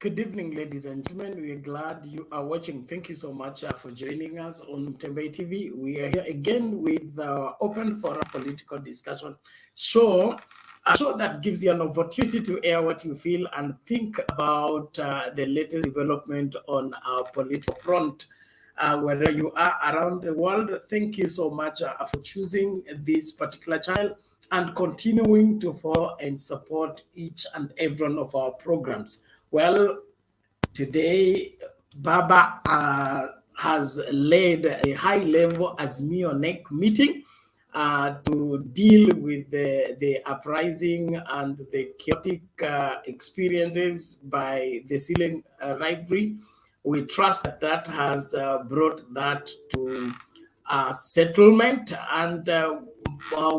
Good evening, ladies and gentlemen. We are glad you are watching. Thank you so much for joining us on Mtembei TV. We are here again with Open for a Political Discussion show, a show that gives you an opportunity to air what you feel and think about the latest development on our political front. Wherever you are around the world, thank you so much for choosing this particular channel and continuing to follow and support each and every one of our programs. Well, today Baba has led a high-level Azimio Ngec meeting to deal with the uprising and the chaotic experiences by the ceiling rivalry. We trust that that has brought that to settlement, and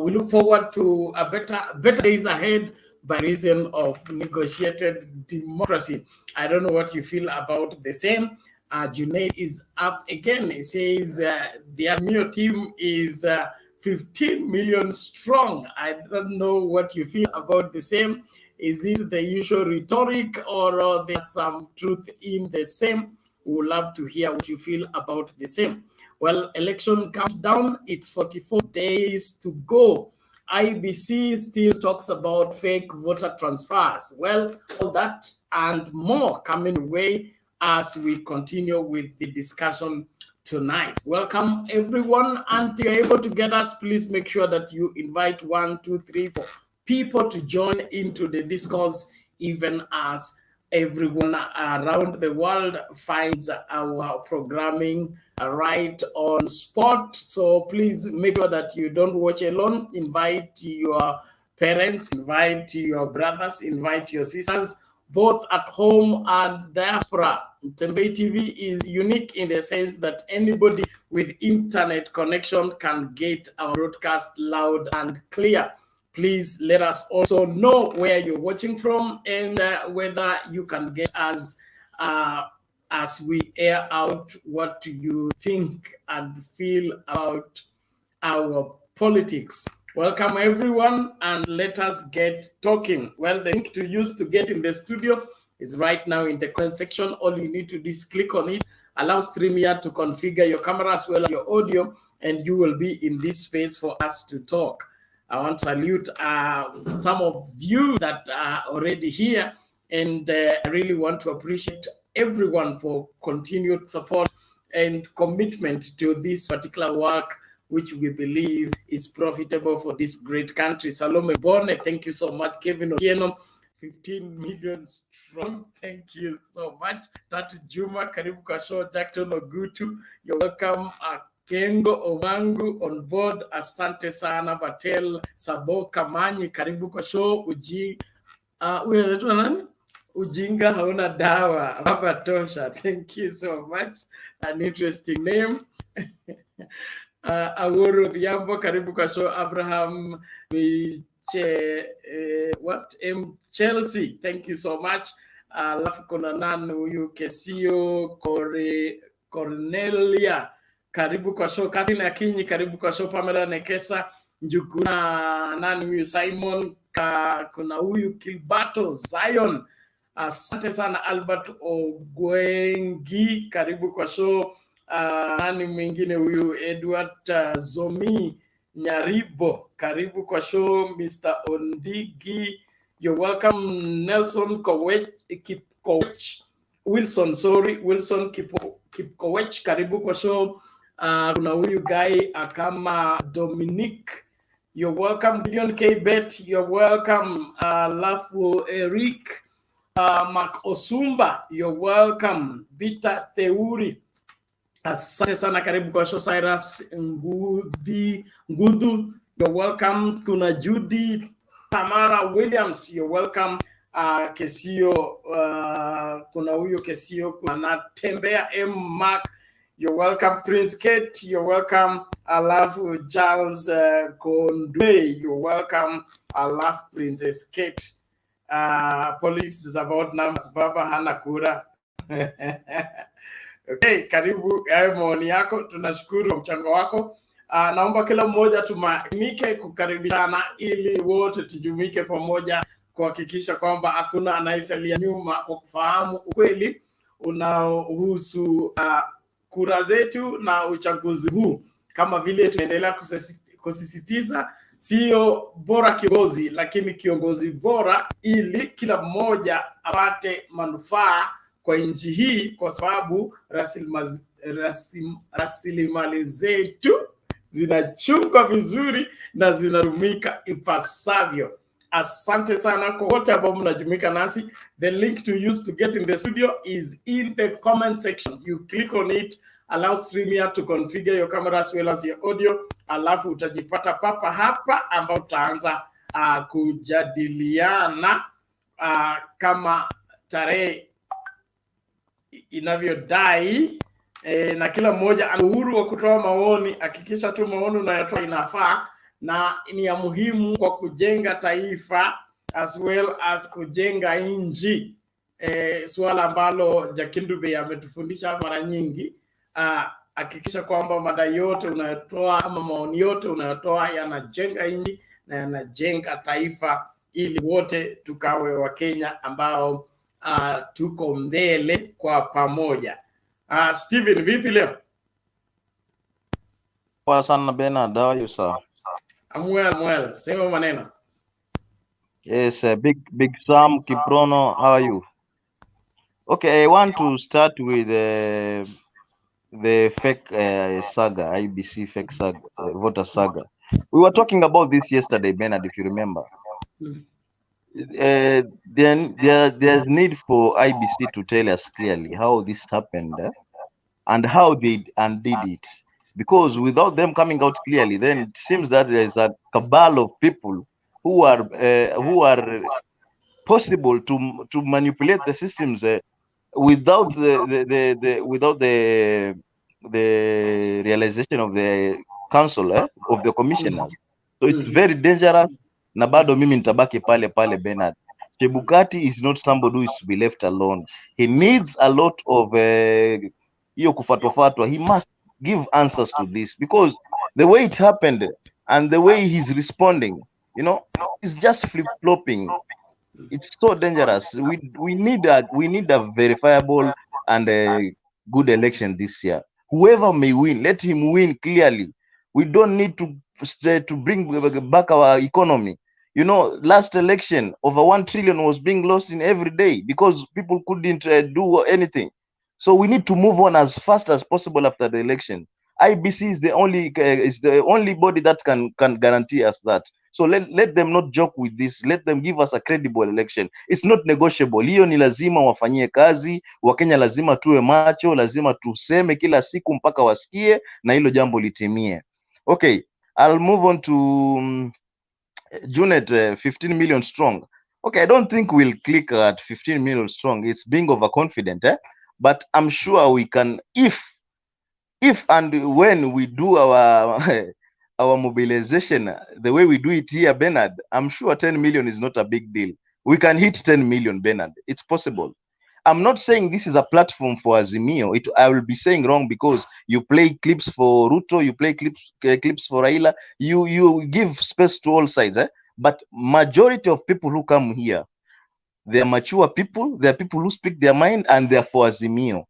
we look forward to a better days ahead by reason of negotiated democracy. I don't know what you feel about the same. Junaid is up again. He says the Azimio team is 15 million strong. I don't know what you feel about the same. Is it the usual rhetoric, or there's some truth in the same? We would love to hear what you feel about the same. Well, election countdown, it's 44 days to go. IEBC still talks about fake voter transfers. Well, all that and more coming away as we continue with the discussion tonight. Welcome, everyone. And to be able to get us, please make sure that you invite 1, 2, 3, 4 people to join into the discourse, even as everyone around the world finds our programming right on spot. So please make sure that you don't watch alone. Invite your parents, invite your brothers, invite your sisters, both at home and diaspora. Mtembei TV is unique in the sense that anybody with internet connection can get our broadcast loud and clear. Please let us also know where you're watching from and whether you can get us as we air out what you think and feel about our politics. Welcome, everyone, and let us get talking. Well, the link to use to get in the studio is right now in the comment section. All you need to do is click on it, allow StreamYard to configure your camera as well as your audio, and you will be in this space for us to talk. I want to salute some of you that are already here, and I really want to appreciate everyone for continued support and commitment to this particular work, which we believe is profitable for this great country. Salome Bone, thank you so much. Kevin Otieno, 15 million strong, thank you so much. Tatu Juma, karibu kwa show. Jackson Ogutu, you're welcome. Kengo Omangu on board, asante sana. Batel Sabo Kamanyi, karibu kwa show. Ujinga hauna dawa, Baba Tosha, thank you so much. An interesting name. Awuru Viambo, karibu kwa show. Abraham Chelsea, thank you so much. Alafu kuna nani huyu Kesio Cornelia, karibu kwa show. Catherine Akinyi, karibu kwa show. Pamela Nekesa, Njuguna, nani huyu Simon, kuna huyu Kilbato Zion, asante sana. Albert Ogwengi, karibu kwa show. Nani mwingine huyu Edward Zomi Nyaribo, karibu kwa show. Mr. Ondigi, you're welcome. Nelson Kipkowech, Wilson Kipkowech, karibu kwa show. Kuna huyu guy kama Dominic, you're welcome. Gideon K. Bet, you're welcome. Lafu Eric, Mark Osumba, you're welcome. Bita Theuri, asante sana, karibu kwa show. Cyrus Ngudhu, you're welcome. Kuna Judy Tamara Williams, you're welcome. Kesio, kuna huyo Kesio, kuna Tembea M. Mark, you're welcome. Prince Kate, you're welcome. I love Charles Kondwe, you're welcome. I love Princess Kate. Politics is about numbers, Baba hana kura. Okay, karibu. Hayo maoni yako, tunashukuru mchango wako. Naomba kila mmoja tumakinike kukaribishana ili wote tujumike pamoja kuhakikisha kwamba hakuna anayesalia nyuma kwa kufahamu ukweli unaohusu kura zetu na uchaguzi huu. Kama vile tunaendelea kusisitiza, sio bora kiongozi, lakini kiongozi bora, ili kila mmoja apate manufaa kwa nchi hii, kwa sababu rasilimali zetu zinachungwa vizuri na zinadumika ipasavyo. Asante sana kwa wote ambao mnajumuika nasi. The link to use to get in the studio is in the comment section. You click on it, allow Streamia to configure your camera as well as your audio, alafu utajipata papa hapa ambao utaanza kujadiliana kama tarehe inavyodai, na kila mmoja ana uhuru wa kutoa maoni. Hakikisha tu maoni unayotoa inafaa na ni ya muhimu kwa kujenga taifa as well as kujenga nchi. Swala ambalo Jakindube ametufundisha mara nyingi. Hakikisha kwamba mada yote unayotoa ama maoni yote unayotoa yanajenga nchi na yanajenga taifa, ili wote tukawe Wakenya ambao tuko mbele kwa pamoja. Steven, vipi leo? Poa sana Bernard, how are you sir? I'm well. Sema maneno. Yes, Big Sam Kiprono, how are you? Okay, I want to start with the fake saga, IEBC fake saga, voter saga. We were talking about this yesterday, Bernard, if you remember. Then there's need for IEBC to tell us clearly how this happened and how they undid it. Because without them coming out clearly, then it seems that there's a cabal of people who are possible to manipulate the systems without the realization of the council of the commissioners. So it's very dangerous. Na bado mimi nitabaki pale Bernard. Chebukati is not somebody who is to be left alone. He needs a lot of hiyo kufatwa. He must give answers to this, because the way it happened and the way he's responding, it's just flip-flopping. It's so dangerous. We need a verifiable and a good election this year. Whoever may win, let him win clearly. We don't need to bring back our economy. Last election, over 1 trillion was being lost in every day because people couldn't do anything. So we need to move on as fast as possible after the election. IEBC is the only body that can guarantee us that. So let them not joke with this. Let them give us a credible election. It's not negotiable. Hiyo ni lazima wafanyie kazi. Wakenya lazima tuwe macho, lazima tuseme kila siku mpaka wasikie na hilo jambo litimie. Okay, I'll move on to Junet, 15 million strong. Okay, I don't think we'll click at 15 million strong. It's being overconfident, but I'm sure we can, if and when we do our mobilization the way we do it here, Bernard, I'm sure 10 million is not a big deal. We can hit 10 million, Bernard. It's possible. I'm not saying this is a platform for Azimio. I will be saying wrong, because you play clips for Ruto, you play clips for Raila, you give space to all sides, but majority of people who come here, they are mature people, they are people who speak their mind, and they are for Azimio.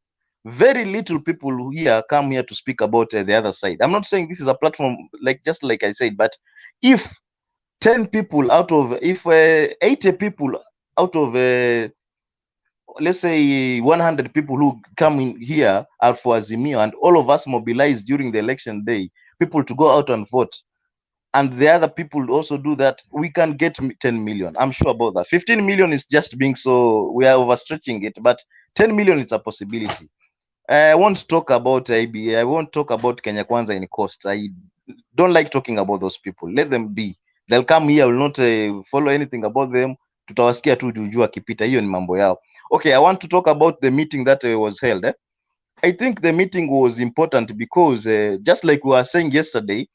Very little people here come here to speak about the other side. I'm not saying this is a platform just like I said, but if 10 people out of, if 80 people out of let's say 100 people who come in here are for Azimio, and all of us mobilize during the election day, people to go out and vote, and the other people also do that, we can get 10 million. I'm sure about that. 15 million is just being so, we are overstretching it, but 10 million is a possibility. I won't talk about IB. I won't talk about Kenya Kwanza in cost. I don't like talking about those people. Let them be. They'll come here. I will not follow anything about them. Tutawasikia tu jujua kipita. Hiyo ni mambo yao. Okay, I want to talk about the meeting that was held. I think the meeting was important because just like we were saying yesterday,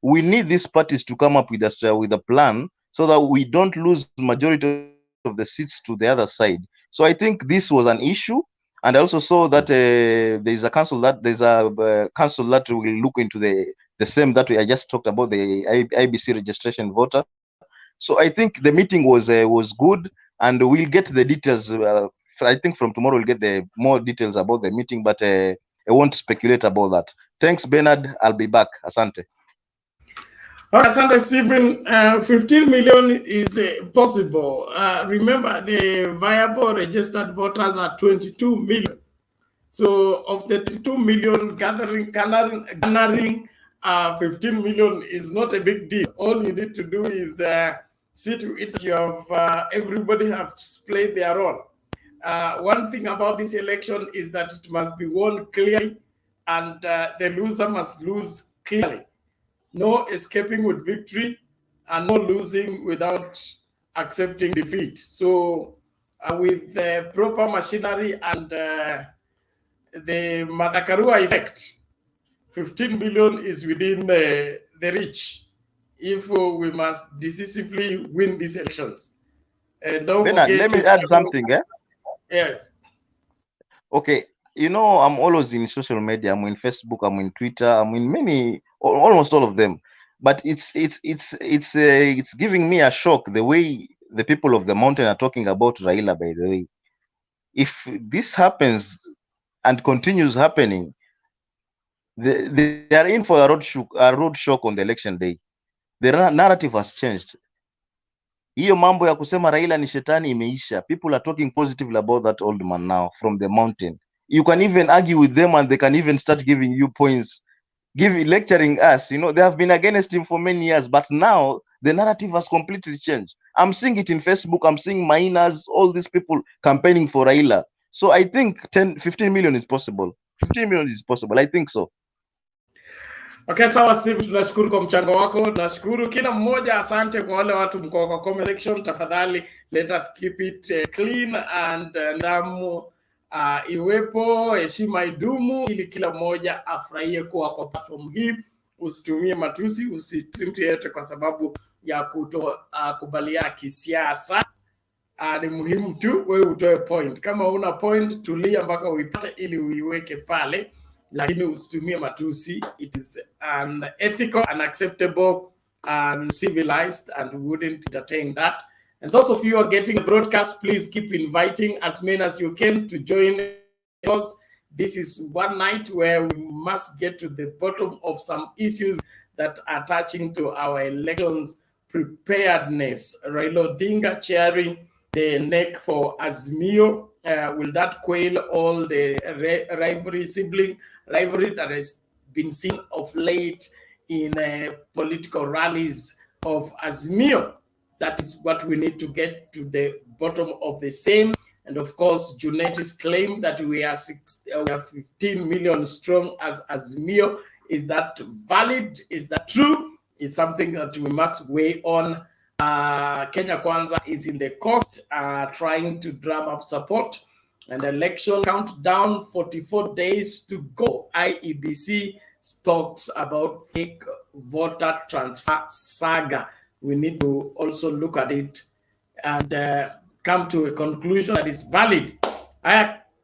we need these parties to come up with a plan so that we don't lose majority of the seats to the other side. So I think this was an issue. And I also saw that there's a council that will look into the same that I just talked about, the IEBC registration voter. So I think the meeting was good, and we'll get the details. I think from tomorrow we'll get the more details about the meeting, but I won't speculate about that. Thanks, Bernard. I'll be back. Asante. Okay, Asante, Stephen. 15 million is possible. Remember, the viable registered voters are 22 million. So of the 2 million garnering 15 million is not a big deal. All you need to do is see to it you have everybody has played their role. One thing about this election is that it must be won clearly, and the loser must lose clearly. No escaping with victory, and no losing without accepting defeat. So with the proper machinery and the Matakarua effect, 15 billion is within the reach if we must decisively win these elections. And don't Bernard, forget, let me add something. Yes. Okay, you know, I'm always in social media. I'm in Facebook. I'm in Twitter. I'm in many, almost all of them. But it's giving me a shock the way the people of the mountain are talking about Raila. By the way, if this happens and continues happening, they are in for a road shock on the election day. The narrative has changed. Hiyo mambo ya kusema Raila ni shetani imeisha. People are talking positively about that old man now from the mountain. You can even argue with them, and they can even start giving you points, lecturing us. You know, they have been against him for many years, but now the narrative has completely changed. I'm seeing it in Facebook. I'm seeing Mainas, all these people campaigning for Raila. So I think 15 million is possible. 15 million is possible. I think so. Okay, sawa Steve, tunashukuru kwa mchango wako. Tunashukuru kila mmoja. Asante kwa wale watu mko kwa comment section. Tafadhali let us keep it clean and ndamu iwepo, heshima idumu, ili kila mmoja afurahie kuwa kwa platform hii. Usitumie matusi, usitusi mtu yeyote kwa sababu ya kutokubalia kisiasa. Ni muhimu tu wewe utoe point. Kama una point, tulia mpaka uipate ili uiweke pale. Lakini usitumie matusi. It is unethical, unacceptable, uncivilized, and we wouldn't entertain that. And those of you who are getting the broadcast, please keep inviting as many as you can to join us. This is one night where we must get to the bottom of some issues that are touching to our elections preparedness. Raila Odinga chairing the NEC for Azimio. Will that quail all the sibling rivalry that has been seen of late in political rallies of Azimio? That is what we need to get to the bottom of the same. And of course, Junet's claim that we are 15 million strong as Azimio, is that valid? Is that true? It's something that we must weigh on. Kenya Kwanza is in the coast, trying to drum up support. And election countdown, 44 days to go. IEBC talks about fake voter transfer saga. We need to also look at it and come to a conclusion that is valid.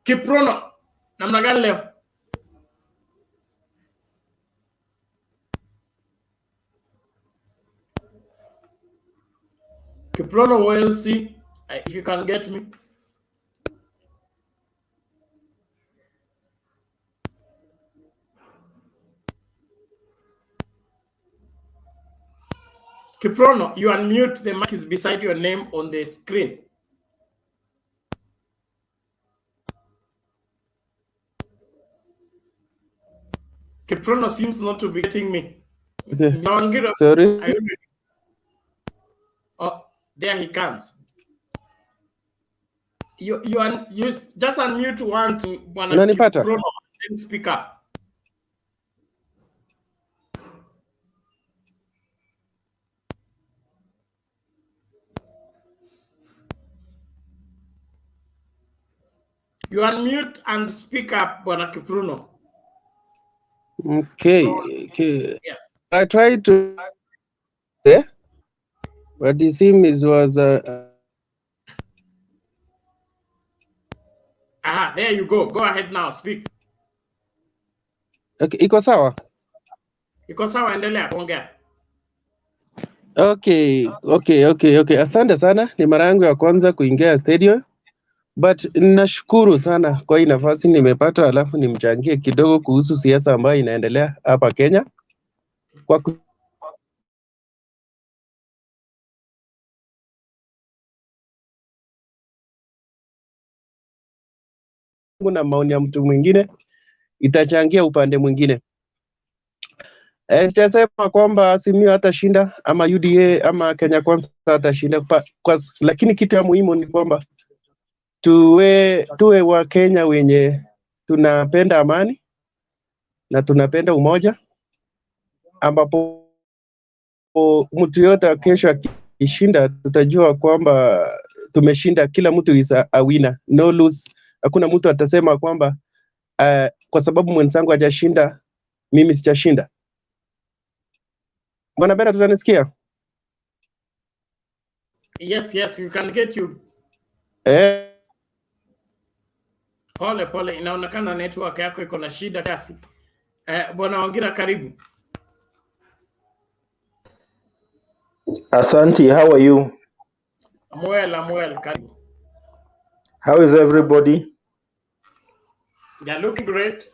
Kiprono, namna gani leo? Kiprono Welsi, if you can get me. Kiprono, you unmute, the mic is beside your name on the screen. Kiprono seems not to be getting me. Okay. Sorry. Oh, there he comes. You just unmute once, Kiprono, and speak up. You unmute and speak up, Bwana Kiprono. Okay. Yes. I tried to, but it seems it was there you go. Go ahead now, speak. Okay, iko sawa? Iko sawa, endelea kuongea. Okay. Asante sana, ni mara yangu ya kwanza kuingia studio, but nashukuru sana kwa hii nafasi nimepata, alafu nimchangie kidogo kuhusu siasa ambayo inaendelea hapa Kenya. Kwa na maoni ya mtu mwingine itachangia upande mwingine. Sijasema kwamba Azimio hatashinda ama UDA ama Kenya Kwanza hatashinda, lakini kitu ya muhimu ni kwamba tuwe Wakenya wenye tunapenda amani na tunapenda umoja, ambapo mtu yote kesho akishinda tutajua kwamba tumeshinda. Kila mtu is a winner, no lose. Hakuna mtu atasema kwamba kwa sababu mwenzangu hajashinda mimi sijashinda. Bwana Bena, tunanisikia? Yes, we can get you. Pole, inaonekana network yako iko na shida kiasi. Bwana Wangira, karibu. Asante, how are you? I'm well, karibu. How is everybody? They're looking great.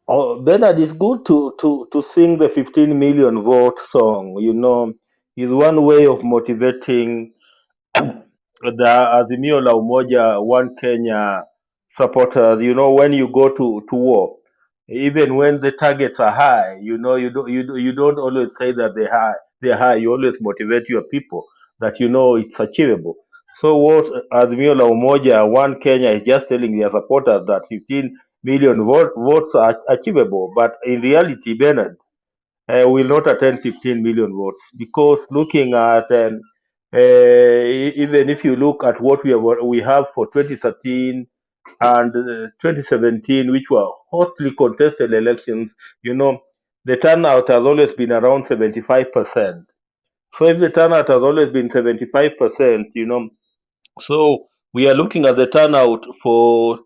Oh, Bernard, it's good to sing the 15 million vote song. You know, is one way of motivating the Azimio la Umoja, One Kenya supporters. You know, when you go to war, even when the targets are high, you know, you don't always say that they're high. You always motivate your people that you know it's achievable. So what Azimio la Umoja, One Kenya is just telling their supporters that 15 million votes are achievable, but in reality, Bernard, will not attend 15 million votes because looking at even if you look at what we have for 2013 and 2017, which were hotly contested elections, you know, the turnout has always been around 75%. So if the turnout has always been 75%, you know, so we are looking at the turnout for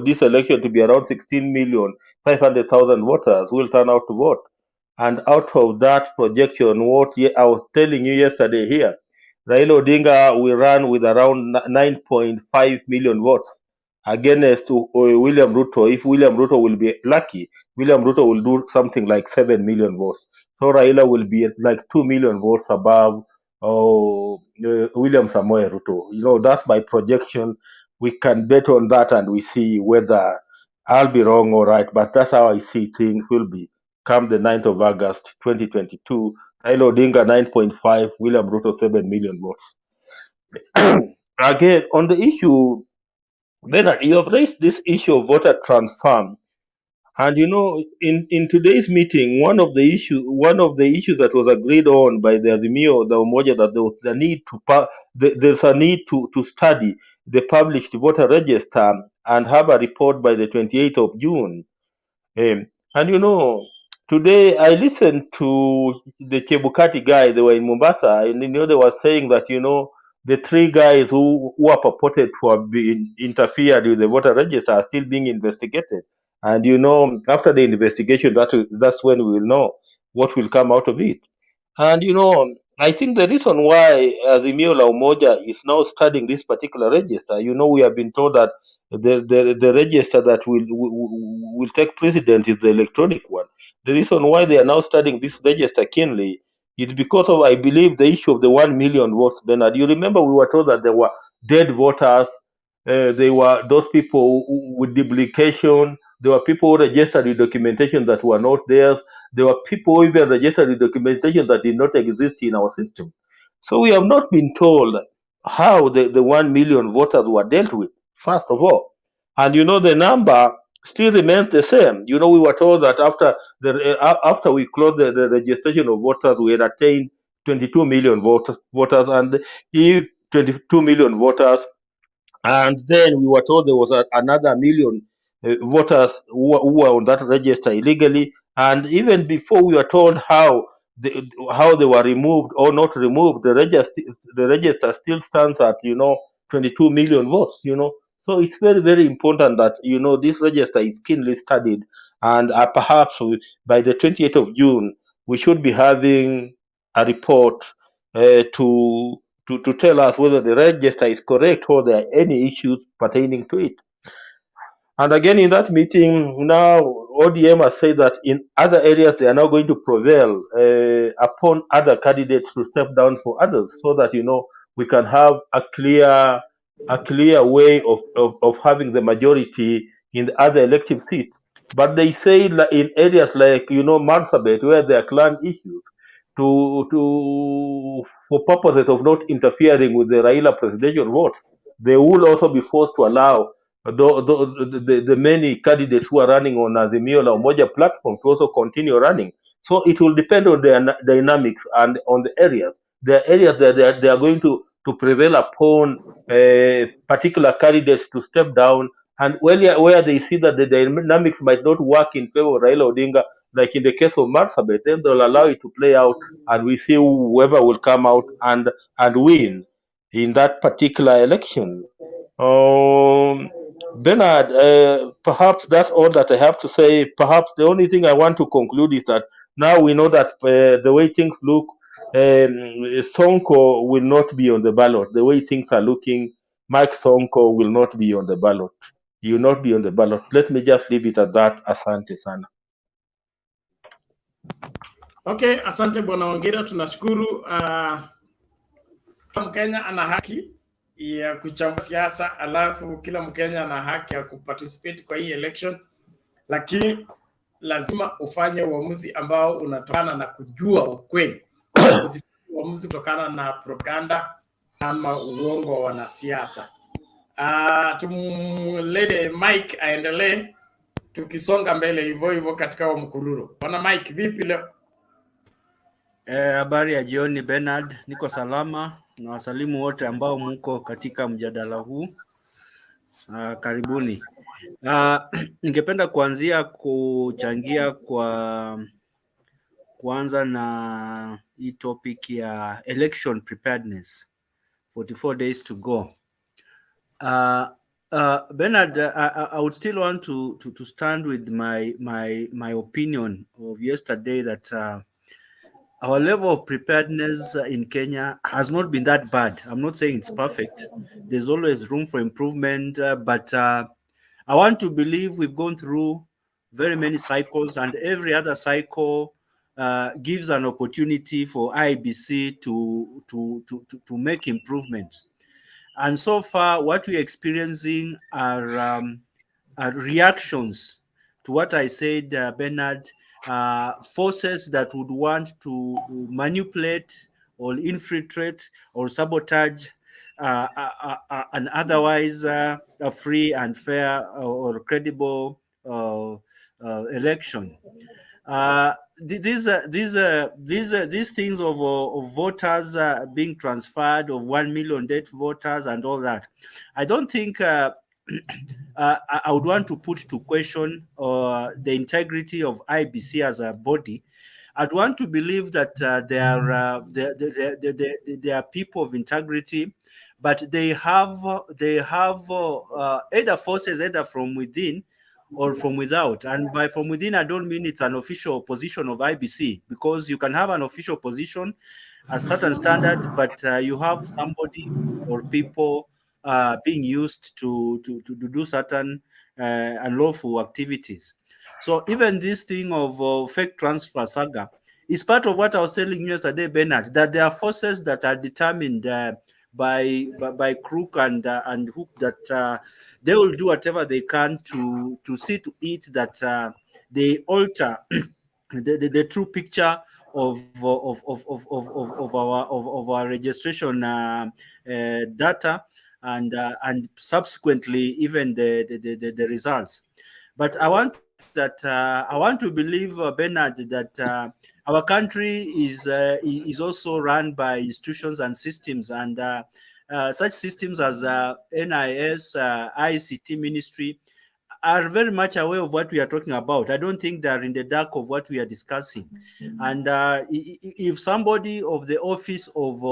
this election to be around 16,500,000 voters will turn out to vote. And out of that projection, I was telling you yesterday here, Raila Odinga will run with around 9.5 million votes against William Ruto. If William Ruto will be lucky, William Ruto will do something like 7 million votes. So Raila will be at like 2 million votes above William Samoei Ruto. You know, that's my projection. We can bet on that and we see whether I'll be wrong or right, but that's how I see things will be come the 9th of August 2022. Raila Odinga 9.5, William Ruto 7 million votes. Again, on the issue, Bernard, you have raised this issue of voter transfer. And you know, in today's meeting, one of the issues that was agreed on by the Azimio, the Umoja, that there was the need there's a need to study the published voter register and have a report by the 28th of June. And you know, today I listened to the Chebukati guy. They were in Mombasa, and you know they were saying that you know the three guys who are purported to have been interfered with the voter register are still being investigated. And you know, after the investigation, that's when we will know what will come out of it. And you know, I think the reason why Azimio La Umoja is now studying this particular register, you know, we have been told that the register that will take precedent is the electronic one. The reason why they are now studying this register keenly is because of, I believe, the issue of the 1 million votes. Bernard, you remember we were told that there were dead voters. They were those people with duplication. There were people who registered with documentation that were not theirs. There were people who even registered with documentation that did not exist in our system. So we have not been told how the 1 million voters were dealt with, first of all. And you know, the number still remains the same. You know, we were told that after we closed the registration of voters, we had attained 22 million voters, and if 22 million voters, and then we were told there was another million voters who were on that register illegally. And even before we were told how they were removed or not removed, the register still stands at 22 million votes. So it's very, very important that this register is keenly studied, and perhaps by the 28th of June we should be having a report to tell us whether the register is correct or there are any issues pertaining to it. And again, in that meeting, now ODM has said that in other areas they are now going to prevail upon other candidates to step down for others, so that we can have a clear way of having the majority in the other elective seats. But they say in areas like Marsabit, where there are clan issues, to for purposes of not interfering with the Raila presidential votes, they will also be forced to allow the many candidates who are running on Azimio La Umoja platform to also continue running. So it will depend on the dynamics and on the areas. There are areas that they are going to prevail upon particular candidates to step down, and where they see that the dynamics might not work in favor of Raila Odinga, like in the case of Marsabit, then they'll allow it to play out, and we see whoever will come out and win in that particular election. Um, Bernard, perhaps that's all that I have to say. Perhaps the only thing I want to conclude is that now we know that the way things look, Sonko will not be on the ballot. The way things are looking, Mike Sonko will not be on the ballot. He will not be on the ballot. Let me just leave it at that. Asante sana. Okay, asante Bwana Wangera, tunashukuru. Kila Mkenya ana haki ya kuchambua siasa, alafu kila Mkenya ana haki ya kuparticipate kwa hii election, lakini lazima ufanye uamuzi ambao unatokana na kujua ukweli. Usifanye uamuzi kutokana na propaganda ama uongo wa wanasiasa. Tumlete Mike aendelee tukisonga mbele hivyo hivyo katika mkururo. Bwana Mike, vipi leo? Habari ya jioni Bernard, niko salama na wasalimu wote ambao mko katika mjadala huu. Karibuni. Ningependa kuanzia kuchangia kuanza na hii topic ya election preparedness, 44 days to go. Bernard, I would still want to stand with my opinion of yesterday that our level of preparedness in Kenya has not been that bad. I'm not saying it's perfect. There's always room for improvement, but I want to believe we've gone through very many cycles, and every other cycle gives an opportunity for IEBC to make improvements. And so far, what we're experiencing are reactions to what I said, Bernard. Forces that would want to manipulate or infiltrate or sabotage an otherwise a free and fair or credible election. These things of voters being transferred, of 1 million dead voters and all that, I don't think I would want to put to question the integrity of IEBC as a body. I'd want to believe that they are people of integrity, but they have either forces either from within or from without. And by from within, I don't mean it's an official position of IEBC, because you can have an official position, a certain standard, but you have somebody or people being used to do certain unlawful activities. So even this thing of fake transfer saga is part of what I was telling you yesterday, Bernard, that there are forces that are determined by crook and hook, that they will do whatever they can to see to it that they alter the true picture of our registration data and subsequently even the results. But I want to believe, Bernard, that our country is also run by institutions and systems, and such systems as NIS, ICT ministry are very much aware of what we are talking about. I don't think they are in the dark of what we are discussing. And if somebody of the office of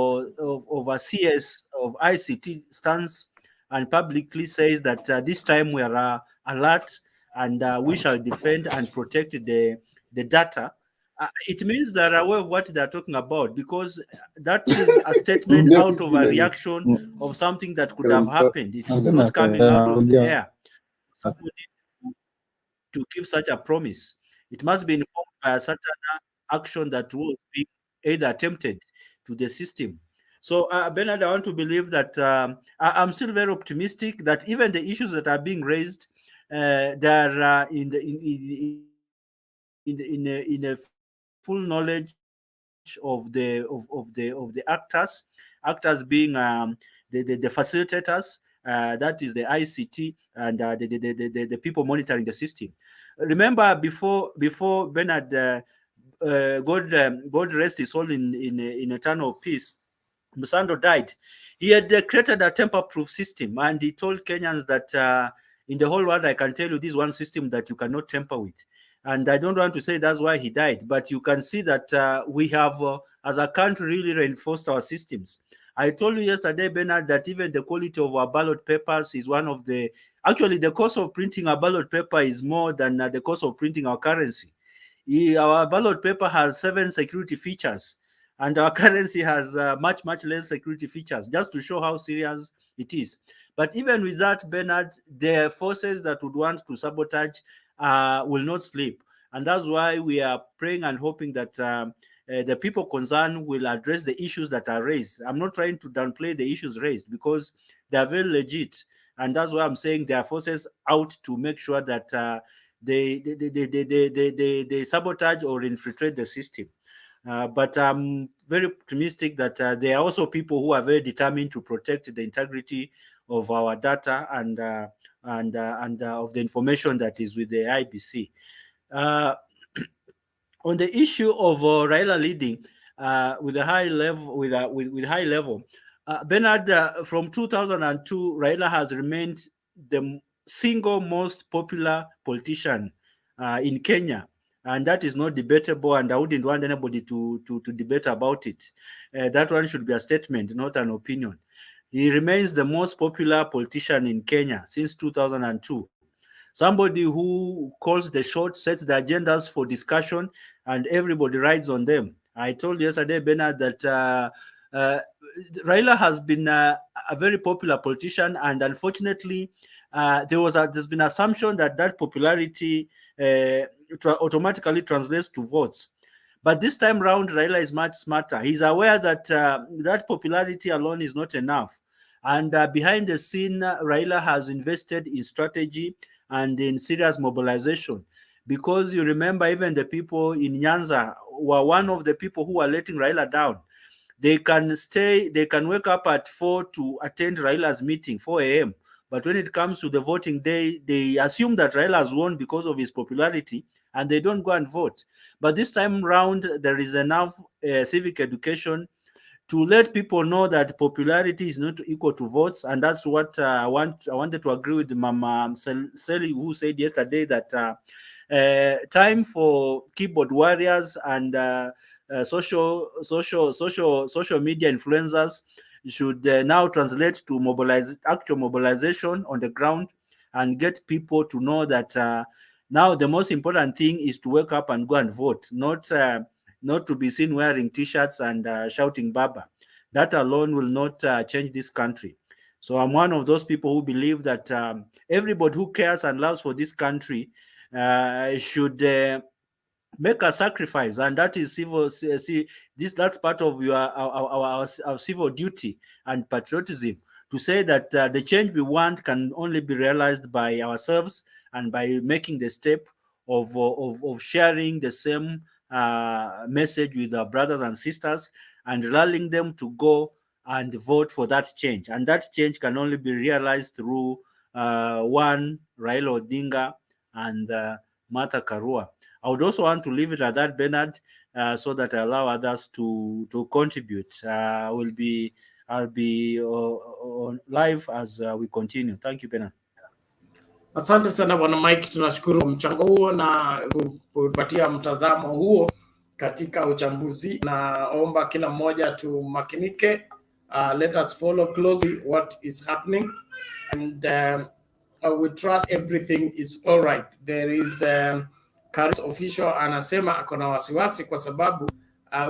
a CS of ICT stands and publicly says that this time we are alert and we shall defend and protect the data, it means they're aware of what they're talking about, because that is a statement out of a reaction of something that could have happened. It is not coming out of the air. Somebody to give such a promise. It must be informed by a certain action that was being either attempted to the system. So, Bernard, I want to believe that I'm still very optimistic that even the issues that are being raised, they're in a full knowledge of the actors being the facilitators, that is the ICT, and the people monitoring the system. Remember, before Bernard, God rest his soul in eternal peace, Musando died. He had created a tamper-proof system, and he told Kenyans that in the whole world, I can tell you this one system that you cannot tamper with. And I don't want to say that's why he died, but you can see that we have, as a country, really reinforced our systems. I told you yesterday, Bernard, that even the quality of our ballot papers is one of the... Actually, the cost of printing a ballot paper is more than the cost of printing our currency. Our ballot paper has 7 security features, and our currency has much less security features, just to show how serious it is. But even with that, Bernard, the forces that would want to sabotage will not sleep. And that's why we are praying and hoping that the people concerned will address the issues that are raised. I'm not trying to downplay the issues raised, because they are very legit. And that's why I'm saying there are forces out to make sure that they sabotage or infiltrate the system. But I'm very optimistic that there are also people who are very determined to protect the integrity of our data and of the information that is with the IEBC. On the issue of Raila leading with a high level, with high level, Bernard, from 2002, Raila has remained the single most popular politician in Kenya, and that is not debatable, and I wouldn't want anybody to debate about it. That one should be a statement, not an opinion. He remains the most popular politician in Kenya since 2002. Somebody who calls the shots, sets the agendas for discussion, and everybody rides on them. I told yesterday, Bernard, that Raila has been a very popular politician, and unfortunately, there's been assumption that popularity automatically translates to votes. But this time round, Raila is much smarter. He's aware that that popularity alone is not enough. And behind the scene, Raila has invested in strategy and in serious mobilization. Because you remember, even the people in Nyanza were one of the people who were letting Raila down. They can wake up at 4 to attend Raila's meeting, 4 a.m. But when it comes to the voting day, they assume that Raila has won because of his popularity, and they don't go and vote. But this time round, there is enough civic education to let people know that popularity is not equal to votes, and that's what I wanted to agree with Mama Sally, who said yesterday that time for keyboard warriors and social media influencers should now translate to actual mobilization on the ground, and get people to know that now the most important thing is to wake up and go and vote, not to be seen wearing t-shirts and shouting Baba. That alone will not change this country. So I'm one of those people who believe that everybody who cares and loves for this country should make a sacrifice, and that is civil. That's part of our civil duty and patriotism, to say that the change we want can only be realized by ourselves, and by making the step of sharing the same message with our brothers and sisters, and rallying them to go and vote for that change. And that change can only be realized through one, Raila Odinga and Martha Karua. I would also want to leave it at that, Bernard, so that I allow others to contribute. I'll be on live as we continue. Thank you, Bernard. Asante sana Bwana Mike, tunashukuru kwa mchango huo na kupatia mtazamo huo katika uchambuzi. Naomba kila mmoja tumakinike. Let us follow closely what is happening, and we trust everything is all right. There is Karis official anasema ako na wasiwasi kwa sababu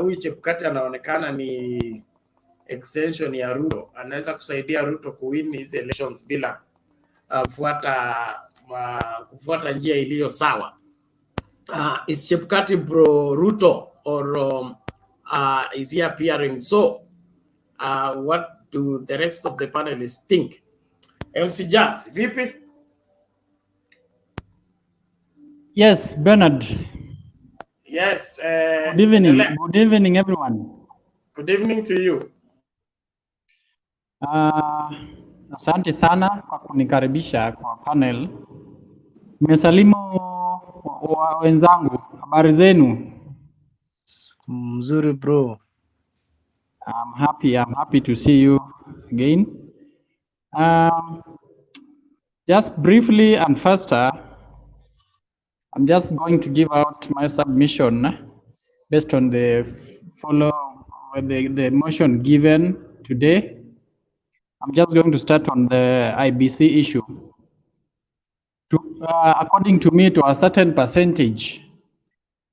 huyu Chebukati anaonekana ni extension ya Ruto, anaweza kusaidia Ruto kuwin hizi elections bila kufuata njia iliyo sawa. Is Chebukati pro Ruto or is he appearing so? What do the rest of the panelists think? MC Jazz, vipi? Yes, Bernard. Yes. Good evening. Good evening, everyone. Good evening to you. Asante sana kwa kunikaribisha kwa panel. Nimesalimu wenzangu, habari zenu? Mzuri bro. I'm happy to see you again. Just briefly and faster, I'm just going to give out my submission based on the motion given today. I'm just going to start on the IBC issue. According to me, to a certain percentage,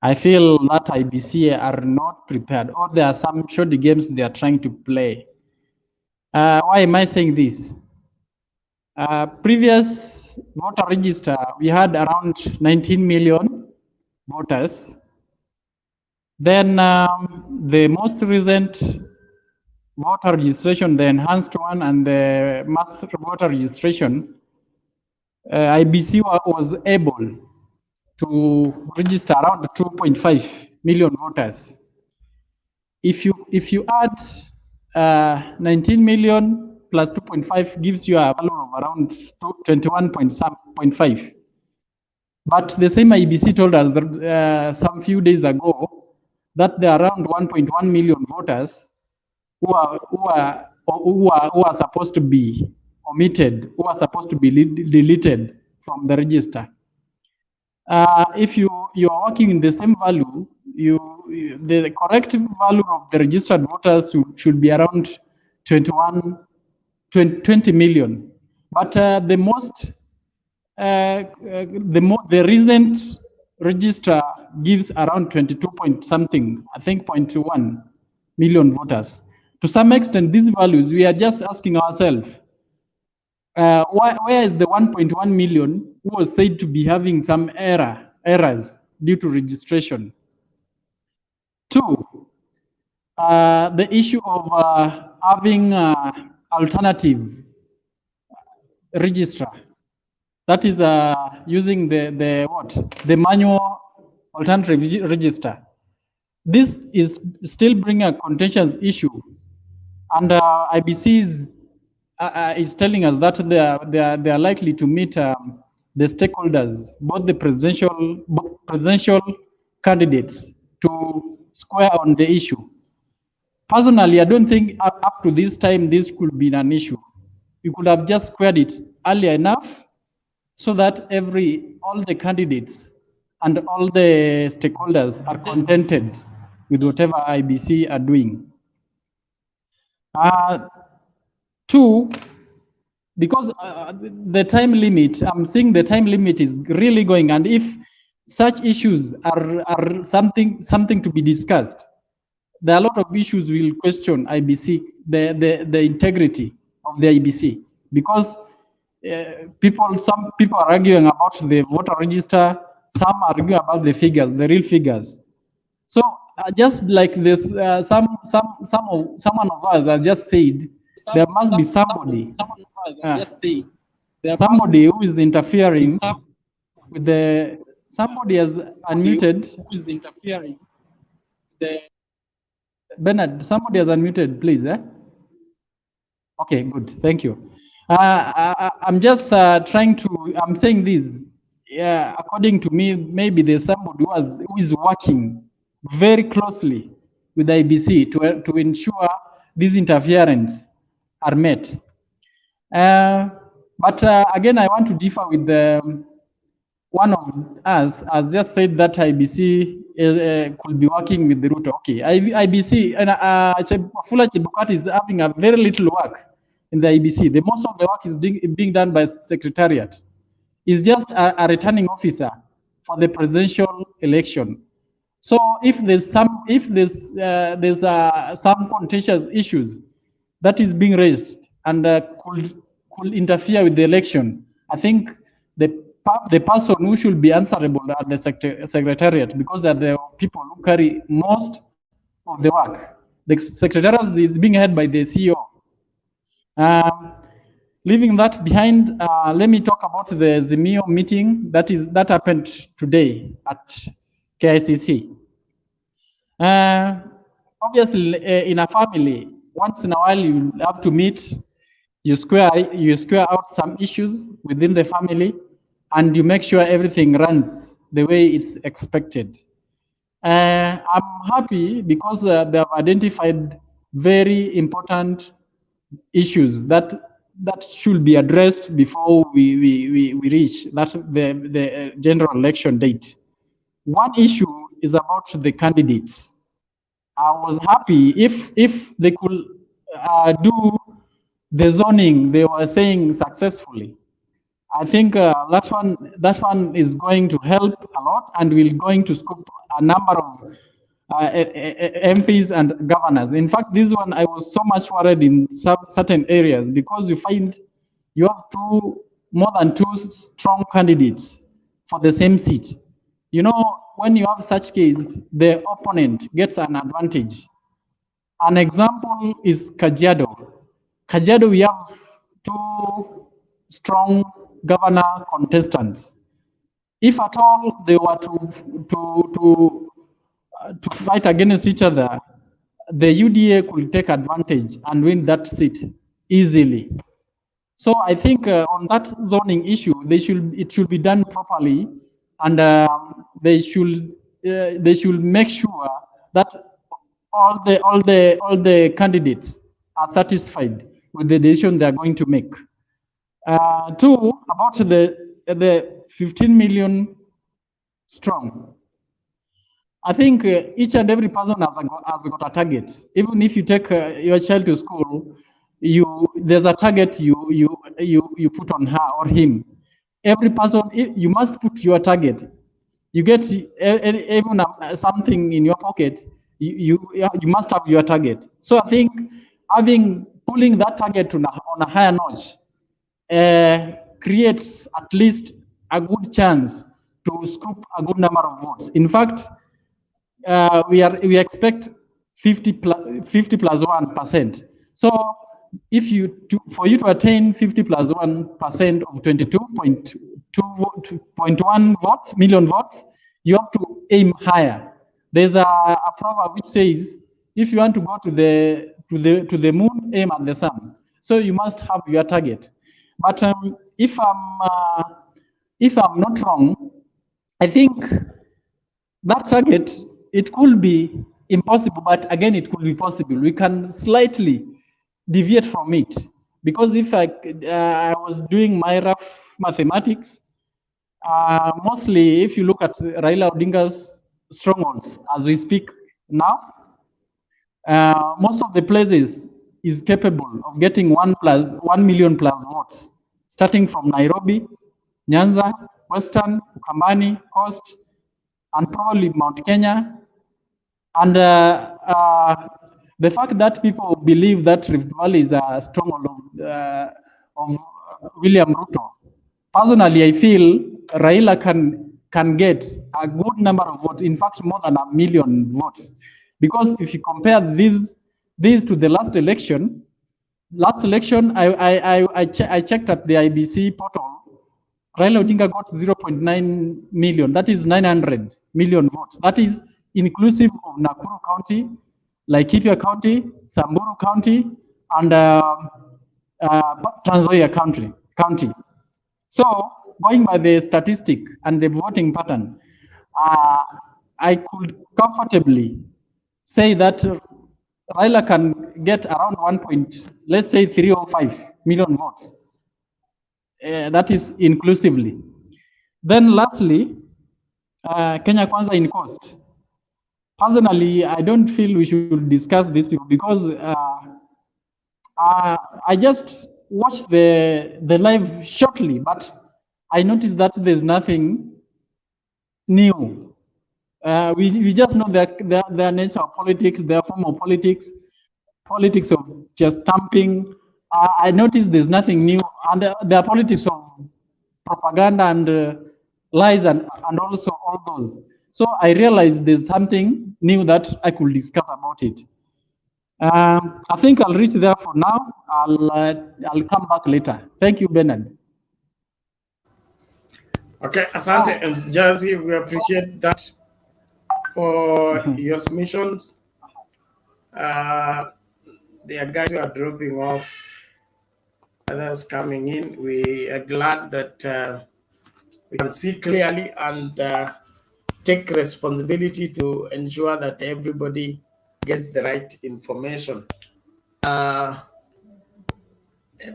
I feel that IBC are not prepared, or there are some shoddy games they are trying to play. Why am I saying this? Previous voter register, we had around 19 million voters. Then the most recent voter registration, the enhanced one and the master voter registration, IBC was able to register around 2.5 million voters. If you add 19 million plus 2.5 gives you a value of around 21.5. But the same IBC told us that some few days ago that there are around 1.1 million voters who are supposed to be omitted, who are supposed to be deleted from the register. If you are working in the same value, the correct value of the registered voters should be around 20 million. But the recent register gives around 22 point something, I think 0.1 million voters. To some extent, these values, we are just asking ourselves, where is the 1.1 million who was said to be having some errors due to registration? Two, the issue of having alternative registrar. That is using the manual alternative register. This is still bringing a contentious issue, and IBC is telling us that they are likely to meet the stakeholders, both the presidential candidates, to square on the issue. Personally, I don't think up to this time this could be an issue. You could have just squared it earlier enough so that all the candidates and all the stakeholders are contented with whatever IBC are doing. Two, because the time limit, I'm seeing the time limit is really going, and if such issues are something to be discussed, there are a lot of issues will question IBC, the integrity of the IBC, because some people are arguing about the voter register, some are arguing about the figures, the real figures. So just like this, someone of us has just said, there must be somebody, somebody who is interfering with the. Somebody has unmuted. Who is interfering? Bernard, somebody has unmuted, please. Okay, good. Thank you. I'm just trying to. I'm saying this. According to me, maybe there's somebody who is working very closely with the IBC to ensure these interference are met. But again, I want to differ with one of us has just said that IBC could be working with the route. Okay, IBC and Wafula Chebukati is having a very little work in the IBC. The most of the work is being done by Secretariat. He's just a returning officer for the presidential election. So if there's some contentious issues that is being raised and could interfere with the election, I think the person who should be answerable at the secretariat, because they're the people who carry most of the work. The secretariat is being head by the CEO. Leaving that behind, let me talk about the Azimio meeting that happened today at KICC. Obviously, in a family, once in a while you have to meet, you square out some issues within the family, and you make sure everything runs the way it's expected. I'm happy because they have identified very important issues that should be addressed before we reach the general election date. One issue is about the candidates. I was happy if they could do the zoning they were saying successfully. I think that one is going to help a lot, and will going to scoop a number of MPs and governors. In fact, this one I was so much worried in certain areas, because you find you have more than two strong candidates for the same seat. You know, when you have such case, the opponent gets an advantage. An example is Kajiado. Kajiado, we have two strong governor contestants. If at all they were to fight against each other, the UDA could take advantage and win that seat easily. So I think on that zoning issue, it should be done properly, and they should make sure that all the candidates are satisfied with the decision they are going to make. Two, about the 15 million strong. I think each and every person has got a target. Even if you take your child to school, there's a target you put on her or him. Every person, you must put your target. You get even something in your pocket, you must have your target. So I think pulling that target on a higher notch creates at least a good chance to scoop a good number of votes. In fact, we expect 50 plus 1%. So for you to attain 50 plus 1% of 22.1 million votes, you have to aim higher. There's a proverb which says, if you want to go to the moon, aim at the sun. So you must have your target. But if I'm not wrong, I think that target, it could be impossible, but again, it could be possible. We can slightly deviate from it, because if I was doing my rough mathematics, mostly if you look at Raila Odinga's strongholds as we speak now, most of the places is capable of getting 1 million plus votes, starting from Nairobi, Nyanza, Western, Ukambani, Coast, and probably Mount Kenya. And the fact that people believe that Rift Valley is a stronghold of William Ruto, personally, I feel Raila can get a good number of votes, in fact, more than 1 million votes. Because if you compare these to the last election, I checked at the IEBC portal, Raila Odinga got 0.9 million. That is 900 million votes. That is inclusive of Nakuru County, Laikipia County, Samburu County, and Trans Nzoia County. So, going by the statistic and the voting pattern, I could comfortably say that Raila can get around 305 million votes. That is inclusively. Then lastly, Kenya Kwanza in cost. Personally, I don't feel we should discuss this because I just watched the live shortly, but I noticed that there's nothing new. We just know their nature of politics, their form of politics of just stamping. I noticed there's nothing new, and their politics of propaganda and lies and also all those. So I realized there's something new that I could discuss about it. I think I'll reach there for now. I'll come back later. Thank you, Bernard. Okay, asante and Jazzy, we appreciate that for your submissions. There are guys who are dropping off, others coming in. We are glad that we can see clearly and take responsibility to ensure that everybody gets the right information.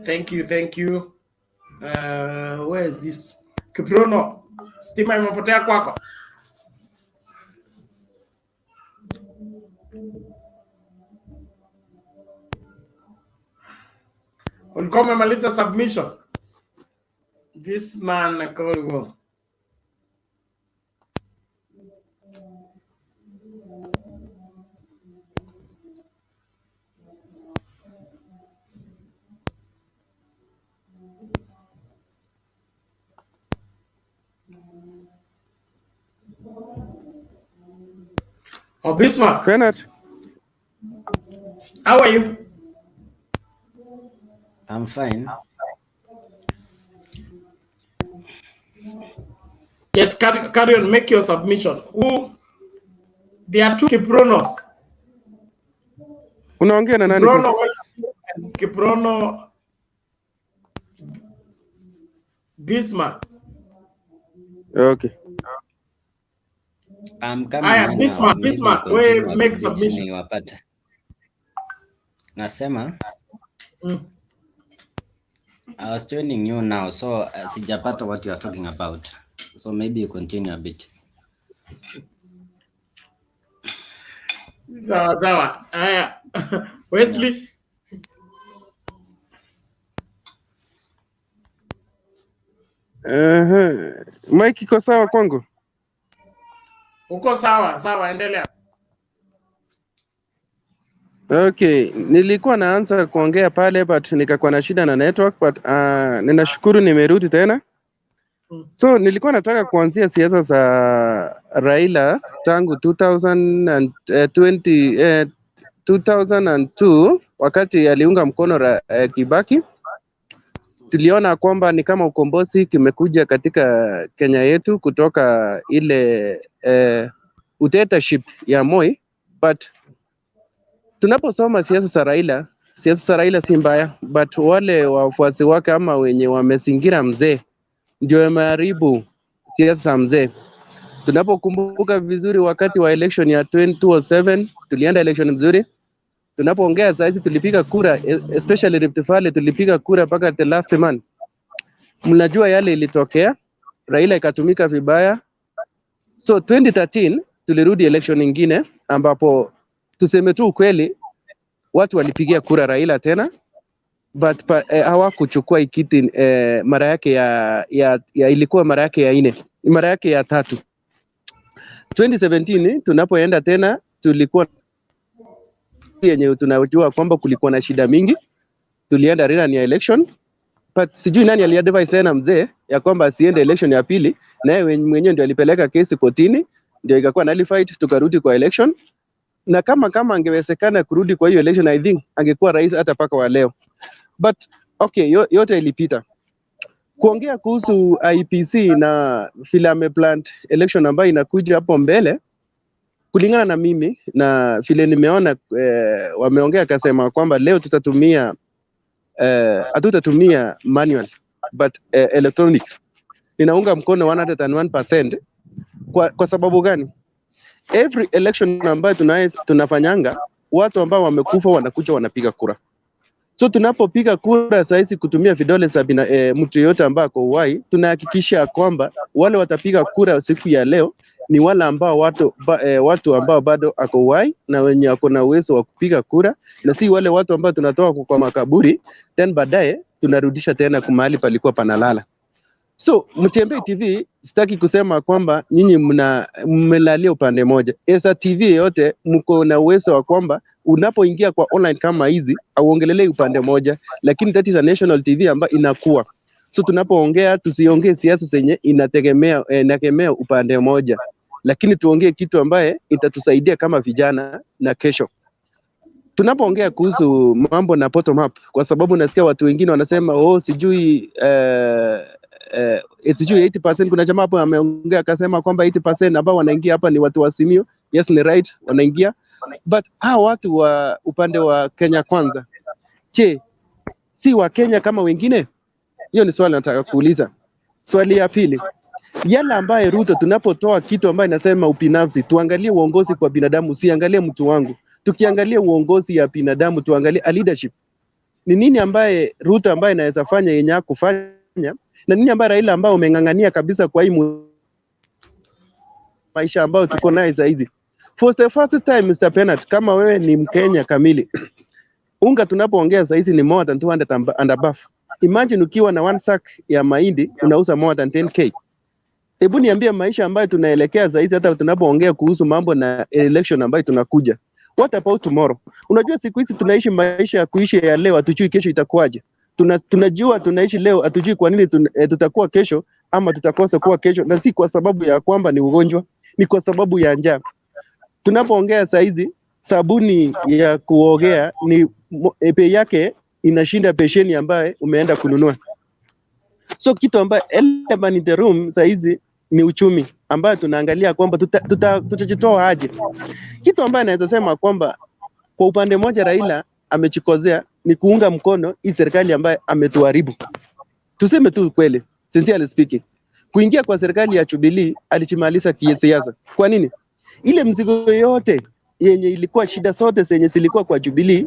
Thank you. Where is this? Kiprono, stima imepotea kwako? Ulikuwa umemaliza submission? This man called Oh, Bismarck. Bernard. How are you? I'm fine. Yes, carry on, make your submission. There are two Kipronos. Unaongea na nani Kiprono sasa? and Kiprono Bismarck. Okay. I'm coming. Bismarck, we make submission. Niwapata. Nasema I was joining you now, so sijapata what you are talking about. So maybe you continue a bit. Sawa. Wesley. Mike iko sawa kwangu? Uko sawa, endelea. Okay, nilikuwa naanza kuongea pale but nikakuwa na shida na network but ninashukuru nimerudi tena. So nilikuwa nataka kuanzia siasa za Raila tangu 2002 wakati aliunga mkono Kibaki. Tuliona kwamba ni kama ukombozi kimekuja katika Kenya yetu kutoka ile dictatorship ya Moi, but tunaposoma siasa za Raila si mbaya, but wale wafuasi wake ama wenye wamezingira mzee ndio wameharibu siasa za mzee. Tunapokumbuka vizuri wakati wa election ya 2007 tulienda election mzuri. Tunapoongea sasa tulipiga kura, especially Rift Valley tulipiga kura mpaka the last man. Mnajua yale ilitokea, Raila ikatumika vibaya. So 2013 tulirudi election nyingine ambapo tuseme tu ukweli watu walipigia kura Raila tena, but hawakuchukua ikiti mara yake ya ilikuwa mara yake ya 4, mara yake ya 3. 2017 tunapoenda tena tulikuwa yenye tunajua kwamba kulikuwa na shida mingi, tulienda rerun ya election, but sijui nani aliadvise tena mzee ya kwamba asiende election ya pili, naye mwenyewe ndio alipeleka kesi kotini, ndio ikakuwa nullified, tukarudi kwa election. Na kama angewezekana kurudi kwa hiyo election, I think angekuwa rais hata paka wa leo. But okay, yote ilipita. Kuongea kuhusu IEBC na vile ameplant election ambayo inakuja hapo mbele, kulingana na mimi na vile nimeona wameongea akasema kwamba leo tutatumia hatutatumia manual but electronics. Ninaunga mkono 101%. Kwa sababu gani? Every election ambayo tunafanyanga, watu ambao wamekufa wanakuja wanapiga kura. So tunapopiga kura saizi kutumia vidole za mtu yote ambaye ako uhai, tunahakikisha kwamba wale watapiga kura siku ya leo ni wale ambao watu ambao bado ako uhai na wenye wako na uwezo wa kupiga kura, na si wale watu ambao tunatoa kwa makaburi then baadaye tunarudisha tena mahali palikuwa panalala. So Mtembei TV sitaki kusema kwamba nyinyi mmelalia upande moja. Esa TV yote mko na uwezo wa kwamba unapoingia kwa online kama hizi auongelelei upande moja, lakini that is a national TV ambayo inakuwa. So tunapoongea tusiongee siasa zenye inategemea upande moja, lakini tuongee kitu ambaye itatusaidia kama vijana na kesho. Tunapoongea kuhusu mambo na bottom up, kwa sababu nasikia watu wengine wanasema sijui sijui 80%. Kuna jamaa hapo ameongea akasema kwamba 80% ambao wanaingia hapa ni watu wa Azimio. Yes, ni right, wanaingia, but hao watu wa upande wa Kenya Kwanza, je, si wa Kenya kama wengine? Hiyo ni swali nataka kuuliza. Swali ya pili, yala ambaye Ruto, tunapotoa kitu ambaye nasema upinafsi, tuangalie uongozi kwa binadamu, siangalie mtu wangu. Tukiangalia uongozi ya binadamu, tuangalie a leadership. Ni nini ambaye Ruto ambaye anaweza fanya yenye kufanya, na nini ambaye Raila ambao umeng'ang'ania kabisa kwa hii maisha ambao tuko naye sasa hizi. For the first time, Mr. Penat, kama wewe ni Mkenya kamili, unga tunapoongea sasa hizi ni more than 200 and above. Imagine ukiwa na one sack ya mahindi unauza more than 10k. Hebu niambie maisha ambayo tunaelekea sasa hizi, hata tunapoongea kuhusu mambo na election ambayo tunakuja. What about tomorrow? Unajua siku hizi tunaishi maisha ya kuishi ya leo, hatujui kesho itakuwaje. Tunajua tunaishi leo, hatujui kwa nini tutakuwa kesho ama tutakosa kuwa kesho, na si kwa sababu ya kwamba ni ugonjwa, ni kwa sababu ya njaa. Tunapoongea saa hizi sabuni ya kuogea ni bei yake inashinda pesheni ambaye umeenda kununua. So kitu ambaye elephant in the room saa hizi ni uchumi ambayo tunaangalia kwamba tutajitoa aje. Kitu ambaye naweza sema kwamba kwa upande mmoja Raila amechikozea ni kuunga mkono hii serikali ambaye ametuharibu. Tuseme tu kweli, sincerely speaking. Kuingia kwa serikali ya Jubilee alichimaliza kisiasa. Kwa nini? Ile mzigo yote yenye ilikuwa shida zote zenye zilikuwa kwa Jubilee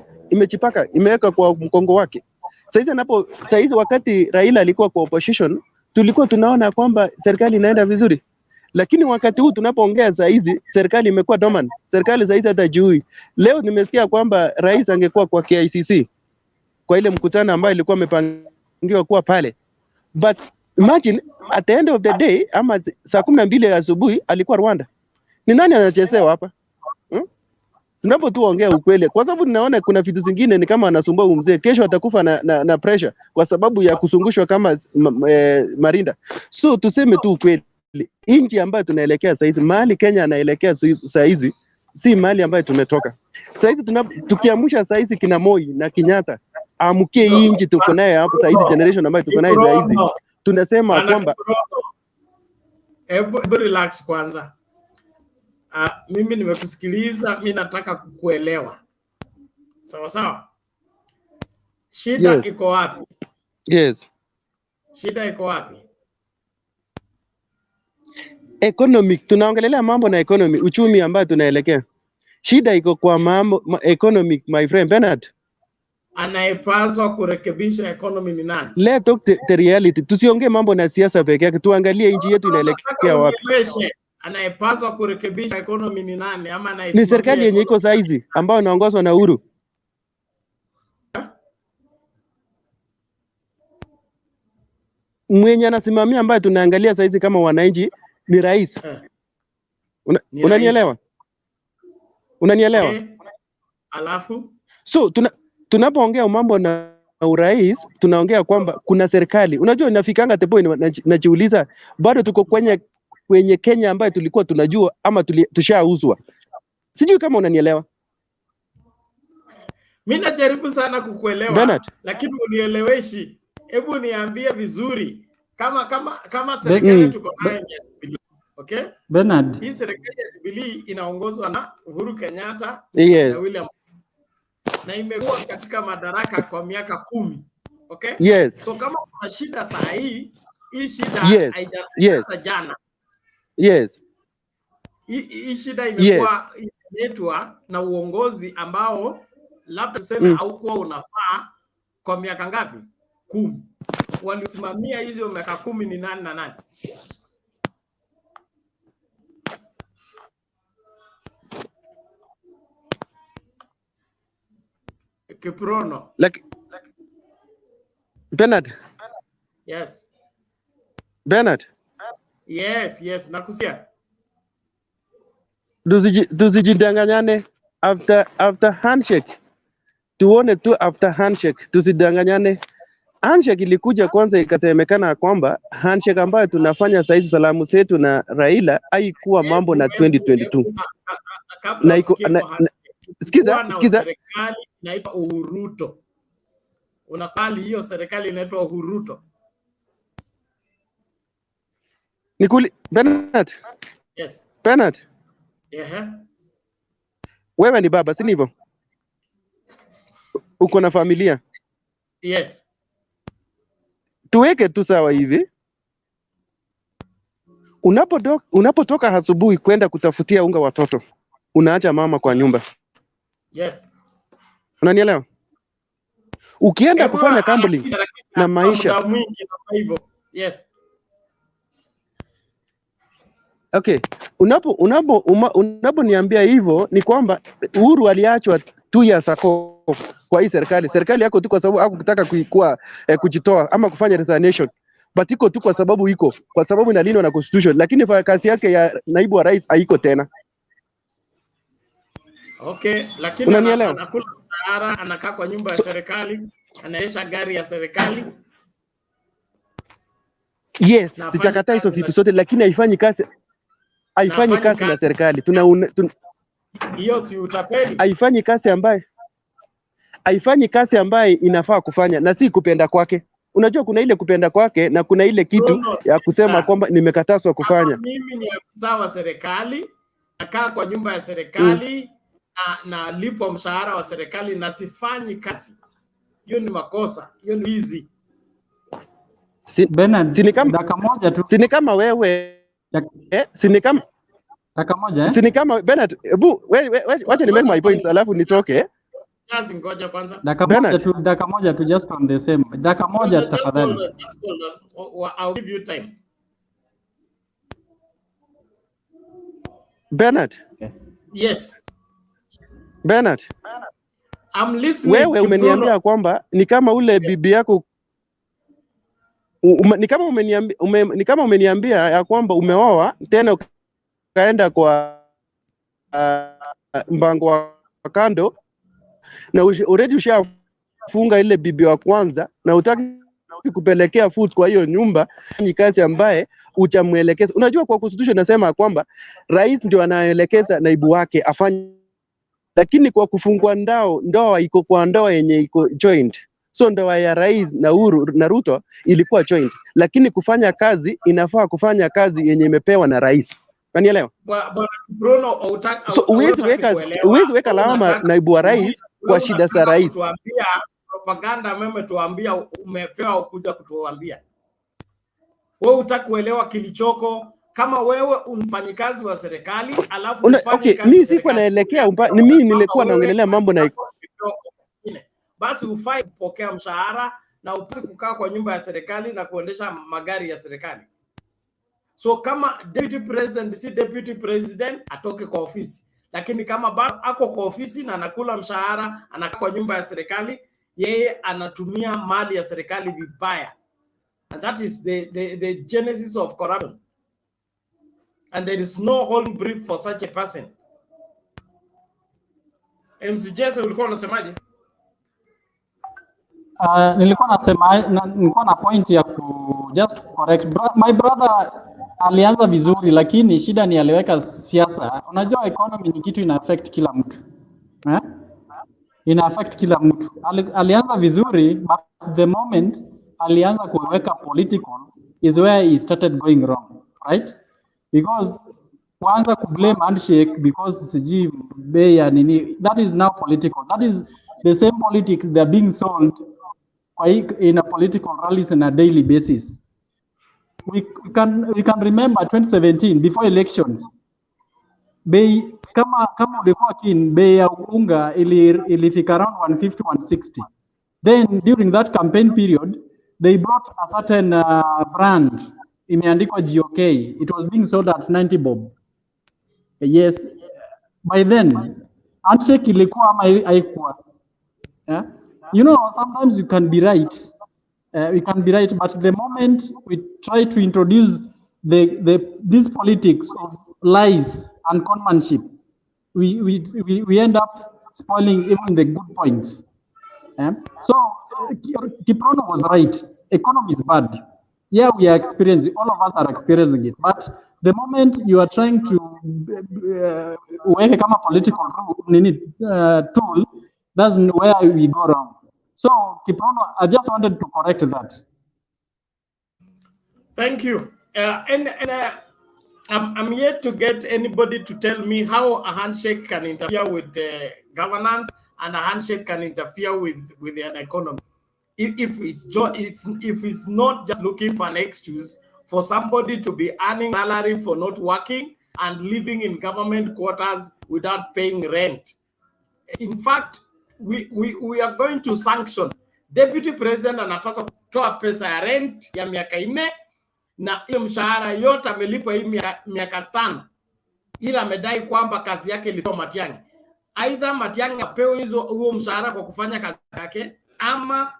imeweka kwa mkongo wake. Sasa hizi wakati Raila alikuwa kwa opposition, tulikuwa tunaona kwamba serikali inaenda vizuri. Lakini wakati huu tunapoongea sasa hizi serikali imekuwa dormant. Serikali sasa hizi hata jui. Leo nimesikia kwamba rais angekuwa kwa KICC kwa ile mkutano ambayo ilikuwa imepangiwa kuwa pale. But imagine at the end of the day ama saa 12 asubuhi alikuwa Rwanda. Ni nani anachezewa hapa? Tunapotuongea ukweli, kwa sababu ninaona kuna vitu zingine ni kama anasumbua mzee, kesho atakufa na pressure kwa sababu ya kusungushwa kama Marinda. So tuseme tu ukweli, inji ambayo tunaelekea sasa hizi, mahali Kenya anaelekea sasa hizi si mahali ambayo tumetoka. Sasa hizi tukiamsha sasa hizi kina Moi na Kenyatta, amkie hii inji tuko naye hapo sasa hizi, generation ambayo tuko naye sasa hizi, tunasema kwamba hebu relax kwanza. Mimi nimekusikiliza, mimi nataka kukuelewa. Sawa sawa? Shida iko wapi? Yes. Shida iko wapi? Economic, tunaongelea mambo na economy, uchumi ambayo tunaelekea. Shida iko kwa mambo economic, my friend Bernard. Anayepaswa kurekebisha economy ni nani? Let's talk the reality. Tusiongee mambo na siasa peke yake, tuangalie nchi yetu inaelekea wapi. Anayepaswa kurekebisha economy ni nani ama anayesimamia? Ni serikali yenye iko sasa hizi ambayo inaongozwa na Uhuru. Mwenye anasimamia ambaye tunaangalia sasa hizi kama wananchi ni rais. Unanielewa? Unanielewa? Alafu so tunapoongea mambo na urais tunaongea kwamba kuna serikali. Unajua inafikanga tepo najiuliza bado tuko kwenye Kenya ambayo tulikuwa tunajua ama tushauzwa. Sijui kama unanielewa. Mimi najaribu sana kukuelewa Bernard, lakini unieleweshi. Hebu niambie vizuri kama serikali tuko nayo. Okay? Bernard. Hii serikali ya Jubilee inaongozwa na Uhuru Kenyatta yes, na William, na imekuwa katika madaraka kwa miaka 10. Okay? Yes. So kama kuna shida saa hii shida haijaanza jana. Yes. Hii shida imekuwa imeletwa na uongozi ambao labda tuseme haukuwa unafaa kwa miaka ngapi? 10. Walisimamia hizo miaka 10 ni nani na nani? Kiprono. Bernard. Yes. Bernard, Yes, nakusia. Tusijidanganyane after handshake. Tuone tu after handshake, tusidanganyane. Handshake ilikuja kwanza ikasemekana kwamba handshake ambayo tunafanya saizi salamu zetu na Raila haikuwa mambo na 2022. Kabla ufikie kwa Sikiza. Serikali inaitwa Uhuruto. Unakali hiyo serikali inaitwa Uhuruto. Bernard. Yes. Bernard. Yeah. Wewe ni baba, si ndivyo? Uko na familia? Yes. Tuweke tu sawa hivi. Unapotoka asubuhi kwenda kutafutia unga watoto, unaacha mama kwa nyumba. Yes. Unanielewa? Ukienda kufanya gambling na maisha. Yes. Okay. Unaponiambia hivyo ni kwamba Uhuru aliachwa 2 years ago kwa hii serikali. Serikali yako tu kwa sababu hakutaka kujitoa ama kufanya resignation. But iko tu kwa sababu inalindwa na constitution, lakini kazi yake ya naibu wa rais haiko tena. Okay, lakini anakula mshahara, anakaa kwa nyumba ya serikali, anaendesha gari ya serikali. Yes, sijakataa hizo vitu zote, lakini haifanyi kazi na serikali. Hiyo si utapeli. Haifanyi kazi ambaye inafaa kufanya na si kupenda kwake. Unajua kuna ile kupenda kwake na kuna ile kitu ya kusema kwamba nimekatazwa kufanya. Mimi ni afisa wa serikali, nakaa kwa nyumba ya serikali, na lipo mshahara wa serikali na sifanyi kazi. Hiyo ni makosa, hiyo ni wizi. Bernard, dakika moja tu. Si kama wewe. Dakika moja. Si kama Bernard, wacha ni make my points alafu nitoke. Kazi ngoja kwanza. Dakika moja tu just on the same. Dakika moja tafadhali. I'll give you time. Bernard. Okay. Yes. Bernard. I'm listening. Wewe umeniambia kwamba ni kama ule bibi yako ni kama umeniambia ya kwamba umeoa tena ukaenda kwa mpango wa kando na already ushafunga ile bibi wa kwanza na utaki kupelekea food kwa hiyo nyumba, ni kazi ambaye uchamuelekeza. Unajua kwa constitution nasema kwamba rais ndio anaelekeza naibu wake afanye, lakini kwa kufungua ndoa iko kwa ndoa yenye iko joint. So ndoa ya rais na Uhuru na Ruto ilikuwa joint, lakini kufanya kazi inafaa kufanya kazi yenye imepewa na rais. Unanielewa? Bruno, huwezi weka lawama naibu wa rais kwa shida za rais. Tuambia propaganda meme, tuambia umepewa kuja kutuambia. Wewe utaki kuelewa kilichoko. Kama wewe mfanyikazi wa serikali alafu okay, mimi sikuwa naelekea ni mimi nilikuwa naongelea mambo na basi ufai kupokea mshahara na upasi kukaa kwa nyumba ya serikali na kuendesha magari ya serikali. So kama deputy president si deputy president atoke kwa ofisi, lakini kama bado ako kwa ofisi na anakula mshahara, anakaa kwa nyumba ya serikali, yeye anatumia mali ya serikali vibaya. And that is the genesis of corruption. And there is no holding brief for such a person. MC Jesse, ulikuwa unasemaje? Nilikuwa na point ya just correct. My brother alianza vizuri, lakini shida ni aliweka siasa. Unajua economy ni kitu ina affect kila mtu. Ina affect kila mtu. Alianza vizuri, but the moment alianza kuweka political is where he started going wrong, right? Because kwanza kublame handshake because siji bei ya nini, that is now political. That is the same politics they are being sold in a political rallies on a daily basis. We can remember 2017 before elections, bei kama ulikuwa bei ya unga ilifika around 150 160. Then during that campaign period they brought a certain brand imeandikwa GOK. It was being sold at 90 bob. Yes, by then handshake ilikuwa ama haikuwa. Yeah? You know, sometimes you can be right we can be right. But the moment we try to introduce these politics of lies and conmanship, we end up spoiling even the good points. So Kiprono was right. Economy is bad. Yeah, we are experiencing. All of us are experiencing it. But the moment you are trying to work a political tool, that's where we go wrong. So Kiprono, I just wanted to correct that. Thank you. I'm yet to get anybody to tell me how a handshake can interfere with the governance and a handshake can interfere with an economy. If it's not just looking for an excuse for somebody to be earning salary for not working and living in government quarters without paying rent. In fact, we are going to sanction deputy president anapaswa kutoa pesa ya rent ya miaka 4 na ile mshahara yote amelipa hii miaka 5, ila amedai kwamba kazi yake ilikuwa Matiang'i. Aidha Matiang'i apewe huo mshahara kwa kufanya kazi yake, ama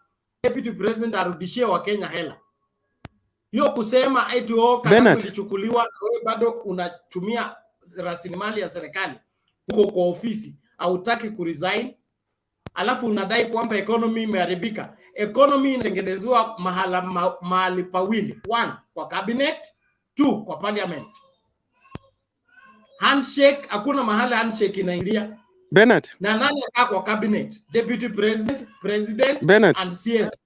deputy president arudishie Wakenya hela. Hiyo kusema eti kazi ilichukuliwa wewe bado unatumia rasilimali ya serikali huko kwa ofisi, hautaki kuresign, alafu unadai kwamba economy imeharibika. Economy inatengenezwa mahali pawili: 1 kwa cabinet, 2 kwa parliament. Handshake, hakuna mahali handshake inaingia. Bernard. Na nani kwa cabinet? Deputy president, president and CS.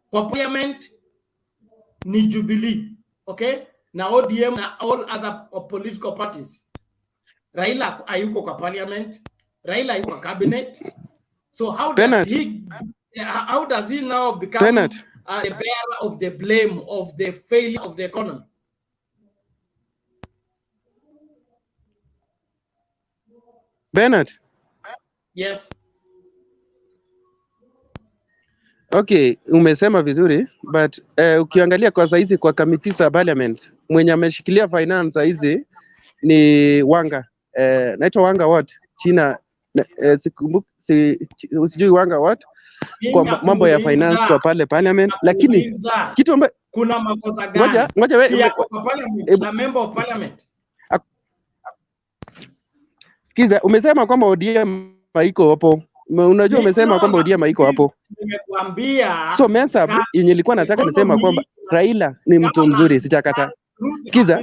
Kwa parliament ni Jubilee, okay? Na ODM na all other political parties. Raila hayuko kwa parliament, Raila hayuko kwa cabinet. So how does he now become the bearer of the blame of the failure of the economy? Bernard. Yes. Okay, umesema vizuri, but ukiangalia kwa saizi kwa kamiti za parliament mwenye ameshikilia finance hizi ni Wanga. Naitwa Wanga what? China sijui Wanga what? Kwa mambo ya finance kwa pale parliament, lakini kitu ambacho kuna makosa gani? Ngoja wewe kwa parliament, na member of parliament. Sikiza, umesema kwamba ODM haiko hapo. Unajua umesema kwamba ODM haiko hapo. Nimekuambia. So mesa yenye nilikuwa nataka nisema kwamba Raila ni mtu mzuri, sijakata. Sikiza.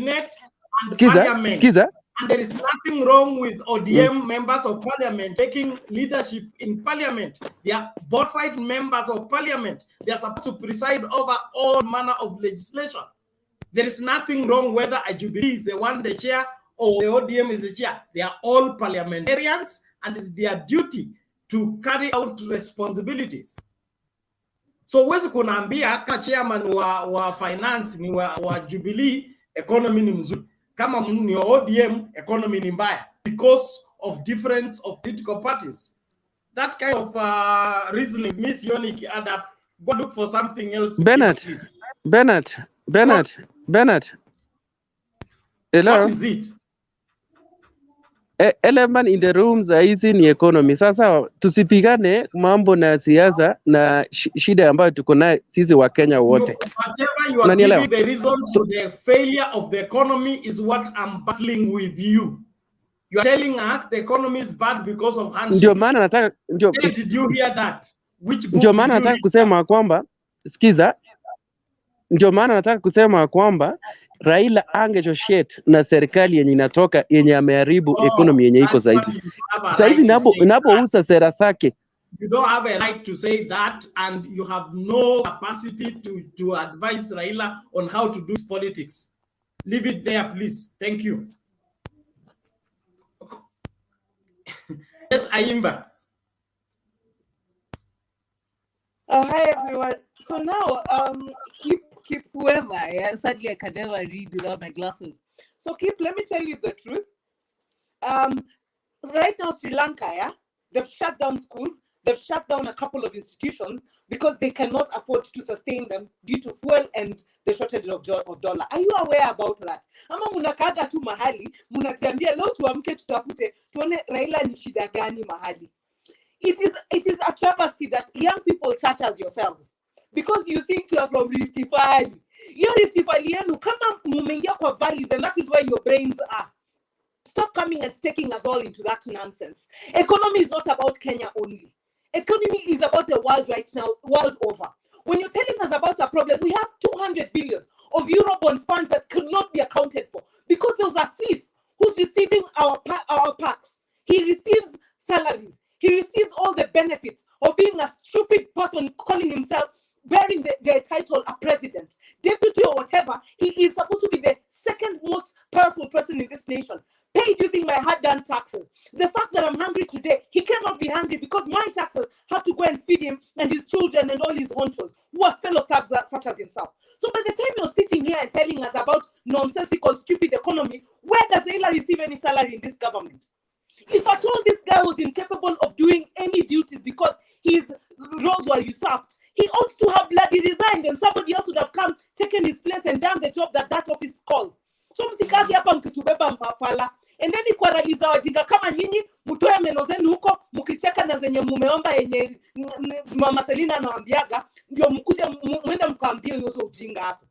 And there is nothing wrong with ODM members of parliament taking leadership in parliament. They are bona fide members of parliament. They are supposed to preside over all manner of legislation. There is nothing wrong whether a Jubilee is the one the chair or the ODM is the chair. They are all parliamentarians and it's their duty to carry out responsibilities. So huwezi kunaambia kama chairman wa finance ni wa Jubilee, economy ni mzuri. Kama ni ODM, economy ni mbaya because of difference of political parties. That kind of reasoning means you only add up. Go look for something else. Bernard. Hello. What is it? Element in the rooms hizi ni economy. Sasa tusipigane mambo na siasa na shida ambayo tuko nayo sisi wa Kenya wote. Whatever you are giving the reason to the failure of the economy is what I'm battling with you. You are telling us the economy is bad because of handshake. Ndio maana nataka Did you hear that? Which book? Ndio maana nataka kusema kwamba sikiza. Ndio maana nataka kusema kwamba Raila angechoshete na serikali yenye inatoka yenye ameharibu economy yenye iko saizi. Saizi inapouza sera zake. You don't have a right to say that, and you have no capacity to advise Raila on how to do politics. Leave it there, please. Thank you. Yes, Ayimba. Hi everyone. So now, keep whoever. Yeah, sadly I can never read without my glasses. So let me tell you the truth. Right now, Sri Lanka, yeah, they've shut down schools. They've shut down a couple of institutions because they cannot afford to sustain them due to fuel and the shortage of dollar. Are you aware about that? Ama munakaga tu mahali, munatiambia leo tuamke tutafute, tuone Raila ni shida gani mahali. It is a travesty that young people such as yourselves, because you think you are from Rift Valley. You're Rift Valley, kama mumeingia kwa valleys, and that is where your brains are. Stop coming and taking us all into that nonsense. Economy is not about Kenya only. Economy is about the world right now, world over. When you're telling us about a problem, we have 200 billion of Eurobond funds that could not be accounted for because there was a thief who's receiving our packs. He receives salaries. He receives all the benefits of being a stupid person calling himself, bearing the title a president, deputy or whatever. He is supposed to be the second most powerful person in this nation, paid using my hard-earned taxes. The fact that I'm hungry today, he cannot be hungry because my taxes have to go and feed him and his children and all his honchos, who are fellow thugs such as himself. So by the time you're sitting here and telling us about nonsensical, stupid economy, where does Raila receive any salary in this government? If at all this guy was incapable of doing any duties because his roles were usurped, he ought to have bloody resigned and somebody else would have come, taken his place and done the job that office calls. So msikazi hapa mkitubeba mpafala. And then kwa Raila wajinga kama nyinyi, mtoe meno zenu huko, mkicheka na zenye mumeomba yenye Mama Selina anawaambiaga, ndio mkuje mwende mkaambie yote ujinga hapa.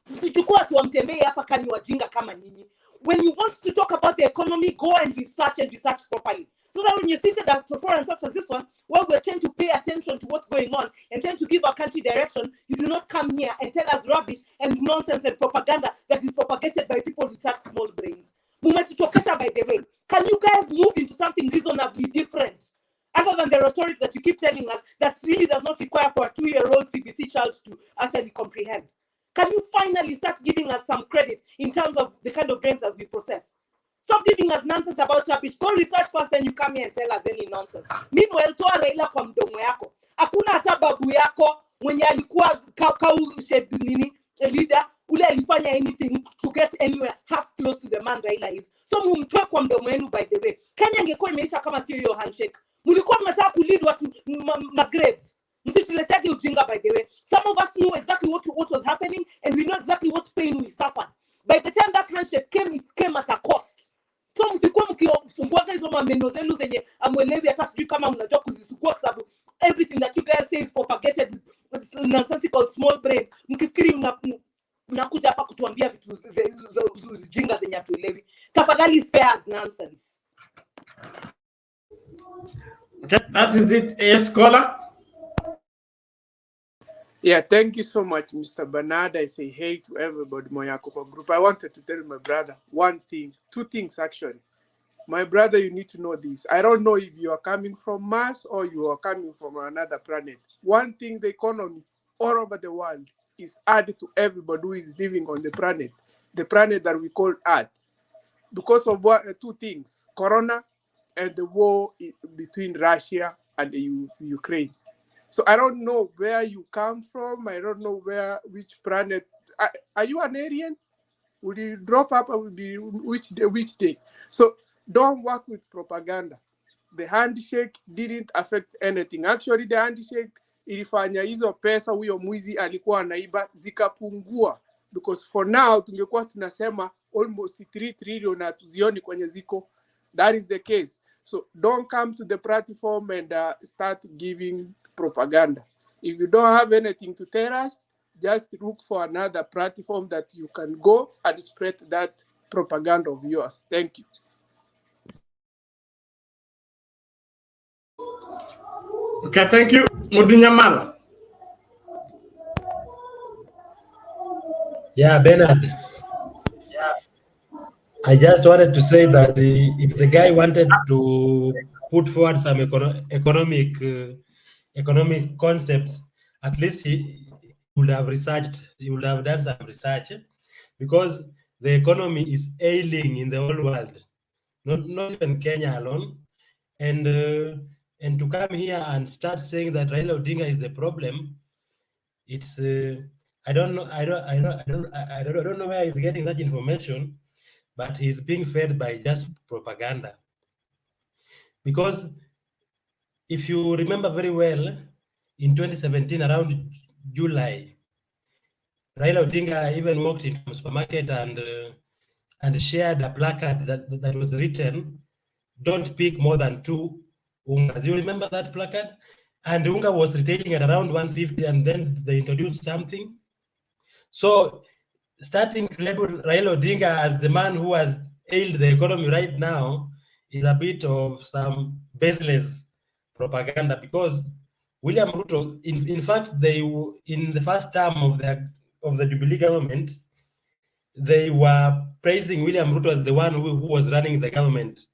Msichukua tu wamtembee hapa kani wajinga kama nyinyi. When you want to talk about the economy, go and research properly. So that when you're seated at a forum such as this one, where we're trying to pay attention to what's going on and trying to give our country direction, you do not come here and tell us rubbish and nonsense and propaganda that is propagated by people with such small brains. By the way, can you guys move into something reasonably different? Other than the rhetoric that you keep telling us that really does not require for a 2-year-old CBC child to actually comprehend. Can you finally start giving us some credit in terms of the kind of brains that we process? Stop giving us nonsense about rubbish. Go research first and you come here and tell us any nonsense. Meanwhile, toa Raila kwa mdomo yako. Hakuna hata babu yako mwenye alikuwa leader ule alifanya anything to get anywhere half close to the man Raila is. So mumtoe kwa mdomo yenu by the way. Kenya ingekuwa imeisha kama sio hiyo handshake. Mulikuwa mnataka kulead watu magraves. Msituletege ujinga by the way. Some of us knew exactly what was happening and we know exactly what pain we suffered. By the time that handshake came, it came at a cost. So msikuwa mkifungua hizo mameno zenu zenye amwelewi hata sijui kama mnajua kuzisukua kwa sababu everything that you guys say is propagated with nonsensical small brains. Mkifikiri mnakuja hapa kutuambia vitu zijinga zenye hatuelewi. Tafadhali spare us nonsense. Okay, that is it. Yes, caller. Yeah, thank you so much, Mr. Bernard. I say hey to everybody, Moyako group. I wanted to tell my brother two things actually. My brother, you need to know this. I don't know if you are coming from Mars or you are coming from another planet. One thing, the economy all over the world is added to everybody who is living on the planet that we call Earth. Because of two things, Corona and the war between Russia and Ukraine. So I don't know where you come from. I don't know which planet. Are you an alien? Will you drop up? Or will be which day? So don't work with propaganda. The handshake didn't affect anything. Actually, the handshake ilifanya hizo pesa huyo mwizi alikuwa anaiba zikapungua. Because for now tungekuwa tunasema almost 3 trillion na tuzioni kwenye ziko. That is the case. So don't come to the platform and start giving propaganda. If you don't have anything to tell us, just look for another platform that you can go and spread that propaganda of yours. Thank you. Okay, thank you. Mudunyamala. Yeah, Bernard. I just wanted to say that if the guy wanted to put forward some economic concepts, at least he would have researched, he would have done some research, because the economy is ailing in the whole world, not even Kenya alone. And to come here and start saying that Raila Odinga is the problem, it's I don't know where he's getting that information, but he's being fed by just propaganda. Because if you remember very well, in 2017, around July, Raila Odinga even walked into a supermarket and shared a placard that was written, "Don't pick more than 2 ungas." You remember that placard? and unga was retailing at around 150, and then they introduced something. So starting to label Raila Odinga as the man who has ailed the economy right now is a bit of some baseless propaganda, because William Ruto, in fact, in the first term of the Jubilee government, they were praising William Ruto as the one who was running the government.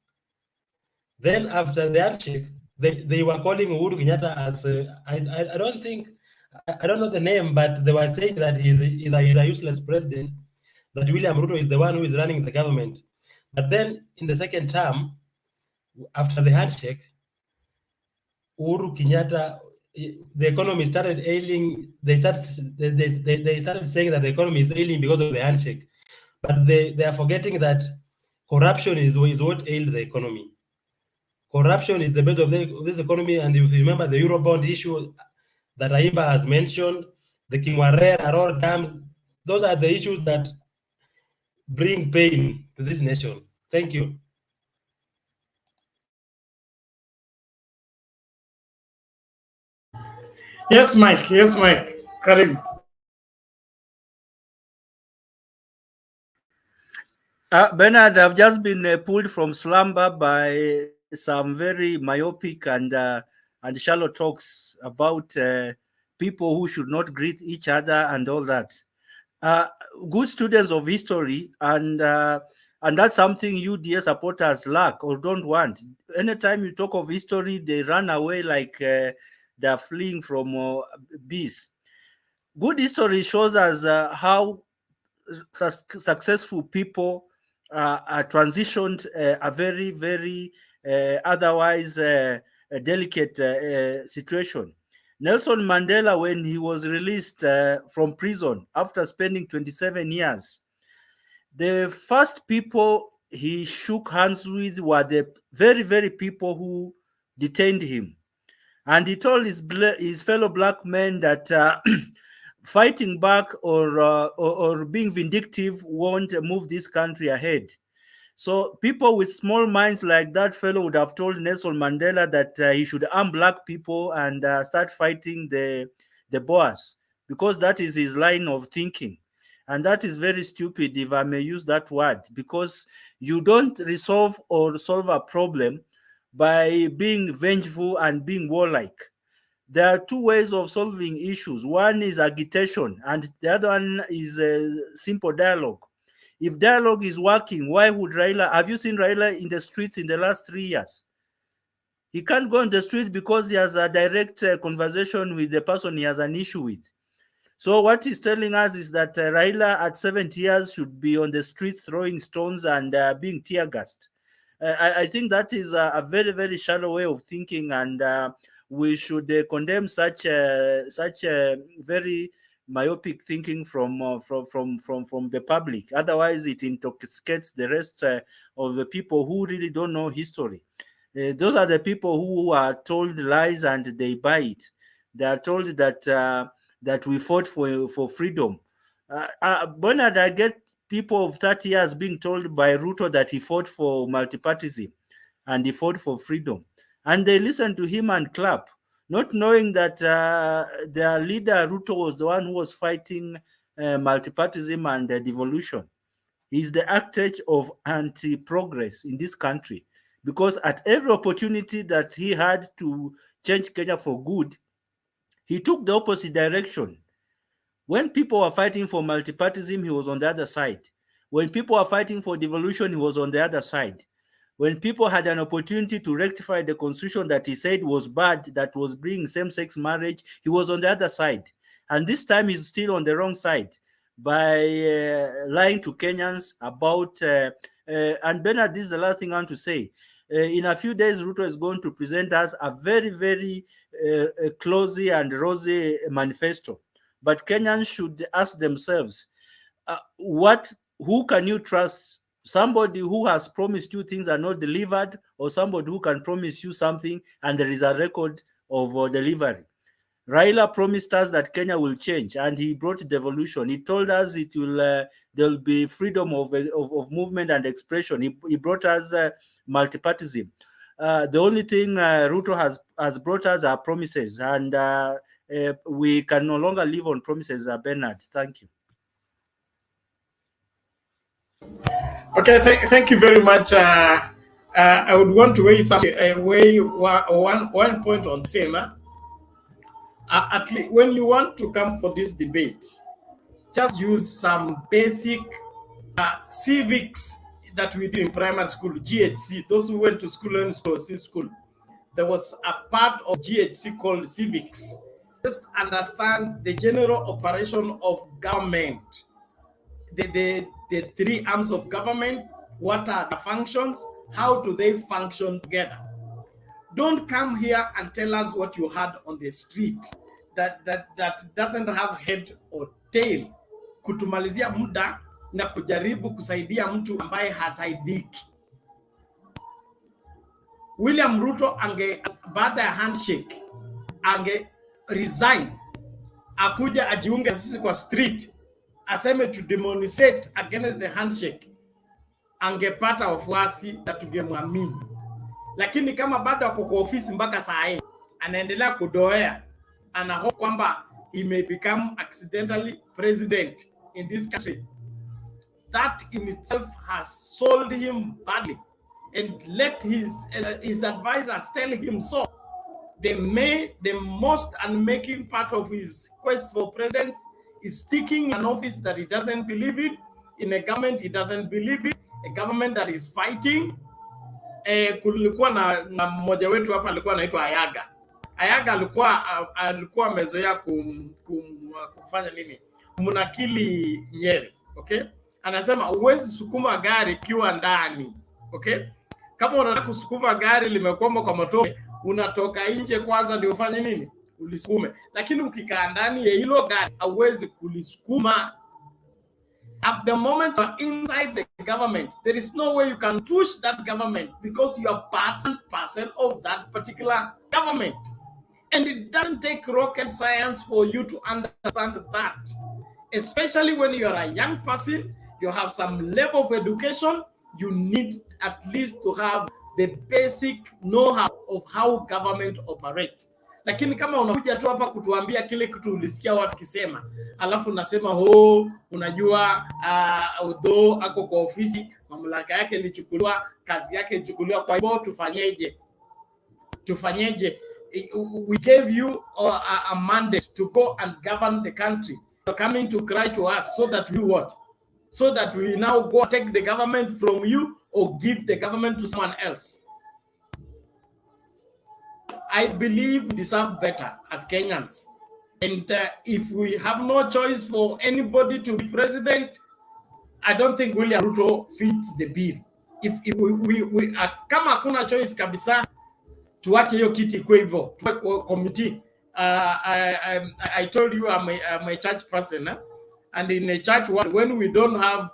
Then after the handshake, they were calling Uhuru Kenyatta as I don't think, I don't know the name, but they were saying that he's a useless president, that William Ruto is the one who is running the government. But then in the second term, after the handshake, Uhuru Kenyatta, the economy started ailing. They started saying that the economy is ailing because of the handshake, but they are forgetting that corruption is what ailed the economy. Corruption is the base of this economy, and if you remember the Eurobond issue that Aimba has mentioned, the Kimwarer, Aror dams, those are the issues that bring pain to this nation. Thank you. Yes, Mike. Yes, Mike. Karim. Bernard, I've just been pulled from slumber by some very myopic and shallow talks about people who should not greet each other and all that. Good students of history, and that's something UDA supporters lack or don't want. Anytime you talk of history, they run away like they're fleeing from bees. Good history shows us how successful people transitioned a very, very otherwise delicate situation. Nelson Mandela, when he was released from prison after spending 27 years, the first people he shook hands with were the very, very people who detained him. And he told his fellow black men that fighting back or being vindictive won't move this country ahead. So people with small minds like that fellow would have told Nelson Mandela that he should arm black people and start fighting the Boers, because that is his line of thinking. And that is very stupid, if I may use that word, because you don't resolve or solve a problem by being vengeful and being warlike. There are two ways of solving issues. One is agitation, and the other one is simple dialogue. If dialogue is working, why would Raila? Have you seen Raila in the streets in the last 3 years? He can't go on the streets because he has a direct conversation with the person he has an issue with. So what he's telling us is that Raila at 70 years should be on the streets throwing stones and being tear gassed. I think that is a very, very shallow way of thinking, and we should condemn such very myopic thinking from the public. Otherwise, it intoxicates the rest of the people who really don't know history. Those are the people who are told lies and they buy it. They are told that we fought for freedom. Bernard, I get people of 30 years being told by Ruto that he fought for multipartyism and he fought for freedom. And they listen to him and clap, not knowing that their leader, Ruto, was the one who was fighting multipartyism and devolution. He's the architect of anti-progress in this country, because at every opportunity that he had to change Kenya for good, he took the opposite direction. When people were fighting for multipartyism, he was on the other side. When people were fighting for devolution, he was on the other side. When people had an opportunity to rectify the constitution that he said was bad, that was bringing same-sex marriage, he was on the other side. And this time he's still on the wrong side by lying to Kenyans about, and Bernard, this is the last thing I want to say. In a few days, Ruto is going to present us a very, very closey and rosy manifesto. But Kenyans should ask themselves, who can you trust? Somebody who has promised you things are not delivered, or somebody who can promise you something and there is a record of delivery? Raila promised us that Kenya will change, and he brought devolution. He told us it will there will be freedom of movement and expression. He brought us multipartyism. The only thing Ruto has brought us are promises, and we can no longer live on promises. Bernard, thank you. Okay, thank you very much. I would want to weigh one point on same. At least when you want to come for this debate, just use some basic civics that we do in primary school, GHC. Those who went to school and school, there was a part of GHC called civics. Just understand the general operation of government, the three arms of government, what are the functions, how do they function together. Don't come here and tell us what you had on the street that doesn't have head or tail, kutumalizia muda na kujaribu kusaidia mtu ambaye hasaidiki. William Ruto baada ya handshake ange resign, akuja ajiunge sisi kwa street, aseme to demonstrate against the handshake, angepata wafuasi na tungemwamini. Lakini kama bado ako kwa ofisi mpaka saa hii anaendelea kudoea, anahope kwamba he may become accidentally president in this country, that in itself has sold him badly, and let his advisors tell him so. The most unmaking part of his quest for presidents is sticking in an office that he doesn't believe in a government he doesn't believe in, a government that is fighting. Kulikuwa na mmoja wetu hapa alikuwa anaitwa Ayaga. Ayaga alikuwa amezoea kufanya nini? Kumnakili Nyeri, okay? Anasema uwezi sukuma gari kiwa ndani, okay? Kama unataka kusukuma gari limekwama kwa matope, unatoka nje kwanza ndio ufanye nini? Ulisukume. Lakini ukikaa ndani ya hilo gari hauwezi kulisukuma. At the moment you are inside the government, there is no way you can push that government because you are part and parcel of that particular government. And it doesn't take rocket science for you to understand that. Especially when you are a young person, you have some level of education, you need at least to have the basic know-how of how government operates. Lakini kama unakuja tu hapa kutuambia kile kitu ulisikia watu kisema, alafu unasema unajua although ako kwa ofisi, mamlaka yake ilichukuliwa, kazi yake ilichukuliwa, kwa hivyo tufanyeje? We gave you a mandate to go and govern the country. You're coming to cry to us so that we what? So that we now go take the government from you or give the government to someone else. I believe we deserve better as Kenyans. And if we have no choice for anybody to be president, I don't think William Ruto fits the bill. If we kama hakuna choice kabisa, tuache hiyo kiti kwa hivyo. Committee. I told you I'm a church person, and in a church world, when we don't have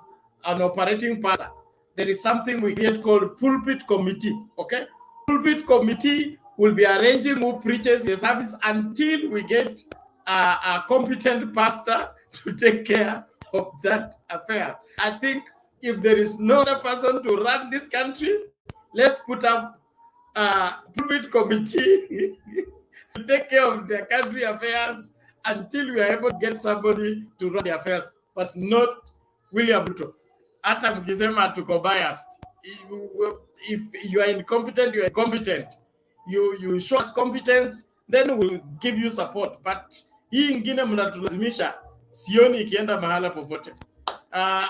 an operating pastor, there is something we get called pulpit committee. Okay, pulpit committee will be arranging who preaches the service until we get a competent pastor to take care of that affair. I think if there is no other person to run this country, let's put up a pulpit committee to take care of their country affairs until we are able to get somebody to run the affairs, but not William Ruto. Hata mkisema tuko biased. If you are incompetent, you are incompetent. You show us competence, then we'll give you support. But hii ingine mnatulazimisha, sioni ikienda mahala popote.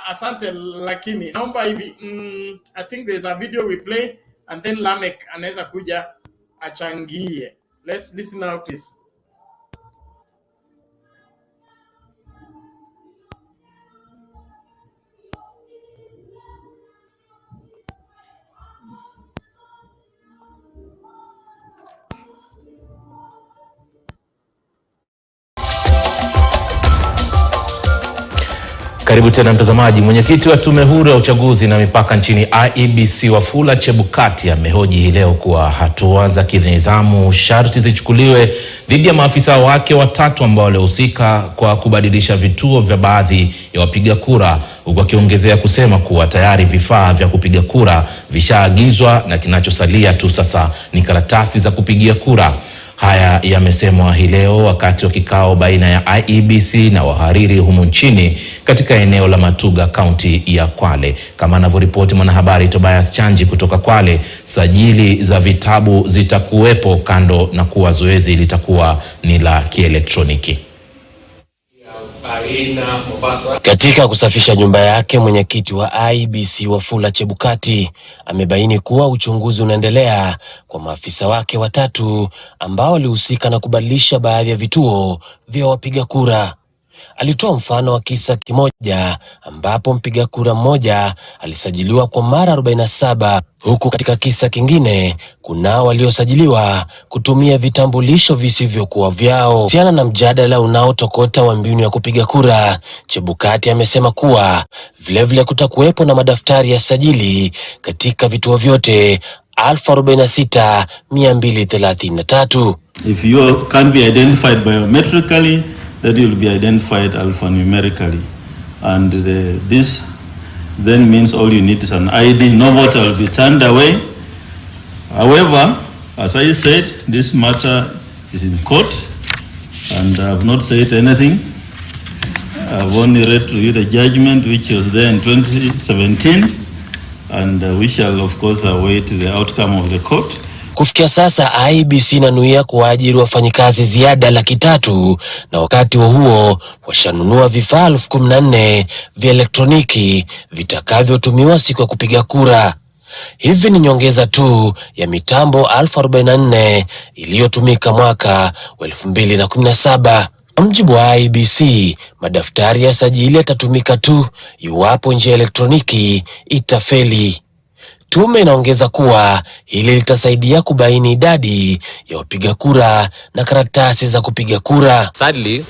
Asante, lakini naomba hivi, I think there's a video we play, and then Lamek anaweza kuja achangie. Let's listen out, please. Karibu tena mtazamaji. Mwenyekiti wa Tume Huru ya Uchaguzi na Mipaka nchini IEBC Wafula Chebukati amehoji hii leo kuwa hatua za kinidhamu sharti zichukuliwe dhidi ya maafisa wake watatu ambao walihusika kwa kubadilisha vituo vya baadhi ya wapiga kura, huku akiongezea kusema kuwa tayari vifaa vya kupiga kura vishaagizwa na kinachosalia tu sasa ni karatasi za kupigia kura. Haya yamesemwa hii leo wakati wa kikao baina ya IEBC na wahariri humu nchini katika eneo la Matuga, kaunti ya Kwale. Kama anavyoripoti mwanahabari Tobias Chanji kutoka Kwale, sajili za vitabu zitakuwepo kando na kuwa zoezi litakuwa ni la kielektroniki. Katika kusafisha nyumba yake, mwenyekiti wa IEBC Wafula Chebukati amebaini kuwa uchunguzi unaendelea kwa maafisa wake watatu ambao walihusika na kubadilisha baadhi ya vituo vya wapiga kura. Alitoa mfano wa kisa kimoja ambapo mpiga kura mmoja alisajiliwa kwa mara 47, huku katika kisa kingine kunao waliosajiliwa kutumia vitambulisho visivyokuwa vyao. Kuhusiana na mjadala unaotokota wa mbinu ya kupiga kura, Chebukati amesema kuwa vilevile kutakuwepo na madaftari ya sajili katika vituo vyote 46,233. If you can be identified biometrically, that will be identified alphanumerically, and this then means all you need is an ID. No voter will be turned away. However, as I said, this matter is in court, and I have not said anything. I've only read to you the judgment which was there in 2017, and we shall of course await the outcome of the court. Kufikia sasa IEBC inanuia kuajiri wafanyikazi ziada 300,000 na wakati huo washanunua vifaa 14,000 vya elektroniki vitakavyotumiwa siku ya kupiga kura. Hivi ni nyongeza tu ya mitambo 44,000 iliyotumika mwaka wa 2017. Kwa mujibu wa IEBC, madaftari ya sajili yatatumika tu iwapo njia elektroniki itafeli. Tume inaongeza kuwa hili litasaidia kubaini idadi ya wapiga kura na karatasi za kupiga kura. Thirdly,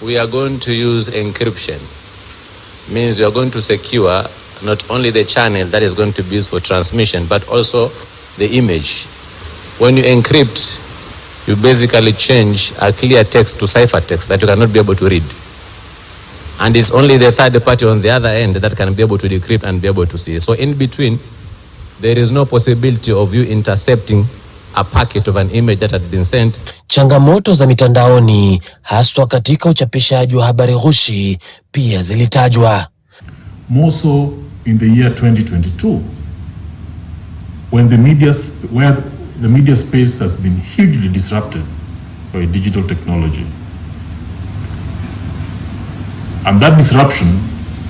we are going to use encryption. Means we are going to secure not only the channel that is going to be used for transmission, but also the image. When you encrypt, you basically change a clear text to cipher text that you cannot be able to read. And it's only the third party on the other end that can be able to decrypt and be able to see. So in between, there is no possibility of you intercepting a packet of an image that had been sent. Changamoto za mitandaoni haswa katika uchapishaji wa habari ghushi pia zilitajwa. More so in the year 2022, where the media space has been hugely disrupted by digital technology. And that disruption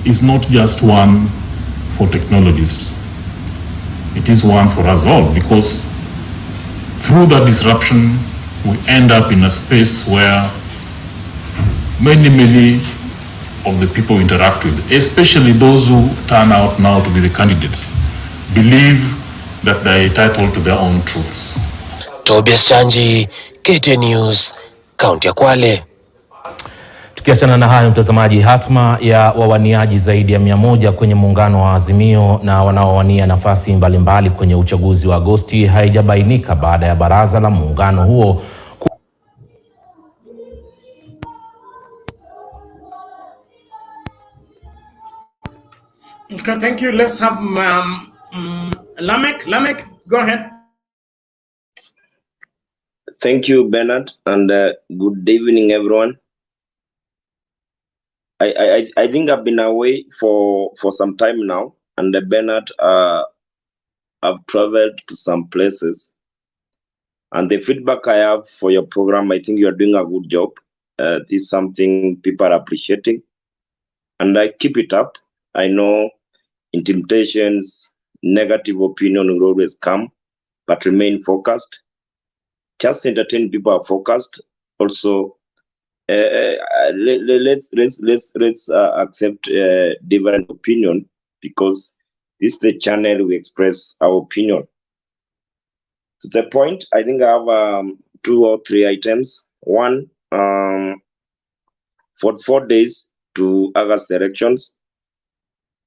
is not just one for technologists. It is one for us all, because through that disruption, we end up in a space where many of the people we interact with, especially those who turn out now to be the candidates, believe that they are entitled to their own truths. Tobias Chanji, KTN News, kaunti ya Kwale. Tukiachana na hayo mtazamaji, hatma ya wawaniaji zaidi ya 100 kwenye muungano wa Azimio na wanaowania nafasi mbalimbali kwenye uchaguzi wa Agosti haijabainika baada ya baraza la muungano huo Okay, thank you. Let's have Lamek. Lamek, go ahead. Thank you, Bernard, and good evening, everyone. I think I've been away for some time now, and Bernard, I've traveled to some places, and the feedback I have for your program, I think you are doing a good job. This is something people are appreciating, and I keep it up. I know intimidations, negative opinion will always come, but remain focused. Just entertain people are focused. Also, let's accept different opinion, because this is the channel we express our opinion. To the point, I think I have 2 or 3 items. One, for 4 days, to August elections.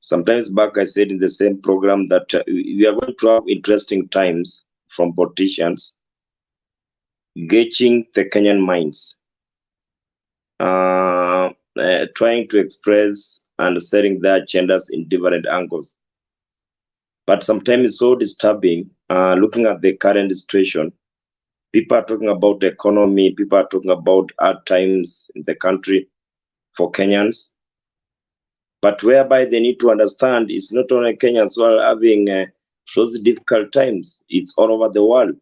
Sometimes back, I said in the same program that we are going to have interesting times from politicians gauging the Kenyan minds, trying to express and setting their agendas in different angles. But sometimes it's so disturbing looking at the current situation. People are talking about the economy, people are talking about hard times in the country for Kenyans. But whereby they need to understand it's not only Kenyans who are having those difficult times, it's all over the world.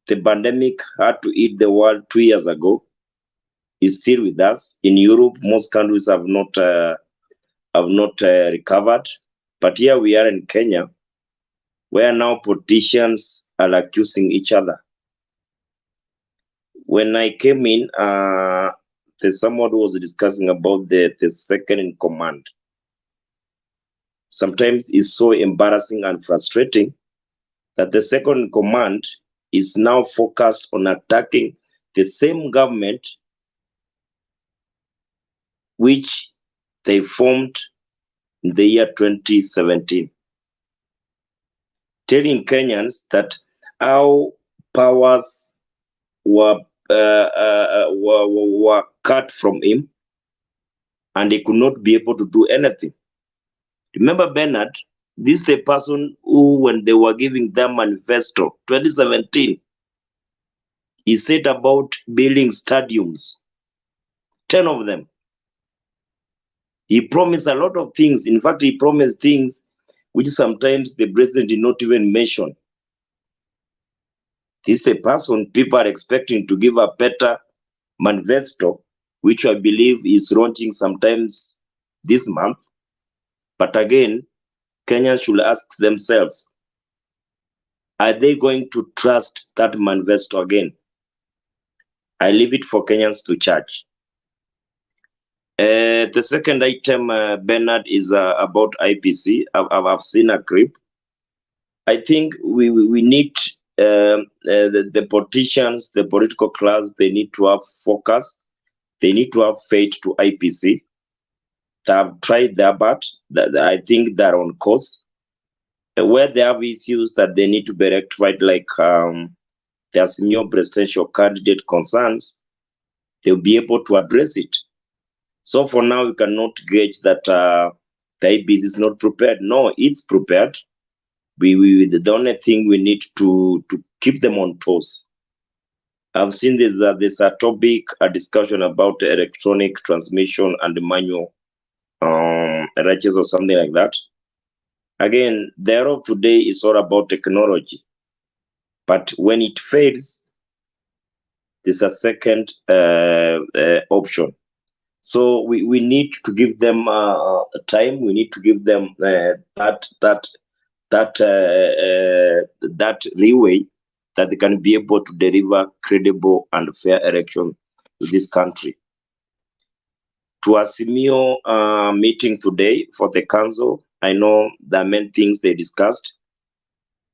The pandemic had to hit the world 2 years ago. It's still with us. In Europe, most countries have not recovered. But here we are in Kenya, where now politicians are accusing each other. When I came in, there's someone who was discussing about the second in command. Sometimes it's so embarrassing and frustrating that the second in command is now focused on attacking the same government which they formed in the year 2017. Telling Kenyans that our powers were cut from him and he could not be able to do anything. Remember, Bernard, this is the person who, when they were giving their manifesto 2017, he said about building stadiums, 10 of them. He promised a lot of things. In fact, he promised things which sometimes the president did not even mention. This is the person people are expecting to give a better manifesto, which I believe is launching sometimes this month. But again, Kenyans should ask themselves, are they going to trust that manifesto again? I leave it for Kenyans to judge. The second item, Bernard, is about IEBC. I've seen a clip. I think we need the politicians, the political class, they need to have focus. They need to have faith to IEBC. They have tried their part. I think they're on course. Where they have issues that they need to be rectified, like the Azimio presidential candidate concerns, they'll be able to address it. So for now, we cannot gauge that the IEBC is not prepared. No, it's prepared. The only thing we need to keep them on toes. I've seen there's a topic, a discussion about electronic transmission and manual ratchets or something like that. Again, the era of today is all about technology. But when it fails, there's a second option. So we need to give them time. We need to give them that leeway that they can be able to deliver credible and fair election to this country. To Azimio meeting today for the council, I know there are many things they discussed,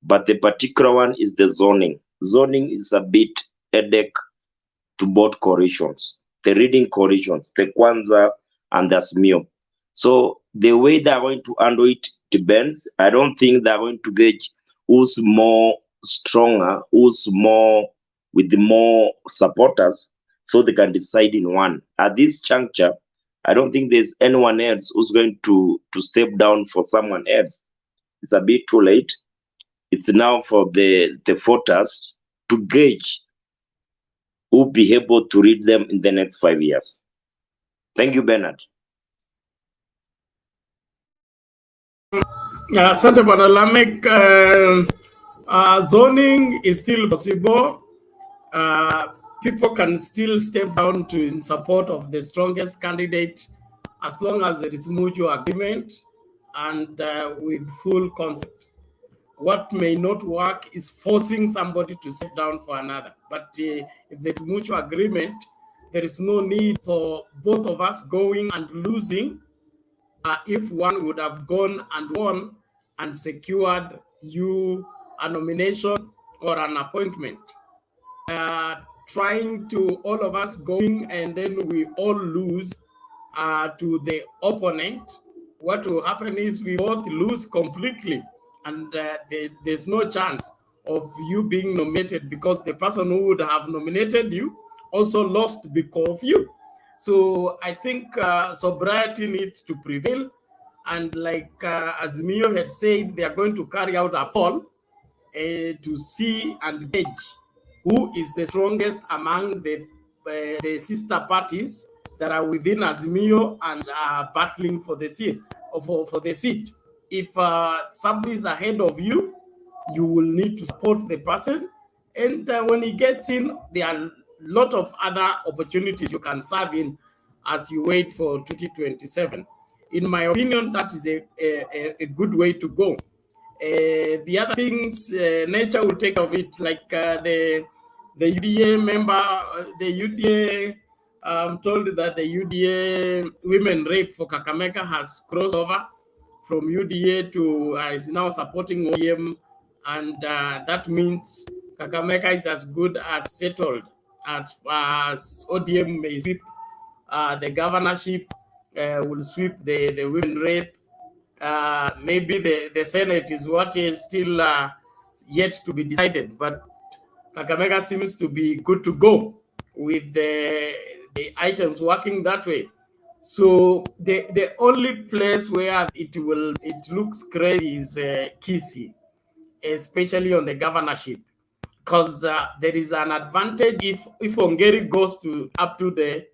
but the particular one is the zoning. Zoning is a bit headache to both coalitions, the reading coalitions, the Kwanza and the Azimio. So the way they're going to handle it depends. I don't think they're going to gauge who's more stronger, who's more with the more supporters, so they can decide in one. At this juncture, I don't think there's anyone else who's going to step down for someone else. It's a bit too late. It's now for the voters to gauge who will be able to read them in the next 5 years. Thank you, Bernard. Asante Bwana Lamek. Zoning is still possible. People can still step down in support of the strongest candidate as long as there is mutual agreement and with full consent. What may not work is forcing somebody to step down for another. But if there's mutual agreement, there is no need for both of us going and losing if one would have gone and won and secured you a nomination or an appointment. Trying to all of us going and then we all lose to the opponent, what will happen is we both lose completely, and there's no chance of you being nominated, because the person who would have nominated you also lost because of you. So I think sobriety needs to prevail. And like Azimio had said, they are going to carry out a poll to see and gauge who is the strongest among the sister parties that are within Azimio and are battling for the seat. For the seat. If somebody is ahead of you, you will need to support the person. And when he gets in, there are a lot of other opportunities you can serve in as you wait for 2027. In my opinion, that is a good way to go. The other things, nature will take of it, like the UDA member, the UDA, I'm told that the UDA women rape for Kakamega has crossed over from UDA to is now supporting OEM, and that means Kakamega is as good as settled as far as ODM may sweep the governorship, will sweep the women rape. Maybe the Senate is what is still yet to be decided, but Kakamega seems to be good to go with the items working that way. So the only place where it looks crazy is Kisii, especially on the governorship, because there is an advantage if Ongeri goes up to the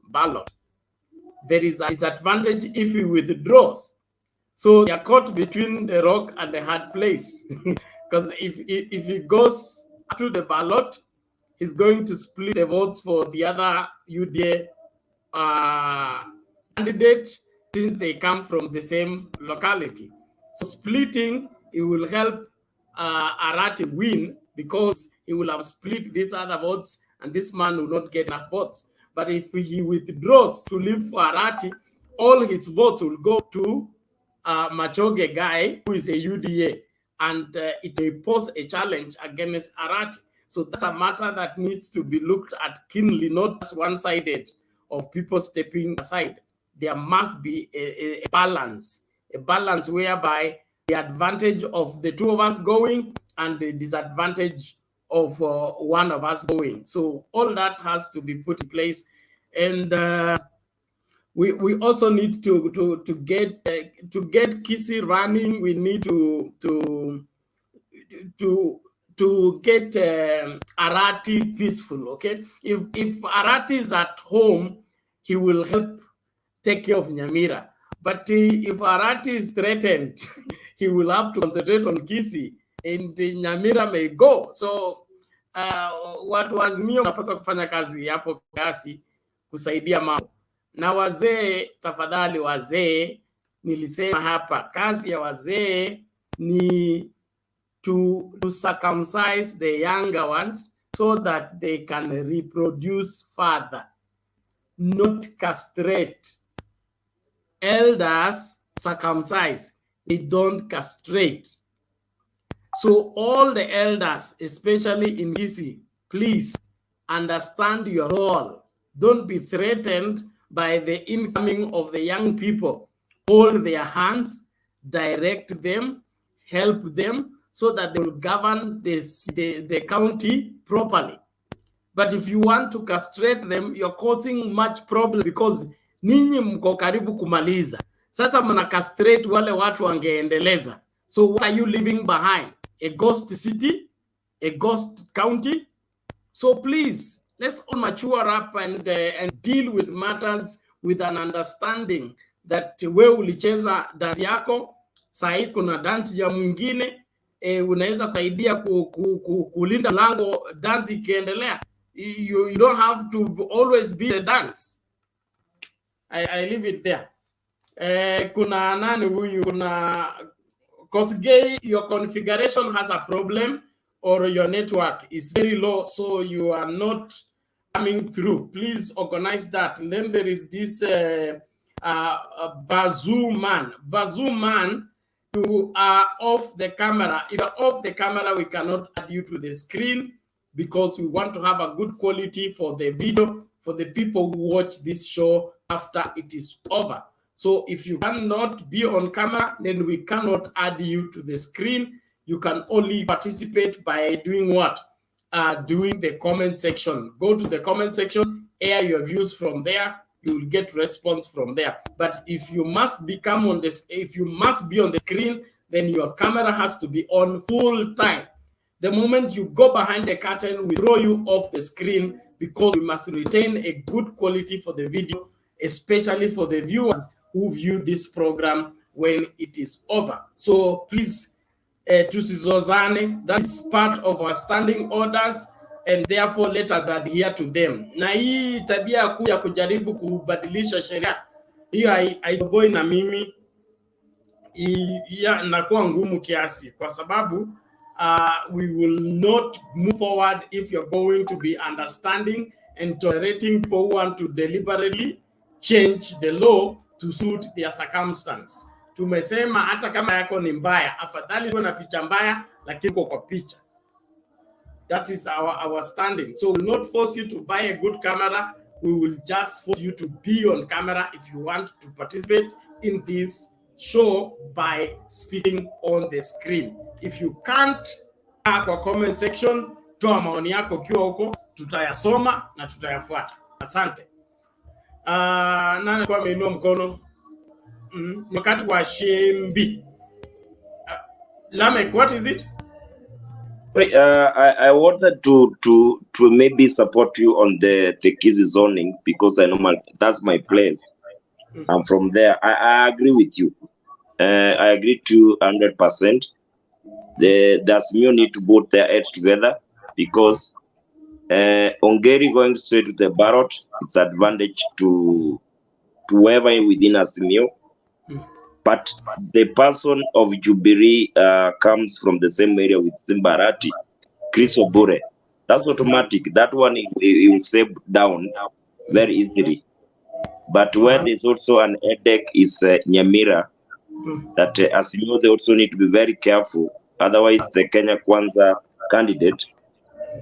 ballot. There is a disadvantage if he withdraws. So they are caught between the rock and the hard place, because if he goes up to the ballot, he's going to split the votes for the other UDA candidate, since they come from the same locality. So splitting, it will help Arati win, because he will have split these other votes and this man will not get enough votes. But if he withdraws to leave for Arati, all his votes will go to Machoge guy, who is a UDA, and it may pose a challenge against Arati. So that's a matter that needs to be looked at keenly, not one-sided of people stepping aside. There must be a balance whereby the advantage of the two of us going and the disadvantage of one of us going. So all that has to be put in place, and we also need to get Kisii running. We need to get Arati peaceful. Okay, if Arati is at home, he will help take care of Nyamira. But if Arati is threatened, he will have to concentrate on Kisii, and Nyamira may go. So watu wa Azimio wanapaswa kufanya kazi hapo kiasi kusaidia mambo. Na wazee, tafadhali wazee, nilisema hapa, kazi ya wazee ni to circumcise the younger ones so that they can reproduce further, not castrate. Elders circumcise, they don't castrate. So all the elders, especially in Kisii, please understand your role. Don't be threatened by the incoming of the young people. Hold their hands, direct them, help them, so that they will govern the county properly. But if you want to castrate them, you're causing much problem, because ninyi mko karibu kumaliza. Sasa mna castrate wale watu wangeendeleza. So what are you leaving behind? A ghost city? A ghost county? So please, let's all mature up and deal with matters with an understanding that we ulicheza dansi yako, sahi kuna dansi ya mwingine, unaweza kusaidia kulinda lango dansi ikiendelea. You don't have to always be the dance. I leave it there. Kuna nani huyu, kuna Kosgei, your configuration has a problem, or your network is very low, so you are not coming through. Please organize that. And then there is this Bazoo man, you are off the camera. If you're off the camera, we cannot add you to the screen, because we want to have a good quality for the video for the people who watch this show after it is over. So if you cannot be on camera, then we cannot add you to the screen. You can only participate by doing what? Doing the comment section. Go to the comment section, air your views from there. You will get response from there. But if you must become on this, if you must be on the screen, then your camera has to be on full time. The moment you go behind the curtain, we throw you off the screen because we must retain a good quality for the video, especially for the viewers who view this program when it is over. So please, tusizozane, that is part of our standing orders, and therefore let us adhere to them. Na hii tabia kuu ya kujaribu kubadilisha sheria, hiyo haitoboi na mimi inakuwa ngumu kiasi, kwa sababu we will not move forward if you're going to be understanding and tolerating people who want to deliberately change the law to suit their circumstance. Tumesema hata kama yako ni mbaya, afadhali tuwe na picha mbaya lakini uko kwa picha. That is our standing. So we will not force you to buy a good camera. We will just force you to be on camera if you want to participate in this show by speaking on the screen. If you can't, kwa comment section, toa maoni yako ukiwa huko, tutayasoma na tutayafuata. Asante. Nani kwa ameinua mkono? Wakati wa Shembi. Lamek, what is it? I wanted to maybe support you on the Kizi zoning because I know that's my place. I'm from there. I agree with you. I agree to 100%. The Azimio need to put their heads together because Ongeri going straight to the ballot, it's advantage to whoever within Azimio. But the person of Jubilee comes from the same area with Simbarati, Chris Obure. That's automatic. That one he will save down very easily. But where there's also an headache is Nyamira. That Azimio, they also need to be very careful. Otherwise, the Kenya Kwanza candidate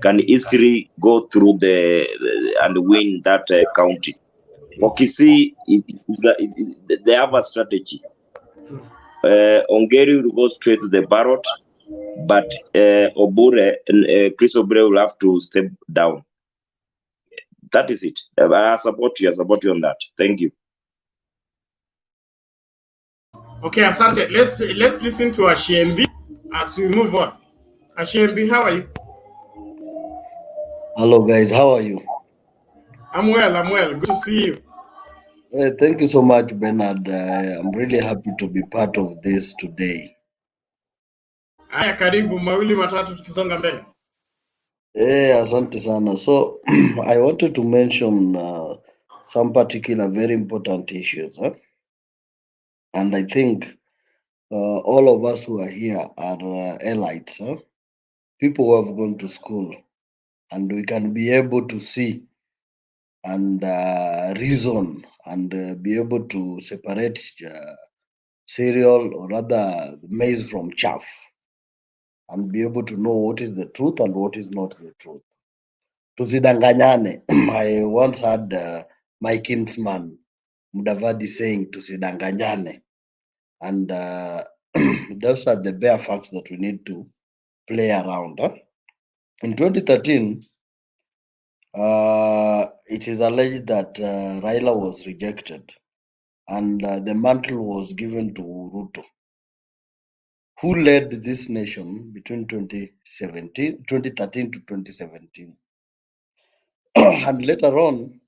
can easily go through and win that county. Okisi, they have a strategy. Ongeri will go straight to the ballot, but Obure and Chris Obure will have to step down. That is it. I support you on that. Thank you. Okay, Asante. Let's listen to Ashembi as we move on. Ashembi, how are you? Hello guys, how are you? I'm well. Good to see you. Thank you so much, Bernard. I'm really happy to be part of this today. Haya, karibu, mawili matatu tukisonga mbele. Asante sana. So I wanted to mention some particular very important issues. And I think all of us who are here are elites, people who have gone to school, and we can be able to see and reason and be able to separate cereal or rather maize from chaff and be able to know what is the truth and what is not the truth. Tusidanganyane. I once had my kinsman Mudavadi saying tusidanganyane, and those are the bare facts that we need to play around. In 2013, it is alleged that Raila was rejected and the mantle was given to Ruto, who led this nation between 2013 to 2017. And later on,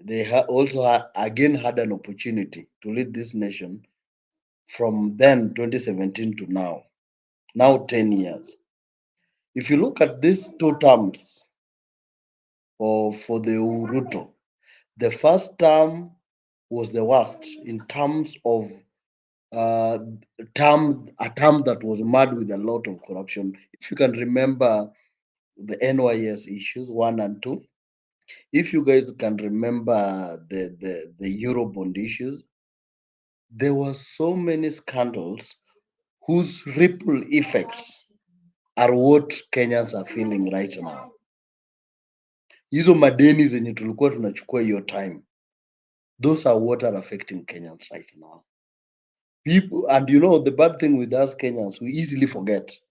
they also again had an opportunity to lead this nation from then 2017 to now 10 years. If you look at these two terms for the Ruto, the first term was the worst in terms of a term that was marred with a lot of corruption. If you can remember the NYS issues 1 and 2, if you guys can remember the Eurobond issues, there were so many scandals whose ripple effects are what Kenyans are feeling right now. hizo madeni zenye tulikuwa tunachukua hiyo time, those are what are affecting Kenyans right now. People, and you know the bad thing with us Kenyans, we easily forget.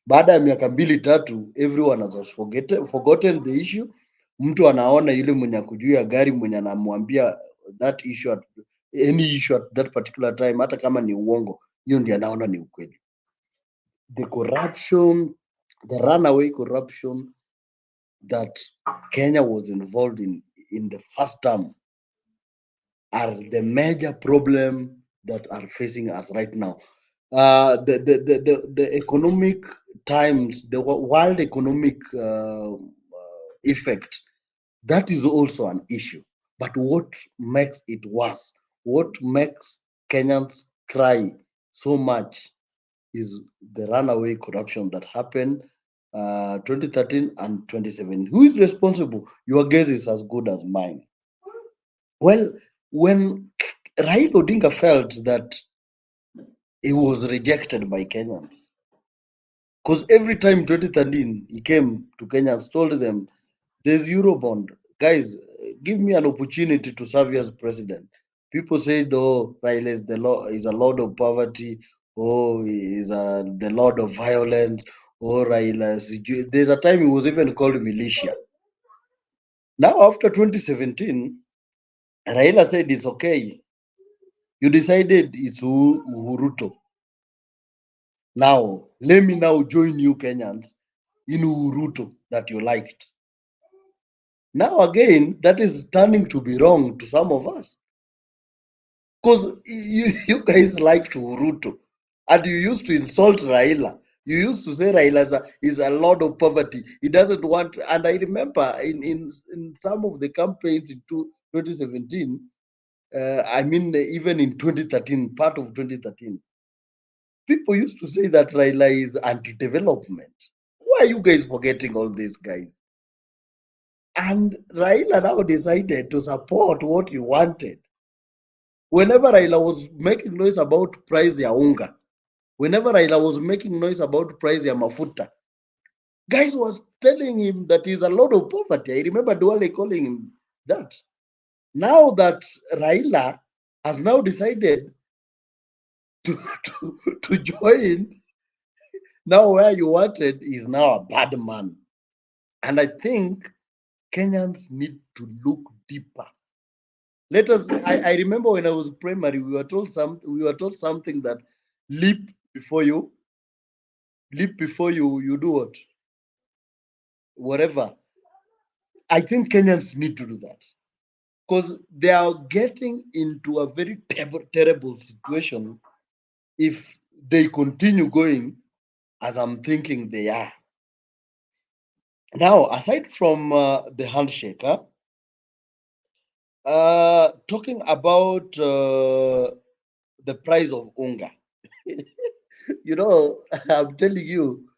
Baada ya miaka 2-3, everyone has forgotten the issue. Mtu anaona yule mwenye akujua gari mwenye anamwambia that issue any issue at that particular time, hata kama ni uongo, hiyo ndiye anaona ni ukweli. The corruption, the runaway corruption that Kenya was involved in the first term are the major problem that are facing us right now. The economic times, the world economic effect, that is also an issue. But what makes it worse, what makes Kenyans cry so much is the runaway corruption that happened 2013 and 2017. Who is responsible? Your guess is as good as mine. Well, when Raila Odinga felt that he was rejected by Kenyans, because every time 2013 he came to Kenyans, told them, there's Eurobond. Guys, give me an opportunity to serve you as president. People said, oh, Raila is a lord of poverty. Oh, he is the lord of violence. Oh, Raila. There's a time he was even called militia. Now, after 2017, Raila said, it's okay. You decided it's Uhuruto. Now, let me now join you Kenyans in Uhuruto that you liked. Now again, that is turning to be wrong to some of us. Because you guys like to Uhuruto. And you used to insult Raila. You used to say Raila is a lord of poverty. He doesn't want, and I remember in some of the campaigns in 2017, I mean, even in 2013, part of 2013, people used to say that Raila is anti-development. Why are you guys forgetting all this, guys? And Raila now decided to support what you wanted. Whenever Raila was making noise about price ya unga, whenever Raila was making noise about price ya mafuta, guys was telling him that he's a lot of poverty. I remember Duale calling him that. Now that Raila has now decided to join, now where you wanted is now a bad man. And I think Kenyans need to look deeper. Let us. I remember when I was primary, we were told something that leap before you do what? Whatever. I think Kenyans need to do that because they are getting into a very terrible situation if they continue going as I'm thinking they are. Now, aside from the handshake, talking about the price of unga, you know, I'm telling you,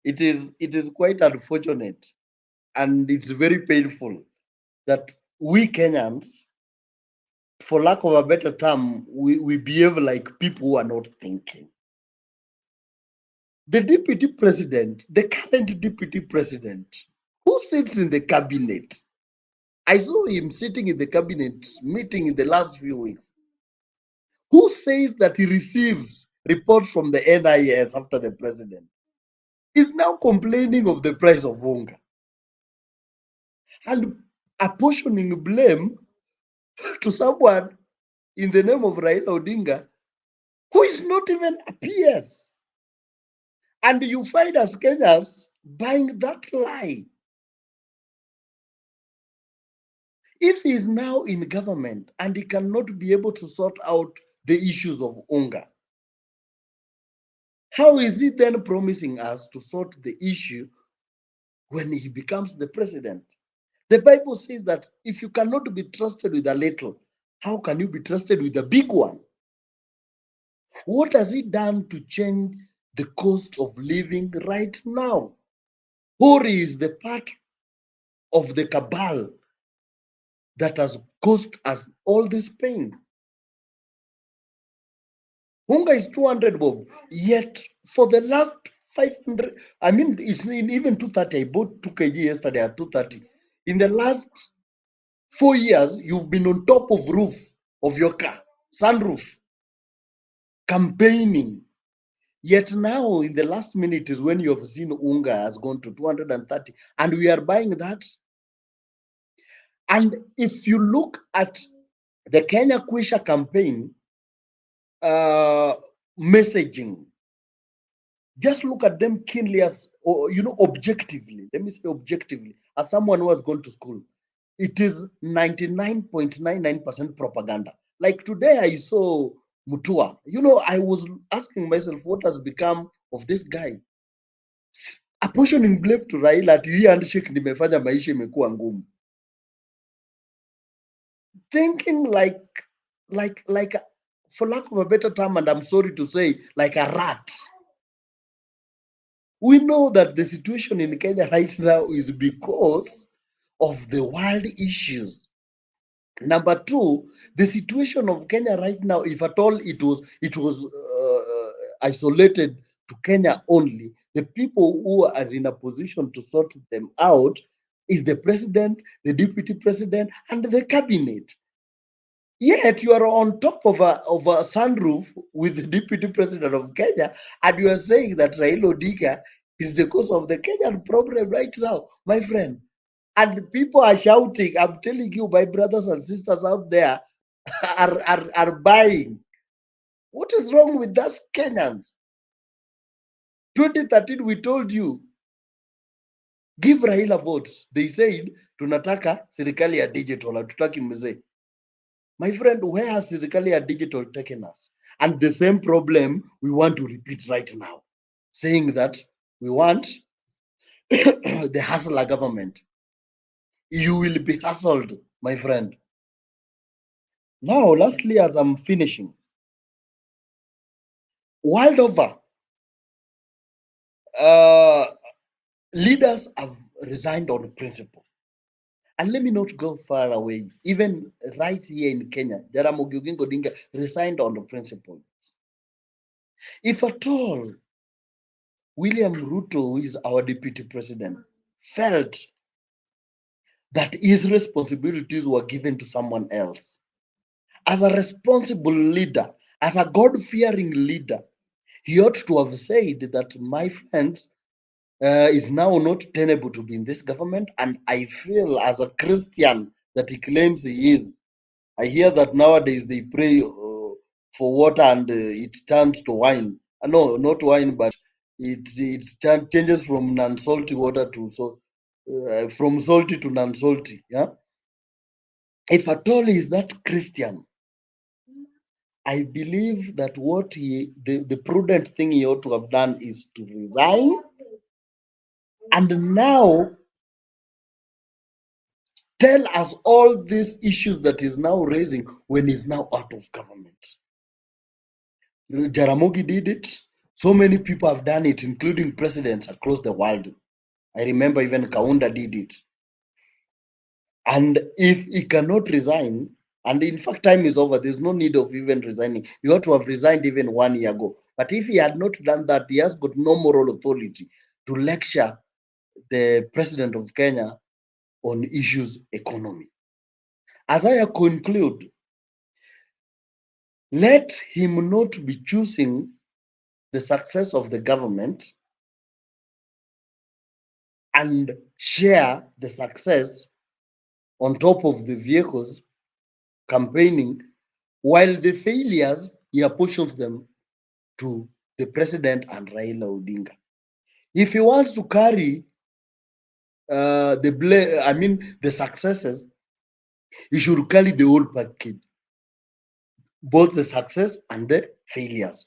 it is quite unfortunate and it's very painful that we Kenyans, for lack of a better term, we behave like people who are not thinking. The deputy president, the current deputy president, who sits in the cabinet, I saw him sitting in the cabinet meeting in the last few weeks, who says that he receives reports from the NIS after the president, is now complaining of the price of unga and apportioning blame to someone in the name of Raila Odinga who is not even a PS. And you find us Kenyans buying that lie. If he is now in government and he cannot be able to sort out the issues of unga, how is he then promising us to sort the issue when he becomes the president? The Bible says that if you cannot be trusted with a little, how can you be trusted with a big one? What has he done to change the cost of living right now? Hori is the part of the cabal that has caused us all this pain. Unga is 200 bob, yet for the last 500, I mean, it's even 230. I bought 2 kg yesterday at 230. In the last 4 years, you've been on top of roof of your car, sunroof, campaigning. Yet now, in the last minute is when you have seen unga has gone to 230, and we are buying that. And if you look at the Kenya Kwisha campaign messaging, just look at them keenly as, or, objectively. Let me say objectively, as someone who has gone to school, it is 99.99% propaganda. Like today, I saw Mutua. I was asking myself, what has become of this guy? Apportioning blame to Raila ati hii handshake nimefanya maisha imekuwa ngumu. Thinking like, for lack of a better term, and I'm sorry to say, like a rat. We know that the situation in Kenya right now is because of the world issues. Number two, the situation of Kenya right now, if at all it was isolated to Kenya only, the people who are in a position to sort them out is the president, the deputy president, and the cabinet. Yet you are on top of a sunroof with the deputy president of Kenya, and you are saying that Raila Odinga is the cause of the Kenyan problem right now, my friend. And people are shouting. I'm telling you, my brothers and sisters out there are buying. What is wrong with us Kenyans? 2013, we told you, give Raila votes. They said, tunataka serikali ya digital, hatutaki mzee. My friend, where has serikali ya digital taken us? And the same problem we want to repeat right now, saying that we want the hustler government. You will be hustled, my friend. Now, lastly, as I'm finishing, world over, leaders have resigned on principle. And let me not go far away. Even right here in Kenya, Jaramogi Oginga Odinga resigned on the principle. If at all William Ruto, who is our deputy president, felt that his responsibilities were given to someone else, as a responsible leader, as a God-fearing leader, he ought to have said that, my friends, is now not tenable to be in this government, and I feel as a Christian that he claims he is. I hear that nowadays they pray for water and it turns to wine. No, not wine, but it changes from non-salty water to from salty to non-salty. Yeah. If at all he is that Christian, I believe that what the prudent thing he ought to have done is to resign, and now tell us all these issues that is now raising when he's now out of government. Jaramogi did it. So many people have done it, including presidents across the world. I remember even Kaunda did it. And if he cannot resign, and in fact, time is over, there's no need of even resigning. He ought to have resigned even 1 year ago. But if he had not done that, he has got no moral authority to lecture the president of Kenya on issues economy. As I conclude, let him not be choosing the success of the government and share the success on top of the vehicles campaigning, while the failures, he apportions them to the president and Raila Odinga. If he wants to carry the successes, he should carry the whole package, both the success and the failures,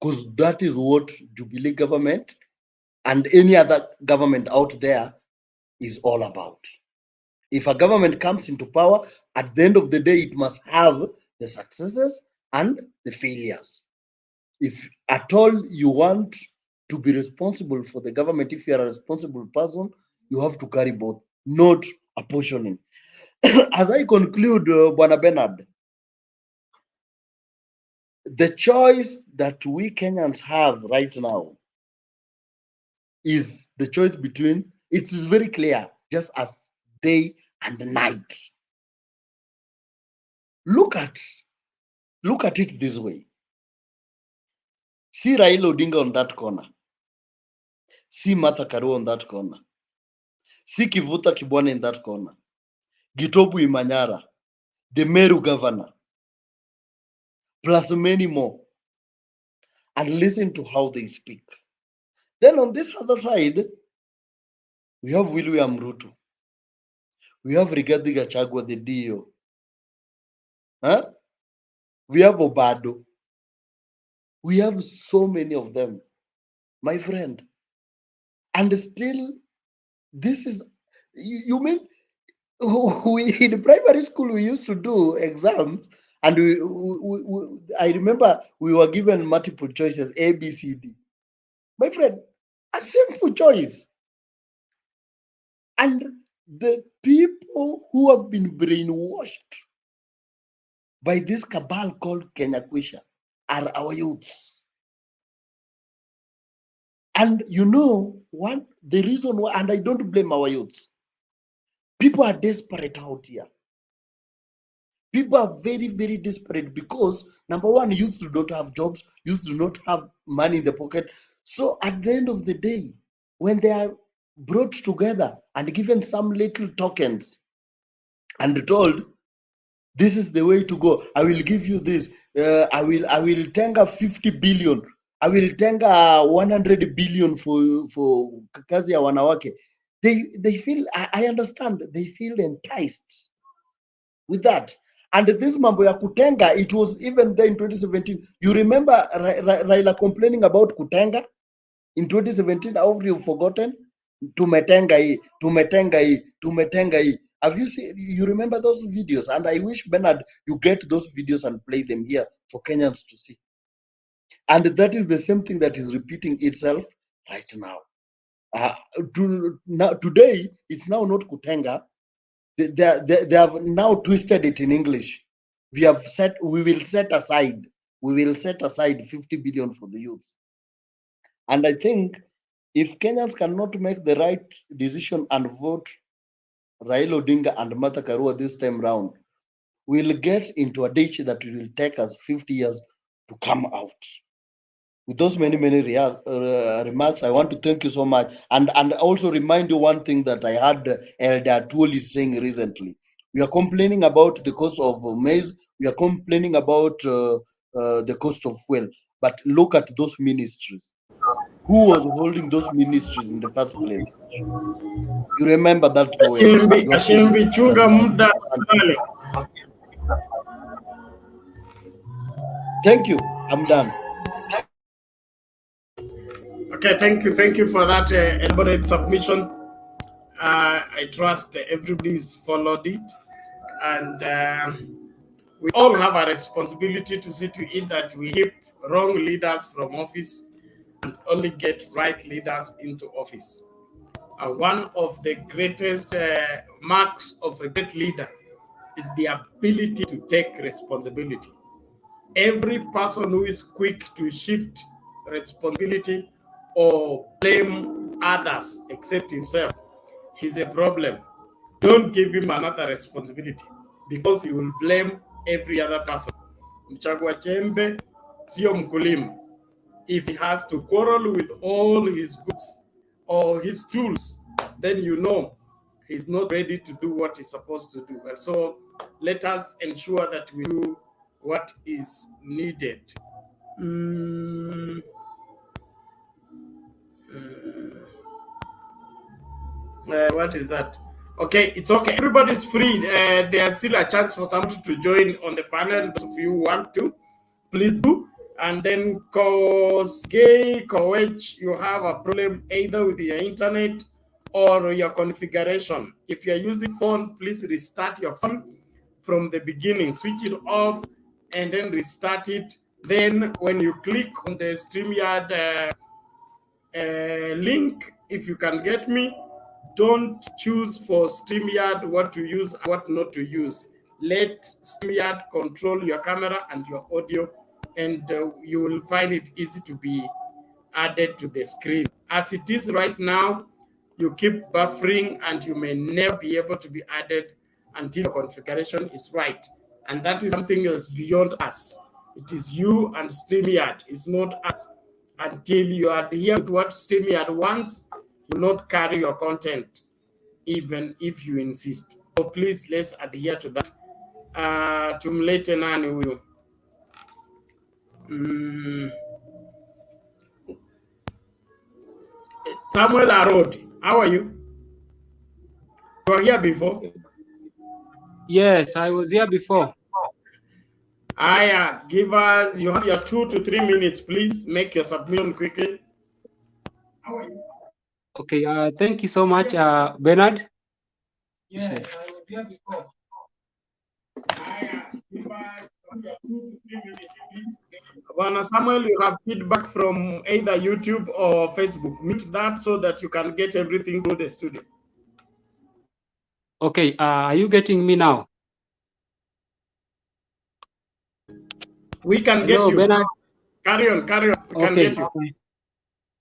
because that is what Jubilee government and any other government out there is all about. If a government comes into power, at the end of the day, it must have the successes and the failures. If at all you want to be responsible for the government, if you are a responsible person, you have to carry both, not apportioning. As I conclude, Bwana Bernard, the choice that we Kenyans have right now is the choice between, it is very clear, just as day and night. Look at it this way. See Raila Odinga on that corner. See Martha Karua on that corner. See Kivuta Kibwana in that corner. Gitobu Imanyara, the Meru governor, plus many more. And listen to how they speak. Then on this other side, we have William Ruto. We have Rigathi Gachagua, the DO. Huh? We have Obado. We have so many of them, my friend. And still, this is, you mean, in primary school, we used to do exams, and I remember we were given multiple choices, A, B, C, D. My friend, a simple choice. And the people who have been brainwashed by this cabal called Kenya Kwisha are our youths. And you know what? The reason why, and I don't blame our youths, people are desperate out here. People are very, very desperate because, number one, youths do not have jobs, youths do not have money in the pocket. So at the end of the day, when they are brought together and given some little tokens and told, this is the way to go, I will give you this, I will tenga 50 billion, I will tenga 100 billion for kazi ya wanawake, they feel, I understand, they feel enticed with that. And this mambo ya kutenga, it was even there in 2017. You remember Raila complaining about kutenga in 2017? How have you forgotten? Tumetenga hii, tumetenga hii, tumetenga hii. Have you seen? You remember those videos? And I wish, Bernard, you get those videos and play them here for Kenyans to see. And that is the same thing that is repeating itself right now. Today, it's now not kutenga. They have now twisted it in English. We will set aside 50 billion for the youth. And I think if Kenyans cannot make the right decision and vote Raila Odinga and Martha Karua this time round, we'll get into a ditch that will take us 50 years to come out. With those many remarks, I want to thank you so much, and also remind you one thing that I had Elder Tuoli saying recently. We are complaining about the cost of maize. We are complaining about the cost of fuel. But look at those ministries. Who was holding those ministries in the first place? You remember that well. Thank you. I'm done. Okay, thank you for that elaborate submission. I trust everybody's followed it, and we all have a responsibility to see to it that we keep wrong leaders from office and only get right leaders into office. One of the greatest marks of a great leader is the ability to take responsibility. Every person who is quick to shift responsibility or blame others except himself, he's a problem. Don't give him another responsibility because he will blame every other person. Mchagua chembe sio mkulima. If he has to quarrel with all his goods or his tools, then you know he's not ready to do what he's supposed to do. And so let us ensure that we do what is needed. What is that? Okay, it's okay. Everybody's free. There's still a chance for somebody to join on the panel. If you want to, please do. And then, cause gay, which you have a problem either with your internet or your configuration. If you're using phone, please restart your phone from the beginning. Switch it off and then restart it. Then, when you click on the StreamYard link, if you can get me, don't choose for StreamYard what to use, what not to use. Let StreamYard control your camera and your audio, and you will find it easy to be added to the screen. As it is right now, you keep buffering and you may never be able to be added until the configuration is right. And that is something else beyond us. It is you and StreamYard. It's not us. Until you adhere to what StreamYard wants, you will not carry your content, even if you insist. So please, let's adhere to that. Tumlete nani huyu? Samuel Arodi, how are you? You were here before? Yes, I was here before. Aya, give us, you have your 2 to 3 minutes, please. Make your submission quickly. Okay, thank you so much, Bernard. Yes, Bwana Samuel, you have feedback from either YouTube or Facebook. Meet that so that you can get everything through the studio. Okay, are you getting me now? We can Hello, get you. Bernard. Carry on, carry on. We can get you. Okay.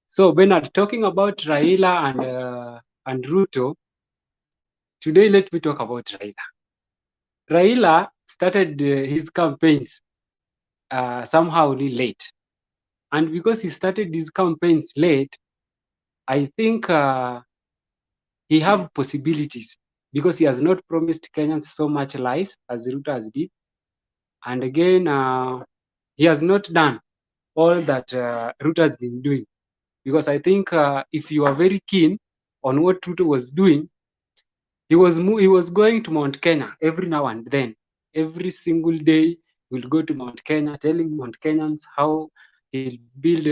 So, Bernard, talking about Raila and Ruto, today let me talk about Raila. Raila started his campaigns somehow really late. And because he started his campaigns late, I think he have possibilities because he has not promised Kenyans so much lies as Ruto has did. And again, he has not done all that Ruto has been doing. Because I think if you are very keen on what Ruto was doing, he was going to Mount Kenya every now and then. Every single day, he will go to Mount Kenya, telling Mount Kenyans how he'll build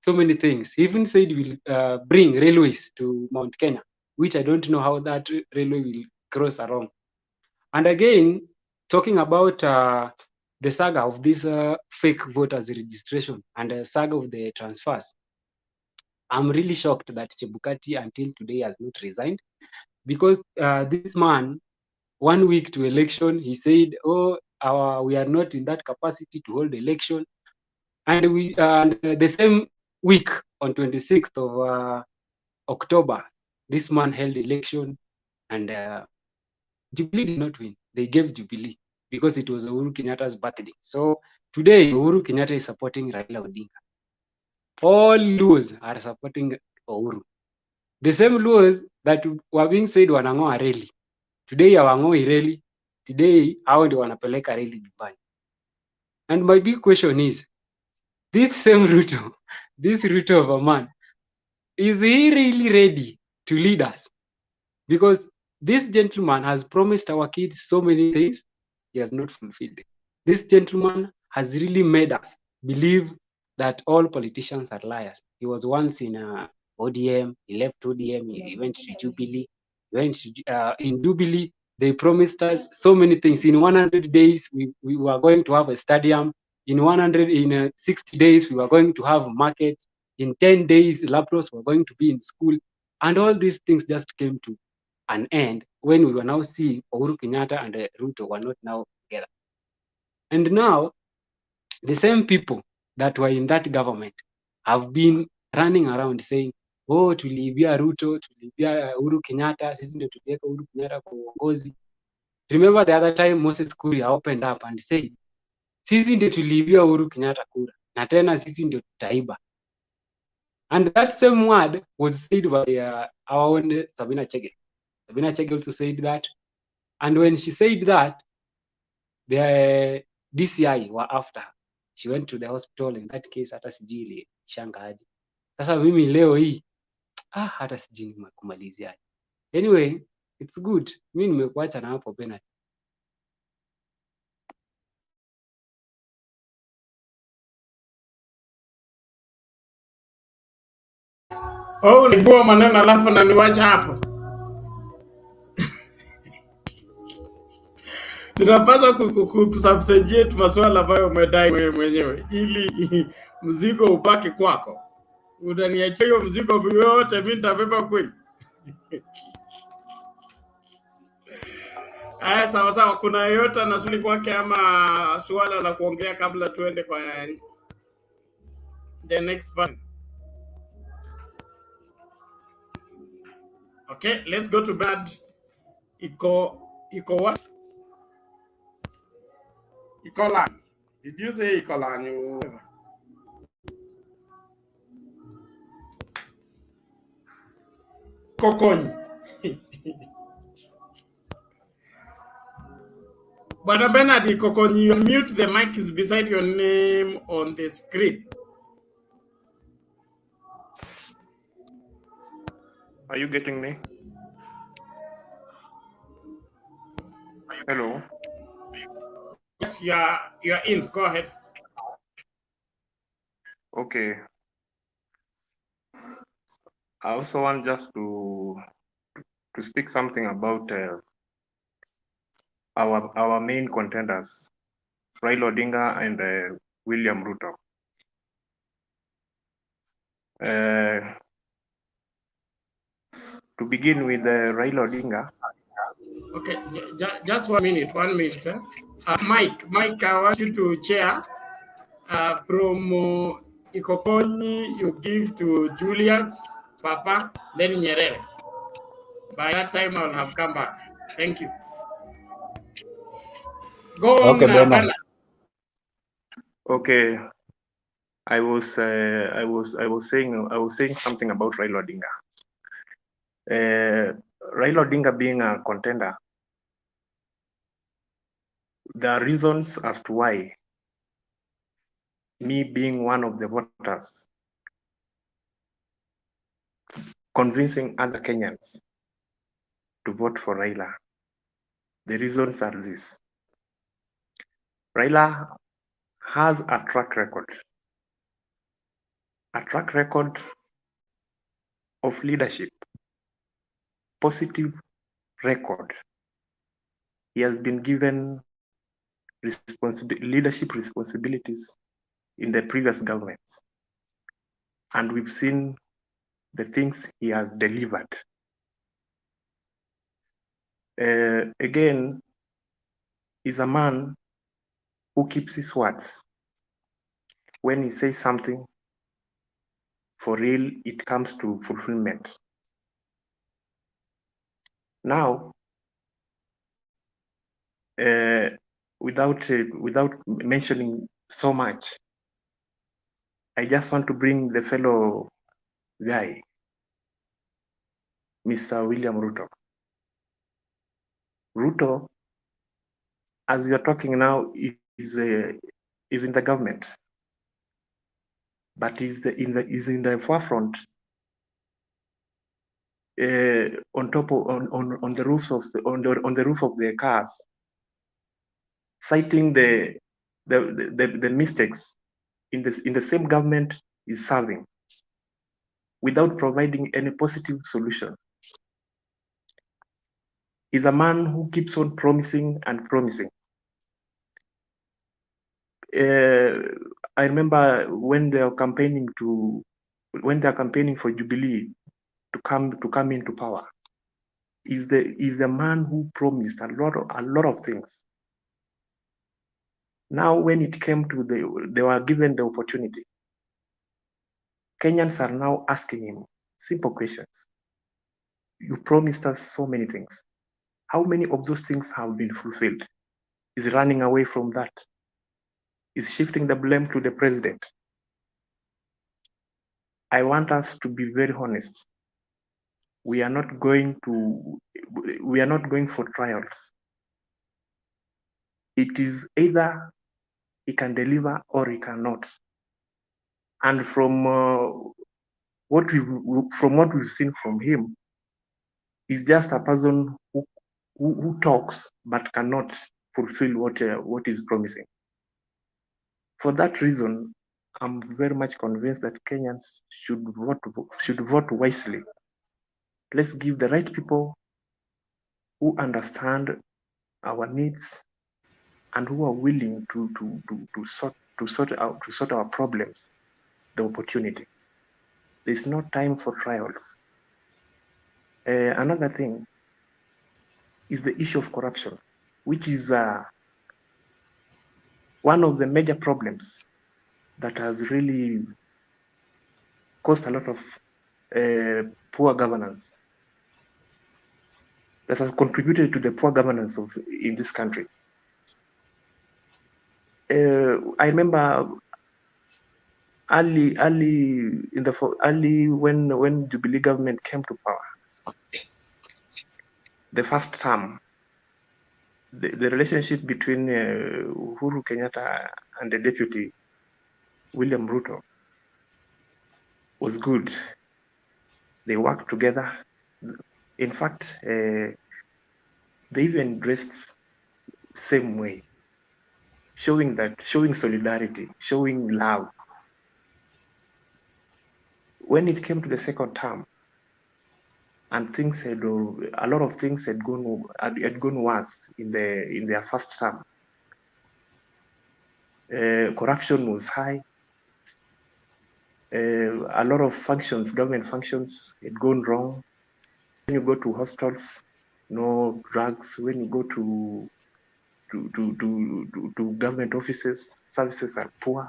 so many things. He even said he will bring railways to Mount Kenya, which I don't know how that railway will cross along. And again, talking about the saga of this fake voters registration and the saga of the transfers, I'm really shocked that Chebukati until today has not resigned because this man, 1 week to election, he said, "Oh, we are not in that capacity to hold election," and the same week on 26th of October, this man held election, and Jubilee did not win. They gave Jubilee because it was Uhuru Kenyatta's birthday. So today, Uhuru Kenyatta is supporting Raila Odinga. All Luos are supporting Uhuru. The same Luos that were being said wanang'oa reli. Today hawang'oi reli. Today hao ndio wanapeleka reli nyumbani. And my big question is, this same Ruto, this Ruto of a man, is he really ready to lead us? Because this gentleman has promised our kids so many things, he has not fulfilled it. This gentleman has really made us believe that all politicians are liars. He was once in ODM, he left ODM, he went to Jubilee, in Jubilee, they promised us so many things. In 100 days, we were going to have a stadium. In 60 days, we were going to have markets. In 10 days, laptops were going to be in school. And all these things just came to an end when we were now seeing Uhuru Kenyatta and Ruto were not now together. And now, the same people that were in that government have been running around saying, oh, tuliibia Ruto, tuliibia Uhuru Kenyatta, sisi ndio tuliweka Uhuru Kenyatta kwa uongozi. Remember the other time Moses Kuria opened up and said, sisi ndio tuliibia Uhuru Kenyatta kura, na tena sisi ndio tutaiba. And that same word was said by our own Sabina Chege. Sabina Chege also said that. And when she said that, the DCI were after her. She went to the hospital. In that case, hata sijui ilishanga aje. Sasa mimi leo hii, hata sijui nimekumaliziaje. Anyway, it's good. Mimi nimekuacha na hapo Bernard. Oh, ulikuwa maneno alafu na niwacha hapo. Tunapaswa kusubstantiate maswala ambayo umedai wewe mwenyewe ili mzigo upake kwako. Unaniachia hiyo mzigo yote, mimi nitabeba kweli? Aya, sawa sawa. Kuna yeyote ana swali kwake ama swala la kuongea kabla tuende kwa the next part? Okay, let's go to bad. Eco what? Ecolang. Did you say Ecolang? Kokony. But Bernard Kokony, you mute, the mic is beside your name on the screen. Are you getting me? Hello. Yes, you are in. Go ahead. Okay. I also want just to speak something about our main contenders, Raila Odinga and William Ruto. To begin with, Raila Odinga. Okay, just 1 minute. 1 minute. Mike, I want you to chair. From Ikoponi, you give to Julius, Papa, then Nyerere. By that time, I'll have come back. Thank you. Go on, Okay, Bernard. Bernard. Okay, I was saying something about Raila Odinga. Raila Odinga being a contender, there are reasons as to why me being one of the voters convincing other Kenyans to vote for Raila. The reasons are this. Raila has a track record of leadership, positive record. He has been given leadership responsibilities in the previous governments, and we've seen the things he has delivered. Again, he's a man who keeps his words. When he says something, for real, it comes to fulfillment. Now, without mentioning so much, I just want to bring the fellow guy, Mr. William Ruto. Ruto, as we are talking now, is in the government, but is in the forefront, on top of on the roofs of on the roof of their cars, citing the mistakes in the same government is serving, without providing any positive solution. He's a man who keeps on promising and promising. I remember when they are campaigning for Jubilee to come into power. Is the man who promised a lot of things. Now, when it came to they were given the opportunity. Kenyans are now asking him simple questions. You promised us so many things. How many of those things have been fulfilled? Is running away from that. Is shifting the blame to the president. I want us to be very honest. We are not going for trials. It is either he can deliver or he cannot. And from what we've seen from him, he's just a person who talks but cannot fulfill what is promising. For that reason, I'm very much convinced that Kenyans should vote wisely. Let's give the right people who understand our needs and who are willing to sort our problems the opportunity. There's no time for trials. Another thing is the issue of corruption, which is one of the major problems that has really caused a lot of poor governance. that has contributed to the poor governance in this country. I remember early when Jubilee government came to power, the first term, the relationship between Uhuru Kenyatta and the deputy William Ruto was good. They worked together. In fact, they even dressed same way, showing solidarity, showing love. When it came to the second term, and a lot of things had gone worse in their first term. Corruption was high. A lot of government functions had gone wrong. When you go to hospitals, no drugs. When you go to government offices, services are poor.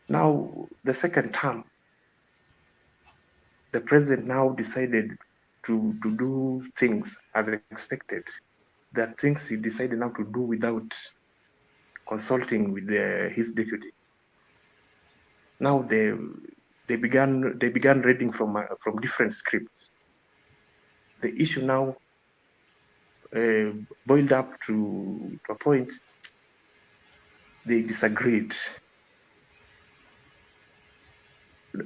Now, the second term, the president now decided to do things as expected. There are things he decided now to do without consulting with his deputy. Now they began reading from different scripts. The issue now boiled up to a point. They disagreed.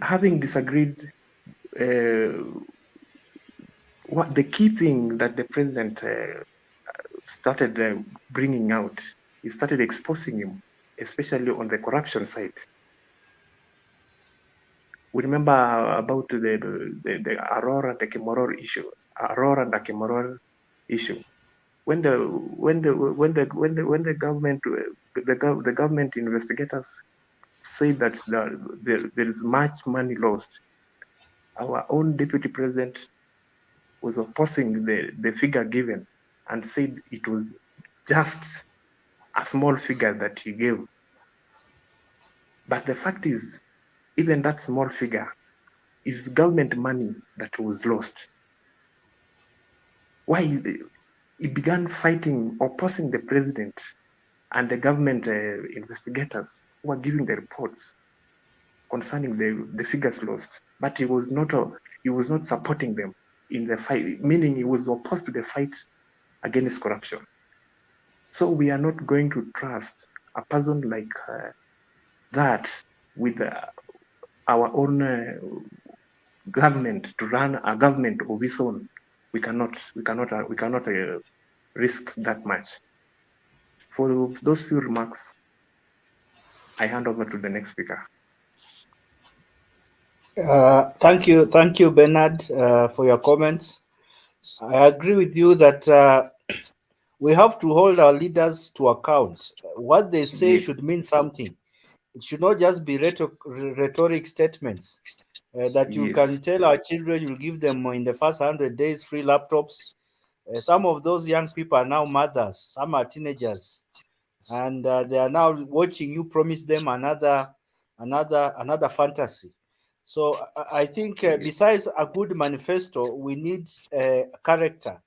Having disagreed, what the key thing that the president started bringing out, he started exposing him, especially on the corruption side. We remember about the Aurora and the Kimoror issue. When the government investigators say that there is much money lost, our own deputy president was opposing the figure given and said it was just a small figure that he gave. But the fact is, even that small figure is government money that was lost. Why he began fighting, opposing the president and the government investigators who were giving the reports concerning the figures lost. But he was not supporting them in the fight, meaning he was opposed to the fight against corruption. So we are not going to trust a person like that with our own government to run a government of its own. We cannot risk that much. For those few remarks, I hand over to the next speaker. Thank you, Bernard, for your comments. I agree with you that we have to hold our leaders to account. What they say should mean something. It should not just be rhetoric statements that you can tell our children you'll give them in the first 100 days free laptops. Some of those young people are now mothers, some are teenagers, and they are now watching you promise them another fantasy. So I think besides a good manifesto, we need character,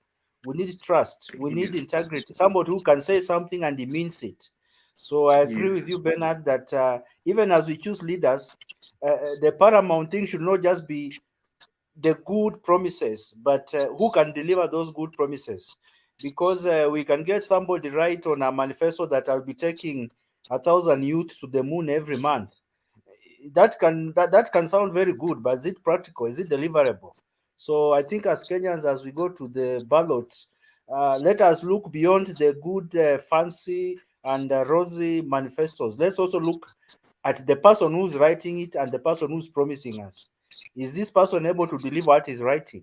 we need trust, we need integrity, somebody who can say something and he means it. So I agree with you, Bernard, that even as we choose leaders, the paramount thing should not just be the good promises, but who can deliver those good promises. Because we can get somebody right on a manifesto that I'll be taking 1,000 youth to the moon every month. That can sound very good, but is it practical? Is it deliverable? So I think as Kenyans, as we go to the ballot, let us look beyond the good, fancy and rosy manifestos. Let's also look at the person who's writing it and the person who's promising us. Is this person able to deliver what he's writing?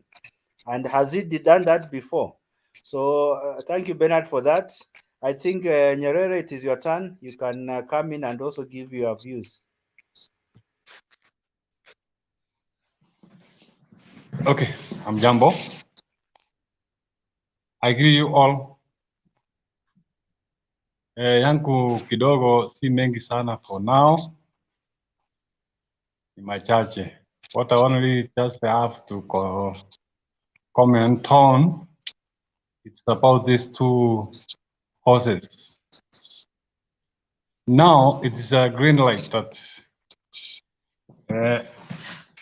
And has he done that before? So thank you, Bernard, for that. I think, Nyerere, it is your turn. You can come in and also give your views. Okay, I'm Jambo. I greet you all. Yangu kidogo si mengi sana for now. Ni machache. What I only just have to comment on. It's about these two horses. Now it is a green light that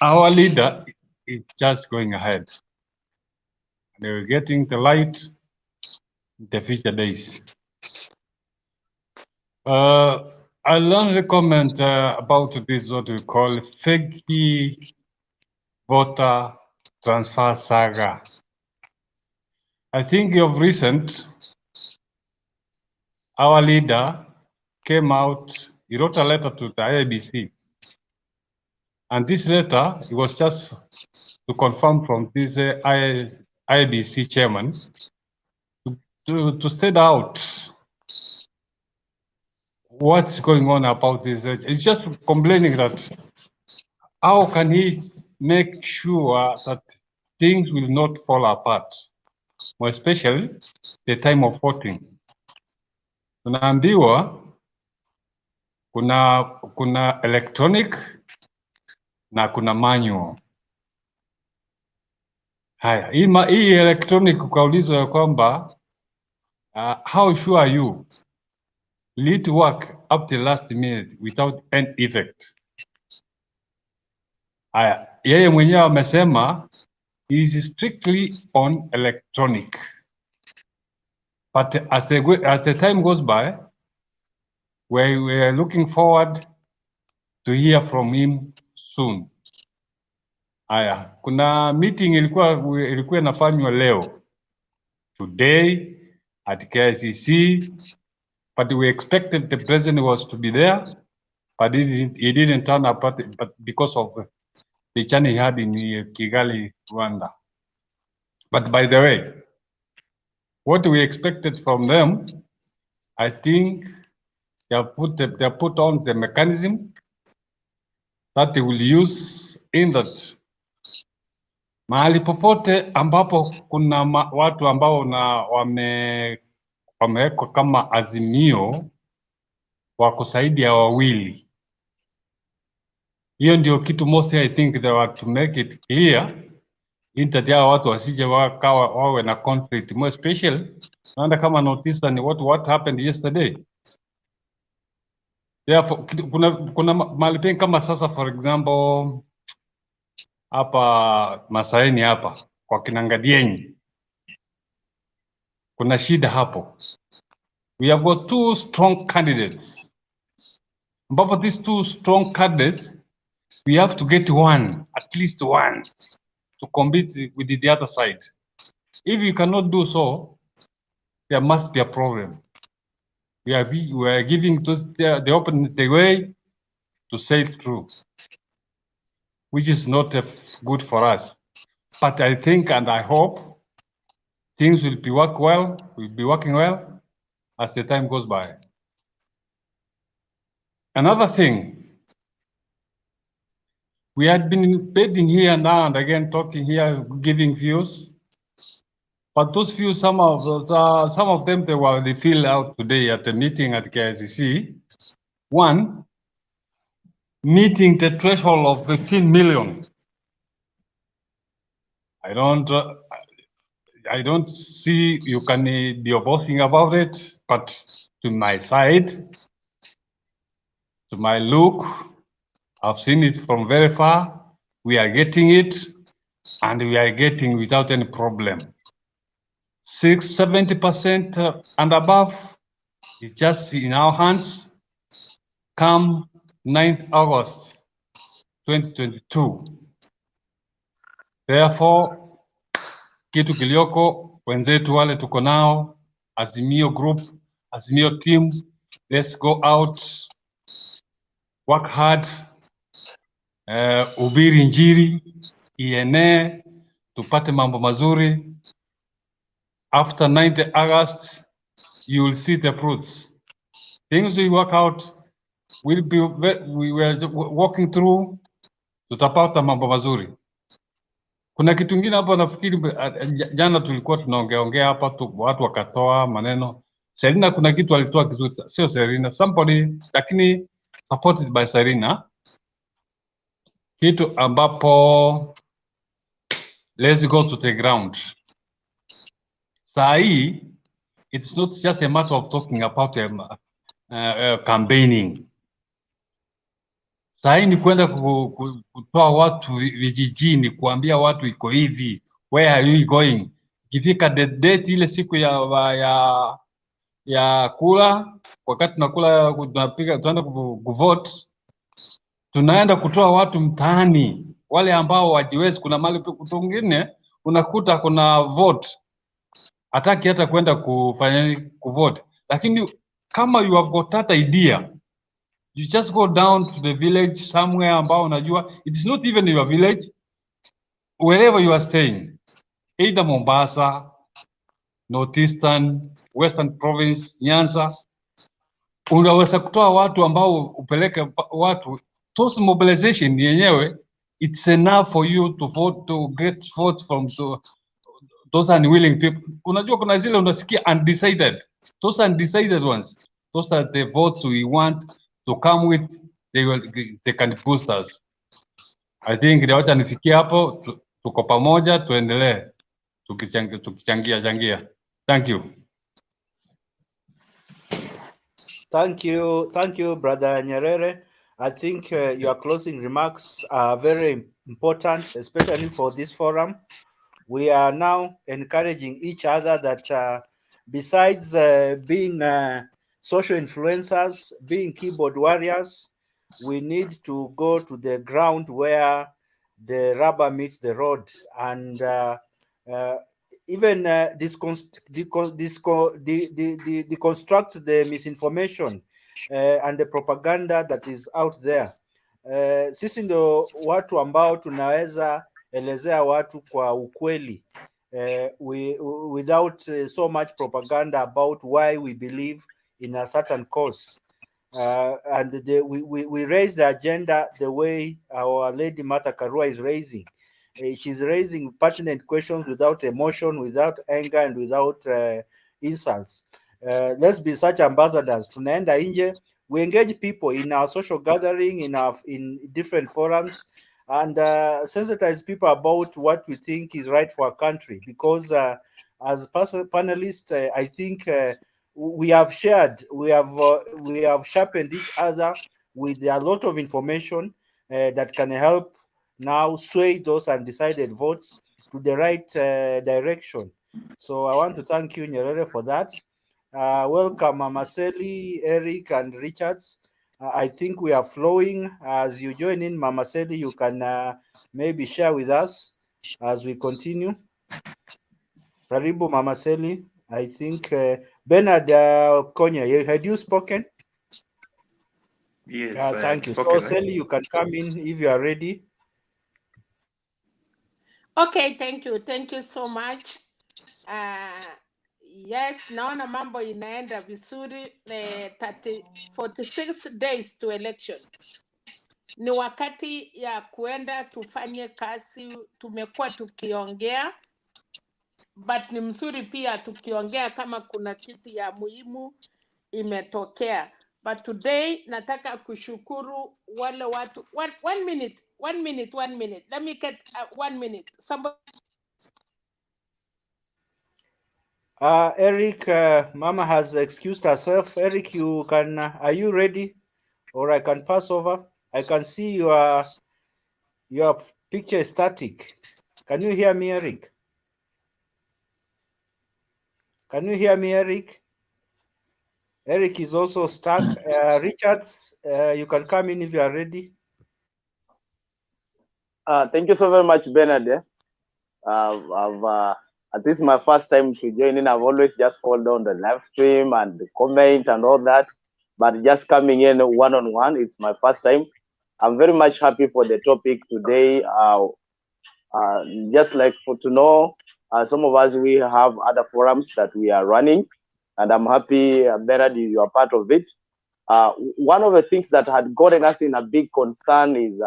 our leader is just going ahead. They're getting the light in the future days. I'll only comment about this, what we call fake voter transfer saga. I think of recent, our leader came out, he wrote a letter to the IEBC. And this letter, it was just to confirm from this IEBC chairman to state out what's going on about this. It's just complaining that how can he make sure that things will not fall apart, more especially the time of voting. Tunaambiwa kuna electronic na kuna manual. Haya, hii electronic ukaulizwa ya kwamba how sure are you? Will it work up to last minute without any effect? Haya, yeye mwenyewe amesema he is strictly on electronic. But as the time goes by, we are looking forward to hear from him soon. Haya, kuna meeting ilikuwa inafanywa leo, today at KICC, but we expected the president was to be there, but he didn't turn up, but because of the channel he had in Kigali, Rwanda. But by the way, what we expected from them, I think they put on the mechanism that they will use in that mahali popote ambapo kuna watu ambao wamewekwa kama azimio wa kusaidia wawili. Hiyo ndio kitu mosi, I think they were to make it clear intadia watu wasije wawe na conflict, more especially naenda kama notice ni what happened yesterday. Therefore kuna mahali pengi kama sasa, for example hapa Masaini hapa kwa Kinangadienyi kuna shida hapo. We have got two strong candidates. But these two strong candidates, we have to get one, at least one, to compete with the other side. If you cannot do so, there must be a problem. We are giving the open the way to say it through, which is not good for us. But I think and I hope things will be working well as the time goes by. Another thing, we had been debating here now and again, talking here, giving views, but those views, some of them they filled out today at the meeting at KICC. One, meeting the threshold of 15 million. I don't see you can be boasting about it, but to my side, to my look, I've seen it from very far. We are getting it, and we are getting without any problem. 70% and above is just in our hands. Come 9th August 2022. Therefore, kitu kilioko wenzetu wale tuko nao, Azimio group, Azimio team, let's go out, work hard, ubiri injiri, iene, tupate mambo mazuri. After 9th August, you will see the fruits. Things we work out, we were walking through, tutapata mambo mazuri. Kuna kitu kingine hapa nafikiri jana tulikuwa tunaongea hapa tu, watu wakatoa maneno. Serina kuna kitu alitoa kizuri, sio Serina, somebody, lakini supported by Serina. Kitu ambapo Let's go to the ground. Sai, it's not just a matter of talking about campaigning. Sai ni kwenda kutoa watu vijijini, kuambia watu iko hivi, where are you going? Ikifika the date ile siku ya kula, wakati tunakula tunapiga tunaenda kuvote, tunaenda kutoa watu mtaani, wale ambao wajiwezi. Kuna mali kwingine unakuta kuna vote hataki hata kwenda kufanya kuvote, lakini kama you have got that idea, you just go down to the village somewhere ambao unajua it is not even your village, wherever you are staying, either Mombasa, Northeastern, Western Province, Nyanza, unaweza kutoa watu ambao upeleke watu. Those mobilization yenyewe, it's enough for you to vote, to get votes from those unwilling people. Unajua kuna zile unasikia undecided. Those undecided ones, those are the votes we want to come with. They can boost us. I think ndio wacha nifikie hapo, tuko pamoja, tuendelee tukichangia. Thank you. Thank you, Brother Nyerere. I think your closing remarks are very important, especially for this forum. We are now encouraging each other that besides being social influencers, being keyboard warriors, we need to go to the ground where the rubber meets the road, and even deconstruct the misinformation and the propaganda that is out there. Sisi ndo watu ambao tunaweza elezea watu kwa ukweli, without so much propaganda about why we believe in a certain cause. And we raise the agenda the way our Lady Martha Karua is raising. She's raising pertinent questions without emotion, without anger, and without insults. Let's be such ambassadors. Tunaenda nje, we engage people in our social gathering, in different forums, and sensitize people about what we think is right for our country. Because as panelists, I think we have shared, we have sharpened each other with a lot of information that can help now sway those undecided votes to the right direction. So I want to thank you, Nyerere, for that. Welcome, Mamaseli, Eric, and Richards. I think we are flowing. As you join in, Mamaseli, you can maybe share with us as we continue. Karibu, Mamaseli. I think Bernard Konya, had you spoken? Yes, thank you. spoken, So, Sally, you can come in if you are ready. Okay, thank you so much. Yes, naona mambo inaenda vizuri. 46 days to election. Ni wakati ya kuenda tufanye kazi. Tumekuwa tukiongea, but ni mzuri pia tukiongea kama kuna kitu ya muhimu imetokea. But today nataka kushukuru wale watu. One minute. Let me get 1 minute. Somebody. Eric, Mama has excused herself. Eric, you can. Are you ready, or I can pass over? I can see your picture is static. Can you hear me, Eric? Can you hear me, Eric? Eric is also stuck. Richards, you can come in if you are ready. Thank you so very much, Bernard. This is my first time to join in. I've always just followed on the live stream and the comment and all that, but just coming in one-on-one, it's my first time. I'm very much happy for the topic today. Just like to know, some of us, we have other forums that we are running, and I'm happy, Bernard, you are part of it. One of the things that had gotten us in a big concern is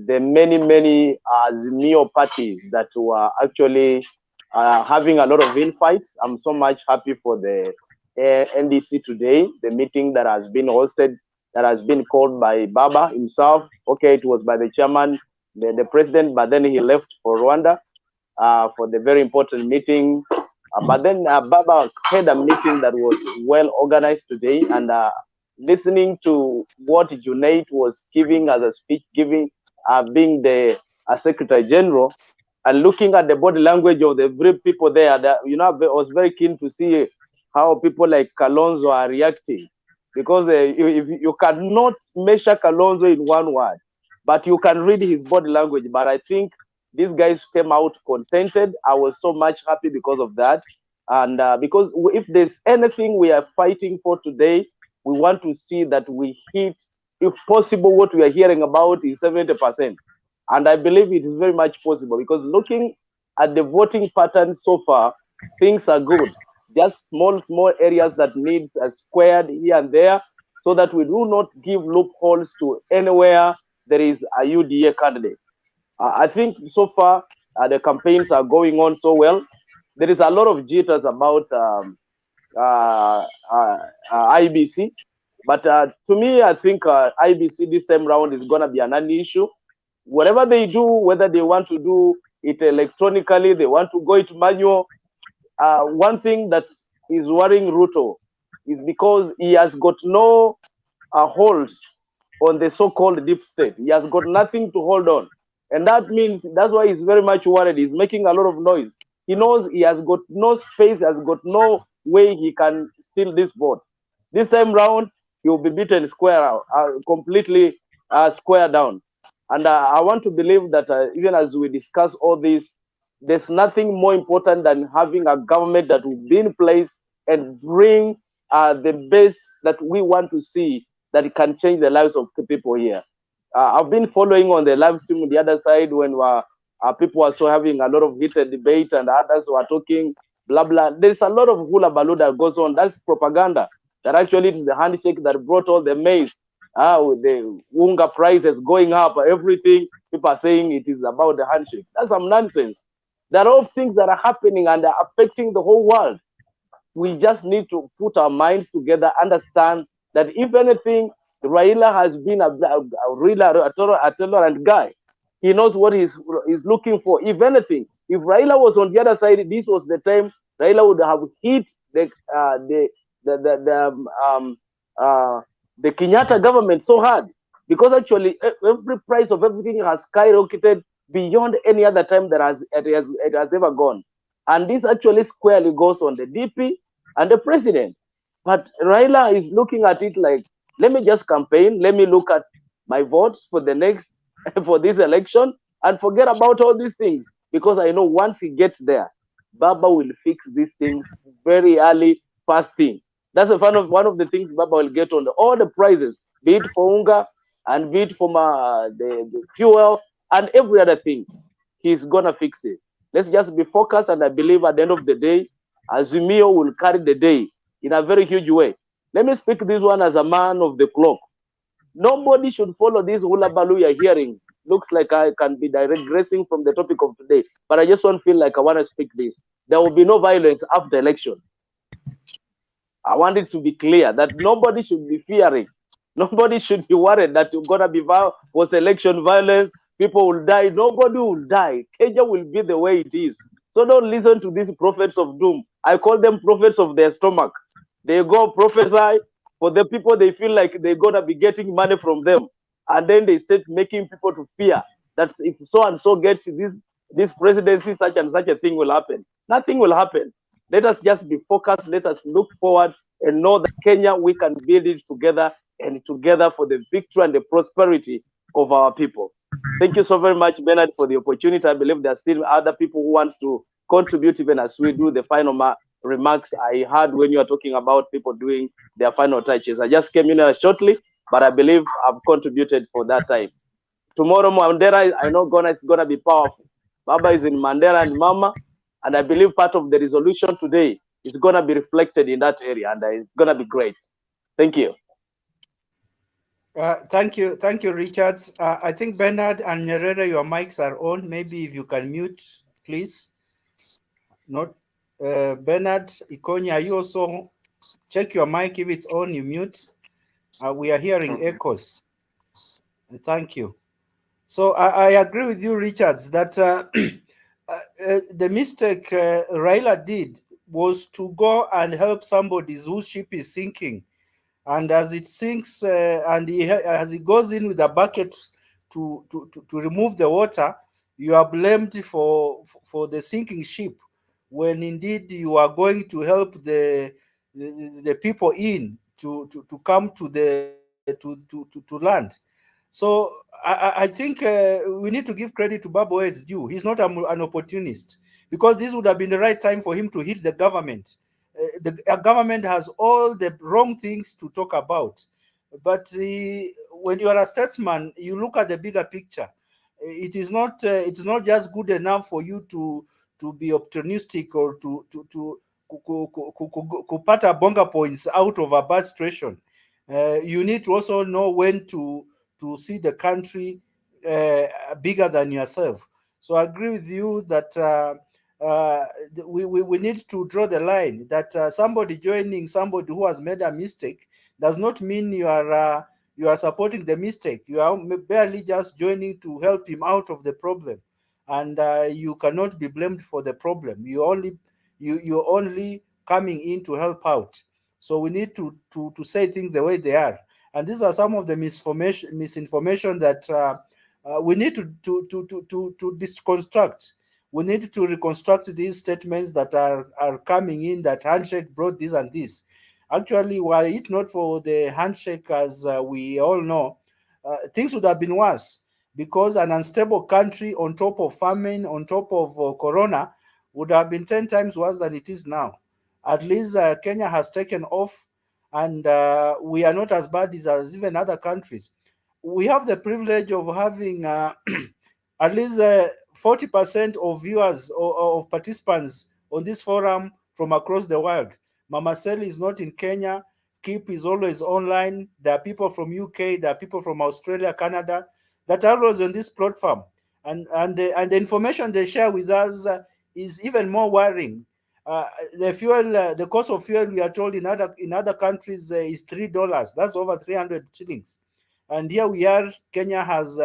the many Azimio parties that were actually having a lot of infights. I'm so much happy for the NDC today, the meeting that has been hosted, that has been called by Baba himself. Okay, it was by the chairman the president, but then he left for Rwanda for the very important meeting. But then Baba had a meeting that was well organized today, and listening to what Junet was giving as a speech, being the Secretary General, and looking at the body language of the brave people there, that, I was very keen to see how people like Kalonzo are reacting, because if you cannot measure Kalonzo in one word, but you can read his body language. But I think these guys came out contented. I was so much happy because of that. And because if there's anything we are fighting for today, we want to see that we hit, if possible, what we are hearing about is 70%. And I believe it is very much possible, because looking at the voting pattern so far, things are good. Just small areas that needs a squared here and there, so that we do not give loopholes to anywhere there is a UDA candidate. I think so far the campaigns are going on so well. There is a lot of jitters about IEBC, but to me, I think IEBC this time round is going to be a non-issue. Whatever they do, whether they want to do it electronically, they want to go it manual. One thing that is worrying Ruto is because he has got no hold on the so-called deep state. He has got nothing to hold on. And that means, that's why he's very much worried. He's making a lot of noise. He knows he has got no space, has got no way he can steal this vote. This time round, he will be beaten square out, completely square down. And I want to believe that even as we discuss all this, there's nothing more important than having a government that will be in place and bring the best that we want to see, that it can change the lives of the people here. I've been following on the live stream on the other side when people were so having a lot of heated debate and others were talking blah blah. There's a lot of hula baloo that goes on. That's propaganda. That actually it is the handshake that brought all the maize. With the Unga prices going up, everything, people are saying it is about the handshake. That's some nonsense. There are all things that are happening and are affecting the whole world. We just need to put our minds together, understand that if anything, Raila has been a tolerant guy. He knows what he's looking for. If anything, if Raila was on the other side, this was the time Raila would have hit the Kenyatta government so hard, because actually every price of everything has skyrocketed beyond any other time that it has ever gone. And this actually squarely goes on the DP and the president. But Raila is looking at it like, let me just campaign, let me look at my votes for the next, for this election, and forget about all these things. Because I know once he gets there, Baba will fix these things very early, first thing. That's one of the things Baba will get on all the prices, be it for Unga and be it for the fuel and every other thing. He's gonna fix it. Let's just be focused, and I believe at the end of the day, Azimio will carry the day in a very huge way. Let me speak this one as a man of the clock. Nobody should follow this hula baloo you're hearing. Looks like I can be digressing from the topic of today, but I just don't feel like I want to speak this. There will be no violence after election. I want it to be clear that nobody should be fearing. Nobody should be worried that you're gonna be post-election violence. People will die. Nobody will die. Kenya will be the way it is. So don't listen to these prophets of doom. I call them prophets of their stomach. They go prophesy for the people they feel like they're gonna be getting money from them, and then they start making people to fear that if so and so gets this presidency, such and such a thing will happen. Nothing will happen. Let us just be focused. Let us look forward and know that Kenya, we can build it together, and together for the victory and the prosperity of our people. Thank you so very much, Bernard, for the opportunity. I believe there are still other people who want to contribute even as we do the final remarks I heard when you are talking about people doing their final touches. I just came in shortly, but I believe I've contributed for that time. Tomorrow, Mandera, I know Ghana is going to be powerful. Baba is in Mandera and Mama, and I believe part of the resolution today is going to be reflected in that area, and it's going to be great. Thank you. Thank you, Richards. I think Bernard and Nyerere, your mics are on. Maybe if you can mute, please. Not Bernard Ikonya, are you also check your mic? If it's on, you mute. We are hearing echoes. Thank you. So I agree with you, Richards, that the mistake Raila did was to go and help somebody whose ship is sinking. And as it sinks, and as he goes in with a bucket to remove the water, you are blamed for the sinking ship, when indeed you are going to help the people in to come to the to land. So I think we need to give credit to Babu as due. He's not an opportunist, because this would have been the right time for him to hit the government. The government has all the wrong things to talk about, but when you are a statesman, you look at the bigger picture. It's not just good enough for you to be opportunistic or to pata bonga points out of a bad situation. You need to also know when to see the country bigger than yourself. So I agree with you that we need to draw the line that somebody joining somebody who has made a mistake does not mean you are supporting the mistake. You are barely just joining to help him out of the problem, and you cannot be blamed for the problem. You're only coming in to help out. So we need to say things the way they are, and these are some of the misinformation that we need to deconstruct. We need to reconstruct these statements that are coming in, that handshake brought this and this. Actually, were it not for the handshake, as we all know, things would have been worse, because an unstable country on top of famine, on top of corona, would have been 10 times worse than it is now. At least Kenya has taken off, and we are not as bad as even other countries. We have the privilege of having at least 40% of viewers or of participants on this forum from across the world. Mama Sally is not in Kenya. Keep is always online. There are people from UK. There are people from Australia, Canada, that are always on this platform. And the information they share with us is even more worrying. The cost of fuel, we are told in other countries is $3. That's over 300 shillings. And here we are, Kenya has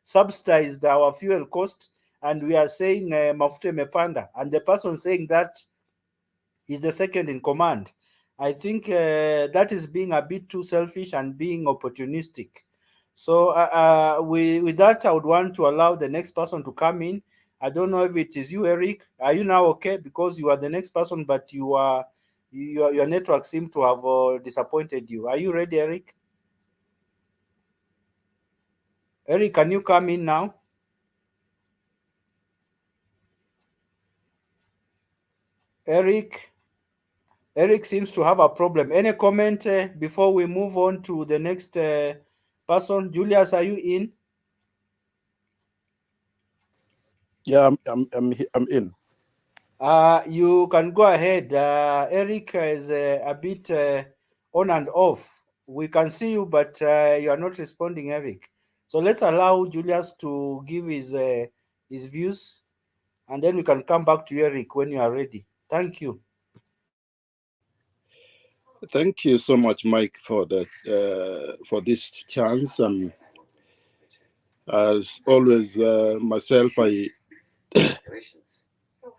subsidized our fuel cost, and we are saying mafute mepanda, and the person saying that is the second in command. I think that is being a bit too selfish and being opportunistic. So with that, I would want to allow the next person to come in. I don't know if it is you, Eric. Are you now okay? Because you are the next person, but your network seems to have disappointed you. Are you ready, Eric? Eric, can you come in now? Eric seems to have a problem. Any comment before we move on to the next person? Julius, are you in? Yeah, I'm in. You can go ahead. Eric is a bit on and off. We can see you, but you are not responding, Eric. So let's allow Julius to give his views, and then we can come back to you, Eric, when you are ready. Thank you. Thank you so much, Mike, for for this chance. As always, myself,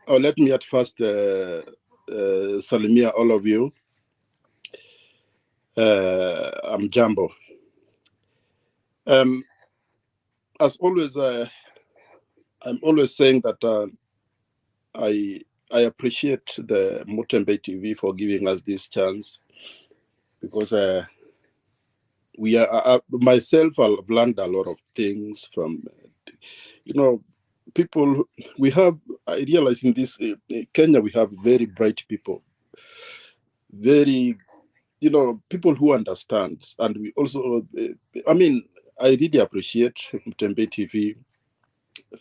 let me at first salimia all of you. I'm Jambo. As always, I'm always saying that I appreciate the Mutembe TV for giving us this chance, because we are myself, I've learned a lot of things from people. I realize in this Kenya we have very bright people, very people who understand, and we also I really appreciate Mutembe TV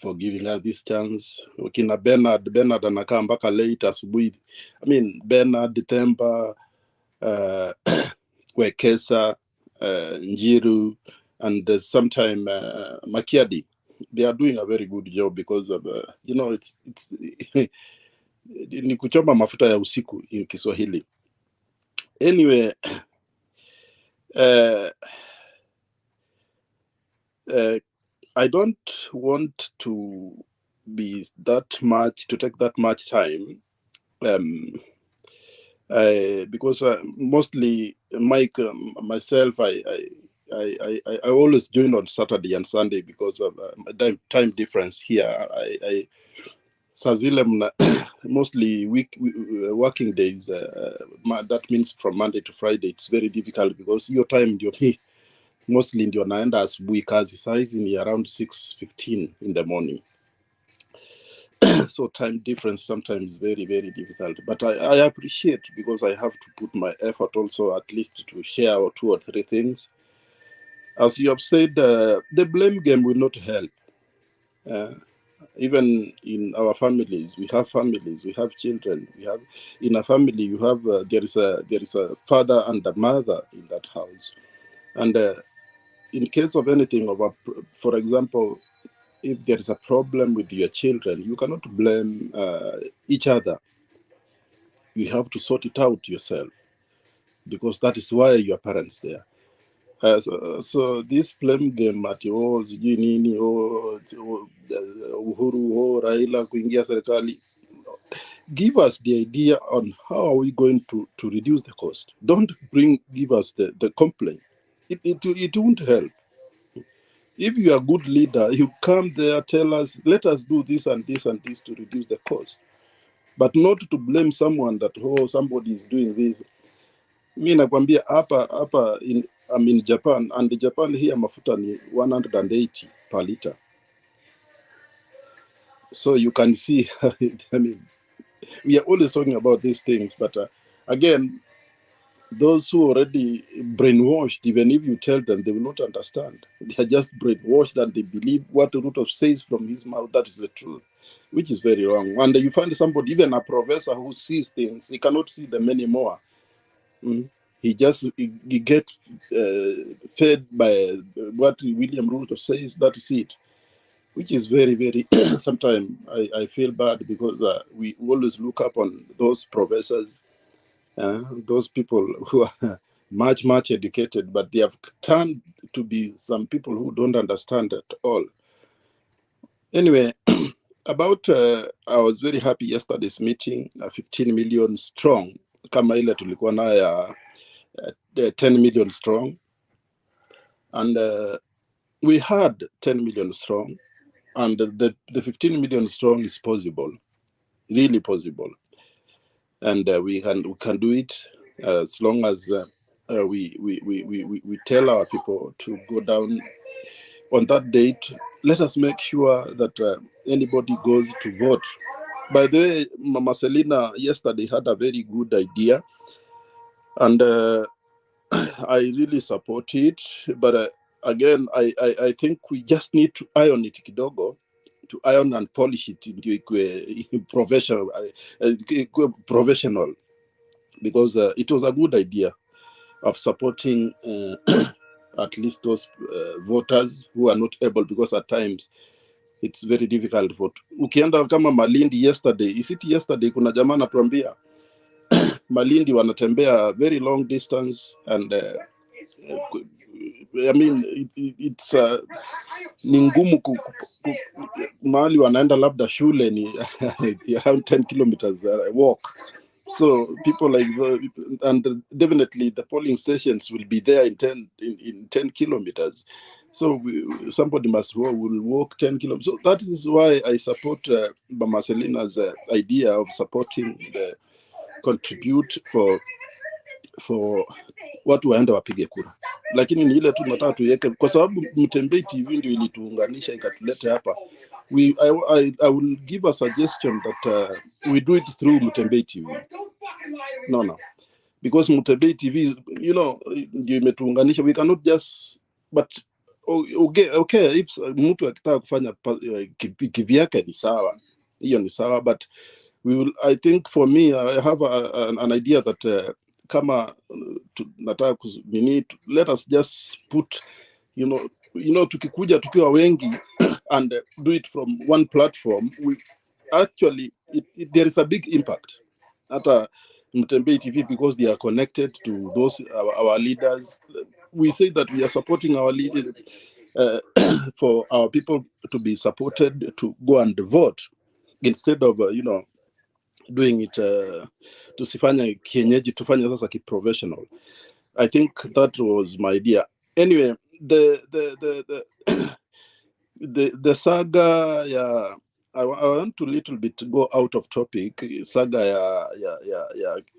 for giving us this chance. Kina Bernard anakaa mpaka late asubuhi. Bernard Temba, Wekesa, Njiru, and sometime Makiadi. They are doing a very good job, because of it's ni kuchoma mafuta ya usiku in Kiswahili. Anyway, I don't want to be take that much time, because mostly Mike, myself, I always join on Saturday and Sunday because of time difference here. Sazilem mostly working days. That means from Monday to Friday. It's very difficult because your time mostly ndio naenda asubuhi kazi. Size ni around 6:15 in the morning. So time difference sometimes is very, very difficult. But I appreciate, because I have to put my effort also at least to share 2 or 3 things. As you have said, the blame game will not help. Even in our families, we have children. We have in a family you have there is a father and a mother in that house, and in case of anything for example, if there is a problem with your children, you cannot blame each other. You have to sort it out yourself, because that is why your parents there. So this blame game at Uhuru Raila kuingia serikali, give us the idea on how are we going to reduce the cost. Don't give us the complaint. It won't help. If you are a good leader, you come there, tell us, let us do this and this and this to reduce the cost, but not to blame someone that somebody is doing this. Mi nakwambia hapa I'm in Japan, and Japan here mafuta ni 180 per liter. So you can see, I mean, we are always talking about these things, but again, those who already brainwashed, even if you tell them, they will not understand. They are just brainwashed and they believe what Ruto says from his mouth, that is the truth, which is very wrong. And you find somebody, even a professor who sees things, he cannot see them anymore. He gets fed by what William Ruto says, that is it, which is very, very, sometimes I feel bad, because we always look up on those professors, those people who are much, much educated, but they have turned to be some people who don't understand at all. Anyway, about, I was very happy yesterday's meeting, 15 million strong, kama ile tulikuwa nayo 10 million strong, and we had 10 million strong, and the 15 million strong is possible, really possible, and we can do it as long as we tell our people to go down on that date. Let us make sure that anybody goes to vote. By the way, Mama Selina yesterday had a very good idea, and I really support it. But again, I think we just need to iron it kidogo, to iron and polish it into professional, because it was a good idea of supporting at least those voters who are not able, because at times it's very difficult for ukienda kama Malindi yesterday, kuna jamaa anatuambia Malindi wanatembea very long distance, and I mean it's ni ngumu mahali wanaenda labda shule ni around 10 kilometers walk. So people like and definitely the polling stations will be there in 10 kilometers. So somebody will walk 10 kilometers. So that is why I support Mama Selina's idea of supporting the contribute for watu waende wapige kura, lakini ni ile tu nataka tuiweke, kwa sababu Mtembei TV ndio ilituunganisha ikatuleta hapa. I will give a suggestion that we do it through Mtembei TV. No, because Mtembei TV, ndio imetuunganisha. We cannot just, but okay, if mtu akitaka kufanya kivyake ni sawa, hiyo ni sawa, but I think for me, I have an idea that kama nataka let us just put, tukikuja tukiwa wengi and do it from one platform, actually there is a big impact. Hata Mtembei TV, because they are connected to those our leaders, we say that we are supporting our leaders, for our people to be supported to go and vote instead of doing it tusifanye kienyeji, tufanye sasa ki-professional. I think that was my idea. Anyway, the saga I want to little bit go out of topic. Saga ya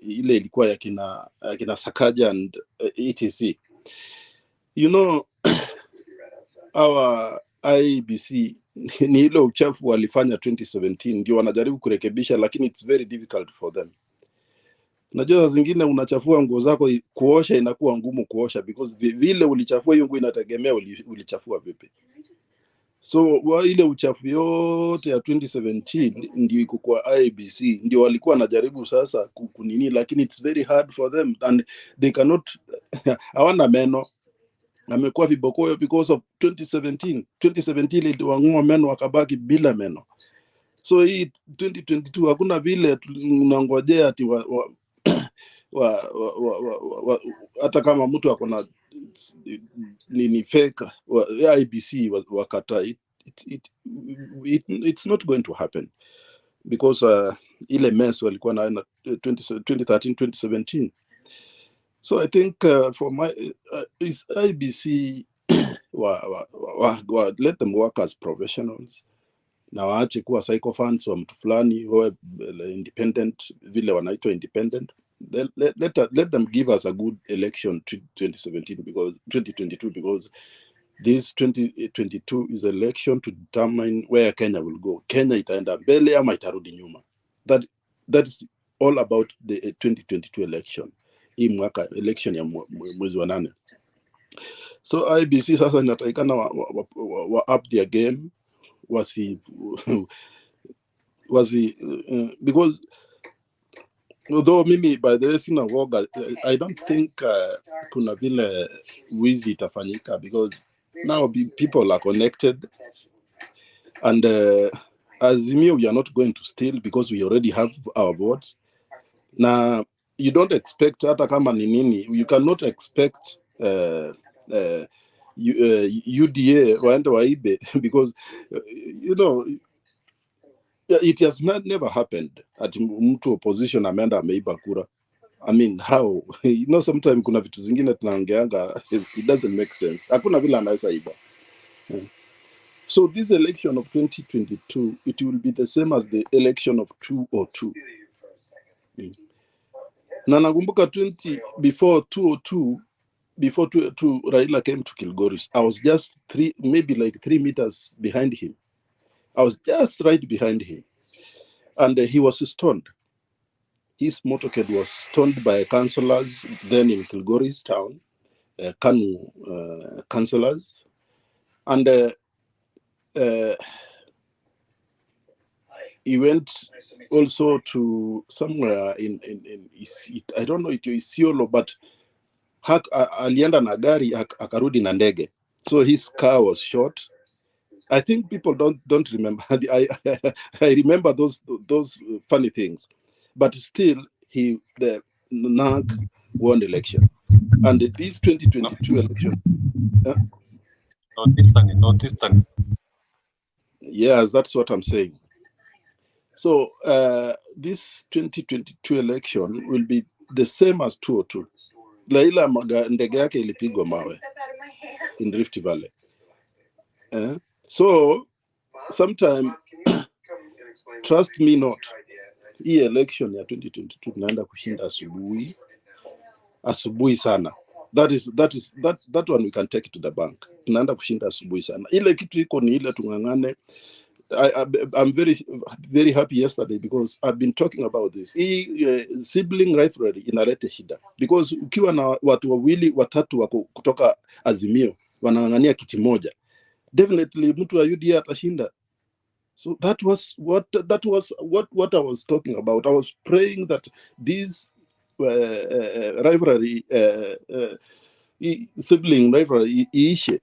ile ilikuwa ya kina Sakaja and etc. Our IEBC ni ile uchafu walifanya 2017 ndio wanajaribu kurekebisha, lakini it's very difficult for them. Najua zingine unachafua nguo zako, kuosha inakuwa ngumu kuosha because vile ulichafua hiyo nguo inategemea ulichafua vipi. So ile uchafu yote ya 2017 ndio iko kwa IEBC, ndio walikuwa wanajaribu sasa kunini, lakini it's very hard for them and they cannot hawana meno. Amekuwa vibokoyo because of 2017 iliwang'oa meno wakabaki bila meno. So hii 2022 hakuna vile unangojea ati hata kama mtu akona nini fake IEBC wakata it's not going to happen because ile mess walikuwa na 2013 2017. So I think for my is IEBC let them work as professionals. Na waache kuwa sycophants wa mtu fulani wa independent vile wanaitwa independent. Let them give us a good election 2017 because 2022 because this 2022 is election to determine where Kenya will go. Kenya itaenda mbele ama itarudi nyuma. That is all about the 2022 election. Hii mwaka election ya mwezi wa 8. So IEBC sasa inatakikana wa up their game because although mimi by the way sina woga, I don't think kuna vile wizi itafanyika because now people are connected and Azimio we are not going to steal because we already have our votes. Na you don't expect hata kama ni nini, you cannot expect UDA waende waibe because it has never happened at mtu opposition ameenda ameiba kura. I mean how sometimes kuna vitu zingine tunaongeanga it doesn't make sense. Hakuna vile anaweza iba. So this election of 2022 it will be the same as the election of 2002. Na nakumbuka before 2002 Raila came to Kilgoris, I was just 3 meters behind him. I was just right behind him. And he was stoned. His motorcade was stoned by councillors then in Kilgoris town, Kanu councillors. And he went also to somewhere in I don't know, it is Isiolo, but alienda na gari akarudi na ndege. So his car was shot. I think people don't remember. I remember those funny things, but still the NAG won the election, and this 2022 election. Northeastern. Yes, that's what I'm saying. So this 2022 election will be the same as 2002. Raila ndege yake ilipigwa mawe in Rift Valley. So sometime trust me not, hii election ya 2022 tunaenda kushinda asubuhi sana. That one we can take it to the bank. Tunaenda kushinda asubuhi sana. Ile kitu iko ni ile tungangane. I'm very happy yesterday because I've been talking about this. Sibling rivalry inaleta shida because ukiwa na watu wawili watatu wako kutoka Azimio wanang'ang'ania kiti moja, definitely mtu wa UDA atashinda. So that was what I was talking about. I was praying that this rivalry, sibling rivalry iishe.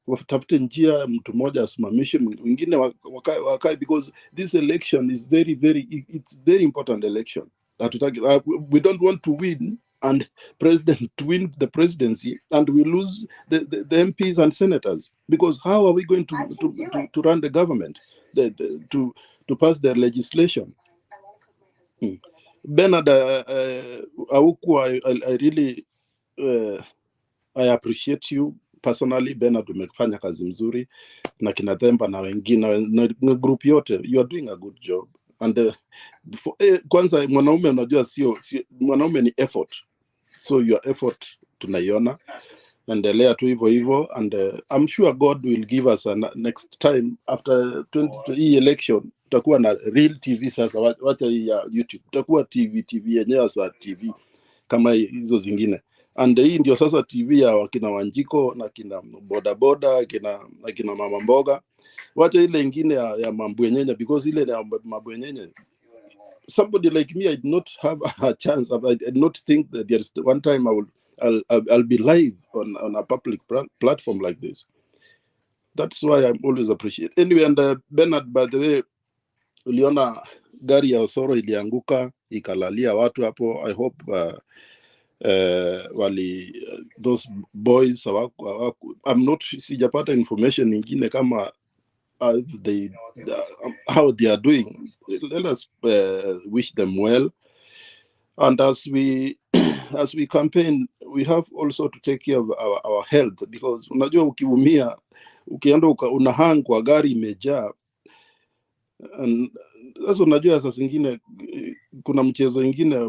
Watafute njia, mtu mmoja asimamishe, wengine wakae because this election is it's very important election. We don't want to win and president win the presidency, and we lose the MPs and senators. Because how are we going to run the government, to pass their legislation? Bernard, I really I appreciate you personally. Bernard, umefanya kazi mzuri na kina Themba na wengine na group yote, you are doing a good job. And kwanza mwanaume, unajua sio mwanaume ni effort, so your effort tunaiona, endelea tu hivyo hivyo, and I'm sure God will give us a next time after 20 election tutakuwa na real TV. Sasa wacha hii ya YouTube, tutakuwa TV yenyewe, sa TV kama hizo zingine, and hii ndio sasa TV ya wakina Wanjiko na kina bodaboda, kina mama mboga. Wacha ile ingine ya mabwenyenye, because ile ya mabwenyenye, somebody like me, I did not have a chance. I did not think that there's one time I'll be live on a public platform like this. That's why I'm always appreciate. Anyway, and Bernard, by the way, uliona gari ya Osoro ilianguka ikalalia watu hapo. I hope those boys I'm not, sijapata information nyingine kama how they are doing. Let us wish them well, and as we campaign, we have also to take care of our health, because unajua ukiumia, ukienda unahang kwa gari imejaa. Sasa unajua sasa zingine kuna mchezo ingine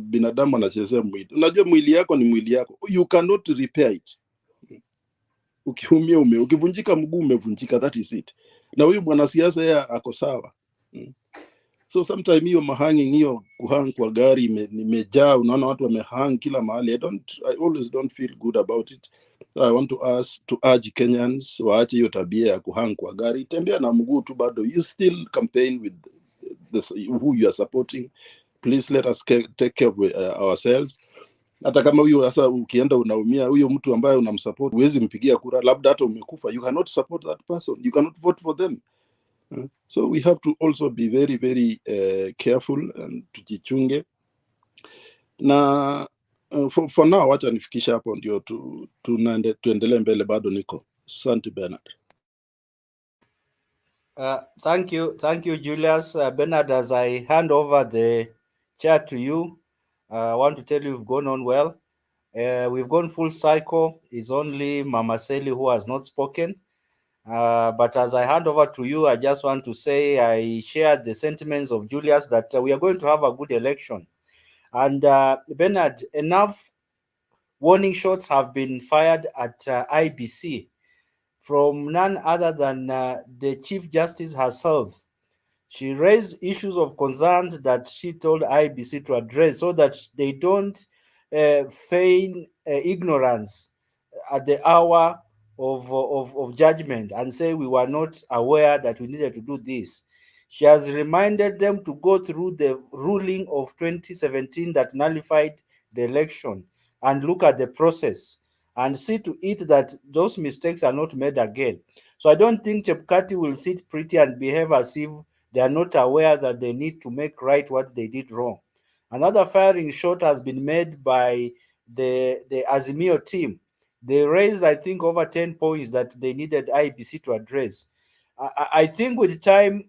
binadamu anachezea mwili. Unajua mwili yako ni mwili yako, you cannot repair it. Ukiumia ukivunjika mguu umevunjika, that is it. Na huyu mwanasiasa yeye ako sawa. So sometimes hiyo mahanging, hiyo kuhang kwa gari imejaa, unaona watu wamehang kila mahali. I always don't feel good about it. I want to urge Kenyans waache hiyo tabia ya kuhang kwa gari. Tembea na mguu tu bado. You still campaign with who you are supporting. Please let us take care of ourselves. Hata kama huyo sasa ukienda unaumia, huyo mtu ambaye unamsupport huwezi mpigia kura, labda hata umekufa, you cannot support that person, you cannot vote for them. So we have to also be very, very careful and tujichunge. Na for now, wacha nifikisha hapo ndio tuendelee mbele, bado niko. Asante Bernard. Thank you, Julius. Bernard, as I hand over the chair to you, I want to tell you you've gone on well. We've gone full cycle. It's only Mama Seli who has not spoken. But as I hand over to you, I just want to say I share the sentiments of Julius that we are going to have a good election. And Bernard, enough warning shots have been fired at IEBC from none other than the Chief Justice herself. She raised issues of concern that she told IEBC to address so that they don't feign ignorance at the hour of judgment and say we were not aware that we needed to do this. She has reminded them to go through the ruling of 2017 that nullified the election and look at the process and see to it that those mistakes are not made again. So I don't think Chebukati will sit pretty and behave as if they are not aware that they need to make right what they did wrong. Another firing shot has been made by the Azimio team. They raised, I think, over 10 points that they needed IEBC to address. I think with time,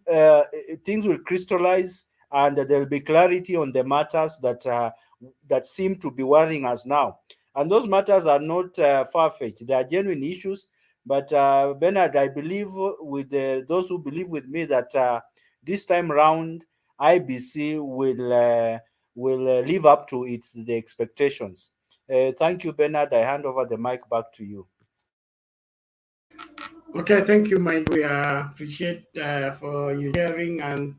things will crystallize and there will be clarity on the matters that seem to be worrying us now. And those matters are not far-fetched. They are genuine issues. But Bernard, I believe with those who believe with me that this time round, IEBC will live up to the expectations. Thank you, Bernard. I hand over the mic back to you. Okay, thank you, Mike. We appreciate for you sharing and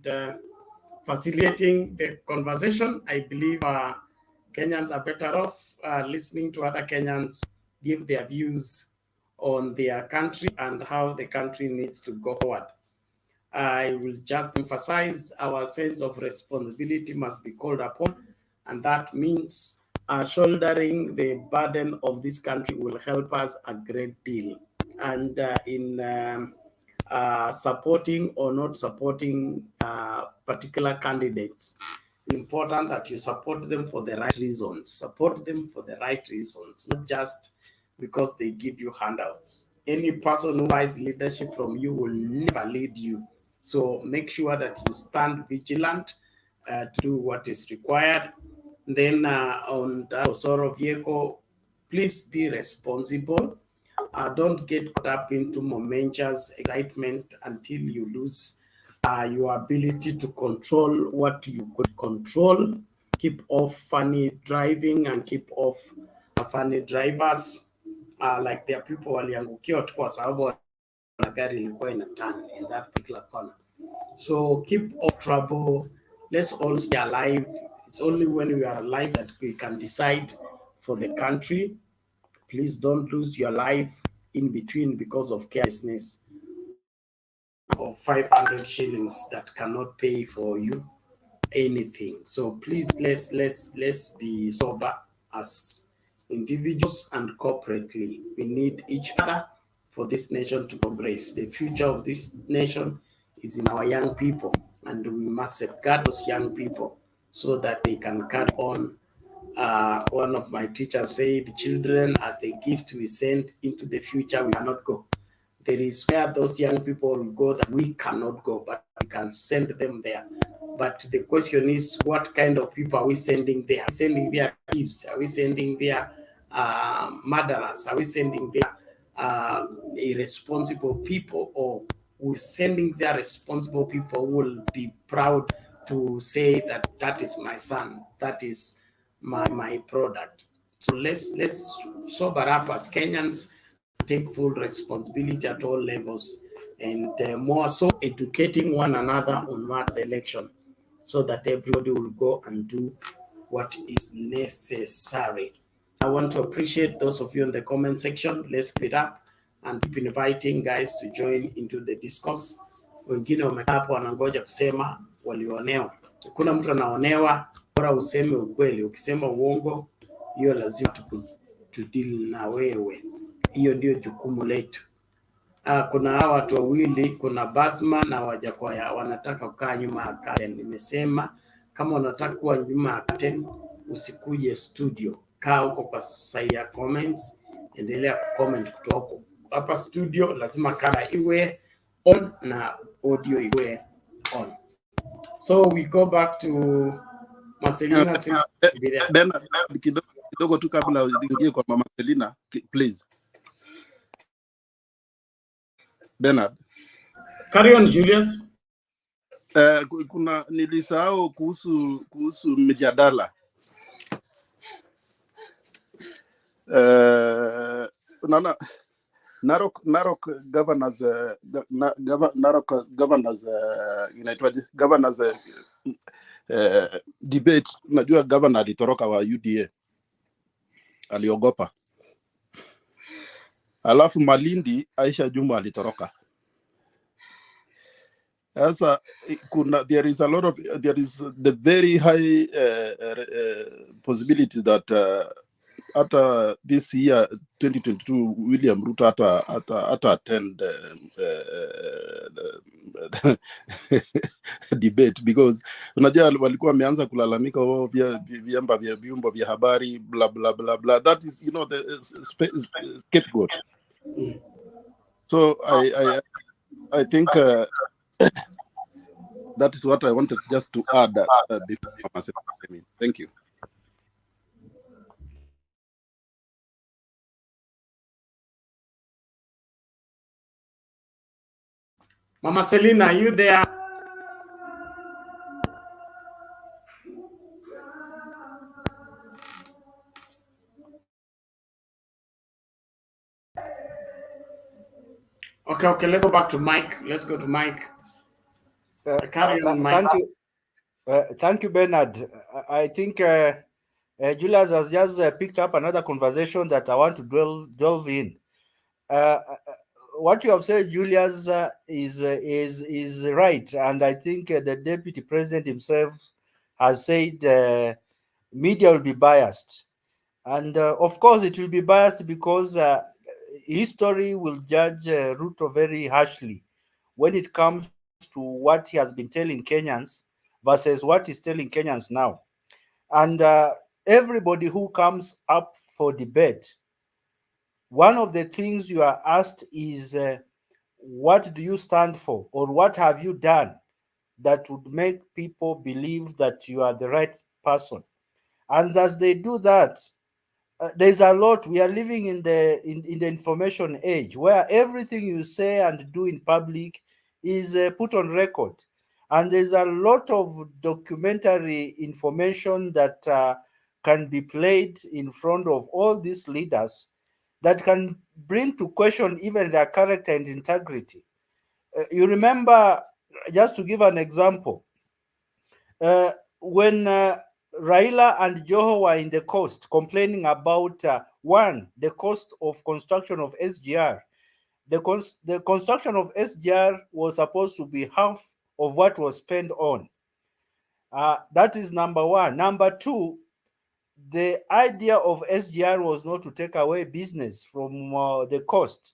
facilitating the conversation. I believe Kenyans are better off listening to other Kenyans give their views on their country and how the country needs to go forward. I will just emphasize our sense of responsibility must be called upon, and that means shouldering the burden of this country will help us a great deal. And in supporting or not supporting particular candidates, important that you support them for the right reasons. Support them for the right reasons, not just because they give you handouts. Any person who buys leadership from you will never lead you. So make sure that you stand vigilant to do what is required. Then on the Osoro vehicle, please be responsible. Don't get caught up into momentous excitement until you lose your ability to control what you could control. Keep off funny driving and keep off funny drivers. Like there are people waliangukiwa tu kwa sababu na gari ilikuwa ina turn in that particular corner. So keep off trouble. Let's all stay alive. It's only when we are alive that we can decide for the country. Please don't lose your life in between because of carelessness of 500 shillings that cannot pay for you anything. So please let's be sober as individuals and corporately. We need each other for this nation to progress. The future of this nation is in our young people, and we must safeguard those young people so that they can carry on. One of my teachers said, children are the gift we send into the future we cannot go. There is where those young people will go that we cannot go, but we can send them there. But the question is, what kind of people are we sending there? Are we sending there thieves? Are we sending there murderers? Are we sending there irresponsible people? Or we're sending there responsible people who will be proud to say that that is my son, that is my product. So let's sober up as Kenyans, take full responsibility at all levels, and more so educating one another on March election so that everybody will go and do what is necessary. I want to appreciate those of you in the comment section. Let's keep it up and keep inviting guys to join into the discourse. Wengine wamekaa hapo wanangoja kusema walionewa. Kuna mtu anaonewa, bora useme ukweli. Ukisema uongo, hiyo lazima tudili na wewe. Hiyo ndio jukumu letu. Kuna hawa watu wawili, kuna Basma na Wajakoya wanataka kukaa nyuma ya curtain. Nimesema kama unataka kuwa nyuma ya curtain usikuje studio, kaa huko kwa side ya comments, endelea kucomment kutoka huko. Hapa studio lazima kamera iwe on na audio iwe on. So we go back to Marcelina since kidogo tu kabla uingie kwa Mama Selina, please. Bernard. Carry on, Julius. Kuna nilisahau kuhusu mjadala. Unaona Narok governors inaitwaje governors debate. Najua governor alitoroka wa UDA, aliogopa. Alafu Malindi Aisha Juma alitoroka. Sasa there is the very high possibility that after this year 2022 William Ruto hata attend debate, because unajua walikuwa wameanza kulalamika vyombo vya habari blah blah blah blah. That is, you know, the scapegoat. So I think that is what I wanted just to add before Mama Selina. Thank you. Mama Selina, are you there? Okay, let's go back to Mike. Let's go to Mike. Carry on, Mike. Thank you, Bernard. I think Julius has just picked up another conversation that I want to delve in. What you have said, Julius, is right, and I think the deputy president himself has said media will be biased, and of course it will be biased because history will judge Ruto very harshly when it comes to what he has been telling Kenyans versus what he's telling Kenyans now. And everybody who comes up for debate, one of the things you are asked is, what do you stand for, or what have you done that would make people believe that you are the right person? And as they do that, there's a lot. We are living in the information age where everything you say and do in public is put on record, and there's a lot of documentary information that can be played in front of all these leaders that can bring to question even their character and integrity. You remember, just to give an example, when Raila and Joho were in the coast complaining about one, the cost of construction of SGR. The construction of SGR was supposed to be half of what was spent on. That is number one. Number two, the idea of SGR was not to take away business from the coast.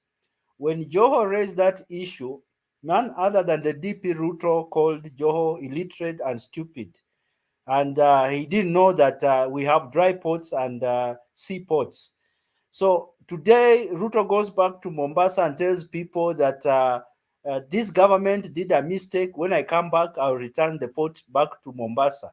When Joho raised that issue, none other than the DP Ruto called Joho illiterate and stupid. And he didn't know that we have dry ports and sea ports. So today, Ruto goes back to Mombasa and tells people that this government did a mistake. When I come back, I'll return the port back to Mombasa.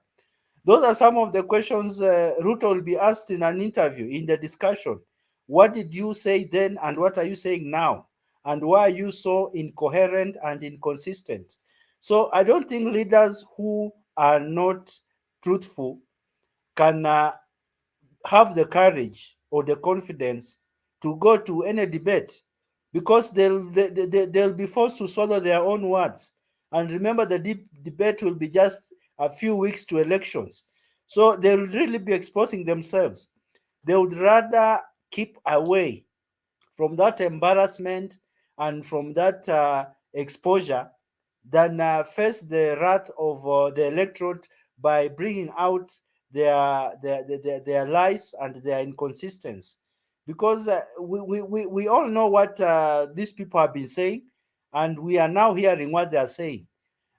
Those are some of the questions Ruto will be asked in an interview, in the discussion. What did you say then, and what are you saying now? And why are you so incoherent and inconsistent? So I don't think leaders who are not truthful can have the courage or the confidence to go to any debate, because they'll be forced to swallow their own words. And remember, the debate will be just a few weeks to elections. So they'll really be exposing themselves. They would rather keep away from that embarrassment and from that exposure than face the wrath of the electorate by bringing out their lies and their inconsistency. Because we all know what these people have been saying, and we are now hearing what they are saying.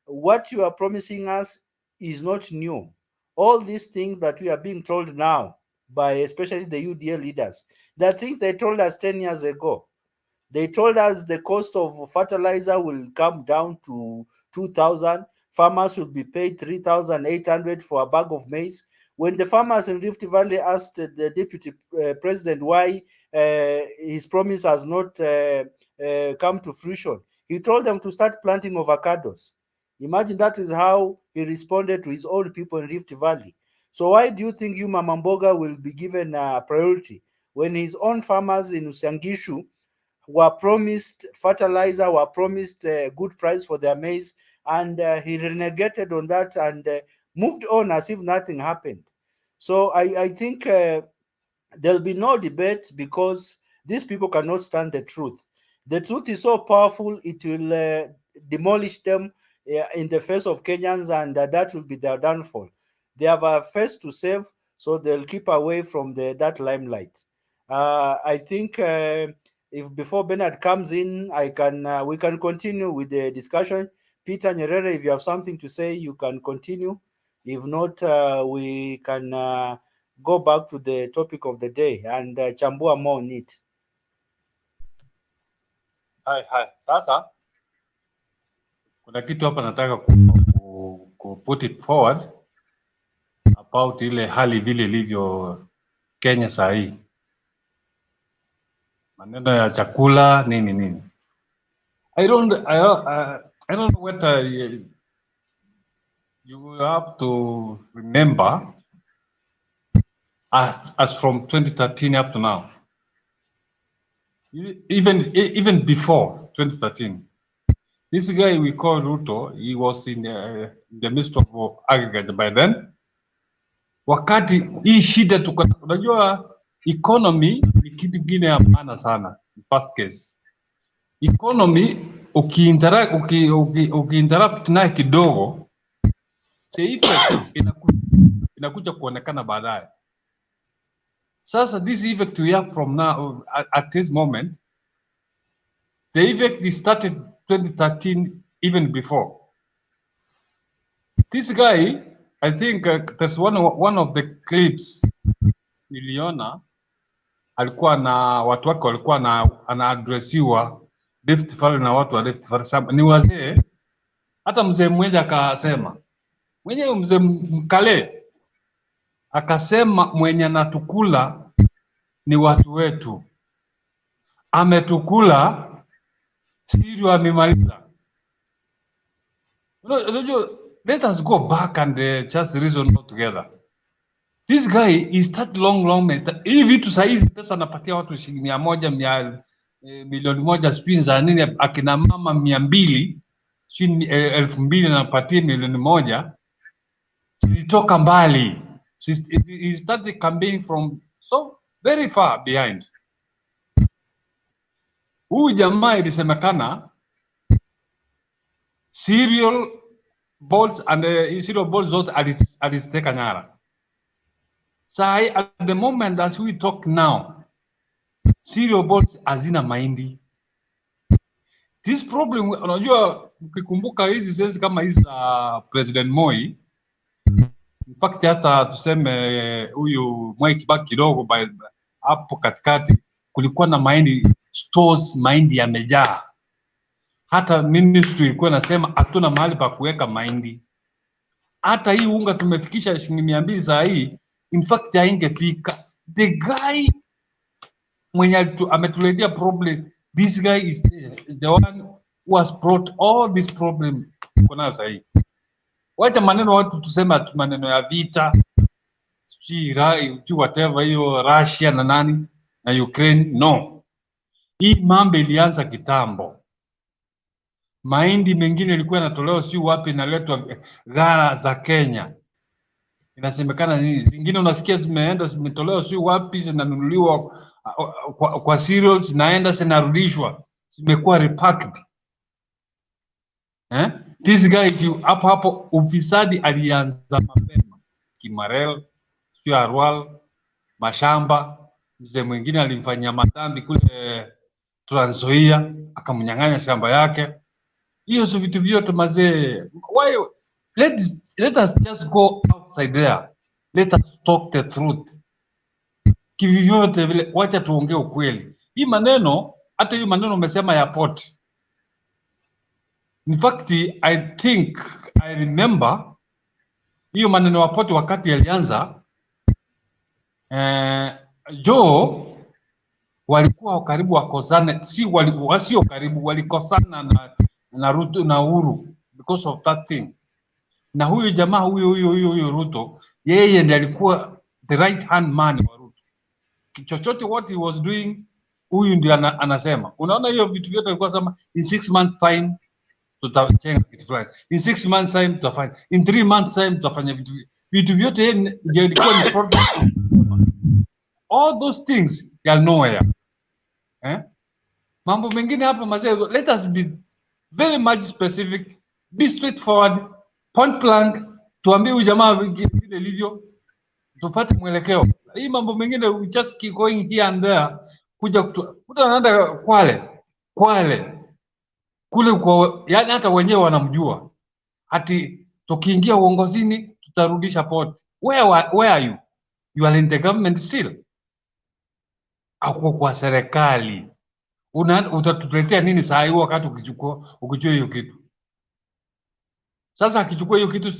What you are promising us is not new. All these things that we are being told now by especially the UDA leaders, they are things they told us 10 years ago. They told us the cost of fertilizer will come down to 2,000. Farmers will be paid 3,800 for a bag of maize. When the farmers in Rift Valley asked the deputy president why his promise has not come to fruition, he told them to start planting avocados. Imagine that is how he responded to his own people in Rift Valley. So why do you think Yuma Mamboga will be given priority when his own farmers in Usangishu were promised fertilizer, were promised a good price for their maize, and he renegated on that and moved on as if nothing happened? So I think there'll be no debate, because these people cannot stand the truth. The truth is so powerful, it will demolish them in the face of Kenyans, and that will be their downfall. They have a face to save, so they'll keep away from that limelight. I think if before Bernard comes in, we can continue with the discussion. Peter Nyerere, if you have something to say, you can continue. If not, we can go back to the topic of the day and chambua more on it. Hai. Sasa kuna kitu hapa nataka ku put it forward about ile hali vile ilivyo Kenya saa hii, maneno ya chakula nini. I don't know whether you have to remember as from 2013 up to now, even before 2013, this guy we call Ruto, he was in the midst of aggregate by then. Wakati hii shida tuko, unajua economy ni kitu kingine ya maana sana. First case, economy ukiinteract naye kidogo, the effect inakuja kuonekana baadaye. Sasa this effect we have from now at this moment, the effect started 2013 even before. This guy, I think there's one of the clips niliona, alikuwa na watu wake walikuwa anaadresiwa Rift Valley na watu wa Rift Valley. Ni wazee, hata mzee mmoja akasema, mwenyewe mzee Mkale akasema, mwenye anatukula ni watu wetu, ametukula Sirio amemaliza. Let us go back and just reason together. This guy is that long hii vitu saizi pesa anapatia watu shilingi 100 milioni moja sijui za nini, akina mama 200 shilingi 2000 anapatia milioni moja. Zilitoka mbali. He started campaigning from so very far behind. Huyu jamaa ilisemekana cereal balls and cereal balls zote aliziteka nyara. Sai at the moment as we talk now, cereal balls hazina mahindi. This problem, unajua ukikumbuka hizi sasa kama hizi za President Moi, in fact hata tuseme huyu Mwai Kibaki kidogo hapo katikati kulikuwa na mahindi stores, mahindi yamejaa. Hata ministry ilikuwa nasema hatuna mahali pa kuweka mahindi. Hata hii unga tumefikisha shilingi 200 saa hii, in fact haingefika. The guy mwenye ametuletea problem, this guy is the one who has brought all this problem kuna saa hii. Wacha maneno watu tusema maneno ya vita, si whatever hiyo Russia na nani na Ukraine, no. Hii mambo ilianza kitambo. Mahindi mengine ilikuwa inatolewa si wapi, inaletwa Ghana za Kenya. Inasemekana nini? Zingine unasikia zimetolewa si wapi, zinanunuliwa kwa cereals, zinaenda zinarudishwa, zimekuwa repacked. This guy hapo ufisadi alianza mapema. Kimarel, sio Arwal, mashamba, mzee mwingine alimfanyia matambi kule Trans Nzoia, akamnyang'anya shamba yake. Hiyo sio vitu vyote mazee. Why let us just go outside there. Let us talk the truth. Kivyote vile wacha tuongee ukweli. Hii maneno, hata hiyo maneno umesema ya port. In fact, I remember hiyo maneno ya port wakati yalianza, Joe walikuwa karibu wakosane, wasio karibu, walikosana na Ruto na Uhuru because of that thing. Na huyu jamaa huyu Ruto, yeye ndiye alikuwa the right hand man wa Ruto. Chochote what he was doing, huyu ndiye anasema. Unaona hiyo vitu vyote alikuwa sema in 6 months time tutachenga kitu fulani, in 6 months time tutafanya, in 3 months time tutafanya vitu vyote. Yeye ndiye alikuwa ni product. All those things they are nowhere. Mambo mengine hapa mazee, let us be very much specific, be straightforward, point blank, tuambie huyu jamaa vile ilivyo, tupate mwelekeo. Hii mambo mengine we just keep going here and there, kuja anaenda Kwale kule kwa, yani hata wenyewe wanamjua. Hati tukiingia uongozini tutarudisha port. Where are you? You are in the government still. Ako kwa serikali. Utatuletea nini saa hii wakati ukichukua hiyo kitu? Sasa akichukua hiyo kitu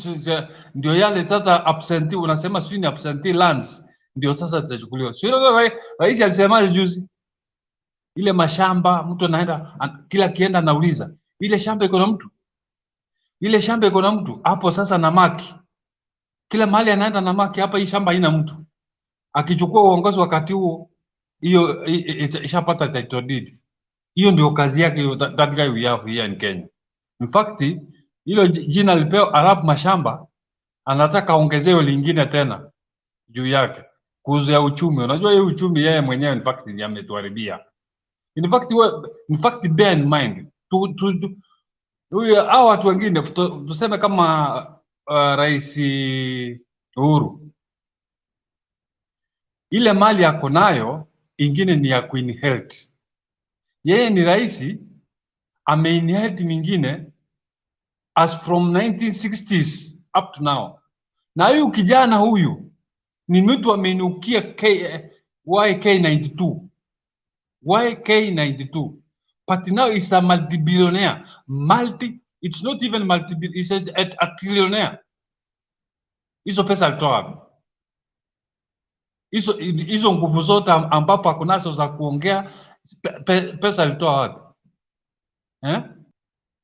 ndio yale sasa absentee, unasema sio ni absentee lands ndio sasa zitachukuliwa. Sio rais alisema juzi ile mashamba mtu anaenda kila kienda anauliza ile shamba iko na mtu? Ile shamba iko na mtu? Hapo sasa na maki. Kila mahali anaenda na maki, hapa hii shamba haina mtu. Akichukua uongozi wakati huo hiyo ishapata title deed. Hiyo ndio kazi yake, that guy we have here in Kenya. In fact, hilo jina alipewa Arab mashamba, anataka ongezewe lingine tena juu yake kuuzia uchumi. Unajua hiyo uchumi yeye mwenyewe in fact ndiye ametuharibia. In fact bear in mind huyu hao watu wengine tuseme kama Rais Uhuru, ile mali yako nayo ingine ni ya kuinherit. Yeye ni rais, ameinherit mingine as from 1960s up to now. Na huyu kijana huyu ni mtu ameinukia YK92. YK92. But now he's a multi-billionaire. It's not even multi-billionaire, it's a trillionaire. Hizo pesa alitoa wapi? Hizo nguvu zote ambapo hakunazo za kuongea, pesa alitoa wapi?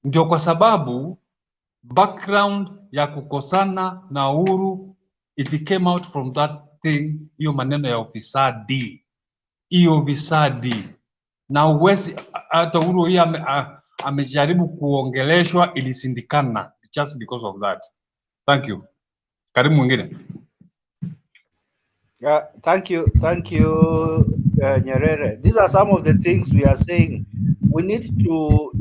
Ndio kwa sababu background ya kukosana na Uhuru, it came out from that thing, hiyo maneno ya ufisadi. Hiyo ufisadi. Na uwezi hata Uhuru hii amejaribu kuongeleshwa, ilisindikana just because of that. Thank you. Karibu mwingine. Thank you, Nyerere. These are some of the things we are saying. We need to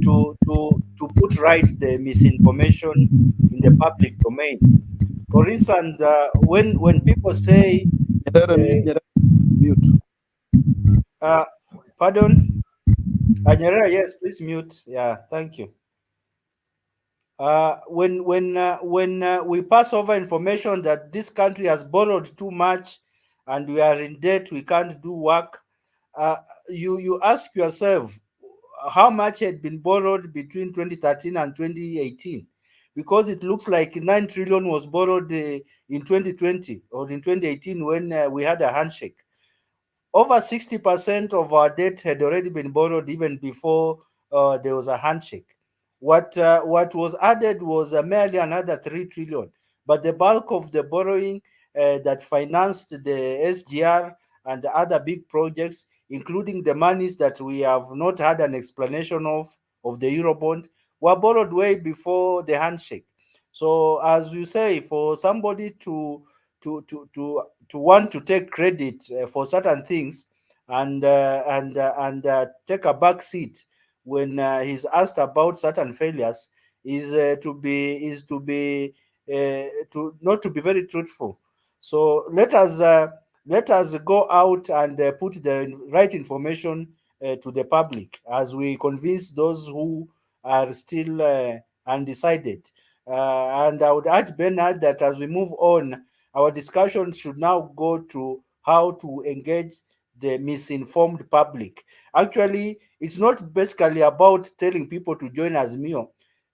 put right the misinformation in the public domain. For instance, when people say, mute. Pardon, Nyerere, yes, please mute. Yeah, thank you. When we pass over information that this country has borrowed too much and we are in debt, we can't do work, you ask yourself how much had been borrowed between 2013 and 2018, because it looks like 9 trillion was borrowed in 2020 or in 2018 when we had a handshake. Over 60% of our debt had already been borrowed even before there was a handshake. What was added was merely another 3 trillion, but the bulk of the borrowing that financed the SGR and the other big projects, including the monies that we have not had an explanation of the Eurobond, were borrowed way before the handshake. So, as you say, for somebody to want to take credit for certain things and take a back seat when he's asked about certain failures is not to be very truthful. So let us go out and put the right information to the public as we convince those who are still undecided. And I would urge Bernard that as we move on, our discussion should now go to how to engage the misinformed public. Actually, it's not basically about telling people to join Azimio.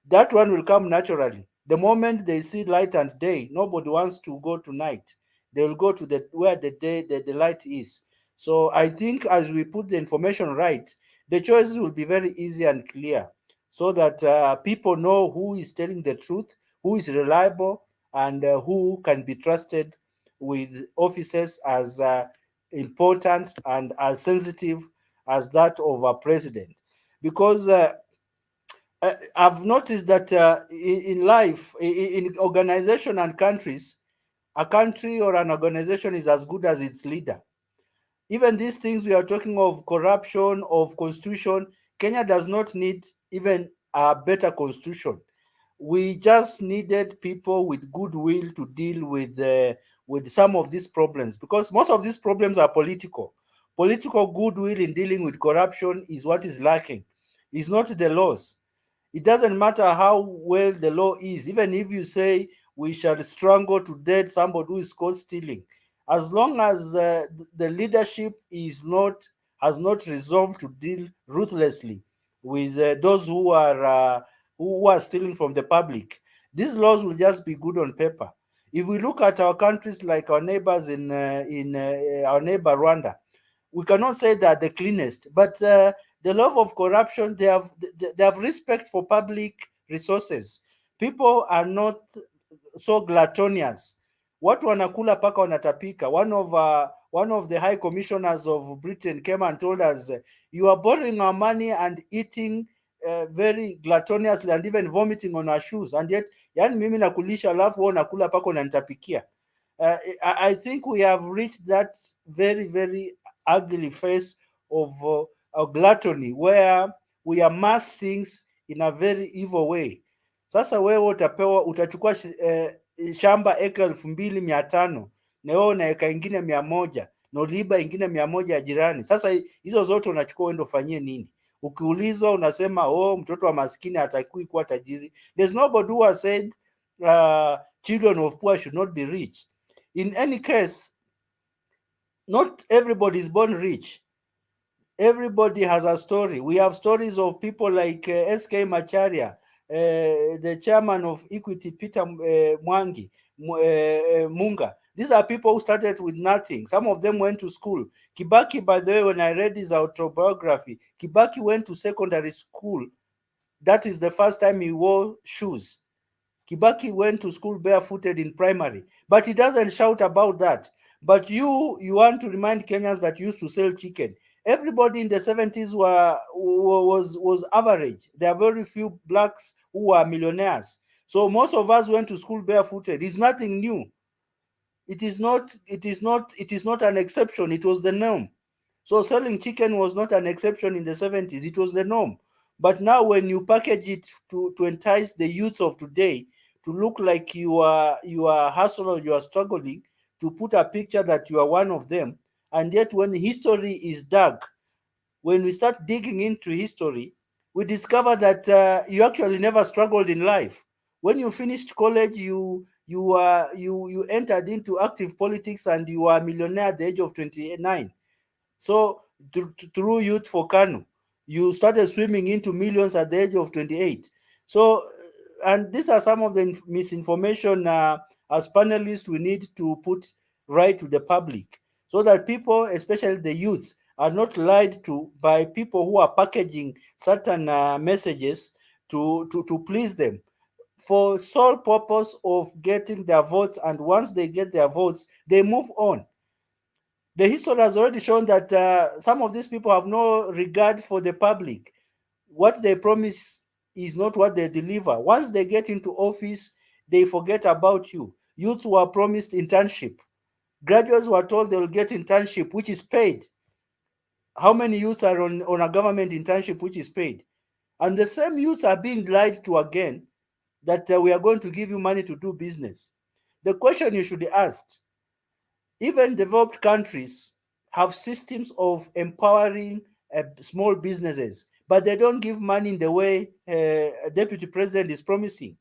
That one will come naturally. The moment they see light and day, nobody wants to go to night. They will go to where the light is. So I think as we put the information right, the choices will be very easy and clear, so that people know who is telling the truth, who is reliable, and who can be trusted with offices as important and as sensitive as that of a president. Because I've noticed that in life, in organization and countries, a country or an organization is as good as its leader. Even these things we are talking of, corruption, of constitution, Kenya does not need even a better constitution. We just needed people with goodwill to deal with some of these problems, because most of these problems are political. Political goodwill in dealing with corruption is what is lacking. It's not the laws. It doesn't matter how well the law is, even if you say we shall strangle to death somebody who is caught stealing, as long as the leadership has not resolved to deal ruthlessly with those who are stealing from the public, these laws will just be good on paper. If we look at our countries, like our neighbors in our neighbor Rwanda, we cannot say that the cleanest, but the love of corruption, they have respect for public resources. People are not so gluttonous. Watu wanakula paka wanatapika. One of the high commissioners of Britain came and told us, you are borrowing our money and eating very gluttoniously and even vomiting on our shoes, and yet yani mimi nakulisha alafu wewe unakula paka unanitapikia. I think we have reached that very, very ugly face of gluttony, where we amass things in a very evil way. Sasa wewe utachukua shamba eka 2,500 na wewe una eka ingine 100 na uliiba ingine 100 ya jirani. Sasa hizo zote unachukua uende ufanyie nini? Ukiulizwa unasema mtoto wa maskini hatakiwi kuwa tajiri. There's nobody who has said children of poor should not be rich. In any case, not everybody is born rich. Everybody has a story. We have stories of people like S.K. Macharia, the chairman of Equity, Peter Mwangi, Munga. These are people who started with nothing. Some of them went to school. Kibaki, by the way, when I read his autobiography, Kibaki went to secondary school. That is the first time he wore shoes. Kibaki went to school barefooted in primary, but he doesn't shout about that. But you want to remind Kenyans that used to sell chicken. Everybody in the 70s was average. There are very few blacks who are millionaires. So most of us went to school barefooted. It's nothing new. It is not an exception. It was the norm. So selling chicken was not an exception in the 70s. It was the norm. But now when you package it to entice the youths of today to look like you are hustling or you are struggling, to put a picture that you are one of them, and yet when history is dug, when we start digging into history, we discover that you actually never struggled in life. When you finished college, you entered into active politics and you are a millionaire at the age of 29. So through Youth for Kanu, you started swimming into millions at the age of 28. So, and these are some of the misinformation as panelists we need to put right to the public, so that people, especially the youths, are not lied to by people who are packaging certain messages to please them for sole purpose of getting their votes. And once they get their votes, they move on. The history has already shown that some of these people have no regard for the public. What they promise is not what they deliver. Once they get into office, they forget about you. Youths were promised internship. Graduates were told they will get internship, which is paid. How many youths are on a government internship which is paid? And the same youths are being lied to again, that we are going to give you money to do business. The question you should be asked, even developed countries have systems of empowering small businesses, but they don't give money in the way a deputy president is promising.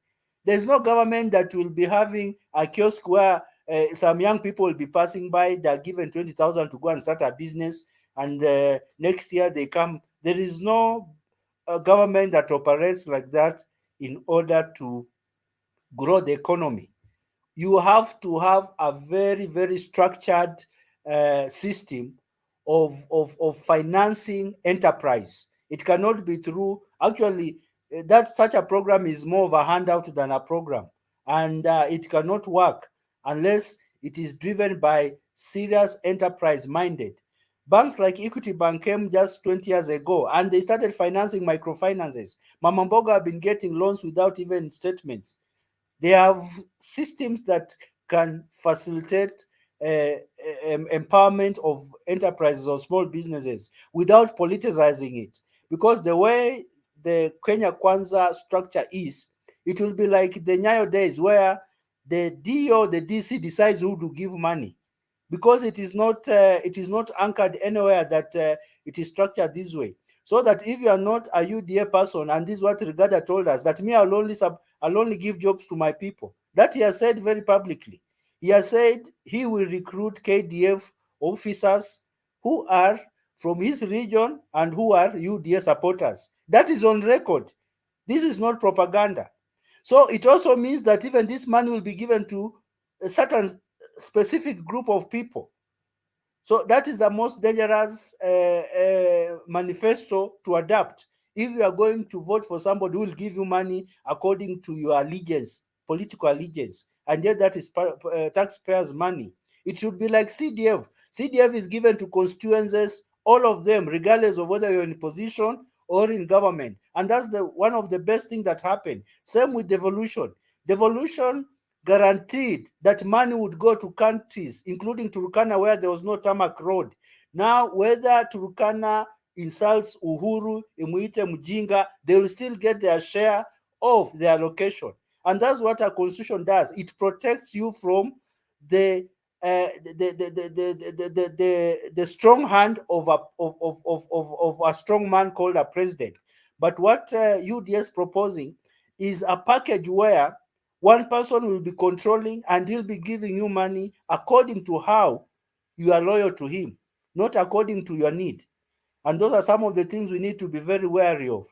There's no government that will be having a kiosk where some young people will be passing by, they're given 20,000 to go and start a business, and next year they come. There is no government that operates like that in order to grow the economy. You have to have a very, very structured system of financing enterprise. It cannot be through, actually, that such a program is more of a handout than a program. And it cannot work unless it is driven by serious enterprise minded. Banks like Equity Bank came just 20 years ago and they started financing microfinances. Mama Mboga have been getting loans without even statements. They have systems that can facilitate empowerment of enterprises or small businesses without politicizing it. Because the way the Kenya Kwanza structure is, it will be like the Nyayo days where the D or the DC decides who to give money, because it is not anchored anywhere that it is structured this way. So that if you are not a UDA person, and this is what Rigada told us, that me, I'll only give jobs to my people. That he has said very publicly. He has said he will recruit KDF officers who are from his region and who are UDA supporters. That is on record. This is not propaganda. So it also means that even this money will be given to a certain specific group of people. So that is the most dangerous manifesto to adapt. If you are going to vote for somebody who will give you money according to your allegiance, political allegiance, and yet that is taxpayers' money, it should be like CDF. CDF is given to constituencies, all of them, regardless of whether you're in position or in government. And that's one of the best things that happened. Same with devolution. Devolution guaranteed that money would go to countries, including Turkana, where there was no tarmac road. Now, whether Turkana insults Uhuru, Imuite, Mujinga, they will still get their share of their allocation. And that's what our constitution does. It protects you from the strong hand of a strong man called a president. But what UDA is proposing is a package where One person will be controlling, and he'll be giving you money according to how you are loyal to him, not according to your need. And those are some of the things we need to be very wary of.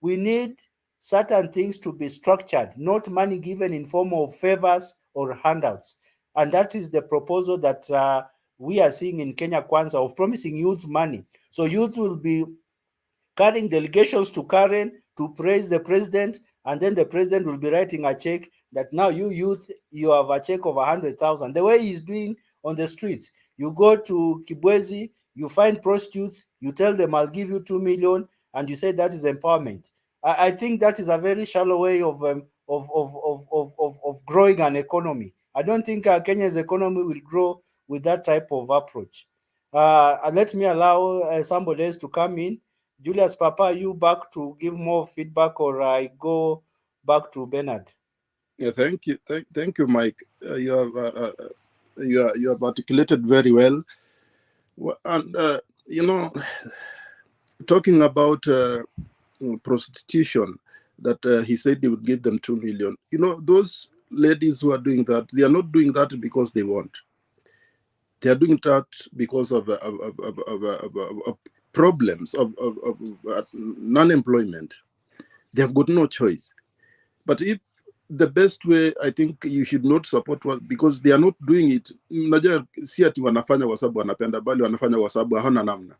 We need certain things to be structured, not money given in form of favors or handouts. And that is the proposal that we are seeing in Kenya Kwanza, of promising youth money. So youth will be carrying delegations to Karen to praise the president, and then the president will be writing a check that now you youth, you have a check of 100,000. The way he's doing on the streets, you go to Kibwezi, you find prostitutes, you tell them I'll give you 2 million, and you say that is empowerment. I think that is a very shallow way of growing an economy. I don't think Kenya's economy will grow with that type of approach. Let me allow somebody else to come in. Julius Papa, are you back to give more feedback, or I go back to Bernard? Yeah, thank you, thank you, Mike. You have articulated very well. And you know, talking about prostitution, that he said he would give them 2 million. You know, those ladies who are doing that, they are not doing that because they want. They are doing that because of problems of non-employment. They have got no choice. But if the best way, I think you should not support what, because they are not doing it. Unajua si ati wanafanya kwa sababu wanapenda, bali wanafanya kwa sababu hana namna.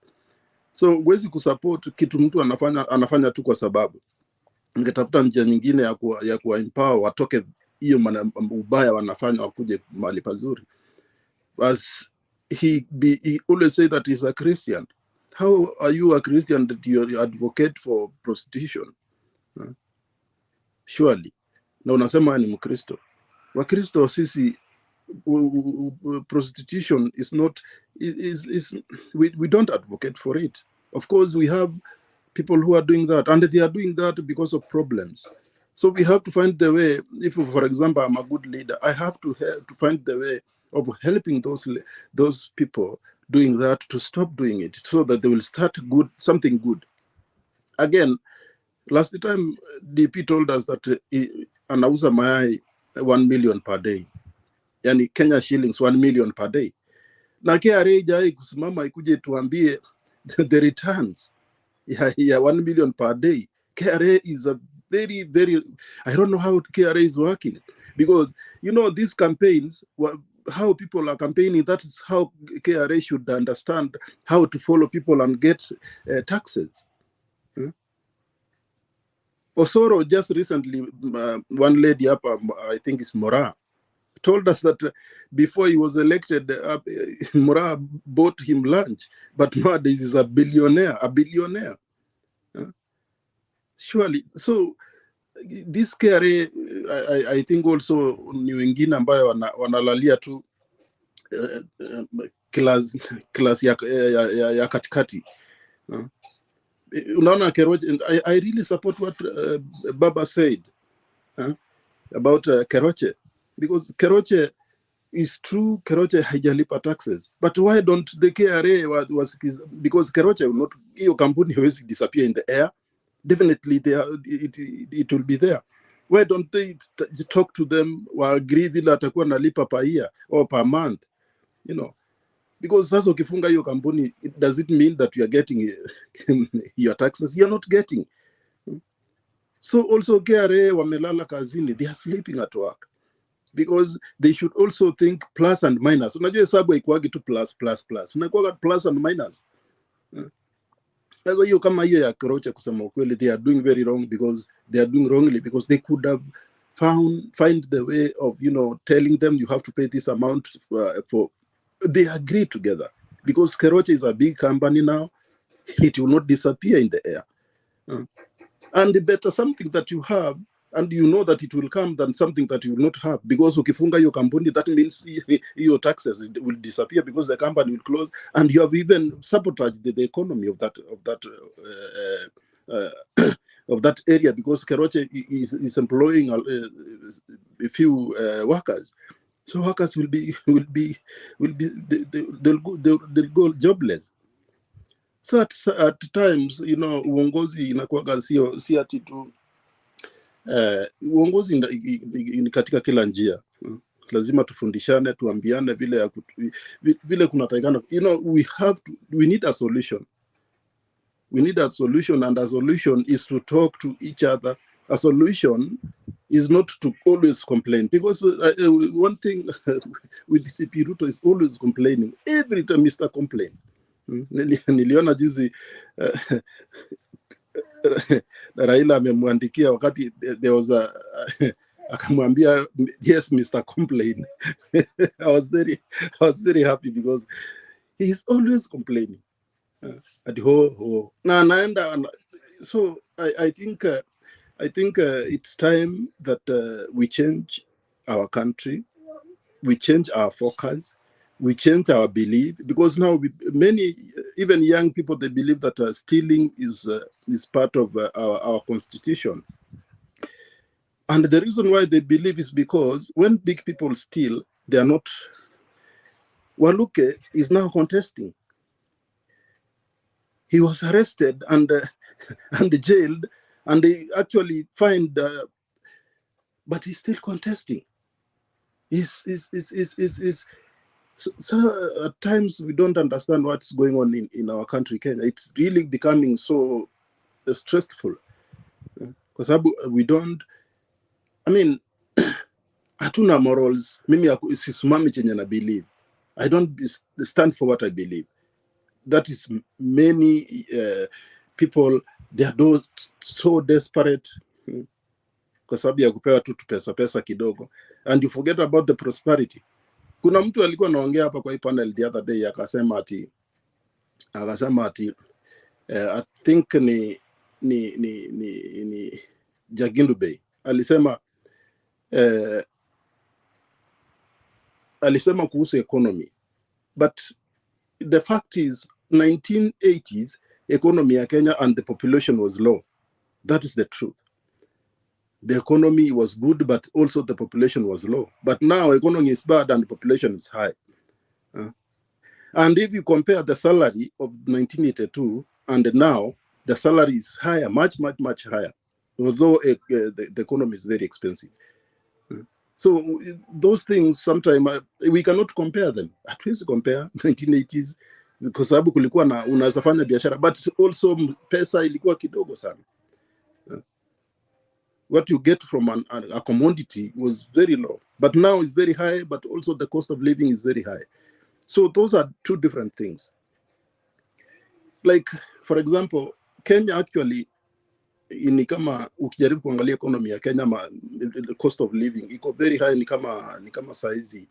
So huwezi kusupport kitu mtu anafanya tu kwa sababu. Ngetafuta njia nyingine ya kuwa empower watoke hiyo ubaya wanafanya, wakuje mahali pazuri. As he always say that he's a Christian. How are you a Christian that you advocate for prostitution? Surely. Na unasema ni Mkristo. Wakristo sisi, prostitution is not, we don't advocate for it. Of course, we have people who are doing that, and they are doing that because of problems. So we have to find the way. If, for example, I'm a good leader, I have to find the way of helping those people doing that to stop doing it, so that they will start something good. Again, last time DP told us that anauza mayai 1 million per day, yani Kenya shillings 1 million per day. Na KRA ijai kusimama ikuje tuambie the returns ya 1 million per day. KRA is a very, very, I don't know how KRA is working, because you know these campaigns, how people are campaigning, that is how KRA should understand how to follow people and get taxes. Osoro just recently, one lady up, I think it's Mora, told us that before he was elected, Mora bought him lunch, but nowadays he's a billionaire. Surely, so this KRA, I think also ni wengine ambayo wanalalia tu class ya katikati. Unaona Keroche, I really support what Baba said about Keroche, because Keroche is true. Keroche haijalipa taxes, but why don't the KRA because Keroche will not, hiyo kampuni hawezi disappear in the air. Definitely it will be there. Why don't they talk to them or agree vile atakuwa nalipa per year or per month, you know? Because sasa ukifunga hiyo kampuni, does it mean that you are getting your taxes? You're not getting. So also KRA wamelala kazini, they are sleeping at work, because they should also think plus and minus. Unajua hesabu haikuwagi tu plus, unakuwa plus and minus. Sasa hiyo kama hiyo ya Keroche, kusema ukweli, they are doing very wrong, because they are doing wrongly because they could have find the way of, you know, telling them you have to pay this amount for they agree together, because Keroche is a big company now. It will not disappear in the air. And better something that you have and you know that it will come than something that you will not have, because ukifunga your company, that means your taxes will disappear, because the company will close, and you have even sabotaged the economy of that of that area, because Keroche is employing a few workers. So workers will they'll go jobless. So at times, you know, uongozi inakuwaga si ati tu uongozi ni katika kila njia. Lazima tufundishane, tuambiane vile kunatakikana. We need a solution. We need a solution, and a solution is to talk to each other. A solution is not to always complain, because one thing with Ruto is always complaining. Every time Mr. Complain. Niliona juzi Raila amemwandikia wakati there was akamwambia yes Mr. Complain. I was very happy because he is always complaining. At ho. So I think it's time that we change our country, we change our focus, we change our belief, because now many, even young people, they believe that stealing is part of our constitution. And the reason why they believe is because when big people steal, they are not. Waluke is now contesting. He was arrested and jailed, and they actually fined, but he's still contesting. So at times we don't understand what's going on in our country, Kenya. It's really becoming so stressful. Because we don't, I mean, hatuna morals. Mimi sisimami chenye na believe. I don't stand for what I believe. That is many people, they are so desperate kwa sababu ya kupewa tu pesa kidogo, and you forget about the prosperity. Kuna mtu alikuwa anaongea hapa kwa hii panel the other day, akasema ati I think ni Jagindu Bay alisema kuhusu economy, but the fact is 1980s economy ya Kenya and the population was low. That is the truth. The economy was good, but also the population was low. But now economy is bad and the population is high. And if you compare the salary of 1982 and now, the salary is higher, much higher, although the economy is very expensive. So those things, sometimes we cannot compare them. At least compare 1980s, because sababu kulikuwa na unaweza fanya biashara, but also pesa ilikuwa kidogo sana. What you get from a commodity was very low, but now it's very high, but also the cost of living is very high. So those are two different things. Like, for example, Kenya actually, ni kama ukijaribu kuangalia economy ya Kenya, the cost of living iko very high, ni kama saizi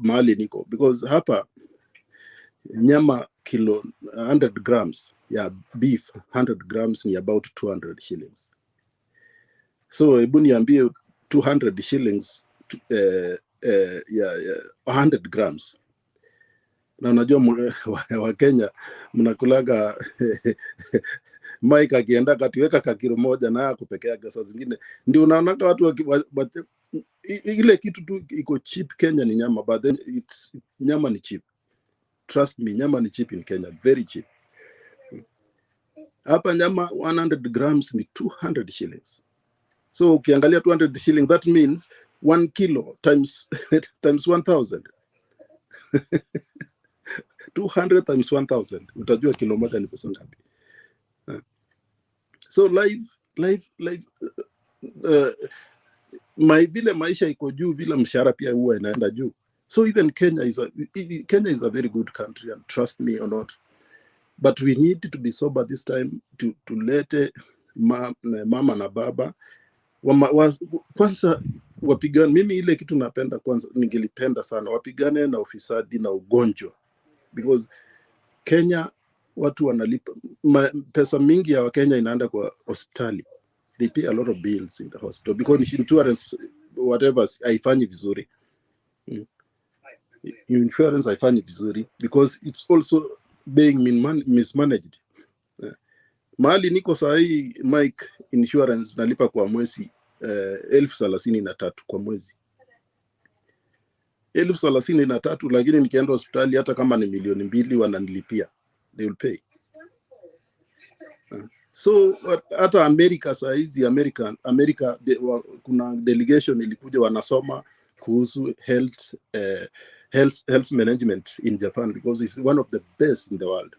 mahali niko, because hapa nyama kilo 100 grams ya beef, 100 grams ni about 200 shillings. So hebu niambie 200 shillings 100 grams. Na unajua wa Kenya mnakulaga Mike akienda katiweka kakiro moja na yako peke yake, saa zingine ndio unaona watu ile kitu tu iko cheap Kenya ni nyama, but then nyama ni cheap. Trust me, nyama ni cheap in Kenya, very cheap. Hapa nyama 100 grams ni 200 shillings. So ukiangalia 200 shillings, that means 1 kilo times 1000. 200 times 1000, utajua kilo moja ni pesa ngapi. So vile maisha iko juu, vile mshahara pia huwa inaenda juu. So even Kenya is a very good country, and trust me or not, but we need to be sober this time to let mama na baba kwanza wapigane. Mimi ile kitu napenda kwanza, ningelipenda sana wapigane na ufisadi na ugonjwa, because Kenya watu wanalipa pesa mingi ya Wakenya inaenda kwa hospitali. They pay a lot of bills in the hospital because insurance whatever haifanyi vizuri. Insurance haifanyi vizuri because it's also being mismanaged. Mahali niko sahi, Mike, insurance nalipa kwa mwezi 33,000 kwa mwezi. 33,000, lakini nikienda hospitali hata kama ni 2 milioni wananilipia. They will pay. So hata Amerika saa hizi America kuna delegation ilikuja wanasoma kuhusu health management in Japan because it's one of the best in the world.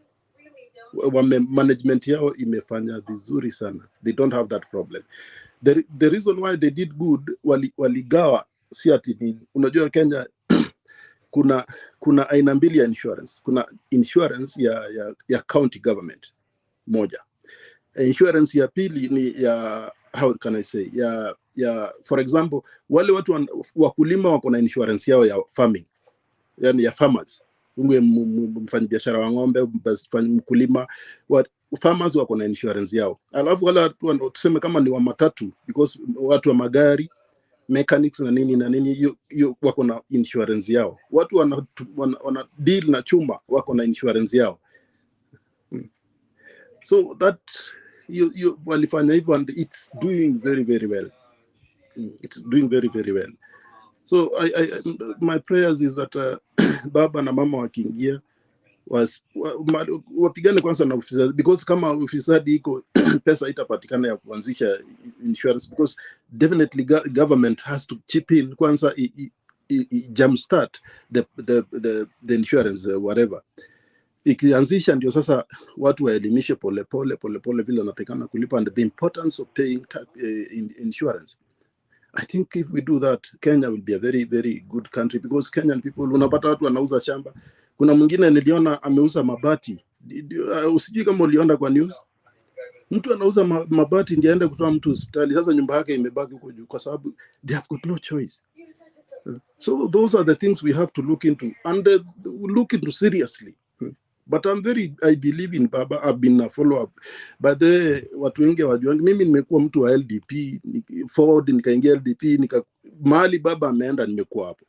Management yao imefanya vizuri sana. They don't have that problem. The reason why they did good, waligawa si ati ni unajua Kenya kuna aina mbili ya insurance. Kuna insurance ya county government moja. Insurance ya pili ni ya, how can I say, ya for example wale watu wakulima wako na insurance yao ya farming, yani ya farmers. Unge mfanyabiashara wa ng'ombe, mkulima, farmers wako na insurance yao. Alafu wale watu tuseme kama ni wa matatu, because watu wa magari, mechanics na nini wako na insurance yao. Watu wana deal na chuma wako na insurance yao. So that you walifanya hivyo and it's doing very, very well. It's doing very, very well. So my prayers is that baba na mama wakiingia wapigane kwanza na ufisadi, because kama ufisadi iko pesa itapatikana ya kuanzisha insurance, because definitely government has to chip in kwanza jumpstart the insurance whatever. Ikianzisha ndio sasa watu waelimishe polepole vile wanatakana kulipa and the importance of paying insurance. I think if we do that, Kenya will be a very, very good country, because Kenyan people, unapata watu wanauza shamba. Kuna mwingine niliona ameuza mabati. Usijui kama uliona kwa news. Mtu anauza mabati ndiye aende kutoa mtu hospitali. Sasa nyumba yake imebaki huko juu kwa sababu they have got no choice. So those are the things we have to look into and look into seriously. But I believe in Baba. I've been a follow-up. But watu wengi wajuangi, mimi nimekuwa mtu wa LDP, Ford, nikaingia LDP, mahali Baba ameenda nimekuwa hapo.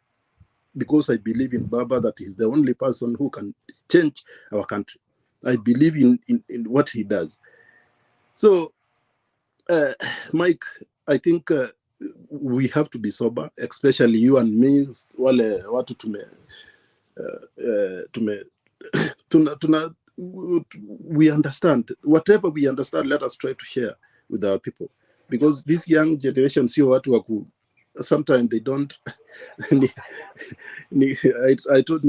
Because I believe in Baba, that he's the only person who can change our country. I believe in what he does. So, Mike, I think we have to be sober, especially you and me, wale watu we understand. Whatever we understand, let us try to share with our people. Because this young generation, sio watu waku, sometimes they don't. I told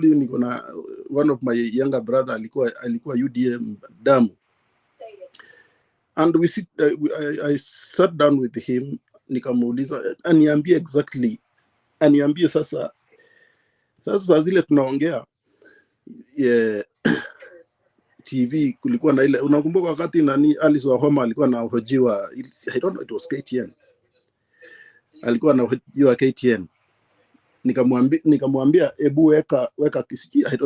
you, nikona one of my younger brother alikuwa UDM damu. And I sat down with him, nikamuuliza, aniambie exactly, aniambie sasa zile tunaongea, TV kulikuwa na ile, unakumbuka wakati nani Alice Wahoma alikuwa anahojiwa, I don't know, it was KTN, alikuwa anahojiwa KTN, nikamwambia ebu weka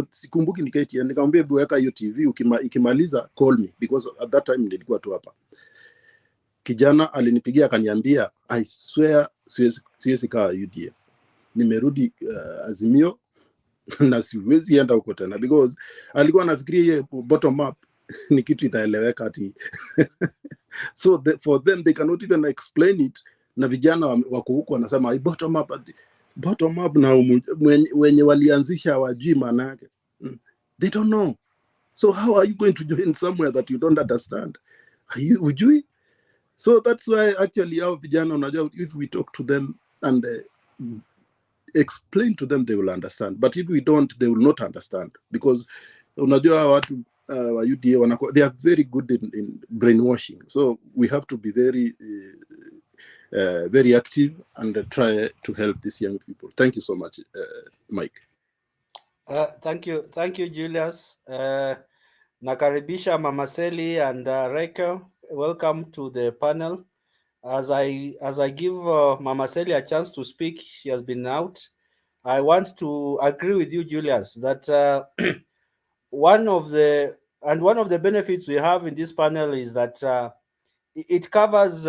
sikumbuki ni KTN, nikamwambia ebu weka hiyo TV, ikimaliza call me, because at that time nilikuwa tu hapa. Kijana alinipigia akaniambia, I swear siwezi kaa UDA, nimerudi Azimio na siwezi enda huko tena, because alikuwa anafikiria ye bottom up ni kitu itaeleweka ati so for them they cannot even explain it, na vijana wako huko wanasema bottom up na wenye walianzisha hawajui maana yake. They don't know. So how are you going to join somewhere that you don't understand? Hujui? So that's why actually our vijana, unajua, if we talk to them and explain to them, they will understand. But if we don't, they will not understand, because unajua watu wa UDA they are very good in brainwashing. So we have to be very very active and try to help these young people. Thank you so much, Mike. Thank you Julius. Nakaribisha Mama Seli and Rachel. Welcome to the panel. As I give Mama Seli a chance to speak, she has been out. I want to agree with you, Julius, that one of the benefits we have in this panel is that it covers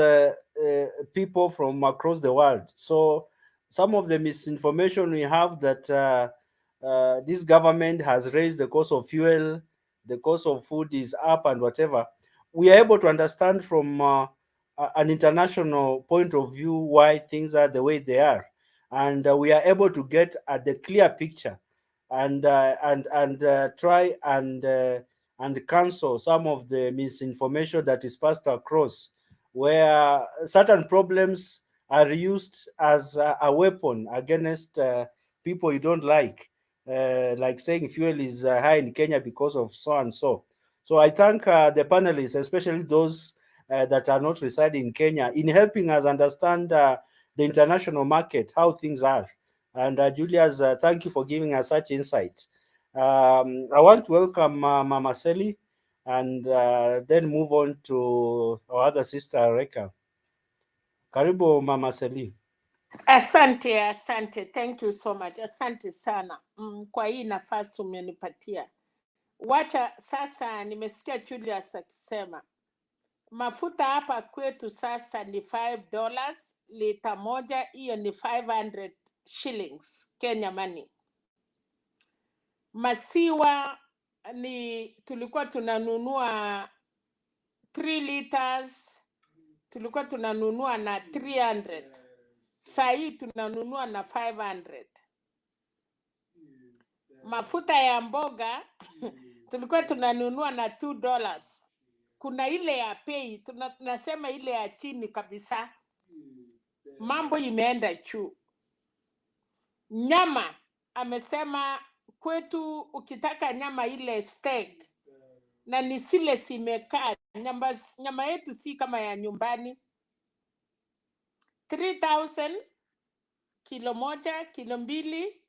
people from across the world. So some of the misinformation we have that this government has raised the cost of fuel, the cost of food is up and whatever, we are able to understand from an international point of view why things are the way they are, and we are able to get at the clear picture and try and and cancel some of the misinformation that is passed across, where certain problems are used as a weapon against people you don't like saying fuel is high in Kenya because of so and so. So I thank the panelists, especially those that are not residing in Kenya, in helping us understand the international market, how things are. And Julius, thank you for giving us such insight. I want to welcome Mama Seli and then move on to our other sister, Reka. Karibu, Mama Seli. Asante, asante. Thank you so much. Asante sana kwa hii nafasi umenipatia. Wacha sasa, nimesikia Julius akisema mafuta hapa kwetu sasa ni $5, lita moja, hiyo ni 500 shillings Kenya money. Masiwa ni tulikuwa tunanunua 3 liters, tulikuwa tunanunua na 300. Saa hii tunanunua na 500. Mafuta ya mboga tulikuwa tunanunua na $2. Kuna ile ya pei, tunasema ile ya chini kabisa. Mambo imeenda juu. Nyama amesema kwetu ukitaka nyama ile steak na ni sile simekaa, nyama yetu si kama ya nyumbani. 3,000 kilo moja, kilo mbili,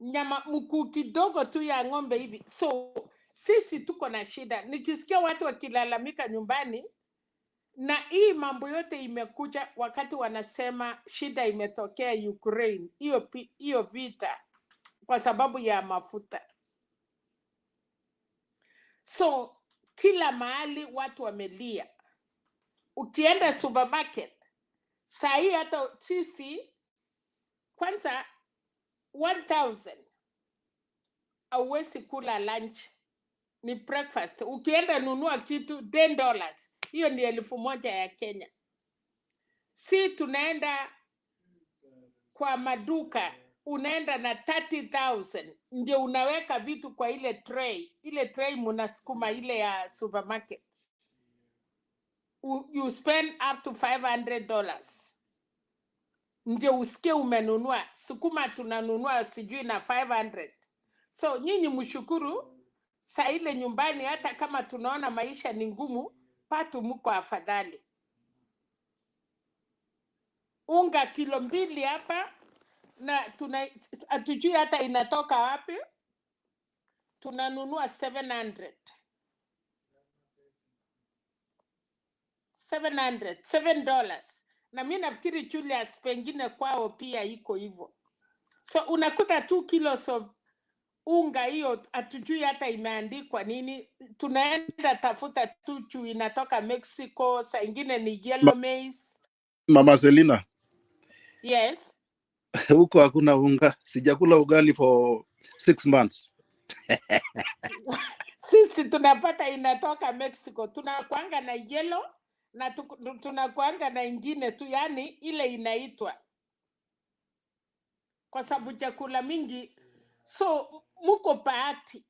nyama mkuu kidogo tu ya ng'ombe hivi. So sisi tuko na shida. Nikisikia watu wakilalamika nyumbani, na hii mambo yote imekuja wakati wanasema shida imetokea Ukraine, hiyo vita kwa sababu ya mafuta. So kila mahali watu wamelia. Ukienda supermarket, saa hii hata sisi kwanza 1,000 hauwezi kula lunch, ni breakfast. Ukienda nunua kitu $10, hiyo ni 1,000 ya Kenya. Si tunaenda kwa maduka, unaenda na 30,000 ndio unaweka vitu kwa ile tray mnasukuma ile ya supermarket. You spend up to $500 ndio usikie umenunua. Sukuma tunanunua sijui na 500. So nyinyi mshukuru saa ile nyumbani, hata kama tunaona maisha ni ngumu, patu mko afadhali. Unga kilo 2 hapa na hatujui hata inatoka wapi, tunanunua $700. $7. Na mimi nafikiri Julius pengine kwao pia iko hivyo. So unakuta 2 kilos of unga, hiyo hatujui hata imeandikwa nini. Tunaenda tafuta tuchu inatoka Mexico, saa ingine ni yellow maize. Mama Selina. Yes. Huko hakuna unga. Sijakula ugali for 6 months. Sisi tunapata inatoka Mexico. Tunakuanga na yellow na tunakuanga na ingine tu, yani ile inaitwa, kwa sababu chakula mingi. So muko paati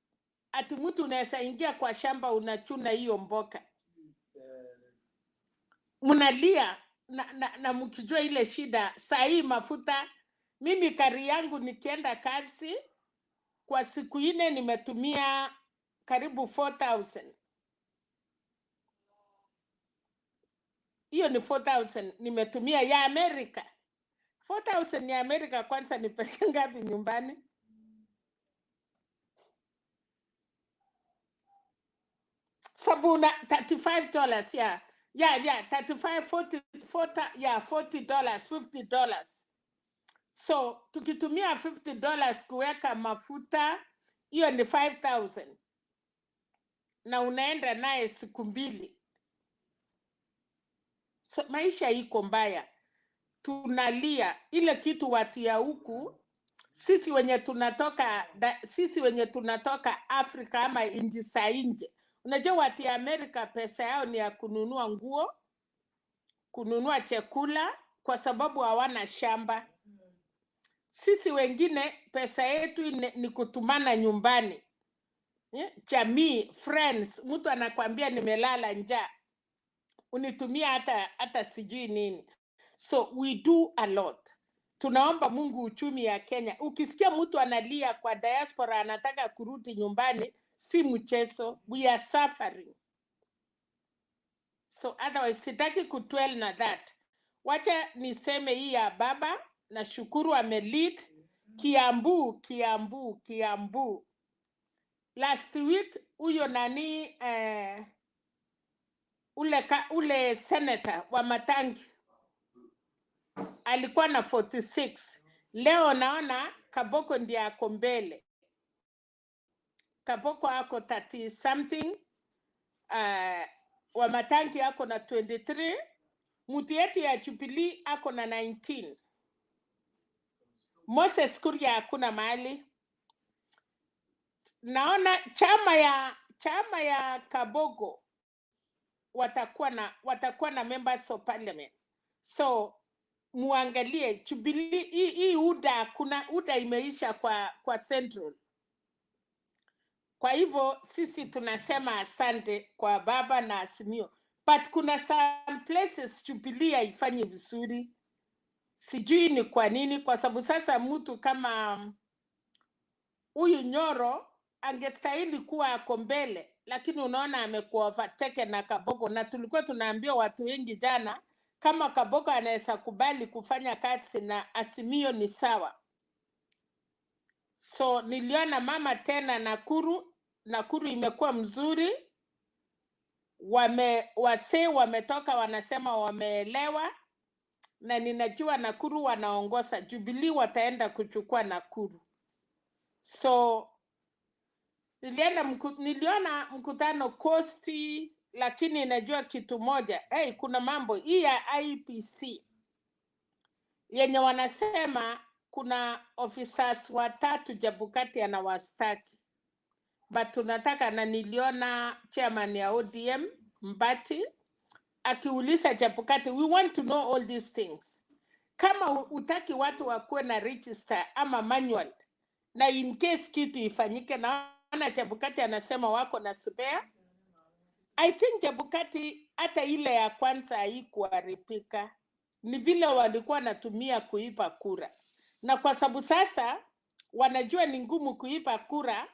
ati mtu unaweza ingia kwa shamba unachuna hiyo mboka, mnalia na mkijua ile shida. Saa hii mafuta, mimi kari yangu nikienda kazi kwa siku 4 nimetumia karibu 4,000. Hiyo ni 4,000 nimetumia ya Amerika. 4,000 ya Amerika kwanza ni pesa ngapi nyumbani? Sabuna $35 ya 35, 40 ya $40, $50. So tukitumia $50 kuweka mafuta, hiyo ni 5,000 na unaenda naye siku 2. So maisha iko mbaya, tunalia ile kitu watu ya huku. Sisi wenye tunatoka Afrika ama nchi za nje, unajua watu ya Amerika pesa yao ni ya kununua nguo, kununua chakula, kwa sababu hawana shamba. Sisi wengine pesa yetu ni kutumana nyumbani. jamii, friends, mtu anakwambia nimelala njaa, unitumia hata sijui nini. So we do a lot. Tunaomba Mungu uchumi ya Kenya. Ukisikia mtu analia kwa diaspora anataka kurudi nyumbani, si mchezo. We are suffering. So otherwise sitaki kutwell na that. Wacha niseme hii ya baba, na shukuru amelead Kiambu. Last week huyo nani ule senator wa Matangi alikuwa na 46. Leo naona Kaboko ndiye ako mbele. Kaboko ako 30 something, wa Matangi ako na 23, mtu yetu ya Jubilee ako na 19. Moses Kuria hakuna mahali. Naona chama ya Kabogo watakuwa na members of parliament. So muangalie Jubilee hii UDA imeisha kwa Central. Kwa hivyo sisi tunasema asante kwa baba na Azimio. But kuna some places Jubilee haifanyi vizuri. Sijui ni kwa nini, kwa sababu sasa mtu kama huyu Nyoro angestahili kuwa ako mbele, lakini unaona amekuwa overtaken na Kaboko, na tulikuwa tunaambia watu wengi jana kama Kaboko anaweza kubali kufanya kazi na Azimio ni sawa. So niliona mama tena Nakuru imekuwa mzuri. Wasee wametoka wanasema wameelewa, na ninajua Nakuru wanaongoza. Jubilee wataenda kuchukua Nakuru. So niliona mkutano Kosti, lakini najua kitu moja. Kuna mambo hii ya IEBC yenye wanasema kuna officers 3 Chebukati anawastaki. But tunataka, na niliona chairman ya ODM Mbati akiuliza Chebukati, we want to know all these things. Kama utaki watu wakuwe na register ama manual, na in case kitu ifanyike, na Chebukati anasema wako na spare. I think Chebukati hata ile ya kwanza haikuharibika. Ni vile walikuwa natumia kuipa kura. Na kwa sababu sasa wanajua ni ngumu kuipa kura,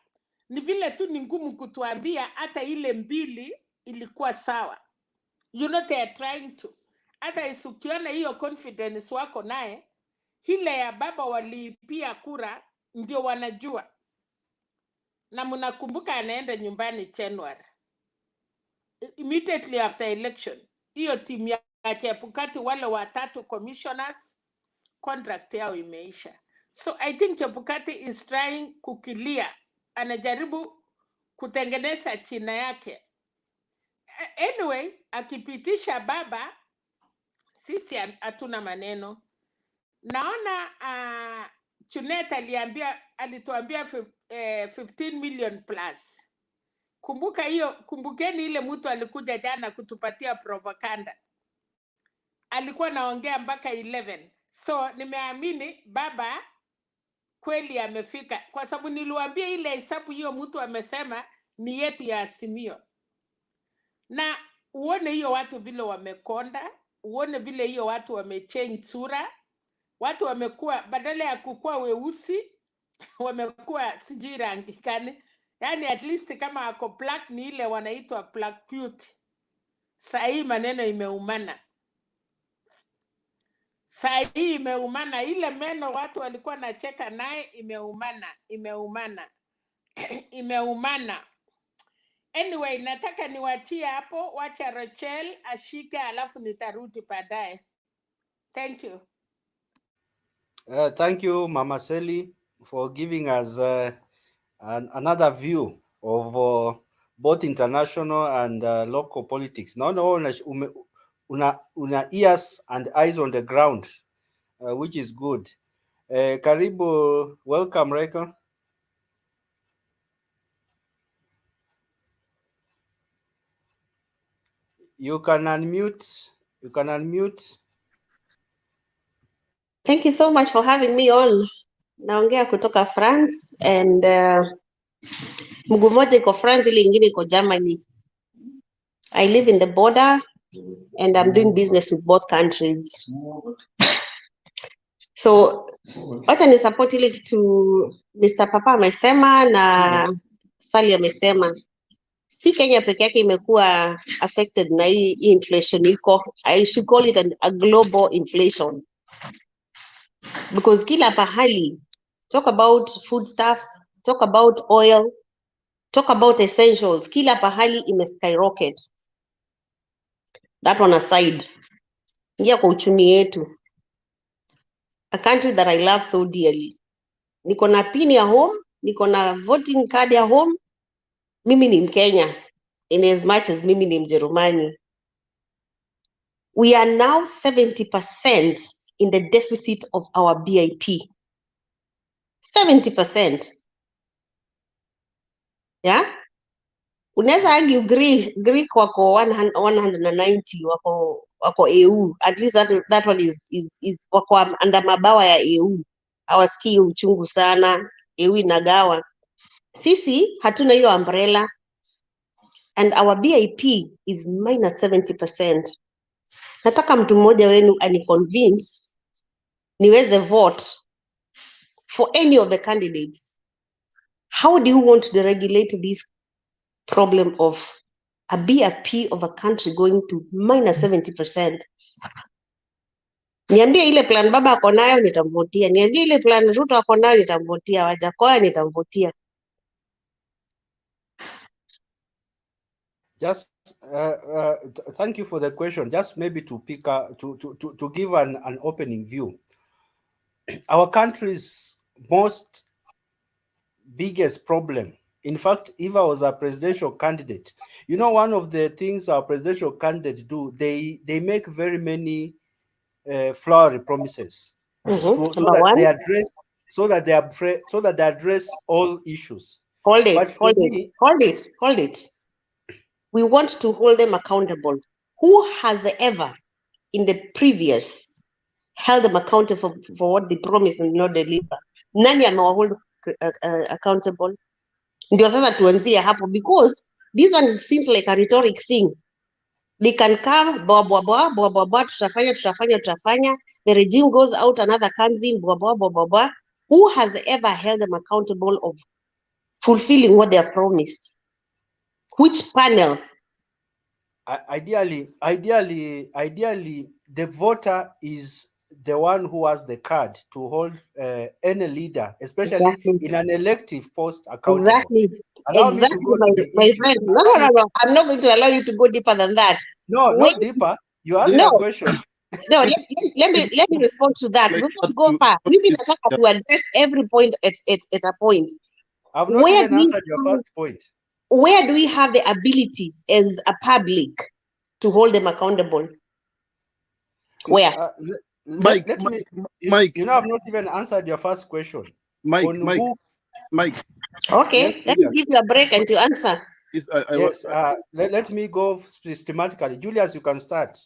ni vile tu ni ngumu kutuambia hata ile 2 ilikuwa sawa. You know they are trying to. Hata ukiona hiyo confidence wako naye, ile ya baba walipia kura ndio wanajua. Na mnakumbuka anaenda nyumbani January. Immediately after election. Hiyo timu ya Chebukati wale 3 commissioners contract yao imeisha. So I think Chebukati is trying kukilia. Anajaribu kutengeneza china yake. Anyway, akipitisha baba, sisi hatuna maneno. Naona Junet alituambia 15 million plus. Kumbukeni ile mtu alikuja jana kutupatia propaganda. Alikuwa naongea mpaka 11. So nimeamini baba kweli amefika, kwa sababu niliwaambia ile hesabu hiyo mtu amesema ni yetu ya Azimio. Na uone hiyo watu vile wamekonda, uone vile hiyo watu wamechange sura. Watu wamekuwa, badala ya kukua weusi, wamekuwa sijui rangi gani. Yani at least kama ako black ni ile wanaitwa black beauty. Saa hii maneno imeumana. Saa hii imeumana. Ile meno watu walikuwa nacheka naye imeumana. Imeumana. Anyway, nataka niwachie hapo, wacha Rachel ashike alafu nitarudi baadaye. Thank you. Thank you, Mama Sally, for giving us another view of both international and local politics. No, una ears and eyes on the ground, which is good. Karibu, welcome, Reka. You can unmute. Thank you so much for having me on. Naongea kutoka France, and Mguu moja iko France, ile ingine iko Germany. I live in the border and I'm doing business with both countries. So wacha ni support ile kitu Mr. Papa amesema na Sally amesema. Si Kenya peke yake imekuwa affected na hii inflation iko. I should call it a global inflation. Because kila pahali, talk about foodstuffs, talk about oil, talk about essentials, kila pahali skyrocket. That one aside, ingia kwa uchumi yetu. A country that I love so dearly. Niko na pin ya home, niko na voting card ya home. Mimi ni Mkenya, in as much as mimi ni Mjerumani. We are now 70% in the deficit of our BIP. 70%. Yeah? Unaweza argue Greek wako 190 wako EU. At least that one is wako under mabawa ya EU. Hawasikii uchungu sana. EU inagawa. Sisi hatuna hiyo umbrella and our BIP is minus 70%. Nataka mtu mmoja wenu ani-convince niweze vote for any of the candidates. How do you want to deregulate this problem of a BIP of a country going to minus 70%? Niambie ile plan baba ako nayo nitamvotia. Niambie ile plan Ruto ako nayo nitamvotia. Wajakoya nitamvotia. Just thank you for the question. Just maybe to pick up, to give an opening view. Our country's most biggest problem, in fact, if I was a presidential candidate, you know, one of the things our presidential candidates do, they make very many flowery promises so that they address all issues. Hold it. We want to hold them accountable. Who has ever in the previous held them accountable for what they promised and not deliver? Nani amewahold accountable? Ndio sasa tuanzie hapo, because this one seems like a rhetoric thing. They can come, blah, blah, blah, blah, blah, blah, tutafanya. The regime goes out, another comes in, blah, blah, blah, blah, blah. Who has ever held them accountable of fulfilling what they have promised? Which panel? Ideally, the voter is the one who has the card to hold any leader, especially in an elective post accountable. Exactly, my friend. No. I'm not going to allow you to go deeper than that. No, not deeper. You asked a question. No, let me respond to that. Before we go far, we've nataka to address every point at a point. I've not even answered your first point. Where do we have the ability as a public to hold them accountable? Where? Mike, you know, I've not even answered your first question. Mike. Okay, yes, let me give you a break and to answer. Let me go systematically. Julius, you can start.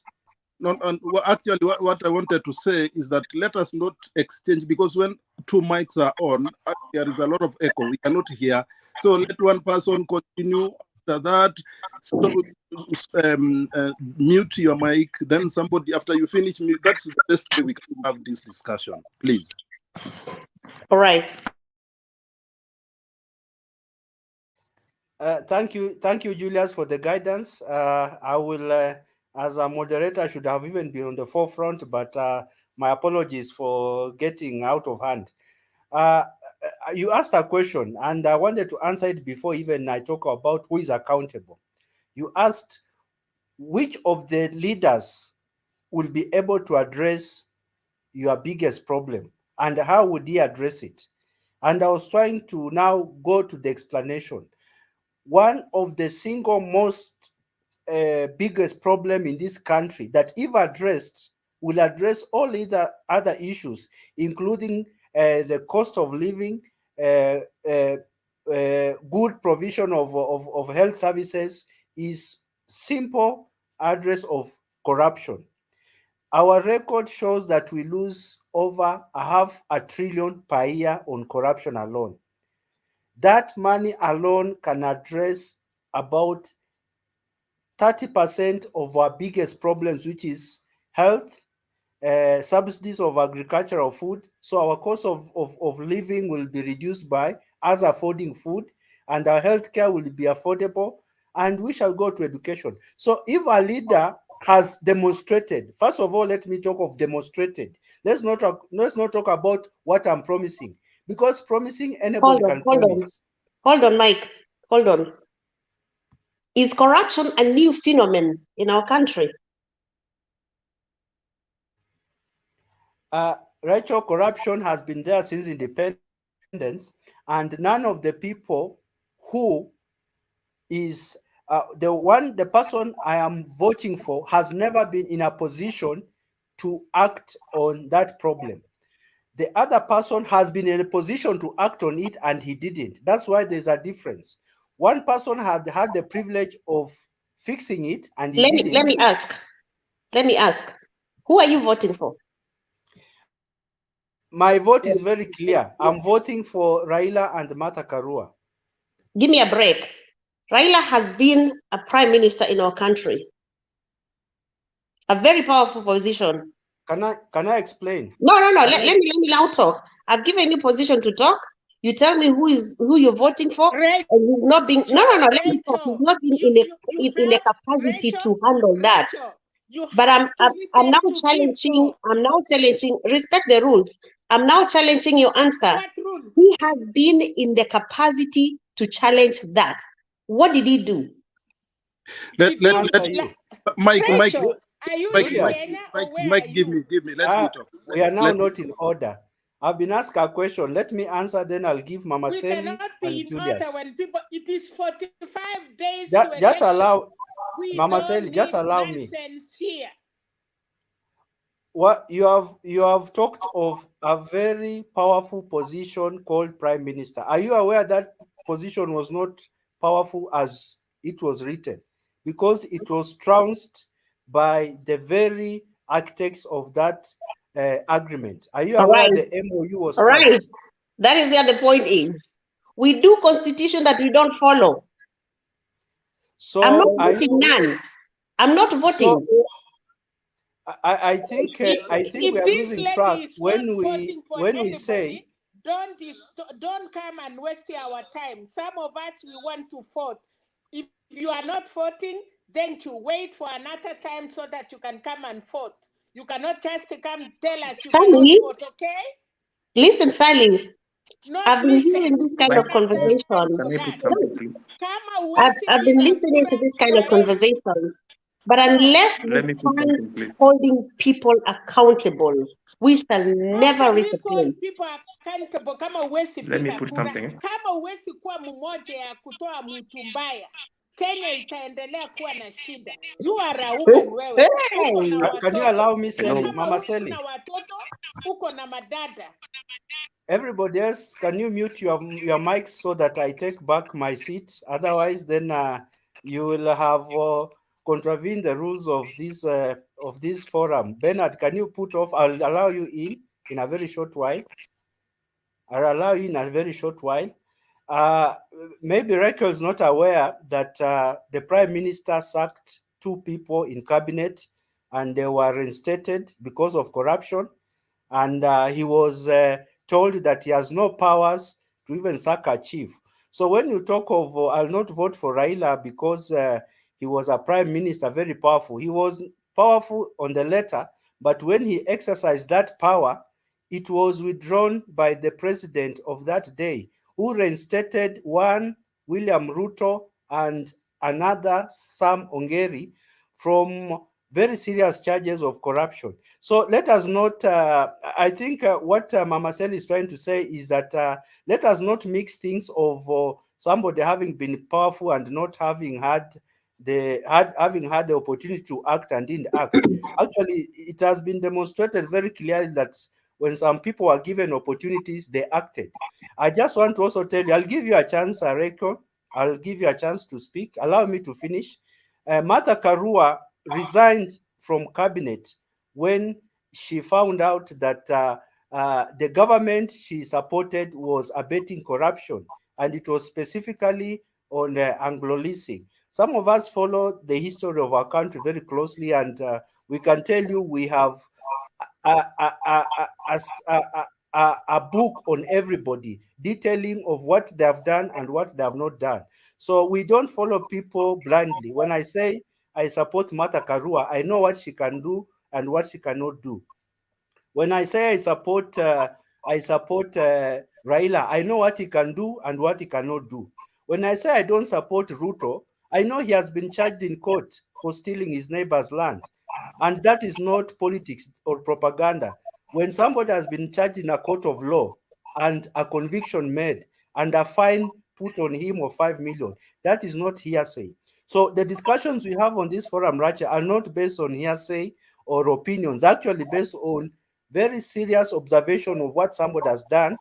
No, and actually, what I wanted to say is that let us not exchange, because when two mics are on, there is a lot of echo. We cannot hear. So let one person continue. After that, mute your mic. Then somebody, after you finish, mute. That's the best way we can have this discussion. Please. All right. Thank you, Julius, for the guidance. I will, as a moderator, should have even been on the forefront, but my apologies for getting out of hand. You asked a question, and I wanted to answer it before even I talk about who is accountable. You asked which of the leaders will be able to address your biggest problem, and how would he address it? And I was trying to now go to the explanation. One of the single most biggest problem in this country that, if addressed, will address all other issues, including the cost of living, good provision of health services, is simple address of corruption. Our record shows that we lose over $500 billion per year on corruption alone. that money alone can address about 30% of our biggest problems, which is health, subsidies of agricultural food. So our cost of living will be reduced by us affording food, and our healthcare will be affordable, and we shall go to education. So if a leader has demonstrated, first of all, let me talk of demonstrated. Let's not talk about what I'm promising, because promising anybody can promise. Hold on, Mike. Hold on. Is corruption a new phenomenon in our country? Rachel, corruption has been there since independence, and none of the people who is the person I am voting for has never been in a position to act on that problem. The other person has been in a position to act on it and he didn't. That's why there's a difference. One person had the privilege of fixing it and he didn't. Let me ask. Who are you voting for? My vote is very clear. I'm voting for Raila and Martha Karua. Give me a break. Raila has been a prime minister in our country. A very powerful position. Can I explain? No. Let me now talk. I've given you position to talk. You tell me who you're voting for, and he's not being. No. Let me talk. He's not being in a capacity to handle that. But I'm now challenging. I'm now challenging. Respect the rules. I'm now challenging your answer. He has been in the capacity to challenge that. What did he do? Mike, are you in Kenya or where are give me. Let me talk. We are now not in order. I've been asked a question. Let me answer, then I'll give Mama Sally and Julius. We cannot be in order when people. It is 45 days to election. Just allow we Mama Sally. Just allow me. Here. What you have talked of a very powerful position called Prime Minister. Are you aware that position was not powerful as it was written? Because it was trounced by the very architects of that agreement. Are you aware the MOU was trounced? Right. That is where the point is. We do constitution that we don't follow. So I'm not voting none. I'm not voting. So, I think we are losing track when we say don't come and waste our time. Some of us we want to vote. If you are not voting, then to wait for another time so that you can come and vote. You cannot just come tell us you cannot vote, okay? Listen, Sally. I've been hearing this kind of conversation. I've been listening to this kind of conversation. But unless we stand holding people accountable, we shall never reach a place. People accountable kama uwezi Let me put something. Kama uwezi kuwa mmoja ya kutoa mtu mbaya, Kenya itaendelea kuwa na shida. You are a woman wewe. Can you allow me say, Mama Sally? Na watoto, uko na madada. Everybody else, can you mute your mics so that I take back my seat? Otherwise, then you will have contravened the rules of this forum. Bernard, can you put off? I'll allow you in a very short while. I'll allow you in a very short while. Maybe Rachel is not aware that the Prime Minister sacked 2 people in cabinet, and they were reinstated because of corruption. And he was told that he has no powers to even sack a chief. So when you talk of, I'll not vote for Raila because he was a prime minister, very powerful. He was powerful on the letter, but when he exercised that power, it was withdrawn by the president of that day, who reinstated one William Ruto and another Sam Ongeri from very serious charges of corruption. So let us not, I think what Mama Sally is trying to say is that let us not mix things of somebody having been powerful and not having had the opportunity to act and didn't act. Actually, it has been demonstrated very clearly that when some people are given opportunities, they acted. I just want to also tell you, I'll give you a chance, Reiko. I'll give you a chance to speak. Allow me to finish. Martha Karua resigned from cabinet when she found out that the government she supported was abetting corruption. and it was specifically on Anglo leasing. Some of us follow the history of our country very closely, and we can tell you we have a book on everybody detailing of what they have done and what they have not done. So we don't follow people blindly. When I say I support Martha Karua, I know what she can do and what she cannot do. When I say I support Raila, I know what he can do and what he cannot do. When I say I don't support Ruto, I know he has been charged in court for stealing his neighbor's land. And that is not politics or propaganda. When somebody has been charged in a court of law and a conviction made and a fine put on him of 5 million, that is not hearsay. So the discussions we have on this forum, Racha, are not based on hearsay or opinions, actually based on very serious observation of what somebody has done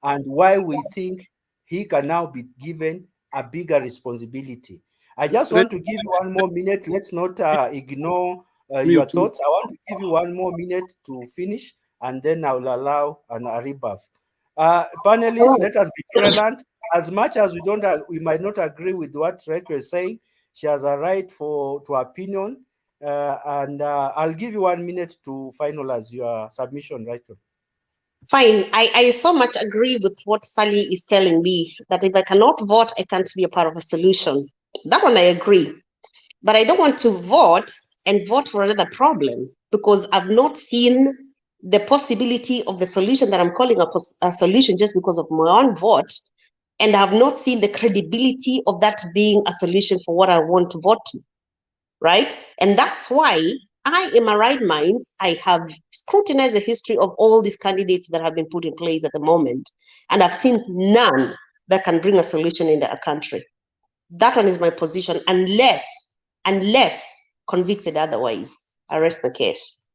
and why we think he can now be given a bigger responsibility. I just want to give you one more minute. Let's not ignore your thoughts. I want to give you one more minute to finish, and then I will allow an rebuff. Panelists, let us be tolerant. As much as we might not agree with what Rachel is saying, she has a right to opinion. And I'll give you 1 minute to finalize your submission, Rachel. Fine. I so much agree with what Sally is telling me, that if I cannot vote, I can't be a part of a solution. That one I agree. But I don't want to vote for another problem, because I've not seen the possibility of the solution that I'm calling a solution just because of my own vote, and I've not seen the credibility of that being a solution for what I want to vote to, right? And that's why I, in my right mind, I have scrutinized the history of all these candidates that have been put in place at the moment, and I've seen none that can bring a solution in the country. That one is my position, unless convicted otherwise. I rest the case.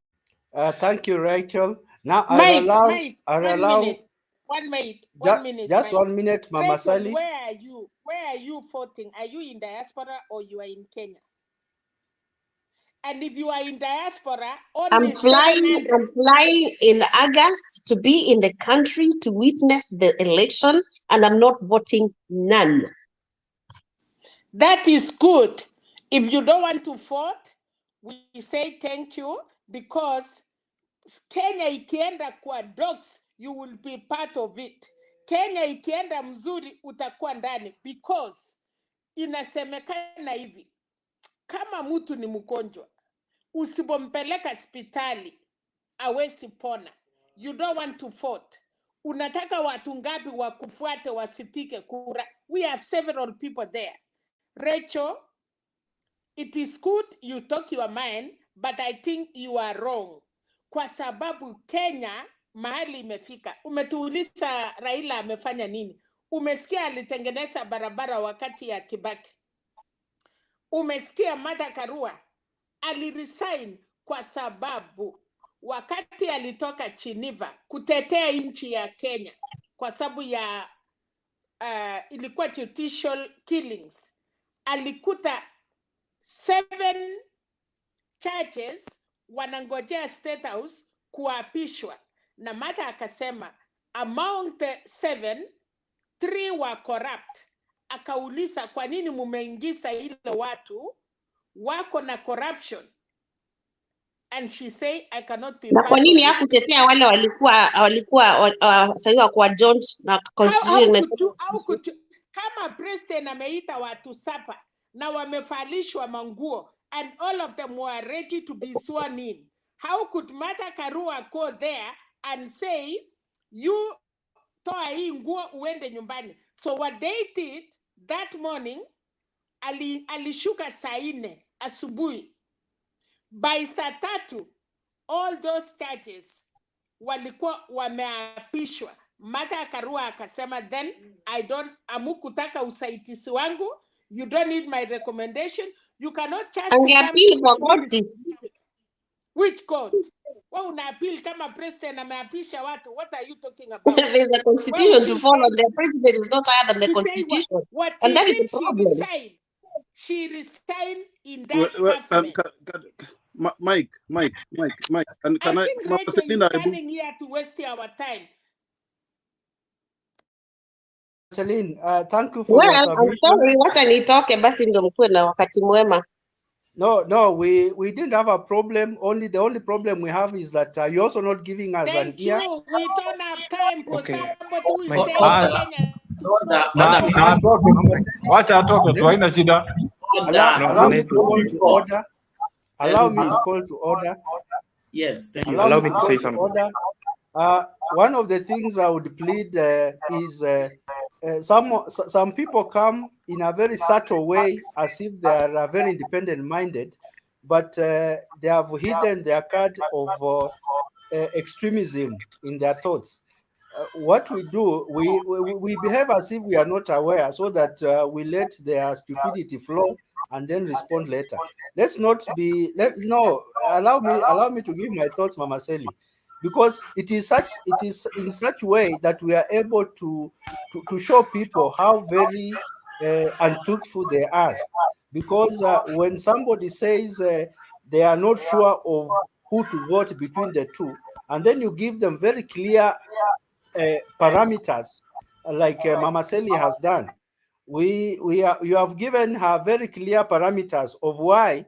Thank you, Rachel. Now Mike, one minute. Just Mike. 1 minute, Mama Rachel, Sally. where are you voting? Are you in diaspora or you are in Kenya? And if you are in diaspora, only I'm flying in August to be in the country to witness the election, and I'm not voting none. That is good. If you don't want to vote, we say thank you, because Kenya ikienda kwa dogs, you will be part of it. Kenya ikienda mzuri, utakuwa ndani, because inasemekana hivi, kama mtu ni mgonjwa, usipompeleka hospitali hawezi pona. You don't want to vote. Unataka watu ngapi wakufuate wasipike kura? We have several people there. Rachel, it is good you talk your mind, but I think you are wrong. Kwa sababu Kenya mahali imefika. Umetuuliza Raila amefanya nini? Umesikia alitengeneza barabara wakati ya Kibaki. Umesikia Martha Karua aliresign kwa sababu wakati alitoka Geneva kutetea nchi ya Kenya kwa sababu ya ilikuwa judicial killings, alikuta 7 churches wanangojea State House kuapishwa, na Martha akasema among the 7, 3 were corrupt. Akauliza, kwa nini mumeingiza ile watu wako na corruption? And she say I cannot be Na part kwa nini of it. hakutetea wale walikuwa saiwa kwa John na constitution? How could you, kama president ameita watu sapa na wamevalishwa manguo and all of them were ready to be sworn in, how could Martha Karua go there and say you toa hii nguo uende nyumbani? So what they did that morning, alishuka saa 4 asubuhi. By saa 3 all those churches walikuwa wameapishwa. Martha Karua akasema, then amukutaka usaidizi wangu, you don't need my recommendation, you cannot just angeapili kwa koti. Which court? Wewe una appeal kama president ameapisha watu? What are you talking about? There's a constitution to follow. The president is not higher than the constitution. What and that did, is the problem. She resigned in that government. Mike, and can I I think Mama Rachel Selina, is coming here to waste our time. Celine, thank you for your Well, I'm submission. sorry, wacha nitoke basi ndio mkuwe na wakati mwema. No, we didn't have a problem. The only problem we have is that you're also not giving us an Thank ear. you. We don't have time for somebody who is My- saying Kenya. Na atoke, wacha atoke tu, haina shida. Allow me to No, call to order. Allow me to call to order. Yes, thank you. Allow me to say something. Order. One of the things I would plead is some people come in a very subtle way as if they are very independent minded, but they have hidden their card of extremism in their thoughts. What we do, we behave as if we are not aware, so that we let their stupidity flow and then respond later. Let's not be. Allow me to give my thoughts, Mama Seli, because it is in such way that we are able to show people how very untruthful they are. Because when somebody says they are not sure of who to vote between the two, and then you give them very clear parameters, like Mama Seli has done. You have given her very clear parameters of why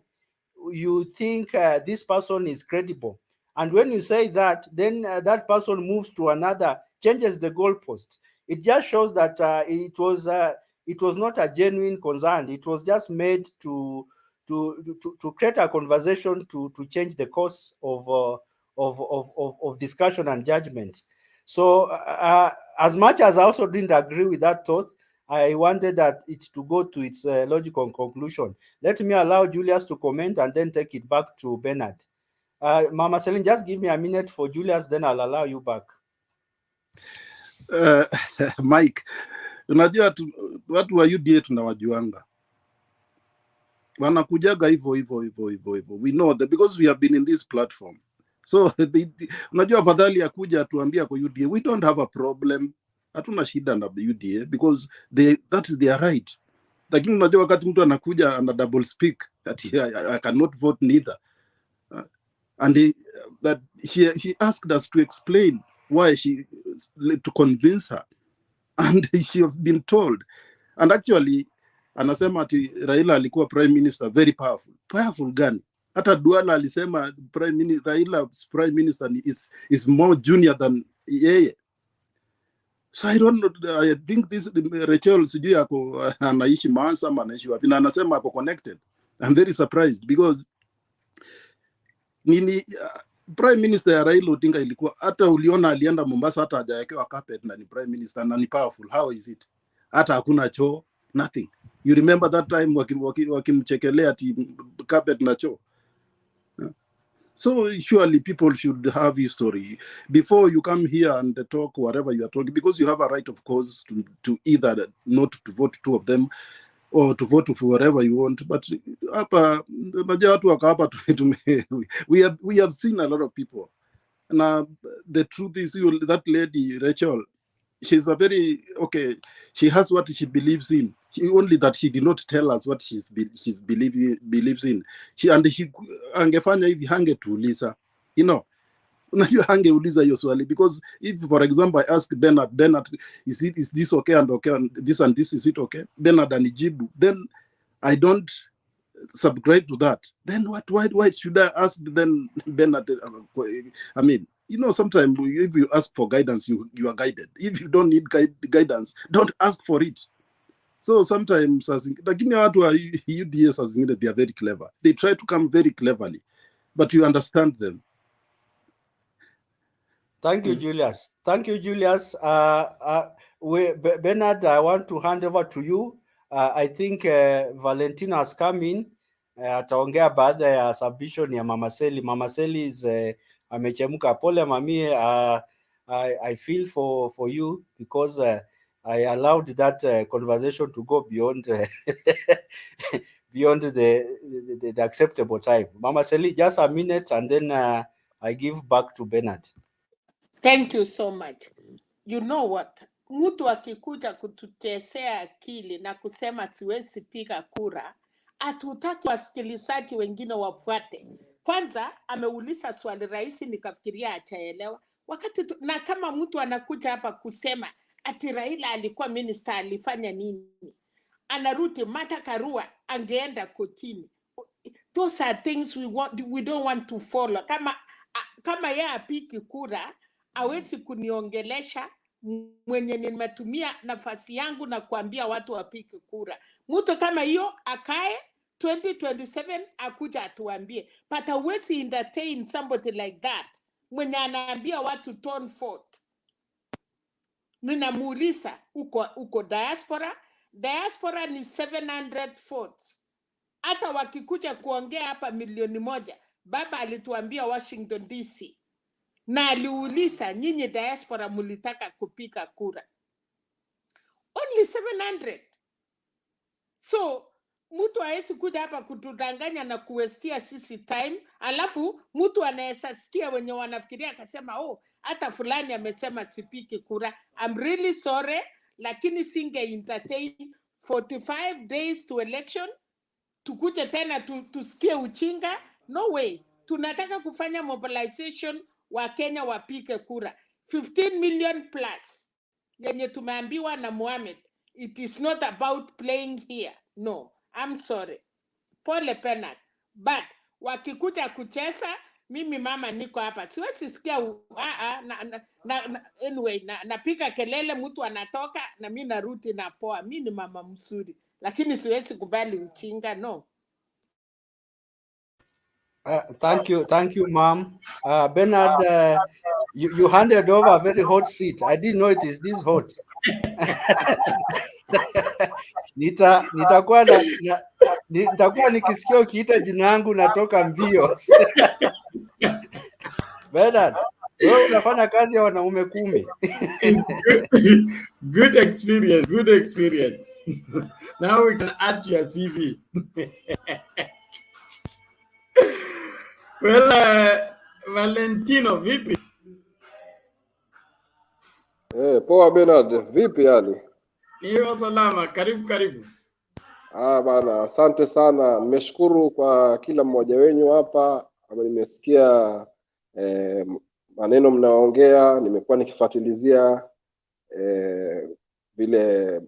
you think this person is credible. And when you say that, then that person moves to another, changes the goalpost. It just shows that it was not a genuine concern. It was just made to create a conversation to change the course of discussion and judgment. So as much as I also didn't agree with that thought, I wanted that it to go to its logical conclusion. Let me allow Julius to comment and then take it back to Bernard. Mama Celine, just give me a minute for Julius, then I'll allow you back. Mike, unajua watu wa UDA tunawajuanga, wanakujaga hivyo. We know that because we have been in this platform. So unajua afadhali ya kuja tuambia kwa UDA, we don't have a problem. Hatuna shida na UDA because that is their right. Lakini unajua wakati mtu anakuja ana double speak that I cannot vote neither. And that she asked us to explain why to convince her, and she have been told. And actually anasema ati Raila alikuwa prime minister very powerful gani? Hata Duala alisema Raila's prime minister is more junior than yeye. So I don't know, I think this Rachel sijui ako anaishi Mansa ama anaishi wapi, na anasema ako connected. I'm very surprised because prime minister ya Raila Odinga ilikuwa, hata uliona alienda Mombasa, hata hajawekewa carpet na ni prime minister na ni powerful. How is it? Hata hakuna choo, nothing. You remember that time wakimchekelea ati carpet na choo? So surely people should have history before you come here and talk whatever you are talking, because you have a right, of course, to either not to vote two of them or to vote for whatever you want. But we have seen a lot of people. Now the truth is, that lady Rachel, she's a very she has what she believes in. Only that she did not tell us what she believes in. She angefanya hivi hangetuuliza, unajua hangeuliza hiyo swali, because if for example I ask Bernard, is this okay and this and this, is it okay? Bernard anijibu, then I don't subscribe to that. Then why should I ask then Bernard? I mean, sometimes if you ask for guidance, you are guided. If you don't need guidance, don't ask for it. So sometimes, lakini watu wa UDA saa zingine, they are very clever. They try to come very cleverly, but you understand them. Thank you, Julius. Thank you, Julius. Bernard, I want to hand over to you. I think Valentino has come in. Ataongea baada ya submission ya Mama Seli. Mama Seli is amechemka. Pole mamie. I feel for you because I allowed that conversation to go beyond beyond the acceptable time. Mama Seli, just a minute, and then I give back to Bernard. Thank you so much. You know what? Mtu akikuja kututesea akili na kusema siwezi piga kura, hatutaki wasikilizaji wengine wafuate. Kwanza ameuliza swali rahisi, nikafikiria ataelewa. Na kama mtu anakuja hapa kusema ati Raila alikuwa minister alifanya nini. Anarudi Martha Karua angeenda kotini. Those are things we don't want to follow. Kama yeye apiki kura, hawezi kuniongelesha mwenye nimetumia nafasi yangu na kuambia watu wapike kura. Mtu kama hiyo akae 2027 akuja atuambie. But hawezi entertain somebody like that mwenye anaambia watu turn vote. Ninamuuliza uko diaspora ni 700 votes. Hata wakikuja kuongea hapa 1,000,000, baba alituambia Washington DC. Na aliuliza nyinyi diaspora mulitaka kupika kura. Only 700. So mtu haezi kuja hapa kutudanganya na kuwestia sisi time, alafu mtu anaweza sikia wenye wanafikiria akasema hata fulani amesema sipiki kura. I'm really sorry, lakini singe entertain 45 days to election. Tukuje tena tusikie uchinga. No way. Tunataka kufanya mobilization wa Kenya wapike kura. 15 million plus. Yenye tumeambiwa na Mohamed. It is not about playing here. No, I'm sorry. Pole Penat. But wakikuja kucheza, mimi mama niko hapa. Siwezi sikia anyway, napika kelele mtu anatoka na mimi narudi na poa. Mimi ni mama mzuri. Lakini siwezi kubali uchinga, no. Thank you, Mom. Bernard, you handed over a very hot seat. I didn't know it is this hot. Nitakuwa nikisikia ukiita jina langu natoka mbio. Bernard, wewe unafanya kazi ya wanaume 10. Good experience. Now we can add to your CV. Well, Valentino, vipi? Poa Bernard, vipi hali? Niyo salama, karibu. Bana, asante sana. Nimeshukuru kwa kila mmoja wenyu hapa. Nimesikia maneno mnaongea, nimekuwa nikifuatilizia vile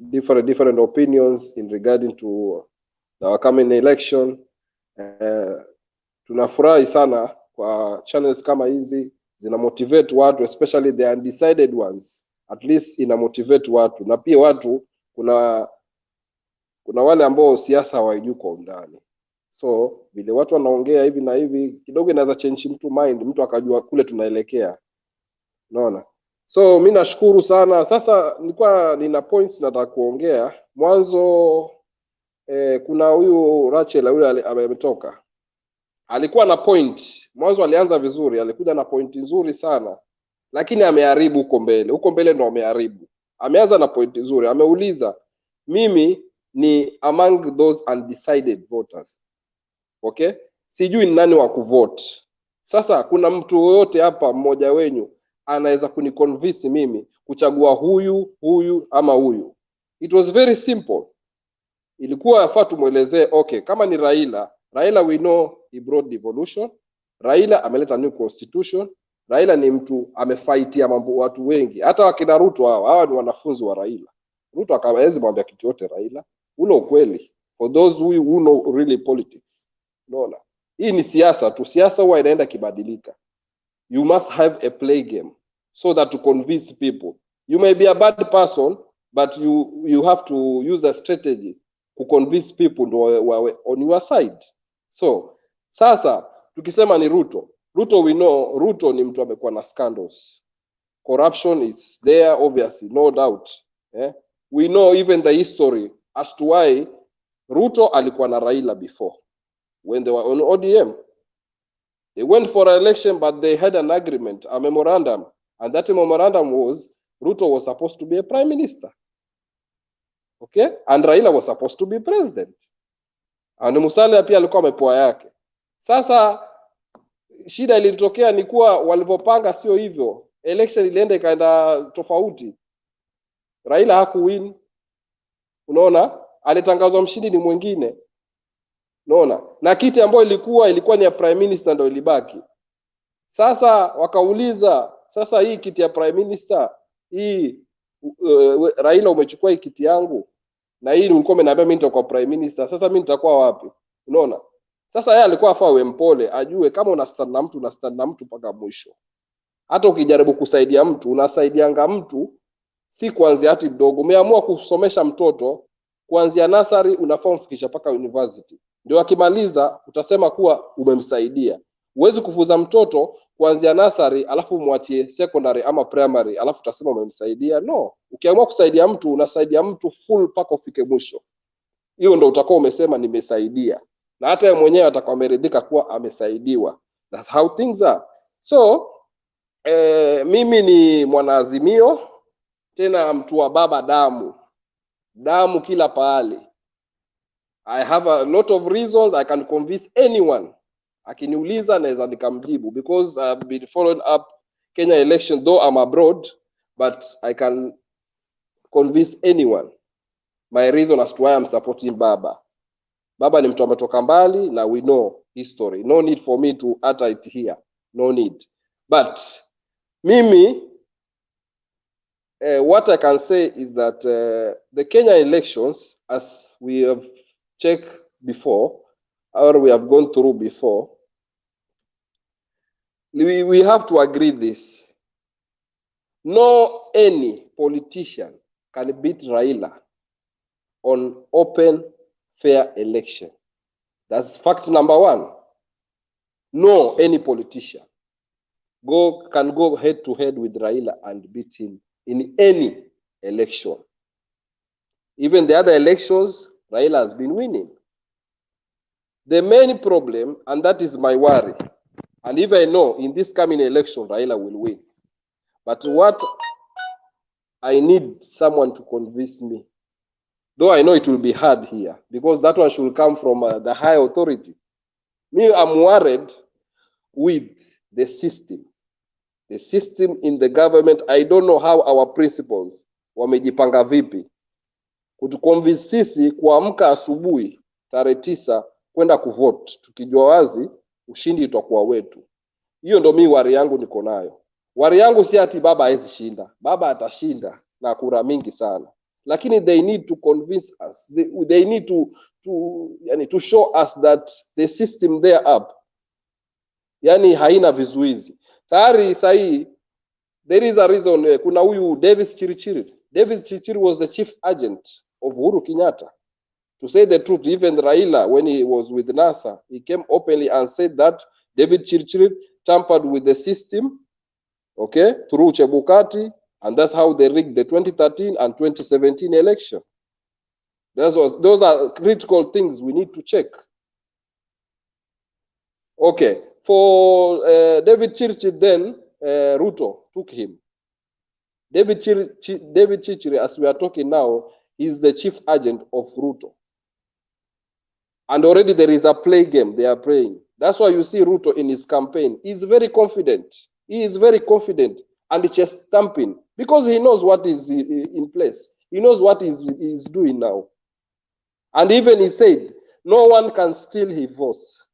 different opinions in regarding to the coming election. Tunafurahi sana kwa channels kama hizi, zina motivate watu, especially the undecided ones. At least ina motivate watu, na pia watu kuna wale ambao siasa hawajui kwa undani. So vile watu wanaongea hivi na hivi kidogo inaweza change mtu mind, mtu akajua kule tunaelekea. Unaona? So mimi nashukuru sana. Sasa nilikuwa nina points nataka kuongea. Mwanzo kuna huyu Rachel yule ametoka. Alikuwa na point. Mwanzo alianza vizuri, alikuja na point nzuri sana. Lakini ameharibu huko mbele. Huko mbele ndo ameharibu. Ameanza na point nzuri. Ameuliza mimi ni among those undecided voters. Okay? Sijui ni nani wa kuvote. Sasa kuna mtu yoyote hapa mmoja wenyu anaweza kuniconvince mimi kuchagua huyu ama huyu? It was very simple. Ilikuwa yafaa tumuelezee, okay, kama ni Raila we know he brought devolution. Raila ameleta new constitution. Raila ni mtu amefightia mambo watu wengi. Hata wakina Ruto hawa ni wanafunzi wa Raila. Ruto akaweza mwambia kitu yote Raila. Uno ukweli. For those who know really politics. Unaona? Hii ni siasa tu. Siasa huwa inaenda kibadilika. You must have a play game so that to convince people. You may be a bad person, but you have to use a strategy to convince people on your side. So, sasa tukisema ni Ruto we know Ruto ni mtu amekuwa na scandals. Corruption is there obviously, no doubt. We know even the history as to why Ruto alikuwa na Raila before when they were on ODM. They went for an election, but they had an agreement, a memorandum, and that memorandum was Ruto was supposed to be a prime minister. Okay? And Raila was supposed to be president. And Musalia pia alikuwa amepoa yake. Sasa shida ilitokea ni kuwa walipopanga sio hivyo. Election ilienda ikaenda tofauti. Raila hakuwin. Unaona? Alitangazwa mshindi ni mwingine. Unaona? Na kiti ambayo ilikuwa ni ya prime minister ndio ilibaki. Sasa wakauliza, sasa hii kiti ya prime minister hii Raila umechukua hii kiti yangu na hii ulikuwa umeniambia mimi nitakuwa prime minister, sasa mimi nitakuwa wapi? Unaona? Sasa yeye alikuwa afaa awe mpole, ajue kama una stand na mtu mpaka mwisho. Hata ukijaribu kusaidia mtu, unasaidianga mtu si kuanzia hati mdogo. Umeamua kusomesha mtoto kuanzia nasari, unafaa umfikisha paka university. Ndio akimaliza utasema kuwa umemsaidia. Huwezi kufuza mtoto kuanzia nasari alafu umwachie secondary ama primary alafu utasema umemsaidia. No, ukiamua kusaidia mtu, unasaidia mtu full paka ufike mwisho. Hiyo ndio utakuwa umesema nimesaidia. Na hata yeye mwenyewe atakuwa ameridhika kuwa amesaidiwa. That's how things are. So mimi ni mwanaazimio, tena mtu wa baba damu kila pahali. I have a lot of reasons I can convince anyone. Akiniuliza naweza nikamjibu because I've been following up Kenya election, though I'm abroad, but I can convince anyone my reason as to why I'm supporting baba. Baba ni mtu ametoka mbali na we know history. No need for me to utter it here. No need. But mimi what I can say is that the Kenya elections, as we have checked before, or we have gone through before, we have to agree this. No any politician can beat Raila on open, fair election. That's fact number one. No any politician can go head to head with Raila and beat him in any election. Even the other elections, Raila has been winning. The main problem, and that is my worry, and if I know in this coming election, Raila will win. But what I need someone to convince me, though I know it will be hard here, because that one should come from the high authority. Me, I'm worried with the system. The system in the government. I don't know how our principals wamejipanga vipi kutuconvince sisi kuamka asubuhi tarehe 9 kwenda kuvote tukijua wazi ushindi utakuwa wetu. Hiyo ndio mimi wari yangu niko nayo. Wari yangu si ati baba hawezi shinda. Baba atashinda na kura mingi sana. Lakini they need to convince us. They need to show us that the system there up yani haina vizuizi. Tayari sahi there is a reason. Kuna huyu Davis Chirichiri. Davis Chirichiri was the chief agent of Uhuru Kenyatta. To say the truth, even Raila, when he was with NASA, he came openly and said that David Chirichiri tampered with the system, okay, through Chebukati, and that's how they rigged the 2013 and 2017 election. Those are critical things we need to check. Okay, for David Chirichiri then, Ruto took him. David Chirichiri, as we are talking now, is the chief agent of Ruto. And already there is a play game they are playing. That's why you see Ruto in his campaign. He's very confident. He is very confident and just stamping because he knows what is in place. He knows what he's doing now. And even he said, no one can steal his votes.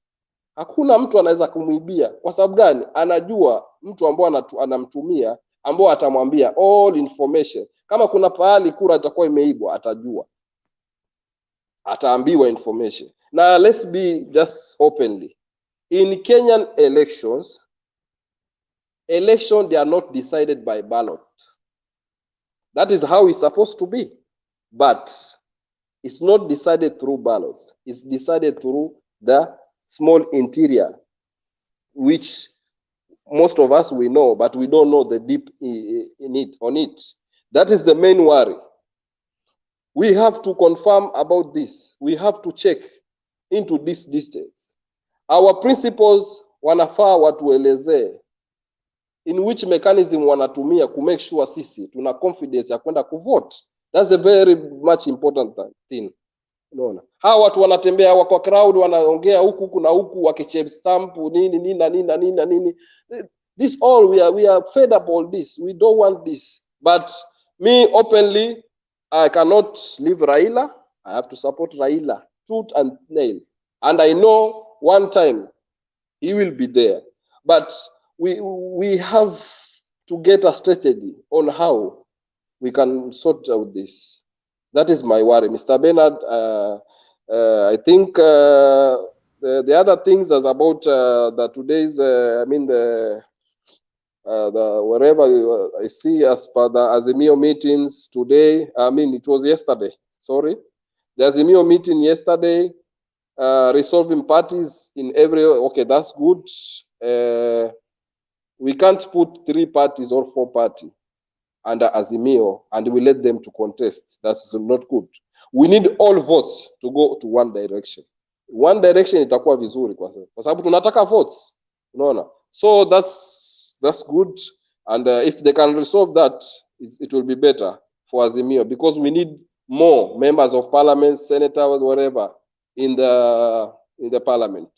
Hakuna mtu anaweza kumuibia. Kwa sababu gani? Anajua mtu ambao anamtumia ambao atamwambia all information. Kama kuna pahali kura itakuwa imeibwa atajua. Ataambiwa information. Now let's be just openly. In Kenyan elections they are not decided by ballot. That is how it's supposed to be. But it's not decided through ballots. It's decided through the small interior, which most of us we know, but we don't know the deep on it. That is the main worry. We have to confirm about this. We have to check into this distance. Our principles wanafaa watuelezee in which mechanism wanatumia to make sure sisi tuna confidence ya kwenda kuvote. That's a very much important thing. Unaona? Hawa watu wanatembea wako crowd wanaongea huku na huku wakichep stamp nini. This all we are fed up all this. We don't want this. But me openly I cannot leave Raila. I have to support Raila tooth and nail. And I know one time he will be there. But we have to get a strategy on how we can sort out this. That is my worry, Mr. Bernard. I think the other things is about the today's. I mean the wherever I see as per the Azimio meetings today. I mean it was yesterday. Sorry, the Azimio meeting yesterday. Resolving parties in every. Okay, that's good. We can't put 3 parties or 4 parties under Azimio and we let them to contest. That's not good. We need all votes to go to one direction. One direction itakuwa vizuri kwa sababu tunataka votes. Unaona? So that's good, and if they can resolve that, it will be better for Azimio, because we need more members of parliament, senators, whatever in the parliament.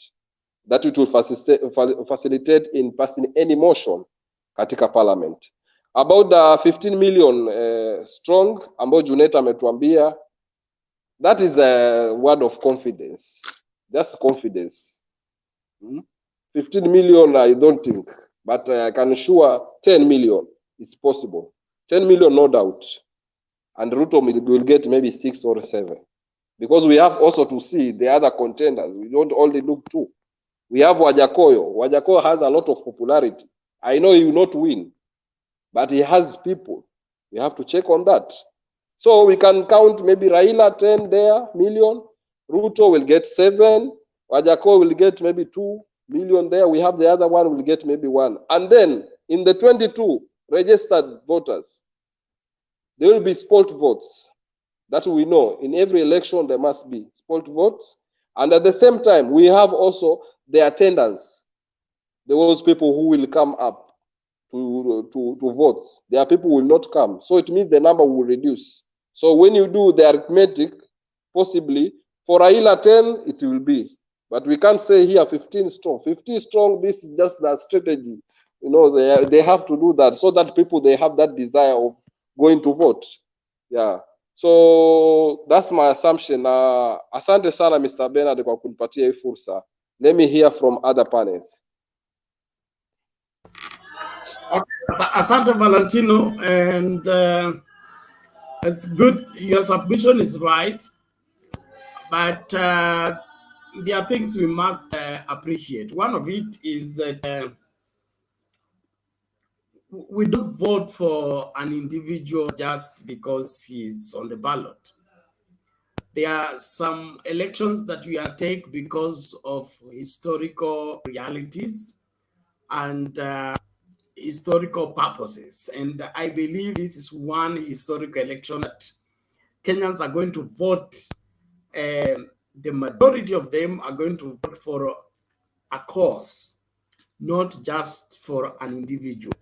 That it will facilitate in passing any motion katika parliament. About the 15 million strong ambayo Junet ametuambia, that is a word of confidence. Just confidence. 15 million, I don't think, but I can assure 10 million is possible. 10 million, no doubt. And Ruto will get maybe 6 or 7. Because we have also to see the other contenders. We don't only look to. We have Wajakoyo. Wajakoyo has a lot of popularity. I know he will not win, but he has people. We have to check on that. So we can count maybe Raila 10 there, million. Ruto will get 7. Wajakoyo will get maybe 2 million there. We have the other one will get maybe 1. And then in the 22 registered voters, there will be spoilt votes. That we know. In every election, there must be spoilt votes. And at the same time, we have also the attendance. Those people who will come up to votes. There are people who will not come. So it means the number will reduce. So when you do the arithmetic, possibly, for Raila 10, it will be. But we can't say here 15 strong. 15 strong, this is just the strategy. You know, they have to do that so that people, they have that desire of going to vote. Yeah. So that's my assumption. Asante sana Mr. Bernard kwa kunipatia hii fursa. Let me hear from other panels. Okay. Asante Valentino, and it's good. Your submission is right, but there are things we must appreciate. One of it is that we don't vote for an individual just because he's on the ballot. There are some elections that we take because of historical realities and historical purposes. And I believe this is one historical election that Kenyans are going to vote. The majority of them are going to vote for a cause, not just for an individual.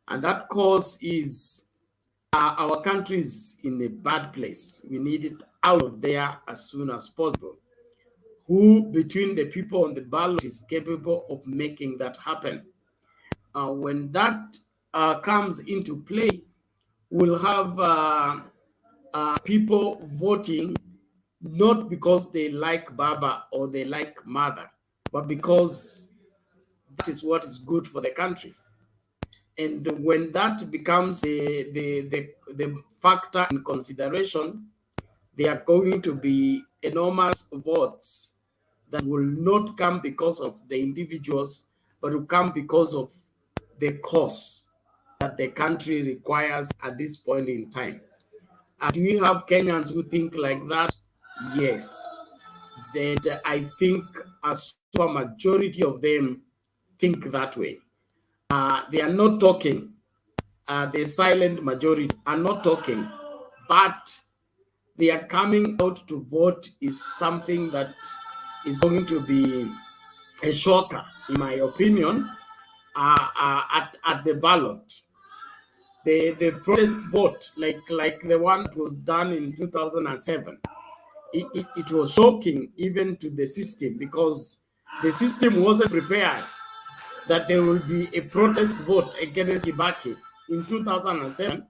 And that cause is our country is in a bad place. We need it out of there as soon as possible. Who between the people on the ballot is capable of making that happen? When that comes into play, we'll have people voting not because they like Baba or they like Mother, but because that is what is good for the country. And when that becomes the factor in consideration, there are going to be enormous votes that will not come because of the individuals, but will come because of the cause that the country requires at this point in time. Do we have Kenyans who think like that? Yes. That I think a majority of them think that way. They are not talking. The silent majority are not talking, but they are coming out to vote is something that is going to be a shocker, in my opinion, at the ballot. The protest vote, like the one that was done in 2007, it was shocking even to the system, because the system wasn't prepared that there will be a protest vote against Kibaki in 2007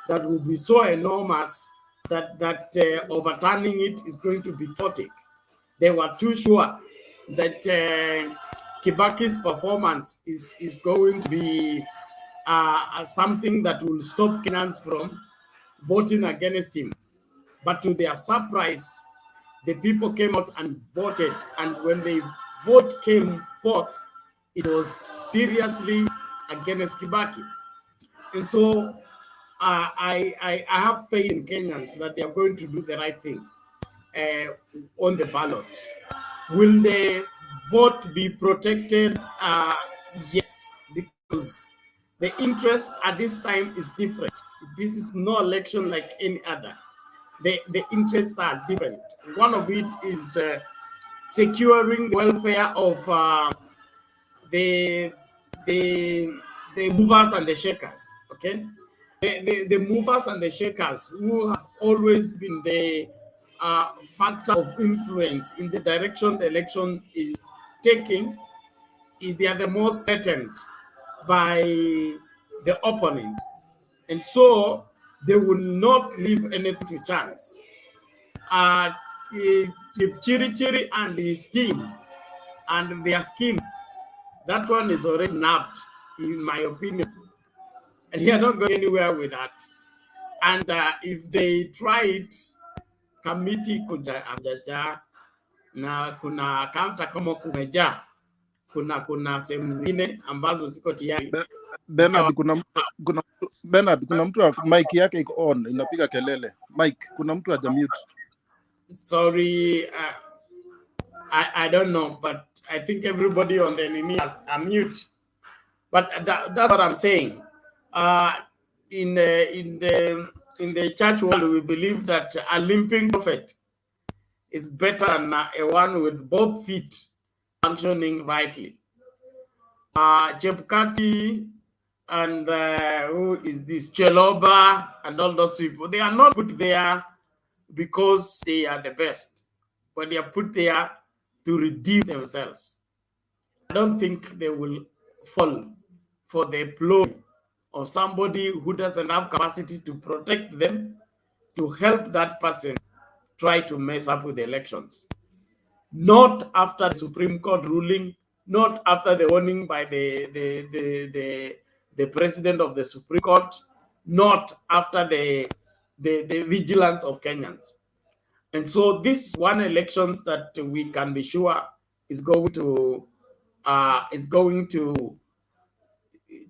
that will be so enormous that overturning it is going to be chaotic. They were too sure that Kibaki's performance is going to be something that will stop Kenyans from voting against him. But to their surprise, the people came out and voted. And when the vote came forth, it was seriously against Kibaki. And so I have faith in Kenyans that they are going to do the right thing on the ballot. Will the vote be protected? Yes, because the interest at this time is different. This is no election like any other. The interests are different. One of it is securing the welfare of the movers and the shakers. Okay, the movers and the shakers who have always been the factor of influence in the direction the election is taking, they are the most threatened by the opponent, and so they will not leave anything to chance. Chiri and his team and their scheme, that one is already nabbed, in my opinion. And they are not going anywhere with that. And if they try it, committee kuja amjaja na kuna counter kama kumeja, kuna sehemu zingine ambazo ziko tayari. Bernard, kuna mtu mic yake iko on inapiga kelele. Mic, kuna mtu haja mute. Sorry, I don't know, but I think everybody on the Nini has a mute. But that's what I'm saying. In the church world, we believe that a limping prophet is better than a one with both feet functioning rightly. Chebukati and who is this, Cheloba and all those people, they are not put there because they are the best, but they are put there to redeem themselves. I don't think they will fall for the ploy of somebody who doesn't have capacity to protect them, to help that person try to mess up with the elections. Not after the Supreme Court ruling, not after the warning by the president of the Supreme Court, not after the vigilance of Kenyans. And so this one elections that we can be sure is going to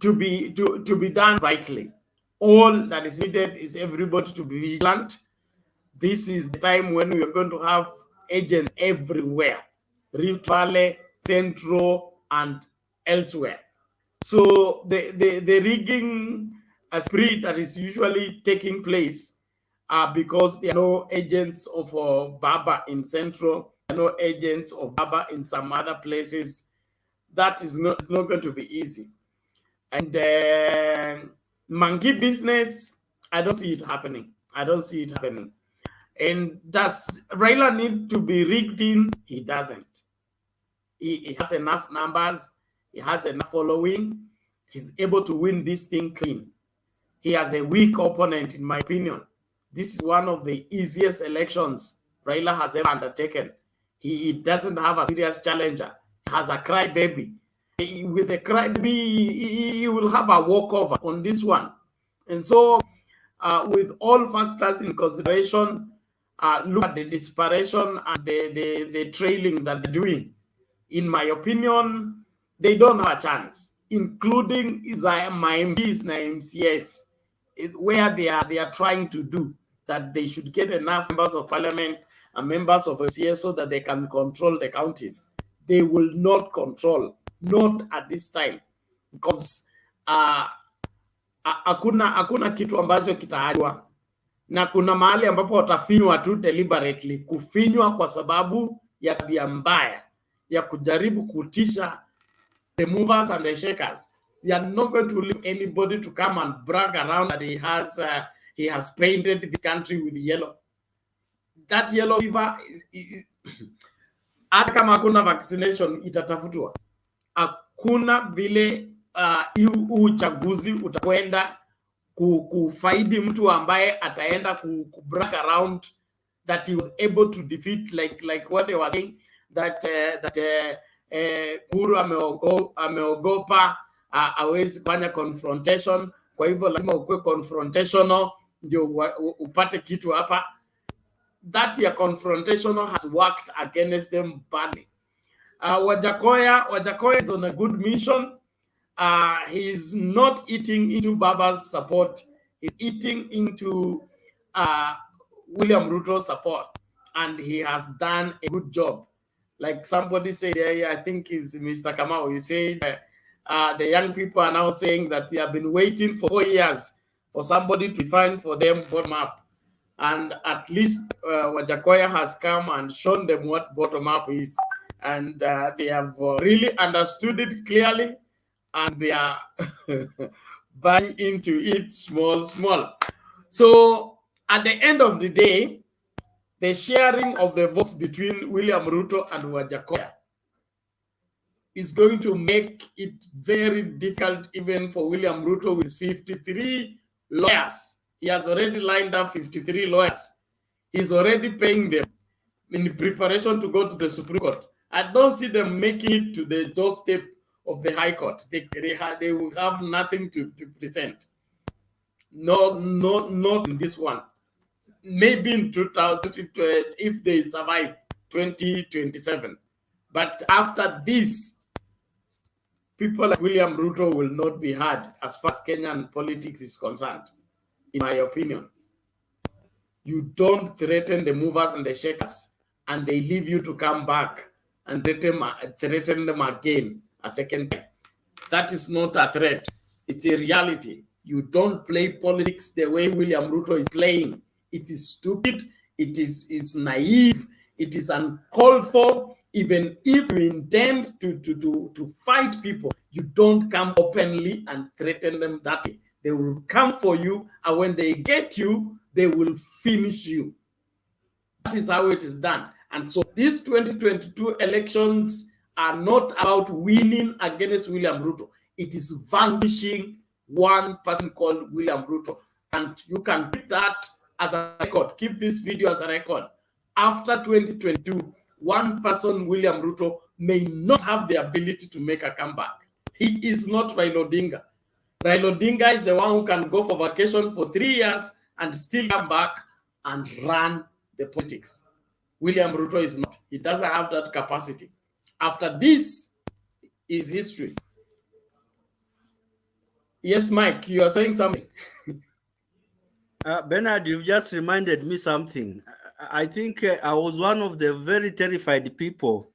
be done rightly. All that is needed is everybody to be vigilant. This is the time when we are going to have agents everywhere, Rift Valley, Central, and elsewhere. So the rigging spree that is usually taking place because there are no agents of Baba in Central, there are no agents of Baba in some other places. That is not going to be easy. And monkey business, I don't see it happening. I don't see it happening. And does Raila need to be rigged in? He doesn't. He has enough numbers. He has enough following. He's able to win this thing clean. He has a weak opponent, in my opinion. This is one of the easiest elections Raila has ever undertaken. He doesn't have a serious challenger. He has a crybaby. With a crybaby, he will have a walkover on this one. And so, with all factors in consideration, look at the desperation and the trailing that they're doing. In my opinion, they don't have a chance, including my MPs names, yes, where they are trying to do that they should get enough members of parliament and members of CS so that they can control the counties. They will not control, not at this time, because hakuna kitu ambacho kitaachwa, na kuna mahali ambapo watafinywa tu deliberately, kufinywa kwa sababu ya tabia mbaya ya kujaribu kutisha the movers and the shakers. They are not going to leave anybody to come and brag around that he has painted this country with yellow. That yellow fever is hata kama hakuna vaccination itatafutwa. Hakuna vile uchaguzi utakwenda kufaidi mtu ambaye ataenda kubrag around that he was able to defeat, like what they were saying, that Kuru ameogopa hawezi kufanya confrontation, kwa hivyo lazima ukue confrontational ndio upate kitu hapa. That your confrontation has worked against them badly. Wajakoya is on a good mission. He's not eating into Baba's support. He's eating into William Ruto's support, and he has done a good job. Like somebody said, I think is Mr. Kamau, he said the young people are now saying that they have been waiting for 4 years for somebody to find for them bottom up. And at least Wajakoya has come and shown them what bottom up is. And they have really understood it clearly, and they are buying into it small. So at the end of the day, the sharing of the votes between William Ruto and Wajakoya is going to make it very difficult even for William Ruto with 53 lawyers. He has already lined up 53 lawyers. He's already paying them in preparation to go to the Supreme Court. I don't see them making it to the doorstep of the High Court. They will have nothing to present. No, not in this one. Maybe in 2020, if they survive 2027. But after this, people like William Ruto will not be heard as far as Kenyan politics is concerned, in my opinion. You don't threaten the movers and the shakers, and they leave you to come back and threaten them again a second time. That is not a threat. It's a reality. You don't play politics the way William Ruto is playing. It is stupid. It is naive. It is uncalled for. Even if you intend to fight people, you don't come openly and threaten them that way. They will come for you, and when they get you, they will finish you. That is how it is done. And so these 2022 elections are not about winning against William Ruto. It is vanquishing one person called William Ruto. And you can keep that as a record. Keep this video as a record. After 2022, one person, William Ruto, may not have the ability to make a comeback. He is not Raila Odinga. Raila Odinga is the one who can go for vacation for 3 years and still come back and run the politics. William Ruto is not. He doesn't have that capacity. After this is history. Yes, Mike, you are saying something. Bernard, you've just reminded me something. I think I was one of the very terrified people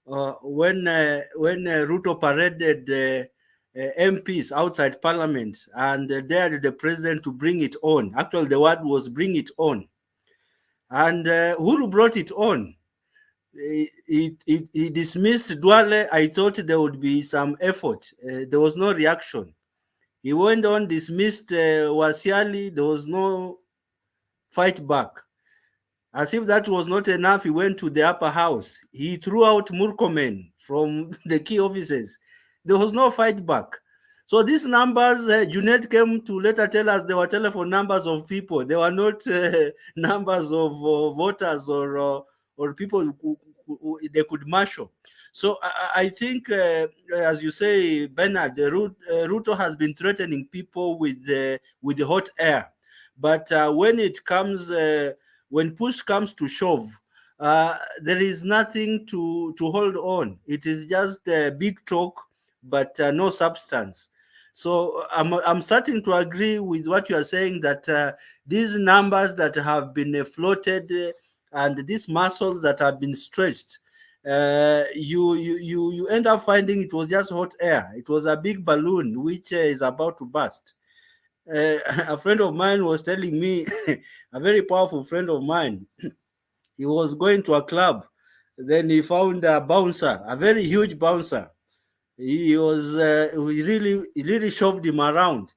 when Ruto paraded MPs outside Parliament and dared the president to bring it on. Actually, the word was "bring it on." And who brought it on? He dismissed Duale. I thought there would be some effort. There was no reaction. He went on, dismissed Wasiali. There was no fight back. As if that was not enough, he went to the upper house. He threw out Murkomen from the key offices. There was no fight back. So these numbers, Junet came to later tell us they were telephone numbers of people. They were not numbers of voters or people who they could marshal. So I think, as you say, Bernard, Ruto has been threatening people with the hot air. But when it comes, when push comes to shove, there is nothing to hold on. It is just big talk, but no substance. So I'm starting to agree with what you are saying, that these numbers that have been floated and these muscles that have been stretched, you end up finding it was just hot air. It was a big balloon which is about to burst. A friend of mine was telling me, a very powerful friend of mine, he was going to a club. Then he found a bouncer, a very huge bouncer. He really shoved him around.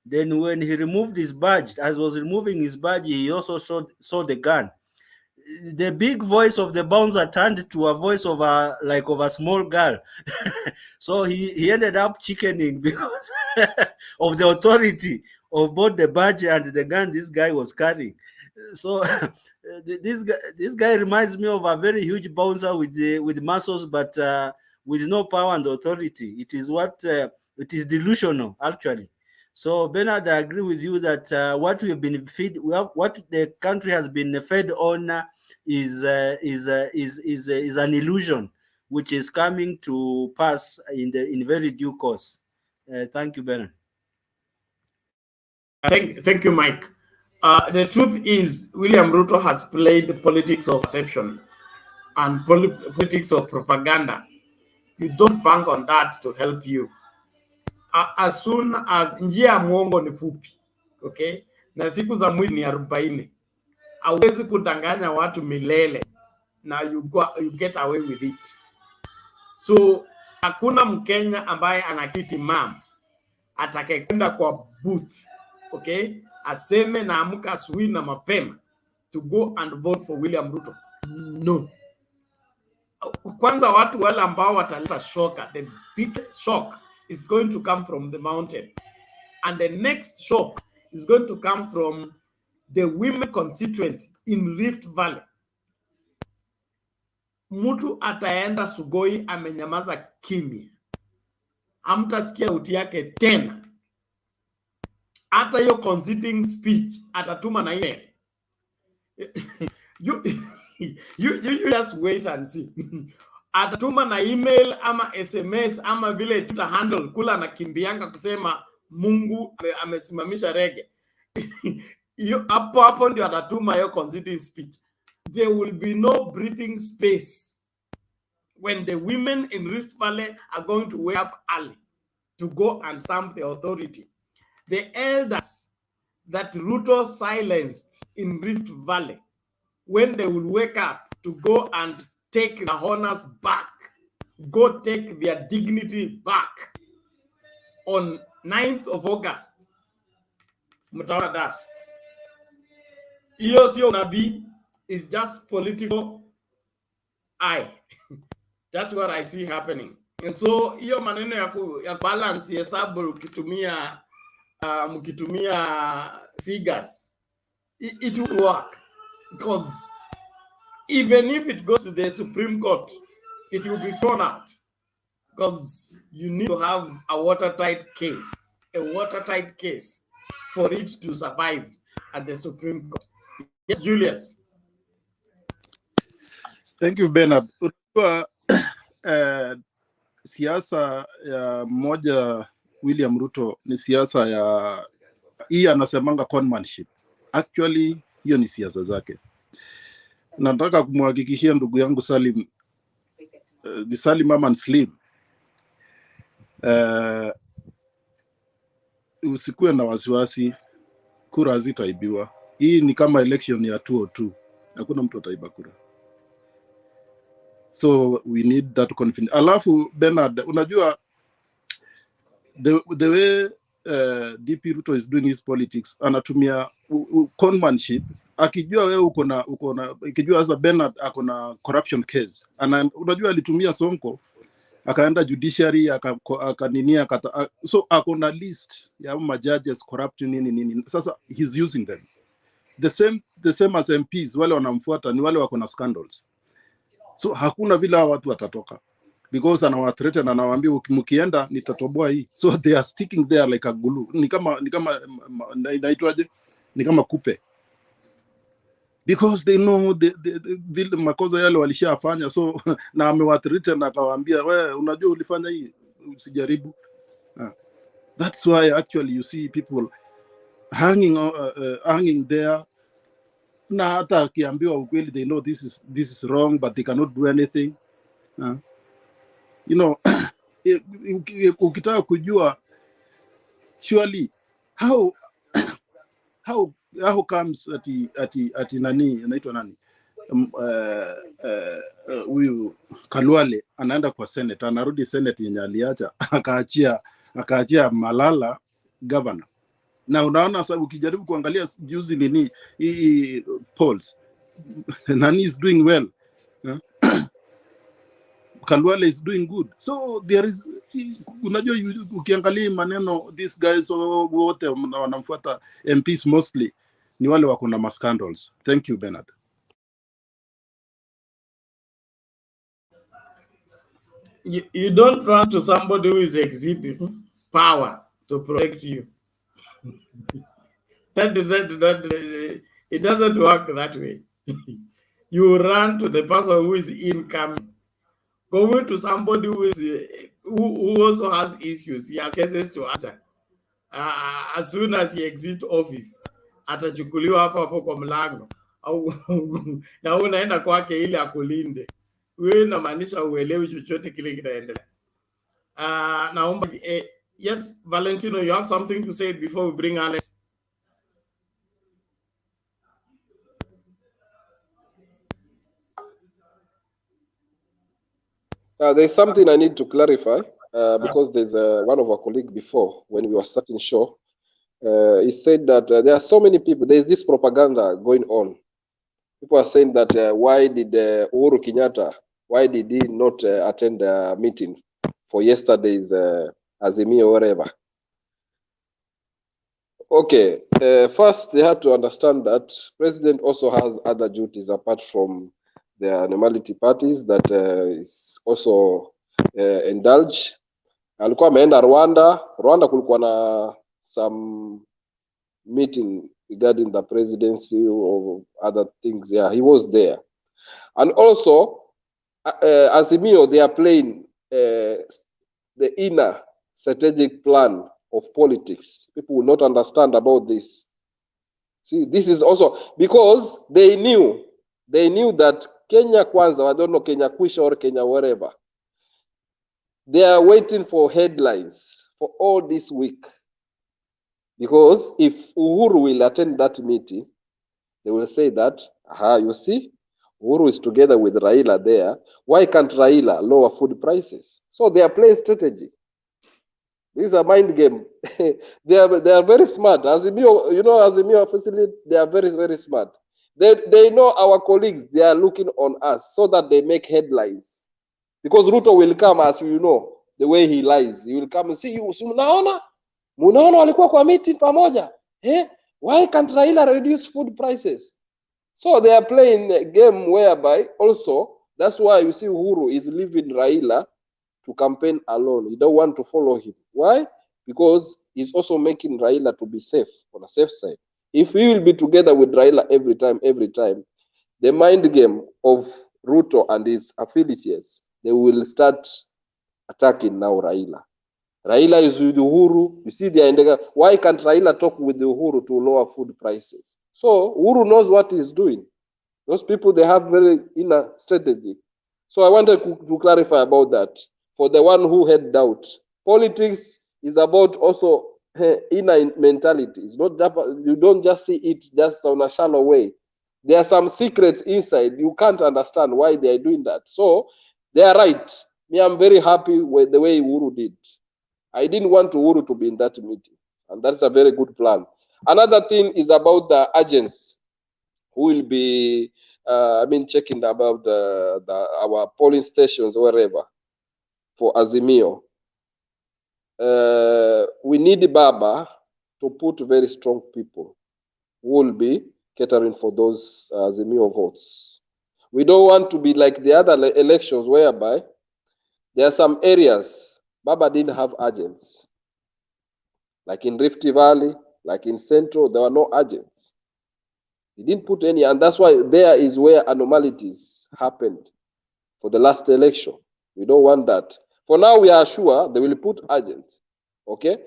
Then when he removed his badge, as was removing his badge, he also saw the gun. The big voice of the bouncer turned to a voice of a small girl. So he ended up chickening because of the authority of both the badge and the gun this guy was carrying. So this guy reminds me of a very huge bouncer with muscles, but with no power and authority. It is delusional, actually. So Bernard, I agree with you that what we have been what the country has been fed on is an illusion, which is coming to pass in very due course. Thank you, Bernard. Thank you, Mike. The truth is, William Ruto has played politics of perception and politics of propaganda. You don't bank on that to help you. As soon as njia ya mwongo ni fupi, okay, na siku za mwisho ni 40, hauwezi kudanganya watu milele na you get away with it. So hakuna Mkenya ambaye anakiti mam atakayekwenda kwa booth, okay, aseme na amka asubuhi na mapema to go and vote for William Ruto. No. Kwanza watu wale ambao wataleta shoka, the biggest shock is going to come from the mountain, and the next shock is going to come from the women constituency in Rift Valley. Mtu ataenda Sugoi amenyamaza kimya, hamtasikia sauti yake tena. Hata hiyo conceding speech atatuma na email. you just wait and see. Atatuma na email ama SMS ama vile Twitter handle kula na kimbianga kusema Mungu amesimamisha rege. Hapo ndio atatuma hiyo conceding speech. There will be no breathing space when the women in Rift Valley are going to wake up early to go and stamp the authority. The elders that Ruto silenced in Rift Valley, when they will wake up to go and take the honors back, go take their dignity back on 9th of August, mtaona dust. Hiyo sio nabii, is just political eye. That's what I see happening. And so hiyo maneno ya balance hesabu mkitumia figures, it will work, because even if it goes to the Supreme Court, it will be thrown out, because you need to have a watertight case for it to survive at the Supreme Court. Yes, Julius. Thank you, Bernard. Siasa ya mmoja William Ruto ni siasa ya hii anasemanga conmanship. Actually hiyo ni siasa zake. Nataka kumhakikishia ndugu yangu Salim, ni Salim Aman Slim, usikuwe na wasiwasi, kura hazitaibiwa. Hii ni kama election ya 202. Hakuna mtu ataiba kura. So we need that confidence. Alafu Bernard, unajua the way DP Ruto is doing his politics, anatumia conmanship, akijua wewe uko na ikijua sasa Bernard ako na corruption case. Unajua alitumia Sonko akaenda judiciary akaninia so ako na list ya judges corrupt nini. Sasa he's using them. The same as MPs wale wanamfuata ni wale wako na scandals. So hakuna vile watu watatoka, because anawathreaten, anawaambia mkienda nitatoboa hii. So they are sticking there like a glue. Ni kama inaitwaje? Ni kama kupe. Because they know the makosa yale walishafanya. So na amewathreaten akawaambia wewe unajua ulifanya hii, usijaribu. That's why actually you see people hanging there. Na hata akiambiwa ukweli, they know this is wrong, but they cannot do anything. You know, ukitaka kujua surely how comes ati nani anaitwa nani huyu Kalwale anaenda kwa Senate, anarudi Senate yenye aliacha, akaachia Malala governor. Na unaona sasa ukijaribu kuangalia juzi nini hii polls, nani is doing well, Kalwale is doing good. So there is, unajua ukiangalia maneno, these guys wote wanamfuata MPs mostly ni wale wako na scandals. Thank you, Bernard. You don't run to somebody who is exceeding power to protect you. It doesn't work that way. You run to the person who is incoming. Going to somebody who is who also has issues, he has cases to answer. As soon as he exit office, atachukuliwa hapo hapo kwa mlango au na unaenda kwake ili akulinde. Wewe inamaanisha uelewi chochote kile kinaendelea. Naomba yes, Valentino, you have something to say before we bring Alex. There's something I need to clarify because there's one of our colleagues before when we were starting show. He said that there are so many people. There's this propaganda going on. People are saying that why did Uhuru Kenyatta, why did he not attend the meeting for yesterday's Azimio or whatever? Okay, first they have to understand that President also has other duties apart from the animality parties that is also indulge. Alikuwa ameenda Rwanda. Rwanda kulikuwa na some meeting regarding the presidency or other things. Yeah, he was there. And also, Azimio, they are playing the inner strategic plan of politics. People will not understand about this. See, this is also because they knew that Kenya Kwanza, I don't know, Kenya Kwisha or Kenya wherever, they are waiting for headlines for all this week. Because if Uhuru will attend that meeting, they will say that, you see, Uhuru is together with Raila there. Why can't Raila lower food prices? So they are playing strategy. This is a mind game. they are very smart. Azimio, you know, Azimio facility, they are very, very smart. They know our colleagues, they are looking on us so that they make headlines. Because Ruto will come, as you know, the way he lies. He will come and say, munaona walikuwa kwa meeting pamoja. Why can't Raila reduce food prices? So they are playing a game whereby also, that's why you see Uhuru is leaving Raila to campaign alone. He don't want to follow him. Why? Because he's also making Raila to be safe, on a safe side. If he will be together with Raila every time, the mind game of Ruto and his affiliates, they will start attacking now Raila. Raila is with Uhuru. You see, they are why can't Raila talk with Uhuru to lower food prices? So Uhuru knows what he's doing. Those people, they have very inner strategy. So I wanted to clarify about that. For the one who had doubt, politics is about also inner mentality. It's not that you don't just see it just on a shallow way. There are some secrets inside. You can't understand why they are doing that. So they are right. Me, I'm very happy with the way Uhuru did. I didn't want Uhuru to be in that meeting, and that's a very good plan. Another thing is about the agents who will be, checking about our polling stations wherever for Azimio. We need Baba to put very strong people who will be catering for those Azimio votes. We don't want to be like the other elections whereby there are some areas Baba didn't have agents. Like in Rift Valley, like in Central, there were no agents. He didn't put any, and that's why there is where anomalies happened for the last election. We don't want that. For now, we are sure they will put agents. Okay?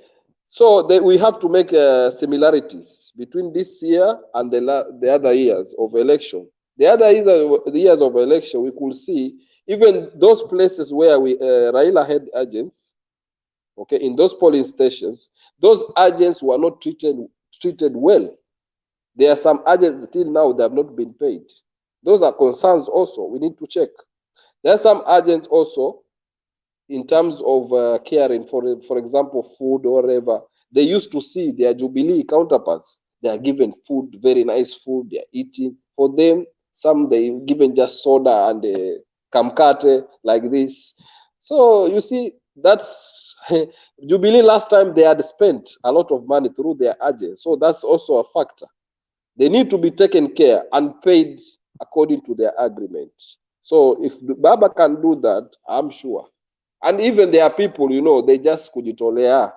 So we have to make similarities between this year and the other years of election. The other years of election, we could see even those places where Raila had agents, okay, in those polling stations, those agents were not treated well. There are some agents till now that have not been paid. Those are concerns also. We need to check. There are some agents also in terms of caring for example, food or whatever. They used to see their Jubilee counterparts. They are given food, very nice food. They are eating. For them, some they given just soda and kamkate like this. So you see, that's Jubilee last time they had spent a lot of money through their agents. So that's also a factor. They need to be taken care and paid according to their agreement. So if Baba can do that, I'm sure. And even there are people, you know, they just kujitolea.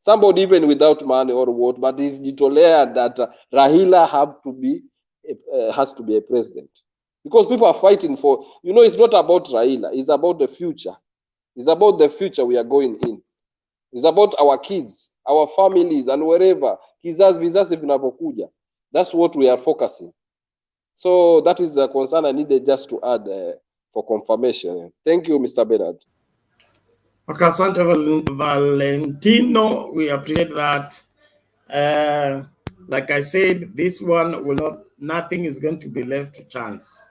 somebody even without money or what, but he's declared that Raila has to be a president. Because people are fighting for, it's not about Raila, it's about the future. It's about the future we are going in. It's about our kids, our families, and wherever. Vizazi vinavyokuja. That's what we are focusing. So that is the concern I needed just to add for confirmation. Thank you, Mr. Bernard. Okay, Asante Valentino, we appreciate that. Like I said, this one will not, nothing is going to be left to chance.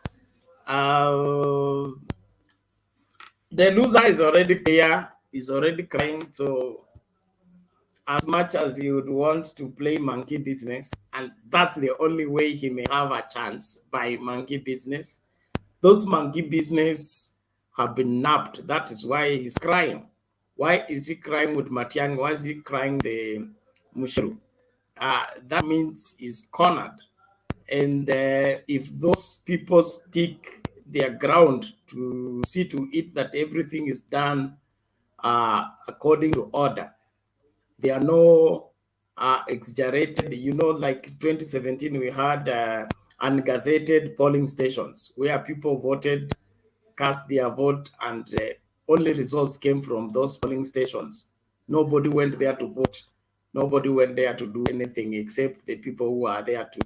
The loser is already there, is already crying. So as much as he would want to play monkey business, and that's the only way he may have a chance by monkey business, those monkey business have been napped. That is why he's crying. Why is he crying with Matiang'i? Why is he crying the Mushiru? That means he's cornered. And if those people stick their ground to see to it that everything is done according to order, there are no exaggerated, like 2017, we had ungazetted polling stations where people voted, cast their vote, and only results came from those polling stations. Nobody went there to vote. Nobody went there to do anything except the people who are there to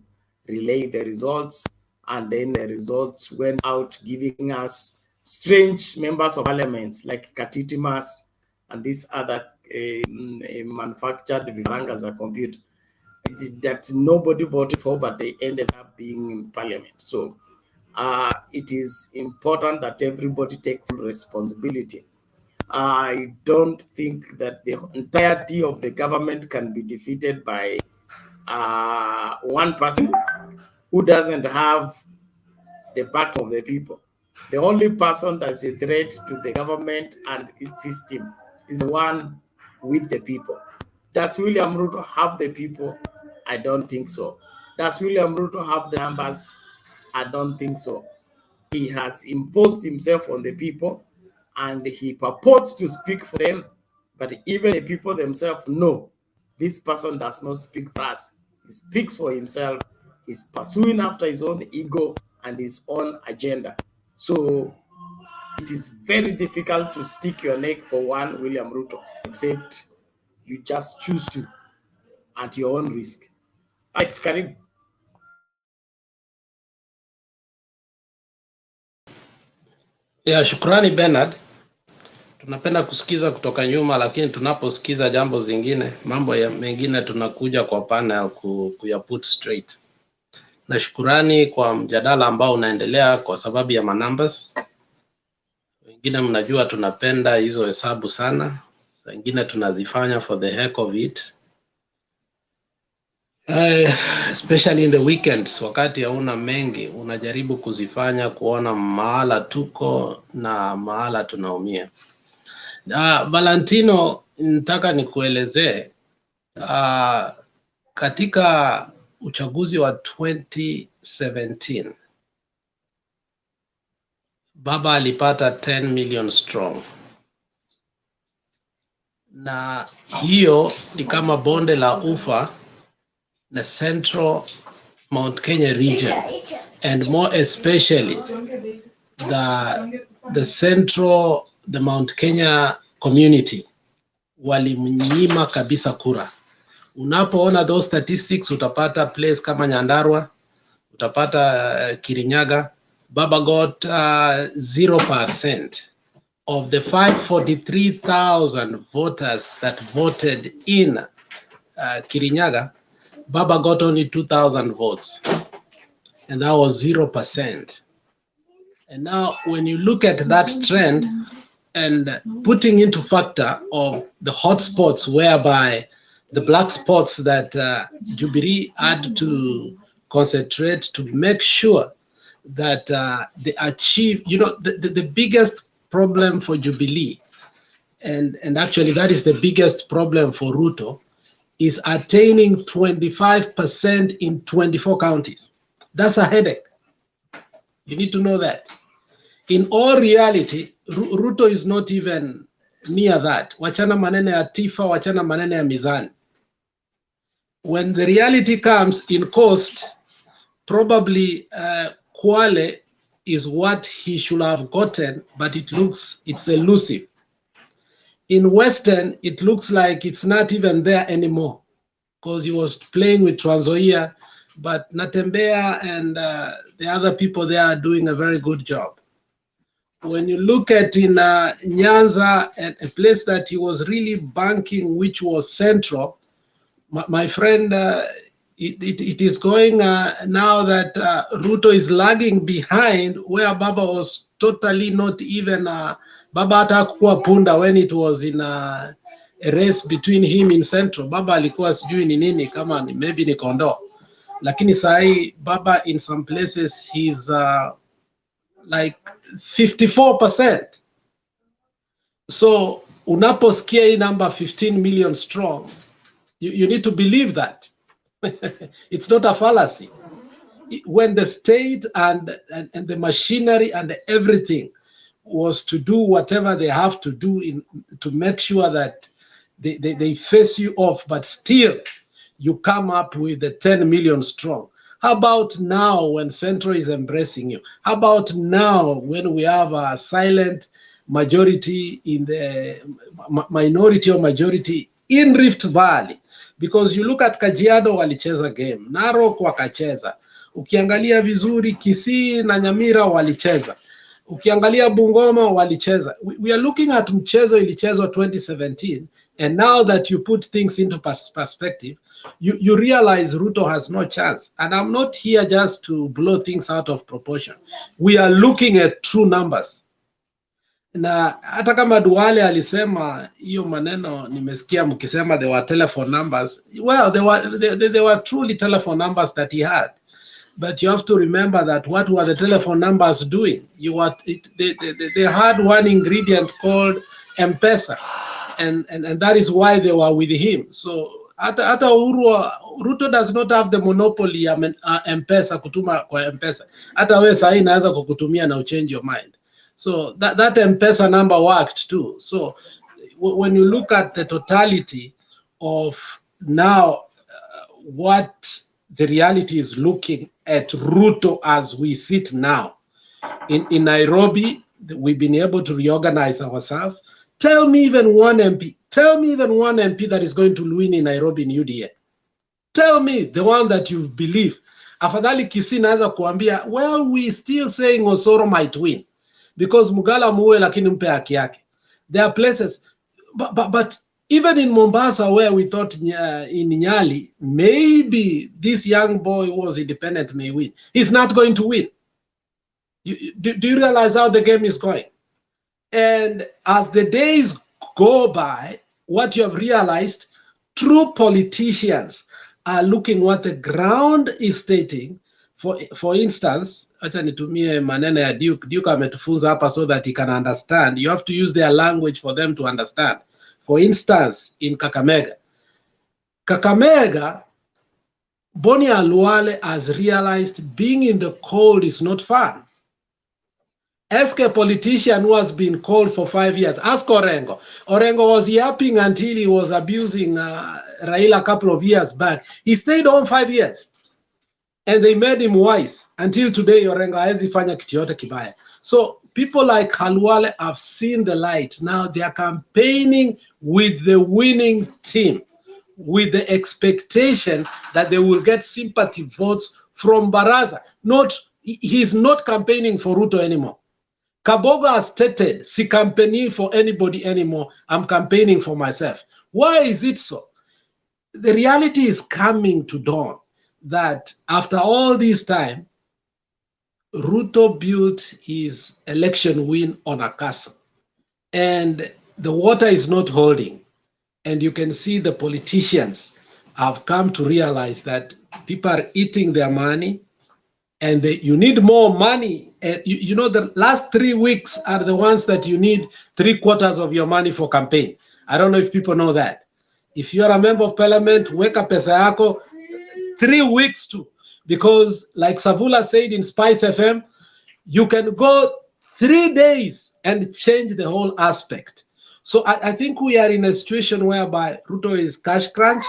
relay the results. And then the results went out giving us strange members of parliament like Katitimas and these other manufactured virangas a computer that nobody voted for, but they ended up being in parliament. So it is important that everybody take full responsibility. I don't think that the entirety of the government can be defeated by one person who doesn't have the back of the people. The only person that's a threat to the government and its system is the one with the people. Does William Ruto have the people? I don't think so. Does William Ruto have the numbers? I don't think so. He has imposed himself on the people and he purports to speak for them, but even the people themselves know this person does not speak for us. He speaks for himself. He's pursuing after his own ego and his own agenda. So it is very difficult to stick your neck for one William Ruto, except you just choose to at your own risk. Alex Karim. Yeah, shukrani Bernard. Tunapenda kusikiza kutoka nyuma, lakini tunaposikiza jambo zingine, mambo ya mengine tunakuja kwa panel kuya put straight. Na shukrani kwa mjadala ambao unaendelea kwa sababu ya numbers. Wengine mnajua tunapenda hizo hesabu sana. Wengine tunazifanya for the heck of it. Especially in the weekends, wakati hauna mengi, unajaribu kuzifanya kuona mahala tuko na mahala tunaumia. Valentino, nataka nikuelezee katika uchaguzi wa 2017 baba alipata 10 million strong, na hiyo ni kama bonde la ufa na Central Mount Kenya region, and more especially the Mount Kenya community walimnyima kabisa kura. Unapoona those statistics utapata place kama Nyandarua, utapata Kirinyaga, baba got 0% of the 543,000 voters that voted in Kirinyaga. Baba got only 2,000 votes, and that was 0%. And now when you look at that trend and putting into factor of the hotspots whereby the black spots that Jubilee had to concentrate to make sure that they achieve, the biggest problem for Jubilee, and actually that is the biggest problem for Ruto, is attaining 25% in 24 counties. That's a headache. You need to know that. In all reality, Ruto is not even near that. Wachana manene ya Tifa, wachana manene ya mizani. When the reality comes in cost, probably Kwale is what he should have gotten, but it's elusive. In Western, it looks like it's not even there anymore because he was playing with Trans Nzoia, but Natembeya and the other people there are doing a very good job. When you look at in Nyanza, and a place that he was really banking, which was central, my friend, it is going now that Ruto is lagging behind, where Baba was totally not even, Baba hata kuwa punda when it was in a race between him in central. Baba alikuwa sijui ni nini, kama maybe ni kondoo. Lakini sahi Baba in some places he's like 54%. So unaposikia hii number 15 million strong, you need to believe that. It's not a fallacy. When the state and the machinery and everything was to do whatever they have to do to make sure that they face you off, but still you come up with the 10 million strong. How about now when Central is embracing you? How about now when we have a silent majority in the minority or majority in Rift Valley? Because you look at Kajiado walicheza game, Narok wakacheza. Ukiangalia vizuri Kisii na Nyamira walicheza. Ukiangalia Bungoma walicheza. We are looking at mchezo ilichezwa 2017, and now that you put things into perspective, you realize Ruto has no chance. And I'm not here just to blow things out of proportion. We are looking at true numbers. Na hata kama Duale alisema hiyo maneno, nimesikia mkisema there were telephone numbers. Well, they were truly telephone numbers that he had. But you have to remember that what were the telephone numbers doing? They had one ingredient called M-Pesa, and that is why they were with him. So hata Ruto does not have the monopoly ya M-Pesa, kutuma kwa M-Pesa. Hata wewe sahi naweza kukutumia na change your mind. So that M-Pesa number worked too. So when you look at the totality of now what the reality is looking at Ruto as we sit now. In Nairobi, we've been able to reorganize ourselves. Tell me even one MP. Tell me even one MP that is going to win in Nairobi in UDA. Tell me the one that you believe. Afadhali Kisii naweza kuambia, well, we still saying Osoro might win. Because Mugala muwe lakini mpe haki yake. There are places, but even in Mombasa, where we thought in Nyali, maybe this young boy who was independent may win. He's not going to win. Do you realize how the game is going? And as the days go by, what you have realized, true politicians are looking what the ground is stating. For instance, acha nitumie maneno ya Duke. Duke ametufunza hapa so that he can understand. You have to use their language for them to understand. For instance, in Kakamega, Boni Aluale has realized being in the cold is not fun. Ask a politician who has been cold for 5 years. Ask Orengo. Orengo was yapping until he was abusing Raila a couple of years back. He stayed on 5 years. And they made him wise. Until today, Orengo haezi fanya kitu yote kibaya. So people like Halwale have seen the light. Now they are campaigning with the winning team, with the expectation that they will get sympathy votes from Baraza. He's not campaigning for Ruto anymore. Kabogo has stated, si campaigning for anybody anymore. I'm campaigning for myself. Why is it so? The reality is coming to dawn that after all this time, Ruto built his election win on a castle, and the water is not holding. And you can see the politicians have come to realize that people are eating their money, and you need more money. You know, the last 3 weeks are the ones that you need 3/4 of your money for campaign. I don't know if people know that. If you are a member of parliament, weka pesa yako 3 weeks too. Because like Savula said in Spice FM, you can go 3 days and change the whole aspect. So I think we are in a situation whereby Ruto is cash crunch,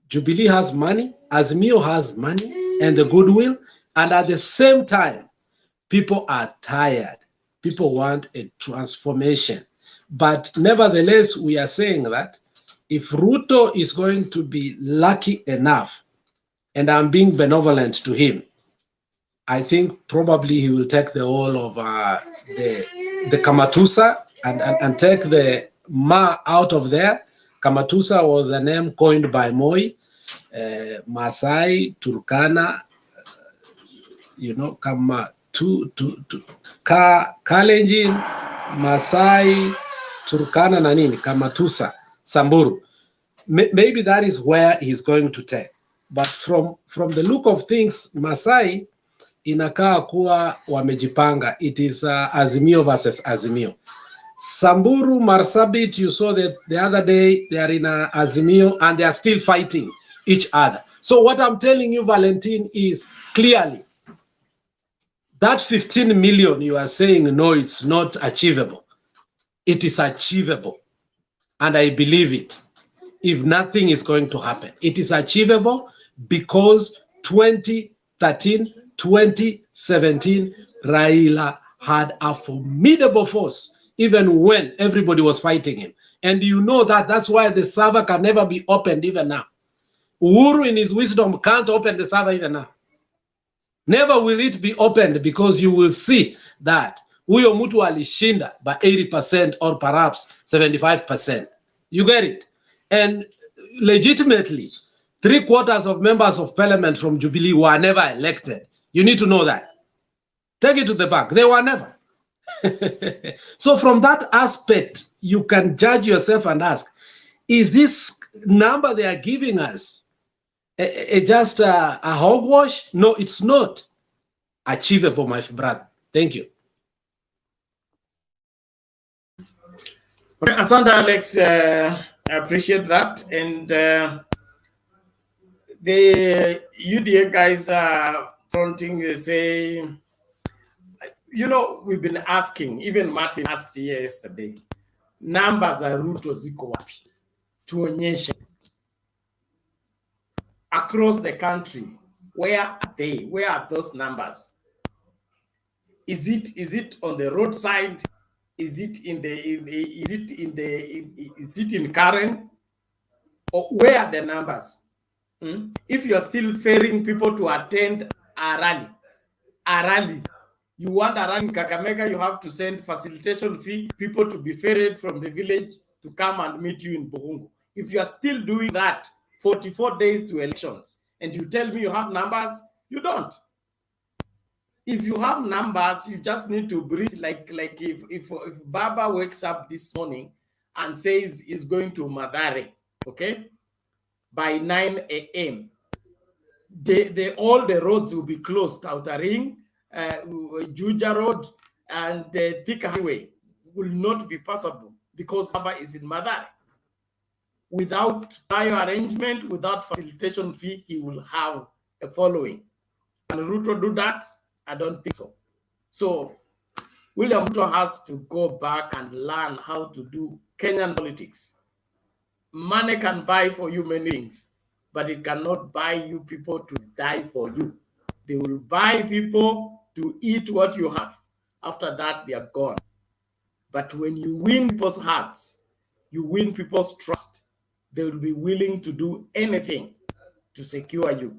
Jubilee has money, Azimio has money and the goodwill, and at the same time, people are tired. People want a transformation. But nevertheless, we are saying that if Ruto is going to be lucky enough, and I'm being benevolent to him, I think probably he will take the whole of the Kamatusa and take the Ma out of there. Kamatusa was a name coined by Moi, Masai, Turkana, Kama Kalenjin, Masai, Turkana na nini, Kamatusa, Samburu. Maybe that is where he's going to take. But from the look of things, Masai inakaa kuwa wamejipanga. It is Azimio versus Azimio. Samburu, Marsabit, you saw that the other day, they are in Azimio and they are still fighting each other. So what I'm telling you, Valentin, is clearly that 15 million you are saying, no, it's not achievable. It is achievable. And I believe it. If nothing is going to happen, it is achievable because 2013, 2017, Raila had a formidable force, even when everybody was fighting him. And you know that's why the server can never be opened even now. Uhuru in his wisdom can't open the server even now. Never will it be opened because you will see that huyo mtu alishinda by 80% or perhaps 75%. You get it? And legitimately, 3/4 of members of parliament from Jubilee were never elected. You need to know that. Take it to the bank. They were never. So from that aspect, you can judge yourself and ask, is this number they are giving us just a hogwash? No, it's not achievable, my brother. Thank you. Okay, Asante, Alex. I appreciate that. And the UDA guys are fronting, say, we've been asking, even Martin asked yesterday, numbers za Ruto ziko wapi? Tuonyeshe. Across the country, where are they? Where are those numbers? Is it on the roadside? Is it in Karen? Or where are the numbers? If you're still failing people to attend a rally, you want a rally in Kakamega, you have to send facilitation fee, people to be ferried from the village to come and meet you in Bohungu. If you are still doing that 44 days to elections, and you tell me you have numbers, you don't. If you have numbers, you just need to breathe like if Baba wakes up this morning and says he's going to Madare, okay, by 9 a.m., all the roads will be closed. Outer Ring, Juja Road, and the Thika Highway will not be possible because Baba is in Madare. Without prior arrangement, without facilitation fee, he will have a following. Can Ruto do that? I don't think so. So William Ruto has to go back and learn how to do Kenyan politics. Money can buy for you many things, but it cannot buy you people to die for you. They will buy people to eat what you have. After that, they are gone. But when you win people's hearts, you win people's trust, they will be willing to do anything to secure you.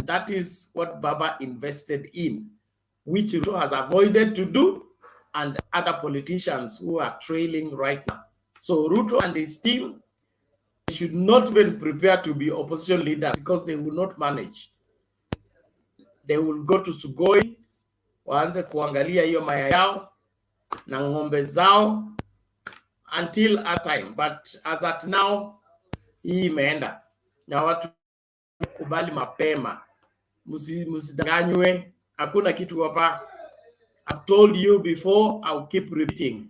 That is what Baba invested in, which Ruto has avoided to do, and other politicians who are trailing right now. So Ruto and his team should not be prepared to be opposition leaders because they will not manage. They will go to Sugoi, waanze kuangalia hiyo maya yao na ng'ombe zao until a time. But as at now, hii imeenda na watu kubali mapema, msidanganywe, hakuna kitu hapa. I've told you before, I'll keep repeating.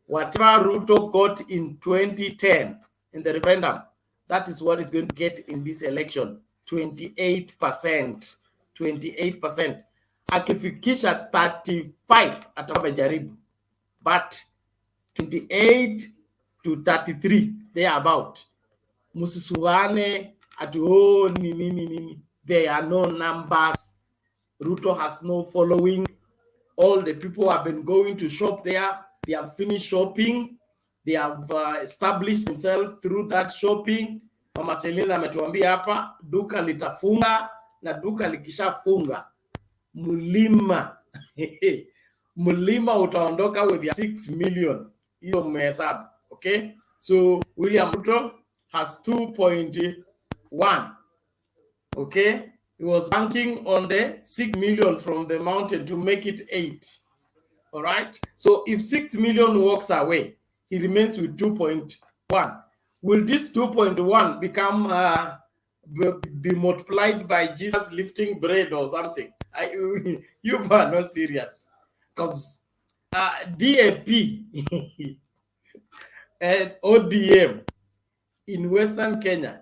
Whatever Ruto got in 2010 in the referendum, that is what it's going to get in this election. 28%. 28%. Akifikisha 35 atakuwa amejaribu. But 28 to 33, they are about. Musisuane at oh, nini. There are no numbers. Ruto has no following. All the people have been going to shop there. They have finished shopping. They have established themselves through that shopping. Mama Selina ametuambia hapa, duka litafunga na duka likishafunga, mlima mlima utaondoka with 6 million. Hiyo mmehesabu, okay? So William Ruto has 2.1, okay? He was banking on the 6 million from the mountain to make it 8. All right. So if 6 million walks away, he remains with 2.1. Will this 2.1 become be multiplied by Jesus lifting bread or something? You are not serious, because DAP and ODM in Western Kenya,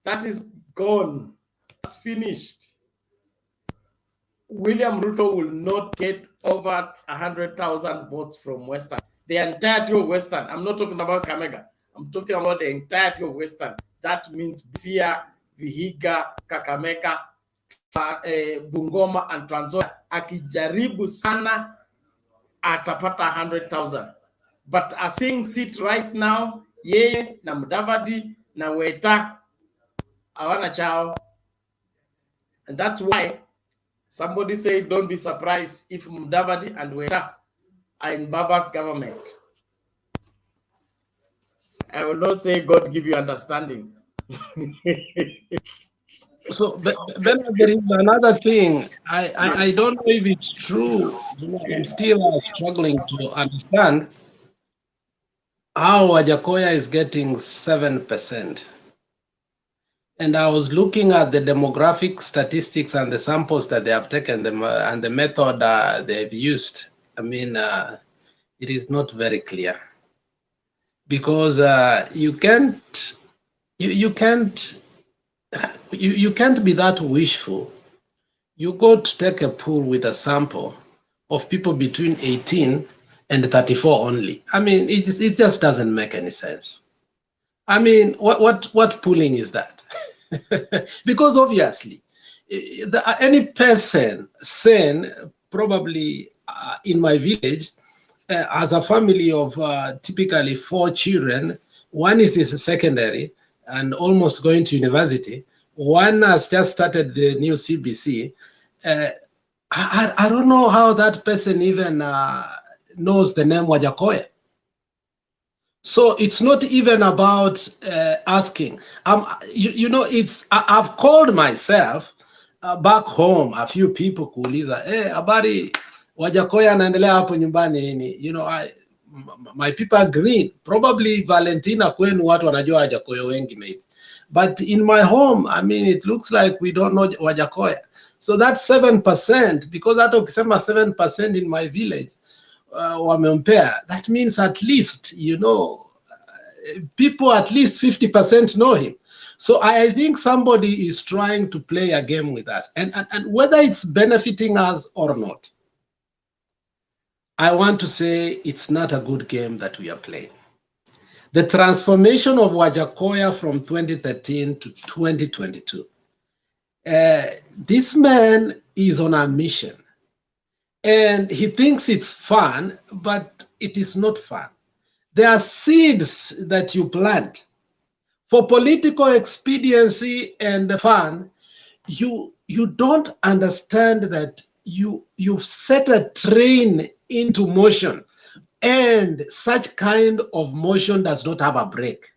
that is gone. That's finished. William Ruto will not get over 100,000 votes from Western. The entirety of Western. I'm not talking about Kamega. I'm talking about the entirety of Western. That means Busia, Vihiga, Kakamega, Bungoma, and Trans Nzoia. Akijaribu sana atapata 100,000. But as things sit right now, yeye na Mudavadi na Weta hawana chao. And that's why somebody said, don't be surprised if Mudavadi and Weta are in Baba's government. I will not say God give you understanding. So, then there is another thing. I don't know if it's true. I'm still struggling to understand how Wajakoya is getting 7%. And I was looking at the demographic statistics and the samples that they have taken them and the method they've used. I mean, it is not very clear, because you can't be that wishful. You go to take a poll with a sample of people between 18 and 34 only. I mean, it just doesn't make any sense. I mean, what polling is that? Because obviously, any person saying probably in my village, as a family of typically 4 children, one is in secondary and almost going to university, one has just started the new CBC. I don't know how that person even knows the name Wajakoya. So it's not even about asking. You know, I've called myself back home, a few people kuuliza, hey, habari Wajakoya anaendelea hapo nyumbani nini? You know, my people agree. Probably Valentina kwenu watu wanajua Wajakoya wengi maybe. But in my home, I mean, it looks like we don't know Wajakoya. So that's 7%, because hata ukisema 7% in my village, wamempea, that means at least, you know, people at least 50% know him. So I think somebody is trying to play a game with us, and whether it's benefiting us or not, I want to say it's not a good game that we are playing. The transformation of Wajakoya from 2013 to 2022, this man is on a mission. And he thinks it's fun, but it is not fun. There are seeds that you plant. For political expediency and fun, you don't understand that you've set a train into motion, and such kind of motion does not have a brake.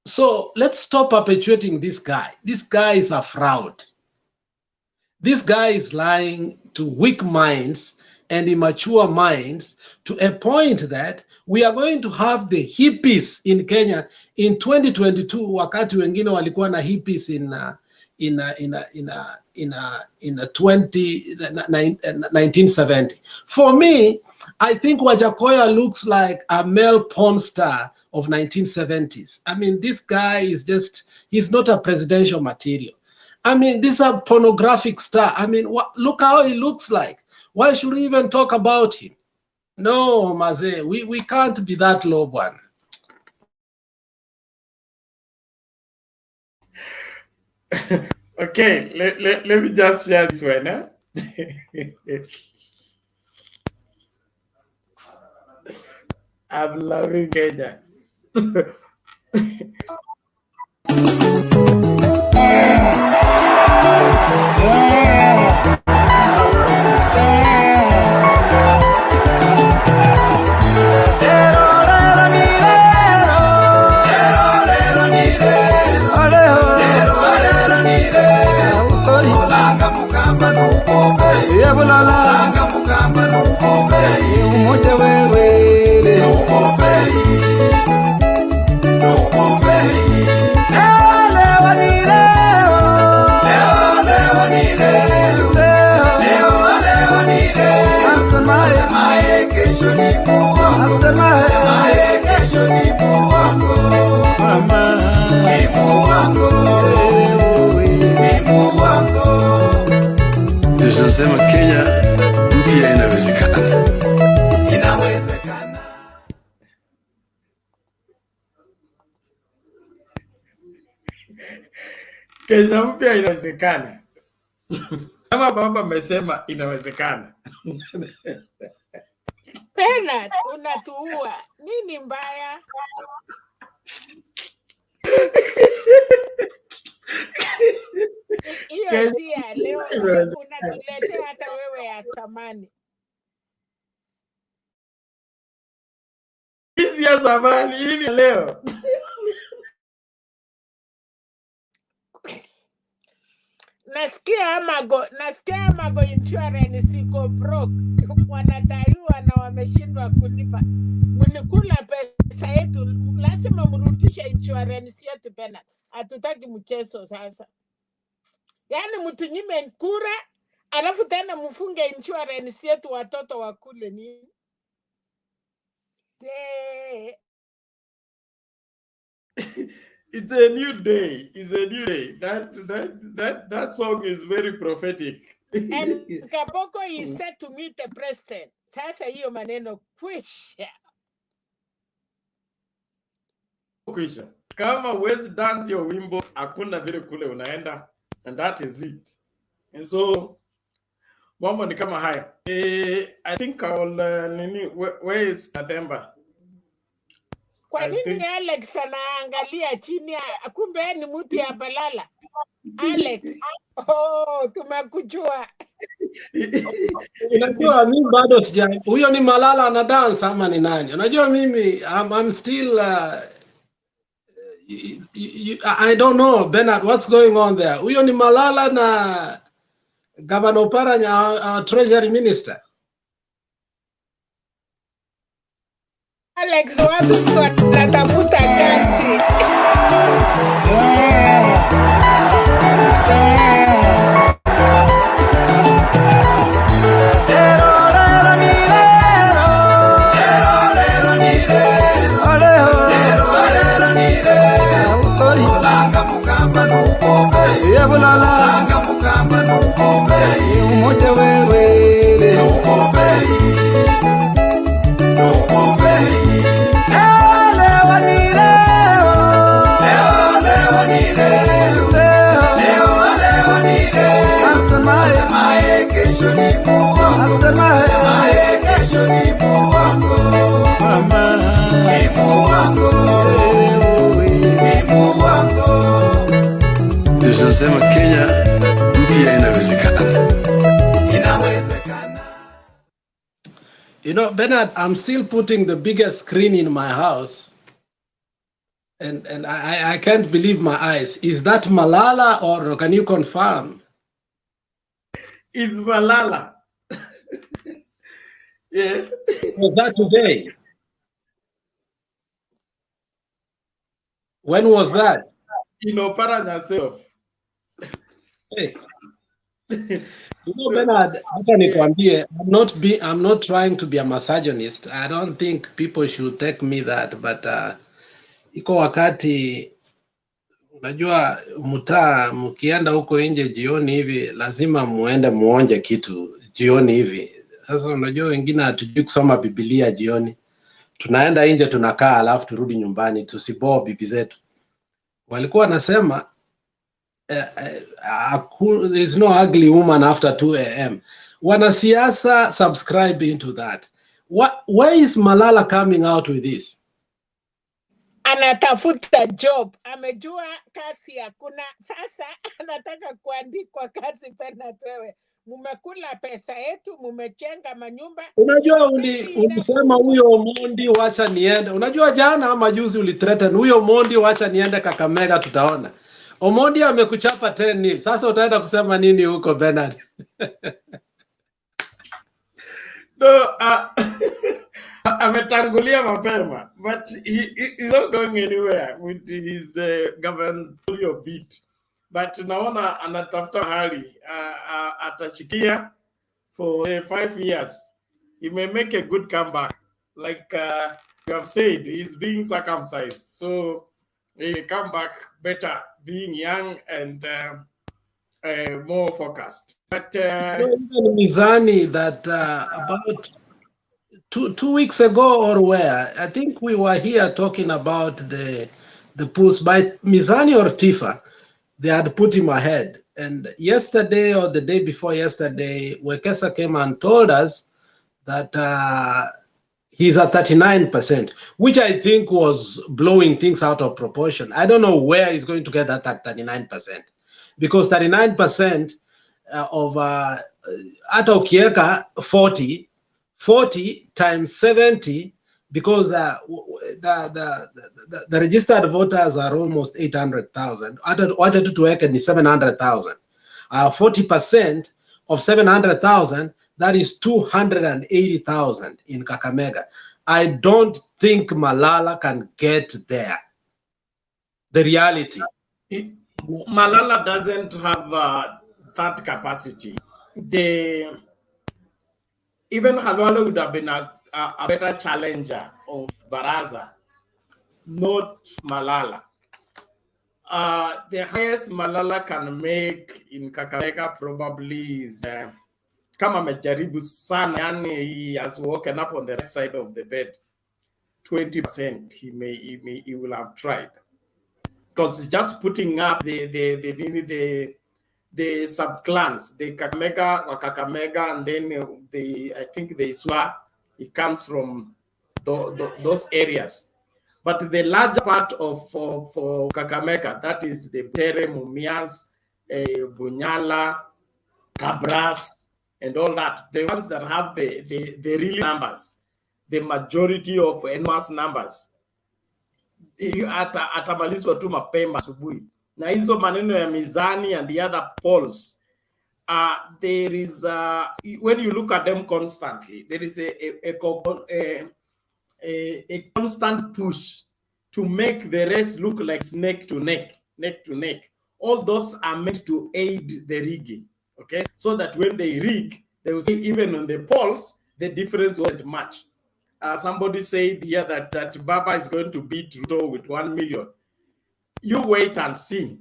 So let's stop perpetuating this guy. This guy is a fraud. This guy is lying to weak minds and immature minds to a point that we are going to have the hippies in Kenya in 2022, wakati wengine walikuwa na hippies in 1970. For me, I think Wajakoya looks like a male porn star of 1970s. I mean, this guy is he's not a presidential material. I mean, this is a pornographic star. I mean, look how he looks like. Why should we even talk about him? No, Maze, we can't be that low, one. Okay, let me just share this one. I'm loving Kenya. Tunasema Kenya mpya inawezekana. Inawezekana. Kenya mpya inawezekana. Kama baba amesema inawezekana. Bernard, unatuua. Nini mbaya? Hiyo si ya leo, unatuletea hata wewe ya zamani. Hizi ya zamani, hii ni leo. Nasikia Amago insurance iko broke. Wanadaiwa na wameshindwa kulipa. Mlikula pesa yetu, lazima mrudishe insurance yetu Bernard. Hatutaki mchezo sasa. Yaani mtu nyime kura, alafu tena mfunge insurance yetu watoto wakule nini? Yeah. It's a new day. It's a new day. That song is very prophetic. And Kaboko is set to meet the president. Sasa hiyo maneno kwisha. Kwisha. Kama huwezi dance your wimbo, hakuna vile kule unaenda. And that is it. And so, mambo ni kama haya. I think where is Katemba? Kwa nini Alex anaangalia chini? Kumbe ni mtu ya balala. Alex, oh, tumekujua. Unajua mimi bado sija. Huyo ni Malala ana dance ama ni nani? Unajua mimi I'm still I don't know Bernard, what's going on there? Huyo ni Malala na Governor Oparanya, our Treasury Minister. Alex, watu wanatafuta kazi. Tunasema Kenya mpya inawezekana. Inawezekana. You know, Bernard, I'm still putting the biggest screen in my house. And I can't believe my eyes. Is that Malala or can you confirm? It's Malala. Yeah. Was that today? When was that? You know, Oparanya yourself. Hey. You know, Bernard, I'm not trying to be a misogynist. I don't think people should take me that, but iko wakati unajua mtaa mkienda huko nje jioni hivi lazima muende muonje kitu jioni hivi. Sasa unajua wengine hatujui kusoma Biblia jioni. Tunaenda nje tunakaa alafu turudi nyumbani tusiboo bibi zetu. Walikuwa wanasema there is no ugly woman after 2 a.m. Wanasiasa subscribe into that. Where is Malala coming out with this? Anatafuta job, amejua kazi hakuna, sasa anataka kuandikwa kazi. Pena wewe mumekula pesa yetu, mumechenga manyumba. Unajua ulisema huyo Omondi wacha niende. Unajua jana ama juzi ulithreaten huyo Omondi wacha niende Kakamega tutaona. Omondi amekuchapa 10-0. Sasa utaenda kusema nini huko Bernard? No, ametangulia mapema, but he's not going anywhere with his gubernatorial bid. But naona anatafuta hali atachikia for 5 years. He may make a good comeback. Like you have said, he's being circumcised. So he may come back better, being young and more focused. But even Mizani that about two weeks ago or where, I think we were here talking about the push by Mizani or Tifa. They had put him ahead. And yesterday or the day before yesterday, Wekesa came and told us that he's at 39%, which I think was blowing things out of proportion. I don't know where he's going to get that at 39%, because 39% of Ata Ukieka 40 times 70, because the registered voters are almost 800,000. Ata Tutueke is 700,000. 40% of 700,000, that is 280,000 in Kakamega. I don't think Malala can get there. The reality. Malala doesn't have that capacity. Even Halwale would have been a better challenger of Baraza, not Malala. The highest Malala can make in Kakamega probably is kama amejaribu sana, yani he has woken up on the right side of the bed. 20% he will have tried, because just putting up the sub-clans, the Kakamega, and then I think the Iswa, it comes from those areas. But the larger part of for Kakamega, that is the Tere, Mumias, Bunyala, Cabras, and all that, the ones that have the real numbers, the majority of enormous numbers, atamalizwa tu mapema asubuhi. Na hizo maneno ya Mizani and the other polls, there is when you look at them constantly, there is a constant push to make the rest look like neck to neck. All those are meant to aid the rigging, okay? So that when they rig, they will see even on the polls, the difference wasn't much. Somebody said here that Baba is going to beat Ruto with 1 million. You wait and see.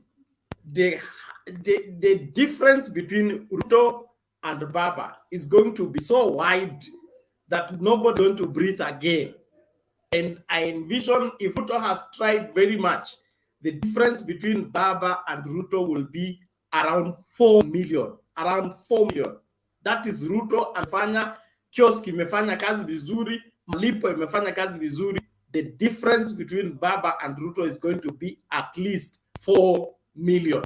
The difference between Ruto and Baba is going to be so wide that nobody's going to breathe again. And I envision if Ruto has tried very much, the difference between Baba and Ruto will be around 4 million. Around 4 million. That is Ruto amefanya, kioski imefanya kazi vizuri, malipo imefanya kazi vizuri. The difference between Baba and Ruto is going to be at least 4 million.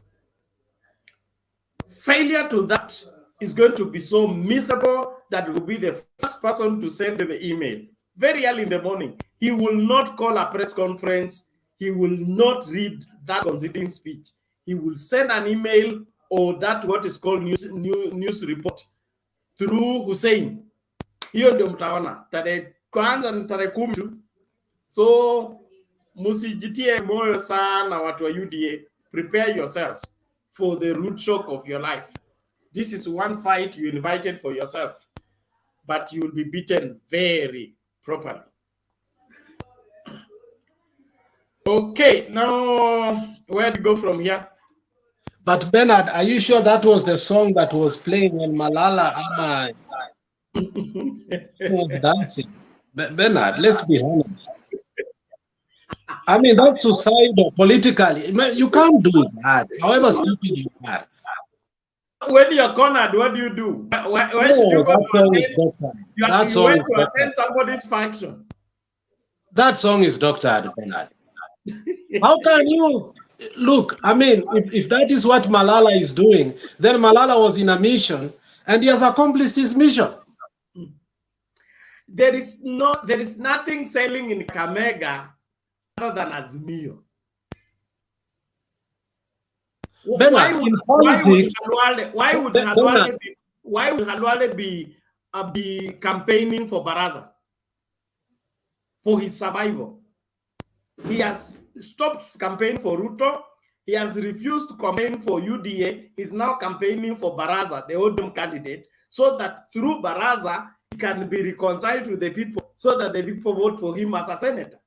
Failure to that is going to be so miserable that will be the first person to send the email very early in the morning. He will not call a press conference. He will not read that conceding speech. He will send an email or that what is called news report through Hussein. Hiyo ndio mtaona tarehe kwanza ni tarehe 10 tu. So musijitie moyo sana watu wa UDA. Prepare yourselves for the root shock of your life. This is one fight you invited for yourself, but you will be beaten very properly. Okay, now where to go from here? But Bernard, are you sure that was the song that was playing when Malala? That's it. Bernard, let's be honest. I mean, that's suicidal politically. You can't do that, however stupid you are. When you're cornered, what do you do? Why should you go to attend? You went to attend somebody's function. That song is doctored, Bernard. How can you look? I mean, if that is what Malala is doing, then Malala was in a mission and he has accomplished his mission. There is nothing selling in Kakamega other than Azimio. Why would Halwale be campaigning for Baraza for his survival? He has stopped campaigning for Ruto. He has refused to campaign for UDA. He's now campaigning for Baraza, the ODM candidate, so that through Baraza he can be reconciled with the people, so that the people vote for him as a senator.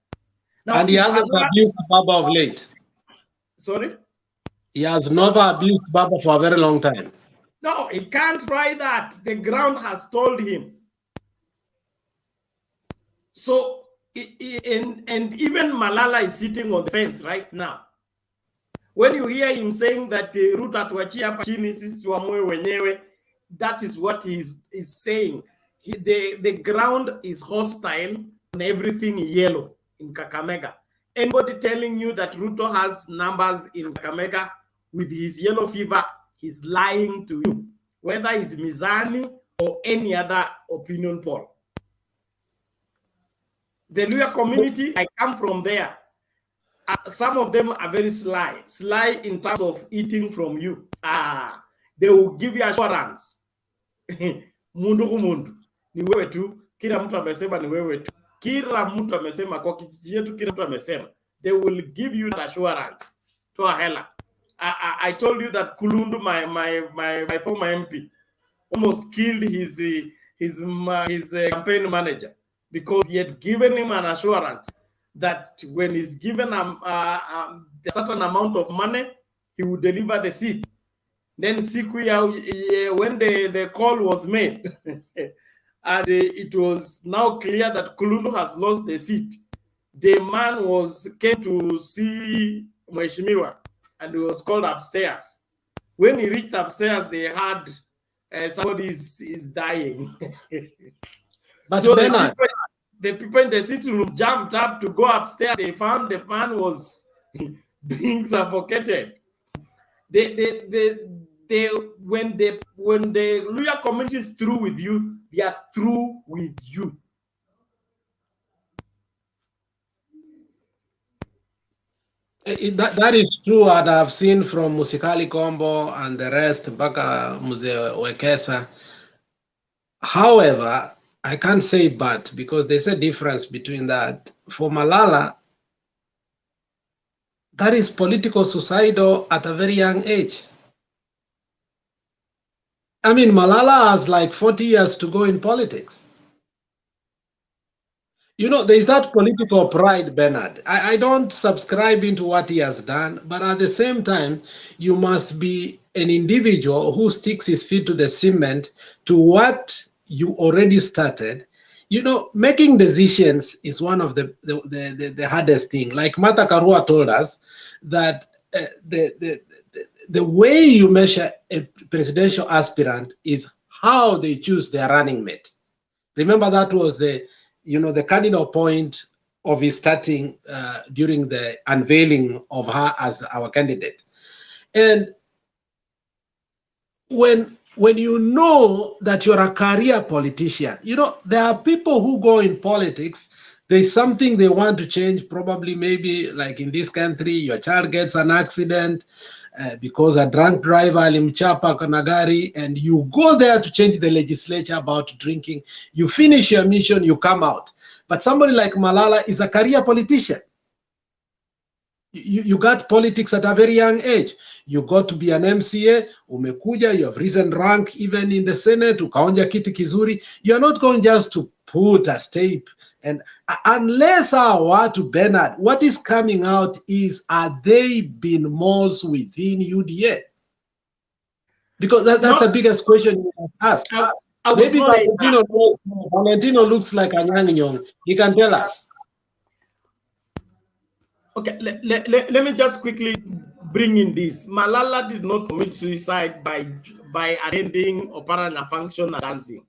Now, and he hasn't abused Baba of late. Sorry? He has never abused Baba for a very long time. No, he can't try that. The ground has told him. So, and even Malala is sitting on the fence right now. When you hear him saying that the root atuachia chini sisi tuamue wenyewe, that is what he is saying. The ground is hostile on everything yellow in Kakamega. Anybody telling you that Ruto has numbers in Kakamega with his yellow fever, he's lying to you, whether it's Mizani or any other opinion poll. The Luya community, I come from there. Some of them are very sly in terms of eating from you. They will give you assurance. Mundu kumundu. Ni wewe tu, kila mtu amesema ni wewe tu. Kila mtu amesema kwa kijiji yetu, kila mtu amesema. They will give you that assurance. To a hella. I told you that Kulundu, my former MP, almost killed his campaign manager because he had given him an assurance that when he's given a certain amount of money, he would deliver the seat. Then when the call was made, and it was now clear that Kulundu has lost the seat, the man came to see Mheshimiwa, and he was called upstairs. When he reached upstairs, they heard somebody is dying. But so the people in the sitting room jumped up to go upstairs. They found the man was being suffocated. When the Luya community is through with you, they are through with you. That is true, and I've seen from Musikali Kombo and the rest, Baka Mzee Wekesa. However, I can't say but, because there's a difference between that. For Malala, that is political suicidal at a very young age. I mean, Malala has like 40 years to go in politics. You know, there's that political pride, Bernard. I don't subscribe into what he has done, but at the same time, you must be an individual who sticks his feet to the cement to what you already started. You know, making decisions is one of the hardest thing. Like Martha Karua told us that the way you measure a presidential aspirant is how they choose their running mate. Remember, that was the cardinal point of his starting during the unveiling of her as our candidate. And when you know that you're a career politician, you know, there are people who go in politics, there's something they want to change, probably maybe like in this country, your child gets an accident because a drunk driver alimchapa kanagari, and you go there to change the legislature about drinking. You finish your mission, you come out. But somebody like Malala is a career politician. You got politics at a very young age. You got to be an MCA, umekuja, you have risen rank even in the Senate, ukaonja kiti kizuri. You're not going just to put a stake. And unless to Bernard, what is coming out is, are they been moles within UDA? Because that's the biggest question you must ask. I would Maybe not say Valentino that. knows. Valentino looks like a Nyang. He can tell us. Okay, let me just quickly bring in this. Malala did not commit suicide by attending Oparanya function and dancing.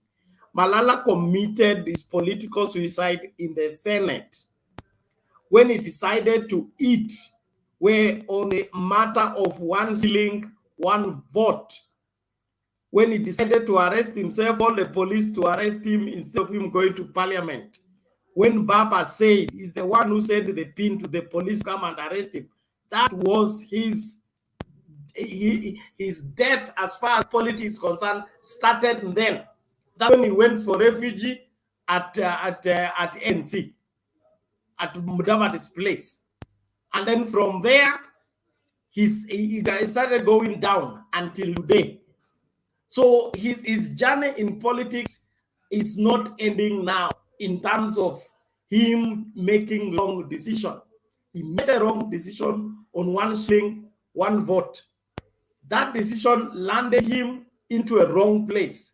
Malala committed his political suicide in the Senate when he decided to eat, where on a matter of 1 shilling, 1 vote, when he decided to arrest himself, all the police to arrest him instead of him going to parliament. When Baba said he's the one who sent the pin to the police come and arrest him, that was his death as far as politics is concerned started then. That's when he went for refugee at NC, at Mudavadi's place. And then from there, he started going down until today. So his journey in politics is not ending now in terms of him making wrong decision. He made a wrong decision on 1 shilling, 1 vote. That decision landed him into a wrong place.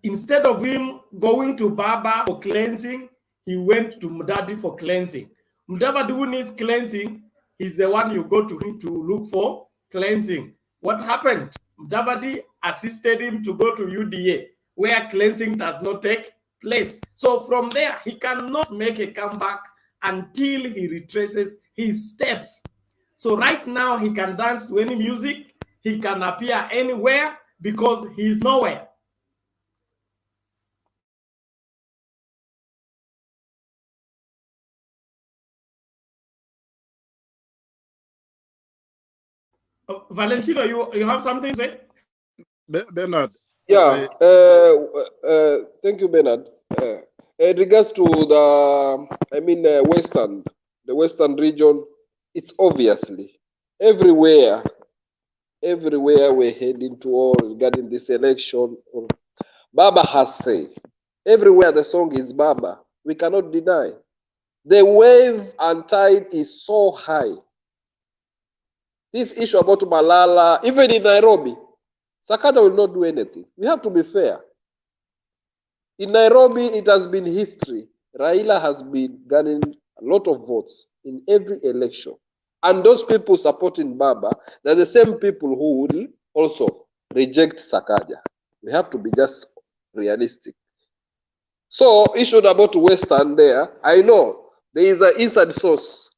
Instead of him going to Baba for cleansing, he went to Mudavadi for cleansing. Mudavadi, who needs cleansing, is the one you go to him to look for cleansing. What happened? Mudavadi assisted him to go to UDA, where cleansing does not take place. So from there, he cannot make a comeback until he retraces his steps. So right now, he can dance to any music, he can appear anywhere because he's nowhere. Valentino, you have something to say? Bernard. Yeah. Thank you, Bernard. In regards to the Western region, it's obviously everywhere we're heading to all regarding this election. Baba has said, everywhere the song is Baba, we cannot deny. The wave and tide is so high. This issue about Malala, even in Nairobi, SAGA will not do anything. We have to be fair. In Nairobi, it has been history. Raila has been getting a lot of votes in every election. And those people supporting Baba, they're the same people who will also reject SAGA. We have to be just realistic. So, issue about Western there, I know there is an inside source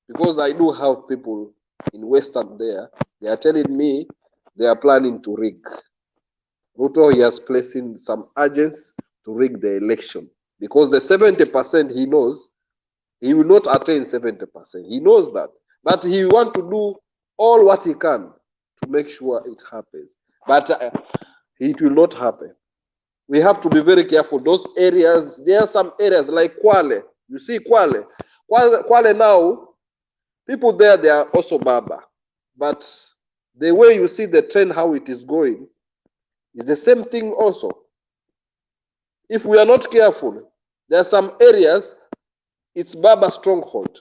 because I do have people in Western there. They are telling me they are planning to rig. Ruto, he has placing some agents to rig the election because the 70% he knows, he will not attain 70%. He knows that. But he wants to do all what he can to make sure it happens. But it will not happen. We have to be very careful. Those areas, there are some areas like Kwale. You see Kwale. Kwale now, people there, they are also Baba. But the way you see the trend, how it is going, is the same thing also. If we are not careful, there are some areas, it's Baba stronghold.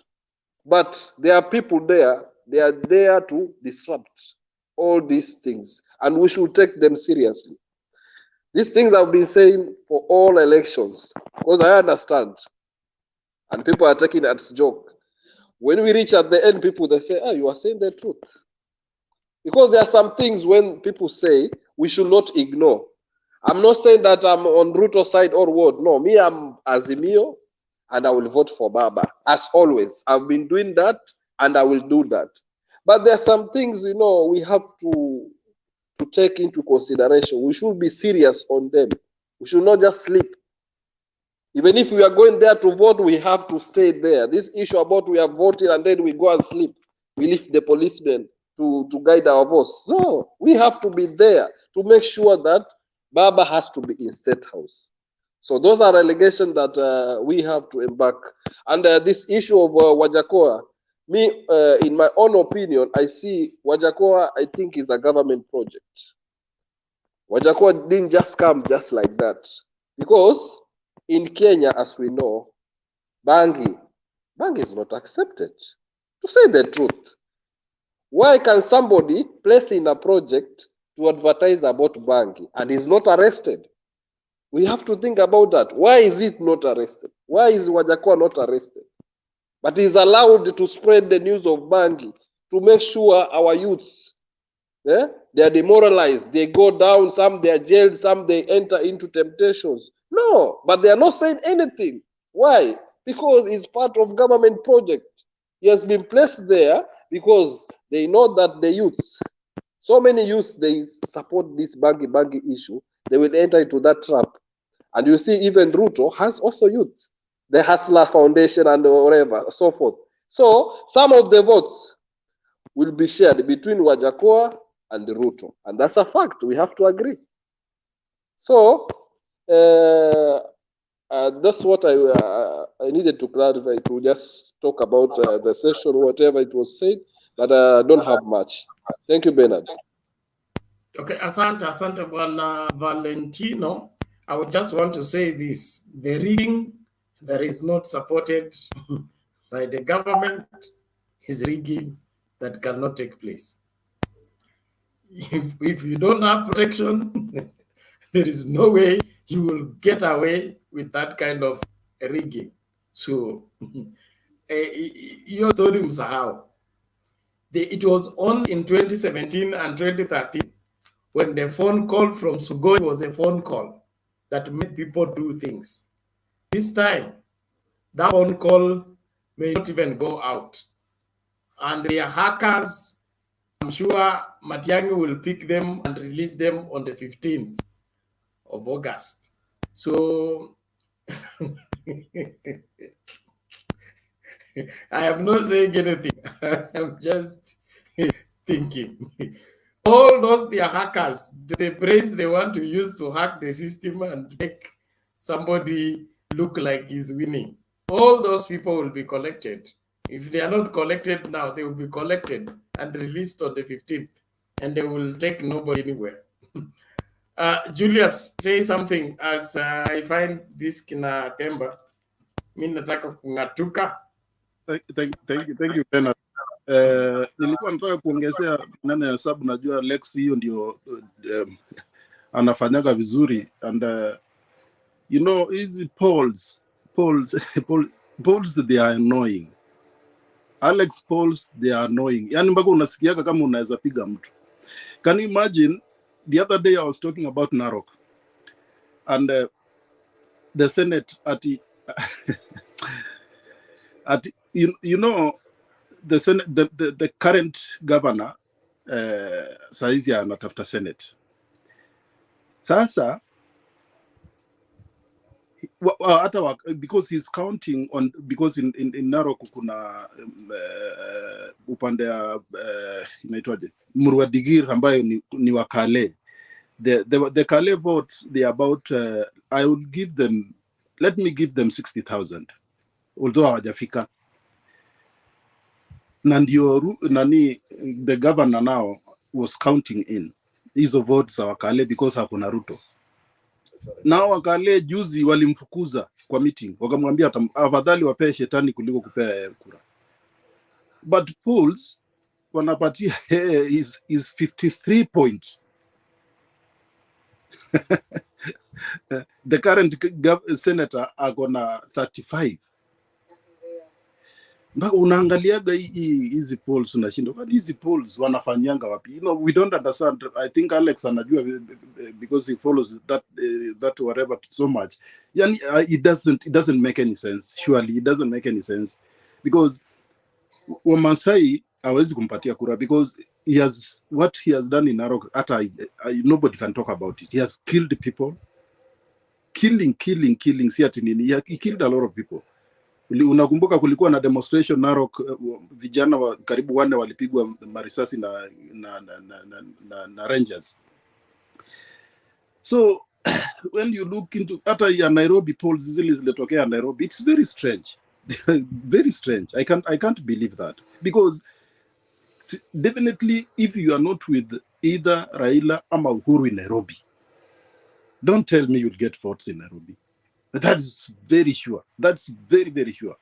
But there are people there, they are there to disrupt all these things. And we should take them seriously. These things I've been saying for all elections, because I understand. And people are taking it as a joke. When we reach at the end, people, they say, you are saying the truth. Because there are some things when people say, we should not ignore. I'm not saying that I'm on Ruto's side or what. No, me, I'm Azimio, and I will vote for Baba. As always, I've been doing that, and I will do that. But there are some things, we have to take into consideration. We should be serious on them. We should not just sleep. Even if we are going there to vote, we have to stay there. This issue about we are voting and then we go and sleep. We leave the policemen to guide our votes. No, we have to be there to make sure that Baba has to be in State House. So those are allegations that we have to embark. And this issue of Wajakoya, me, in my own opinion, I see Wajakoya, I think, is a government project. Wajakoya didn't just come just like that. Because in Kenya, as we know, Bangi is not accepted. To say the truth. Why can somebody place in a project to advertise about Bangi and is not arrested? We have to think about that. Why is it not arrested? Why is Wajakoya not arrested? But he's allowed to spread the news of Bangi to make sure our youths, they are demoralized. They go down, some they are jailed, some they enter into temptations. No, but they are not saying anything. Why? Because it's part of government project. He has been placed there because they know that the youths, so many youths, they support this Bangi issue. They will enter into that trap. And you see, even Ruto has also youth, the Hustler Foundation and whatever, so forth. So some of the votes will be shared between Wajakoya and Ruto. And that's a fact. We have to agree. So that's what I needed to clarify, to just talk about the session, whatever it was said, but I don't have much. Thank you, Bernard. Okay, asante Bwana Valentino. I would just want to say this: the rigging that is not supported by the government is rigging that cannot take place. If you don't have protection, there is no way you will get away with that kind of rigging. So, your story msahau. It was only in 2017 and 2013 when the phone call from Sugoi was a phone call that made people do things. This time, that phone call may not even go out. And they are hackers. I'm sure Matiang'i will pick them and release them on the 15th of August. So I am not saying anything. I'm just thinking. All those they are hackers, the brains they want to use to hack the system and make somebody look like he's winning. All those people will be collected. If they are not collected now, they will be collected and released on the 15th, and they will take nobody anywhere. Julius, say something as I find this kina temba. Mimi nataka kung'atuka. Thank you Bernard. Nilikuwa nataka kuongezea nane ya sababu najua Lex hiyo ndio anafanyaga vizuri, and you know easy polls they are annoying. Alex polls they are annoying. Yani mpaka unasikiaga kama unaweza piga mtu. Can you imagine, the other day I was talking about Narok and the Senate you know the Senate, the current governor saizi anatafuta Senate. Sasa because he's counting on, because in Narok kuna upande ya inaitwaje Murwadigir ambayo ni wakale. The Kale votes, they are about I will give them, let me give them 60,000 although hawajafika. Nani the governor now was counting in hizo votes za wakale because hakuna Ruto. Nao wakale juzi walimfukuza kwa meeting, wakamwambia afadhali wapee shetani kuliko kupea kura. But polls wanapatia is 53 points. The current senator agona 35. Mpaka unaangaliaga hizi polls unashindwa, kwani hizi polls wanafanyanga wapi? You know, we don't understand. I think Alex anajua because he follows that whatever so much. Yani it doesn't make any sense. Surely it doesn't make any sense because Wamasai hawezi kumpatia kura because what he has done in Narok, nobody can talk about it. He has killed people, killing si ati nini. He killed a lot of people. Unakumbuka kulikuwa na demonstration Narok, vijana karibu 4 walipigwa marisasi na Rangers. So when you look into hata ya Nairobi polls zile zilitokea Nairobi, it's very strange. Very strange. I can't believe that because definitely if you are not with either Raila ama Uhuru in Nairobi, don't tell me you'll get votes in Nairobi. That is very sure. That's very, very sure.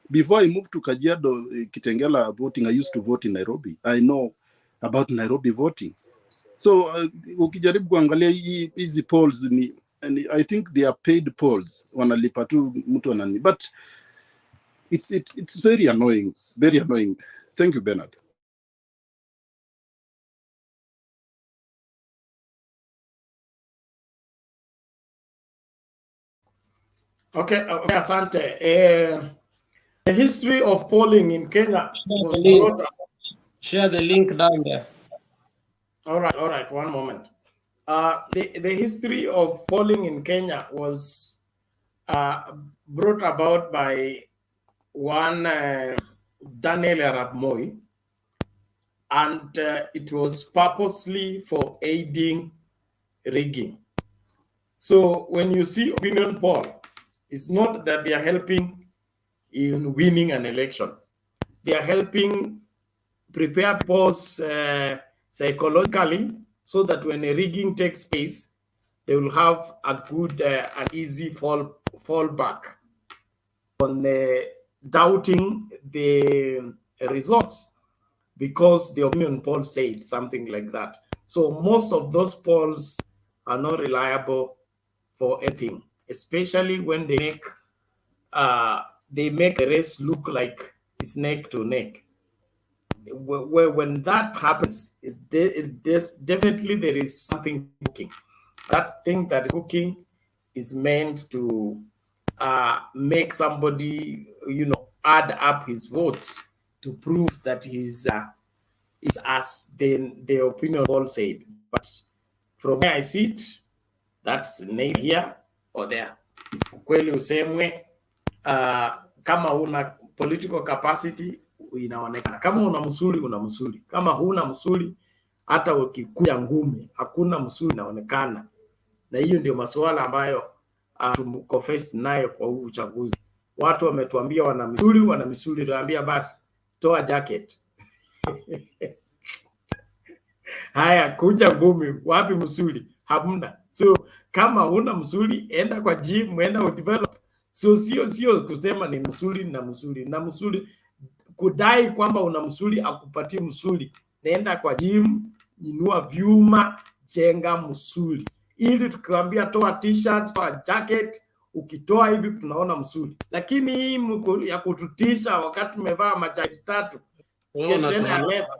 Before I moved to Kajiado, Kitengela voting, I used to vote in Nairobi. I know about Nairobi voting. So ukijaribu kuangalia hizi polls and I think they are paid polls. Wanalipa tu mtu anani, but it's very annoying, very annoying. Thank you, Bernard. Okay, asante. The history of polling in Kenya was brought up. Share the link down there. All right, one moment. The history of polling in Kenya was brought about by one Daniel Arap Moi, and it was purposely for aiding rigging. So when you see opinion poll, it's not that they are helping in winning an election. They are helping prepare polls psychologically so that when a rigging takes place, they will have a good and easy fallback on doubting the results, because the opinion poll said something like that. So most of those polls are not reliable for anything, especially when they make the race look like it's neck to neck. When that happens, definitely there is something cooking. That thing that is cooking is meant to make somebody, add up his votes to prove that he's as the opinion poll said. But from where I see it, that's neither here or there. Kweli usemwe, kama una political capacity inaonekana. Kama una msuli, una msuli. Kama huna msuli, hata ukikuja ngumi, hakuna msuli inaonekana. Na hiyo ndio masuala ambayo tumconfess nayo kwa huu uchaguzi. Watu wametuambia wana misuli, tunaambia basi toa jacket. Haya, kuja ngumi, wapi msuli? Hamna. So kama huna msuli, enda kwa gym, enda udevelop. So sio kusema ni msuli na msuli kudai kwamba una msuli akupatie msuli. Nenda kwa gym, inua vyuma, jenga msuli. Ili tukiwaambia toa t-shirt, toa jacket, ukitoa hivi tunaona msuli. Lakini hii ya kututisha wakati tumevaa majacket 3, tena ya leather.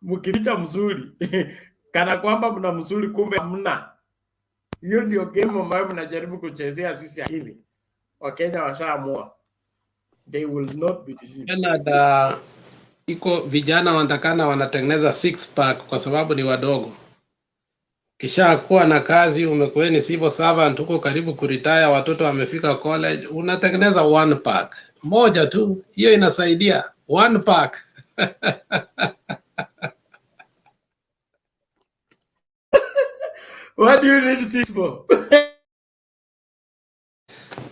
Mkificha msuli kana kwamba mna msuli, kumbe hamna. Hiyo ndio game ambayo mnajaribu kuchezea sisi akili. Wakenya washaamua, they will not be deceived. Iko vijana wanatakana wanatengeneza 6-pack kwa sababu ni wadogo. Kisha kuwa na kazi, umekuwa ni civil servant, uko karibu kuretire, watoto wamefika college, unatengeneza 1-pack moja tu, hiyo inasaidia. 1-pack. What do you need 6 for?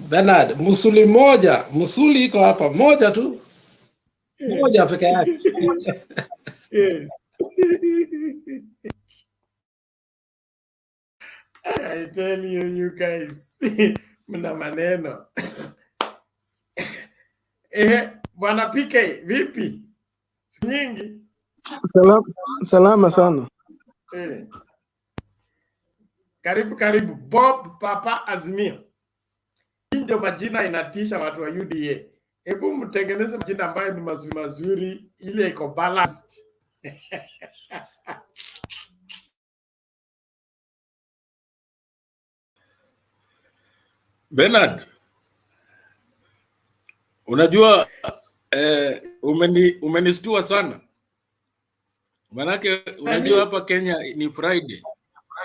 Bernard, musuli moja, musuli iko hapa moja tu. Moja peke yake. I tell you guys, mna maneno. Bwana PK, vipi? Siku nyingi. Salama sana. Karibu Bob Papa Azimio. Hii ndio majina inatisha watu wa UDA. Hebu mtengeneze majina ambayo ni mazuri, ile iko balanced. Bernard, unajua umenistua sana. Manake unajua hapa Kenya ni Friday.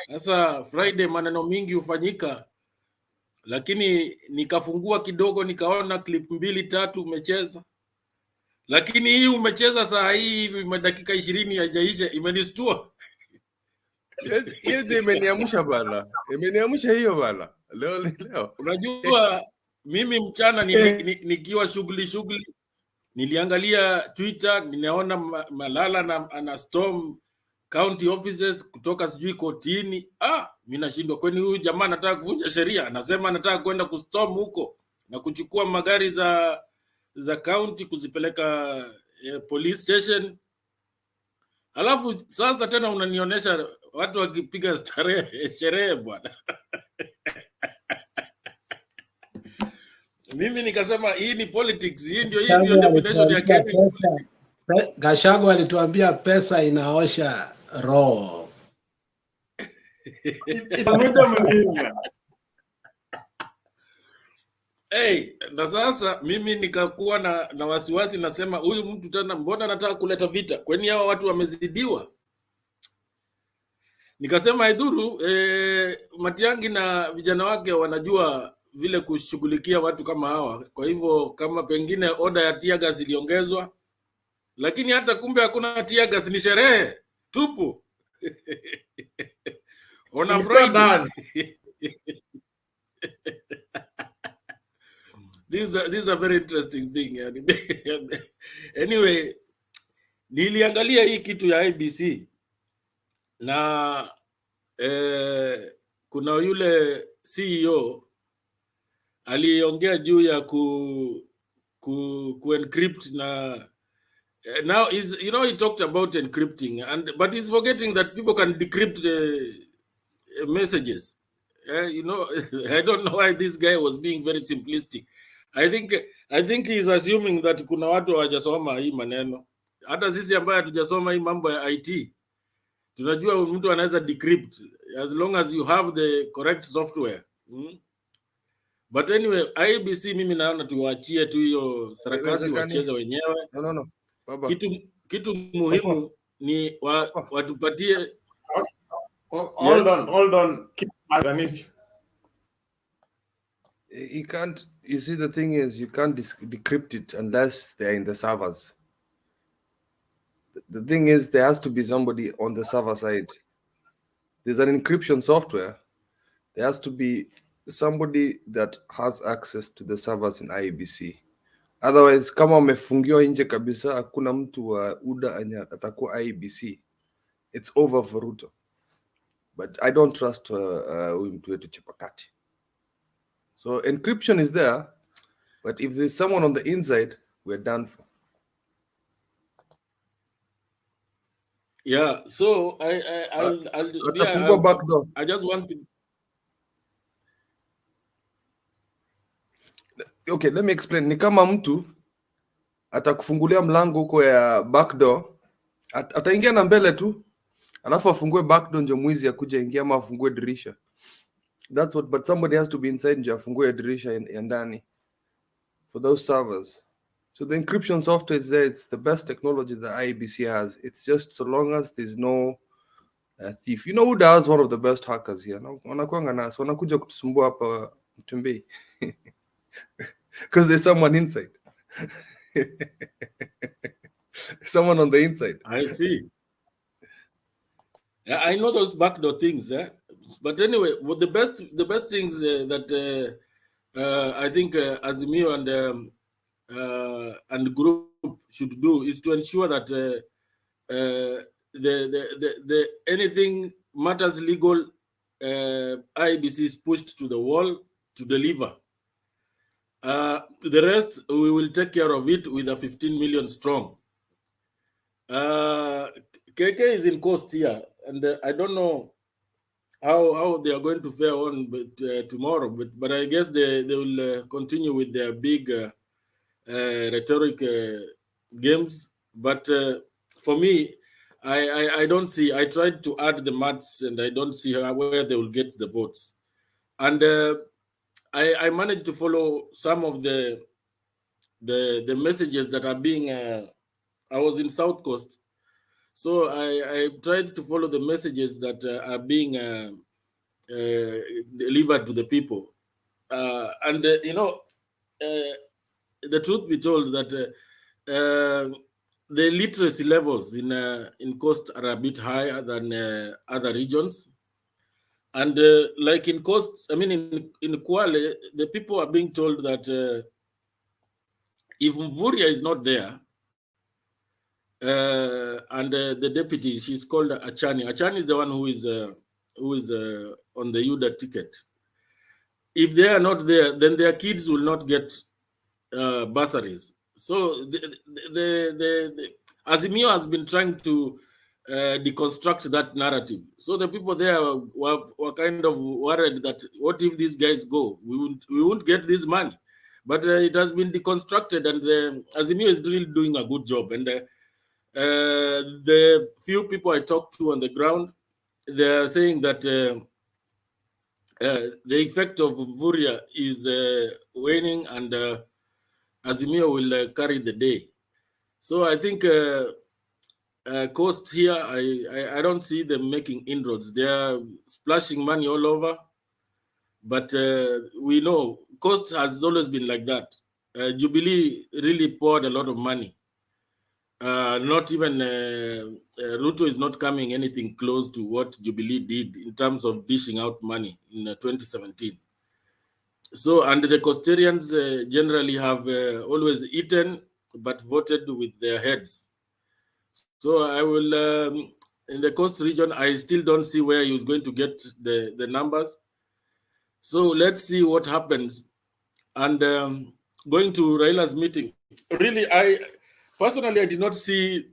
Sasa Friday maneno mingi hufanyika, lakini nikafungua kidogo nikaona clip 2-3 umecheza. Lakini hii umecheza saa hii hivi dakika 20 haijaisha, imenistua. Hiyo ndio imeniamsha bana. Imeniamsha hiyo bana. Leo. Unajua mimi mchana nikiwa shughuli niliangalia Twitter, ninaona Malala ana storm county offices kutoka sijui kotini. Mimi nashindwa, kwani huyu jamaa anataka kuvunja sheria? Anasema anataka kwenda kustorm huko na kuchukua magari za county kuzipeleka police station. Alafu sasa tena unanionyesha watu wakipiga sherehe bwana. Mimi nikasema hii ni politics, hii ndio definition ya Kenya. Gachagua alituambia pesa inaosha roho. Hey, na sasa mimi nikakuwa na wasiwasi, nasema huyu mtu tena mbona anataka kuleta vita? Kwani hawa watu wamezidiwa? Nikasema idhuru Matiang'i na vijana wake wanajua vile kushughulikia watu kama hawa. Kwa hivyo kama pengine oda ya tear gas iliongezwa, lakini hata kumbe hakuna tear gas, ni sherehe tupu. On a Friday. This is a very interesting thing. Anyway, niliangalia hii kitu ya IEBC na kuna yule CEO aliongea juu ya ku encrypt na now is, you know, he talked about encrypting but he's forgetting that people can decrypt messages. You know, I don't know why this guy was being very simplistic. I think he's assuming that kuna watu hawajasoma hii maneno. Hata sisi ambaye hatujasoma hii mambo ya IT tunajua mtu anaweza decrypt as long as you have the correct software. But anyway, IEBC mimi naona tuwaachie tu hiyo sarakasi wacheze wenyewe. No. Baba. Kitu muhimu ni watupatie. Hold on. Keep as an issue. You can't. You see, the thing is, you can't decrypt it unless they're in the servers. The thing is, there has to be somebody on the server side. There's an encryption software. There has to be somebody that has access to the servers in IEBC. Otherwise, kama wamefungiwa nje kabisa, hakuna mtu wa UDA atakuwa IEBC. It's over for Ruto. But I don't trust huyu mtu wetu Chebukati. So encryption is there, but if there's someone on the inside, we're done for. Yeah, so I just want to. Okay, let me explain. Ni kama mtu atakufungulia mlango huko ya backdoor, ataingia na mbele tu, alafu afungue backdoor ndio mwizi akuja ingia, ama afungue dirisha. That's what, but somebody has to be inside ndio afungue dirisha ya ndani for those servers. So the encryption software is there. It's the best technology that IEBC has. It's just so long as there's no thief. You know who does one of the best hackers here? Wanakuanga nasi, wanakuja kutusumbua hapa Mtembei. Because there's someone inside. Someone on the inside. I see. Yeah, I know those backdoor things. But anyway, well, the best things that I think Azimio and group should do is to ensure that the anything matters legal, IEBC is pushed to the wall to deliver. The rest we will take care of it with a 15 million strong. KK is in cost here, and I don't know how they are going to fare on tomorrow, but I guess they will continue with their big rhetoric games. But for me, I don't see. I tried to add the maths, and I don't see where they will get the votes. And I managed to follow some of the messages that are being. I was in South Coast, so I tried to follow the messages that are being delivered to the people, and you know, the truth be told that the literacy levels in Coast are a bit higher than other regions. And like in Coast, I mean, in Kwale, the people are being told that if Mvurya is not there, and the deputy, she's called Achani. Achani is the one who is on the UDA ticket. If they are not there, then their kids will not get bursaries. So the Azimio has been trying to deconstruct that narrative. So the people there were kind of worried that what if these guys go? We won't get this money. But it has been deconstructed, and Azimio is really doing a good job. And the few people I talked to on the ground, they're saying that the effect of Vuria is waning, and Azimio will carry the day. So I think Coast here, I don't see them making inroads. They are splashing money all over, but we know Coast has always been like that. Jubilee really poured a lot of money. Not even Ruto is not coming anything close to what Jubilee did in terms of dishing out money in 2017. So, and the Coastarians generally have always eaten but voted with their heads. So I will, in the Coast region, I still don't see where he was going to get the numbers. So let's see what happens. And going to Raila's meeting, really, personally, I did not see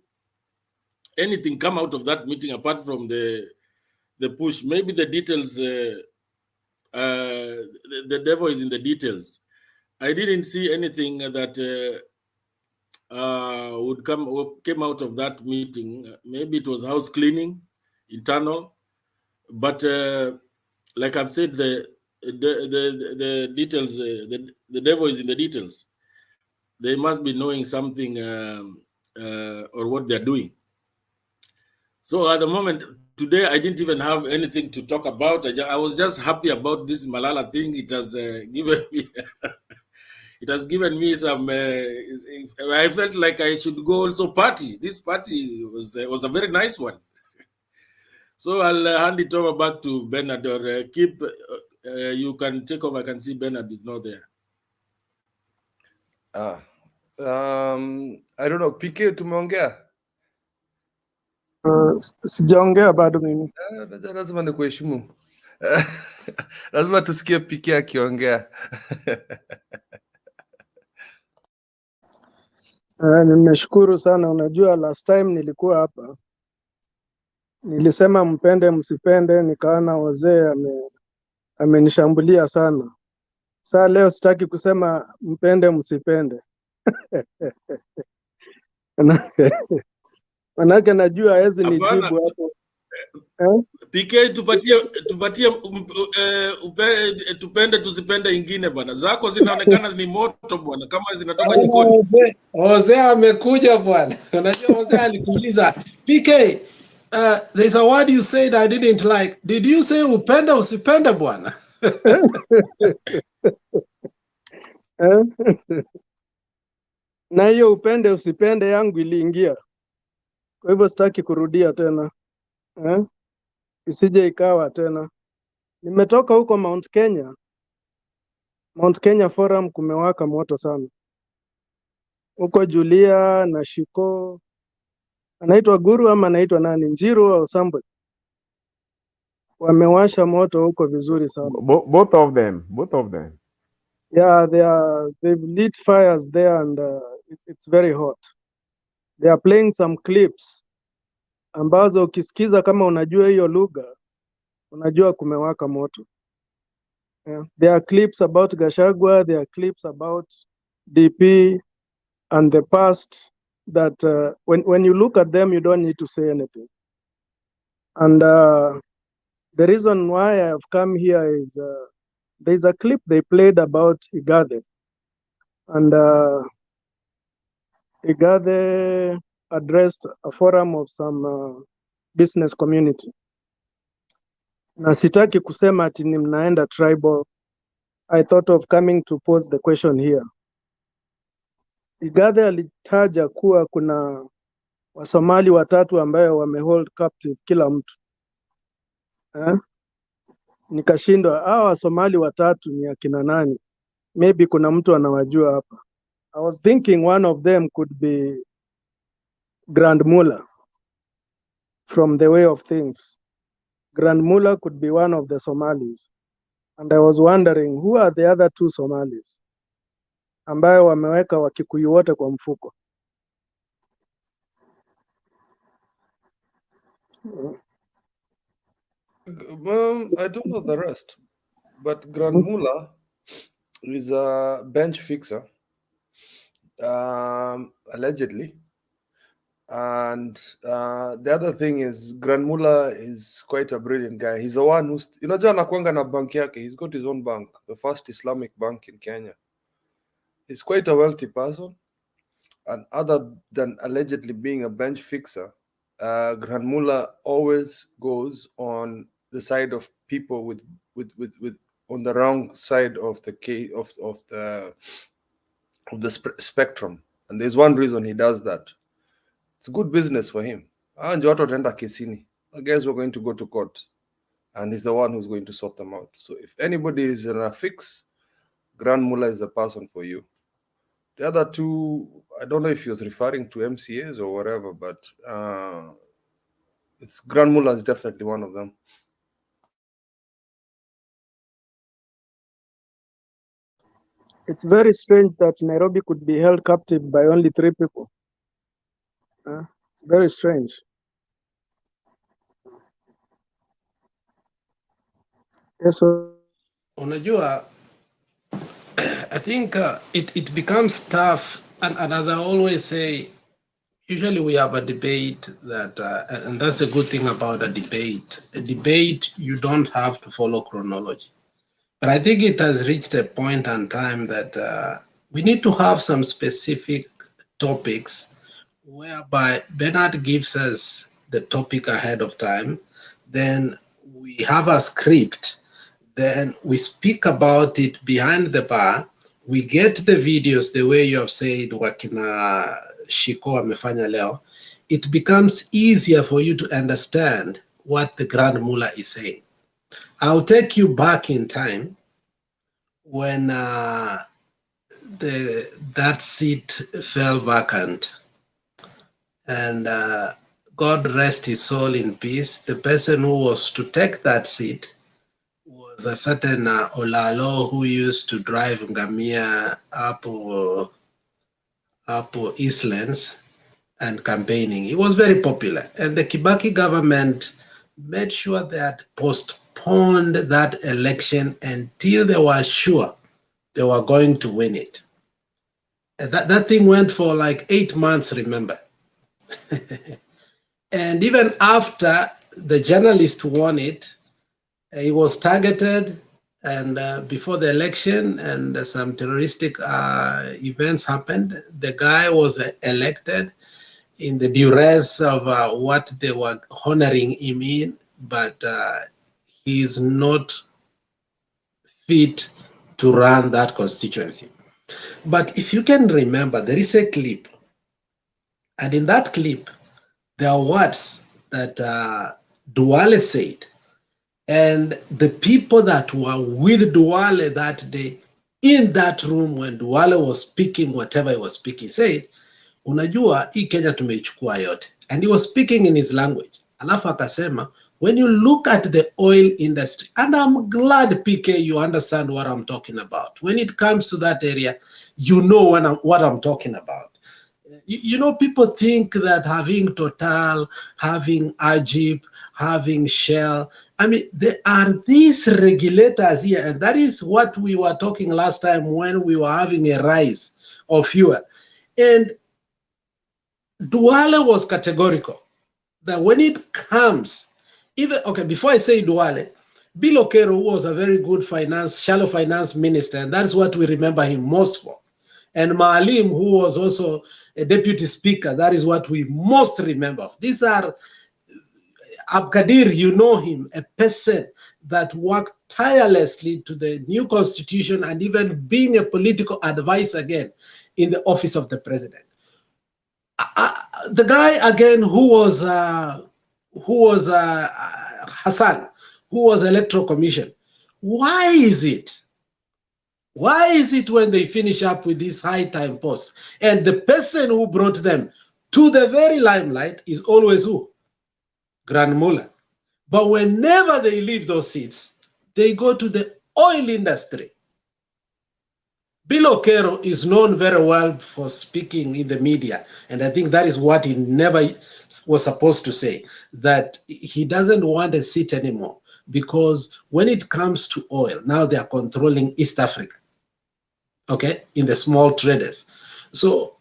anything come out of that meeting apart from the push. Maybe the details, the devil is in the details. I didn't see anything that came out of that meeting. Maybe it was house cleaning, internal, but like I've said, the details, the devil is in the details. They must be knowing something or what they're doing. So at the moment, today, I didn't even have anything to talk about. I was just happy about this Malala thing. It has given me, it has given me some. I felt like I should go also party. This party was a very nice one. So I'll hand it over back to Bernard, or keep. You can take over. I can see Bernard is not there. I don't know. PK, tumeongea? Sijaongea bado mimi. Lazima nikuheshimu. Lazima tusikie PK akiongea. Nimeshukuru sana. Unajua last time nilikuwa hapa nilisema mpende msipende, nikaona wazee amenishambulia sana. Saa leo sitaki kusema mpende msipende. Manake najua hawezi nijibu hapo. PK, tupatie tupende tusipende ingine bwana. Zako zinaonekana ni moto bwana, kama zinatoka jikoni. Jose amekuja bwana. Unajua Jose alikuuliza, PK, there's a word you said I didn't like. Did you say upende usipende bwana? Na hiyo upende usipende yangu iliingia. Kwa hivyo sitaki kurudia tena. Isije ikawa tena. Nimetoka huko Mount Kenya. Mount Kenya Forum kumewaka moto sana. Huko Julia na Shiko. Anaitwa Guru ama anaitwa nani? Njiru au somebody. Wamewasha moto huko vizuri sana. Both of them. Yeah, they've lit fires there, and it's very hot. They are playing some clips ambazo ukisikiza kama unajua hiyo lugha, unajua kumewaka moto. Yeah. There are clips about Gachagua, there are clips about DP and the past that when you look at them, you don't need to say anything. And the reason why I have come here is there's a clip they played about Igathe. And Igathe addressed a forum of some business community. Na sitaki kusema ati ni mnaenda tribal. I thought of coming to pose the question here. Igathe alitaja kuwa kuna Wasomali watatu ambayo wamehold captive kila mtu. Nikashindwa hawa Wasomali watatu ni akina nani? Maybe kuna mtu anawajua hapa. I was thinking one of them could be Grand Mullah from the way of things. Grand Mullah could be one of the Somalis. And I was wondering who are the other two Somalis ambayo wameweka Wakikuyu wote kwa mfuko. I don't know the rest, but Grand Mullah is a bench fixer, allegedly. And the other thing is, Grand Mullah is quite a brilliant guy. He's the one who's, anakuanga na bank yake. He's got his own bank, the first Islamic bank in Kenya. He's quite a wealthy person. And other than allegedly being a bench fixer, Grand Mullah always goes on the side of people with on the wrong side of the spectrum. And there's one reason he does that. It's good business for him. And watu wataenda kesini. I guess we're going to go to court. And he's the one who's going to sort them out. So if anybody is in a fix, Grand Mullah is the person for you. The other two, I don't know if he was referring to MCAs or whatever, but it's Grand Mullah is definitely one of them. It's very strange that Nairobi could be held captive by only 3 people. It's very strange. Yes, sir. Unajua, I think it becomes tough, and as I always say, usually we have a debate that, and that's a good thing about a debate. A debate, you don't have to follow chronology. But I think it has reached a point and time that we need to have some specific topics whereby Bernard gives us the topic ahead of time, then we have a script, then we speak about it behind the bar, we get the videos the way you have said wakina Shiko amefanya leo, it becomes easier for you to understand what the Grand Mullah is saying. I'll take you back in time when that seat fell vacant, and God rest his soul in peace. The person who was to take that seat was a certain Olalo who used to drive Ngamia up Eastlands and campaigning. He was very popular, and the Kibaki government made sure they had postponed that election until they were sure they were going to win it. And that thing went for like 8 months, remember? And even after the journalist won it, he was targeted, and before the election, and some terroristic events happened. The guy was elected in the duress of what they were honoring him in, but he is not fit to run that constituency. But if you can remember, there is a clip, and in that clip, there are words that Duale said, and the people that were with Duale that day in that room when Duale was speaking, whatever he was speaking, said, unajua hii Kenya tumeichukua yote. And he was speaking in his language. Alafu akasema, when you look at the oil industry, and I'm glad, PK, you understand what I'm talking about. When it comes to that area, you know what I'm talking about. You know, people think that having Total, having Ajib, having Shell, I mean, there are these regulators here, and that is what we were talking last time when we were having a rise of fuel. And Duale was categorical that when it comes, even, okay, before I say Duale, Bill Okero was a very good shallow finance minister, and that's what we remember him most for. And Maalim, who was also a deputy speaker, that is what we most remember. These are, Abkadir, you know him, a person that worked tirelessly to the new constitution and even being a political advisor again in the office of the president. The guy again who was Hassan, who was electoral commission. Why is it when they finish up with this high time post, and the person who brought them to the very limelight is always who? Grand Mullah. But whenever they leave those seats, they go to the oil industry. Bill Okero is known very well for speaking in the media, and I think that is what he never was supposed to say, that he doesn't want a seat anymore, because when it comes to oil, now they are controlling East Africa, okay, in the small traders. So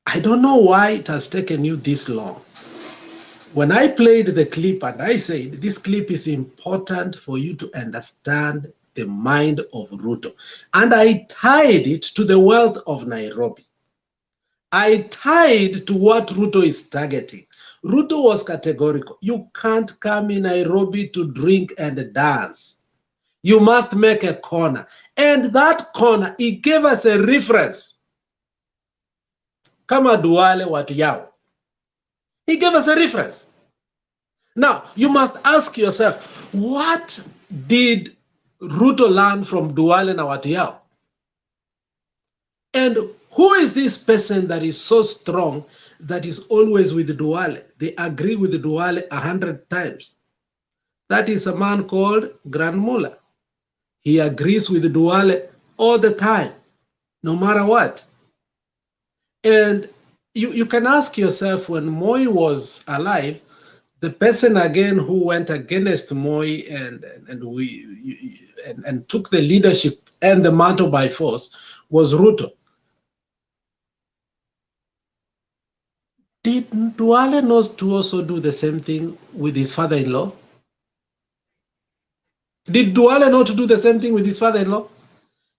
I don't know why it has taken you this long. When I played the clip and I said, this clip is important for you to understand the mind of Ruto. And I tied it to the wealth of Nairobi. I tied to what Ruto is targeting. Ruto was categorical. You can't come in Nairobi to drink and dance. You must make a corner. And that corner, he gave us a reference. Kama Duale watu yao. He gave us a reference. Now, you must ask yourself, what did Ruto learn from Duale na watu yao? And who is this person that is so strong that is always with Duale? They agree with Duale 100 times. That is a man called Grand Mula. He agrees with Duale all the time, no matter what. And you can ask yourself, when Moi was alive, the person again who went against Moi and took the leadership and the mantle by force was Ruto. Did Duale not to also do the same thing with his father-in-law? Did Duale not do the same thing with his father-in-law?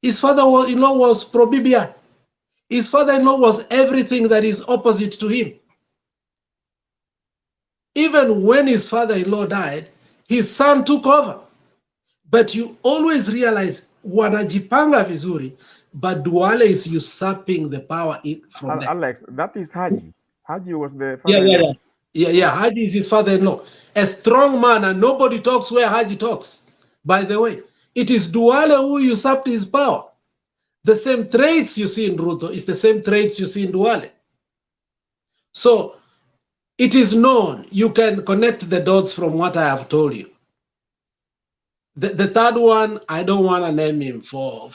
His father-in-law was pro-BBI. His father-in-law was everything that is opposite to him. Even when his father-in-law died, his son took over. But you always realize wanajipanga vizuri, but Duale is usurping the power from them. Alex, that is Haji. Haji was the father-in-law. Yeah. Haji is his father-in-law. A strong man, and nobody talks where Haji talks. By the way, it is Duale who usurped his power. The same traits you see in Ruto is the same traits you see in Duale. So it is known. You can connect the dots from what I have told you. The third one, I don't want to name him for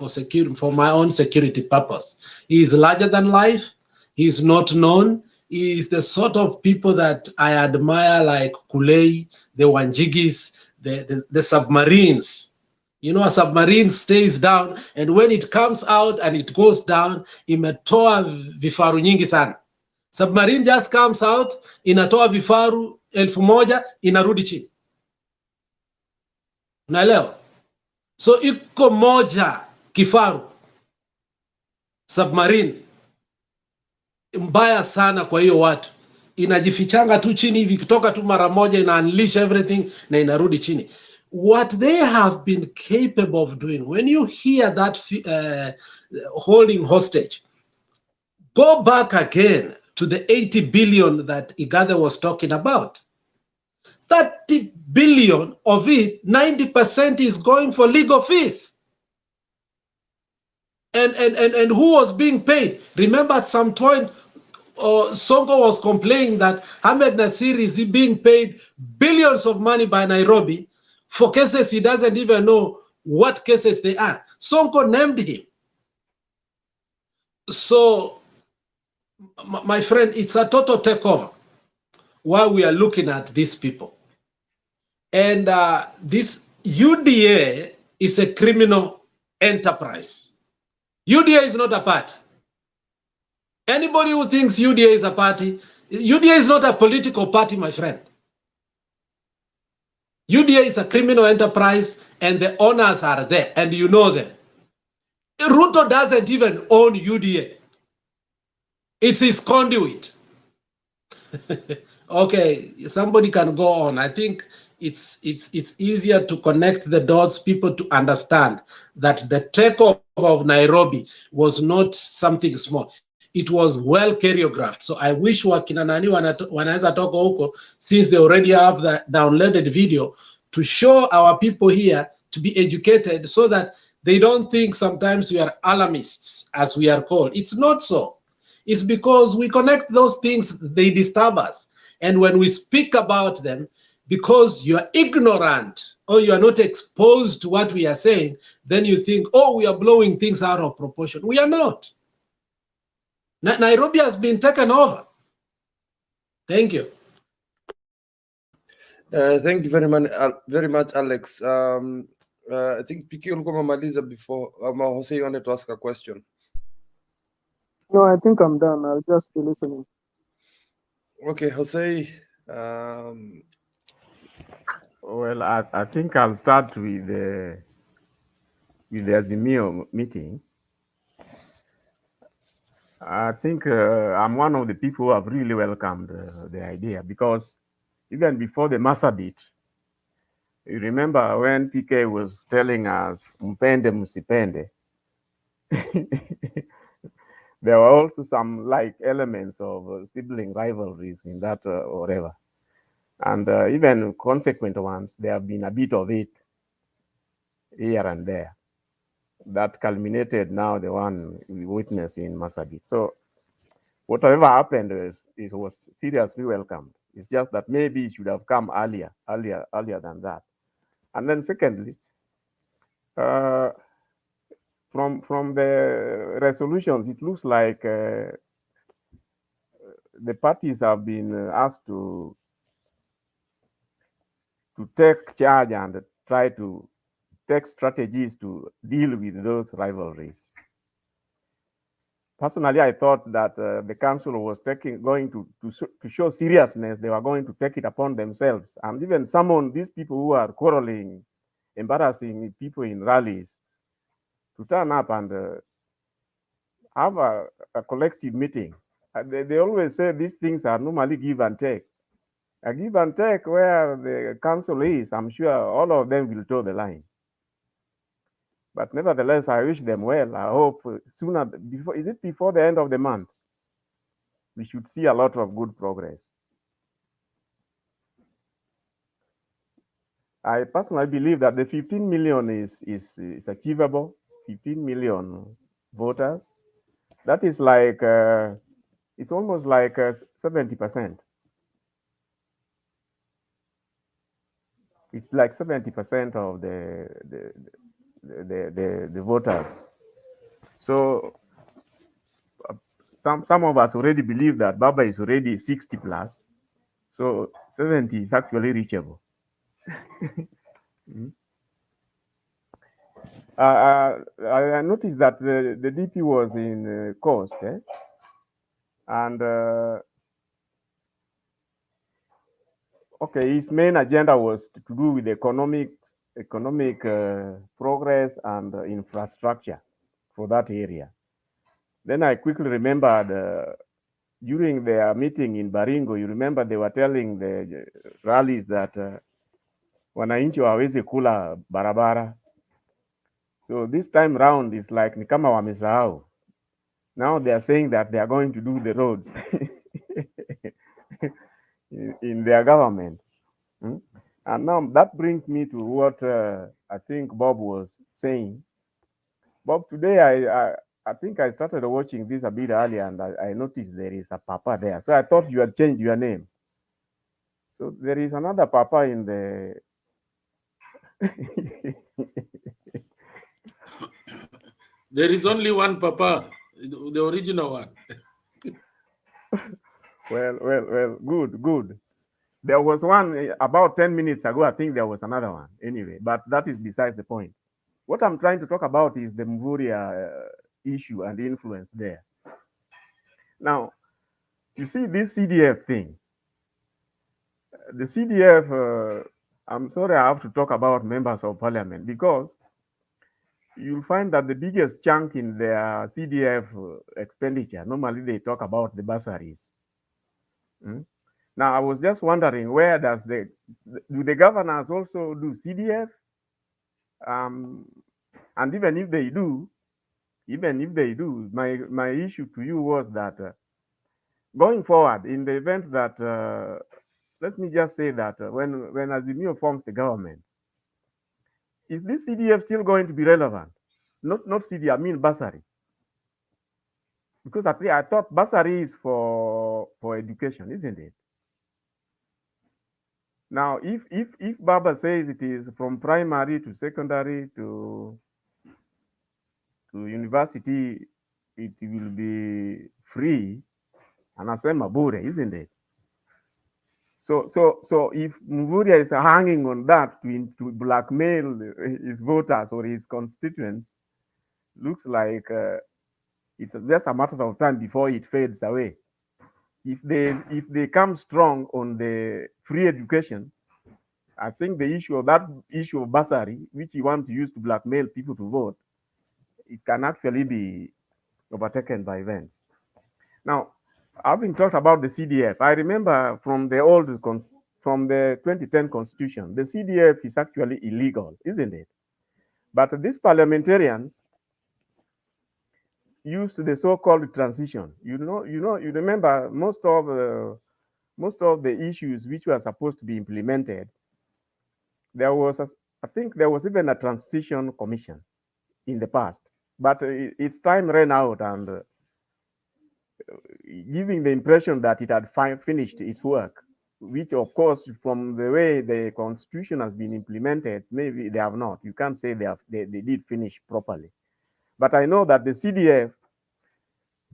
security, for my own security purpose. He is larger than life. He is not known. He is the sort of people that I admire, like Kulei, the Wanjigis, the submarines. You know, a submarine stays down, and when it comes out and it goes down, imetoa vifaru nyingi sana. Submarine just comes out, inatoa vifaru 1000, inarudi chini. Unaelewa? So iko moja kifaru submarine mbaya sana, kwa hiyo watu inajifichanga tu chini hivi, kutoka tu mara moja ina unleash everything na inarudi chini. What they have been capable of doing, when you hear that holding hostage, go back again to the 80 billion that Igathe was talking about. 30 billion of it, 90% is going for legal fees. And who was being paid? Remember, at some point, Sonko was complaining that Ahmed Nasir is being paid billions of money by Nairobi for cases he doesn't even know what cases they are. Sonko named him. So, my friend, it's a total takeover while we are looking at these people. And this UDA is a criminal enterprise. UDA is not a party. Anybody who thinks UDA is a party, UDA is not a political party, my friend. UDA is a criminal enterprise, and the owners are there, and you know them. Ruto doesn't even own UDA. It's his conduit. Okay, somebody can go on. I think it's easier to connect the dots, people to understand that the takeover of Nairobi was not something small. It was well choreographed. So I wish wakina nani wanaweza toka huko, since they already have the downloaded video, to show our people here to be educated, so that they don't think sometimes we are alarmists, as we are called. It's not so. It's because we connect those things, they disturb us. And when we speak about them, because you're ignorant or you are not exposed to what we are saying, then you think, oh, we are blowing things out of proportion. We are not. Nairobi has been taken over. Thank you. Thank you very much, Alex. I think PK ulikuwa umemaliza before. Jose, you wanted to ask a question. No, I think I'm done. I'll just be listening. Okay, Jose. Well, I think I'll start with the Azimio meeting. I think I'm one of the people who have really welcomed the idea, because even before the Marsabit, you remember when PK was telling us, mpende msipende, there were also some like elements of sibling rivalries in that or whatever. And even consequent ones, there have been a bit of it here and there that culminated now the one we witnessed in Marsabit. So whatever happened it was seriously welcomed. It's just that maybe it should have come earlier than that. And then secondly, from the resolutions, it looks like the parties have been asked to take charge and try to take strategies to deal with those rivalries. Personally, I thought that the council was going to show seriousness. They were going to take it upon themselves and even summon these people who are quarreling, embarrassing people in rallies, to turn up and have a collective meeting. They always say these things are normally give and take. A give and take where the council is, I'm sure all of them will toe the line. But nevertheless, I wish them well. I hope sooner, before the end of the month, we should see a lot of good progress. I personally believe that the 15 million is achievable. 15 million voters. That is like, it's almost like 70%. It's like 70% of the voters. So some of us already believe that Baba is already 60 plus. So 70 is actually reachable. I noticed that the DP was in Coast, and okay, his main agenda was to do with economic progress and infrastructure for that area. Then I quickly remembered during their meeting in Baringo, you remember they were telling the rallies that wananchi waweze kula barabara. So this time round is like ni kama wamesahau. Now they are saying that they are going to do the roads in their government. And now that brings me to what I think Bob was saying. Bob, today I think I started watching this a bit earlier and I noticed there is a Papa there. So I thought you had changed your name. So there is another Papa in the... There is only one Papa, the original one. Well, good. There was one about 10 minutes ago. I think there was another one anyway, but that is besides the point. What I'm trying to talk about is the Mvurya issue and the influence there. Now, you see this CDF thing. The CDF, I'm sorry I have to talk about members of parliament because you'll find that the biggest chunk in their CDF expenditure, normally they talk about the bursaries. Now, I was just wondering, where do the governors also do CDF? And even if they do, my issue to you was that going forward, in the event that, let me just say that when Azimio forms the government, is this CDF still going to be relevant? Not CDF, I mean bursary. Because I thought bursary is for education, isn't it? Now, if Baba says it is from primary to secondary to university, it will be free, anasema bure, isn't it? So if Muvuria is hanging on that to blackmail his voters or his constituents, looks like it's just a matter of time before it fades away. If they come strong on the free education, I think the issue of bursary, which you want to use to blackmail people to vote, it can actually be overtaken by events. Now, having talked about the CDF, I remember from the 2010 constitution, the CDF is actually illegal, isn't it? But these parliamentarians used the so-called transition. You remember most of the issues which were supposed to be implemented. I think there was even a transition commission in the past, but its time ran out, and giving the impression that it had finished its work, which of course, from the way the constitution has been implemented, maybe they have not. You can't say they did finish properly. But I know that the CDF,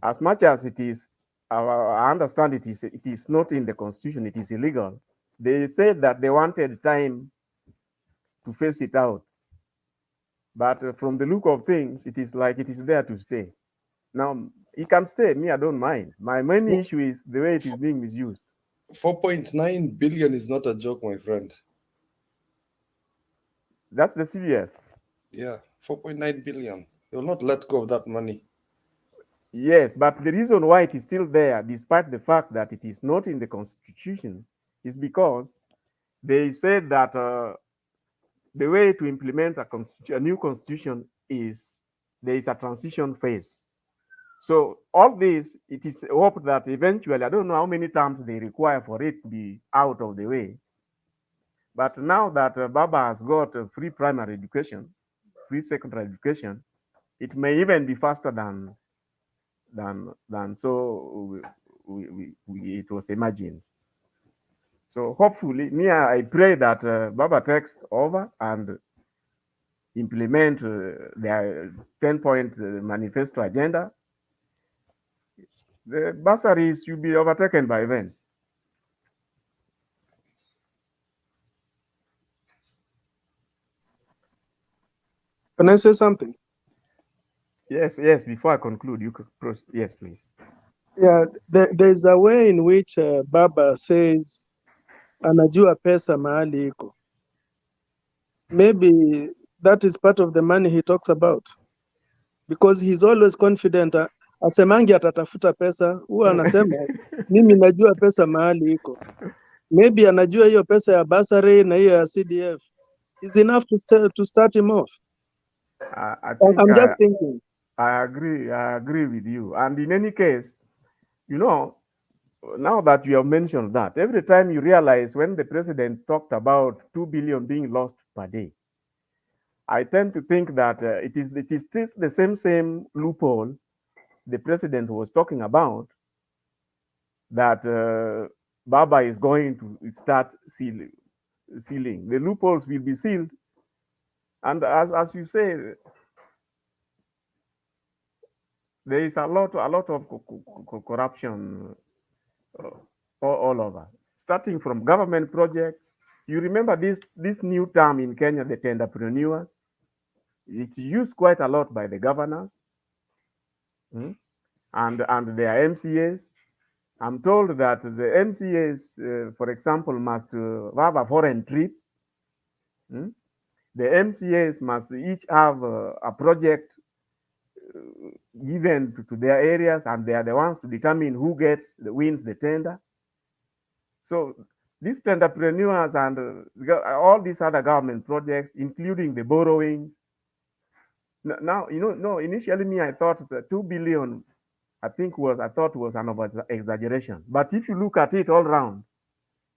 as much as it is, I understand it is not in the constitution, it is illegal. They said that they wanted time to face it out. But from the look of things, it is like it is there to stay. Now, it can stay. Me, I don't mind. My main issue is the way it is being misused. 4.9 billion is not a joke, my friend. That's the CDF. Yeah, 4.9 billion. They will not let go of that money. Yes, but the reason why it is still there, despite the fact that it is not in the constitution, is because they said that the way to implement a new constitution is there is a transition phase. So all this, it is hoped that eventually, I don't know how many times they require for it to be out of the way. But now that Baba has got a free primary education, free secondary education, it may even be faster than so it was imagined. So hopefully, I pray that Baba takes over and implement their 10-point manifesto agenda. The bursaries should be overtaken by events. Can I say something? Yes. Before I conclude, you could proceed. Yes, please. Yeah, there's a way in which Baba says anajua pesa mahali iko. Maybe that is part of the money he talks about, because he's always confident. Asemangi atatafuta pesa, huwa anasema mimi najua pesa mahali iko. Maybe anajua hiyo pesa ya bursary na hiyo ya CDF is enough to start him off. I'm just thinking. I agree with you. And in any case, now that you have mentioned that, every time you realize when the president talked about 2 billion being lost per day, I tend to think that it is the same loophole the president was talking about, that Baba is going to start sealing. The loopholes will be sealed, and as you say, there is a lot of corruption all over, starting from government projects. You remember this new term in Kenya, the tenderpreneurs? It's used quite a lot by the governors and their MCAs. I'm told that the MCAs, for example, must have a foreign trip. The MCAs must each have a project given to their areas, and they are the ones to determine who wins the tender. So these tenderpreneurs and all these other government projects, including the borrowing. Now, initially I thought that 2 billion, I thought was an over-exaggeration. But if you look at it all round,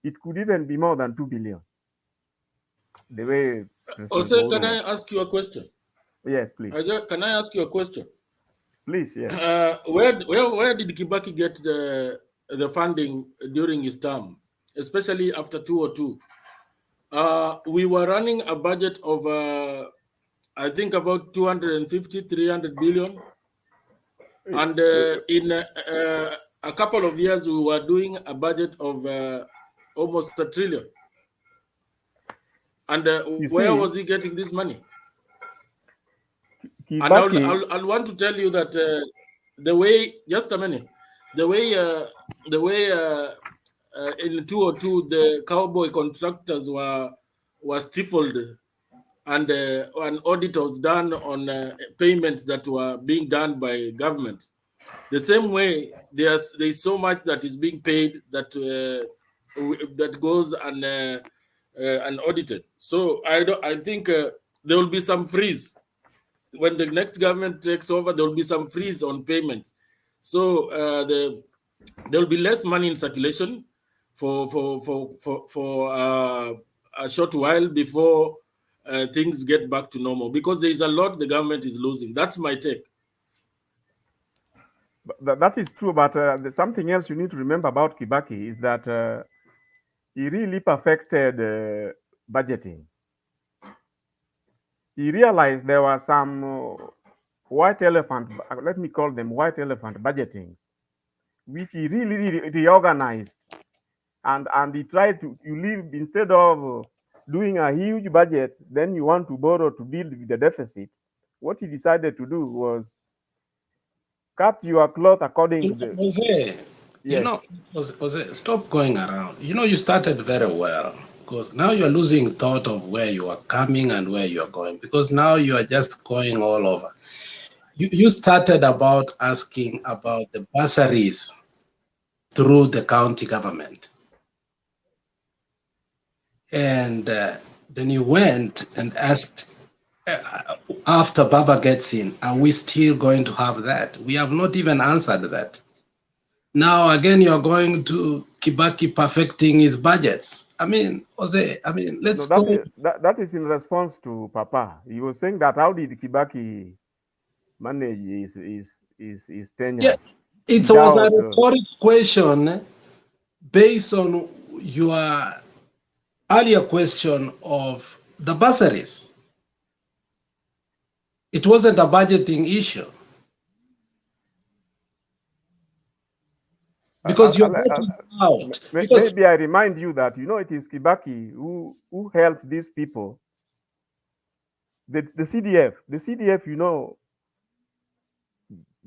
it could even be more than 2 billion. The way. Also, can I ask you a question? Yes, please. Can I ask you a question? Please, yes. Where did Kibaki get the funding during his term, especially after 2002? we were running a budget of, I think, about 250, 300 billion. And in a couple of years, we were doing a budget of almost 1 trillion. And where was he getting this money? And I'll want to tell you that the way, just a minute, the way in 202 the cowboy contractors were stifled, and an audit was done on payments that were being done by government. The same way, there's so much that is being paid that that goes unaudited. So I think there will be some freeze when the next government takes over. There will be some freeze on payments. So there will be less money in circulation for a short while before things get back to normal, because there is a lot the government is losing. That's my take. That is true, but something else you need to remember about Kibaki is that he really perfected budgeting. He realized there were some white elephant, let me call them white elephant budgeting, which he really reorganized. And he tried to, instead of doing a huge budget, then you want to borrow to deal with the deficit. What he decided to do was cut your cloth according to the... Jose, you know, Jose, stop going around. You know, you started very well, because now you're losing thought of where you are coming and where you are going, because now you are just going all over. You started about asking about the bursaries through the county government. And then you went and asked, after Baba gets in, are we still going to have that? We have not even answered that. Now, again, you're going to Kibaki perfecting his budgets. I mean, Jose, I mean, let's go. That is in response to Papa. He was saying that how did Kibaki manage his tenure? Yeah, it was a rhetoric question based on your earlier question of the bursaries. It wasn't a budgeting issue. Because you're getting out. Maybe I remind you that, you know, it is Kibaki who helped these people. The CDF, you know,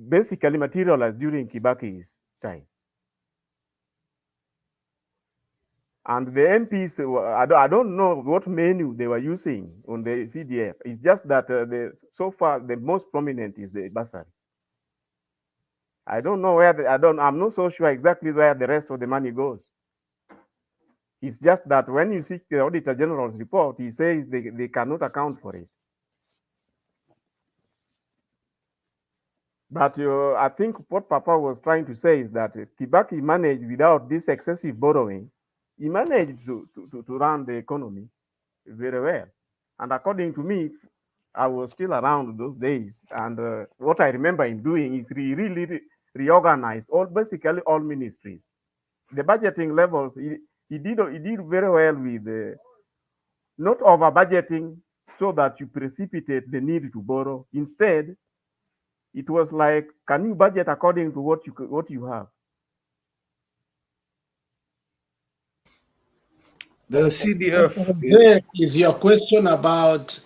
basically materialized during Kibaki's time. And the MPs, I don't know what menu they were using on the CDF. It's just that so far the most prominent is the bursary. I don't know where I'm not so sure exactly where the rest of the money goes. It's just that when you see the Auditor General's report, he says they cannot account for it. But I think what Papa was trying to say is that Kibaki managed without this excessive borrowing. He managed to run the economy very well. And according to me, I was still around those days. And what I remember him doing is he really reorganized basically all ministries. The budgeting levels, he did very well with not over budgeting so that you precipitate the need to borrow. Instead, it was like, can you budget according to what you have? The CDF is your question about,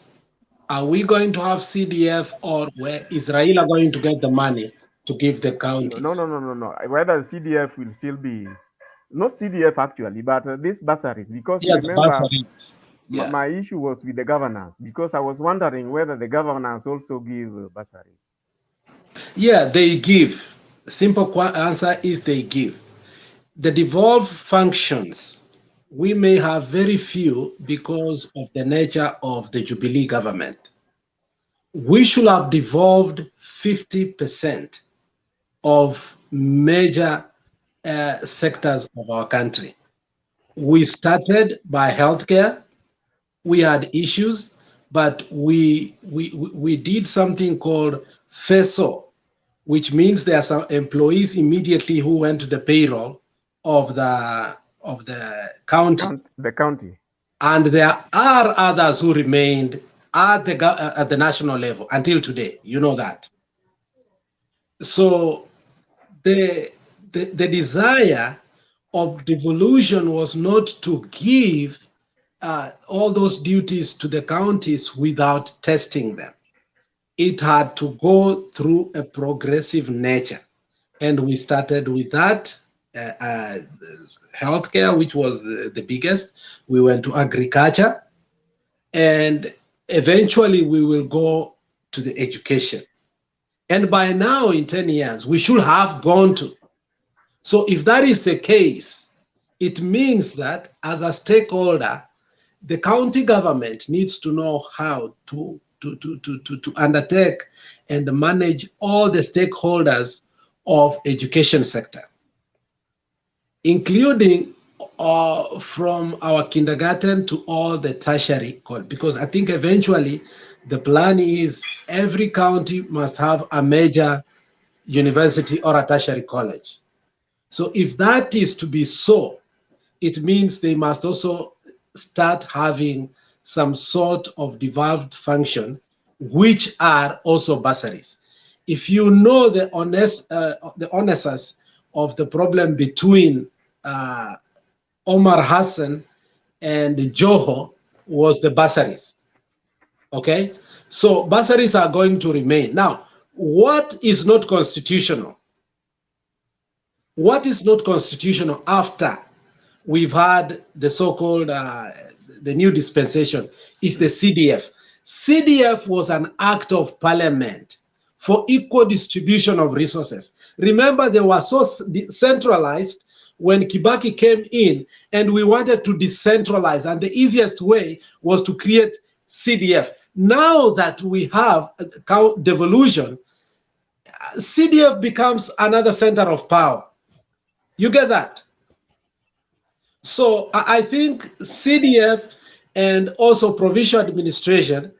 are we going to have CDF, or where is Raila going to get the money to give the counties? No. Whether CDF will still be, not CDF actually, but these bursaries, because remember, my issue was with the governance, because I was wondering whether the governance also give bursaries. Yeah, they give. The simple answer is they give. The devolved functions, we may have very few because of the nature of the Jubilee government. We should have devolved 50% of major sectors of our country. We started by healthcare. We had issues, but we did something called FESO, which means there are some employees immediately who went to the payroll of the county. The county. And there are others who remained at the national level until today. You know that. So the desire of devolution was not to give all those duties to the counties without testing them. It had to go through a progressive nature. And we started with that, healthcare, which was the biggest. We went to agriculture, and eventually we will go to the education. And by now, in 10 years, we should have gone to. So if that is the case, it means that as a stakeholder, the county government needs to know how to undertake and manage all the stakeholders of education sector, including from our kindergarten to all the tertiary, because I think eventually the plan is every county must have a major university or a tertiary college. So if that is to be so, it means they must also start having some sort of devolved function, which are also bursaries. If you know the onus of the problem between Omar Hassan and Joho was the bursaries. Okay, so bursaries are going to remain. Now, what is not constitutional? What is not constitutional after we've had the so-called the new dispensation is the CDF. CDF was an act of parliament for equal distribution of resources. Remember, they were so centralized when Kibaki came in, and we wanted to decentralize, and the easiest way was to create CDF. Now that we have devolution, CDF becomes another center of power. You get that? So I think CDF and also provincial administration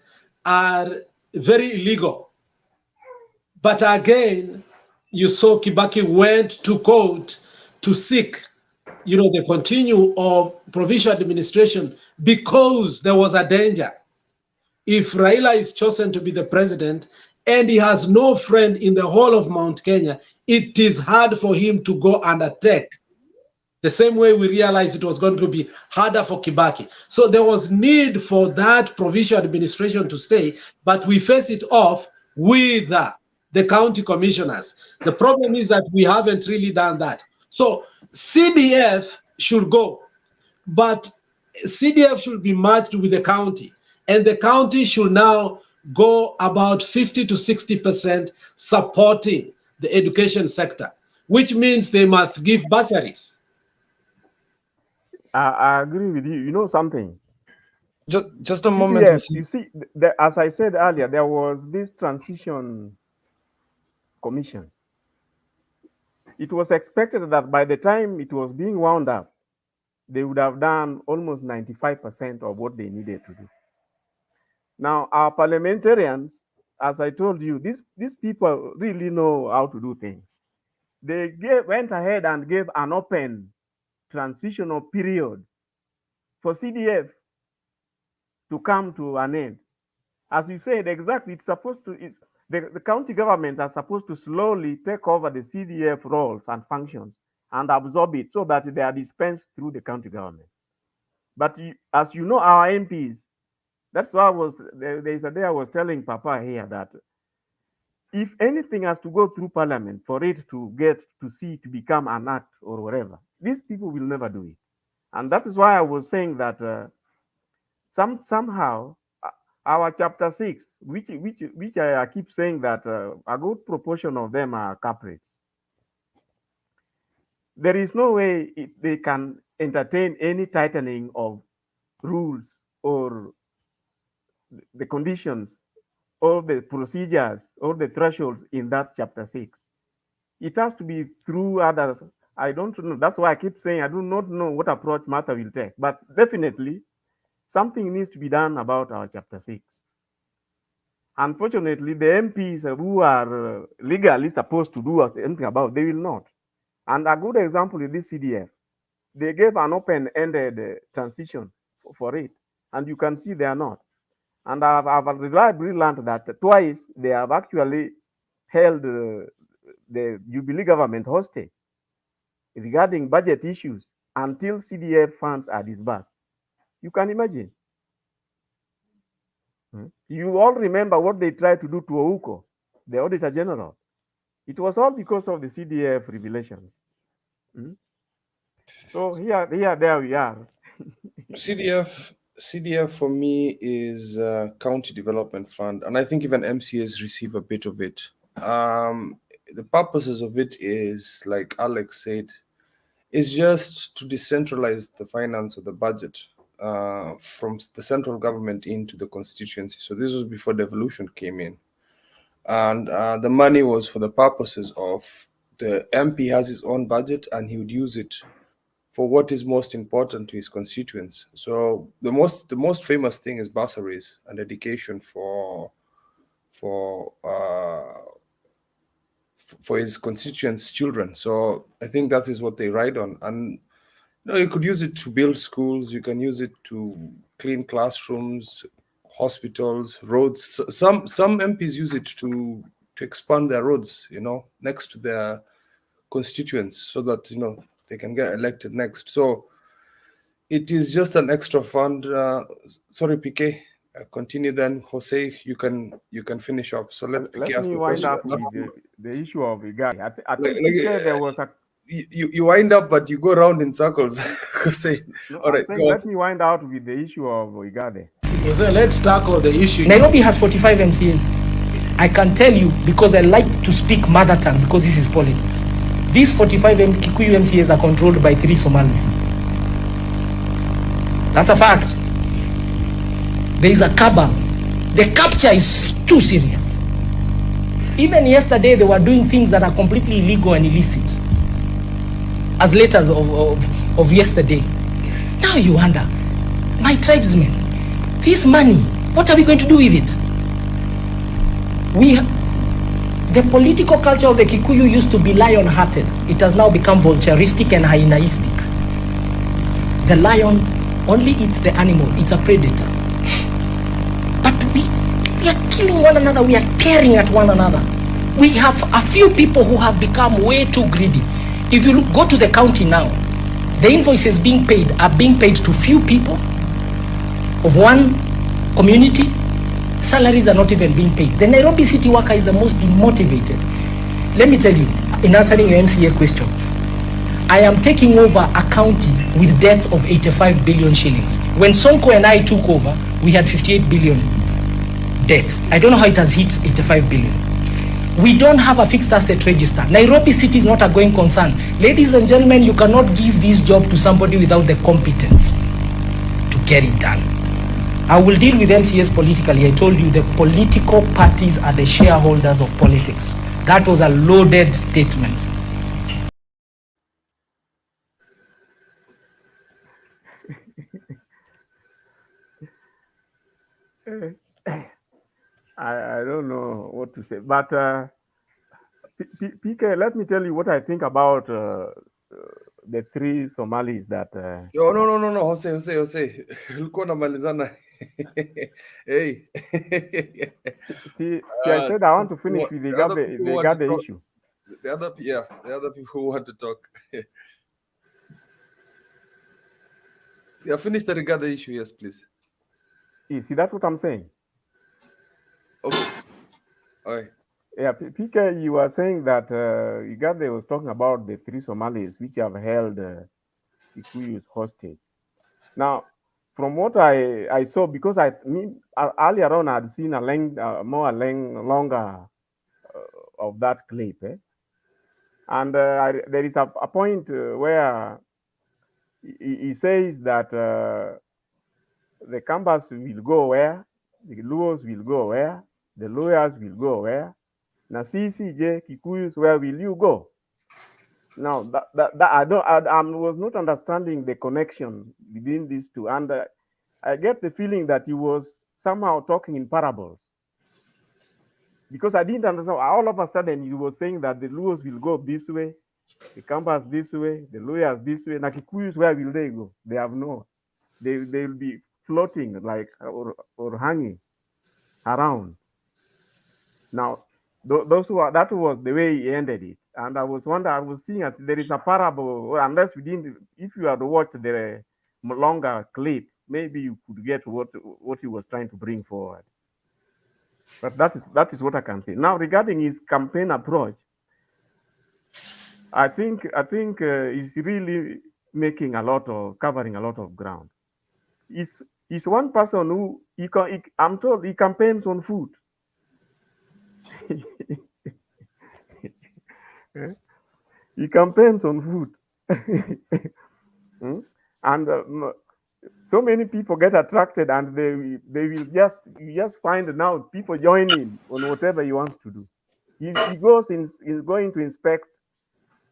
are very illegal. But again, you saw Kibaki went to court to seek, the continue of provincial administration because there was a danger. If Raila is chosen to be the president and he has no friend in the whole of Mount Kenya, it is hard for him to go and attack. The same way we realized it was going to be harder for Kibaki. So there was need for that provincial administration to stay, but we face it off with the county commissioners. The problem is that we haven't really done that. So CDF should go, but CDF should be merged with the county, and the county should now go about 50 to 60% supporting the education sector, which means they must give bursaries. I agree with you. You know something? Just a moment. CDF, you see, as I said earlier, there was this transition commission. It was expected that by the time it was being wound up, they would have done almost 95% of what they needed to do. Now, our parliamentarians, as I told you, these people really know how to do things. They went ahead and gave an open transitional period for CDF to come to an end. As you said, exactly, it's supposed to, the county governments are supposed to slowly take over the CDF roles and functions and absorb it so that they are dispensed through the county government. But as you know, our MPs, that's why there's a day I was telling Papa here that if anything has to go through parliament for it to become an act or whatever, these people will never do it. And that is why I was saying that somehow our chapter 6, which I keep saying that a good proportion of them are culprits. There is no way they can entertain any tightening of rules or the conditions or the procedures or the thresholds in that chapter 6. It has to be through others. I don't know. That's why I keep saying I do not know what approach Martha will take. But definitely, something needs to be done about our chapter 6. Unfortunately, the MPs who are legally supposed to do anything about, they will not. And a good example is this CDF. They gave an open-ended transition for it. And you can see they are not. And I've reliably learned that twice they have actually held the Jubilee government hostage regarding budget issues until CDF funds are disbursed. You can imagine. You all remember what they tried to do to Ouko, the Auditor General. It was all because of the CDF revelations. So there we are. CDF for me is county development fund, and I think even MCAs receive a bit of it. The purposes of it is, like Alex said, is just to decentralize the finance of the budget from the central government into the constituency. So this was before devolution came in, and the money was for the purposes of the MP has his own budget and he would use it for what is most important to his constituents. So the most famous thing is bursaries and education for his constituents' children. So I think that is what they ride on. And you could use it to build schools. You can use it to clean classrooms, hospitals, roads. Some MPs use it to expand their roads, next to their constituents, so that they can get elected next. So it is just an extra fund. Sorry, PK. Continue then, Jose. You can finish up. So let me ask the wind question. up with the issue of Igari. I think PK, there was a you wind up, but you go around in circles. Jose. No, All right, saying, go let on. me wind out with the issue of Igade. Jose, let's tackle the issue. Nairobi has 45 MCAs. I can tell you, because I like to speak mother tongue, because this is politics. These 45 Kikuyu MCAs are controlled by 3 Somalis. That's a fact. There is a cabal. The capture is too serious. Even yesterday, they were doing things that are completely illegal and illicit. As late as of yesterday. Now you wonder, my tribesmen, this money, what are we going to do with it? The political culture of the Kikuyu used to be lion-hearted. It has now become vulturistic and hyenaistic. The lion only eats the animal. It's a predator. But we are killing one another. We are tearing at one another. We have a few people who have become way too greedy. If you go to the county now, the invoices being paid are being paid to few people of one community. Salaries are not even being paid. The Nairobi city worker is the most demotivated. Let me tell you, in answering your MCA question, I am taking over a county with debts of 85 billion shillings. When Sonko and I took over, we had 58 billion debt. I don't know how it has hit 85 billion. We don't have a fixed asset register. Nairobi city is not a going concern. Ladies and gentlemen, you cannot give this job to somebody without the competence to get it done. I will deal with MCAs politically. I told you the political parties are the shareholders of politics. That was a loaded statement. I don't know what to say, but PK, let me tell you what I think about the 3 Somalis that. No, Jose. Ulikuwa unamalizana. Hey. See, I said I want to finish with the Gabe issue. The other people who want to talk. Yeah, finish the Gabe issue, yes, please. See, that's what I'm saying. Okay. All right. Yeah, PK, you were saying that Igade was talking about the 3 Somalis which have held Kikuyus hostage. Now, from what I saw, because earlier on I had seen a longer of that clip, and there is a point where he says that the Kambas will go where, the Luos will go where, the lawyers will go where. Now, CCJ, Kikuyus, where will you go? Now, I was not understanding the connection between these two, and I get the feeling that he was somehow talking in parables, because I didn't understand. All of a sudden, he was saying that the Luos will go this way, the Kambas this way, the lawyers this way. Now, Kikuyus, where will they go? They have no. they'll be floating like or hanging around. Now, that was the way he ended it. And I was seeing that there is a parable, unless if you had watched the longer clip, maybe you could get what he was trying to bring forward. But that is what I can say. Now, regarding his campaign approach, I think he's really covering a lot of ground. He's one person who I'm told he campaigns on food. He campaigns on food. And so many people get attracted, and they will just find now people joining on whatever he wants to do. He is going to inspect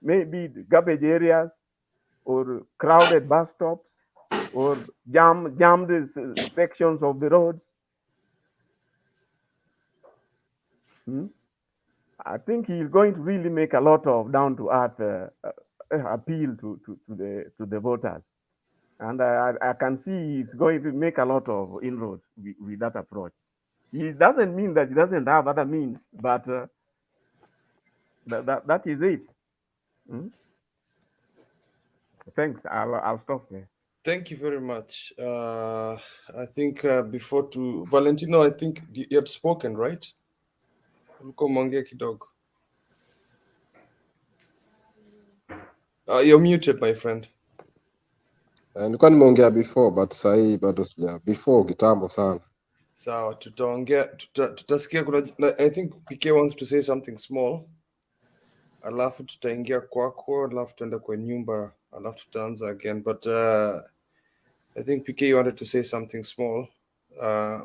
maybe the garbage areas or crowded bus stops or jammed sections of the roads. I think he's going to really make a lot of down-to-earth appeal to the voters. And I can see he's going to make a lot of inroads with that approach. It doesn't mean that he doesn't have other means, but that is it. Thanks. I'll stop there. Thank you very much. I think before to Valentino, I think you had spoken, right? You're muted, my friend. Nilikuwa nimeongea before but sahi bado sija before kitambo sana. Sawa, tutasikia I think PK wants to say something small. Alafu tutaingia kwako, alafu tuende kwa nyumba, alafu tutaanza again. But I think PK wanted to say something small. Yeah.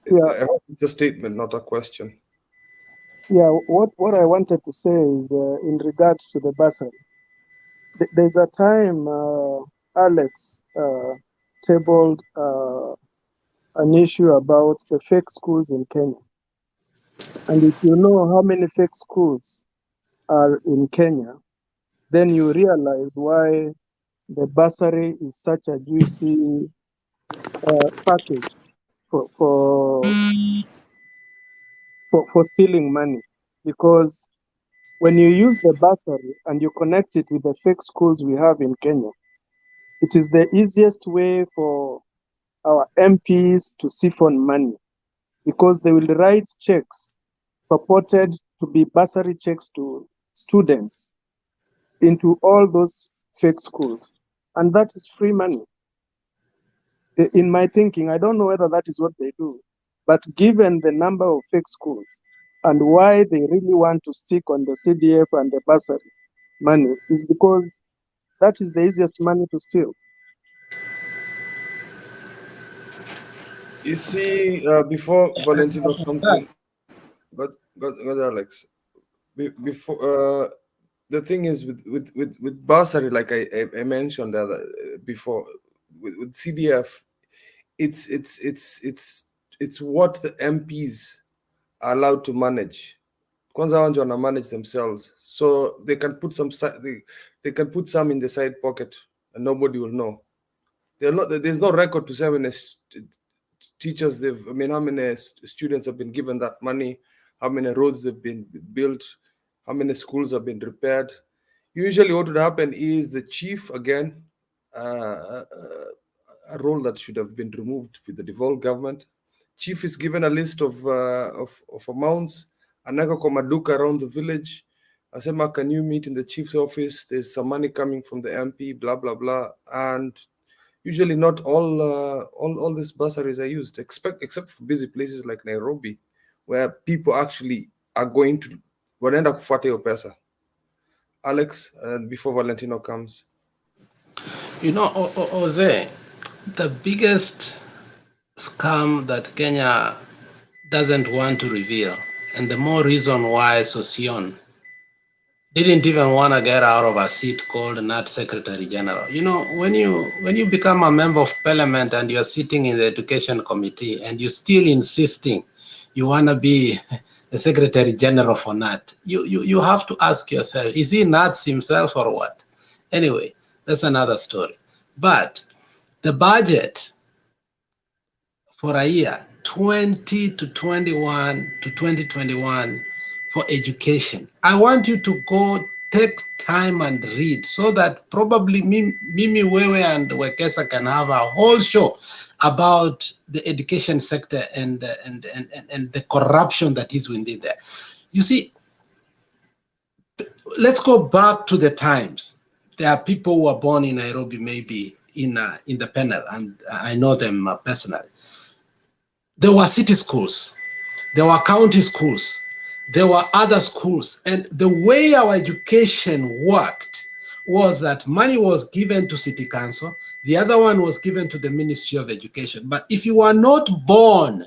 I hope it's a statement, not a question. Yeah, what I wanted to say is in regards to the bursary. There's a time Alex tabled an issue about the fake schools in Kenya. And if you know how many fake schools are in Kenya, then you realize why the bursary is such a juicy package for stealing money. Because when you use the bursary and you connect it with the fake schools we have in Kenya, it is the easiest way for our MPs to siphon money, because they will write checks purported to be bursary checks to students into all those fake schools. And that is free money. In my thinking, I don't know whether that is what they do, but given the number of fake schools and why they really want to stick on the CDF and the bursary money is because that is the easiest money to steal. You see, before Valentino comes in, but Alex, before the thing is with bursary, like I mentioned before, with CDF, it's what the MPs are allowed to manage. Kwanza wanje wana manage themselves, so they can put some they can put some in the side pocket and nobody will know. There's no record to say how many teachers how many students have been given that money, how many roads have been built, how many schools have been repaired. Usually what would happen is the chief, again, a role that should have been removed with the devolved government. Chief is given a list of amounts, anaka kwa maduka around the village. Asema, can you meet in the chief's office? There's some money coming from the MP, blah, blah, blah. And usually not all these bursaries are used, except for busy places like Nairobi, where people actually are going to wanaenda kufuata hiyo pesa. Alex, before Valentino comes. You know, Jose, the biggest scam that Kenya doesn't want to reveal, and the more reason why Sosion didn't even want to get out of a seat called not Secretary General. You know, when you become a member of parliament and you're sitting in the education committee and you're still insisting you want to be the Secretary General for NAT, you have to ask yourself, is he NATS himself or what? Anyway, that's another story. But the budget for a year 20 to 21 to 2021 for education. I want you to go take time and read so that probably Mimi Wewe and Wekesa can have a whole show about the education sector and the corruption that is within there. You see, let's go back to the times. There are people who were born in Nairobi, maybe in the panel, and I know them personally. There were city schools, there were county schools, there were other schools, and the way our education worked was that money was given to city council, the other one was given to the Ministry of Education. But if you were not born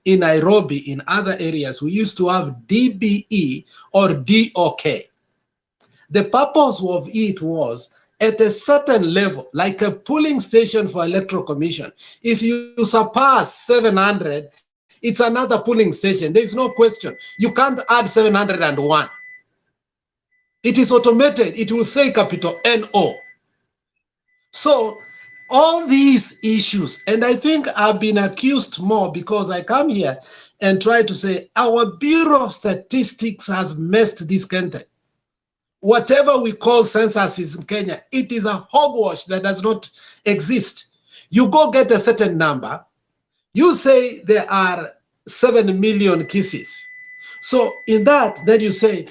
in Nairobi, in other areas, we used to have DBE or DOK. The purpose of it was at a certain level, like a polling station for electoral commission. If you surpass 700, it's another polling station. There is no question. You can't add 701. It is automated. It will say capital NO. So all these issues, and I think I've been accused more because I come here and try to say our Bureau of Statistics has messed this country. Whatever we call census in Kenya, it is a hogwash that does not exist. You go get a certain number, you say there are 7 million cases. So in that, then you say,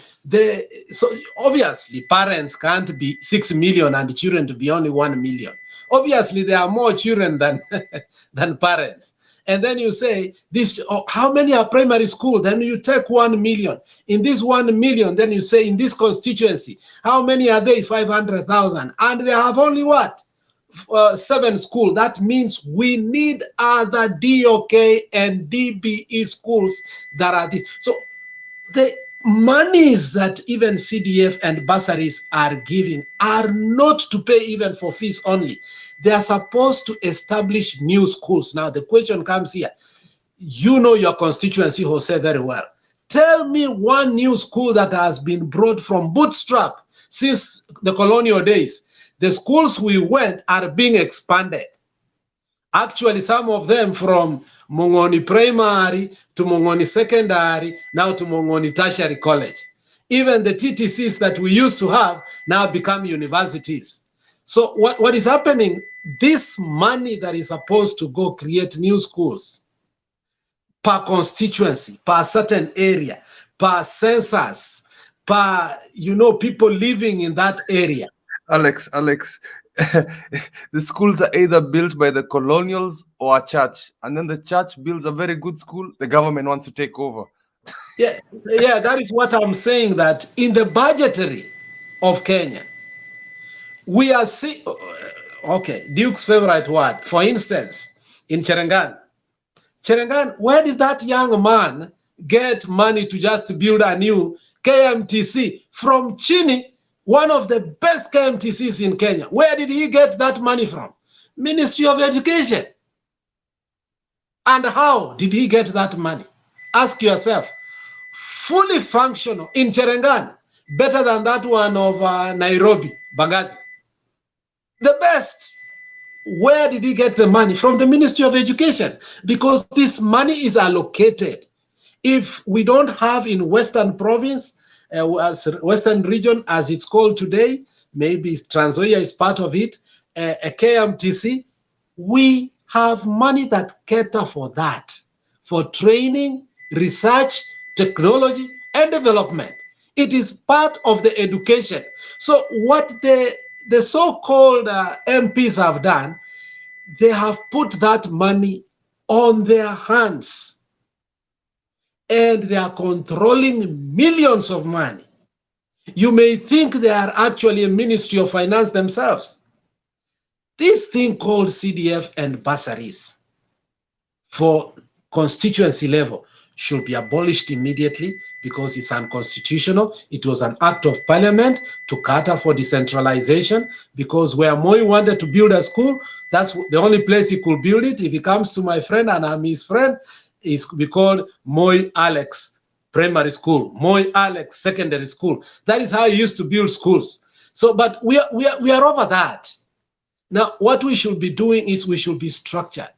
so obviously parents can't be 6 million and children to be only 1 million. Obviously there are more children than, than parents. And then you say, this, how many are primary school? Then you take 1 million. In this 1 million, then you say in this constituency, how many are they? 500,000. And they have only what? 7 schools. That means we need other DOK and DBE schools that are this. So the monies that even CDF and bursaries are giving are not to pay even for fees only. They are supposed to establish new schools. Now the question comes here. You know your constituency, Jose, very well. Tell me one new school that has been brought from bootstrap since the colonial days. The schools we went are being expanded. Actually, some of them from Mongoni Primary to Mongoni Secondary, now to Mongoni Tertiary College. Even the TTCs that we used to have now become universities. So what is happening, this money that is supposed to go create new schools per constituency, per certain area, per census, per, you know, people living in that area. Alex, the schools are either built by the colonials or a church, and then the church builds a very good school, the government wants to take over. Yeah, that is what I'm saying, that in the budgetary of Kenya, we are seeing, okay, Duke's favorite word, for instance, in Cherengan, where did that young man get money to just build a new KMTC from Chini, one of the best KMTCs in Kenya? Where did he get that money from? Ministry of Education. And how did he get that money? Ask yourself. Fully functional in Cherengan, better than that one of Nairobi, Bagathi. The best. Where did he get the money? From the Ministry of Education, because this money is allocated. If we don't have in Western Province, as Western Region, as it's called today, maybe Trans Nzoia is part of it, a KMTC, we have money that cater for that, for training, research, technology, and development. It is part of the education. So what the so-called MPs have done, they have put that money on their hands, and they are controlling millions of money. You may think they are actually a Ministry of Finance themselves. This thing called CDF and bursaries for constituency level should be abolished immediately, because it's unconstitutional. It was an act of parliament to cater for decentralization, because where Moi wanted to build a school, that's the only place he could build it. If he comes to my friend and I'm his friend, it's be called Moi Alex Primary School, Moi Alex Secondary School. That is how he used to build schools. So, but we are over that. Now, what we should be doing is we should be structured.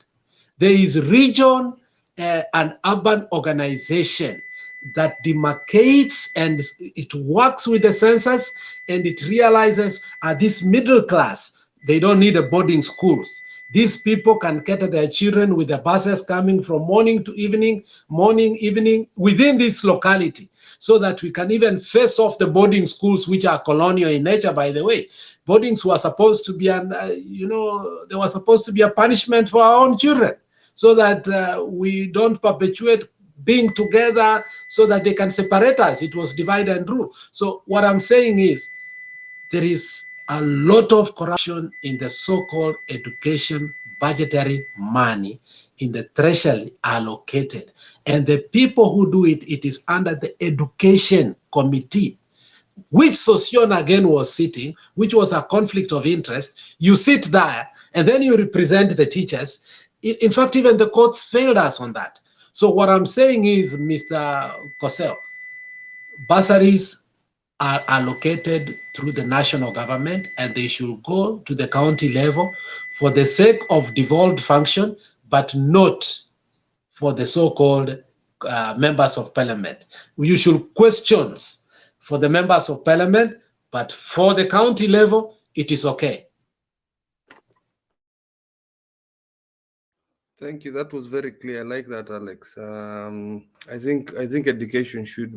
There is region and urban organization that demarcates, and it works with the census, and it realizes this middle class, they don't need a boarding schools. These people can cater their children with the buses coming from morning to evening, evening, within this locality, so that we can even face off the boarding schools, which are colonial in nature, by the way. Boardings were supposed to be they were supposed to be a punishment for our own children, so that we don't perpetuate being together, so that they can separate us. It was divide and rule. So what I'm saying is, there is a lot of corruption in the so-called education budgetary money in the treasury allocated. And the people who do it, it is under the education committee, which Sosion again was sitting, which was a conflict of interest. You sit there and then you represent the teachers. In fact, even the courts failed us on that. So what I'm saying is, Mr. Kosel, bursaries are allocated through the national government, and they should go to the county level for the sake of devolved function, but not for the so-called members of parliament. You should questions for the members of parliament, but for the county level, it is okay. Thank you. That was very clear. I like that, Alex. I think education should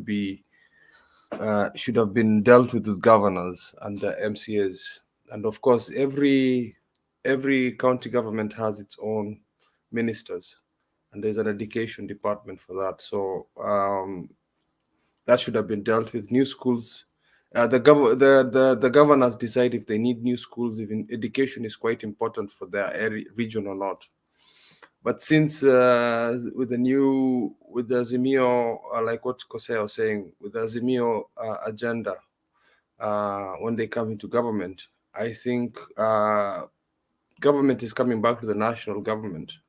have been dealt with governors and the MCAs, and of course, every county government has its own ministers, and there's an education department for that. So that should have been dealt with. New schools, the governors decide if they need new schools. Even education is quite important for their area, region or not. But since with the Azimio, like what Kosei was saying, with the Azimio agenda, when they come into government, I think government is coming back to the national government.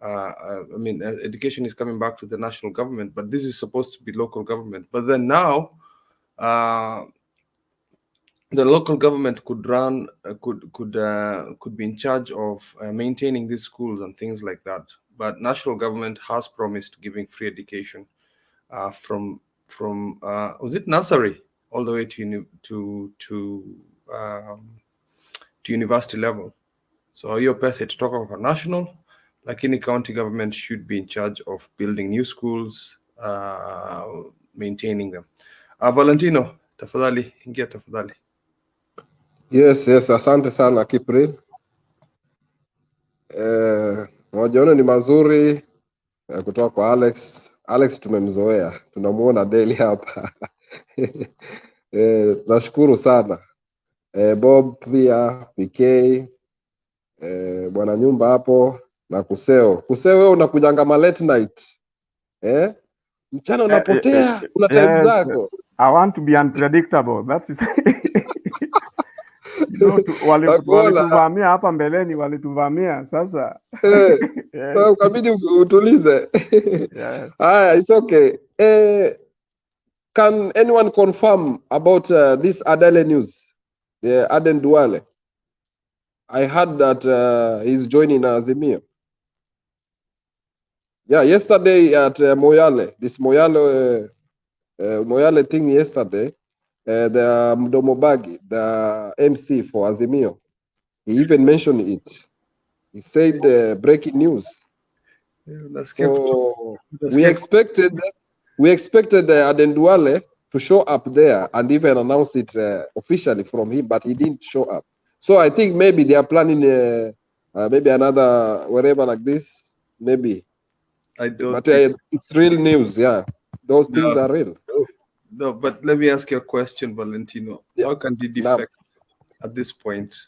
Education is coming back to the national government, but this is supposed to be local government. But then now, the local government could run, could be in charge of maintaining these schools and things like that. But national government has promised giving free education from was it nursery all the way to university level. So your pesa to talk about national, like any county government should be in charge of building new schools, maintaining them. Valentino, tafadhali, ingia tafadhali. Yes, asante sana Kipril. Mahojiano ni mazuri kutoka kwa Alex. Alex tumemzoea, tunamuona daily hapa. Nashukuru sana. Bob pia, PK, bwana nyumba hapo na Kuseo. Kuseo wewe unakujanga ma late night. Mchana unapotea, una time zako. I want to be unpredictable. That is walituvamia hapa mbeleni, walituvamia sasa. So ukabidi utulize. It's okay. Can anyone confirm about this Adele news? The Aden Duale. I heard that he's joining Azimio. Yeah, yesterday at Moyale, this Moyale thing yesterday, the Mdomobagi, the MC for Azimio, he even mentioned it. He said breaking news. So we expected Aden Duale to show up there and even announce it officially from him, but he didn't show up. So I think maybe they are planning maybe another wherever like this, maybe. I don't. But it's real news, yeah. Those things are real. No, but let me ask you a question, Valentino. Yeah. How can you defect at this point?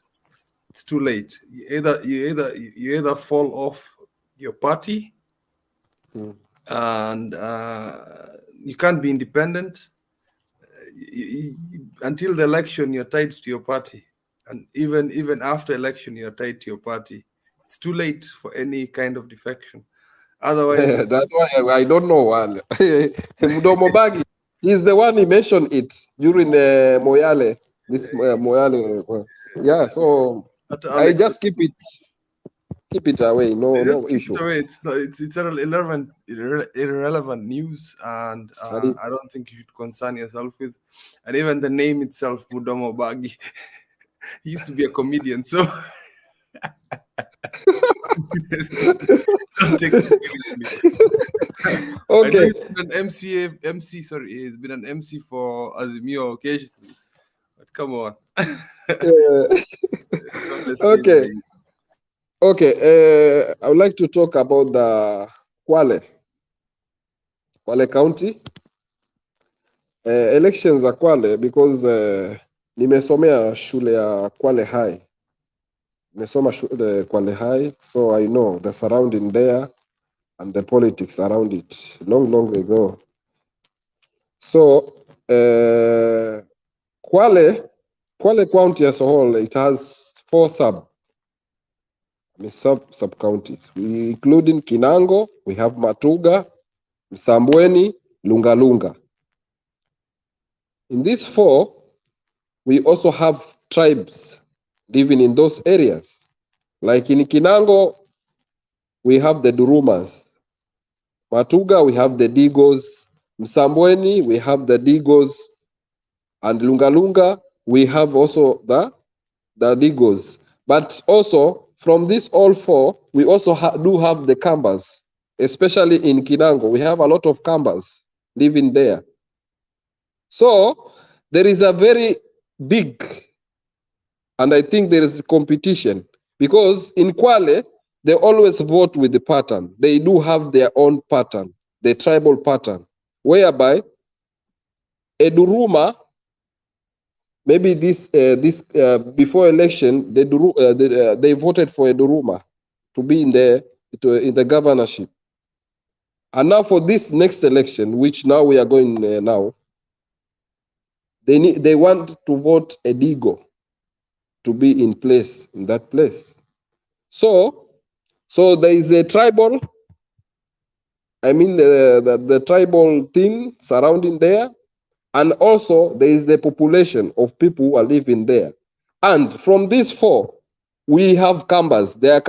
It's too late. You either fall off your party, and you can't be independent. Until the election, you're tied to your party, and even after election, you're tied to your party. It's too late for any kind of defection. Otherwise, that's why I don't know. Mdomobagi, he's the one he mentioned it during Moyale. This Moyale, yeah. So I just keep it away. No Just keep issue. it away. It's not. It's irrelevant news, and I don't think you should concern yourself with. And even the name itself, Mudomo Bagi, he used to be a comedian, so don't take it seriously. Okay. I know he's been an MC. Sorry, he's been an MC for Azimio occasionally. But come on. Okay. Okay. I would like to talk about the Kwale County elections za Kwale because nimesomea shule ya Kwale High. Nimesoma shule Kwale High, so I know the surrounding there and the politics around it long ago. So Kwale County as a whole, it has 4 sub counties. We including Kinango, we have Matuga, Msambweni, Lungalunga. In these 4, we also have tribes living in those areas. Like in Kinango, we have the Durumas. Matuga, we have the Digos. Msambweni, we have the Digos. And Lungalunga, we have also the Digos. But also, from these all 4, we also do have the Kambas, especially in Kinango. We have a lot of Kambas living there. So, there is a very big, and I think there is competition, because in Kwale, they always vote with the pattern. They do have their own pattern, the tribal pattern, whereby Eduruma, maybe this before election, they voted for Eduruma to be in the governorship. And now for this next election, which now we are going now, they want to vote Edigo to be in that place. So there is a tribal, I mean the tribal thing surrounding there, and also there is the population of people who are living there. And from these 4, we have Kambas. There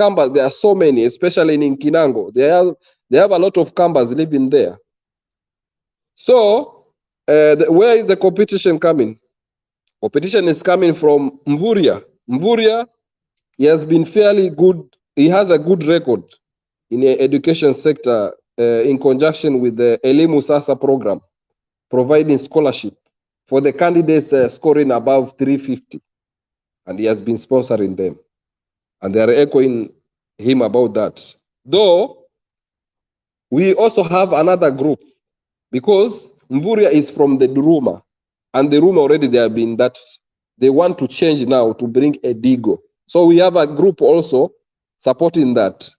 are so many, especially in Kinango. They have a lot of Kambas living there. So where is the competition coming? Competition is coming from Mvuria. Mvuria, he has been fairly good. He has a good record in the education sector in conjunction with the Elimu Sasa program, providing scholarship for the candidates scoring above 350. And he has been sponsoring them. And they are echoing him about that. Though, we also have another group, because Mvuria is from the Duruma. And the Duruma already, they have been that, they want to change now to bring Edigo. So we have a group also supporting that.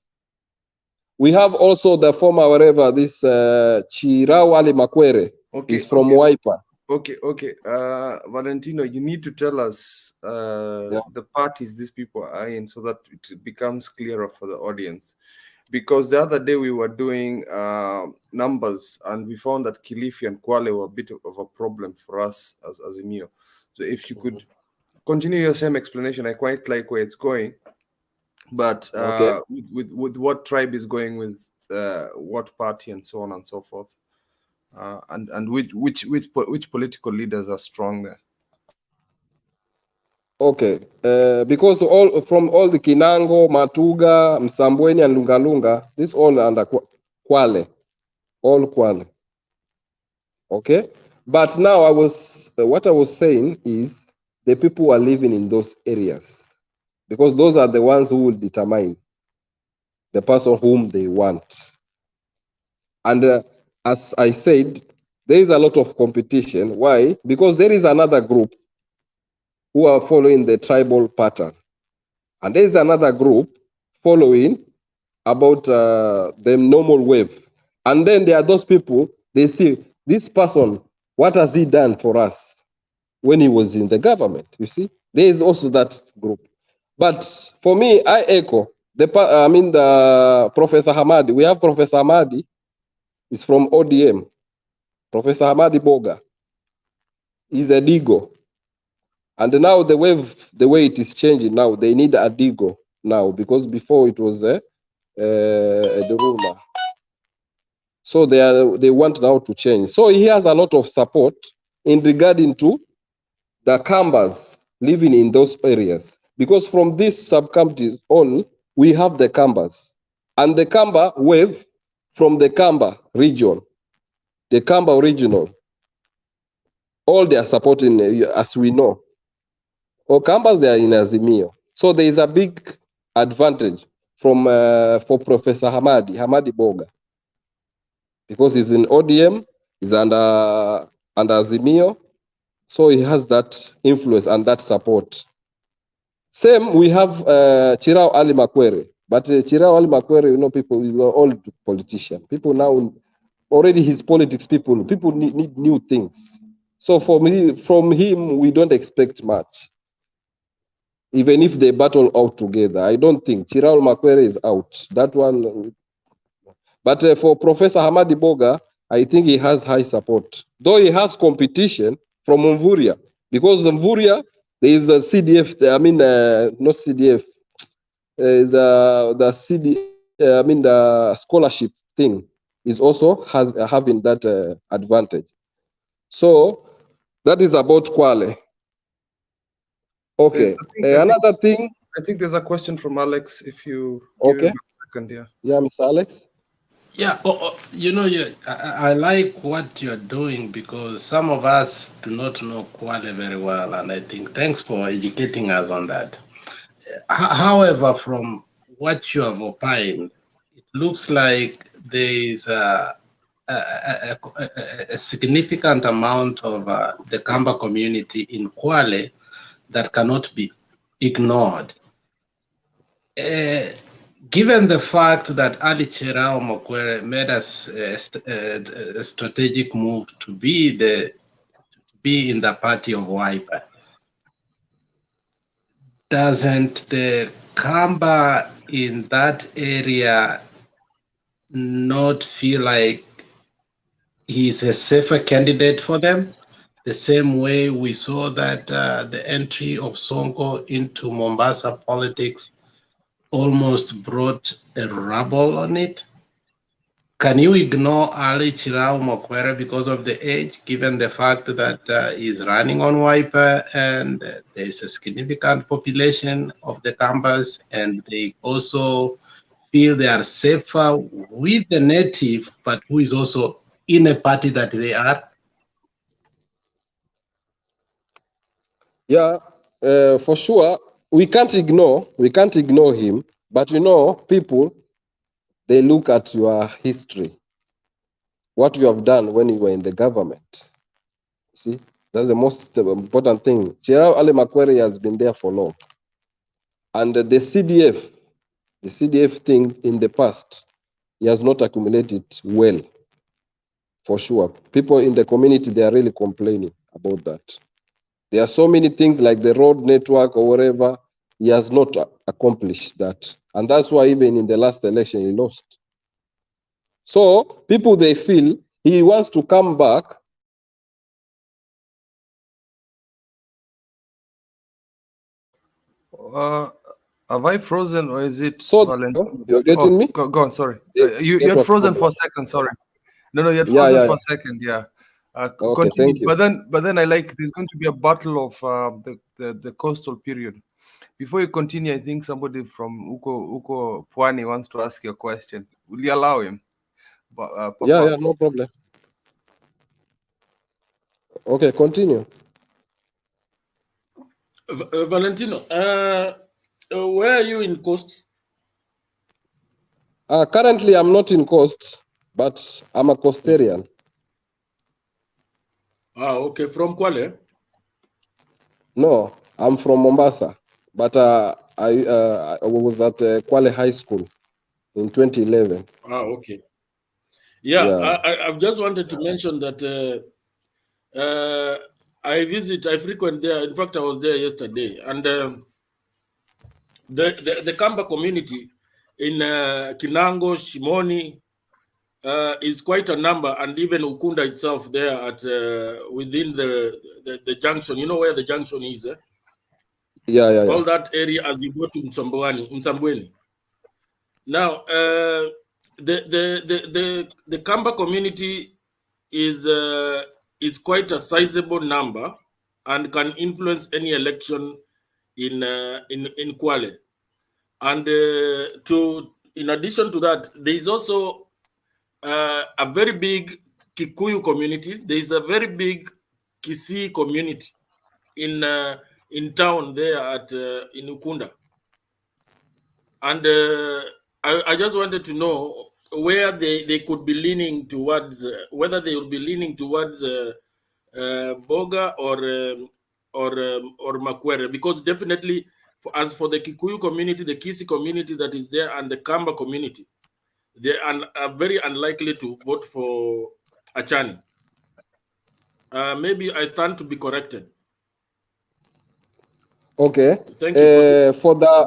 We have also the former, wherever, this Chirawali Makwere is from Waipa. Okay. Valentino, you need to tell us the parties these people are in so that it becomes clearer for the audience. Because the other day we were doing numbers and we found that Kilifi and Kwale were a bit of a problem for us as Azimio. So if you could continue your same explanation, I quite like where it's going. But with what tribe is going with what party and so on and so forth. And which political leaders are strong there? Okay, because from all the Kinango, Matuga, Msambweni, and Lungalunga, this all under Kwale, all Kwale. Okay, but now what I was saying is the people who are living in those areas, because those are the ones who will determine the person whom they want. And as I said, there is a lot of competition. Why? Because there is another group who are following the tribal pattern. And there is another group following about the normal wave. And then there are those people, they see, this person, what has he done for us when he was in the government? You see, there is also that group. But for me, I echo, the Professor Hamadi. We have Professor Hamadi, is from ODM. Professor Hamadi Boga is a Digo. And now the way it is changing now, they need a Digo now, because before it was a Duruma. So they want now to change. So he has a lot of support in regarding to the Kambas living in those areas, because from this sub-counties on, we have the Kambas, and the Kamba wave from the Kamba region, the Kamba original, all they are supporting, as we know. Or Kambas, they are in Azimio. So there is a big advantage from for Professor Hamadi Boga, because he's in ODM, he's under Azimio, so he has that influence and that support. Same, we have Chirao Ali Makwere, but Chirao Ali Makwere, you know, people is an old politician. People now, already his politics, people need new things. So from him, we don't expect much. Even if they battle out together, I don't think Chirao Makwere is out. That one. But for Professor Hamadi Boga, I think he has high support. Though he has competition from Mvuria, because Mvuria, there is a CDF, I mean, not CDF, is the CD, I mean, the scholarship thing is also having that advantage. So that is about Kwale. Okay, another thing. I think there's a question from Alex. If you okay, give him a second, yeah. Yeah, Mr. Alex. Yeah, you know, I like what you're doing, because some of us do not know Kwale very well, and I think thanks for educating us on that. However, from what you have opined, it looks like there is a significant amount of the Kamba community in Kwale that cannot be ignored. Given the fact that Ali Chirao Makwere made us a strategic move to be in the party of Wiper, doesn't the Kamba in that area not feel like he's a safer candidate for them? The same way we saw that the entry of Sonko into Mombasa politics almost brought a rubble on it. Can you ignore Ali Chirao Makwere because of the age, given the fact that he's running on Wiper and there's a significant population of the Kambas, and they also feel they are safer with the native, but who is also in a party that they are? Yeah, for sure. We can't ignore him, but you know, people, they look at your history, what you have done when you were in the government. See, that's the most important thing. Chirao Ali Makwere has been there for long. And the CDF thing in the past, he has not accumulated well, for sure. People in the community, they are really complaining about that. There are so many things like the road network or whatever, he has not accomplished that. And that's why even in the last election, he lost. So people, they feel he wants to come back. Have I frozen, or is it So Valentino? you're getting me? Go on, sorry. You had frozen for a second, sorry. No, you had Yeah, frozen yeah, for yeah. a second, yeah. Okay, Continue. thank you. But then I like, there's going to be a battle of the coastal period. Before you continue, I think somebody from Uko Pwani wants to ask you a question. Will you allow him? Papa? Yeah, no problem. Okay, continue. Valentino, where are you in Coast? Currently, I'm not in Coast, but I'm a Coastarian. Okay, from Kwale? No, I'm from Mombasa, but I was at Kwale High School in 2011. Okay. Yeah, Yeah. I've just wanted to mention that I frequent there. In fact, I was there yesterday, and the Kamba community in Kinango, Shimoni is quite a number, and even Ukunda itself there at within the junction. You know where the junction is? All that area as you go to Msambweni. Now, the Kamba community is quite a sizable number and can influence any election in Kwale. And in addition to that, there is also a very big Kikuyu community. There is a very big Kisii community in town there at in Ukunda. And I just wanted to know where they could be leaning towards, whether they will be leaning towards Boga or Makwere, because definitely as for the Kikuyu community, the Kisii community that is there, and the Kamba community, they are very unlikely to vote for Achani. Maybe I stand to be corrected. Okay. Thank you. For the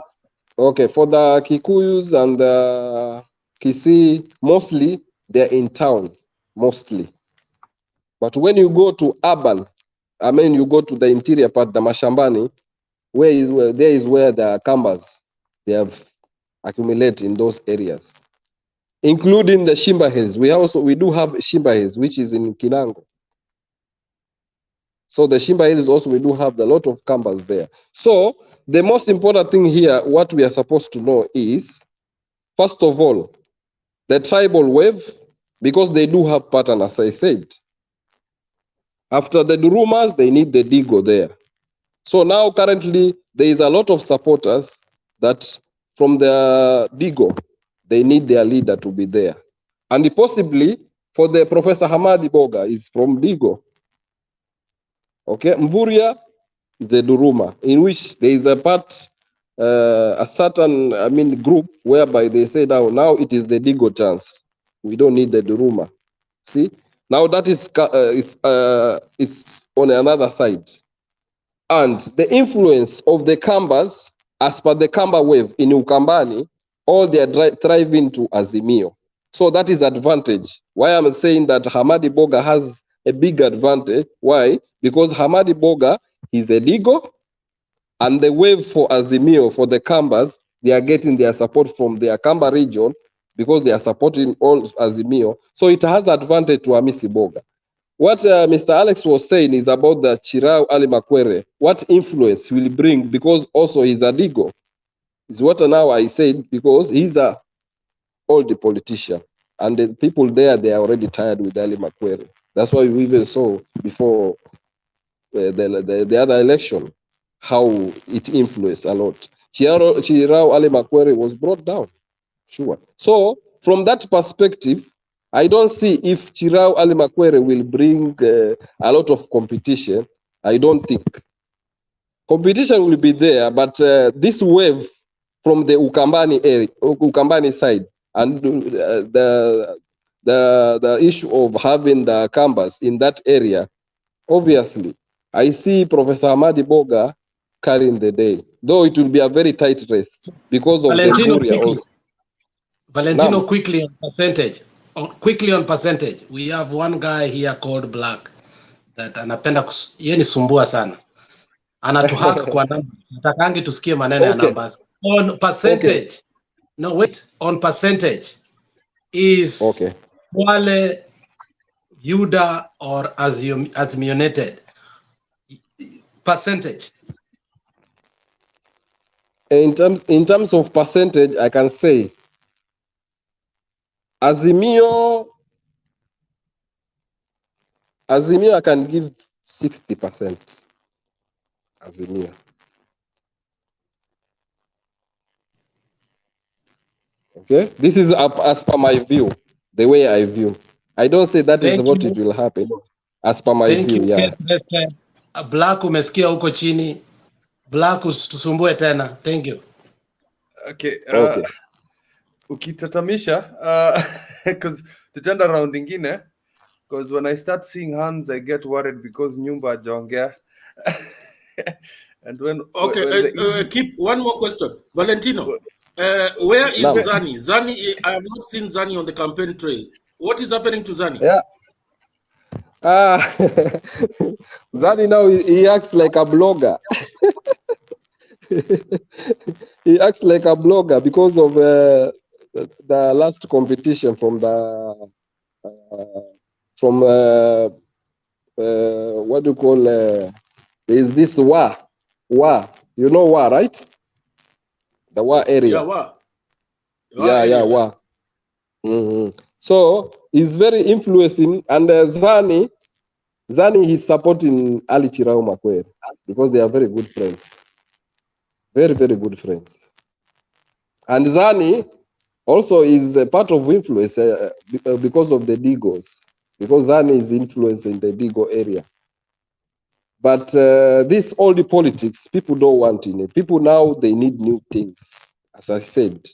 Kikuyus and the Kisii, mostly they're in town, mostly. But when you go to urban, I mean, you go to the interior part, the Mashambani, there is where the Kambas, they have accumulated in those areas, including the Shimba Hills. We do have Shimba Hills, which is in Kinango. So the Shimba Hills also, we do have a lot of Kambas there. So the most important thing here, what we are supposed to know is, first of all, the tribal wave, because they do have pattern, as I said. After the Durumas, they need the Digo there. So now currently, there is a lot of supporters that from the Digo, they need their leader to be there. And possibly, for the Professor Hamadi Boga is from Digo. Okay, Mvuria is the Duruma, in which there is a part, a certain, group whereby they say now it is the Digo chance. We don't need the Duruma. See, now that is on another side, and the influence of the Kambas, as per the Kamba wave in Ukambani, all they are driving to Azimio. So that is advantage. Why I'm saying that Hamadi Boga has a big advantage. Why? Because Hamadi Boga is a Digo, and the wave for Azimio, for the Kambas, they are getting their support from their Kamba region because they are supporting all Azimio. So it has advantage to Hamisi Boga. What Mr. Alex was saying is about the Chirau Ali Makwere. What influence will bring, because also he's a Digo, is what now I said, because he's a old politician. And the people there, they are already tired with Ali Makwere. That's why we even saw before the other election, how it influenced a lot. Chirau Ali Makwere was brought down, sure. So from that perspective, I don't see if Chirau Ali Makwere will bring a lot of competition. I don't think. Competition will be there, but this wave from the Ukambani area, Ukambani side, and the issue of having the Kambas in that area, obviously, I see Professor Hamadi Boga carrying the day, though it will be a very tight race because of Valentino, the area also. Valentino, quickly on percentage. Quickly on percentage. We have one guy here called Black that anapenda yeye ni sumbua sana. Anatuhaka kwa numbers. Natakangi tusikie maneno ya numbers. On percentage. No, wait. On percentage is Wale, Yuda, or Azimionated. Percentage. In terms of percentage, I can say Azimio I can give 60%. Azimio. Okay, this is as per my view, the way I view. I don't say that is what it will happen. As per my view, yeah. Black umesikia huko chini. Black tusumbue tena. Thank you. Okay. Ukitatamisha, because tutaenda round ingine, because when I start seeing hands, I get worried because nyumba hajaongea. And when keep one more question, Valentino. Where is Zani? Zani, I have not seen Zani on the campaign trail. What is happening to Zani? Yeah. Zani now he acts like a blogger. He acts like a blogger because of the last competition from the what do you call there is this Wa, you know Wa, right? The Wa area. Yeah, Wa Yeah, area. Wa. So he's very influencing, and Zani is supporting Ali Chirau Makwere because they are very good friends, very good friends. And Zani also is a part of influence because of the Digos, because Zani is influenced in the Digo area. But this old politics, people don't want in it. People now, they need new things. As I said,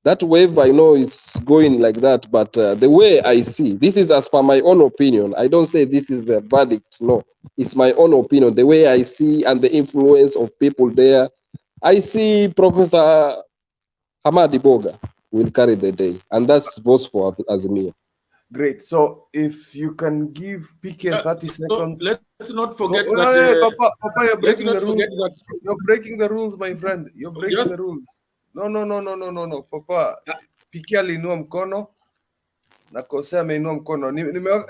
that wave I know is going like that, but the way I see, this is as per my own opinion. I don't say this is the verdict. No, it's my own opinion. The way I see and the influence of people there, I see Professor Hamadi Boga will carry the day, and that's votes for Azimio. Great. So if you can give PK 30 seconds. Let's not forget No, that. hey, Papa, you're Let's breaking not the rules. forget that. You're breaking the rules, my friend. You're breaking the rules. No. Papa, PK aliinua mkono na Kosea ameinua mkono.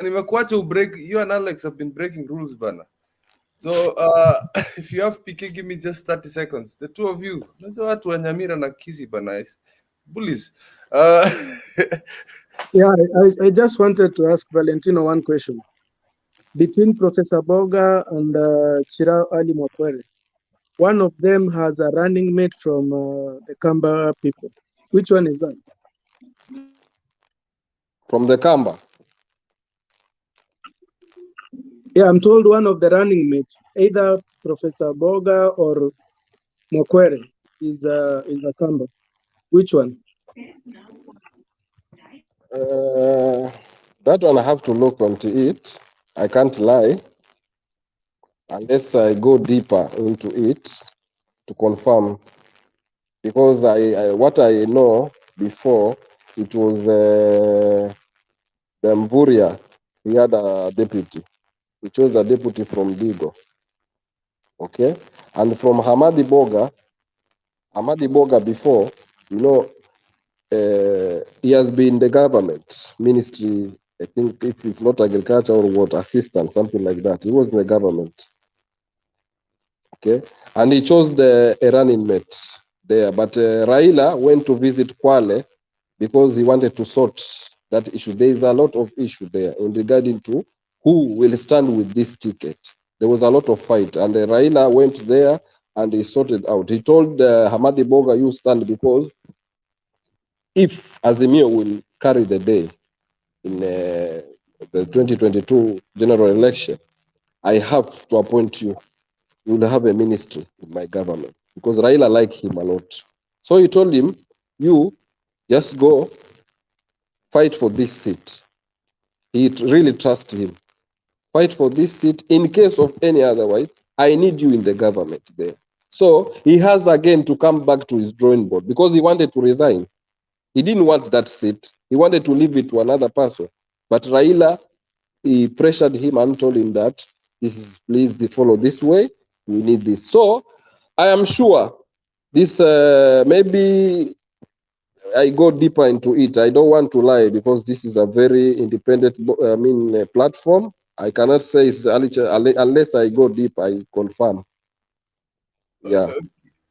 Nimekuacha ubreak. You and Alex have been breaking rules, bana. So if you have PK, give me just 30 seconds. The two of you. Unajua watu wa Nyamira na Kisi bana. Bullies. Yeah, I just wanted to ask Valentino one question. Between Professor Boga and Chirao Ali Mwakwere, one of them has a running mate from the Kamba people. Which one is that? From the Kamba? Yeah, I'm told one of the running mates, either Professor Boga or Mwakwere, is a Kamba. Which one? That one I have to look onto it. I can't lie unless I go deeper into it to confirm. Because what I know before, it was the Mvuria. He had a deputy. He chose a deputy from Digo. Okay, and from Hamadi Boga before, you know, he has been the government ministry. I think if it's not agriculture or what, assistant, something like that. He was in the government. Okay, and he chose a running mate there. But Raila went to visit Kwale because he wanted to sort that issue. There is a lot of issue there in regarding to who will stand with this ticket. There was a lot of fight, and Raila went there and he sorted out. He told Hamadi Boga, you stand because if Azimio will carry the day in the 2022 general election, I have to appoint you. You will have a ministry in my government because Raila liked him a lot. So he told him, you just go fight for this seat. He really trusts him. Fight for this seat. In case of any otherwise, I need you in the government there. So he has again to come back to his drawing board because he wanted to resign. He didn't want that seat. He wanted to leave it to another person. But Raila, he pressured him and told him that this is, please follow this way. We need this. So I am sure this maybe I go deeper into it. I don't want to lie because this is a very independent, platform. I cannot say it's unless I go deep. I confirm. Yeah.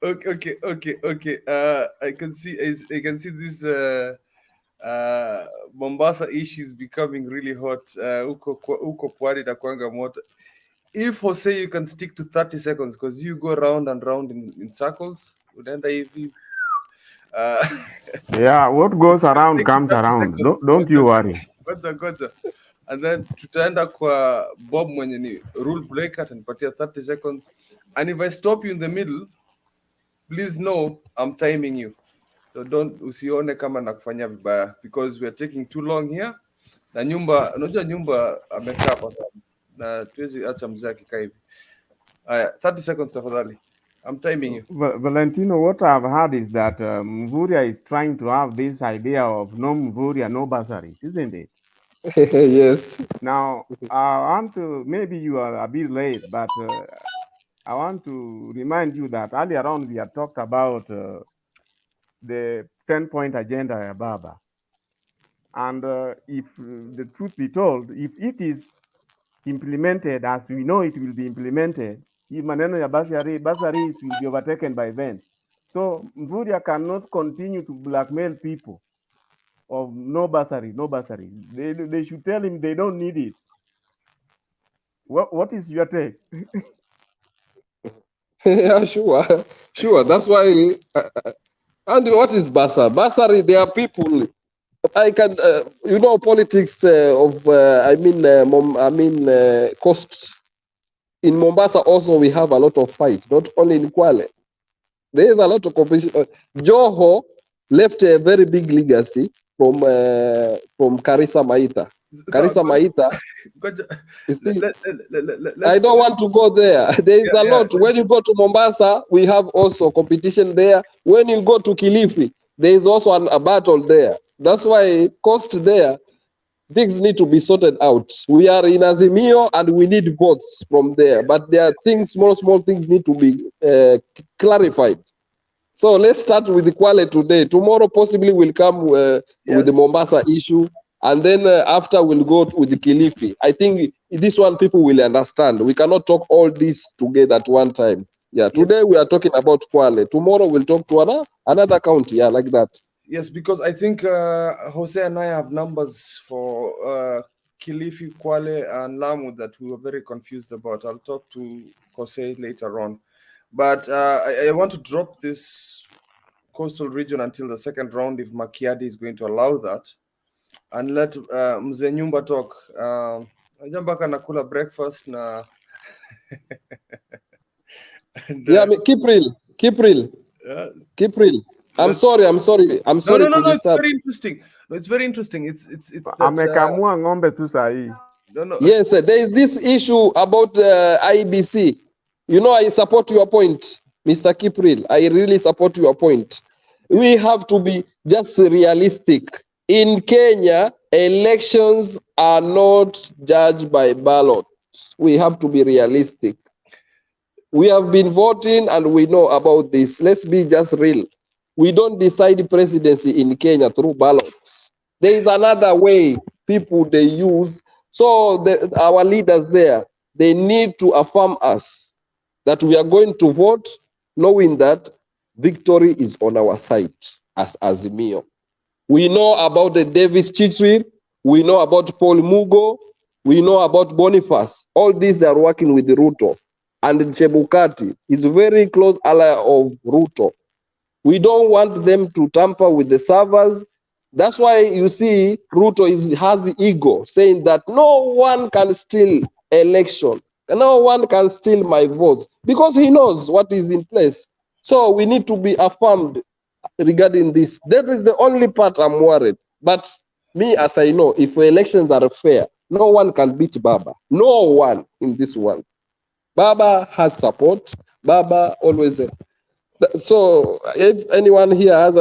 Okay. I can see this Mombasa issue is becoming really hot. Uko pwani itakuanga moto. If Jose, you can stick to 30 seconds because you go round and round in circles. Unaenda hivi. Yeah, what goes around comes around. Don't you worry. Goja. And then tutaenda kwa Bob mwenye ni rule breaker atanipatia 30 seconds. And if I stop you in the middle, please know I'm timing you. So don't usione kama nakufanya vibaya because we are taking too long here. Na unajua nyumba amekaa kwa sababu na tuwezi acha mzee akikaa hivi. 30 seconds tafadhali. I'm timing you. Valentino, what I've heard is that Mvuria is trying to have this idea of no Mvuria, no bursaries, isn't it? Yes. Now, I want to, maybe you are a bit late, but I want to remind you that earlier on we had talked about the 10-point agenda ya Baba. And if the truth be told, if it is implemented as we know it will be implemented, hii maneno ya bursaries will be overtaken by events. So Mvurya cannot continue to blackmail people of no bursary, no bursary. They should tell him they don't need it. What is your take? Yeah, sure, sure. That's why. And what is Basa? Basari, there are people. I can, politics costs. In Mombasa also we have a lot of fight, not only in Kwale. There is a lot of competition. Joho left a very big legacy from Karisa Maita. Karisa Maita. You see, I don't want to go there. There is a lot. When you go to Mombasa, we have also competition there. When you go to Kilifi, there is also a battle there. That's why cost there, things need to be sorted out. We are in Azimio and we need votes from there. But there are things, small things need to be clarified. So let's start with the Kwale today. Tomorrow possibly we'll come with the Mombasa issue. And then after we'll go with the Kilifi. I think this one people will understand. We cannot talk all this together at one time. Yeah, today we are talking about Kwale. Tomorrow we'll talk to another county. Yeah, like that. Yes, because I think Jose and I have numbers for Kilifi, Kwale, and Lamu that we were very confused about. I'll talk to Jose later on. But I want to drop this coastal region until the second round if Makiadi is going to allow that. And let Mzee Nyumba talk. Mpaka nakula breakfast na yeah, Kipril. I'm sorry no, to disturb. it's very interesting. No, it's very interesting. It's that Amekamua ng'ombe tu sahi. No. Yes, there is this issue about IEBC. I support your point, Mr. Kipril. I really support your point. We have to be just realistic. In Kenya, elections are not judged by ballot. We have to be realistic. We have been voting and we know about this. Let's be just real. We don't decide presidency in Kenya through ballots. There is another way people they use. So our leaders there, they need to affirm us that we are going to vote knowing that victory is on our side as Azimio. We know about the Davis Chichiri, we know about Paul Mugo, we know about Boniface. All these are working with the Ruto. And Chebukati is a very close ally of Ruto. We don't want them to tamper with the servers. That's why you see Ruto has the ego, saying that no one can steal election. No one can steal my votes because he knows what is in place. So we need to be affirmed regarding this. That is the only part I'm worried. But me, as I know, if elections are fair, no one can beat Baba. No one in this world. Baba has support. Baba always. So if anyone here has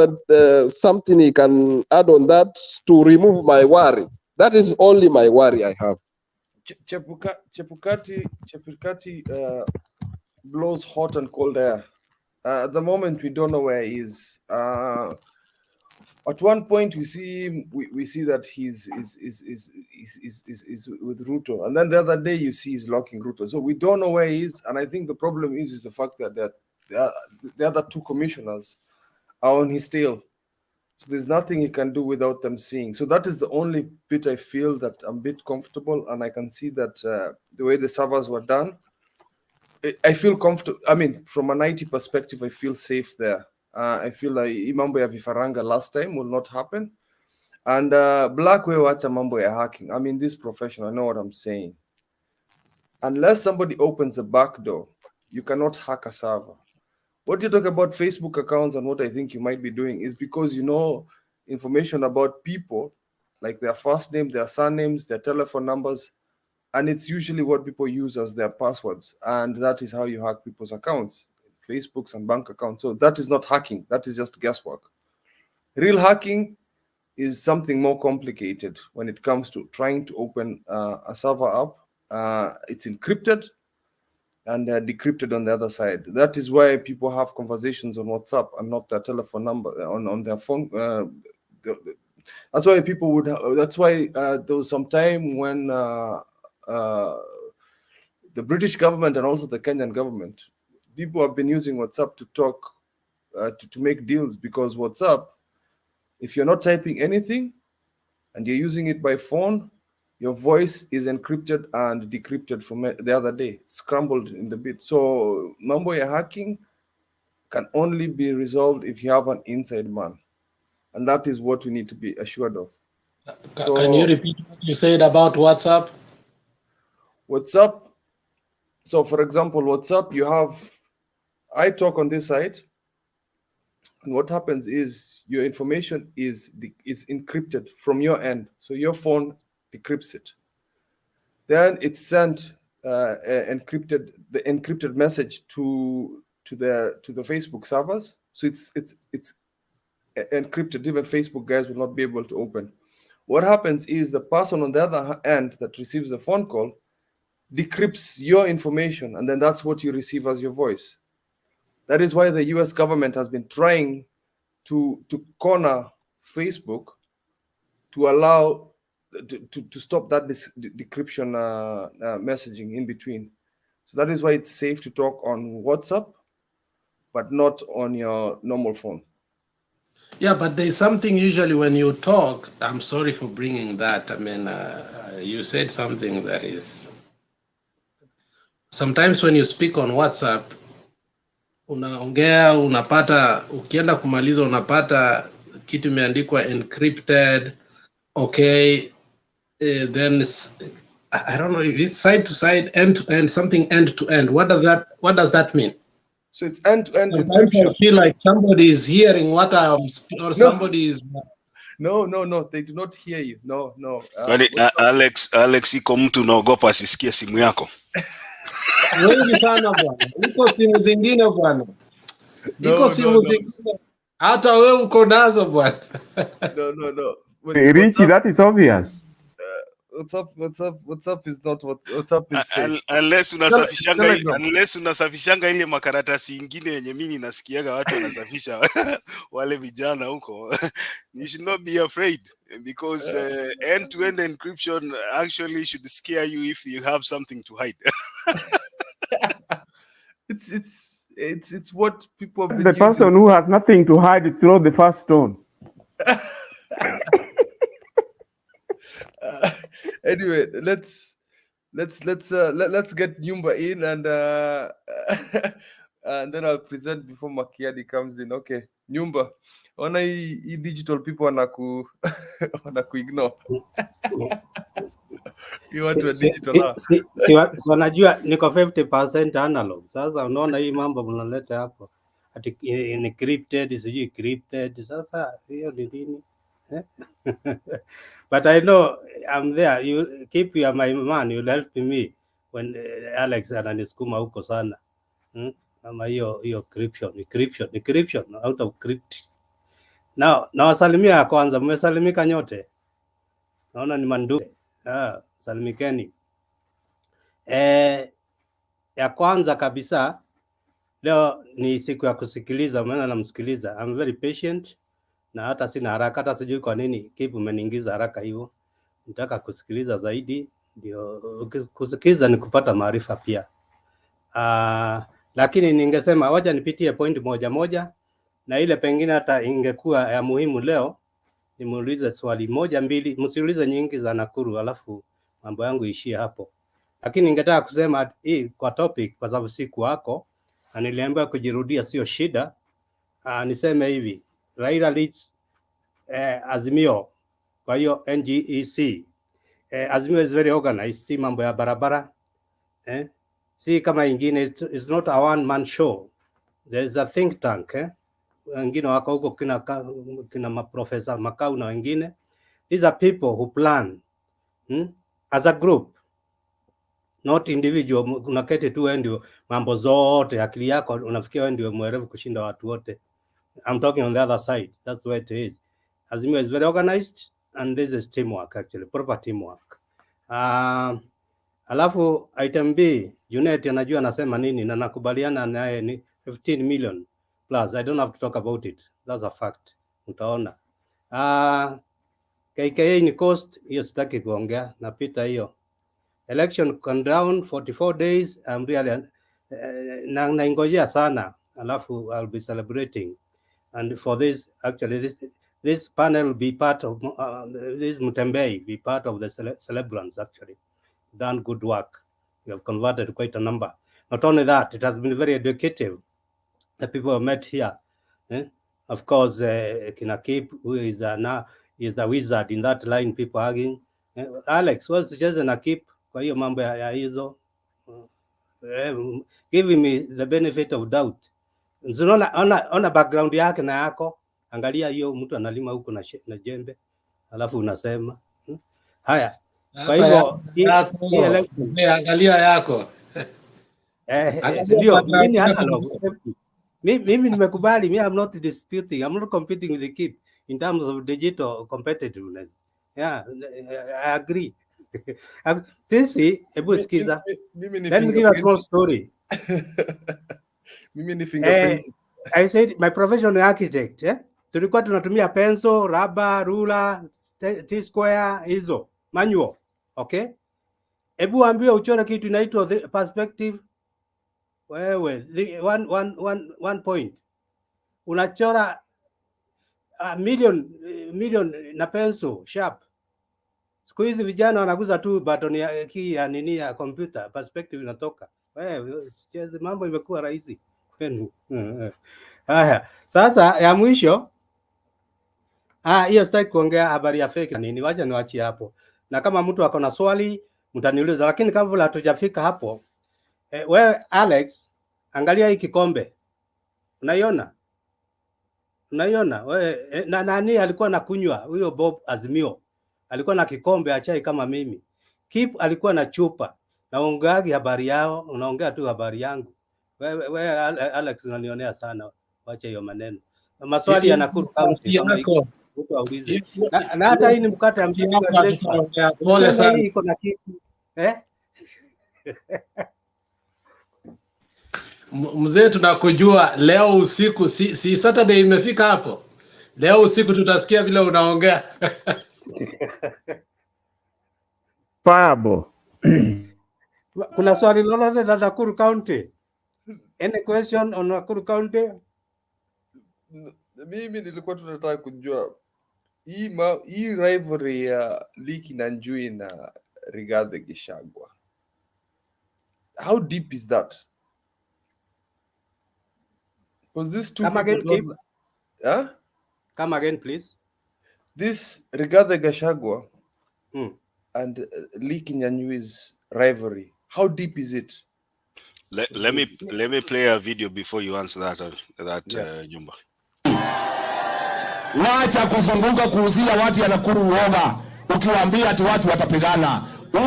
something he can add on that to remove my worry, that is only my worry I have. Chepukati blows hot and cold air. At the moment, we don't know where he is. At one point, we see that he's with Ruto, and then the other day you see he's locking Ruto. So we don't know where he is, and I think the problem is the fact that the other two commissioners are on his tail. So there's nothing he can do without them seeing. So that is the only bit I feel that I'm a bit comfortable, and I can see that the way the servers were done, I feel comfortable. I mean, from an IT perspective, I feel safe there. I feel like mambo ya vifaranga last time will not happen. And black way wacha mambo ya hacking. I mean, this profession, I know what I'm saying. Unless somebody opens the back door, you cannot hack a server. What you talk about Facebook accounts and what I think you might be doing is because you know information about people, like their first name, their surnames, their telephone numbers, and it's usually what people use as their passwords. And that is how you hack people's accounts, Facebook's and bank accounts. So that is not hacking. That is just guesswork. Real hacking is something more complicated when it comes to trying to open a server up. It's encrypted. and decrypted on the other side. That is why people have conversations on WhatsApp and not their telephone number on their phone. That's why people would. That's why there was some time when the British government and also the Kenyan government, people have been using WhatsApp to talk, to make deals, because WhatsApp, if you're not typing anything and you're using it by phone, your voice is encrypted and decrypted from the other day, scrambled in the bit. So mambo ya hacking can only be resolved if you have an inside man. And that is what we need to be assured of. Can you repeat what you said about WhatsApp? WhatsApp. So for example, WhatsApp, I talk on this side. And what happens is your information is encrypted from your end. So your phone decrypts it. Then it's sent the encrypted message to the Facebook servers. So it's encrypted. Even Facebook guys will not be able to open. What happens is the person on the other end that receives the phone call decrypts your information, and then that's what you receive as your voice. That is why the US government has been trying to corner Facebook to allow to stop that decryption messaging in between. So that is why it's safe to talk on WhatsApp, but not on your normal phone. Yeah, but there's something usually when you talk. I'm sorry for bringing that. I mean, you said something that is. Sometimes when you speak on WhatsApp, unaongea, unapata, ukienda kumaliza unapata kitu imeandikwa encrypted. Okay, then I don't know if it's side to side, end to end, something end to end. What does that mean? So it's end to end Sometimes encryption. I feel like somebody is hearing what I'm or somebody is. No, they do not hear you. No. Alex, iko mtu unaogopa asisikie simu yako. Wengi sana bwana. Iko simu zingine bwana. Iko simu zingine. Hata wewe uko nazo bwana. No. Richie, that is obvious. WhatsApp is not what WhatsApp is safe. Unless unasafishanga ile makaratasi ingine yenye mimi nasikiaga watu wanasafisha wale vijana huko. You should not be afraid, because end-to-end encryption actually should scare you if you have something to hide. It's what people have been The person using. who has nothing to hide throw the first stone. Anyway, let's get Nyumba in, and then I'll present before Makiadi comes in. Okay, Nyumba, ona hii digital people wanaku ignore. You want to digital si wanajua niko 50% analog. Sasa unaona hii mambo mnaleta hapo ati encrypted, sijui encrypted. Sasa hiyo ni nini? But I know I'm there. You keep your my man. You'll help me when Alex ananisukuma huko sana. Kama hiyo encryption out of crypt. Now nawasalimia ya kwanza. Mmesalimika nyote? Naona ni mandu. Salimikeni. Ya kwanza kabisa, leo ni siku ya kusikiliza, maana namsikiliza. I'm very patient na hata sina haraka, hata sijui kwa nini keep umeniingiza haraka hivyo. Nataka kusikiliza zaidi, ndio kusikiliza ni kupata maarifa pia. Lakini ningesema wacha nipitie point moja na ile pengine hata ingekuwa ya muhimu leo nimuulize swali moja mbili, msiulize nyingi za Nakuru alafu mambo yangu ishie hapo. Lakini ningetaka kusema hii kwa topic kwa sababu siku wako na niliambiwa kujirudia sio shida. Niseme hivi, Raila leads Azimio, kwa hiyo NGEC. Azimio is very organized, si mambo ya barabara. Si kama ingine, it's not a one man show. There is a think tank. Wengine wako huko kina maprofesa Makau na wengine. These are people who plan as a group, not individual. Unaketi tu ndio mambo zote, akili yako unafikia wewe ndio mwerevu kushinda watu wote. I'm talking on the other side. That's where it is. Azimio is very organized, and this is teamwork, actually, proper teamwork. Alafu item B, Junet anajua anasema nini na nakubaliana naye ni 15 million plus. I don't have to talk about it. That's a fact. Utaona. KKA ni cost, hiyo sitaki kuongea, napita hiyo. Election countdown 44 days. I'm really naingojea sana. Alafu I'll be celebrating. And for this, actually, this panel will be part of this Mutembei, be part of the celebrants actually. Done good work. You have converted quite a number. Not only that, it has been very educative. The people have met here. Of course, Kinakip, who is now is a wizard in that line, people hugging. Alex, what's just Nakip? Kwa hiyo mambo ya hizo. Giving me the benefit of doubt. Ona background yake na yako. Angalia hiyo mtu analima huko na jembe. Alafu unasema. Haya. Kwa hivyo angalia yako. Ndio, mimi analog. Mimi nimekubali, I'm not disputing. I'm not competing with the KIP in terms of digital competitiveness. Yeah, I agree. Sisi, hebu sikiza. Let me give a small story. Mimi ni fingerprint. I said my professional architect, tulikuwa tunatumia pencil, rubber, ruler, T-square hizo, manual. Okay? Hebu ambie uchore kitu inaitwa perspective. Wewe, one point. Unachora million na pencil sharp. Siku hizi vijana wanaguza tu button ya key ya nini ya computer, perspective inatoka. Wewe, mambo imekuwa rahisi kwenu. Haya, sasa ya mwisho hiyo sitaki kuongea habari ya fake nini, wacha niwaachie hapo. Na kama mtu ako na swali mtaniuliza, lakini kabla hatujafika hapo, wewe Alex, angalia hii kikombe. Unaiona? Wewe na nani alikuwa nakunywa? Huyo Bob Azimio alikuwa na kikombe cha chai kama mimi. Kip alikuwa na chupa. Naongeagi habari yao, unaongea tu habari yangu. Wewe Alex unanionea sana. Wacha hiyo maneno. Maswali ya Nakuru County kama iko mtu aulize. Na hata hii ni mkate ya breakfast. Pole sana. Hii iko na kitu. Mzee, tunakujua leo usiku, si Saturday imefika hapo. Leo usiku tutasikia vile unaongea. Pabo. Kuna swali lolote la Nakuru County? Any question on Nakuru County? Mimi nilikuwa tunataka kujua hii rivalry ya Liki na Njui na Rigathi Gachagua. How deep is that? Because these two Come people again, Come again, please. This Rigathi Gachagua and Liki Nyanjui's rivalry, how deep is it? Let me play a video before you answer that Jumba. Wacha kuzunguka kuuzia watu ya Nakuru uoga. Ukiwaambia ati watu watapigana,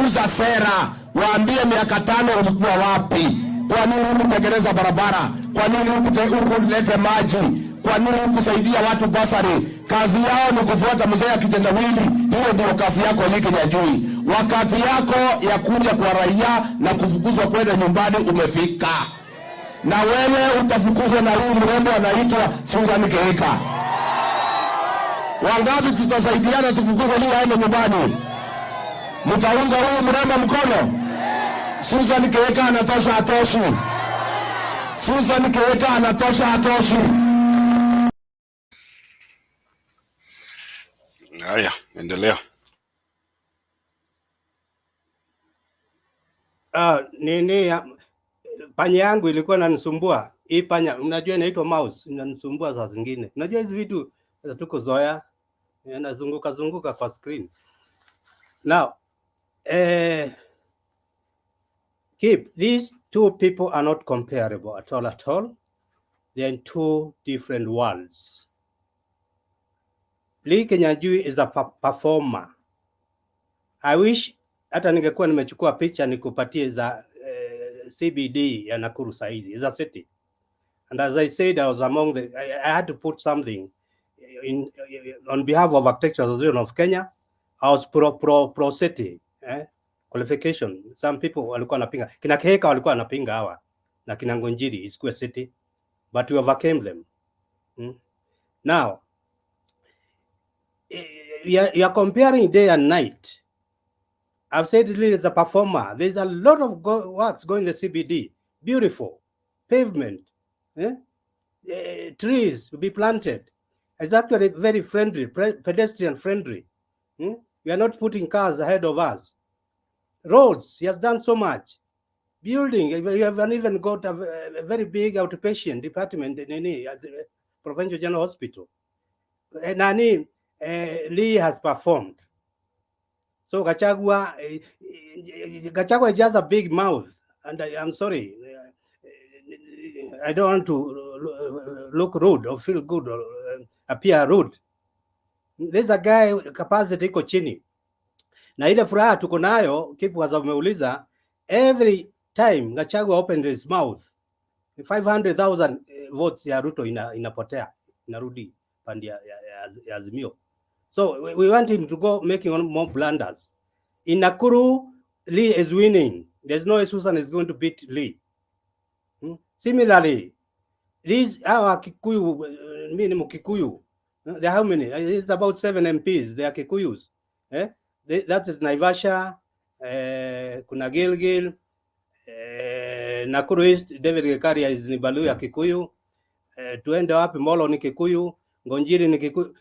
uza sera. Waambie miaka 5 ulikuwa wapi? Kwa nini hukutengeneza barabara? Kwa nini hukuleta maji? Kwa nini hukusaidia watu basari? Kazi yao ni kufuata mzee akitendawili. Hiyo ndio kazi yako Liki Nyanjui. Wakati yako ya kuja kwa raia na kufukuzwa kwenda nyumbani umefika. Na wewe utafukuzwa na huyu mrembo anaitwa Susan Keika. Wangapi tutasaidiana tufukuze leo aende nyumbani? Mtaunga huyu mrembo mkono? Susan Keika anatosha atoshi. Susan Keika anatosha atoshi. Haya, endelea. Panya yangu ilikuwa inanisumbua. Hii panya, unajua inaitwa mouse, inanisumbua saa zingine. Unajua hizi vitu tuko zoea, yanazunguka kwa screen. Now, Keep, these two people are not comparable at all. They are in two different worlds. Liki Nyanjui is a performer. I wish hata ningekuwa nimechukua picha nikupatie za CBD ya Nakuru saizi. Is a city. And as I said, I was among the, I had to put something on behalf of Architectural Association of Kenya. I was pro city. qualification. Some people walikuwa wanapinga, kina Keheka walikuwa wanapinga hawa na kina Ngonjiri Isikue City, but we overcame them. Now you are comparing day and night. I've said Lee is a performer. There's a lot of works going in the CBD. Beautiful pavement, trees to be planted. It's actually very friendly, pedestrian friendly. We are not putting cars ahead of us. Roads, he has done so much. Building, you have even got a very big outpatient department in the Provincial General Hospital. Nani, Lee has performed. So Gachagua is just a big mouth, and I'm sorry, I don't want to look rude or feel good or appear rude. There's a guy capacity iko chini, na ile furaha tuko nayo kipu wameuliza, every time Gachagua opens his mouth 500,000 votes ya Ruto inapotea, inarudi pande ya Azimio. So we want him to go making more blunders. In Nakuru, Lee is winning. There's no way Susan is going to beat Lee. Similarly, these our Kikuyu, minimum Kikuyu. There are how many? It's about 7 MPs. They are Kikuyus. That is Naivasha, kuna Gilgil, Nakuru East, David Gekaria is Nibaluya Kikuyu. Tuende wapi? Molo ni Kikuyu, Ngonjiri ni Kikuyu.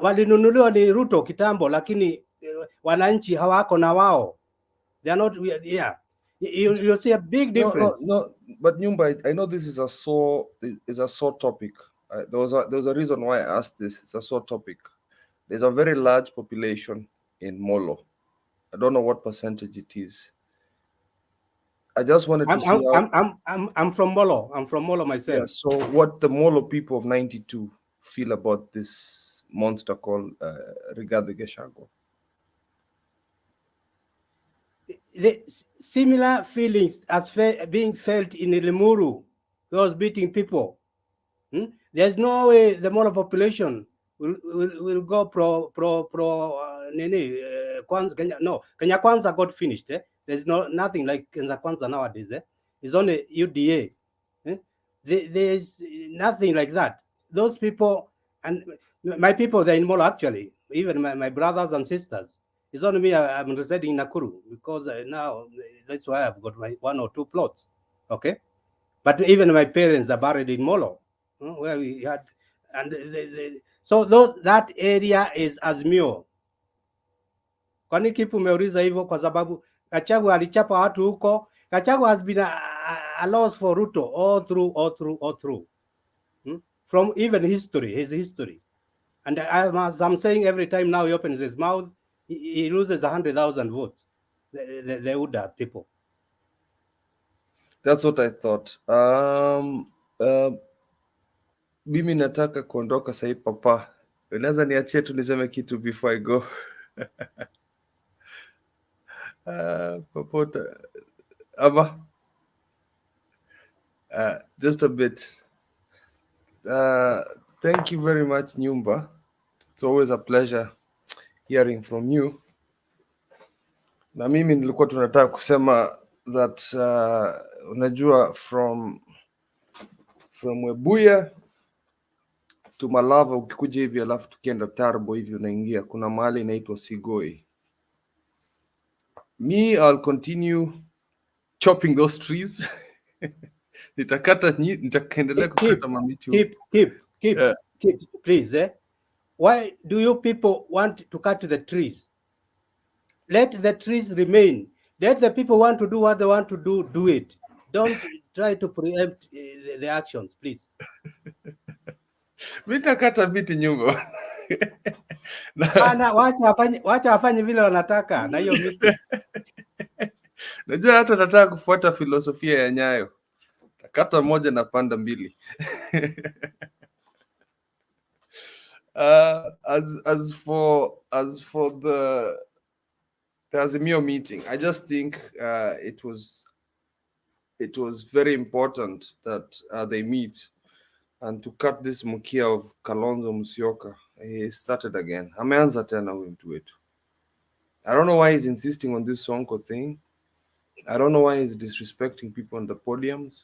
Walinunuliwa ni Ruto kitambo, lakini wananchi hawako na wao. They are not, yeah. You see a big difference. No, but Nyumba, I know this is a sore topic. There was a reason why I asked this. It's a sore topic. There's a very large population in Molo. I don't know what percentage it is. I just wanted to see I'm from Molo. I'm from Molo myself. Yeah, so what the Molo people of 92 feel about this monster called Rigathi Gachagua? The similar feelings as being felt in Limuru, those beating people. There's no way the Molo population will go pro Kwanza. No, Kenya Kwanza got finished. There's nothing like Kenya Kwanza nowadays. It's only UDA. There's nothing like that. Those people, and my people, they're in Molo actually, even my brothers and sisters. It's only me, I'm residing in Nakuru, because now that's why I've got my 1 or 2 plots. Okay? But even my parents are buried in Molo, where we had, and so that area is Azimio. Kwani kipu umeuliza hivyo? Kwa sababu Gachagua alichapa watu huko. Gachagua has been a loss for Ruto all through. From even his history. And as I'm saying, every time now he opens his mouth, he loses 100,000 votes. The Uda people. That's what I thought. Mimi nataka kuondoka sahi papa. Unaweza niachie tu niseme kitu before I go? Papota. Ama? Just a bit. Thank you very much, Nyumba. It's always a pleasure hearing from you. Na mimi nilikuwa tunataka kusema that unajua from Webuye to Malava ukikuja hivi alafu tukienda Tarbo hivi unaingia kuna mahali inaitwa Sigoi. Me, I'll continue chopping those trees. Nitakaendelea kukata mamiti. Keep, please. Why do you people want to cut the trees? Let the trees remain. Let the people want to do what they want to do it. Don't try to preempt the actions, please. Nitakata miti Nyumba. Wacha afanye vile wanataka na hiyo miti. Najua hata nataka kufuata filosofia ya Nyayo. Kata moja na panda mbili. As for the Azimio meeting, I just think it was very important that they meet and to cut this mkia of Kalonzo Musyoka. He started again. Ameanza tena huyu mtu wetu. I don't know why he's insisting on this Sonko thing. I don't know why he's disrespecting people on the podiums.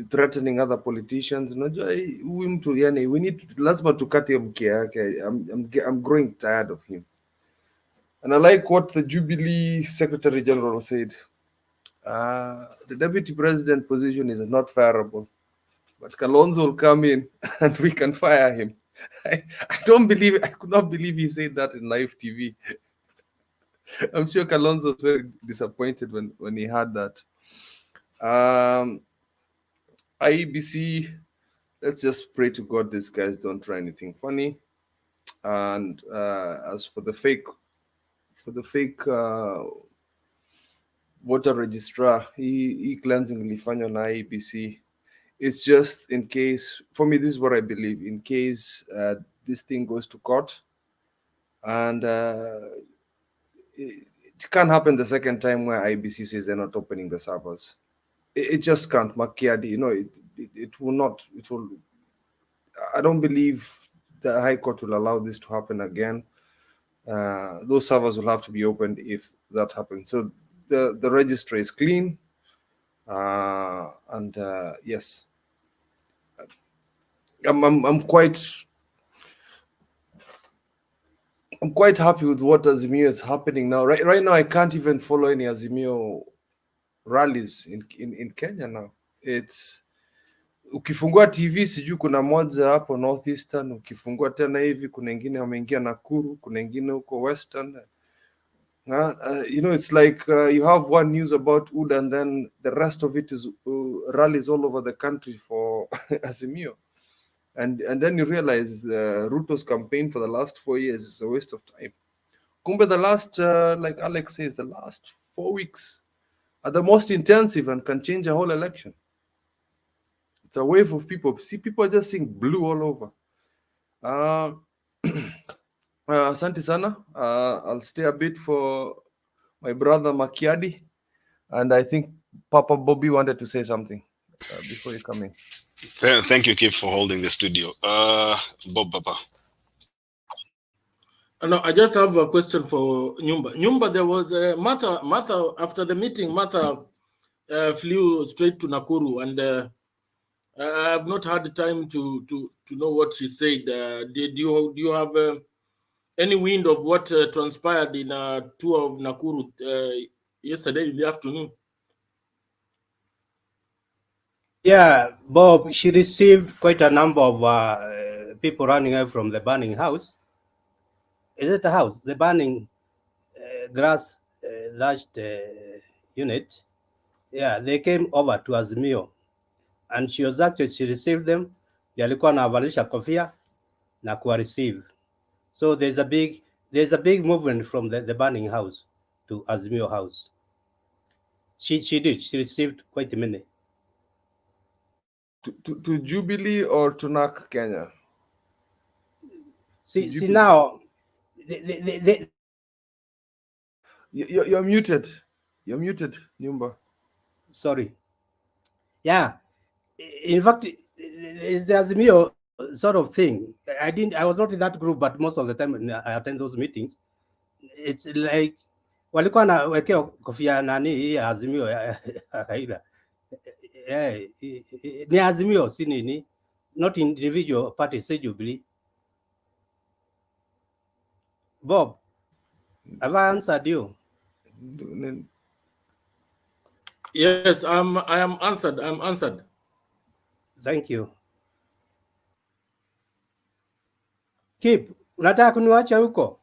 Threatening other politicians. We need to, lazima tukate mkia yake. I'm growing tired of him. And I like what the Jubilee Secretary General said. The deputy president position is not fireable, but Kalonzo will come in and we can fire him. I could not believe he said that in live TV. I'm sure Kalonzo was very disappointed when he heard that. IEBC, let's just pray to God these guys don't try anything funny. And as for the fake voter registrar, he cleansing ilifanywa na IEBC. It's just in case, for me, this is what I believe, in case this thing goes to court, and it can't happen the second time where IEBC says they're not opening the servers. It just can't. Makiadi, it will not. It will. I don't believe the High Court will allow this to happen again. Those servers will have to be opened if that happens. So the registry is clean, and yes, I'm quite happy with what Azimio is happening now. Right now, I can't even follow any Azimio rallies in Kenya now. It's ukifungua TV sijui kuna moja hapo Northeastern, ukifungua tena hivi kuna ingine wameingia Nakuru, kuna ingine huko Western. It's like you have one news about UDA and then the rest of it is rallies all over the country for Azimio. And then you realize Ruto's campaign for the last 4 years is a waste of time. Kumbe the last, like Alex says, the last 4 weeks are the most intensive and can change a whole election. It's a wave of people. See, people are just seeing blue all over. Asante sana. I'll stay a bit for my brother Makiadi. And I think Papa Bobby wanted to say something before you come in. Thank you, Kip, for holding the studio. Bob Papa. No, I just have a question for Nyumba. Nyumba, there was Martha, after the meeting, Martha flew straight to Nakuru, and I have not had the time to know what she said. Do you have any wind of what transpired in a tour of Nakuru yesterday in the afternoon? Yeah, Bob, she received quite a number of people running away from the burning house. Is it a house? The burning grass thatched unit. Yeah, they came over to Azimio. And she received them. Walikuwa wanavalisha kofia na kuwa receive. So there's a big movement from the burning house to Azimio house. She received quite a many. To Jubilee or to NAK Kenya? See now, you're muted. You're muted, Nyumba. Sorry. Yeah. In fact, it's the Azimio sort of thing. I was not in that group, but most of the time I attend those meetings. It's like walikuwa na wekeo kofia nani hii Azimio Raila. Ni Azimio si nini, not individual parties, say Jubilee. Bob, have I answered you? Yes, I am answered. I'm answered. Thank you. Kip, unataka kuniacha huko?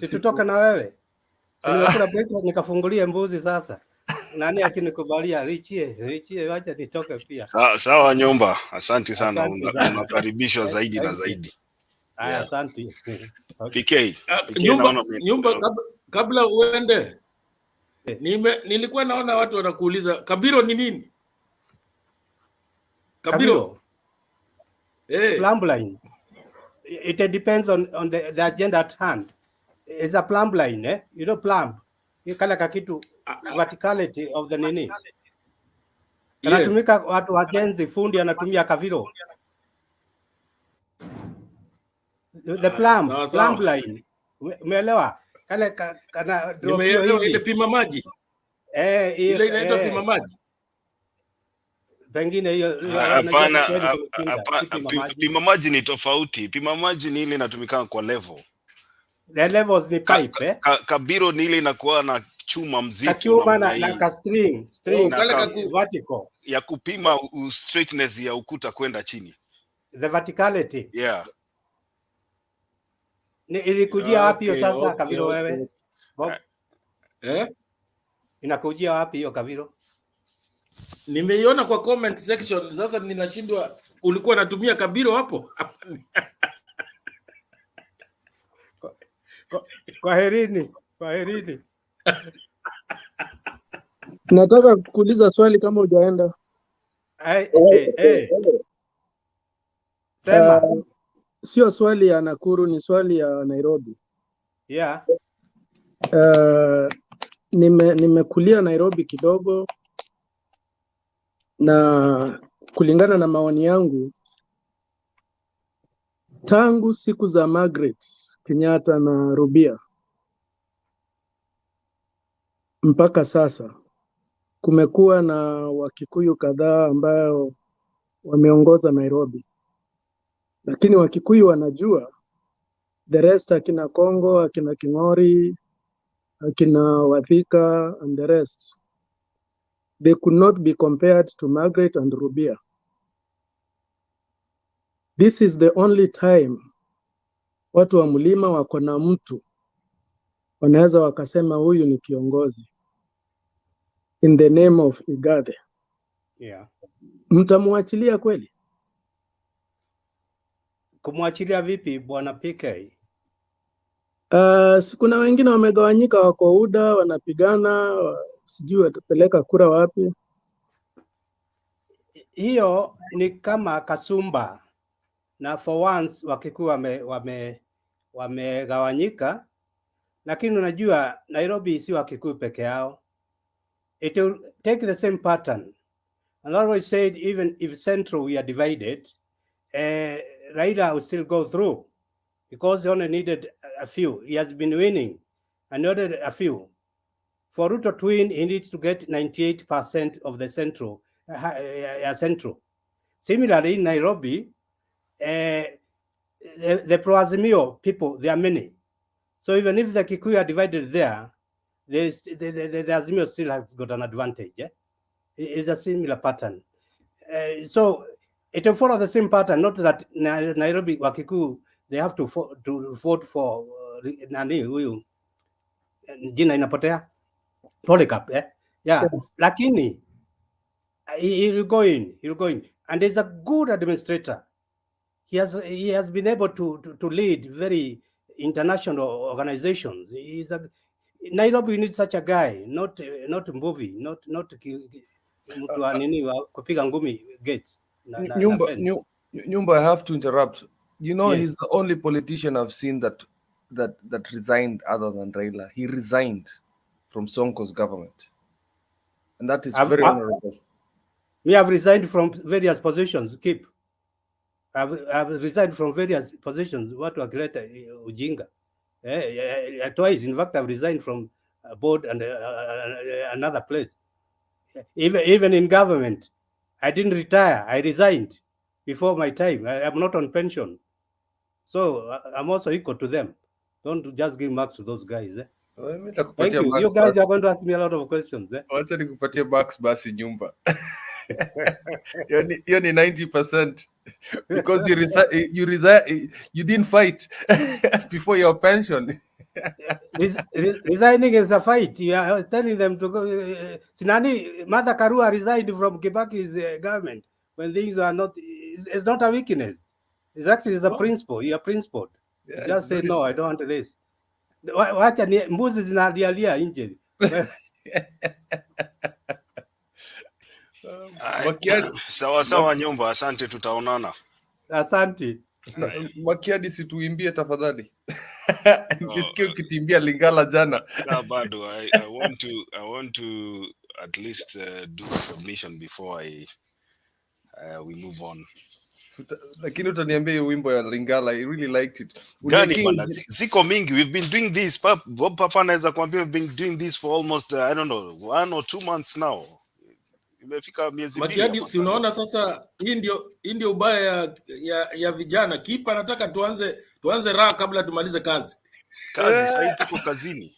Situtoka na wewe. Nimekula breakfast nikafungulie mbuzi sasa. Nani akinikubalia richie wacha nitoke pia. Sawa Nyumba, asante sana. Unakaribishwa zaidi na zaidi. Asante. PK. Nyumba kabla uende. Nilikuwa naona watu wanakuuliza Kabiro ni nini? Kabiro. Plumb line. It depends on the agenda at hand. It's a plumb line, eh? You know plumb. You kala kakitu verticality of the nini. Anatumika watu wajenzi, fundi anatumia kaviro. The plumb line. Umeelewa? Kale kana dropio Nimeelewa ile hivi. pima maji. Ile inaitwa pima maji. Pengine hiyo Hapana, pima maji ni tofauti. Pima maji ni ile inatumika kwa level. The levels ni pipe kabiro ni ile inakuwa na chuma mzito chuma na ka string vertical ya kupima straightness ya ukuta kwenda chini, the verticality. Yeah. Ilikujia wapi hiyo sasa Kabiro wewe? Bob? Inakujia wapi hiyo Kabiro? Nimeiona kwa comment section, sasa ninashindwa ulikuwa unatumia Kabiro hapo? Kwaherini. Nataka kuuliza swali kama hujaenda. Sema. Sio swali ya Nakuru, ni swali ya Nairobi. Yeah. Nimekulia Nairobi kidogo, na kulingana na maoni yangu, tangu siku za Margaret Kenyatta na Rubia mpaka sasa kumekuwa na Wakikuyu kadhaa ambao wameongoza Nairobi, lakini Wakikuyu wanajua, the rest akina Kongo, akina King'ori, akina Wathika and the rest, they could not be compared to Margaret and Rubia. This is the only time watu wa mlima wako na mtu wanaweza wakasema huyu ni kiongozi in the name of Igade. Yeah. Mtamwachilia kweli? Kumwachilia vipi bwana PK? Kuna wengine wamegawanyika, wako UDA wanapigana, sijui watapeleka kura wapi. Hiyo ni kama kasumba, na for once Wakikuyu wamegawanyika, lakini unajua Nairobi si Wakikuyu peke yao. It will take the same pattern. And I always said, even if Central we are divided, Raila will still go through, because he only needed a few. He has been winning and needed a few. For Ruto to win, he needs to get 98% of the Central. Similarly, in Nairobi, the pro-Azimio people, there are many. So even if the Kikuyu are divided there, the Azimio still has got an advantage. Yeah? It's a similar pattern. So it will follow the same pattern, not that Nairobi Wakikuyu, they have to vote for nani huyu jina inapotea Polycarp, yeah? Yeah. Yes. Lakini he'll go in, and he's a good administrator. He has been able to lead very international organizations. Nairobi needs such a guy, not Mbuvi, not mtu wa nini wa kupiga ngumi Gates. Nyumba, I have to interrupt. You know, Yes. He's the only politician I've seen that resigned other than Raila. He resigned from Sonko's government, and that is very honorable. We have resigned from various positions. I've resigned from various positions. What wakileta ujinga? Twice, in fact, I've resigned from a board and another place. Even in government, I didn't retire. I resigned before my time. I'm not on pension, so I'm also equal to them. Don't just give marks to those guys. Thank you. You guys are going to ask me a lot of questions. Wacha nikupatie marks basi Nyumba. Hiyo ni 90% because you didn't fight before your pension. Resigning is a fight. You are telling them to go. Sinani Martha Karua resigned from Kibaki's government when things are not. It's not a weakness. It's actually a principle. You are principled. Yeah, just say no. I don't want this. Wacha mbuzi zinalialia nje. Sawa Nyumba, asante, tutaonana. Asante. Makiadi, situimbie tafadhali. Nisikie ukitimbia Lingala jana. Bado I want to at least do a submission before we move on. Lakini utaniambia hiyo wimbo ya Lingala, I really liked it. Gani bana, ziko mingi. We've been doing this. Bob Papa anaweza kuambia we've been doing this for almost I don't know 1 or 2 months now. Imefika miezi mbili. Makiadi, si unaona sasa, hii ndio ubaya ya vijana. Kipa anataka tuanze raha kabla tumalize kazi. Sasa tuko kazini.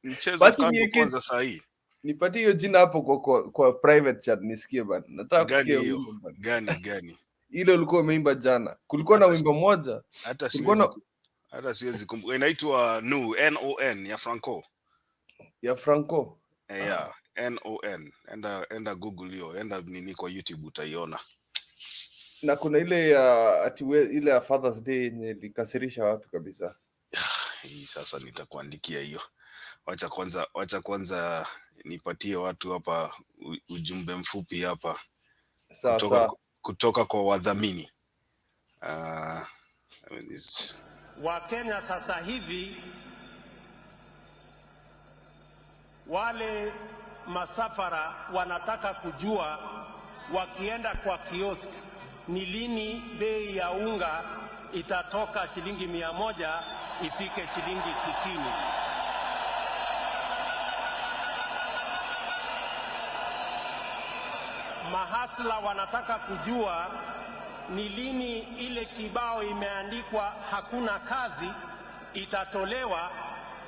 Mchezo kando kwanza saa hii. Nipatie hiyo jina hapo kwa private chat nisikie bana. Nataka kusikia wimbo bana. Gani? Ile ulikuwa umeimba jana. Kulikuwa na wimbo moja. Hata siwezi kumbuka. Inaitwa NON ya Franco. Ya Franco. Yeah, NON. Enda Google hiyo, enda nini kwa YouTube utaiona. Na kuna ile ya ile ya Father's Day yenye likasirisha watu kabisa. Hii sasa nitakuandikia hiyo. Wacha kwanza nipatie watu hapa ujumbe mfupi hapa. Kutoka kwa wadhamini. Wakenya sasa hivi wale masafara wanataka kujua wakienda kwa kiosk ni lini bei ya unga itatoka shilingi 100 ifike shilingi 60. Mahasla wanataka kujua ni lini ile kibao imeandikwa hakuna kazi itatolewa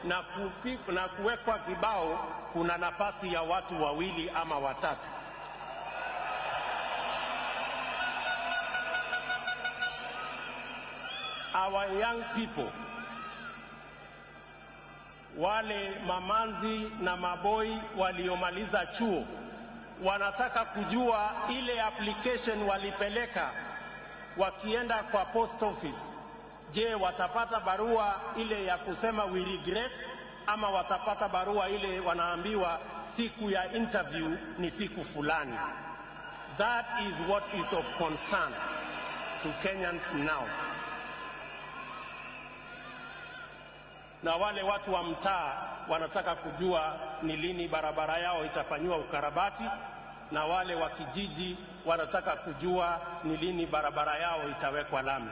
na kuwekwa kibao kuna nafasi ya watu 2 ama 3. Our young people, wale mamanzi na maboi waliomaliza chuo wanataka kujua ile application walipeleka wakienda kwa post office. Je, watapata barua ile ya kusema we regret ama watapata barua ile wanaambiwa siku ya interview ni siku fulani? That is what is of concern to Kenyans now. Na wale watu wa mtaa wanataka kujua ni lini barabara yao itafanywa ukarabati, na wale wa kijiji wanataka kujua ni lini barabara yao itawekwa lami.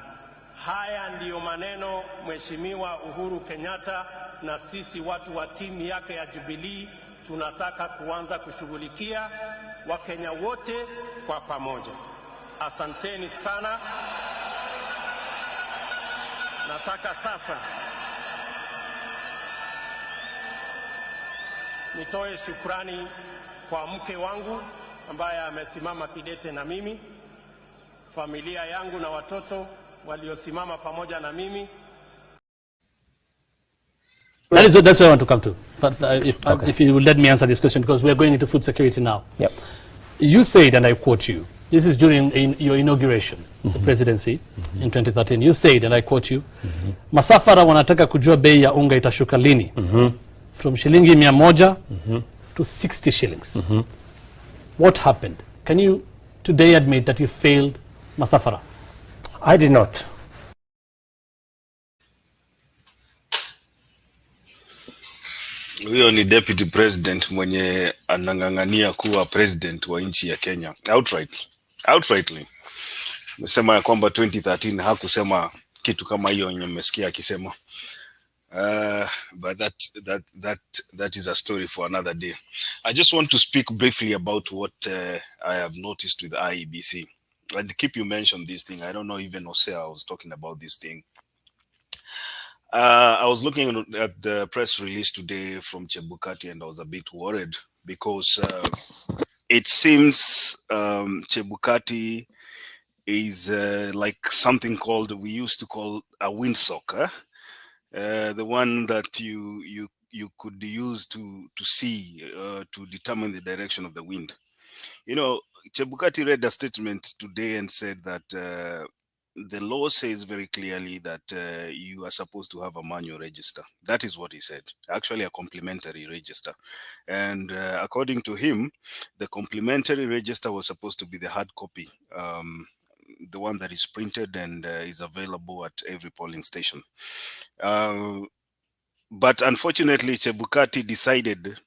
Haya ndiyo maneno Mheshimiwa Uhuru Kenyatta na sisi watu wa timu yake ya Jubilee tunataka kuanza kushughulikia Wakenya wote kwa pamoja. Asanteni sana. Nataka sasa nitoe shukrani kwa mke wangu ambaye amesimama kidete na mimi, familia yangu na watoto waliosimama pamoja na mimi. That's what I want to come to. But if you will let me answer this question, because we are going into food security now. Yep. You said, and I quote you, this is during your inauguration, the presidency in 2013. You said, and I quote you, masafara wanataka kujua bei ya unga itashuka lini. From shilingi 100 to 60 shillings. What happened? Can you today admit that you failed masafara? I did not. Huyo ni deputy president mwenye anang'ang'ania kuwa president wa nchi ya Kenya outrightly. Nasema ya kwamba 2013 hakusema kitu kama hiyo yenye mmesikia akisema. But that is a story for another day. I just want to speak briefly about what I have noticed with IEBC. And keep you mention this thing. I don't know, even Osea was talking about this thing. I was looking at the press release today from Chebukati and I was a bit worried because it seems Chebukati is like something called, we used to call a windsock, the one that you could use to see, to determine the direction of the wind. You know, Chebukati read a statement today and said that the law says very clearly that you are supposed to have a manual register. That is what he said, actually a complementary register. And according to him, the complementary register was supposed to be the hard copy, the one that is printed and is available at every polling station. But unfortunately, Chebukati decided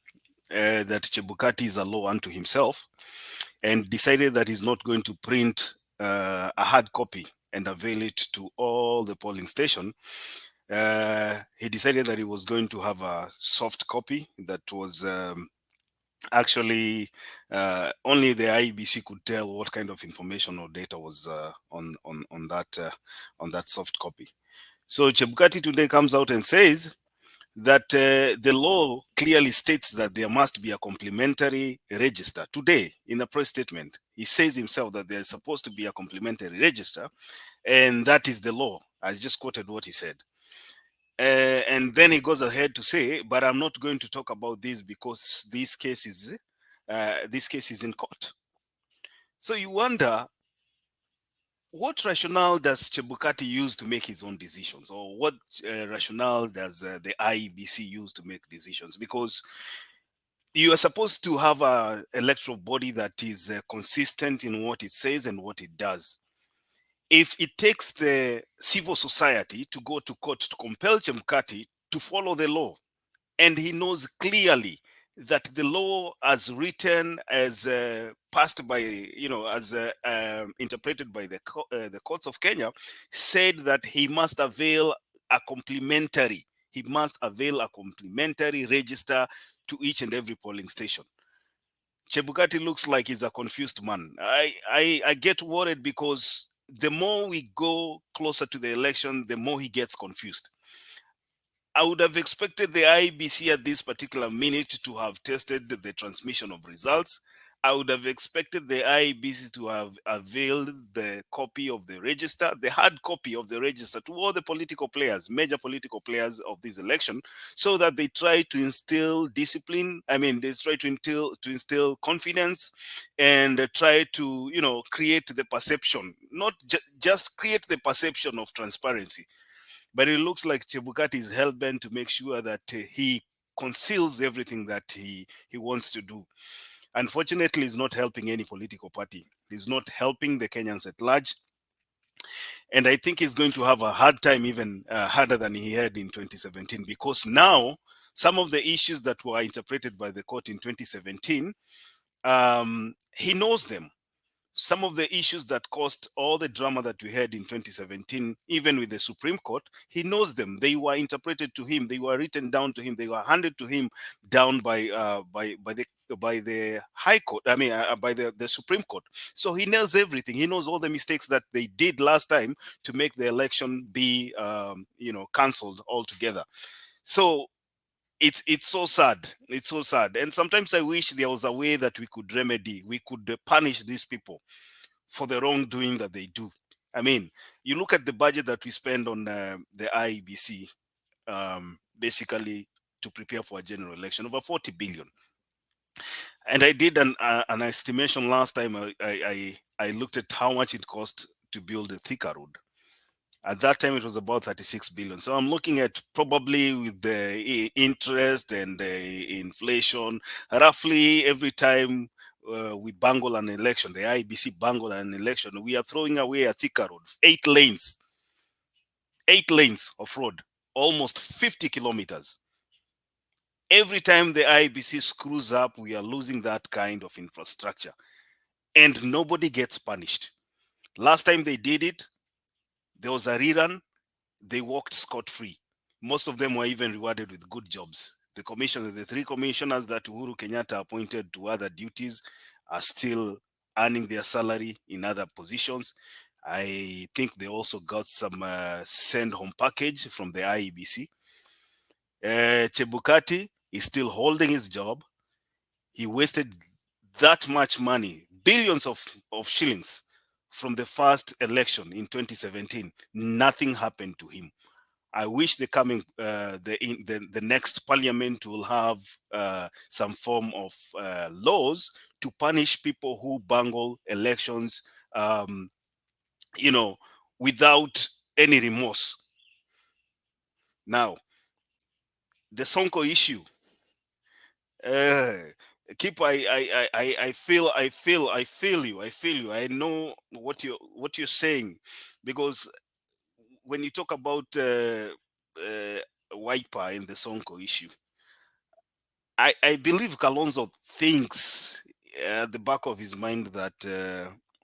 that Chebukati is a law unto himself and decided that he's not going to print a hard copy and avail it to all the polling station. He decided that he was going to have a soft copy that was actually only the IEBC could tell what kind of information or data was on that soft copy. So Chebukati today comes out and says that the law clearly states that there must be a complementary register. Today, in a press statement, he says himself that there's supposed to be a complementary register, and that is the law. I just quoted what he said. And then he goes ahead to say, but I'm not going to talk about this because this case is in court. So you wonder, what rationale does Chebukati use to make his own decisions, or what rationale does the IEBC use to make decisions? Because you are supposed to have an electoral body that is consistent in what it says and what it does. If it takes the civil society to go to court to compel Chebukati to follow the law, and he knows clearly that the law as written, as passed by, as interpreted by the courts of Kenya, said that he must avail a complementary register to each and every polling station. Chebukati looks like he's a confused man. I get worried because the more we go closer to the election, the more he gets confused. I would have expected the IEBC at this particular minute to have tested the transmission of results. I would have expected the IEBC to have availed the copy of the register, the hard copy of the register, to all the political players, major political players of this election, so that they try to instill discipline. I mean, they try to instill confidence, and try to, create the perception, not just create the perception of transparency. But it looks like Chebukati is hell-bent to make sure that he conceals everything that he wants to do. Unfortunately, it's not helping any political party. It's not helping the Kenyans at large. And I think he's going to have a hard time, even harder than he had in 2017, because now some of the issues that were interpreted by the court in 2017, he knows them. Some of the issues that caused all the drama that we had in 2017, even with the Supreme Court, he knows them. They were interpreted to him. They were written down to him. They were handed to him down by the High Court. I mean, by the Supreme Court. So he knows everything. He knows all the mistakes that they did last time to make the election be, cancelled altogether. So it's so sad. It's so sad. And sometimes I wish there was a way that we could punish these people for the wrongdoing that they do. I mean, you look at the budget that we spend on the IEBC, basically to prepare for a general election, over 40 billion. And I did an estimation last time. I looked at how much it cost to build a Thika road. At that time, it was about 36 billion. So I'm looking at, probably with the interest and the inflation, roughly every time we bungle an election, the IEBC bungle an election, we are throwing away a Thika road, 8 lanes of road, almost 50 kilometers. Every time the IEBC screws up, we are losing that kind of infrastructure, and nobody gets punished. Last time they did it, there was a rerun. They walked scot-free. Most of them were even rewarded with good jobs. The 3 commissioners that Uhuru Kenyatta appointed to other duties are still earning their salary in other positions. I think they also got some send-home package from the IEBC. Chebukati is still holding his job. He wasted that much money, billions of shillings, from the first election in 2017. Nothing happened to him. I wish the next parliament will have some form of laws to punish people who bungle elections, without any remorse. Now, the Sonko issue. I feel you. I know what you're saying, because when you talk about Wiper in the Sonko issue, I believe Kalonzo thinks at the back of his mind that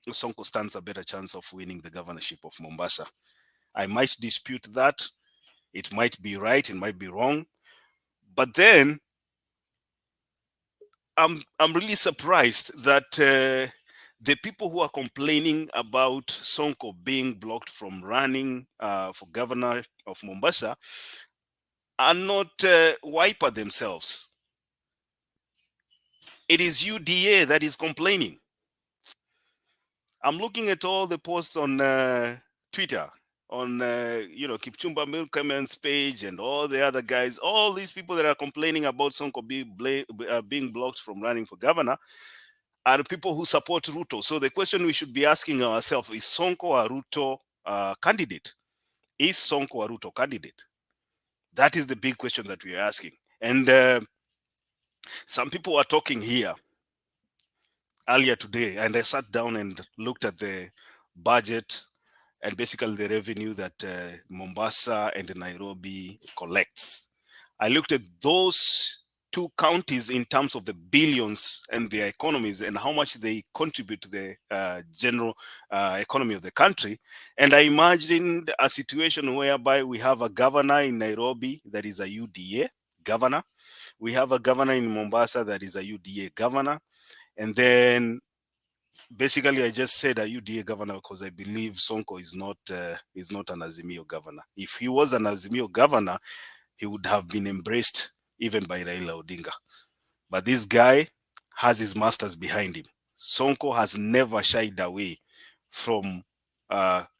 Sonko stands a better chance of winning the governorship of Mombasa. I might dispute that. It might be right, it might be wrong. But then I'm really surprised that the people who are complaining about Sonko being blocked from running for governor of Mombasa are not Wiper themselves. It is UDA that is complaining. I'm looking at all the posts on Twitter, on Kipchumba Murkomen's page and all the other guys, all these people that are complaining about Sonko being blocked from running for governor are people who support Ruto. So the question we should be asking ourselves is, Sonko a Ruto candidate? Is Sonko a Ruto candidate? That is the big question that we are asking. And some people were talking here earlier today, and I sat down and looked at the budget and basically the revenue that Mombasa and Nairobi collects. I looked at those two counties in terms of the billions and their economies and how much they contribute to the general economy of the country. And I imagined a situation whereby we have a governor in Nairobi that is a UDA governor. We have a governor in Mombasa that is a UDA governor. And then basically I just said a UDA governor because I believe Sonko is not an Azimio governor. If he was an Azimio governor, he would have been embraced even by Raila Odinga. But this guy has his masters behind him. Sonko has never shied away from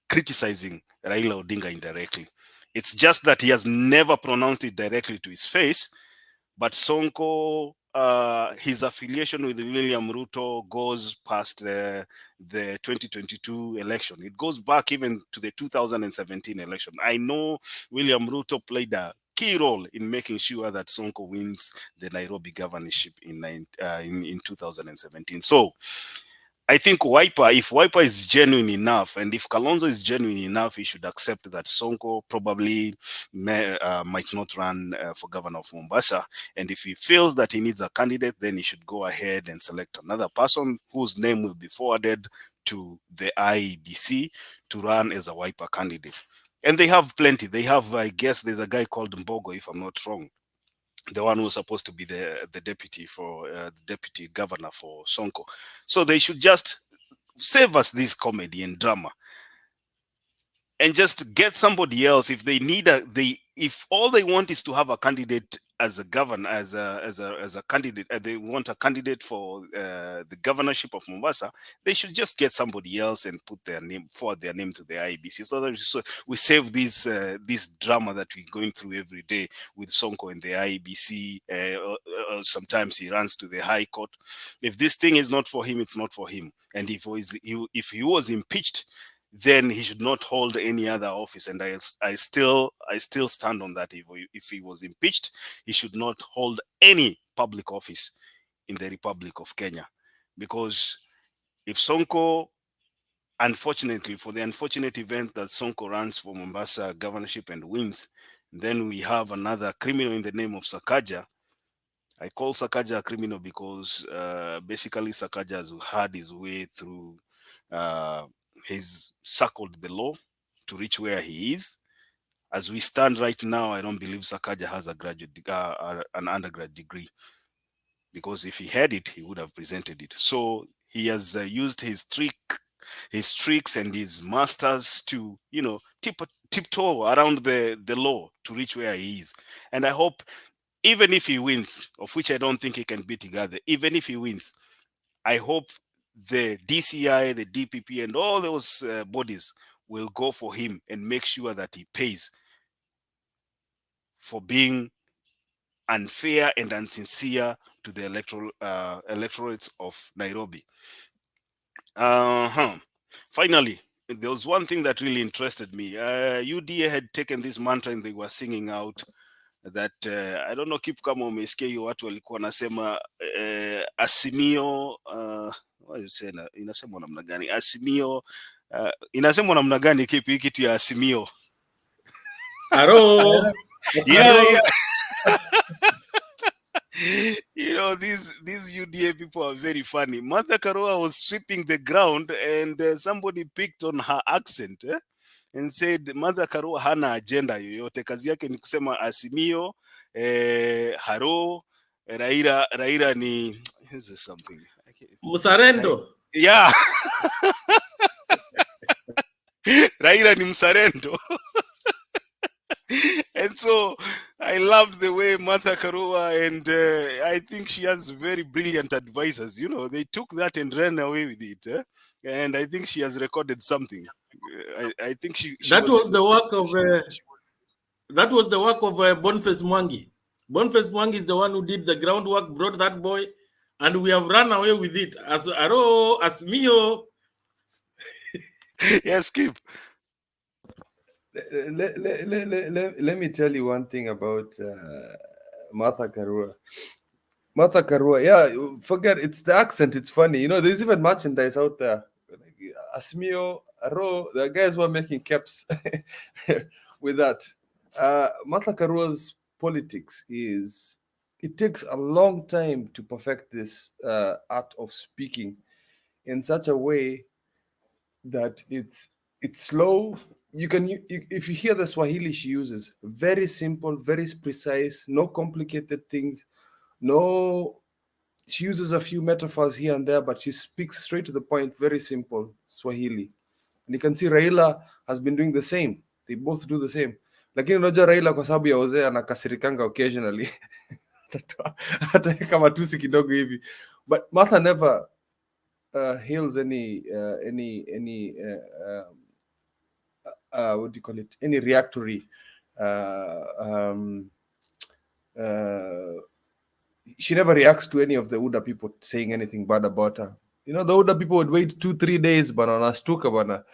criticizing Raila Odinga indirectly. It's just that he has never pronounced it directly to his face. But Sonko, his affiliation with William Ruto goes past the 2022 election. It goes back even to the 2017 election. I know William Ruto played a key role in making sure that Sonko wins the Nairobi governorship in 2017. So I think if Wiper is genuine enough, and if Kalonzo is genuine enough, he should accept that Sonko probably might not run for governor of Mombasa. And if he feels that he needs a candidate, then he should go ahead and select another person whose name will be forwarded to the IEBC to run as a Wiper candidate. And they have plenty. They have, I guess, there's a guy called Mbogo, if I'm not wrong, the one who's supposed to be the deputy for the deputy governor for Sonko. So they should just save us this comedy and drama and just get somebody else. If they need if all they want is to have a candidate as a governor, as a candidate, they want a candidate for the governorship of Mombasa, they should just get somebody else and put their name, forward their name to the IEBC, so that we save this drama that we're going through every day with Sonko and the IEBC. Sometimes he runs to the High Court. If this thing is not for him, it's not for him. And if he was impeached, then he should not hold any other office. And I still stand on that. If he was impeached, he should not hold any public office in the Republic of Kenya. Because if Sonko, unfortunately, for the unfortunate event that Sonko runs for Mombasa governorship and wins, then we have another criminal in the name of Sakaja. I call Sakaja a criminal because basically Sakaja has had his way through he's circled the law to reach where he is. As we stand right now, I don't believe Sakaja has an undergrad degree, because if he had it, he would have presented it. So he has used his tricks and his masters to, tiptoe around the law to reach where he is. And I hope, even if he wins, of which I don't think he can beat Igathe, even if he wins, I hope the DCI, the DPP, and all those bodies will go for him and make sure that he pays for being unfair and unsincere to the electorates of Nairobi. Finally, there was one thing that really interested me. UDA had taken this mantra and they were singing out that I don't know, kipu kama umesikia hiyo watu walikuwa wanasema Azimio inasemwa namna gani? Azimio inasemwa namna gani kipi kitu ya Azimio? Aro. Yeah. You know, these UDA people are very funny. Martha Karua was sweeping the ground, and somebody picked on her accent and said Martha Karua hana agenda yoyote, kazi yake ni kusema Azimio, haro, Raila ni this is something. Msarendo. Yeah. Raila ni msarendo. And so I loved the way Martha Karua, and I think she has very brilliant advisors. You know, they took that and ran away with it. And I think she has recorded something. I think she that was the work of Boniface Mwangi. Boniface Mwangi is the one who did the groundwork, brought that boy, and we have run away with it. As Azimio. Yes, Skip. Let me tell you one thing about Martha Karua. Martha Karua, yeah, forget it's the accent. It's funny, you know. There's even merchandise out there. Azimio, Aro, the guys were making caps with that. Martha Karua's politics is, it takes a long time to perfect this art of speaking in such a way that it's slow. You can, if you hear the Swahili she uses, very simple, very precise, no complicated things, no. She uses a few metaphors here and there, but she speaks straight to the point, very simple Swahili. And you can see Raila has been doing the same. They both do the same. Lakini unajua Raila kwa sababu ya uzee anakasirikanga occasionally. Hata kama tusi kidogo hivi. But Martha never hails any what do you call it? Any reactory she never reacts to any of the UDA people saying anything bad about her. You know, the UDA people would wait 2-3 days, but on Astuka, but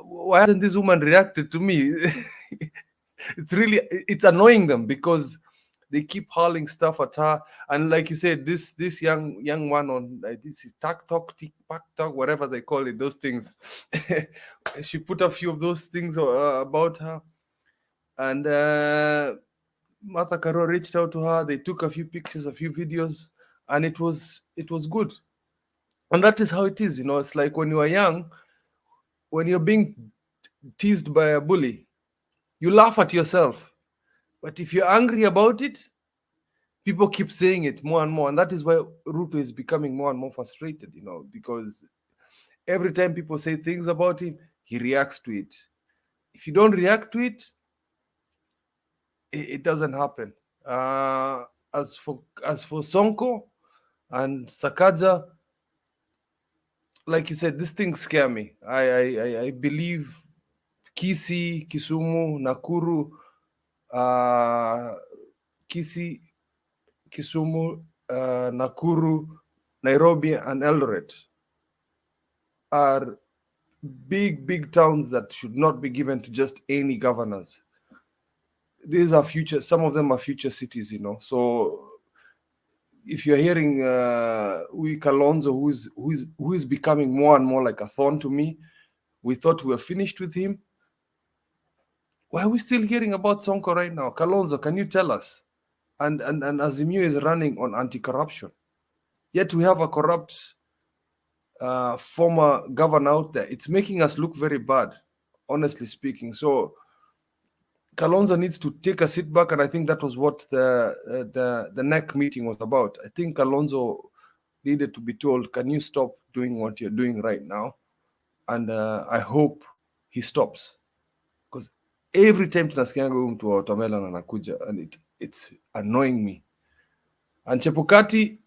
why hasn't this woman reacted to me? It's annoying them because they keep hurling stuff at her. And like you said, this young one on this TikTok, whatever they call it, those things. She put a few of those things about her. And Martha Karua reached out to her. They took a few pictures, a few videos, and it was good. And that is how it is, you know. It's like when you are young, when you're being teased by a bully, you laugh at yourself. But if you're angry about it, people keep saying it more and more. And that is why Ruto is becoming more and more frustrated, you know, because every time people say things about him, he reacts to it. If you don't react to it, it doesn't happen. As for Sonko and Sakaja, like you said, these things scare me. I believe Kisii, Kisumu, Nakuru, Kisii, Kisumu, Nakuru, Nairobi, and Eldoret are big towns that should not be given to just any governors. These are future, some of them are future cities, you know. So if you're hearing Kalonzo, who is becoming more and more like a thorn to me, we thought we were finished with him. Why are we still hearing about Sonko right now? Kalonzo, can you tell us? And Azimio is running on anti-corruption. Yet we have a corrupt former governor out there. It's making us look very bad, honestly speaking. So Kalonzo needs to take a sit back, and I think that was what the NEC meeting was about. I think Kalonzo needed to be told, can you stop doing what you're doing right now? And I hope he stops, because every time tunasikianga huyu mtu wa watermelon anakuja, and it's annoying me. And Chebukati,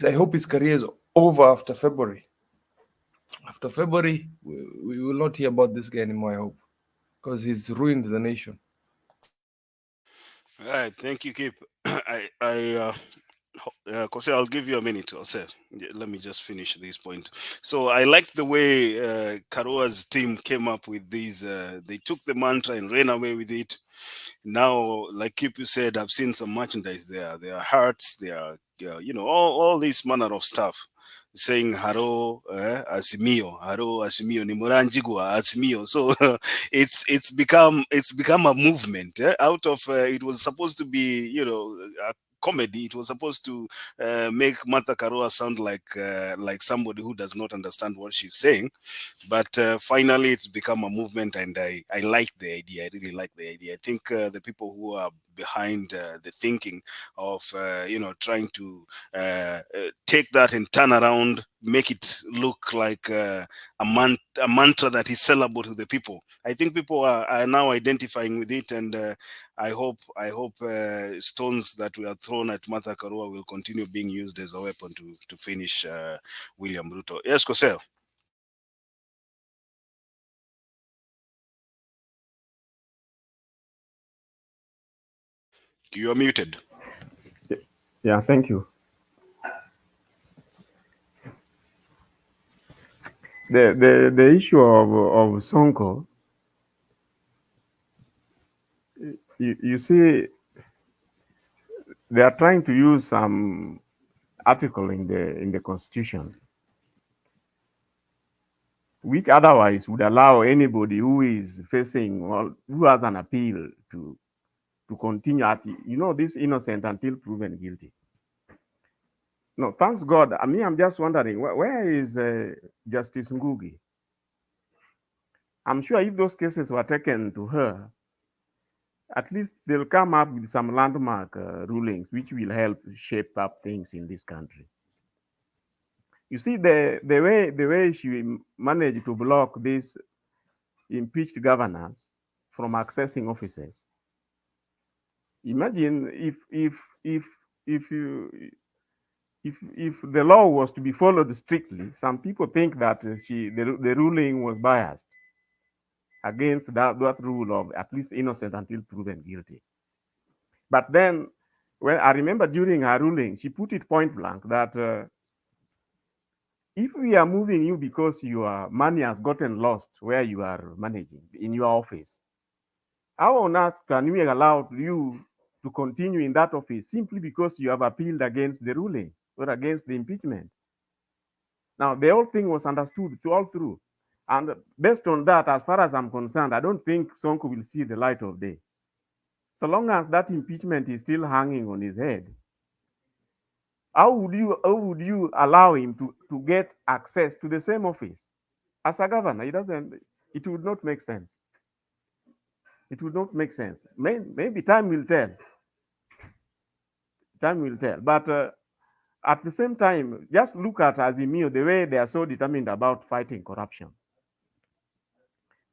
I hope his career is over after February. After February, we will not hear about this guy anymore, I hope, because he's ruined the nation. All right, thank you, Kip. Kose, I'll give you a minute. I'll say, let me just finish this point. So I like the way Karua's team came up with these. They took the mantra and ran away with it. Now, like Kip, you said, I've seen some merchandise there. There are hearts. There are, you know, all this manner of stuff. saying haro Azimio, haro Azimio, ni Muranjigwa Azimio. So it's become a movement out of it was supposed to be, you know, a comedy. It was supposed to make Martha Karua sound like somebody who does not understand what she's saying, but finally it's become a movement, and I like the idea. I really like the idea. I think the people who are behind the thinking of you know, trying to take that and turn around, make it look like a mantra that is sellable to the people. I think people are now identifying with it, and I hope stones that were thrown at Martha Karua will continue being used as a weapon to finish William Ruto. Yes, Kosel. You are muted. Yeah, thank you. The issue of Sonko, you see, they are trying to use some article in the Constitution, which otherwise would allow anybody who is facing, or who has an appeal to continue at, you know, this innocent until proven guilty. No, thanks God. I mean, I'm just wondering, where is Justice Ngugi? I'm sure if those cases were taken to her, at least they'll come up with some landmark rulings which will help shape up things in this country. You see, the way she managed to block these impeached governors from accessing offices. Imagine if the law was to be followed strictly, some people think that the ruling was biased against that rule of at least innocent until proven guilty. But then, when I remember during her ruling, she put it point blank that if we are moving you because your money has gotten lost where you are managing in your office, how on earth can we allow you to continue in that office simply because you have appealed against the ruling or against the impeachment? Now, the whole thing was understood all through. And based on that, as far as I'm concerned, I don't think Sonko will see the light of day. So long as that impeachment is still hanging on his head, how would you allow him to get access to the same office as a governor? It would not make sense. It would not make sense. Maybe time will tell. Time will tell. But at the same time, just look at Azimio, the way they are so determined about fighting corruption.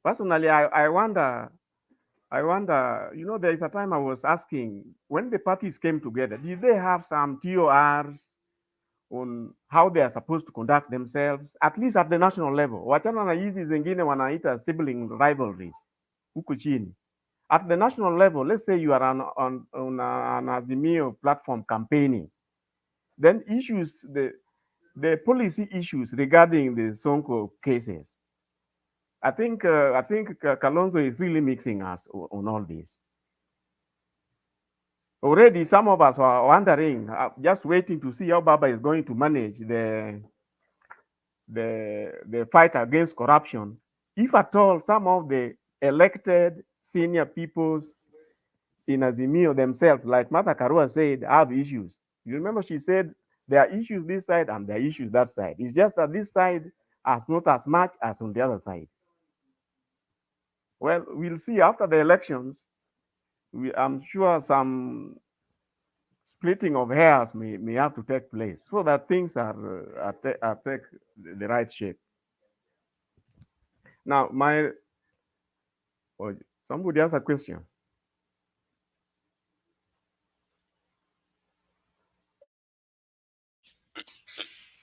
Personally, I wonder, you know, there is a time I was asking, when the parties came together, did they have some TORs on how they are supposed to conduct themselves, at least at the national level? Wachana na hizi zingine wanaita sibling rivalries huku chini. At the national level, let's say you are on an Azimio platform campaigning, then issues, the policy issues regarding the Sonko cases, I think Kalonzo is really mixing us on all this. Already, some of us are wondering, just waiting to see how Baba is going to manage the fight against corruption. If at all, some of the elected senior peoples in Azimio themselves, like Martha Karua said, have issues. You remember she said there are issues this side and there are issues that side. It's just that this side has not as much as on the other side. Well, we'll see after the elections. I'm sure some splitting of hairs may have to take place so that things take the right shape. Now, somebody has a question.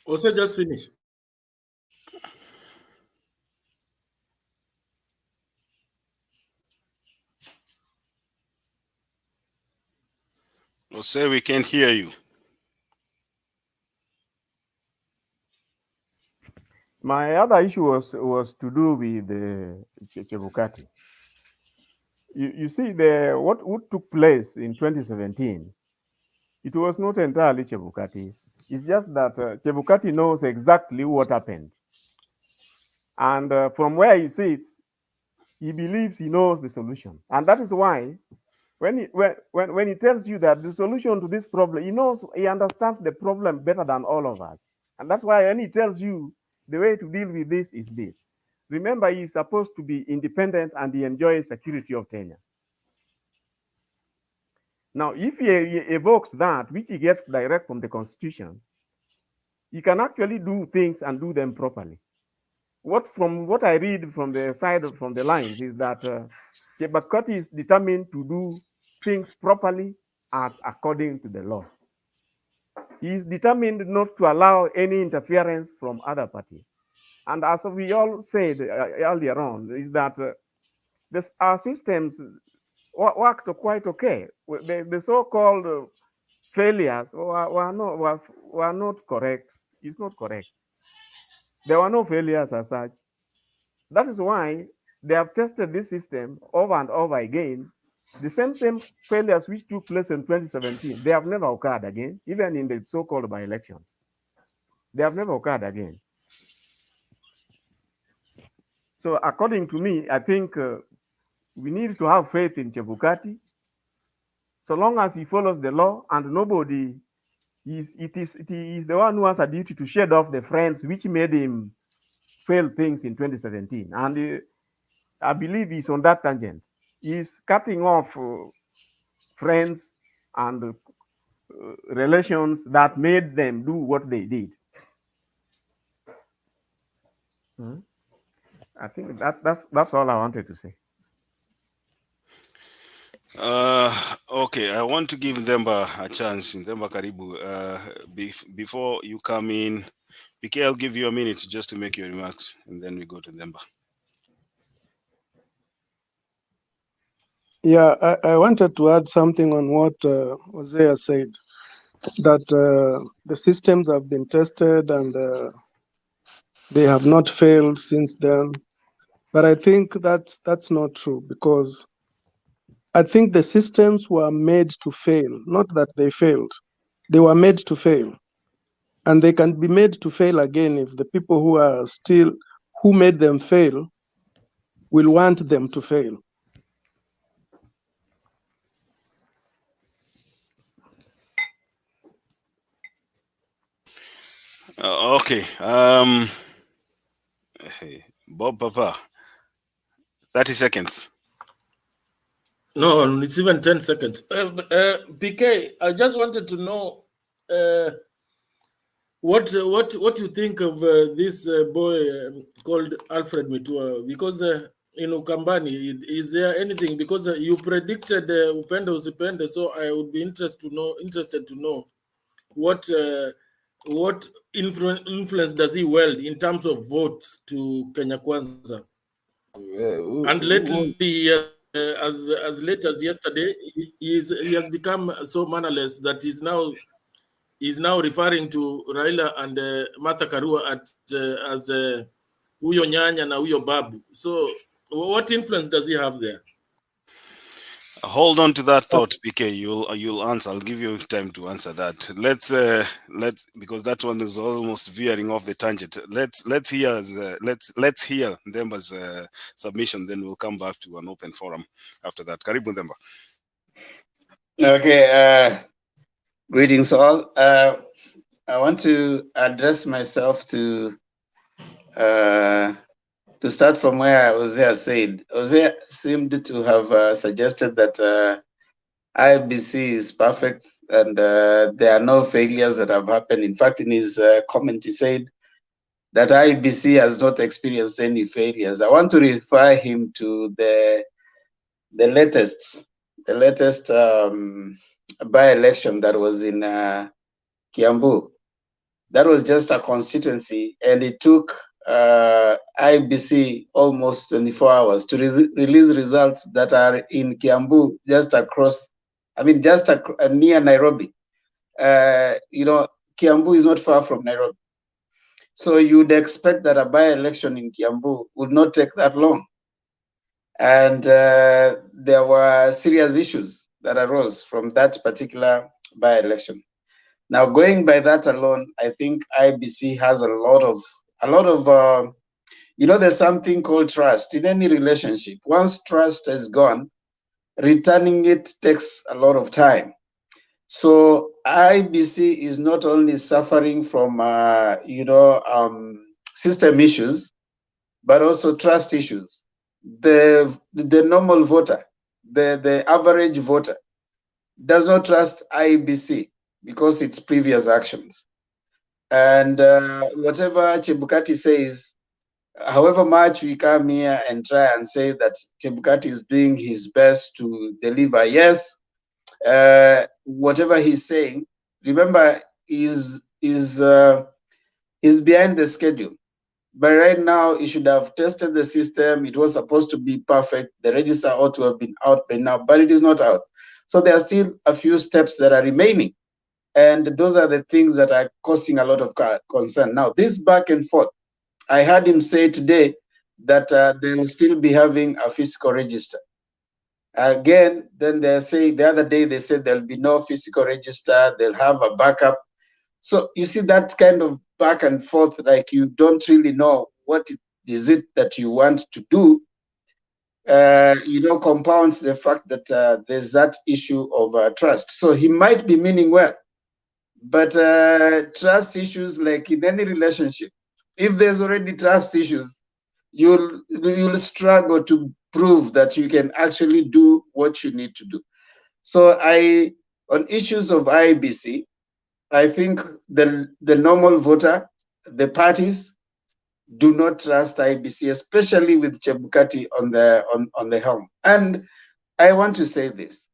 Also, just finish. Jose, we can't hear you. My other issue was to do with Chebukati. You see, what took place in 2017, it was not entirely Chebukati's. It's just that Chebukati knows exactly what happened. And from where he sits, he believes he knows the solution. And that is why when he tells you that the solution to this problem, he understands the problem better than all of us. And that's why when he tells you the way to deal with this is this. Remember, he's supposed to be independent and he enjoys security of tenure. Now, if he evokes that, which he gets direct from the Constitution, he can actually do things and do them properly. From what I read from the side from the lines is that Chebukati is determined to do things properly as according to the law. He is determined not to allow any interference from other parties. And as we all said earlier on, is that our systems worked quite okay. The so-called failures were not correct. It's not correct. There were no failures as such. That is why they have tested this system over and over again. The same failures which took place in 2017, they have never occurred again, even in the so-called by-elections. They have never occurred again. So according to me, I think we need to have faith in Chebukati. So long as he follows the law and nobody, he is the one who has a duty to shed off the friends which made him fail things in 2017. And I believe he's on that tangent. He's cutting off friends and relations that made them do what they did. I think that's all I wanted to say. Okay, I want to give Ndemba a chance. Ndemba Karibu, before you come in, PK, I'll give you a minute just to make your remarks, and then we go to Ndemba. Yeah, I wanted to add something on what Hosea said, that the systems have been tested and they have not failed since then. But I think that's not true, because I think the systems were made to fail, not that they failed. They were made to fail. And they can be made to fail again if the people who made them fail will want them to fail. Okay. Hey, Bob Papa, 30 seconds. No, it's even 10 seconds. PK, I just wanted to know what you think of this boy called Alfred Mitua, because in Ukambani, is there anything, because you predicted Upende Usipende, so I would be interested to know what influence does he wield in terms of votes to Kenya Kwanza? And lately, as late as yesterday, he has become so mannerless that he's now referring to Raila and Martha Karua as Uyo Nyanya na Uyo Babu. So what influence does he have there? Hold on to that thought, PK. You'll answer. I'll give you time to answer that. Let's because that one is almost veering off the tangent. Let's hear Ndemba's submission. Then we'll come back to an open forum after that. Karibu Ndemba. Okay. Greetings all. I want to address myself to start from where Hosea said. Hosea seemed to have suggested that IEBC is perfect and there are no failures that have happened. In fact, in his comment, he said that IEBC has not experienced any failures. I want to refer him to the latest by-election that was in Kiambu. That was just a constituency, and it took IEBC almost 24 hours to release results that are in Kiambu, just across, near Nairobi. Kiambu is not far from Nairobi. So you'd expect that a by-election in Kiambu would not take that long. And there were serious issues that arose from that particular by-election. Now, going by that alone, I think IEBC has a lot of there's something called trust in any relationship. Once trust is gone, returning it takes a lot of time. So IEBC is not only suffering from system issues, but also trust issues. The normal voter, the average voter, does not trust IEBC because its previous actions. And whatever Chebukati says, however much we come here and try and say that Chebukati is doing his best to deliver, yes, whatever he's saying, remember, is behind the schedule. But right now, he should have tested the system. It was supposed to be perfect. The register ought to have been out by now, but it is not out. So there are still a few steps that are remaining. And those are the things that are causing a lot of concern. Now, this back and forth, I heard him say today that they will still be having a physical register. Again, then they say the other day they said there'll be no physical register, they'll have a backup. So you see that kind of back and forth, like you don't really know what is it that you want to do, compounds the fact that there's that issue of trust. So he might be meaning well, but trust issues, like in any relationship, if there's already trust issues, you'll struggle to prove that you can actually do what you need to do. So on issues of IEBC, I think the normal voter, the parties, do not trust IEBC, especially with Chebukati on the helm. And I want to say this.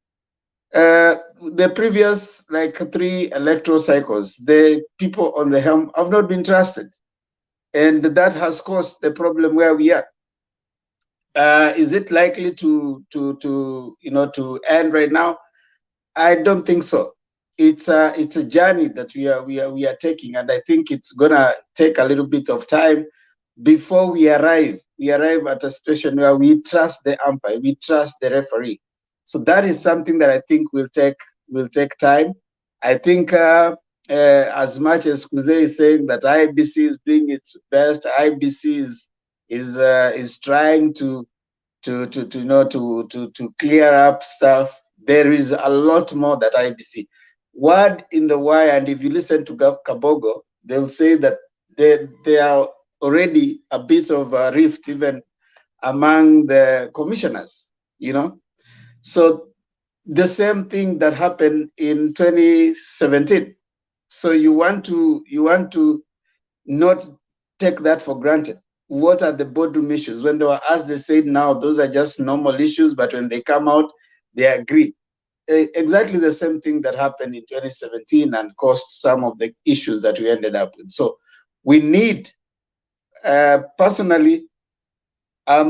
The previous 3 electoral cycles, the people on the helm have not been trusted. And that has caused the problem where we are. Is it likely to end right now? I don't think so. It's a journey that we are taking, and I think it's gonna take a little bit of time before we arrive at a situation where we trust the umpire, we trust the referee. So that is something that I think will take time. I think as much as Kuze is saying that IEBC is doing its best, IEBC is trying to clear up stuff. There is a lot more that IEBC. Word in the wire, and if you listen to Kabogo, they'll say that there are already a bit of a rift even among the commissioners, So the same thing that happened in 2017. So you want to not take that for granted. What are the boardroom issues? When they were asked, they said, now those are just normal issues, but when they come out, they agree. Exactly the same thing that happened in 2017 and caused some of the issues that we ended up with. So we need, personally, I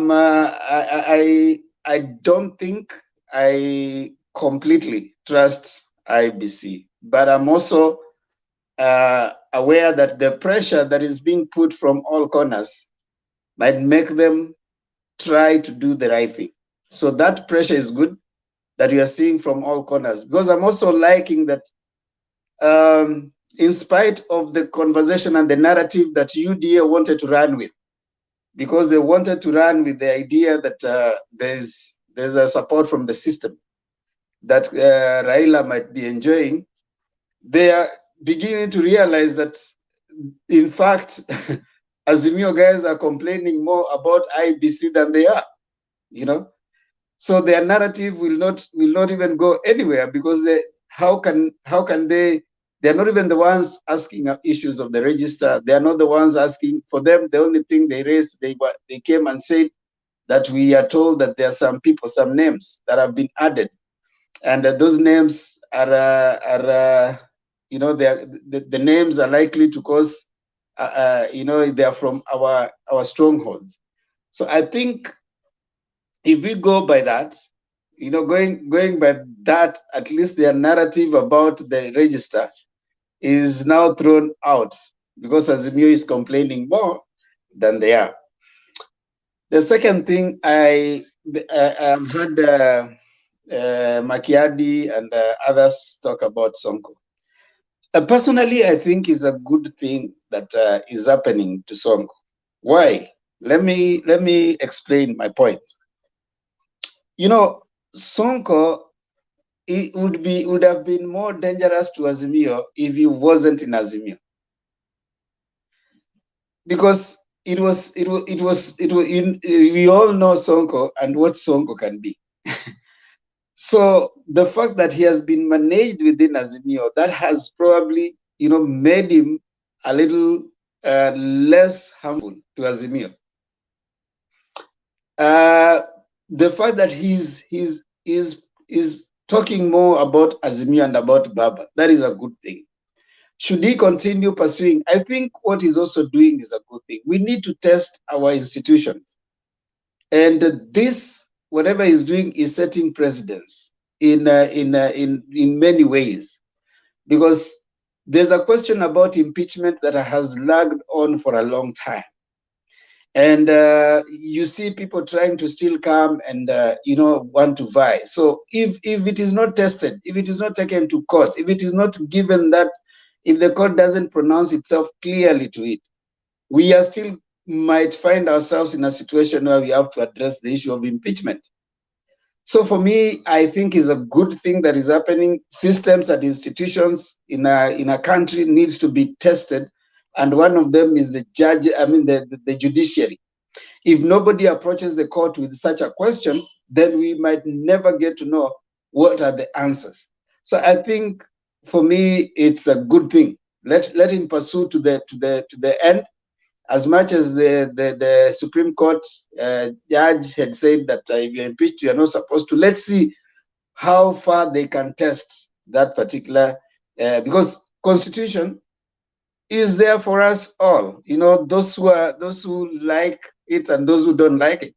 don't think I completely trust IEBC, but I'm also aware that the pressure that is being put from all corners might make them try to do the right thing. So that pressure is good that we are seeing from all corners, because I'm also liking that in spite of the conversation and the narrative that UDA wanted to run with, because they wanted to run with the idea that there's a support from the system that Raila might be enjoying, they are beginning to realize that, in fact, Azimio guys are complaining more about IEBC than they are, So their narrative will not even go anywhere, because how can they're not even the ones asking issues of the register. They are not the ones asking for them. The only thing they raised, they came and said that we are told that there are some people, some names that have been added, and that those names are the names are likely to cause they are from our strongholds. So I think if we go by that, going by that, at least their narrative about the register is now thrown out, because Azimio is complaining more than they are. The second thing, I've heard Makiadi and others talk about Sonko. Personally, I think it's a good thing that is happening to Sonko. Why? Let me explain my point. You know, Sonko, it would have been more dangerous to Azimio if he wasn't in Azimio, because we all know Sonko and what Sonko can be. So the fact that he has been managed within Azimio, that has probably, made him a little less harmful to Azimio. The fact that he's talking more about Azimio and about Baba, that is a good thing. Should he continue pursuing? I think what he's also doing is a good thing. We need to test our institutions, and this, whatever he's doing, is setting precedents in many ways, because there's a question about impeachment that has lagged on for a long time. And you see people trying to still come and want to vie. So if it is not tested, if it is not taken to court, if it is not given that, if the court doesn't pronounce itself clearly to it, we are still might find ourselves in a situation where we have to address the issue of impeachment. So for me, I think it's a good thing that is happening. Systems and institutions in a country needs to be tested, and one of them is the judiciary. If nobody approaches the court with such a question, then we might never get to know what are the answers. So I think for me, it's a good thing. Let him pursue to the end. As much as the Supreme Court judge had said that if you're impeached, you are not supposed to. Let's see how far they can test that particular, because Constitution is there for us all. Those who like it and those who don't like it.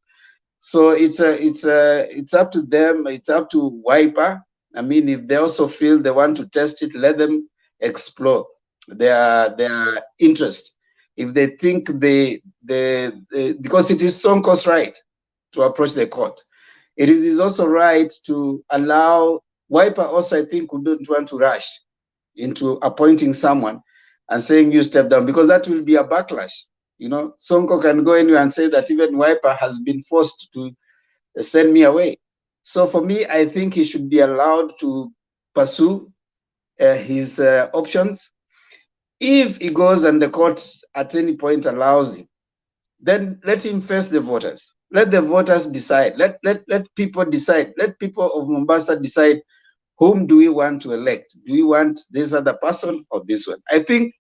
So it's up to them. It's up to Wiper. I mean, if they also feel they want to test it, let them explore their interest. If they think because it is Sonko's right to approach the court, it is his also right to allow Wiper. Also, I think, who don't want to rush into appointing someone and saying you step down, because that will be a backlash. Sonko can go anywhere and say that even Wiper has been forced to send me away. So for me, I think he should be allowed to pursue his options. If he goes and the court at any point allows him, then let him face the voters. Let the voters decide. Let people decide. Let people of Mombasa decide, whom do we want to elect? Do we want this other person or this one? I think,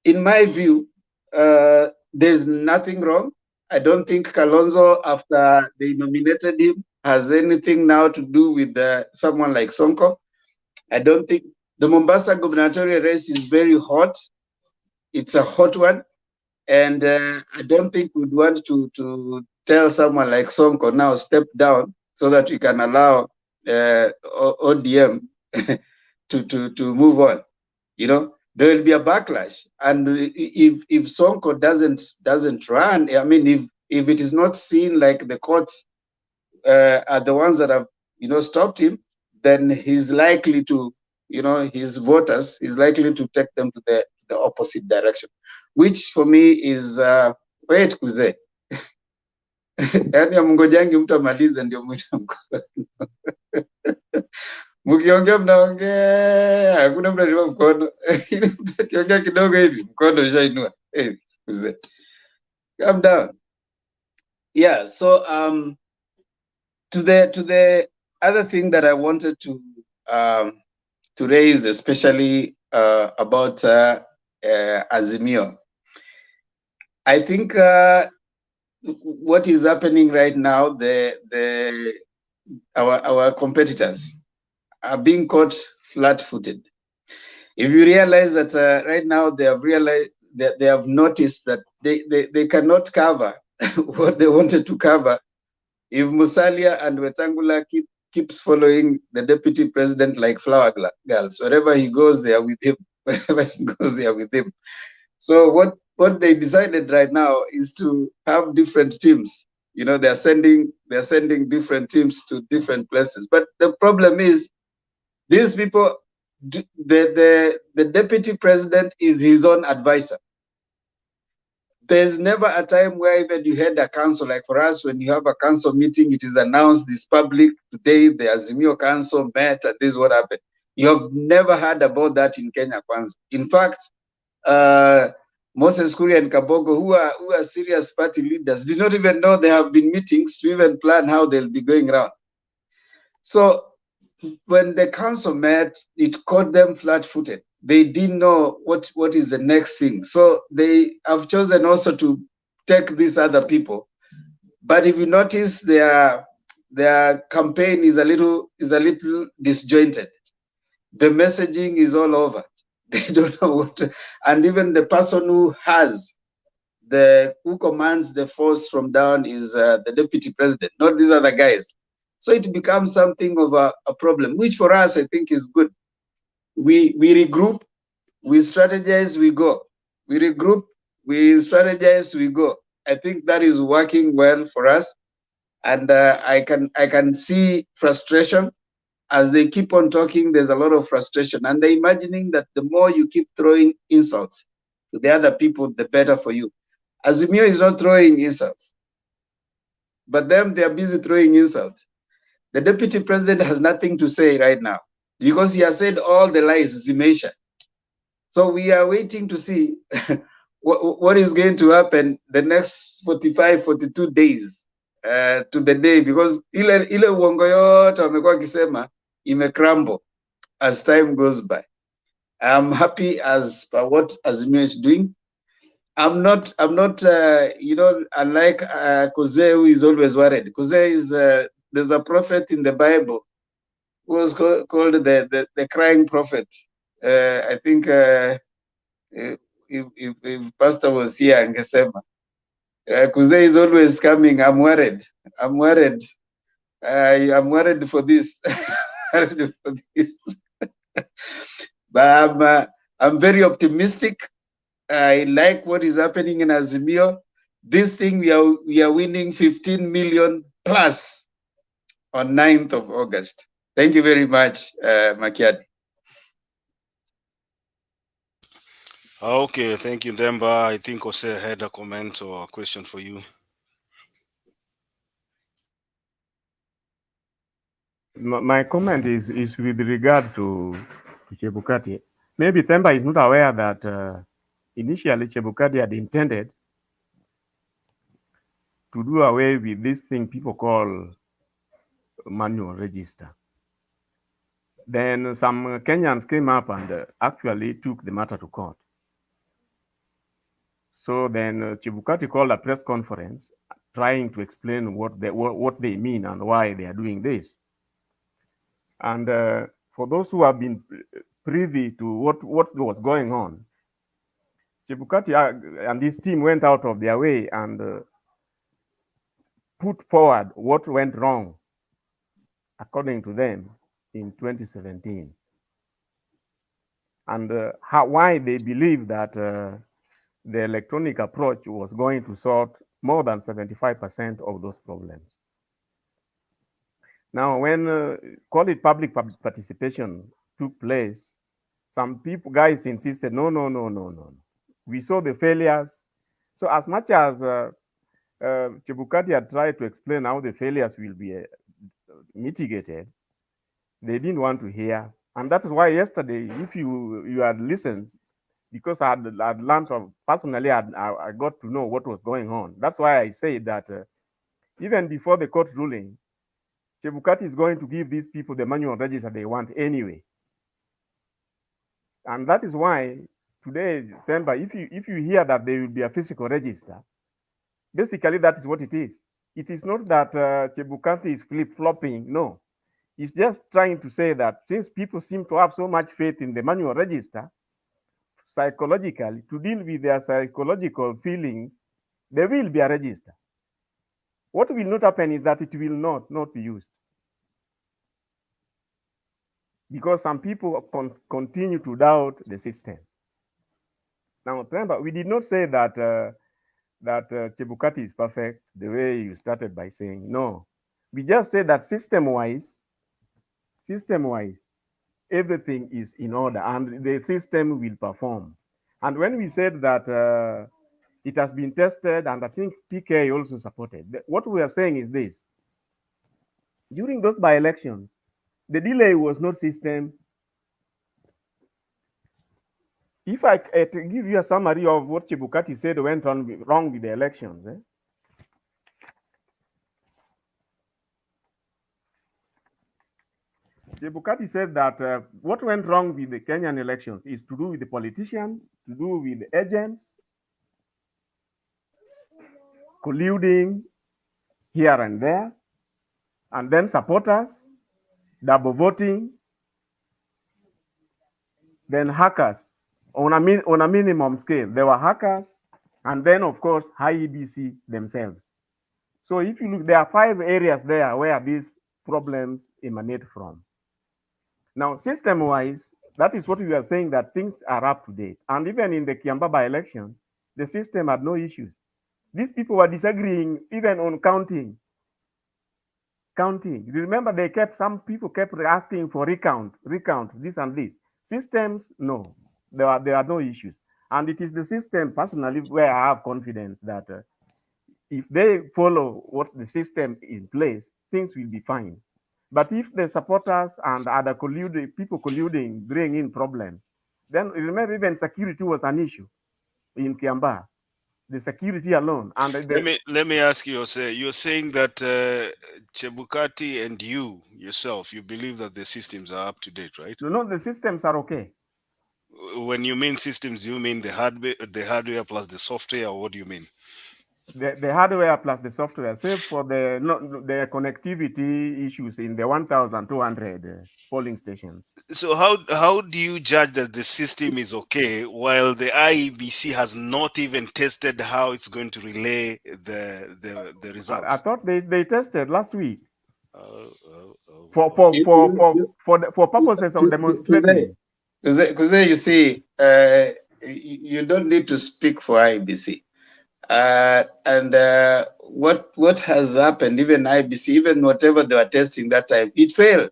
in my view, there's nothing wrong. I don't think Kalonzo, after they nominated him, has anything now to do with someone like Sonko. I don't think the Mombasa gubernatorial race is very hot. It's a hot one. And I don't think we'd want to tell someone like Sonko now step down so that we can allow ODM to move on. There will be a backlash, and if Sonko doesn't run, I mean, if it is not seen like the courts are the ones that have stopped him, then he's likely to, his voters is likely to take them to the opposite direction, which for me is wait kuze yani amngojangi mtu amalize ndio mwita mkono. Mkiongea mnaongea, hakuna mtu anatoa mkono. Kiongea kidogo hivi mkono ushainua. Kuze. Calm down. Yeah, so to the other thing that I wanted to raise, especially about Azimio. I think what is happening right now, our competitors are being caught flat-footed. If you realize that right now they have realized that they have noticed that they cannot cover what they wanted to cover if Musalia and Wetangula keeps following the deputy president like flower girls. Wherever he goes, they are with him. Wherever he goes, they are with him. So what they decided right now is to have different teams. They're sending different teams to different places. But the problem is, these people, the deputy president is his own advisor. There's never a time where even you had a council, like for us, when you have a council meeting, it is announced, this public, today the Azimio Council met, and this is what happened. You have never heard about that in Kenya, Kwanza. In fact, Moses Kuria and Kabogo, who are serious party leaders, did not even know there have been meetings to even plan how they'll be going around. So when the council met, it caught them flat-footed. They didn't know what is the next thing. So they have chosen also to take these other people. But if you notice, their campaign is a little disjointed. The messaging is all over. They don't know what, and even the person who commands the force from down is the deputy president, not these other guys. So it becomes something of a problem, which for us, I think, is good. We regroup, we strategize, we go. We regroup, we strategize, we go. I think that is working well for us. And I can see frustration. As they keep on talking, there's a lot of frustration. And they're imagining that the more you keep throwing insults to the other people, the better for you. Azimio is not throwing insults, but them, they are busy throwing insults. The deputy president has nothing to say right now because he has said all the lies Zimesha. So we are waiting to see what is going to happen the next 45, 42 days to the day, because ile uongo yote wamekuwa kisema crumble as time goes by. I'm happy as per what Azimio is doing. I'm not unlike Koze, who is always worried. Koze is there's a prophet in the Bible who was called the crying prophet. I think if Pastor was here, angesema Koze is always coming. I'm worried. I'm worried. I'm worried for this. But I'm very optimistic. I like what is happening in Azimio. This thing, we are winning 15 million plus on 9th of August. Thank you very much, Makiadi. Okay, thank you, Demba. I think Jose had a comment or a question for you. My comment is with regard to Chebukati. Maybe Themba is not aware that initially Chebukati had intended to do away with this thing people call manual register. Then some Kenyans came up and actually took the matter to court. So then Chebukati called a press conference trying to explain what they mean and why they are doing this. And for those who have been privy to what was going on, Chebukati and his team went out of their way and put forward what went wrong, according to them, in 2017. And why they believe that the electronic approach was going to sort more than 75% of those problems. Now, when call it public participation took place, some guys insisted, no. We saw the failures. So as much as Chebukati had tried to explain how the failures will be mitigated, they didn't want to hear. And that is why yesterday, if you had listened, because I had learned personally, I got to know what was going on. That's why I say that even before the court ruling, Chebukati is going to give these people the manual register they want anyway. And that is why today, Themba, if you hear that there will be a physical register, basically that is what it is. It is not that Chebukati is flip-flopping, no. It's just trying to say that since people seem to have so much faith in the manual register, psychologically, to deal with their psychological feelings, there will be a register. What will not happen is that it will not be used. Because some people continue to doubt the system. Now, remember, we did not say that Chebukati is perfect the way you started by saying. No. We just said that system-wise, everything is in order and the system will perform. And when we said that it has been tested, and I think PK also supported, what we are saying is this: during those by-elections, the delay was not system. If I to give you a summary of what Chebukati said went on wrong with the elections, Chebukati said that what went wrong with the Kenyan elections is to do with the politicians, to do with the agents, colluding here and there, and then supporters, double voting, then hackers on a minimum scale. There were hackers, and then of course IEBC themselves. So if you look, there are 5 areas there where these problems emanate from. Now, system-wise, that is what we are saying, that things are up to date. And even in the Kiamba by-election, the system had no issues. These people were disagreeing even on counting. Remember, some people kept asking for recount, this and this. Systems, no, there are no issues. And it is the system, personally, where I have confidence that if they follow what the system is in place, things will be fine. But if the supporters and other people colluding bring in problems, then remember, even security was an issue in Kiamba. The security alone. And let me ask you, you're saying that Chebukati and you yourself, you believe that the systems are up to date, right? No, the systems are okay. When you mean systems, you mean the hardware plus the software, or what do you mean? The hardware plus the software, save for the connectivity issues in the 1,200 polling stations. So how do you judge that the system is okay while the IEBC has not even tested how it's going to relay the results? I thought they tested last week. For purposes of demonstrating. Because you see, you don't need to speak for IEBC. And what has happened, even IEBC, even whatever they were testing that time, it failed.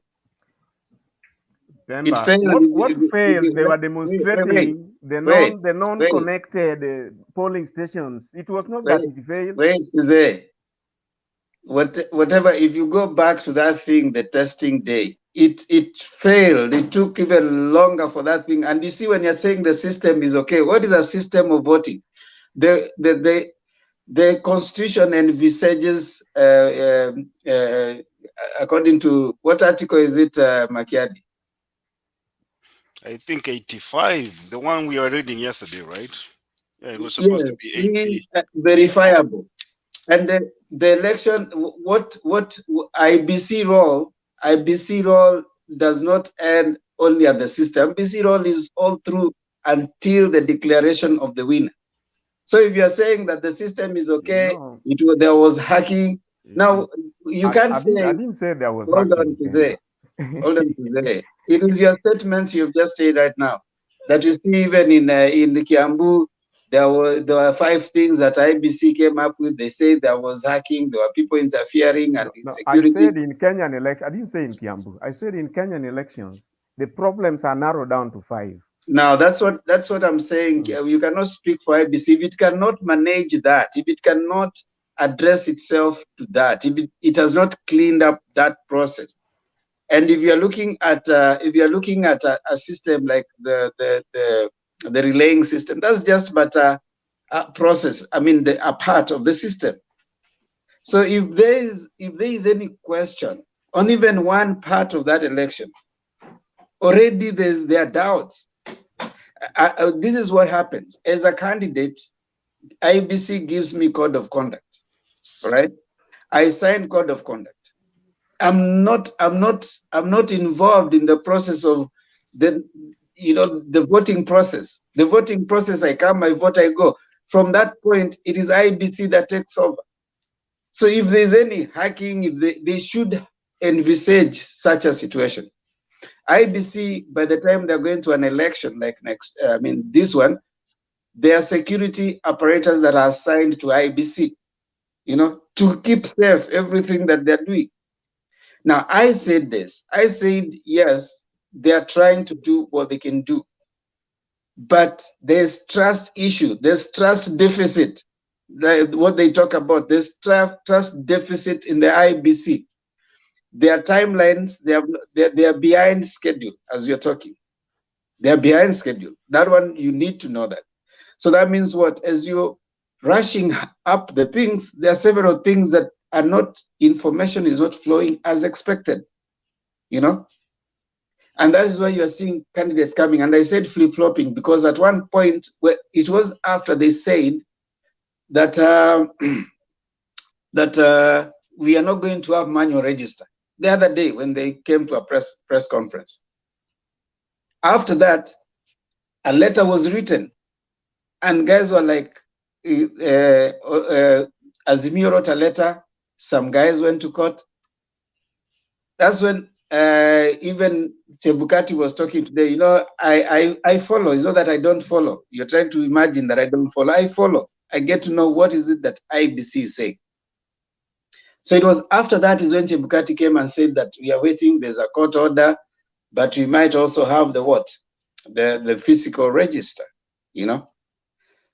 Remember, it failed. What failed? They were demonstrating the non-connected polling stations. It was not that it failed. Whatever, if you go back to that thing, the testing day, it failed. It took even longer for that thing. And you see, when you're saying the system is okay, what is a system of voting? The constitution envisages, according to what article is it, Makiadi? I think 85, the one we were reading yesterday, right? Yeah, it was supposed to be 80. Verifiable. And the election, what IBC role does not end only at the system. IBC role is all through until the declaration of the winner. So if you are saying that the system is okay, there was hacking. Now you can't say. I didn't say there was hold hacking. Hold on to say. It is your statements you've just said right now that you see even in the Kiambu, there were 5 things that IBC came up with. They said there was hacking, there were people interfering, and insecurity. I said in Kenyan election. I didn't say in Kiambu. I said in Kenyan elections, the problems are narrowed down to 5. Now that's what I'm saying. You cannot speak for IBC if it cannot manage that, if it cannot address itself to that, if it has not cleaned up that process. And if you're looking at a system like the relaying system, that's just but a process. I mean, a part of the system. So if there is any question on even one part of that election, already there are doubts. This is what happens. As a candidate, IBC gives me code of conduct. All right, I sign code of conduct. I'm not involved in the process of the voting process. The voting process, I come, I vote, I go. From that point, it is IBC that takes over. So if there's any hacking, if they should envisage such a situation. IBC, by the time they're going to an election like this one, there are security apparatus that are assigned to IBC, to keep safe everything that they're doing. Now, I said this. I said, yes, they are trying to do what they can do. But there's trust issue, there's trust deficit. What they talk about, there's trust deficit in the IEBC. Their timelines, they are behind schedule as you're talking. They are behind schedule. That one, you need to know that. So that means what? As you're rushing up the things, there are several things that are not, information is not flowing as expected, you know? And that is why you are seeing candidates coming. And I said flip-flopping because at one point, it was after they said that we are not going to have manual register. The other day when they came to a press conference. After that, a letter was written, and guys were like, Azimio wrote a letter, some guys went to court. That's when even Chebukati was talking today. You know, I follow. It's not that I don't follow. You're trying to imagine that I don't follow. I follow. I get to know what is it that IEBC is saying. So it was after that is when Chebukati came and said that we are waiting, there's a court order, but we might also have the what? The physical register, you know?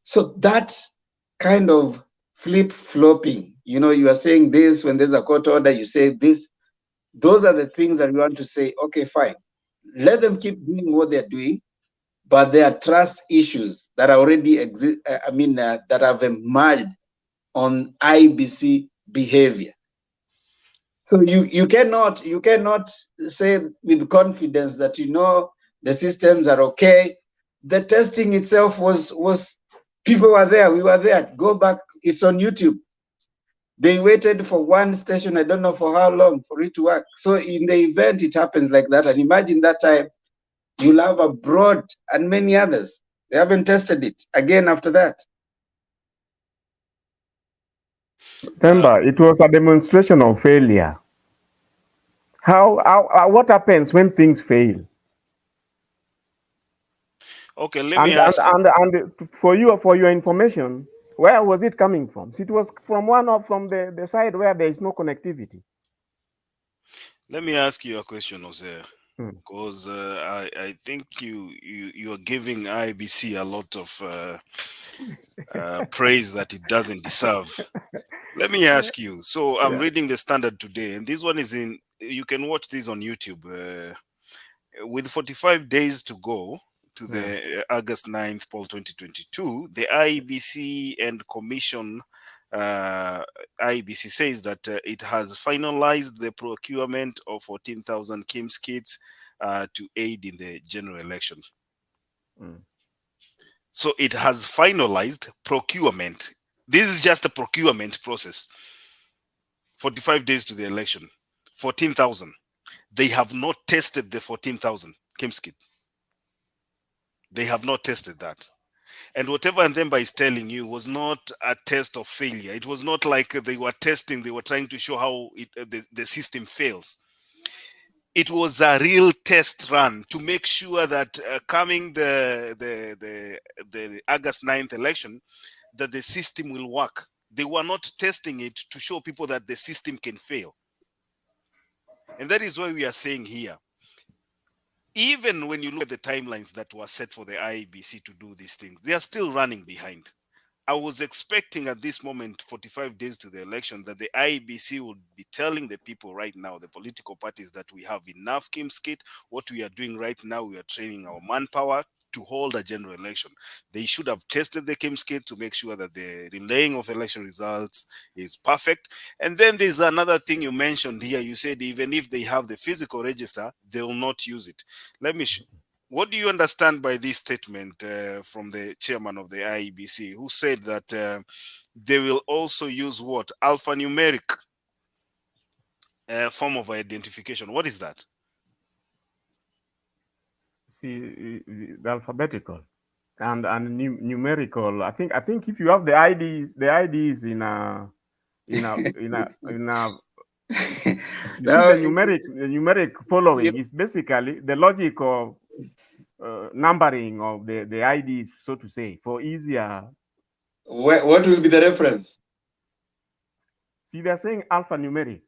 So that kind of flip-flopping, you know, you are saying this, when there's a court order, you say this. Those are the things that we want to say, okay, fine. Let them keep doing what they're doing, but there are trust issues that are already exist, that have emerged on IEBC behavior. So you cannot say with confidence that you know the systems are okay. The testing itself was people were there, we were there. Go back, it's on YouTube. They waited for one station, I don't know for how long, for it to work. So in the event it happens like that, and imagine that time you'll have abroad and many others. They haven't tested it again after that. Remember, it was a demonstration of failure. What happens when things fail? Okay, let me ask you. And for your information, where was it coming from? It was from from the side where there is no connectivity. Let me ask you a question, Jose, because I think you are giving IEBC a lot of praise that it doesn't deserve. Let me ask you. So I'm reading the Standard today, and this one is in. You can watch this on YouTube. With 45 days to go to the August 9th poll 2022, the IEBC and Commission IEBC says that it has finalized the procurement of 14,000 KIMS kits to aid in the general election. So it has finalized procurement. This is just a procurement process. 45 days to the election, 14,000. They have not tested the 14,000 KIMS kit. They have not tested that. And whatever Ndemba is telling you was not a test of failure. It was not like they were testing, they were trying to show how the system fails. It was a real test run to make sure that coming the August 9th election, that the system will work. They were not testing it to show people that the system can fail. And that is why we are saying here, even when you look at the timelines that were set for the IEBC to do these things, they are still running behind. I was expecting at this moment, 45 days to the election, that the IEBC would be telling the people right now, the political parties, that we have enough KIMS kit. What we are doing right now, we are training our manpower to hold a general election. They should have tested the KIMS kit to make sure that the relaying of election results is perfect. And then there's another thing you mentioned here. You said even if they have the physical register, they will not use it. Let me what do you understand by this statement from the chairman of the IEBC, who said that they will also use what? Alphanumeric form of identification. What is that? See, the alphabetical and numerical. I think if you have the IDs in a the numeric following is basically the logic of numbering of the IDs, so to say, for easier. What will be the reference? See, they're saying alphanumeric.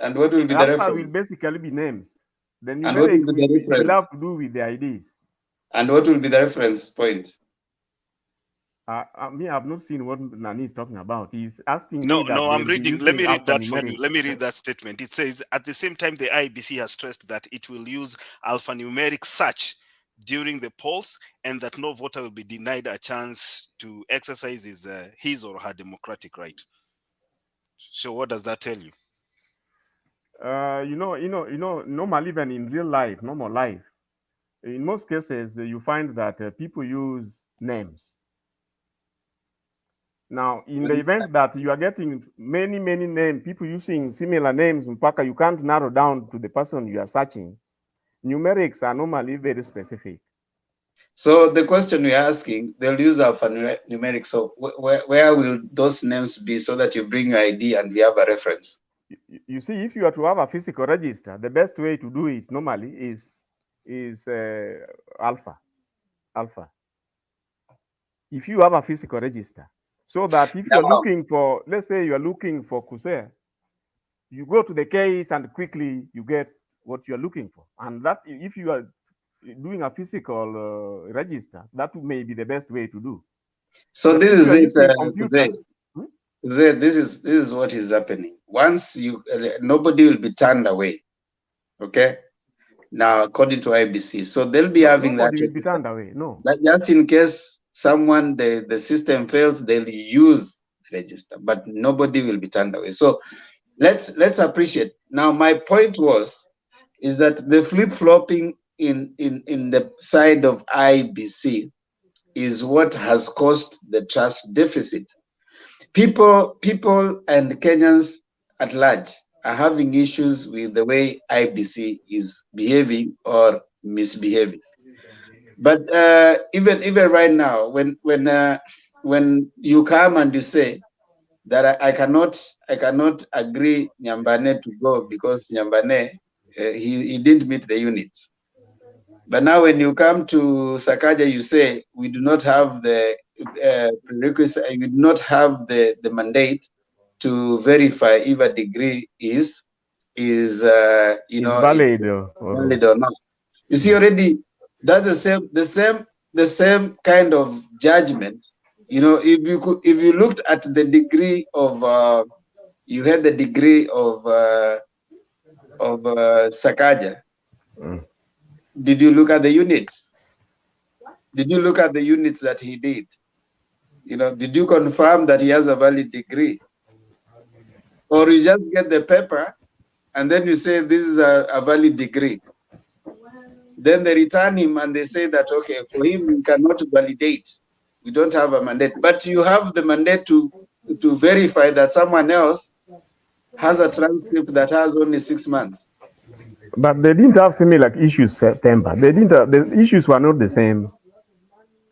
And what will be the alpha reference? will basically be names. The And what will numeric be the reference? will have to do with the IDs. And what will be the reference point? I mean, I've not seen what Nani is talking about. He's asking No, me that no, I'm they'll be reading. Let me using read that for you. alphanumeric. Let me read that statement. It says, at the same time, the IEBC has stressed that it will use alphanumeric search during the polls and that no voter will be denied a chance to exercise his or her democratic right. So what does that tell you? Normally, even in real life, normal life, in most cases, you find that people use names. Now, in the event that you are getting many names, people using similar names, mpaka you can't narrow down to the person you are searching, numerics are normally very specific. So the question we're asking, they'll use alphanumeric. So where will those names be so that you bring your ID and we have a reference? You see, if you are to have a physical register, the best way to do it normally is alpha. If you have a physical register, so that if you are looking for, let's say you are looking for Kuse, you go to the case and quickly you get what you are looking for. And that, if you are doing a physical register, that may be the best way to do. So but this is it, computer, this is what is happening. Once nobody will be turned away. Okay. Now, according to IEBC, so they'll be having that. Nobody will be turned away. No. But just in case someone the system fails, they'll use register, but nobody will be turned away. So let's appreciate. Now, my point is that the flip-flopping in the side of IEBC is what has caused the trust deficit. People and Kenyans at large are having issues with the way IEBC is behaving or misbehaving. But even right now, when you come and you say that I cannot agree Nyambane to go because Nyambane he didn't meet the units. But now when you come to Sakaja, you say we do not have the prerequisite, we do not have the mandate to verify if a degree is valid valid or not. You see already that's the same kind of judgment. If you looked at the degree of you had the degree of Sakaja. Did you look at the units? Did you look at the units that he did? Did you confirm that he has a valid degree? Or you just get the paper and then you say this is a valid degree. Then they return him and they say that, okay, for him, we cannot validate. We don't have a mandate. But you have the mandate to verify that someone else has a transcript that has only 6 months. But they didn't have similar issues, September. The issues were not the same.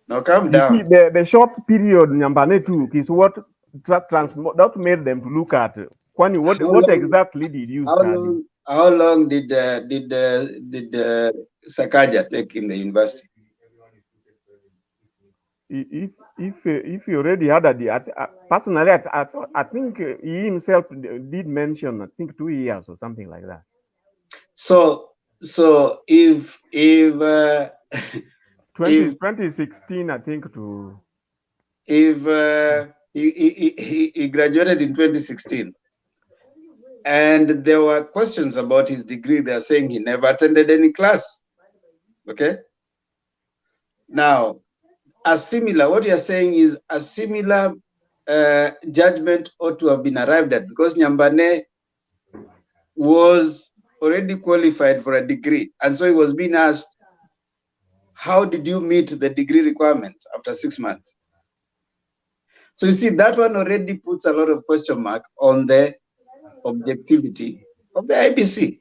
Now calm down. See, the short period Nyambane took is what that made them to look at what exactly did you study? How long did Sakaja take in the university? If he already had personally, I think he himself did mention, I think 2 years or something like that. So if 2016, I think if he graduated in 2016, and there were questions about his degree, they're saying he never attended any class. Okay. Now, what you're saying is a similar judgment ought to have been arrived at, because Nyambane was already qualified for a degree, and so he was being asked, how did you meet the degree requirement after 6 months? So you see, that one already puts a lot of question mark on the objectivity of the IEBC.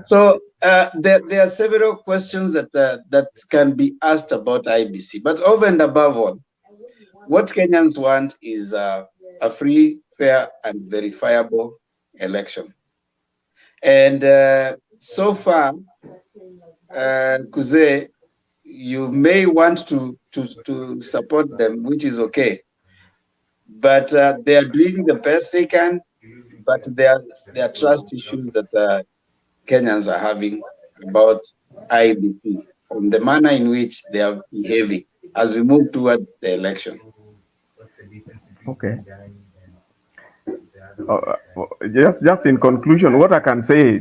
So there are several questions that can be asked about IEBC, but over and above all, what Kenyans want is a free, fair, and verifiable election. And so far, Kuze, you may want to support them, which is okay, but they are doing the best they can. but there are trust issues that Kenyans are having about IEBC and the manner in which they are behaving as we move towards the election. Okay. Just in conclusion, what I can say,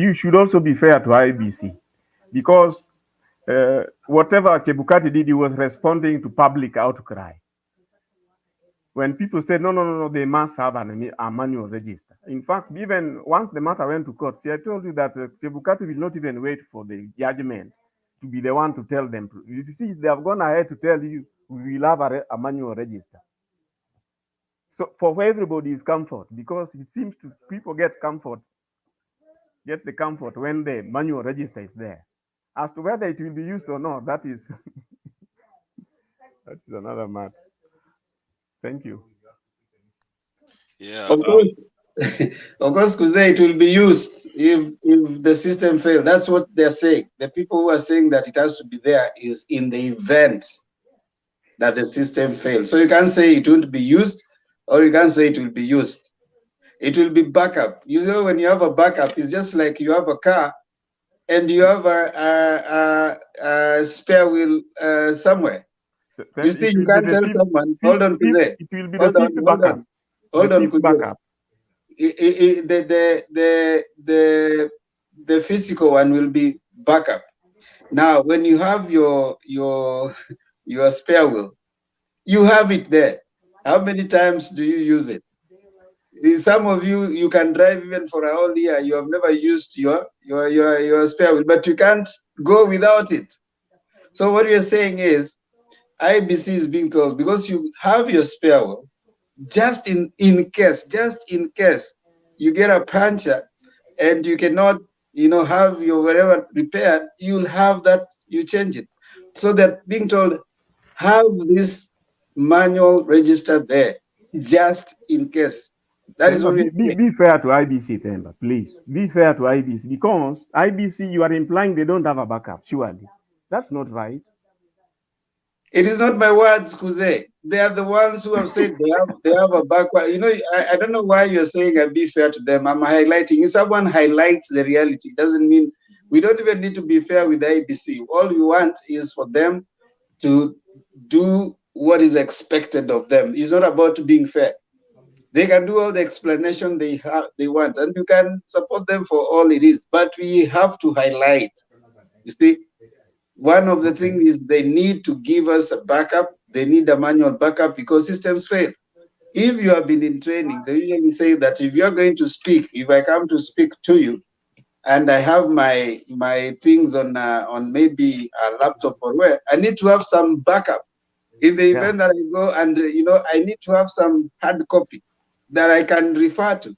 you should also be fair to IEBC, because whatever Chebukati did, he was responding to public outcry. When people said, no, they must have a manual register. In fact, even once the matter went to court, see, I told you that Chebukati will not even wait for the judgment to be the one to tell them. You see, they have gone ahead to tell you, we will have a manual register. So for everybody's comfort, because it seems to people get the comfort when the manual register is there. As to whether it will be used or not, that is that is another matter. Thank you. Yeah. Of course, Kuze, it will be used if the system fails. That's what they're saying. The people who are saying that it has to be there is in the event that the system fails. So you can't say it won't be used, or you can't say it will be used. It will be backup. You know, when you have a backup, it's just like you have a car and you have a spare wheel somewhere. You see, you can't tell someone, hold on, Kuze. It will be the fifth backup. Hold on, Kuze. The physical one will be backup. Now, when you have your spare wheel, you have it there. How many times do you use it? Some of you can drive even for a whole year. You have never used your spare wheel, but you can't go without it. So what you're saying is, IEBC is being told, because you have your spare wheel, just in case you get a puncture and you cannot, have your whatever repaired, you'll have that, you change it. So they're being told, have this manual register there, just in case. That is what we're saying. Be fair to IEBC, Temba, please. Be fair to IEBC, because IEBC, you are implying they don't have a backup, surely. That's not right. It is not my words, Kuze. They are the ones who have said they have a backward. I don't know why you're saying I be fair to them. I'm highlighting. If someone highlights the reality, it doesn't mean we don't even need to be fair with the IEBC. All we want is for them to do what is expected of them. It's not about being fair. They can do all the explanation they want, and you can support them for all it is. But we have to highlight. You see, one of the things is they need to give us a backup. They need a manual backup because systems fail. If you have been in training, they usually say that if you're going to speak, if I come to speak to you, and I have my things on maybe a laptop or where, I need to have some backup. In the event that I go and I need to have some hard copy that I can refer to.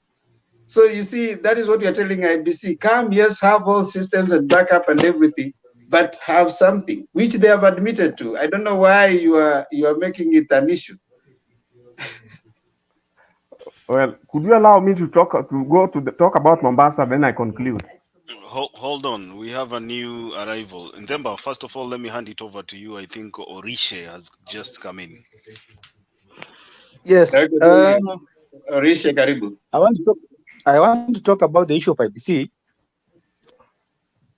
So you see, that is what you're telling IEBC. Come, yes, have all systems and backup and everything, but have something which they have admitted to. I don't know why you are making it an issue. Well, could you allow me to talk about Mombasa, then I conclude? Hold on, we have a new arrival. Ndemba, first of all, let me hand it over to you. I think Orishe has just come in. Yes. Orishe, karibu. I want to talk about the issue of IEBC.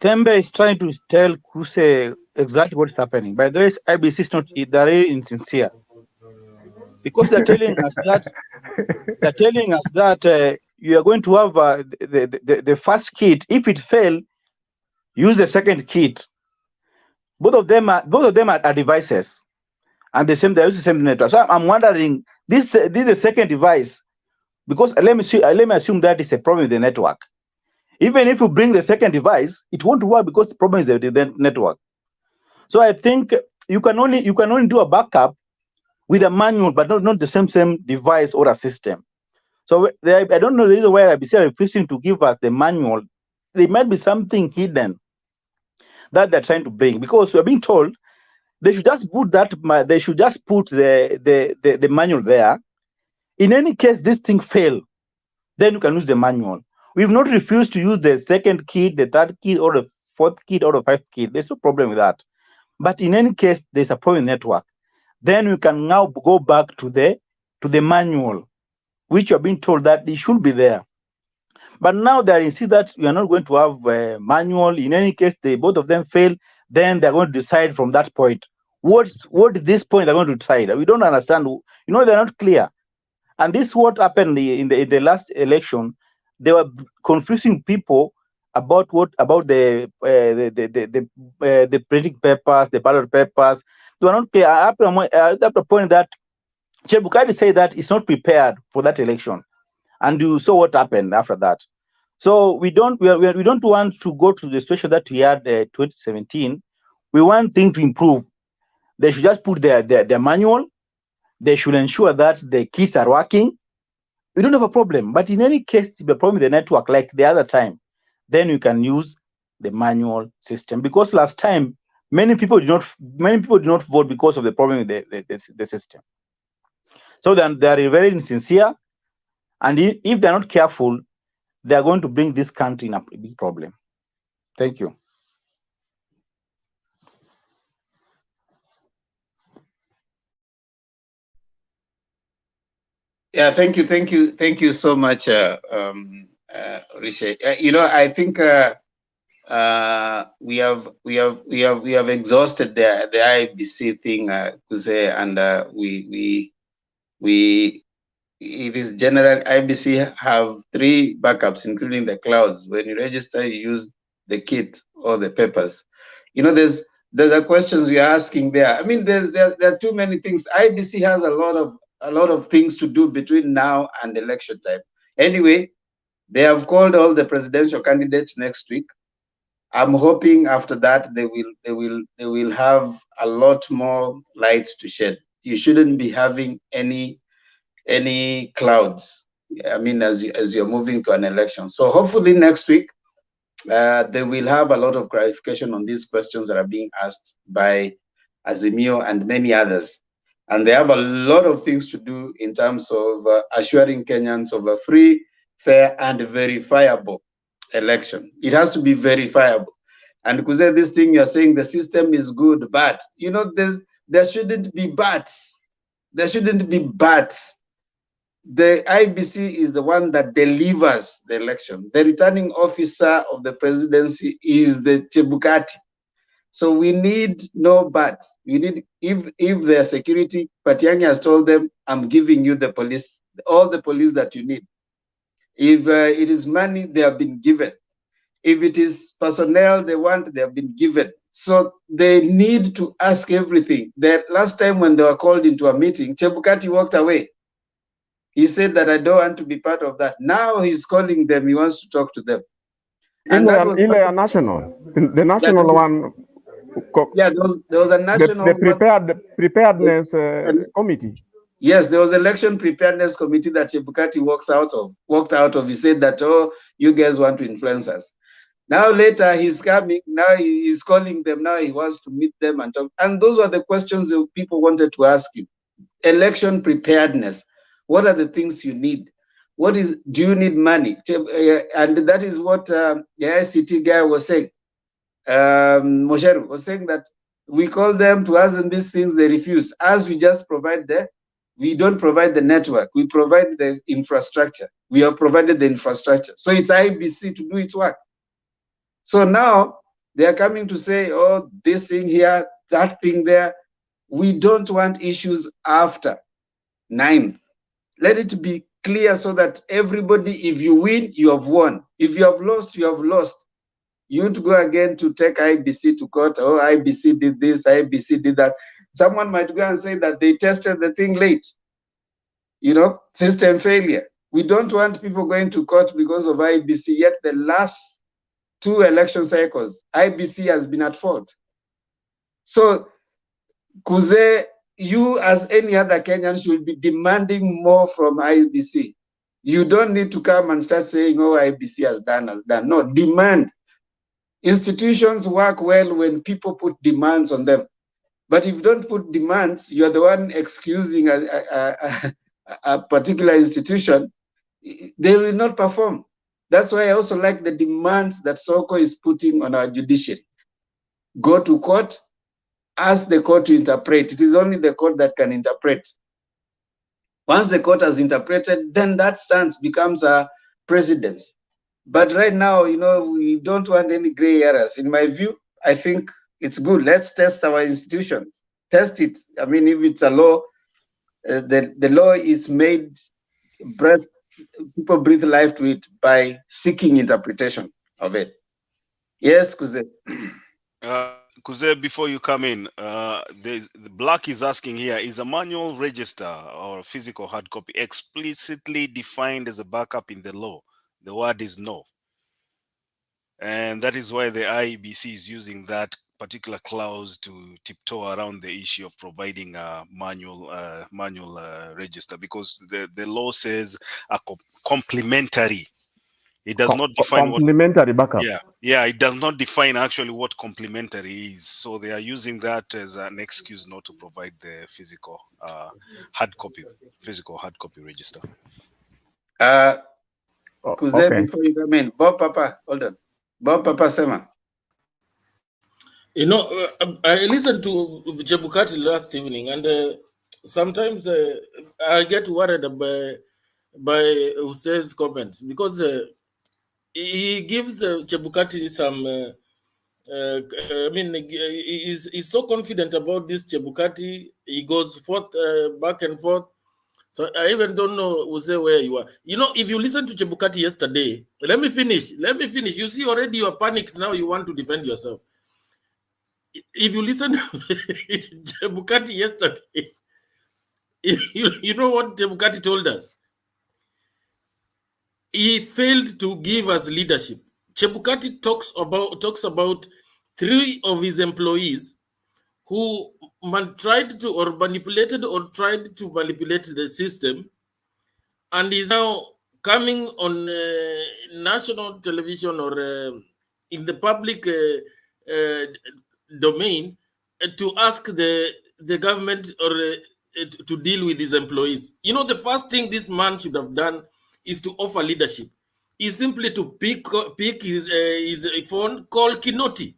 Tembe is trying to tell Kuse exactly what's happening. By the way, IEBC is not, they're really insincere. Because they're telling us that you are going to have the first kit. If it fails, use the second kit. Both of them are devices, and they use the same network. So I'm wondering, this is the second device, because let me assume that is a problem with the network. Even if you bring the second device, it won't work because the problem is the network. So I think you can only do a backup with a manual, but not the same device or a system. So I don't know the reason why IEBC are refusing to give us the manual. There might be something hidden that they're trying to bring, because we're being told they should just put the manual there. In any case this thing fail, then you can use the manual. We've not refused to use the second kit, the third kit, or the fourth kit, or the fifth kit. There's no problem with that. But in any case, there's a problem network. Then we can now go back to the manual. which you are being told that it should be there. But now they insist that we are not going to have a manual. In any case, both of them fail. Then they're going to decide from that point. What is this point they're going to decide? We don't understand. They're not clear. And this is what happened in the last election. They were confusing people about the printing papers, the ballot papers. They were not clear. At the point that Chebukati said that it's not prepared for that election, and you saw what happened after that. So we don't want to go to the situation that we had 2017. We want things to improve. They should just put their manual. They should ensure that the kits are working. We don't have a problem. But in any case, the problem with the network, like the other time, then you can use the manual system. Because last time, many people did not vote because of the problem with the system. So then they are very insincere, and if they're not careful, they are going to bring this country in a big problem. Thank you. Yeah, thank you so much, Rishi. I think we have exhausted the IEBC thing, Kuze, and it is general. IEBC have 3 backups, including the clouds. When you register, you use the kit or the papers. There's the questions you're asking there. I mean, there are too many things. IEBC has a lot of things to do between now and election time. Anyway, they have called all the presidential candidates next week. I'm hoping after that they will have a lot more lights to shed. You shouldn't be having any clouds. I mean, as you're moving to an election. So hopefully next week they will have a lot of clarification on these questions that are being asked by Azimio and many others. And they have a lot of things to do in terms of assuring Kenyans of a free, fair, and verifiable election. It has to be verifiable. And because this thing you're saying the system is good, but there shouldn't be buts. There shouldn't be buts. The IEBC is the one that delivers the election. The returning officer of the presidency is the Chebukati. So we need no buts. We need, if their security, Patiang'i has told them, I'm giving you the police, all the police that you need. If it is money, they have been given. If it is personnel they want, they have been given. So they need to ask everything. The last time when they were called into a meeting, Chebukati walked away. He said that I don't want to be part of that. Now he's calling them. He wants to talk to them. And that was national, the national one. Yeah, there was a national. The preparedness committee. Yes, there was election preparedness committee that Chebukati walked out of. He said that, oh, you guys want to influence us. Now later he's coming. Now he's calling them. Now he wants to meet them and talk. And those were the questions that people wanted to ask him. Election preparedness. What are the things you need? Do you need money? And that is what the ICT guy was saying. Mosheru was saying that we call them to ask them these things, they refuse. As we just provide we don't provide the network, we provide the infrastructure. We have provided the infrastructure. So it's IEBC to do its work. So now they are coming to say, oh, this thing here, that thing there. We don't want issues after 9. Let it be clear so that everybody, if you win, you have won. If you have lost, you have lost. You want to go again to take IEBC to court. Oh, IEBC did this, IEBC did that. Someone might go and say that they tested the thing late. System failure. We don't want people going to court because of IEBC, yet the last 2 election cycles, IEBC has been at fault. So, Kuze, you as any other Kenyan should be demanding more from IEBC. You don't need to come and start saying, oh, IEBC has done. No, demand. Institutions work well when people put demands on them. But if you don't put demands, you're the one excusing a particular institution, they will not perform. That's why I also like the demands that Soko is putting on our judiciary. Go to court, ask the court to interpret. It is only the court that can interpret. Once the court has interpreted, then that stance becomes a precedence. But right now, we don't want any gray areas. In my view, I think it's good. Let's test our institutions. Test it. I mean, if it's a law, the law is made, people breathe life to it by seeking interpretation of it. Yes, Kuze. Kuze, before you come in, the Black is asking here, is a manual register or physical hard copy explicitly defined as a backup in the law? The word is no. And that is why the IEBC is using that particular clause to tiptoe around the issue of providing a manual register, because the law says a complementary. It does not define complementary backup. Yeah, it does not define actually what complementary is. So they are using that as an excuse not to provide the physical hard copy register. Kuze, okay. before you come in, Bob Papa, hold on. Bob Papa Sema. I listened to Chebukati last evening, and sometimes I get worried by Hussein's comments, because he gives Chebukati some. I mean, he's so confident about this Chebukati. He goes forth, back and forth. So I even don't know, Uze, where you are. If you listen to Chebukati yesterday, let me finish. You see, already you are panicked now. You want to defend yourself. If you listen to Chebukati yesterday, you know what Chebukati told us? He failed to give us leadership. Chebukati talks about 3 of his employees who tried to manipulate the system, and is now coming on national television or in the public domain to ask the government or to deal with his employees. The first thing this man should have done is to offer leadership. Is simply to pick his phone, call Kinoti,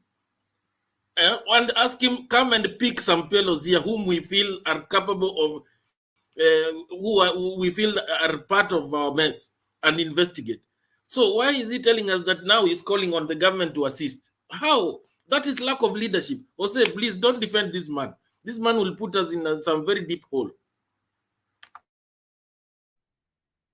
and ask him, come and pick some fellows here whom we feel are capable of, who we feel are part of our mess, and investigate. So why is he telling us that now he's calling on the government to assist? How? That is lack of leadership. Jose, please don't defend this man. This man will put us in some very deep hole.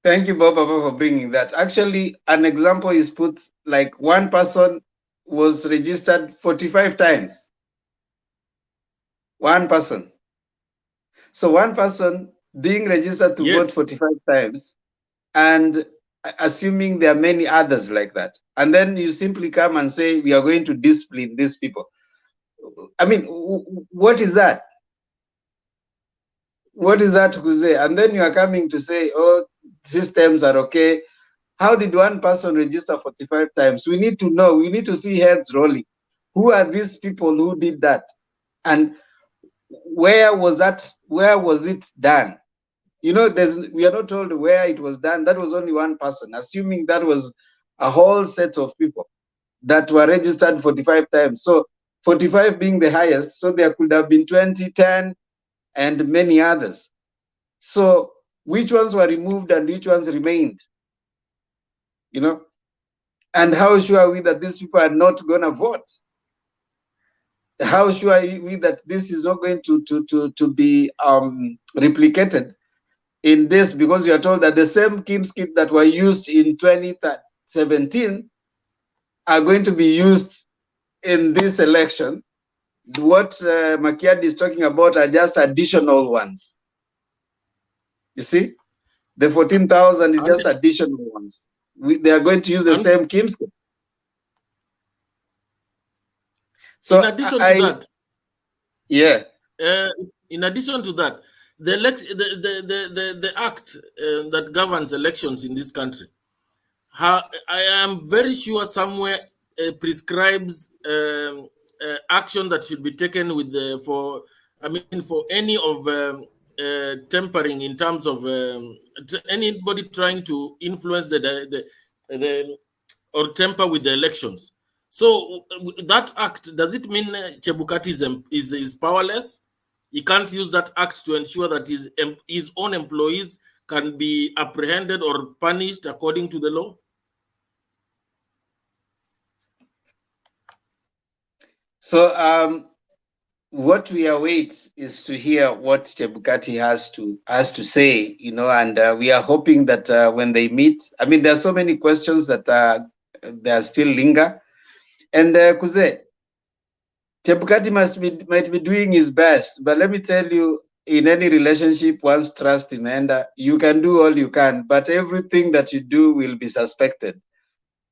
Thank you, Bob Papa, for bringing that. Actually, an example is put, like one person was registered 45 times. One person. So one person being registered to vote 45 times, and assuming there are many others like that. And then you simply come and say, we are going to discipline these people. I mean, what is that? What is that to say? And then you are coming to say, oh, systems are okay. How did one person register 45 times? We need to know. We need to see heads rolling. Who are these people who did that? And where was that? Where was it done? We are not told where it was done. That was only one person, assuming that was a whole set of people that were registered 45 times. So 45 being the highest, so there could have been 20, 10, and many others. So which ones were removed and which ones remained? And how sure are we that these people are not going to vote? How sure are we that this is not going to be replicated in this? Because we are told that the same KIMS kit that were used in 2017 are going to be used in this election. What Makiadi is talking about are just additional ones. You see, the 14,000 is just additional ones. They are going to use the same KIMS kit. So in addition to that, in addition to that, the act that governs elections in this country, I am very sure somewhere prescribes action that should be taken with for any of tampering in terms of anybody trying to influence or tamper with the elections. So that act, does it mean Chebukati is powerless? He can't use that act to ensure that his own employees can be apprehended or punished according to the law? So what we await is to hear what Chebukati has to say, you know, and we are hoping that when they meet, I mean, there are so many questions that they are still linger. And Kuze, Chebukati might be doing his best, but let me tell you, in any relationship, once trust in ender, you can do all you can, but everything that you do will be suspected.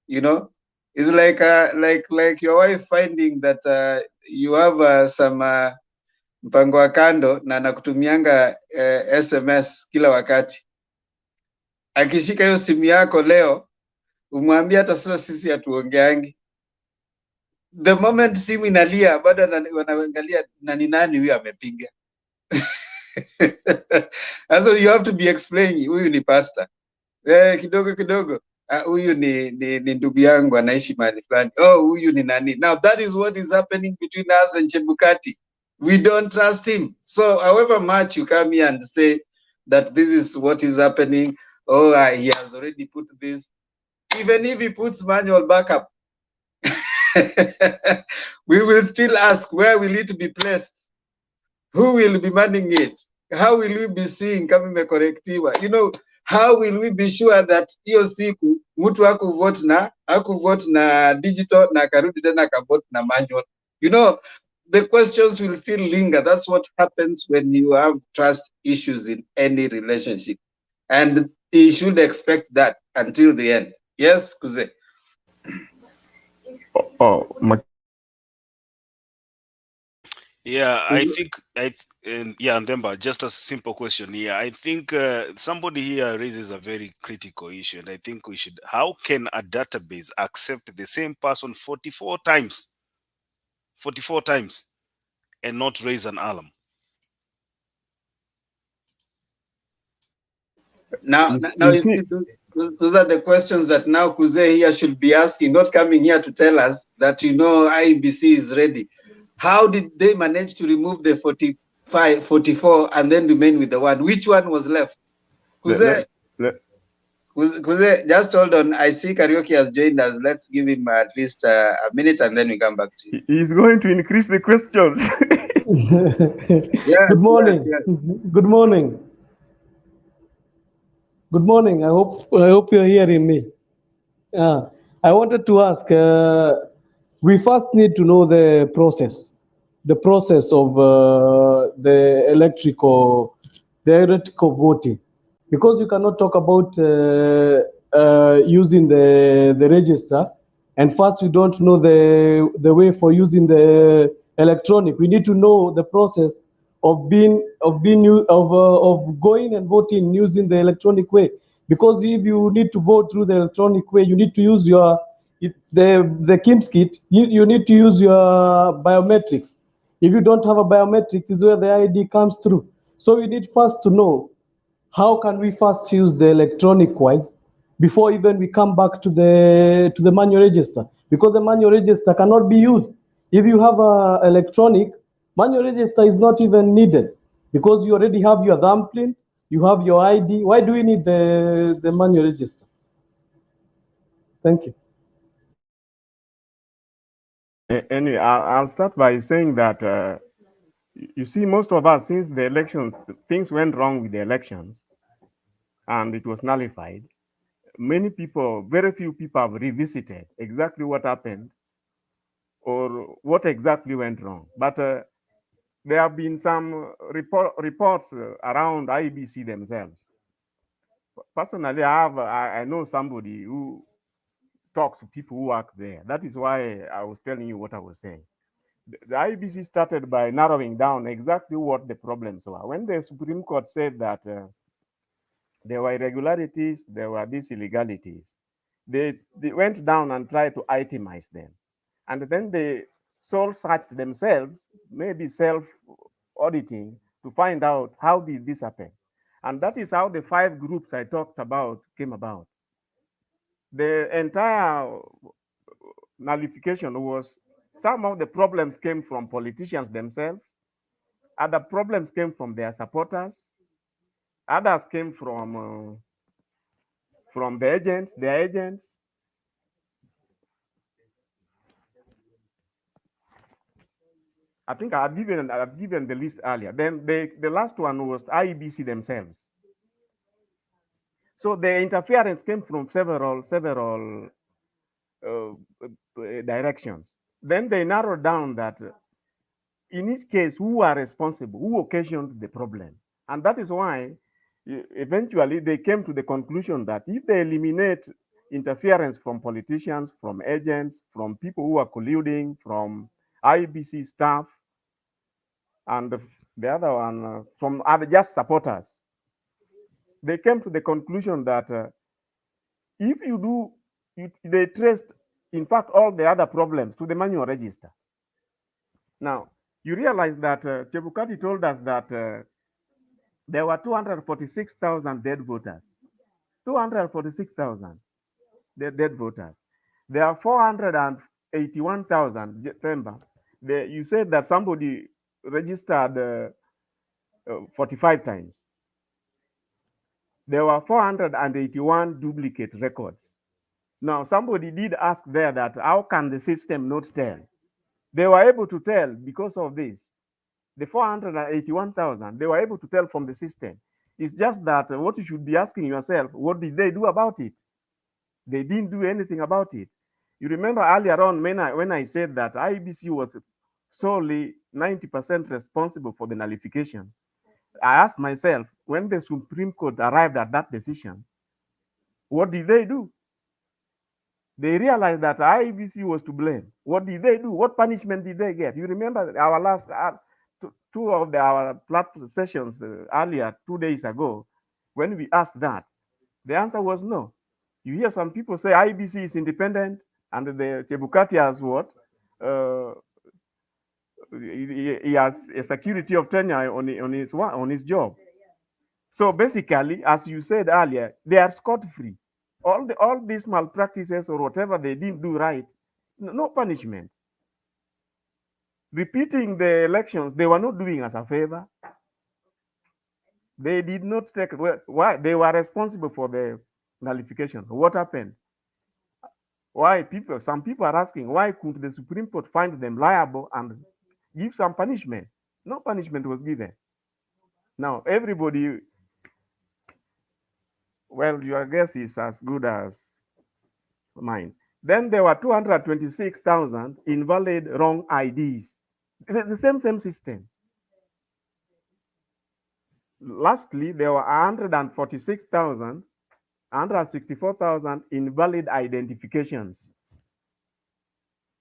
You know, it's like your wife finding that you have some mpango wa kando na nakutumianga SMS kila wakati. Akishika hiyo simu yako leo, umwambia hata sasa sisi hatuongeangi. The moment simu inalia, bado wanaangalia nani huyu amepiga. And so you have to be explaining, huyu ni pastor. Kidogo kidogo. Huyu ni ndugu yangu anaishi mahali fulani. Oh, huyu ni nani? Now that is what is happening between us and Chebukati. We don't trust him. So however much you come here and say that this is what is happening, oh, he has already put this. Even if he puts manual backup, we will still ask, where will it be placed? Who will be manning it? How will we be seeing kama imekorektiwa? You know, how will we be sure that hiyo siku mtu hakuvote na digital na akarudi tena akavote na manual? You know, the questions will still linger. That's what happens when you have trust issues in any relationship. And you should expect that until the end. Yes, Kuze? Yeah, I think and Ndemba, just a simple question here. I think somebody here raises a very critical issue, and I think we should. How can a database accept the same person 44 times, and not raise an alarm? Now you see, those are the questions that now Kuze here should be asking, not coming here to tell us that, you know, IEBC is ready. How did they manage to remove the 44 and then remain with the one? Which one was left? Kuze, just hold on. I see Karaoke has joined us. Let's give him at least a minute and then we come back to you. He's going to increase the questions. Good morning. Yes. Good morning. Good morning. I hope you're hearing me. I wanted to ask. We first need to know the process of the electrical voting, because you cannot talk about using the register, and first we don't know the way for using the electronic. We need to know the process of going and voting using the electronic way, because if you need to vote through the electronic way, you need to use the KIMS kit. You need to use your biometrics. If you don't have a biometrics, is where the ID comes through. So we need first to know how can we first use the electronic wise before even we come back to the manual register, because the manual register cannot be used. If you have a electronic, manual register is not even needed, because you already have your thumbprint, you have your ID. Why do we need the manual register? Thank you. Anyway, I'll start by saying that you see, most of us, since the elections, things went wrong with the elections and it was nullified. Many people, very few people have revisited exactly what happened or what exactly went wrong. But there have been some reports around IEBC themselves. Personally, I know somebody who talks to people who work there. That is why I was telling you what I was saying. The IEBC started by narrowing down exactly what the problems were. When the Supreme Court said that there were irregularities, there were these illegalities, they went down and tried to itemize them. And then they soul searched themselves, maybe self-auditing, to find out how did this happen. And that is how the 5 groups I talked about came about. The entire nullification was, some of the problems came from politicians themselves, other problems came from their supporters, Others came from the agents, their agents. I think I've given the list earlier. Then the last one was IEBC themselves. So the interference came from several directions. Then they narrowed down that in each case, who are responsible, who occasioned the problem. And that is why eventually they came to the conclusion that if they eliminate interference from politicians, from agents, from people who are colluding, from IEBC staff, and the other one from other just supporters, they came to the conclusion that if you do, they traced, in fact, all the other problems to the manual register. Now, you realize that Chebukati told us that there were 246,000 dead voters. 246,000 dead voters. There are 481,000, September. You said that somebody registered 45 times. There were 481 duplicate records. Now, somebody did ask there that how can the system not tell? They were able to tell because of this. The 481,000, they were able to tell from the system. It's just that what you should be asking yourself, what did they do about it? They didn't do anything about it. You remember earlier on when I said that IEBC was solely 90% responsible for the nullification. I asked myself, when the Supreme Court arrived at that decision, what did they do? They realized that IEBC was to blame. What did they do? What punishment did they get? You remember our last two of our platform sessions earlier, 2 days ago, when we asked that, the answer was no. You hear some people say IEBC is independent and the Chebukati has what? He has a security of tenure on his job. So basically, as you said earlier, they are scot-free. All these malpractices or whatever they didn't do right, no punishment. Repeating the elections, they were not doing us a favor. They did not take, why? They were responsible for the nullification. What happened? Why some people are asking, why could the Supreme Court find them liable and give some punishment? No punishment was given. Now, everybody, well, your guess is as good as mine. Then there were 226,000 invalid wrong IDs. The same system. Lastly, there were 146,000, 164,000 invalid identifications.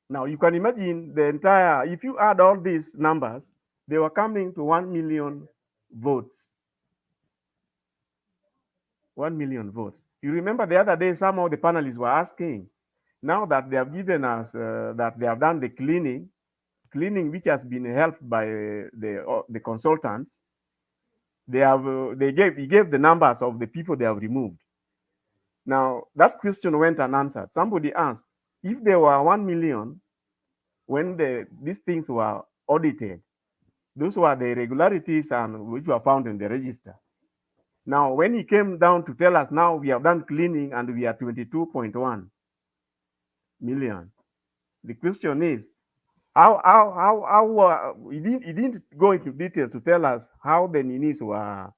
Now you can imagine the entire, if you add all these numbers, they were coming to 1 million votes. 1 million votes. You remember the other day, some of the panelists were asking, now that they have given us, that they have done the cleaning which has been helped by the consultants, he gave the numbers of the people they have removed. Now, that question went unanswered. Somebody asked, if there were 1 million, when these things were audited, those were the irregularities and which were found in the register. Now, when he came down to tell us, now we have done cleaning and we are 22.1 million. The question is, he didn't go into detail to tell us how the Ninis were,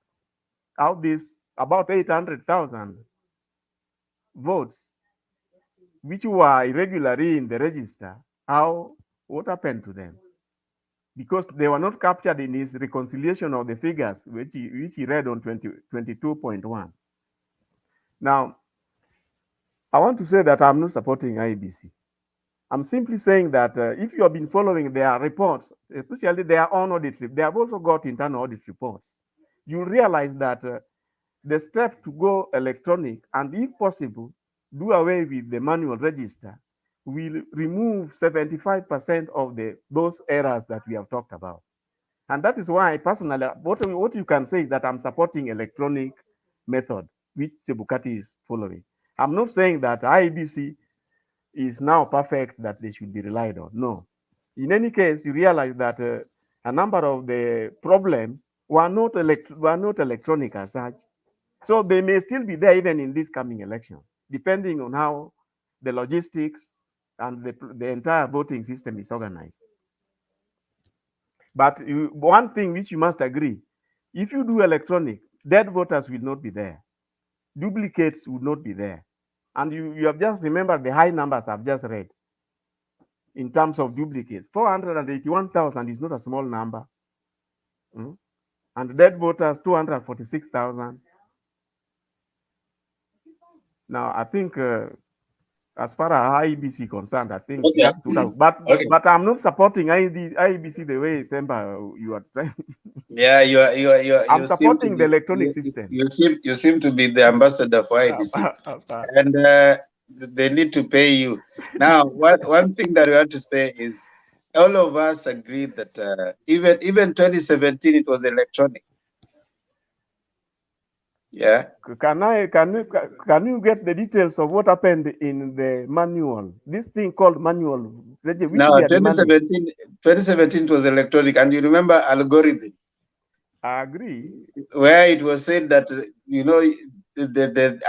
how this, about 800,000 votes, which were irregularly in the register, what happened to them? Because they were not captured in his reconciliation of the figures, which he read on 22.1. Now, I want to say that I'm not supporting IEBC. I'm simply saying that if you have been following their reports, especially their own audit, they have also got internal audit reports. You realize that the step to go electronic and, if possible, do away with the manual register will remove 75% of those errors that we have talked about. And that is why, personally, what you can say is that I'm supporting electronic method, which Chebukati is following. I'm not saying that IEBC is now perfect, that they should be relied on. No. In any case, you realize that a number of the problems were not electronic as such. So they may still be there even in this coming election, depending on how the logistics and the entire voting system is organized. But one thing which you must agree, if you do electronic, dead voters will not be there. Duplicates would not be there. And you have just remembered the high numbers I've just read in terms of duplicates. 481,000 is not a small number. And dead voters, 246,000. Now, I think as far as IEBC concerned, I think that's but I'm not supporting IEBC the way Themba you are trying. Yeah, I'm supporting the electronic system. You seem to be the ambassador for IEBC, and they need to pay you. Now, one thing that we want to say is, all of us agreed that even 2017 it was electronic. Yeah. Can you get the details of what happened in the manual? This thing called manual. No, 2017 was electronic, and you remember algorithm. I agree. Where it was said that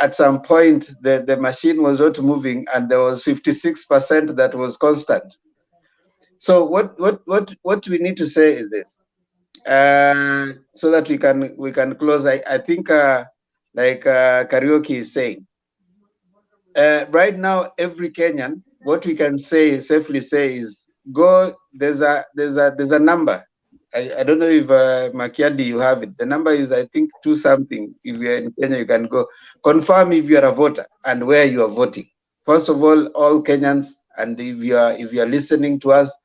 at some point the machine was not moving, and there was 56% that was constant. So what we need to say is this, so that we can close. I think like Karaoke is saying, right now every Kenyan, what we can safely say is, go. There's a number. I don't know if Makiadi you have it. The number is, I think, 2 something. If you're in Kenya, you can go confirm if you are a voter and where you are voting. First of all Kenyans, and if you are listening to us,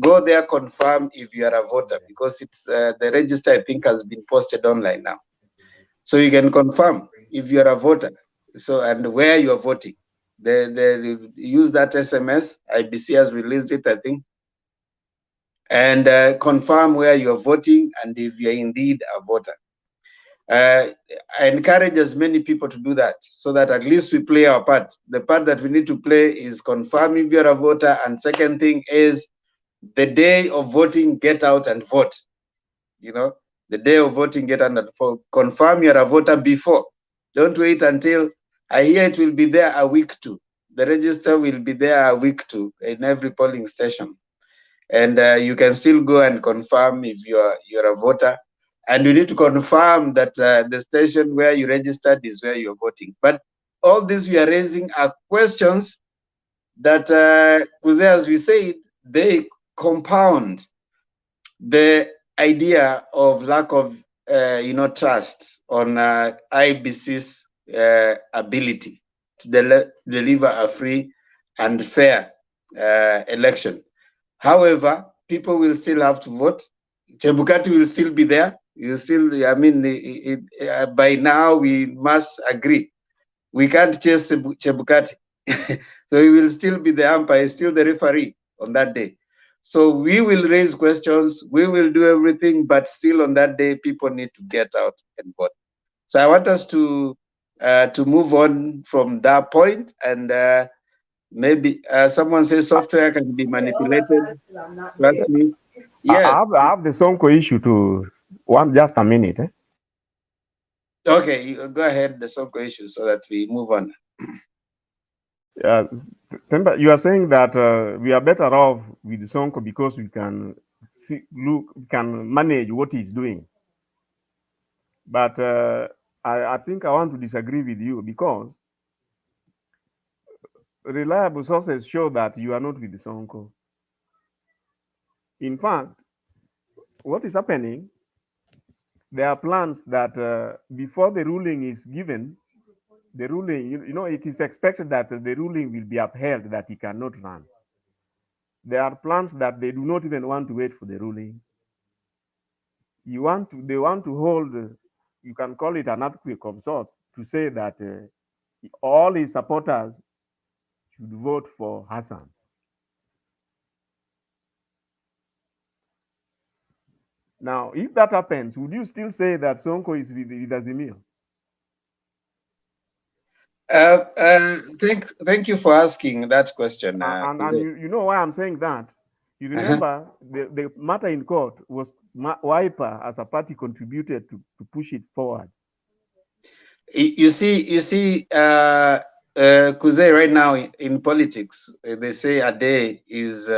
go there, confirm if you are a voter, because it's the register, I think, has been posted online now. So you can confirm if you are a voter, so, and where you are voting. They use that SMS. IBC has released it, I think. And confirm where you are voting and if you are indeed a voter. I encourage as many people to do that, so that at least we play our part. The part that we need to play is confirm if you're a voter, and second thing is, the day of voting, get out and vote. The day of voting, get out and vote. Confirm you're a voter before. Don't wait until, I hear it will be there a week too. The register will be there a week too in every polling station. And you can still go and confirm if you're a voter. And you need to confirm that the station where you registered is where you're voting. But all this we are raising are questions that, as we said, they compound the idea of lack of trust on IBC's ability to deliver a free and fair election. However, people will still have to vote. Chebukati will still be there. You still, by now we must agree, we can't chase Chebukati. So he will still be the umpire, still the referee on that day. So we will raise questions, we will do everything, but still on that day, people need to get out and vote. So I want us to move on from that point, and maybe someone says software can be manipulated. Trust me. Yeah. I have the Sonko issue to just a minute. Okay, go ahead, the Sonko issue, so that we move on. You are saying that we are better off with Sonko because we can we can manage what he's doing. But I think I want to disagree with you, because reliable sources show that you are not with Sonko. In fact, what is happening, there are plans that before the ruling is given, the ruling, it is expected that the ruling will be upheld, that he cannot run. There are plans that they do not even want to wait for the ruling. They want to hold, you can call it an earthquake of sorts, to say that all his supporters should vote for Hassan. Now, if that happens, would you still say that Sonko is with Azimio? Thank you for asking that question. And you know why I'm saying that? You remember the matter in court was Wiper as a party contributed to push it forward. You see, Kuzey, right now in politics, they say a day is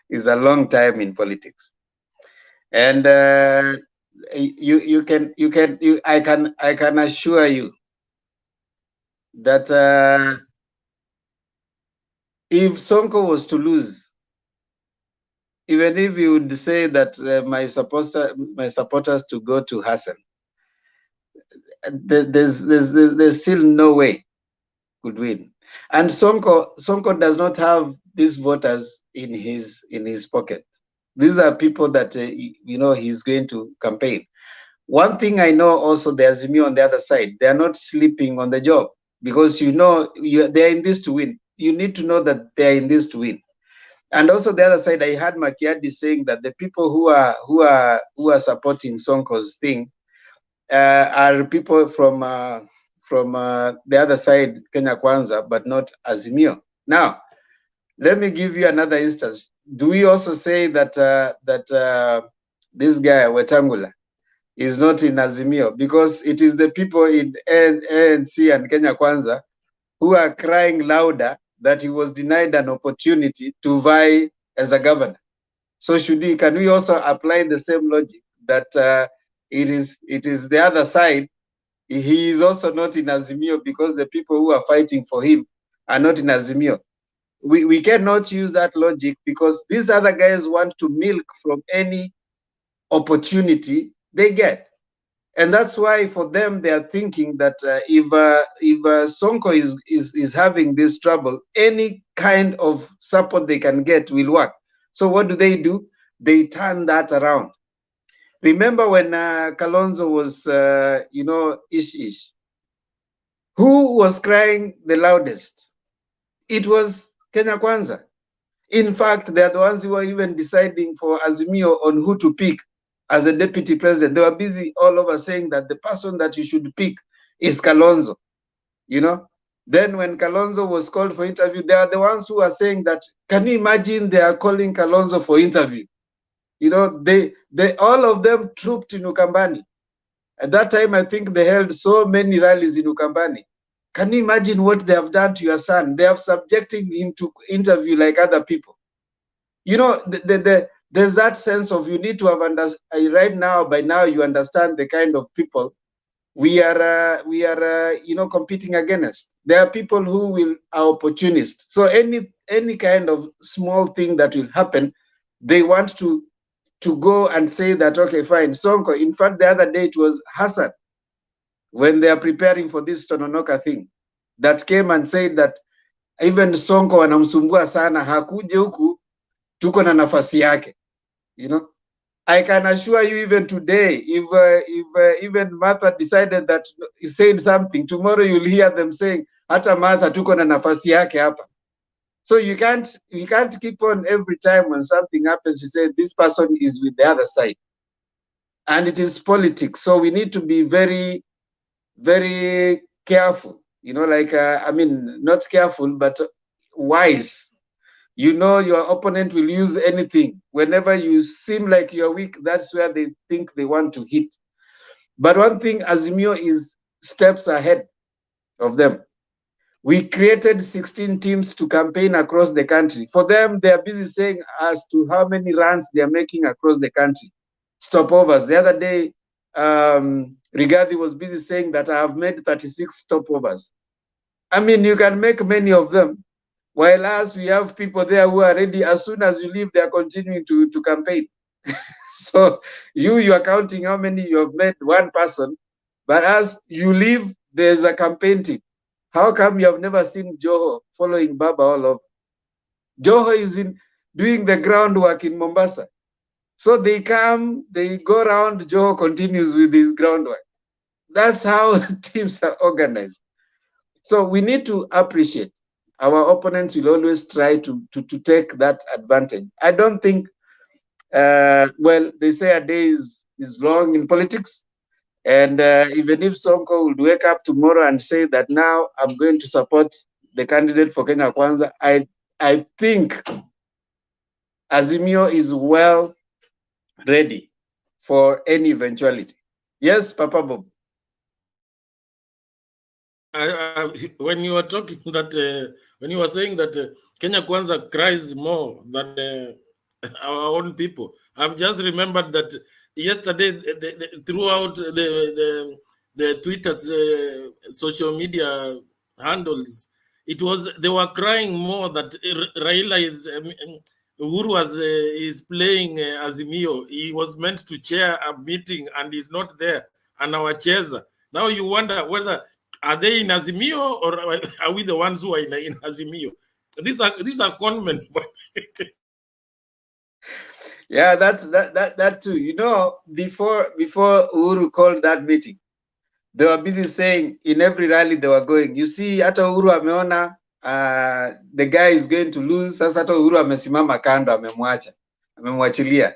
is a long time in politics, and I can assure you that if Sonko was to lose, even if you would say that my supporters to go to Hassan, there's still no way could win. And Sonko does not have these voters in his pocket. These are people that he's going to campaign. One thing I know also, the Azimio on the other side, they are not sleeping on the job, because they are in this to win. You need to know that they are in this to win. And also the other side, I heard Makiadi saying that the people who are supporting Sonko's thing are people from the other side, Kenya Kwanza, but not Azimio. Now, let me give you another instance. Do we also say that this guy Wetangula is not in Azimio? Because it is the people in ANC and Kenya Kwanza who are crying louder that he was denied an opportunity to vie as a governor. So can we also apply the same logic that it is the other side? He is also not in Azimio because the people who are fighting for him are not in Azimio. We cannot use that logic, because these other guys want to milk from any opportunity they get. And that's why for them, they are thinking that if Sonko is having this trouble, any kind of support they can get will work. So what do? They turn that around. Remember when Kalonzo was, ish. Who was crying the loudest? It was Kenya Kwanza. In fact, they are the ones who were even deciding for Azimio on who to pick as a deputy president. They were busy all over saying that the person that you should pick is Kalonzo. Then when Kalonzo was called for interview, they are the ones who are saying that, can you imagine they are calling Kalonzo for interview? They all of them trooped in Ukambani. At that time, I think they held so many rallies in Ukambani. Can you imagine what they have done to your son? They have subjected him to interview like other people. There's that sense of, you need to have right now. By now, you understand the kind of people we are competing against. There are people who are opportunists. So any kind of small thing that will happen, they want to go and say that, okay, fine, Sonko. In fact, the other day it was Hassan, when they are preparing for this Tononoka thing, that came and said that even Sonko anamsumbua sana, hakuje huku, tuko na nafasi yake. I can assure you, even today, if even Martha decided that he said something, tomorrow you'll hear them saying, hata Martha tuko na nafasi yake hapa. So you can't keep on every time when something happens, you say this person is with the other side. And it is politics. So we need to be very, very careful. Not careful, but wise. Your opponent will use anything. Whenever you seem like you're weak, that's where they think they want to hit. But one thing, Azimio is steps ahead of them. We created 16 teams to campaign across the country. For them, they are busy saying as to how many runs they are making across the country. Stopovers. The other day, Rigathi was busy saying that I have made 36 stopovers. You can make many of them. While us, we have people there who are ready. As soon as you leave, they are continuing to campaign. So you are counting how many you have met, one person. But as you leave, there's a campaign team. How come you have never seen Joho following Baba all over? Joho is doing the groundwork in Mombasa. So they come, they go around, Joho continues with his groundwork. That's how teams are organized. So we need to appreciate. Our opponents will always try to take that advantage. I don't think, they say a day is long in politics. And even if Sonko would wake up tomorrow and say that now I'm going to support the candidate for Kenya Kwanza, I think Azimio is well ready for any eventuality. Yes, Papa Bob. When you were talking that, when you were saying that Kenya Kwanza cries more than our own people, I've just remembered that yesterday, throughout the Twitter's social media handles, they were crying more that Raila is Uhuru is playing Azimio. He was meant to chair a meeting and he's not there, and our chairs. Now you wonder whether are they in Azimio or are we the ones who are in Azimio? These are conmen. Yeah, that too. You know, before Uhuru called that meeting, they were busy saying in every rally they were going. You see, hata Uhuru ameona the guy is going to lose. Sasa hata Uhuru amesimama kando, amemwachilia.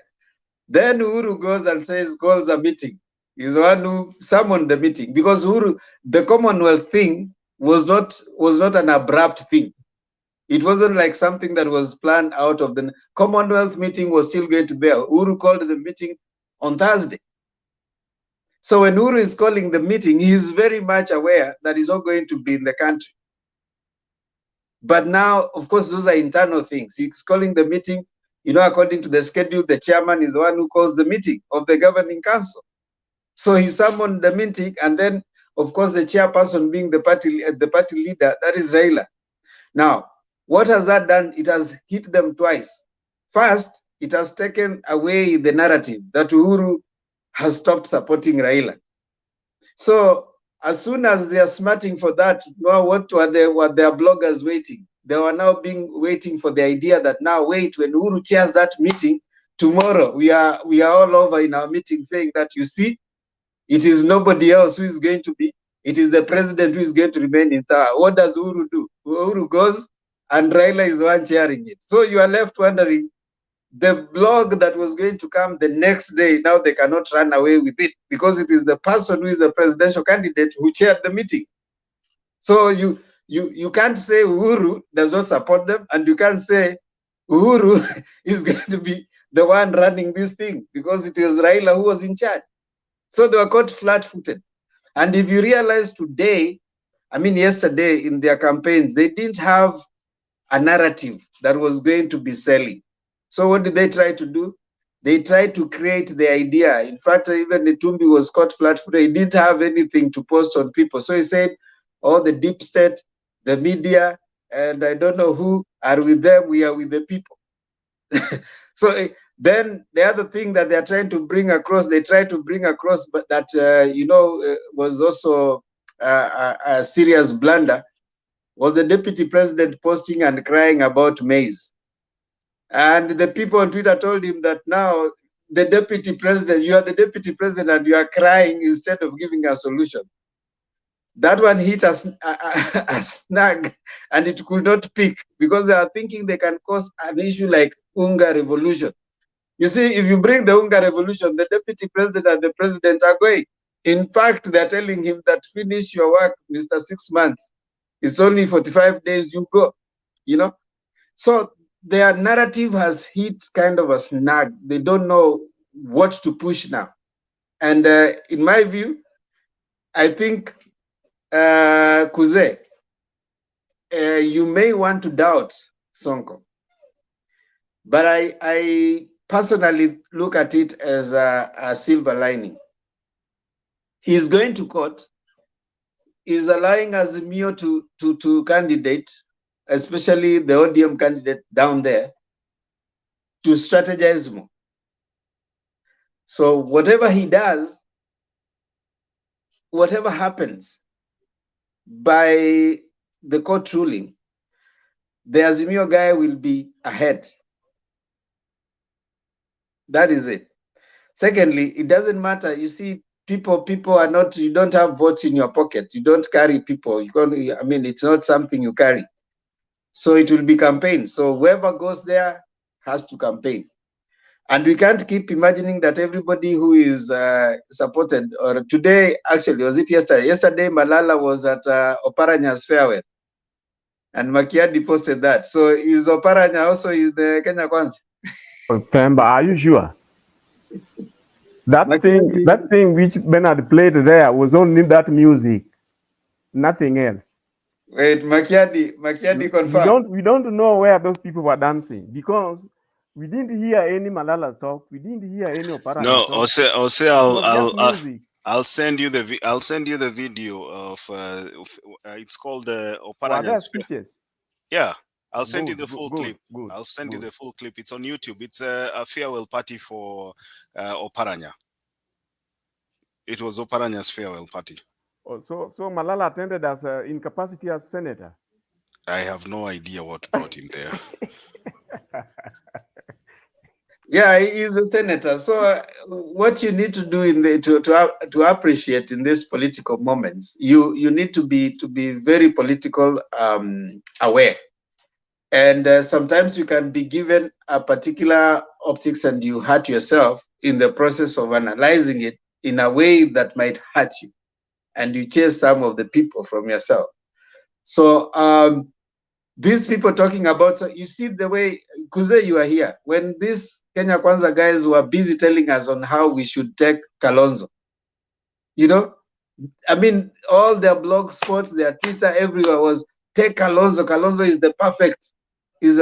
Then Uhuru goes and calls a meeting. He's the one who summoned the meeting, because Uhuru, the Commonwealth thing was not an abrupt thing. It wasn't like something that was planned out of the Commonwealth meeting was still going to be there. Uhuru called the meeting on Thursday. So when Uhuru is calling the meeting, he is very much aware that he's not going to be in the country. But now, of course, those are internal things. He's calling the meeting, you know, according to the schedule, the chairman is the one who calls the meeting of the governing council. So he summoned the meeting, and then, of course, the chairperson being the party leader, that is Raila. Now, what has that done? It has hit them twice. First, it has taken away the narrative that Uhuru has stopped supporting Raila. So as soon as they are smarting for that, now what were their bloggers waiting? They were now waiting for the idea that now wait, when Uhuru chairs that meeting tomorrow, we are all over in our meeting saying that, you see, it is nobody else who is going to be. It is the president who is going to remain in power. What does Uhuru do? Uhuru goes and Raila is the one chairing it. So you are left wondering, the blog that was going to come the next day, now they cannot run away with it, because it is the person who is the presidential candidate who chaired the meeting. So you can't say Uhuru does not support them, and you can't say Uhuru is going to be the one running this thing, because it is Raila who was in charge. So they were caught flat-footed. And if you realize today, I mean yesterday in their campaigns, they didn't have a narrative that was going to be selling. So what did they try to do? They tried to create the idea. In fact, even Netumbi was caught flat-footed. He didn't have anything to post on people. So he said, oh, the deep state, the media, and I don't know who are with them, we are with the people. So then the other thing that they're trying to bring across, they try to bring across, but that, was also a serious blunder, was the deputy president posting and crying about maize. And the people on Twitter told him that now the deputy president, you are the deputy president and you are crying instead of giving a solution. That one hit a snag, and it could not pick, because they are thinking they can cause an issue like Unga revolution. You see, if you bring the Unga revolution, the deputy president and the president are going. In fact, they're telling him that finish your work, Mr. 6 months. It's only 45 days, you go, you know. So their narrative has hit kind of a snag. They don't know what to push now. And in my view, I think, Kuze, you may want to doubt Sonko, but I personally look at it as a silver lining. He's going to court. He's allowing Azimio to candidate, especially the ODM candidate down there, to strategize more. So whatever he does, whatever happens by the court ruling, the Azimio guy will be ahead. That is it. Secondly, it doesn't matter. You see, people are not, you don't have votes in your pocket. You don't carry people. I mean, it's not something you carry. So it will be campaign. So whoever goes there has to campaign. And we can't keep imagining that everybody who is supported, or today, actually, was it yesterday? Yesterday, Malala was at Oparanya's farewell. And Makiadi posted that. So is Oparanya also in the Kenya Kwanza? Pemba, are you sure? That thing which Bernard played there was only that music, nothing else. Wait, Makiadi confirmed. We don't know where those people were dancing because we didn't hear any Malala talk. We didn't hear any Oparanya No, talk. I'll send you the video of it's called Were there Oparanya's. speeches? Yeah, I'll send you the full Good, clip. good, I'll send you good. the full clip. It's on YouTube. It's a farewell party for Oparanya. It was Oparanya's farewell party. Oh, so Malala attended as in capacity as senator. I have no idea what brought him there. Yeah, he is a senator. So what you need to do in the to appreciate in these political moments, you need to be very political aware. And sometimes you can be given a particular optics and you hurt yourself in the process of analyzing it in a way that might hurt you. And you chase some of the people from yourself. So these people talking about, so you see the way, Kuze, you are here. When these Kenya Kwanza guys were busy telling us on how we should take Kalonzo, you know, I mean, all their blog spots, their Twitter, everywhere was take Kalonzo. Kalonzo is the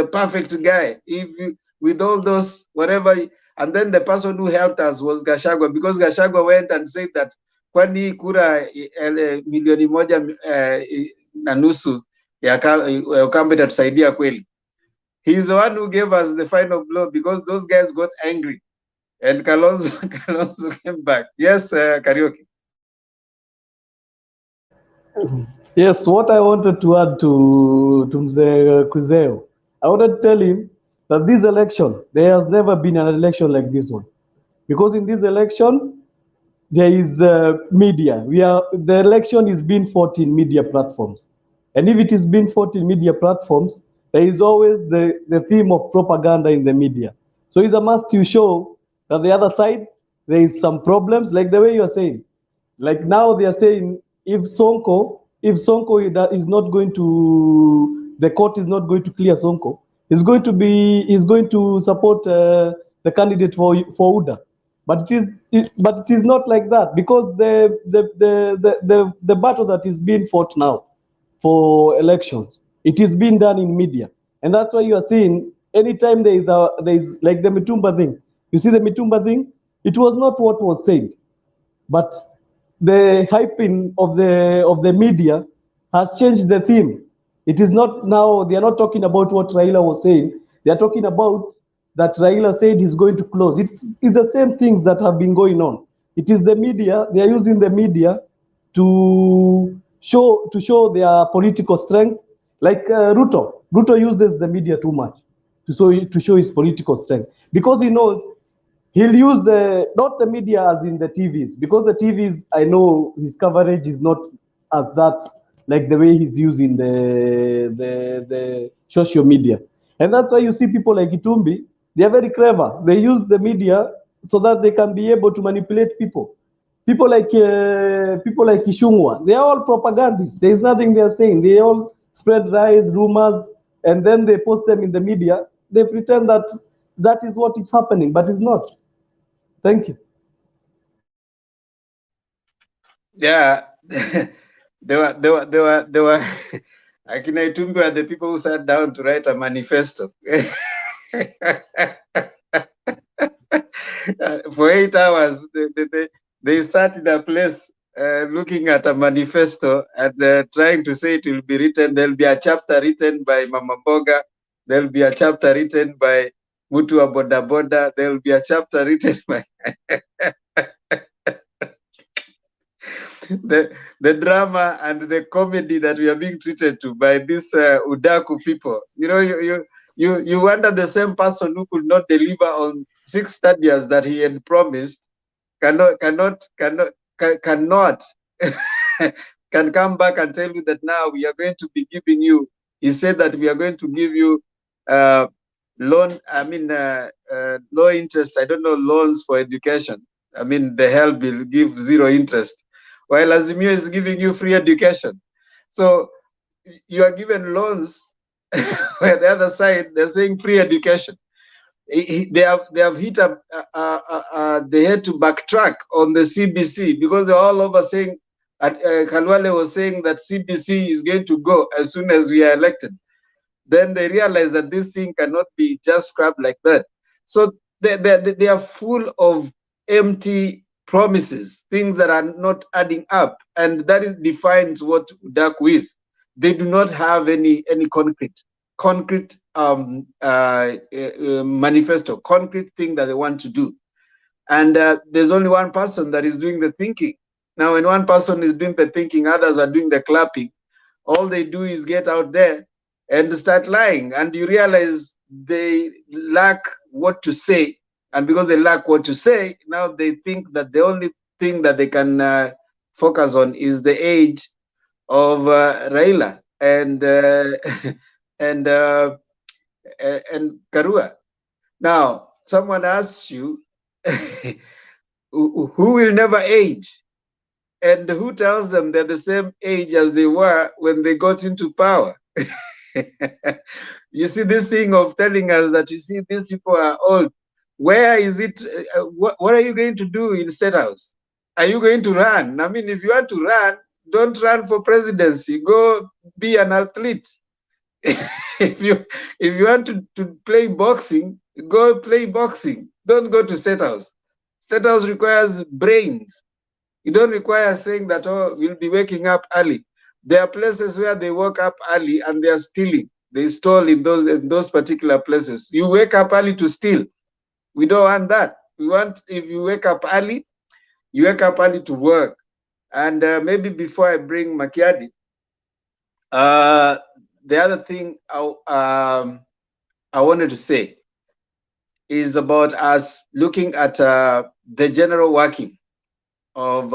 perfect guy. If you, with all those whatever, and then the person who helped us was Gachagua, because Gachagua went and said that kwani kura milioni moja na nusu ya Kambe itatusaidia kweli. He's the one who gave us the final blow because those guys got angry, and Kalonzo came back. Yes, Karaoke. Yes, what I wanted to add to Mzee Kuzeo, I wanted to tell him that this election, there has never been an election like this one. Because in this election, there is media. The election is being fought in media platforms. And if it is being fought in media platforms, there is always the theme of propaganda in the media. So it's a must to show that the other side, there is some problems, like the way you are saying. Like now they are saying, if Sonko is not going to, the court is not going to clear Sonko, is going to support the candidate for UDA. But it is not like that, because the battle that is being fought now for elections, it is being done in media, and that's why you are seeing anytime there is like the Mitumba thing. You see the Mitumba thing, it was not what was said, but the hyping of the media has changed the theme. It is not now, they are not talking about what Raila was saying. They are talking about that Raila said he's going to close. It's the same things that have been going on. It is the media, they are using the media to show their political strength. Like Ruto uses the media too much to show his political strength, because he knows he'll use not the media as in the TVs, because the TVs, I know his coverage is not as that, like the way he's using the social media. And that's why you see people like Itumbi, they are very clever. They use the media so that they can be able to manipulate people. People like Ishungwa, they are all propagandists. There is nothing they are saying. They all spread lies, rumors, and then they post them in the media. They pretend that that is what is happening, but it's not. Thank you. Yeah, there were Akina Itumbi were the people who sat down to write a manifesto. For 8 hours, they sat in a place looking at a manifesto and trying to say it will be written. There'll be a chapter written by Mama Mboga. There'll be a chapter written by Mutu wa Boda Boda. There'll be a chapter written by the drama and the comedy that we are being treated to by these Udaku people. You know, you wonder the same person who could not deliver on 6 studies that he had promised can come back and tell you that now we are going to be giving you. He said that we are going to give you low interest. I don't know, loans for education. I mean, the help will give 0 interest, while Azimio is giving you free education. So you are given loans, where the other side they're saying free education. They have hit up. They had to backtrack on the CBC because they're all over saying. Kalwale was saying that CBC is going to go as soon as we are elected. Then they realize that this thing cannot be just scrapped like that. So they are full of empty promises, things that are not adding up, and that defines what UDAKU is. They do not have any concrete manifesto, concrete thing that they want to do. And there's only one person that is doing the thinking. Now, when one person is doing the thinking, others are doing the clapping. All they do is get out there and start lying. And you realize they lack what to say. And because they lack what to say, now they think that the only thing that they can focus on is the age of Raila and Karua. Now, someone asks you, who will never age? And who tells them they're the same age as they were when they got into power? You see this thing of telling us that, you see, these people are old. Where is it? What are you going to do in State House? Are you going to run? I mean, if you want to run, don't run for presidency. Go be an athlete. If you want to play boxing, go play boxing. Don't go to State House. State House requires brains. You don't require saying that, oh, we'll be waking up early. There are places where they woke up early and they are stealing. They stole in those particular places. You wake up early to steal. We don't want that. We want, if you wake up early, you wake up early to work. And maybe before I bring Makiadi, the other thing I wanted to say is about us looking at the general working of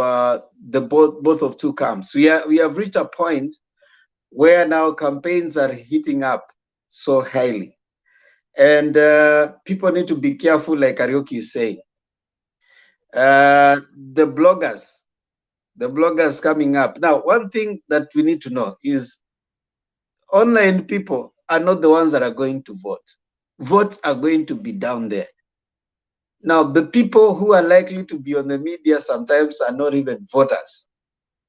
the both of two camps. We have reached a point where now campaigns are heating up so highly, and people need to be careful, like Karaoke is saying. The bloggers coming up now. One thing that we need to know is online people are not the ones that are going to vote. Votes are going to be down there. Now, the people who are likely to be on the media sometimes are not even voters,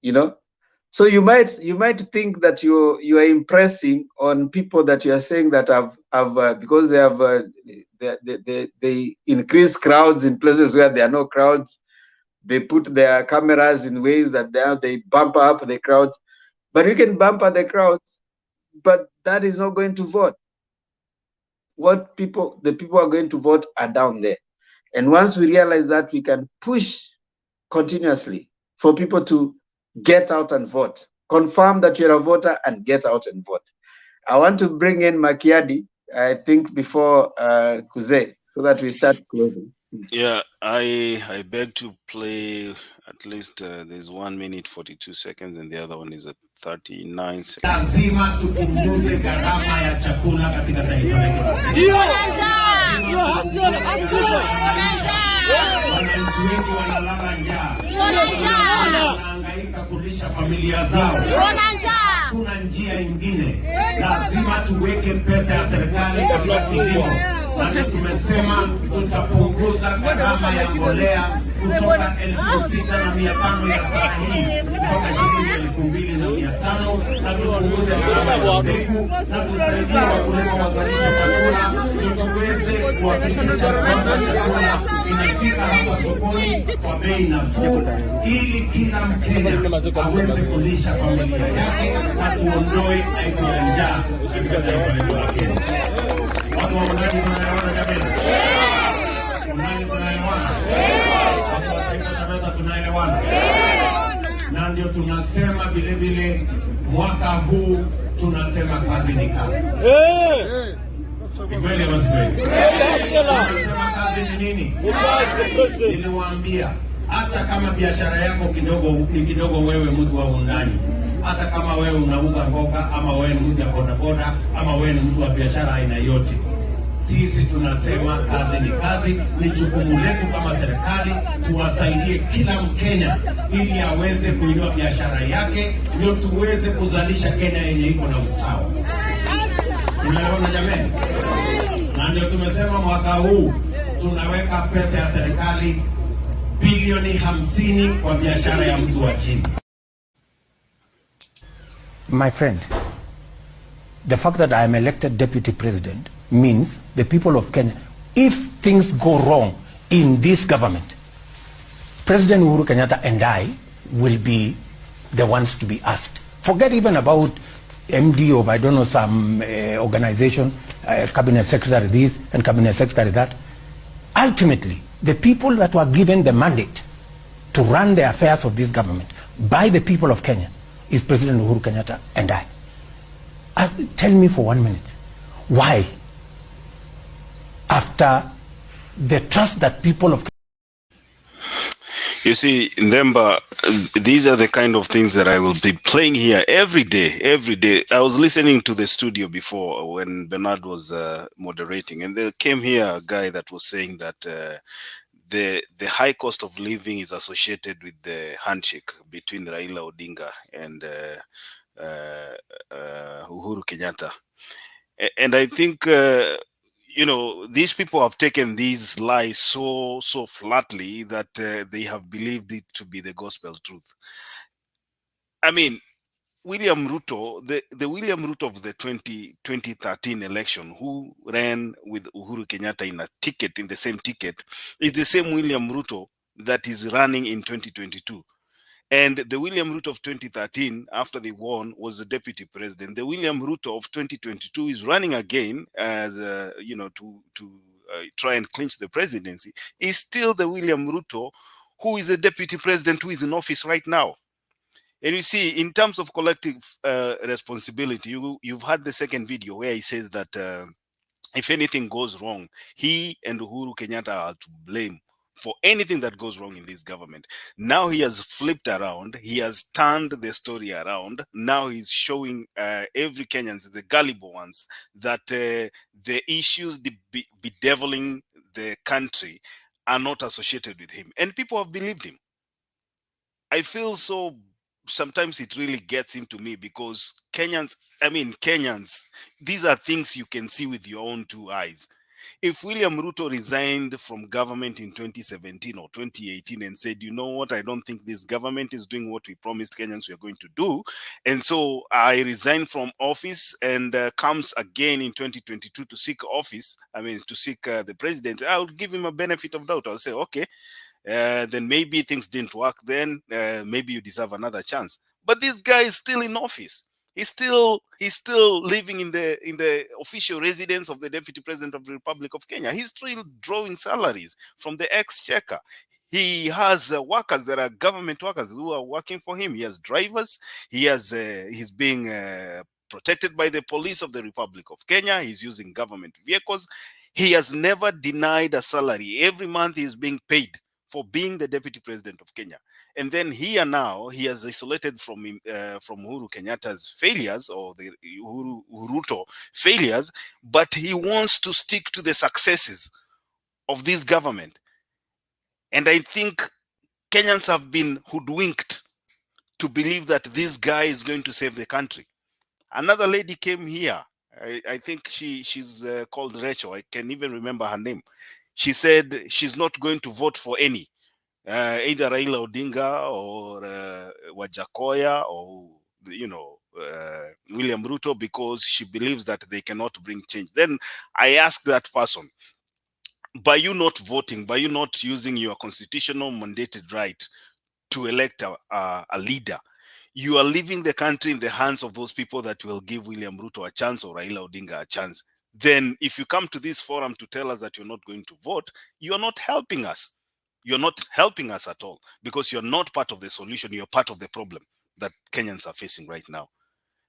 you know. So you might think that you are impressing on people that you are saying that have because they have they increase crowds in places where there are no crowds. They put their cameras in ways that they bump up the crowds. But you can bump up the crowds, but that is not going to vote. The people who are going to vote are down there. And once we realize that, we can push continuously for people to get out and vote. Confirm that you're a voter and get out and vote. I want to bring in Makiadi, I think, before Kuze, so that we start closing. Yeah, I beg to play at least there's 1 minute 42 seconds and the other one is at 39 seconds. Lazima tupunguze gharama ya chakula katika taifa letu. Ndio. Wananchi wengi wanalala njaa. Wanahangaika kulisha familia zao. Kuna njia nyingine. Lazima tuweke pesa ya serikali katika kilimo. Na tumesema tutapunguza gharama ya mbolea kutoka 6,500 ya saa hii mpaka shilingi 2,500, na tupunguze gharama ya mbegu na tusaidie wakulima wazalishe chakula ili tuweze kuhakikisha kwamba chakula inafika hapa sokoni kwa bei nafuu, ili kila Mkenya aweze kulisha familia yake na tuondoe aibu ya njaa katika taifa letu la Kenya. Watu wa Undani tunaelewana jamani? Undani tunaelewana? Watu wa Taita Taveta tunaelewana? Na ndio tunasema vile vile mwaka huu tunasema kazi ni kazi. Kweli au kweli? Tunasema kazi ni nini? Niliwaambia hata kama biashara yako ni kidogo, wewe mtu wa Undani, hata kama wewe unauza mboga ama wewe ni mtu wa bodaboda ama wewe ni mtu wa biashara aina yote, Sisi tunasema kazi ni kazi, ni jukumu letu kama serikali tuwasaidie kila Mkenya ili aweze kuinua biashara yake, ndio tuweze kuzalisha Kenya yenye iko na usawa. Tunaelewana jamani? Na ndio tumesema mwaka huu tunaweka pesa ya serikali bilioni 50 kwa biashara ya mtu wa chini. My friend, the fact that I am elected deputy president means the people of Kenya, if things go wrong in this government, President Uhuru Kenyatta and I will be the ones to be asked. Forget even about MD of, I don't know, some organization, cabinet secretary this and cabinet secretary that. Ultimately, the people that were given the mandate to run the affairs of this government by the people of Kenya is President Uhuru Kenyatta and I. Tell me for 1 minute, why, after the trust that people of... You see, Ndemba, these are the kind of things that I will be playing here every day, every day. I was listening to the studio before when Bernard was moderating, and there came here a guy that was saying that the high cost of living is associated with the handshake between Raila Odinga and Uhuru Kenyatta. And I think, you know, these people have taken these lies so flatly that they have believed it to be the gospel truth. I mean, William Ruto, the William Ruto of the 2013 election, who ran with Uhuru Kenyatta in a ticket, in the same ticket, is the same William Ruto that is running in 2022. And the William Ruto of 2013, after they won, was the deputy president. The William Ruto of 2022 is running again as, you know, to try and clinch the presidency. Is still the William Ruto who is a deputy president who is in office right now. And you see, in terms of collective responsibility, you've had the second video where he says that if anything goes wrong, he and Uhuru Kenyatta are to blame for anything that goes wrong in this government. Now he has flipped around. He has turned the story around. Now he's showing every Kenyan, the gullible ones, that the issues bedeviling the country are not associated with him. And people have believed him. I feel so, sometimes it really gets into me because Kenyans, these are things you can see with your own two eyes. If William Ruto resigned from government in 2017 or 2018 and said, you know what, I don't think this government is doing what we promised Kenyans we are going to do, and so I resign from office and comes again in 2022 to seek office, to seek the president, I would give him a benefit of doubt. I'll say, okay, then maybe things didn't work then, maybe you deserve another chance. But this guy is still in office. He's still living in the official residence of the Deputy President of the Republic of Kenya. He's still drawing salaries from the exchequer. He has workers that are government workers who are working for him. He has drivers. He's being protected by the police of the Republic of Kenya. He's using government vehicles. He has never denied a salary. Every month he's being paid for being the Deputy President of Kenya. And then here now, he has isolated from Uhuru Kenyatta's failures or the Uhuru Ruto failures, but he wants to stick to the successes of this government. And I think Kenyans have been hoodwinked to believe that this guy is going to save the country. Another lady came here. I think she's called Rachel. I can even remember her name. She said she's not going to vote for any. Either Raila Odinga or Wajakoya or, William Ruto, because she believes that they cannot bring change. Then I asked that person, by you not voting, by you not using your constitutional mandated right to elect a leader, you are leaving the country in the hands of those people that will give William Ruto a chance or Raila Odinga a chance. Then if you come to this forum to tell us that you're not going to vote, you are not helping us. You're not helping us at all because you're not part of the solution. You're part of the problem that Kenyans are facing right now.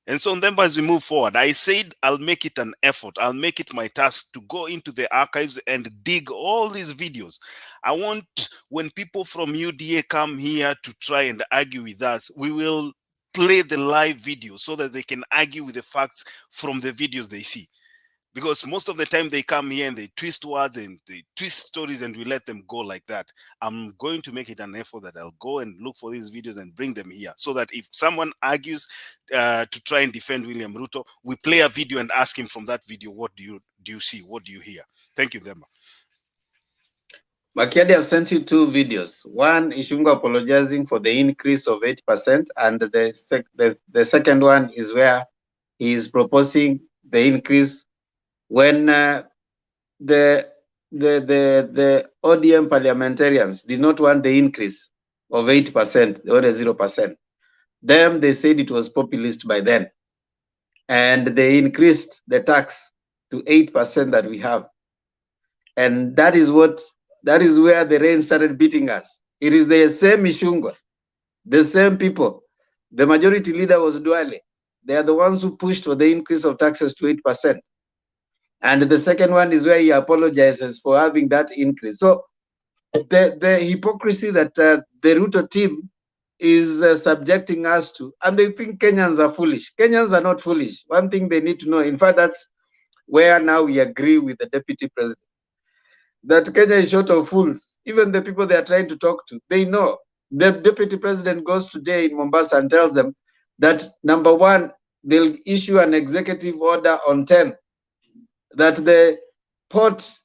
And so then as we move forward, I said I'll make it an effort. I'll make it my task to go into the archives and dig all these videos. I want when people from UDA come here to try and argue with us, we will play the live video so that they can argue with the facts from the videos they see. because most of the time they come here and they twist words and they twist stories and we let them go like that. I'm going to make it an effort that I'll go and look for these videos and bring them here, so that if someone argues to try and defend William Ruto, we play a video and ask him from that video, what do you see? What do you hear? Thank you, Themba. Makiadi, I've sent you 2 videos. One, Ishungu apologizing for the increase of 8%, and the second one is where he is proposing the increase when the ODM parliamentarians did not want the increase of 8%, they wanted 0%. Them, they said it was populist by then, and they increased the tax to 8% that we have, and that is where the rain started beating us. It is the same Ishungu, the same people. The majority leader was Duale. They are the ones who pushed for the increase of taxes to 8%. And the second one is where he apologizes for having that increase. So the hypocrisy that the Ruto team is subjecting us to, and they think Kenyans are foolish. Kenyans are not foolish. One thing they need to know, in fact, that's where now we agree with the deputy president, that Kenya is short of fools. Even the people they are trying to talk to, they know. The deputy president goes today in Mombasa and tells them that, number one, they'll issue an executive order on 10th, that the port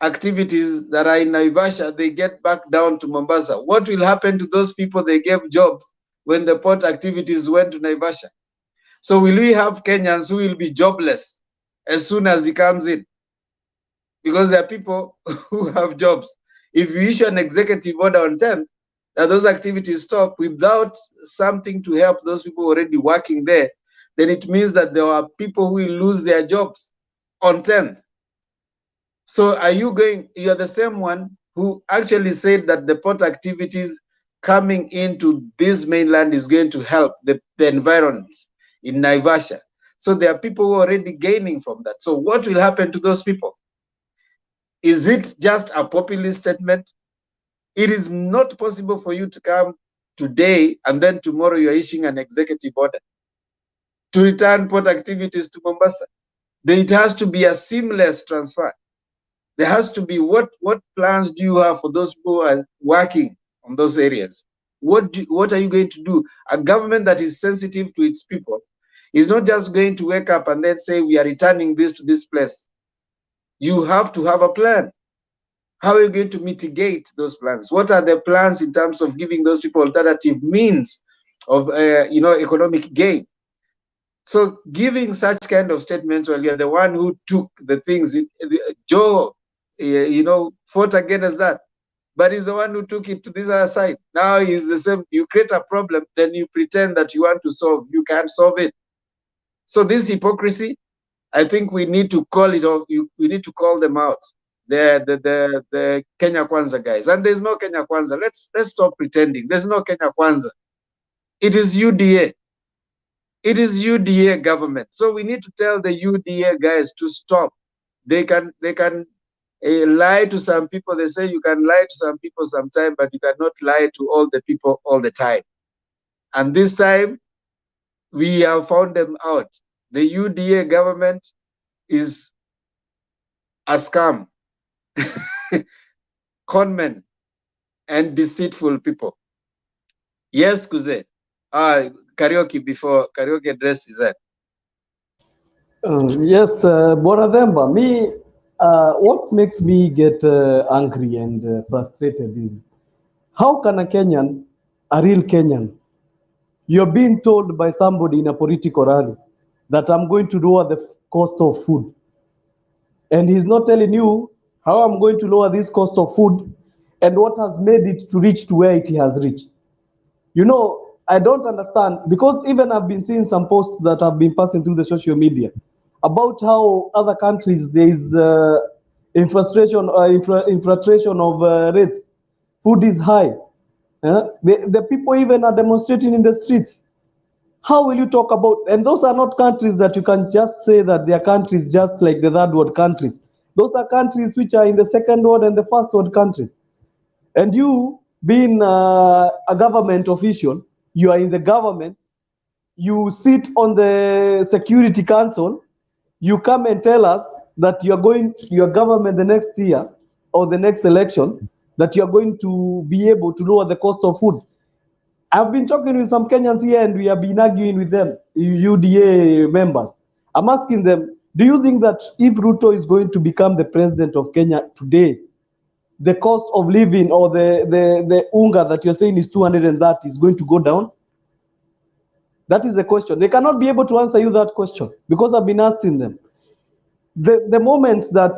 activities that are in Naivasha, they get back down to Mombasa. What will happen to those people they gave jobs when the port activities went to Naivasha? So will we have Kenyans who will be jobless as soon as he comes in? Because there are people who have jobs. If you issue an executive order on 10, that those activities stop without something to help those people already working there, then it means that there are people who will lose their jobs on 10. So are you are the same one who actually said that the port activities coming into this mainland is going to help the environment in Naivasha. So there are people who are already gaining from that. So what will happen to those people? Is it just a populist statement? It is not possible for you to come today and then tomorrow you're issuing an executive order to return port activities to Mombasa. Then it has to be a seamless transfer. There has to be what plans do you have for those people who are working on those areas? What are you going to do? A government that is sensitive to its people is not just going to wake up and then say we are returning this to this place. You have to have a plan. How are you going to mitigate those plans? What are the plans in terms of giving those people alternative means of economic gain? So giving such kind of statements while you're the one who took the things, Joe, fought against that, but he's the one who took it to this other side. Now he's the same. You create a problem, then you pretend that you want to solve. You can't solve it. So this hypocrisy, I think we need to call it off. We need to call them out. The Kenya Kwanza guys, and there's no Kenya Kwanza. Let's stop pretending. There's no Kenya Kwanza. It is UDA. It is UDA government. So we need to tell the UDA guys to stop. They can lie to some people. They say you can lie to some people sometime, but you cannot lie to all the people all the time. And this time, we have found them out. The UDA government is a scam, conmen, and deceitful people. Yes, Kuze. Karaoke before Karaoke address is that. Yes, Bwana Themba, what makes me get angry and frustrated is how can a Kenyan, a real Kenyan, you're being told by somebody in a political rally that I'm going to lower the cost of food. And he's not telling you how I'm going to lower this cost of food and what has made it to reach to where it has reached. You know, I don't understand, because even I've been seeing some posts that have been passing through the social media about how other countries there is inflation of rates. Food is high. The people even are demonstrating in the streets. How will you talk about, and those are not countries that you can just say that they are countries just like the third world countries. Those are countries which are in the second world and the first world countries. And you, being a government official, you are in the government, you sit on the Security Council, you come and tell us that your government the next year or the next election, that you're going to be able to lower the cost of food. I've been talking with some Kenyans here and we have been arguing with them, UDA members. I'm asking them, do you think that if Ruto is going to become the president of Kenya today, the cost of living or the unga that you're saying is 230 is going to go down? That is the question. They cannot be able to answer you that question because I've been asking them. The moment that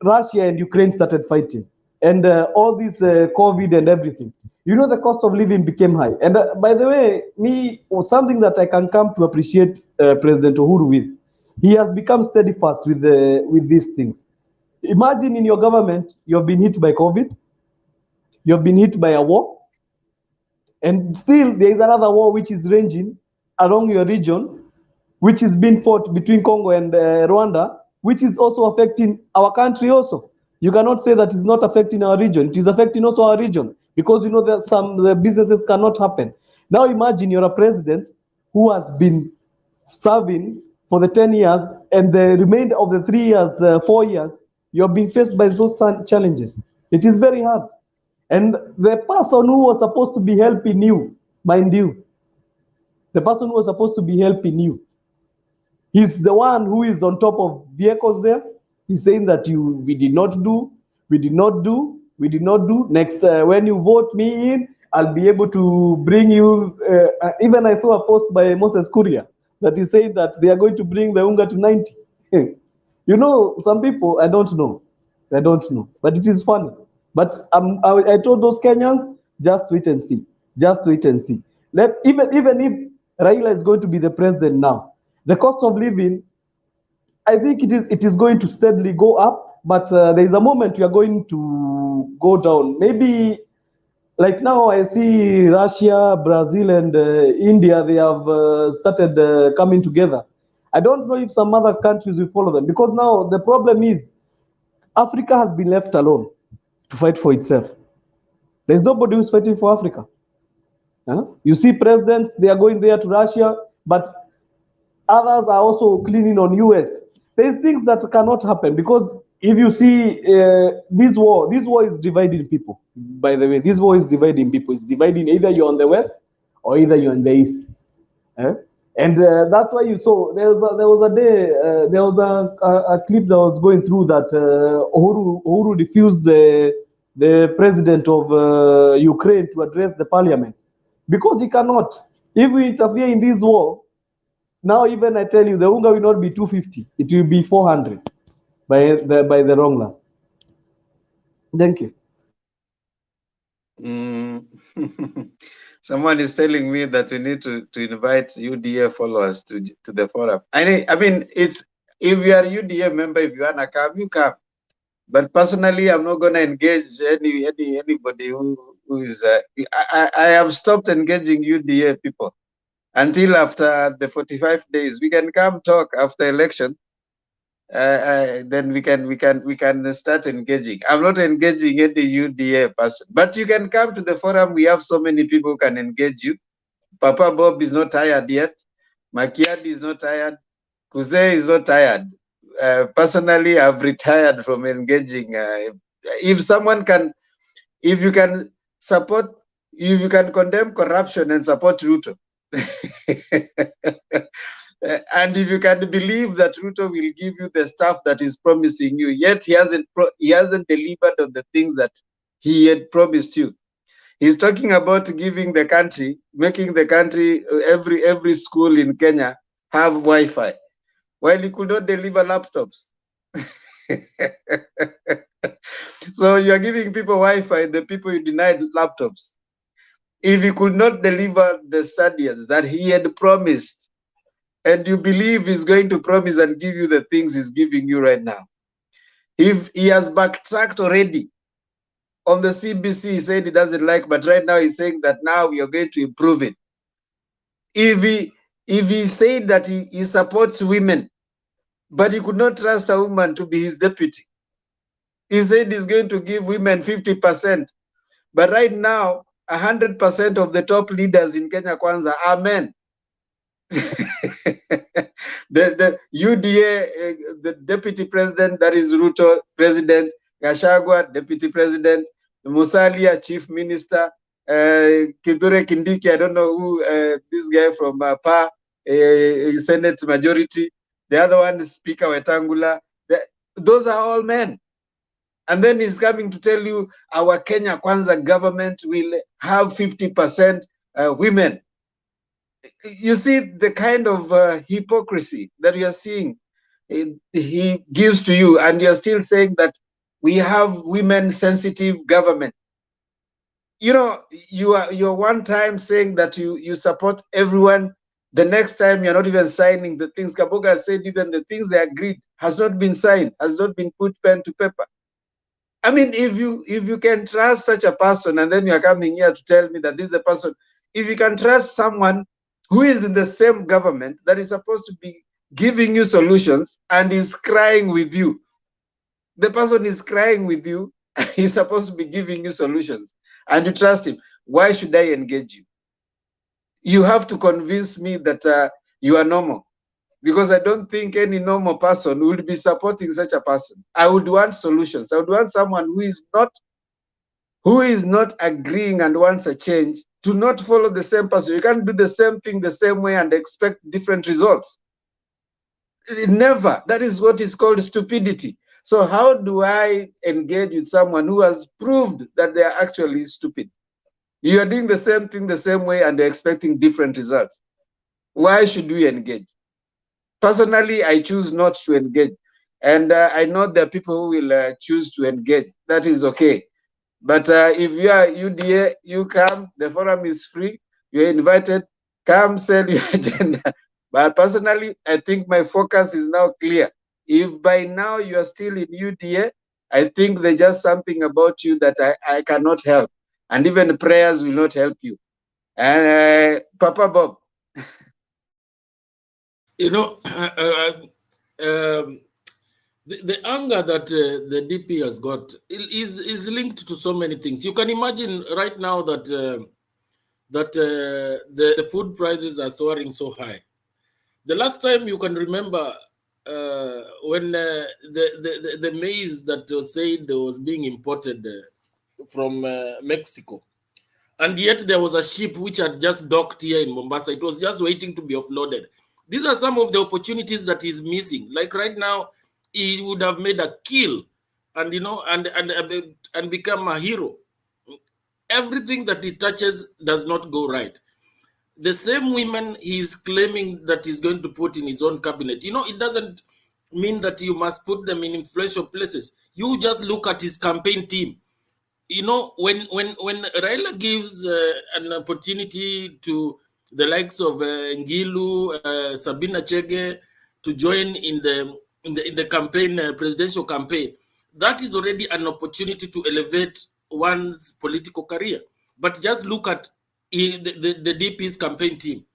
Russia and Ukraine started fighting and all this COVID and everything, you know, the cost of living became high. And by the way, something that I can come to appreciate President Uhuru with, he has become steadfast with these things. Imagine in your government, you've been hit by COVID, you've been hit by a war, and still there is another war which is ranging along your region, which is being fought between Congo and Rwanda, which is also affecting our country also. You cannot say that it's not affecting our region. It is affecting also our region because you know that the businesses cannot happen. Now imagine you're a president who has been serving for the 10 years and the remainder of the 3 years, 4 years, you're being faced by those challenges. It is very hard. And the person who was supposed to be helping you, mind you, the person who was supposed to be helping you, he's the one who is on top of vehicles there. He's saying that we did not do. Next, when you vote me in, I'll be able to bring you. Even I saw a post by Moses Kuria that is saying that they are going to bring the unga to 90. You know, some people, I don't know, but it is funny. But I told those Kenyans, just wait and see. Even if Raila is going to be the president now, the cost of living, I think it is going to steadily go up, but there is a moment we are going to go down. Maybe like now I see Russia, Brazil, and India, they have started coming together. I don't know if some other countries will follow them because now the problem is Africa has been left alone to fight for itself. There's nobody who's fighting for Africa. You see presidents, they are going there to Russia, but others are also cleaning on US. There's things that cannot happen because if you see this war is dividing people. By the way, this war is dividing people. It's dividing either you're on the west or either you're on the east. And that's why you saw there was a day, there was a clip that was going through that Uhuru refused the president of Ukraine to address the parliament because he cannot. If we interfere in this war, now even I tell you, the unga will not be 250; it will be 400 by the long run. Thank you. Someone is telling me that we need to invite UDA followers to the forum. I mean, if you are UDA member, if you wanna come, you come. But personally, I'm not gonna engage anybody who is. I have stopped engaging UDA people until after the 45 days. We can come talk after election. Then we can start engaging. I'm not engaging any UDA person, but you can come to the forum. We have so many people who can engage you. Papa Bob is not tired yet. Makiadi is not tired. Kuze is not tired. Personally, I've retired from engaging. If you can condemn corruption and support Ruto, and if you can believe that Ruto will give you the stuff that is promising you, yet he hasn't delivered on the things that he had promised you. He's talking about giving the country, making the country, every school in Kenya have Wi-Fi, while he could not deliver laptops. So you're giving people Wi-Fi, the people you denied laptops. If he could not deliver the studies that he had promised, and you believe he's going to promise and give you the things he's giving you right now. If he has backtracked already on the CBC, he said he doesn't like, but right now he's saying that now we are going to improve it. If he said that he supports women, but he could not trust a woman to be his deputy. He said he's going to give women 50%, but right now 100% of the top leaders in Kenya Kwanza are men. the UDA, the deputy president, that is Ruto, president, Gachagua, deputy president, Musalia, chief minister, Kithure Kindiki, I don't know who, this guy from PA, Senate majority, the other one is Speaker Wetangula. Those are all men. And then he's coming to tell you our Kenya Kwanza government will have 50% women. You see the kind of hypocrisy that you are seeing he gives to you, and you're still saying that we have women-sensitive government. You know, you're one time saying that you support everyone. The next time you're not even signing the things. Kaboga said even the things they agreed has not been signed, has not been put pen to paper. I mean, if you can trust such a person, and then you are coming here to tell me that this is a person, if you can trust someone who is in the same government that is supposed to be giving you solutions and is crying with you, the person is crying with you, he's supposed to be giving you solutions, and you trust him, why should I engage you? You have to convince me that you are normal, because I don't think any normal person would be supporting such a person. I would want solutions. I would want someone who is not agreeing and wants a change to not follow the same person. You can't do the same thing the same way and expect different results. Never. That is what is called stupidity. So how do I engage with someone who has proved that they are actually stupid? You are doing the same thing the same way and they're expecting different results. Why should we engage? Personally, I choose not to engage. And I know there are people who will choose to engage. That is okay. But if you are UDA, you come, the forum is free, you're invited, come sell your agenda. But personally, I think my focus is now clear. If by now you are still in UDA, I think there's just something about you that I cannot help. And even prayers will not help you. And Papa Bob. You know, the anger that the DP has got is linked to so many things. You can imagine right now that the food prices are soaring so high. The last time you can remember when the maize that was said was being imported from Mexico, and yet there was a ship which had just docked here in Mombasa. It was just waiting to be offloaded. These are some of the opportunities that is missing. Like right now, he would have made a kill, and you know, and become a hero. Everything that he touches does not go right. The same women he is claiming that he's going to put in his own cabinet. You know, it doesn't mean that you must put them in influential places. You just look at his campaign team. You know, when Raila gives an opportunity to the likes of Ngilu, Sabina Chege to join in the campaign, presidential campaign, that is already an opportunity to elevate one's political career. But just look at the DP's campaign team.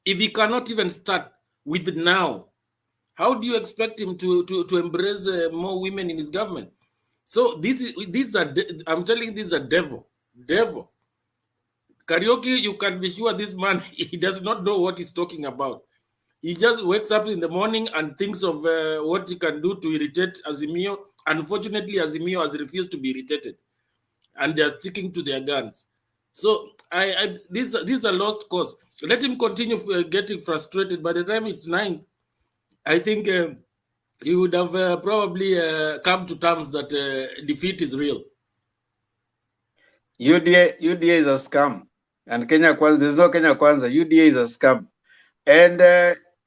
If he cannot even start with now, how do you expect him to embrace more women in his government? So these are I'm telling you, these are devil. Karaoke, you can be sure this man, he does not know what he's talking about. He just wakes up in the morning and thinks of what he can do to irritate Azimio. Unfortunately, Azimio has refused to be irritated, and they are sticking to their guns. So these are lost cause. Let him continue getting frustrated. By the time it's 9th, I think he would have probably come to terms that defeat is real. UDA is a scam. And Kenya Kwanza, there's no Kenya Kwanza. UDA is a scam. And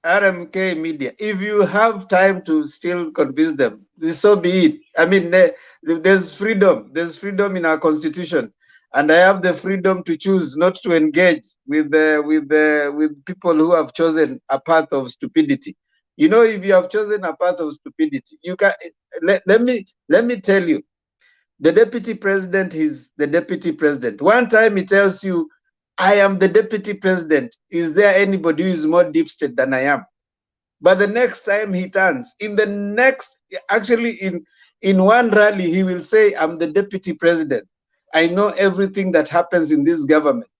RMK media, if you have time to still convince them, so be it. I mean, there's freedom. There's freedom in our constitution. And I have the freedom to choose not to engage with people who have chosen a path of stupidity. You know, if you have chosen a path of stupidity, you can let me tell you, the deputy president is the deputy president. One time he tells you, I am the deputy president. Is there anybody who is more deep state than I am? But the next time he turns, in one rally, he will say, I'm the deputy president. I know everything that happens in this government.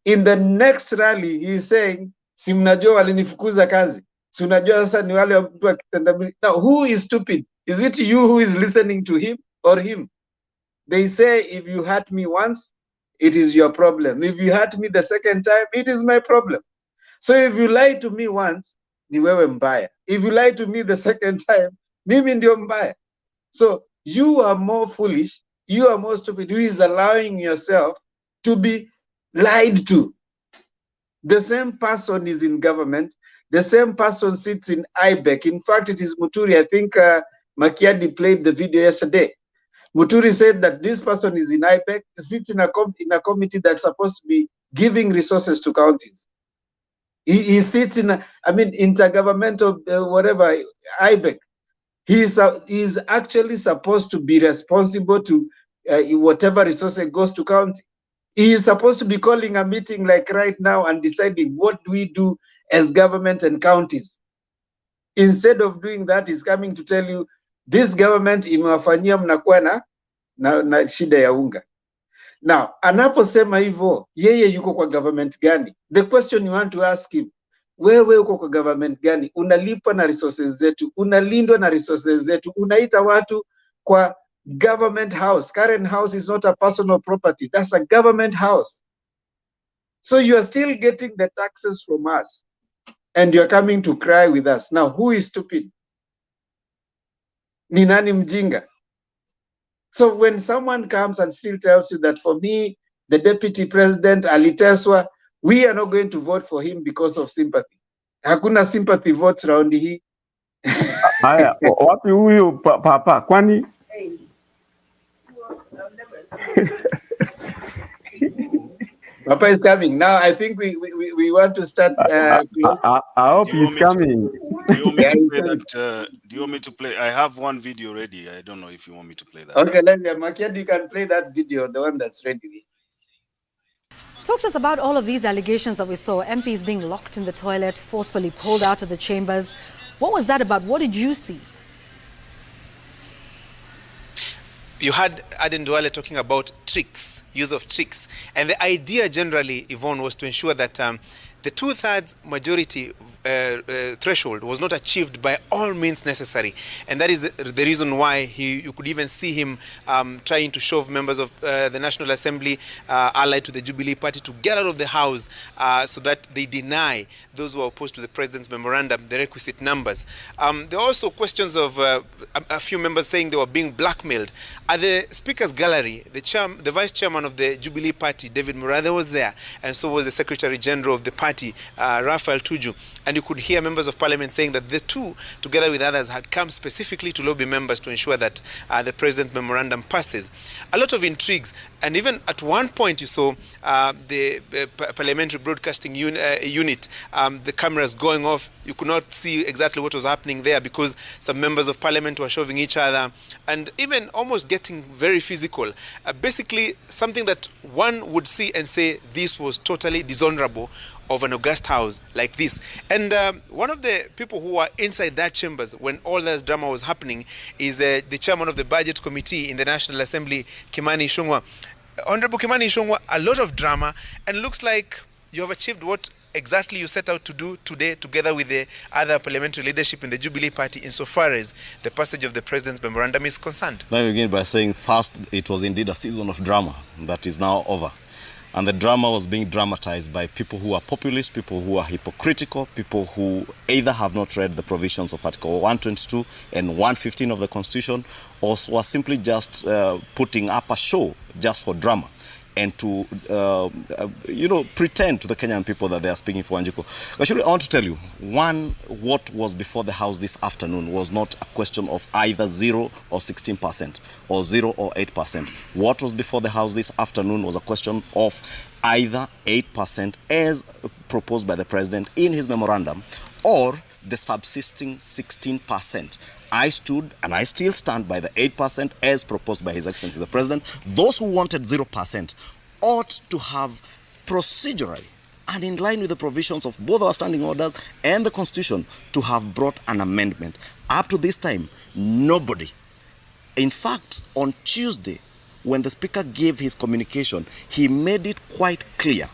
In the next rally, he is saying, si mnajua walinifukuza kazi. Si unajua sasa ni wale mtu akitendawili. Now who is stupid? Is it you who is listening to him or him? They say if you hurt me once, it is your problem. If you hurt me the second time, it is my problem. So if you lie to me once, ni wewe mbaya. If you lie to me the second time, mimi ndio mbaya. So you are more foolish, you are more stupid, who is allowing yourself to be lied to. The same person is in government, the same person sits in IEBC. In fact, it is Muturi. I think Makiadi played the video yesterday. Muturi said that this person is in IEBC, sits in a committee that's supposed to be giving resources to counties. He sits in, intergovernmental, whatever, IEBC. He is actually supposed to be responsible to whatever resources goes to county. He is supposed to be calling a meeting like right now and deciding what do we do as government and counties. Instead of doing that, he's coming to tell you, this government imewafanyia mnakuwa na shida ya unga. Now, anaposema hivyo, yeye yuko kwa government gani? The question you want to ask him, wewe uko kwa government gani? Unalipwa na resources zetu, unalindwa na resources zetu, unaita watu kwa government house. Current house is not a personal property, that's a government house. So you are still getting the taxes from us and you are coming to cry with us. Now, who is stupid? Ni nani mjinga? So when someone comes and still tells you that for me, the deputy president aliteswa, we are not going to vote for him because of sympathy. Hakuna sympathy votes round hii. Haya, wapi huyu papa? Kwani Papa is coming. Now I think we want to start. I hope he's coming. Do you want me to play that? Do you want me to play? I have one video ready. I don't know if you want me to play that. Okay, let me. Makiadi, you can play that video, the one that's ready. Talk to us about all of these allegations that we saw. MPs being locked in the toilet, forcefully pulled out of the chambers. What was that about? What did you see? You had Aden Duale talking about tricks, use of tricks. And the idea generally, Yvonne, was to ensure that the 2/3 majority threshold was not achieved by all means necessary. And that is the reason why you could even see him trying to shove members of the National Assembly allied to the Jubilee Party to get out of the House so that they deny those who are opposed to the President's memorandum the requisite numbers. There are also questions of a few members saying they were being blackmailed. At the Speaker's Gallery, the Vice Chairman of the Jubilee Party, David Murathe, was there, and so was the Secretary General of the party, Raphael Tuju. And you could hear members of parliament saying that the two, together with others, had come specifically to lobby members to ensure that the President memorandum passes. A lot of intrigues, and even at one point you saw the parliamentary broadcasting unit, the cameras going off. You could not see exactly what was happening there because some members of parliament were shoving each other and even almost getting very physical. Basically, something that one would see and say this was totally dishonorable of an august house like this. And one of the people who were inside that chambers when all this drama was happening is the chairman of the budget committee in the National Assembly, Kimani Ichung'wah. Honorable Kimani Ichung'wah, a lot of drama, and looks like you have achieved what exactly you set out to do today together with the other parliamentary leadership in the Jubilee Party insofar as the passage of the President's memorandum is concerned. Let me begin by saying first, it was indeed a season of drama that is now over. And the drama was being dramatized by people who are populist, people who are hypocritical, people who either have not read the provisions of Article 122 and 115 of the Constitution, or are simply just putting up a show just for drama and to, pretend to the Kenyan people that they are speaking for Wanjiku. Actually, I want to tell you, what was before the House this afternoon was not a question of either 0 or 16% or 0 or 8%. What was before the House this afternoon was a question of either 8% as proposed by the President in his memorandum or the subsisting 16%. I stood and I still stand by the 8% as proposed by His Excellency the President. Those who wanted 0% ought to have procedurally and in line with the provisions of both our standing orders and the Constitution to have brought an amendment. Up to this time, nobody. In fact, on Tuesday, when the Speaker gave his communication, he made it quite clear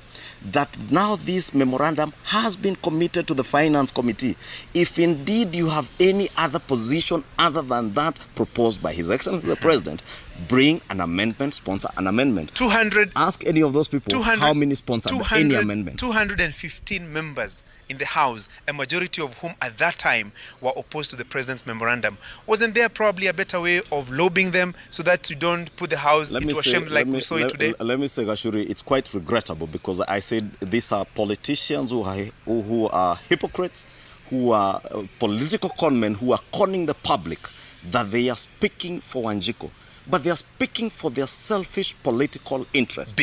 that now this memorandum has been committed to the Finance Committee. If indeed you have any other position other than that proposed by His Excellency the President, bring an amendment, sponsor an amendment. 200. Ask any of those people how many sponsored any amendment. 215 members in the House, a majority of whom at that time were opposed to the President's memorandum. Wasn't there probably a better way of lobbying them so that you don't put the House into a shame like we saw it today? Let me say, Gashuri, it's quite regrettable because I said these are politicians who are hypocrites, who are political conmen, who are conning the public that they are speaking for Wanjiku. But they are speaking for their selfish political interests.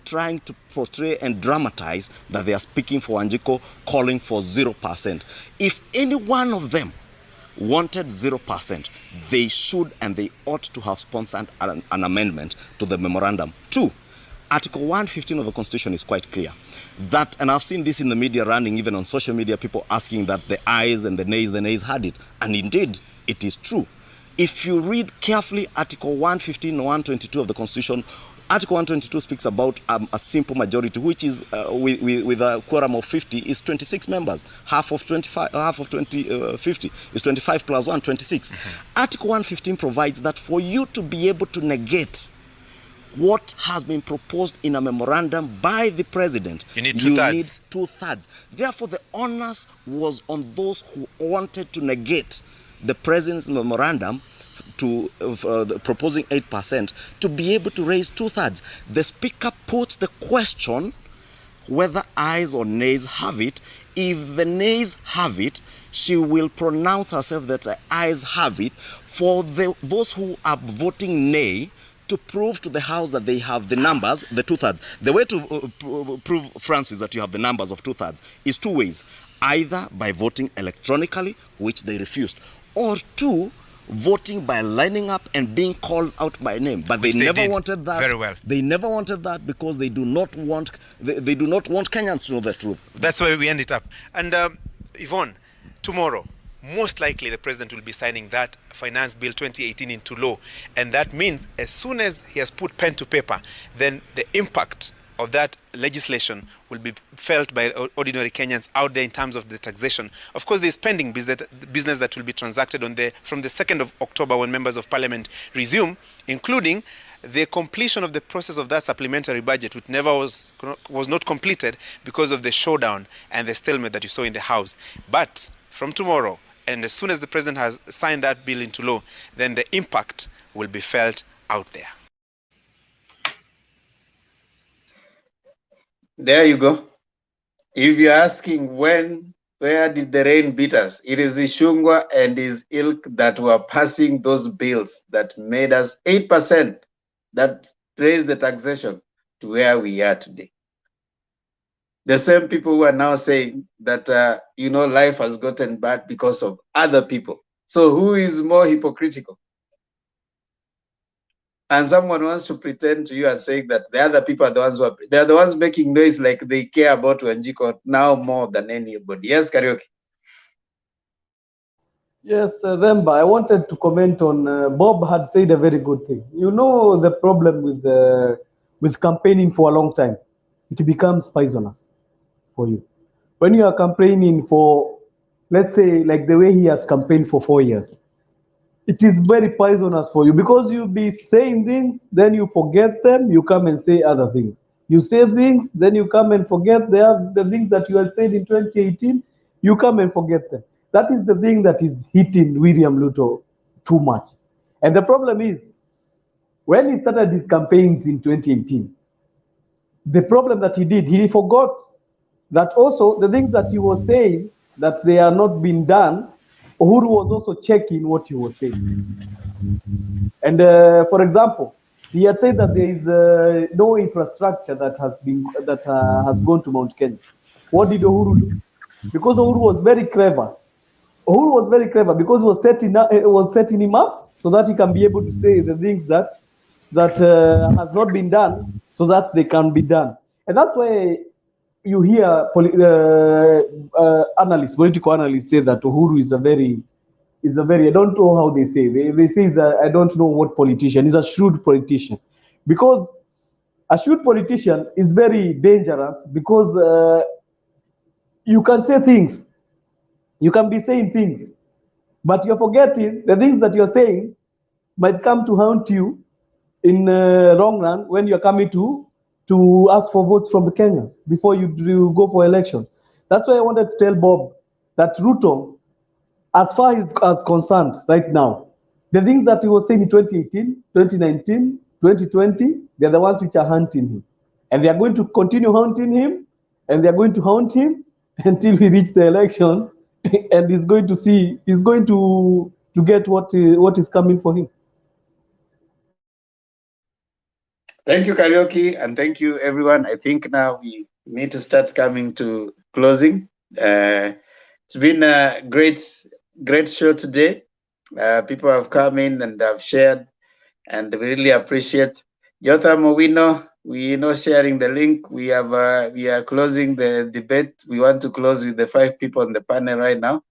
Trying to portray and dramatize that they are speaking for Wanjiku, calling for 0%. If any one of them wanted 0%, they should and they ought to have sponsored an amendment to the memorandum. 2, Article 115 of the Constitution is quite clear. That, and I've seen this in the media running, even on social media, people asking that the ayes and the nays had it. And indeed, it is true. If you read carefully Article 115 and 122 of the Constitution, Article 122 speaks about a simple majority, which is with a quorum of 50 is 26 members. Half of 50 is 25 plus 1, 26. Article 115 provides that for you to be able to negate what has been proposed in a memorandum by the President, you need two-thirds. Therefore, the onus was on those who wanted to negate the President's memorandum to proposing 8% to be able to raise 2/3. The Speaker puts the question whether ayes or nays have it. If the nays have it, she will pronounce herself that the ayes have it. For those who are voting nay, to prove to the House that they have the numbers, the 2/3. The way to prove, Francis, that you have the numbers of 2/3 is 2 ways. Either by voting electronically, which they refused, or 2, voting by lining up and being called out by name. But they never wanted that. Very well. They never wanted that because they do not want Kenyans to know the truth. That's why we end it up. And Yvonne, tomorrow, most likely the President will be signing that Finance Bill 2018 into law. And that means as soon as he has put pen to paper, then the impact of that legislation will be felt by ordinary Kenyans out there in terms of the taxation. Of course, there's pending business that will be transacted from the 2nd of October when members of Parliament resume, including the completion of the process of that supplementary budget, which never was not completed because of the showdown and the stalemate that you saw in the House. But from tomorrow, and as soon as the President has signed that bill into law, then the impact will be felt out there. There you go. If you're asking where did the rain beat us, it is Ishungwa and his ilk that were passing those bills that made us 8%, that raised the taxation to where we are today. The same people who are now saying that, life has gotten bad because of other people. So who is more hypocritical? And someone wants to pretend to you and say that the other people are the ones they're the ones making noise like they care about Wanjiku now more than anybody. Yes, Karaoke. Yes, Themba, I wanted to comment on, Bob had said a very good thing. You know the problem with campaigning for a long time, it becomes poisonous for you. When you are campaigning for, let's say, like the way he has campaigned for 4 years, it is very poisonous for you because you'll be saying things, then you forget them, you come and say other things. You say things, then you come and forget the things that you had said in 2018, you come and forget them. That is the thing that is hitting William Ruto too much. And the problem is, when he started his campaigns in 2018, the problem that he did, he forgot that also the things that he was saying that they are not being done, Uhuru was also checking what he was saying. And for example, he had said that there is no infrastructure that has gone to Mount Kenya. What did Uhuru do? Because Uhuru was very clever. Uhuru was very clever because it was setting him up so that he can be able to say the things that has not been done so that they can be done. And that's why you hear political analysts say that Uhuru is a very, I don't know how they say. They say I don't know what politician. He's a shrewd politician. Because a shrewd politician is very dangerous because you can say things, you can be saying things, but you're forgetting the things that you're saying might come to haunt you in long run when you're coming to ask for votes from the Kenyans before you go for elections. That's why I wanted to tell Bob that Ruto, as far as concerned right now, the things that he was saying in 2018, 2019, 2020, they're the ones which are haunting him. And they are going to continue haunting him, and they're going to haunt him until we reach the election, and he's going to get what is coming for him. Thank you, Karaoke, and thank you, everyone. I think now we need to start coming to closing. It's been a great show today. People have come in and have shared, and we really appreciate. Jotham Owino, we know sharing the link. We are closing the debate. We want to close with the 5 people on the panel right now.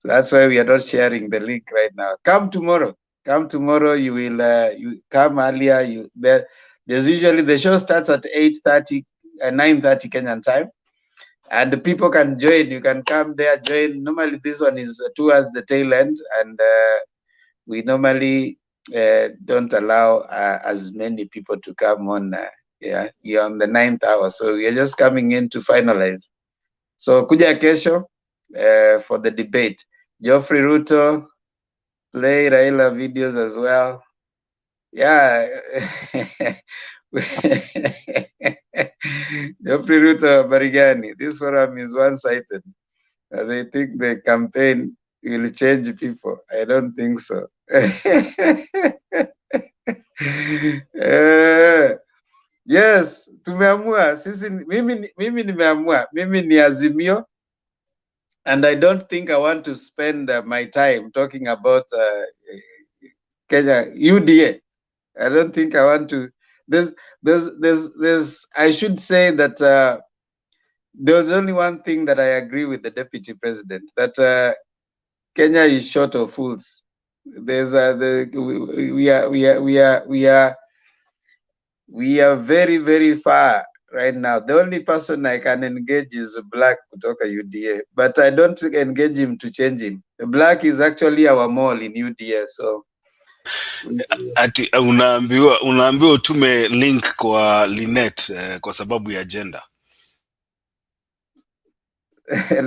So that's why we are not sharing the link right now. Come tomorrow. Come tomorrow. You will you come earlier. There's usually the show starts at 8:30, 9:30 Kenyan time, and the people can join. You can come there, join. Normally this one is towards the tail end, and we normally don't allow as many people to come on. You're on the 9th hour, so we are just coming in to finalize. So kuja kesho for the debate. Geoffrey Ruto, play Raila videos as well. Yeah. Geoffrey Ruto, Barigani, this forum is one-sided. They think the campaign will change people. I don't think so. Yes, tumeamua sisi, mimi nimeamua, mimi ni Azimio, and I don't think I want to spend my time talking about Kenya UDA. I don't think I want to. I should say that there's only one thing that I agree with the deputy president, that Kenya is short of fools. There's we are very, very far right now. The only person I can engage is Black kutoka UDA, but I don't engage him to change him. Black is actually our mole in UDA, so ati unaambiwa utume link kwa Linet kwa sababu ya agenda.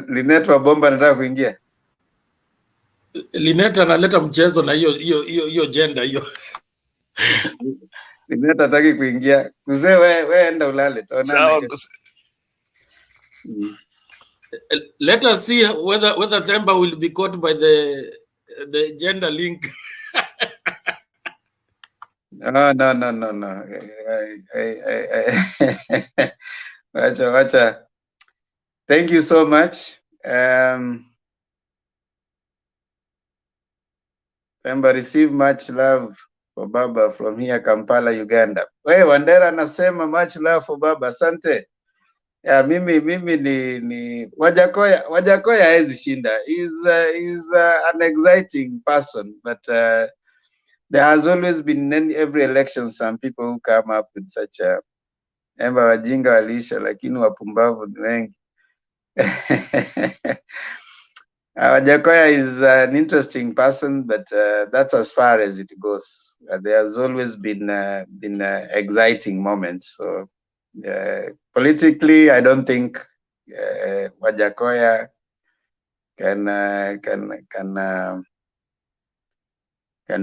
Linet wa bomba anataka kuingia. Linet analeta mchezo na hiyo agenda hiyo. Linet hataki kuingia. Kuzee wewe enda ulale. Sawa. Let us see whether Themba will be caught by the agenda link. No. Wacha. Thank you so much. Themba, receive much love for Baba from here, Kampala, Uganda. Hey, Wandera anasema much love for Baba. Asante. Yeah, mimi ni Wajakoya haezi shinda. He's an exciting person, but there has always been in every election some people who come up with such a wajinga walisha, lakini wapumbavu ni wengi. Wajakoya is an interesting person, but that's as far as it goes. There has always been exciting moments. So politically, I don't think Wajakoya can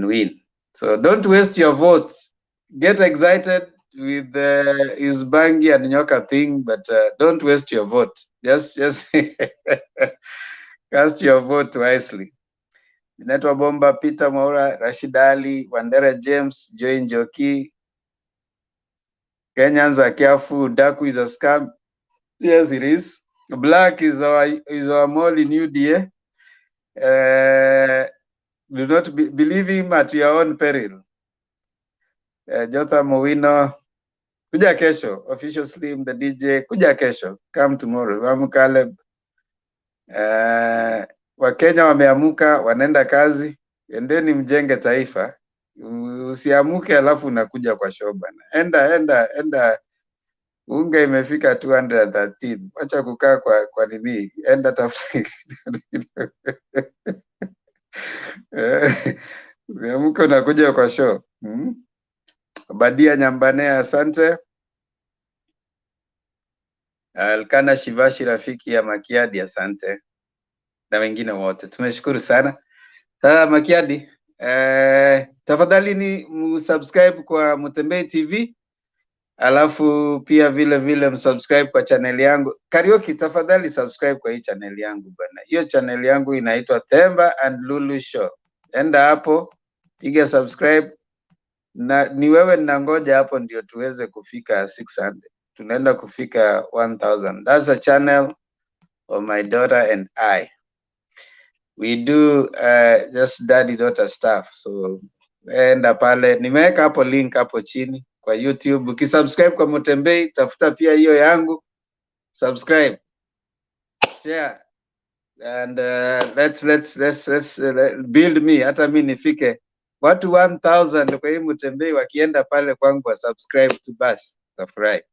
win. So don't waste your votes. Get excited with his Bangi and Nyoka thing, but don't waste your vote. Just cast your vote wisely. Netwa Bomba, Peter Maura, Rashid Ali, Wandera James, Joy Njoki. Kenyans are careful. Daku is a scam. Yes, it is. Black is our mole in UDA. Do not believe him at your own peril. Jotham Owino, kuja kesho. Official Slim, the DJ, kuja kesho. Come tomorrow. Wamu Caleb. Wakenya wameamuka, wanaenda kazi. Endeni mjenge taifa. Usiamuke alafu unakuja kwa show bana. Enda. Unga imefika 213. Wacha kukaa kwa nini? Enda tafuta. Usiamuke unakuja kwa show. Badia Nyambane, asante. Alkana Shivashi, rafiki ya Makiadi, asante. Na wengine wote tumeshukuru sana. Makiadi, tafadhali ni msubscribe kwa Mutembei TV, alafu pia vile msubscribe kwa channel yangu. Karaoke, tafadhali subscribe kwa hii channel yangu bana. Hiyo channel yangu inaitwa Themba and Lulu Show. Enda hapo, piga subscribe, na ni wewe ninangoja hapo ndio tuweze kufika 600. Tunaenda kufika 1000. That's a channel of my daughter and I. We do just daddy daughter stuff. So enda pale, nimeweka hapo link hapo chini kwa YouTube. Ukisubscribe kwa Mutembei, tafuta pia hiyo yangu, subscribe, share, and let's build me. Hata mimi nifike watu 1000 kwa hii Mutembei, wakienda pale kwangu wa subscribe to bus. Right.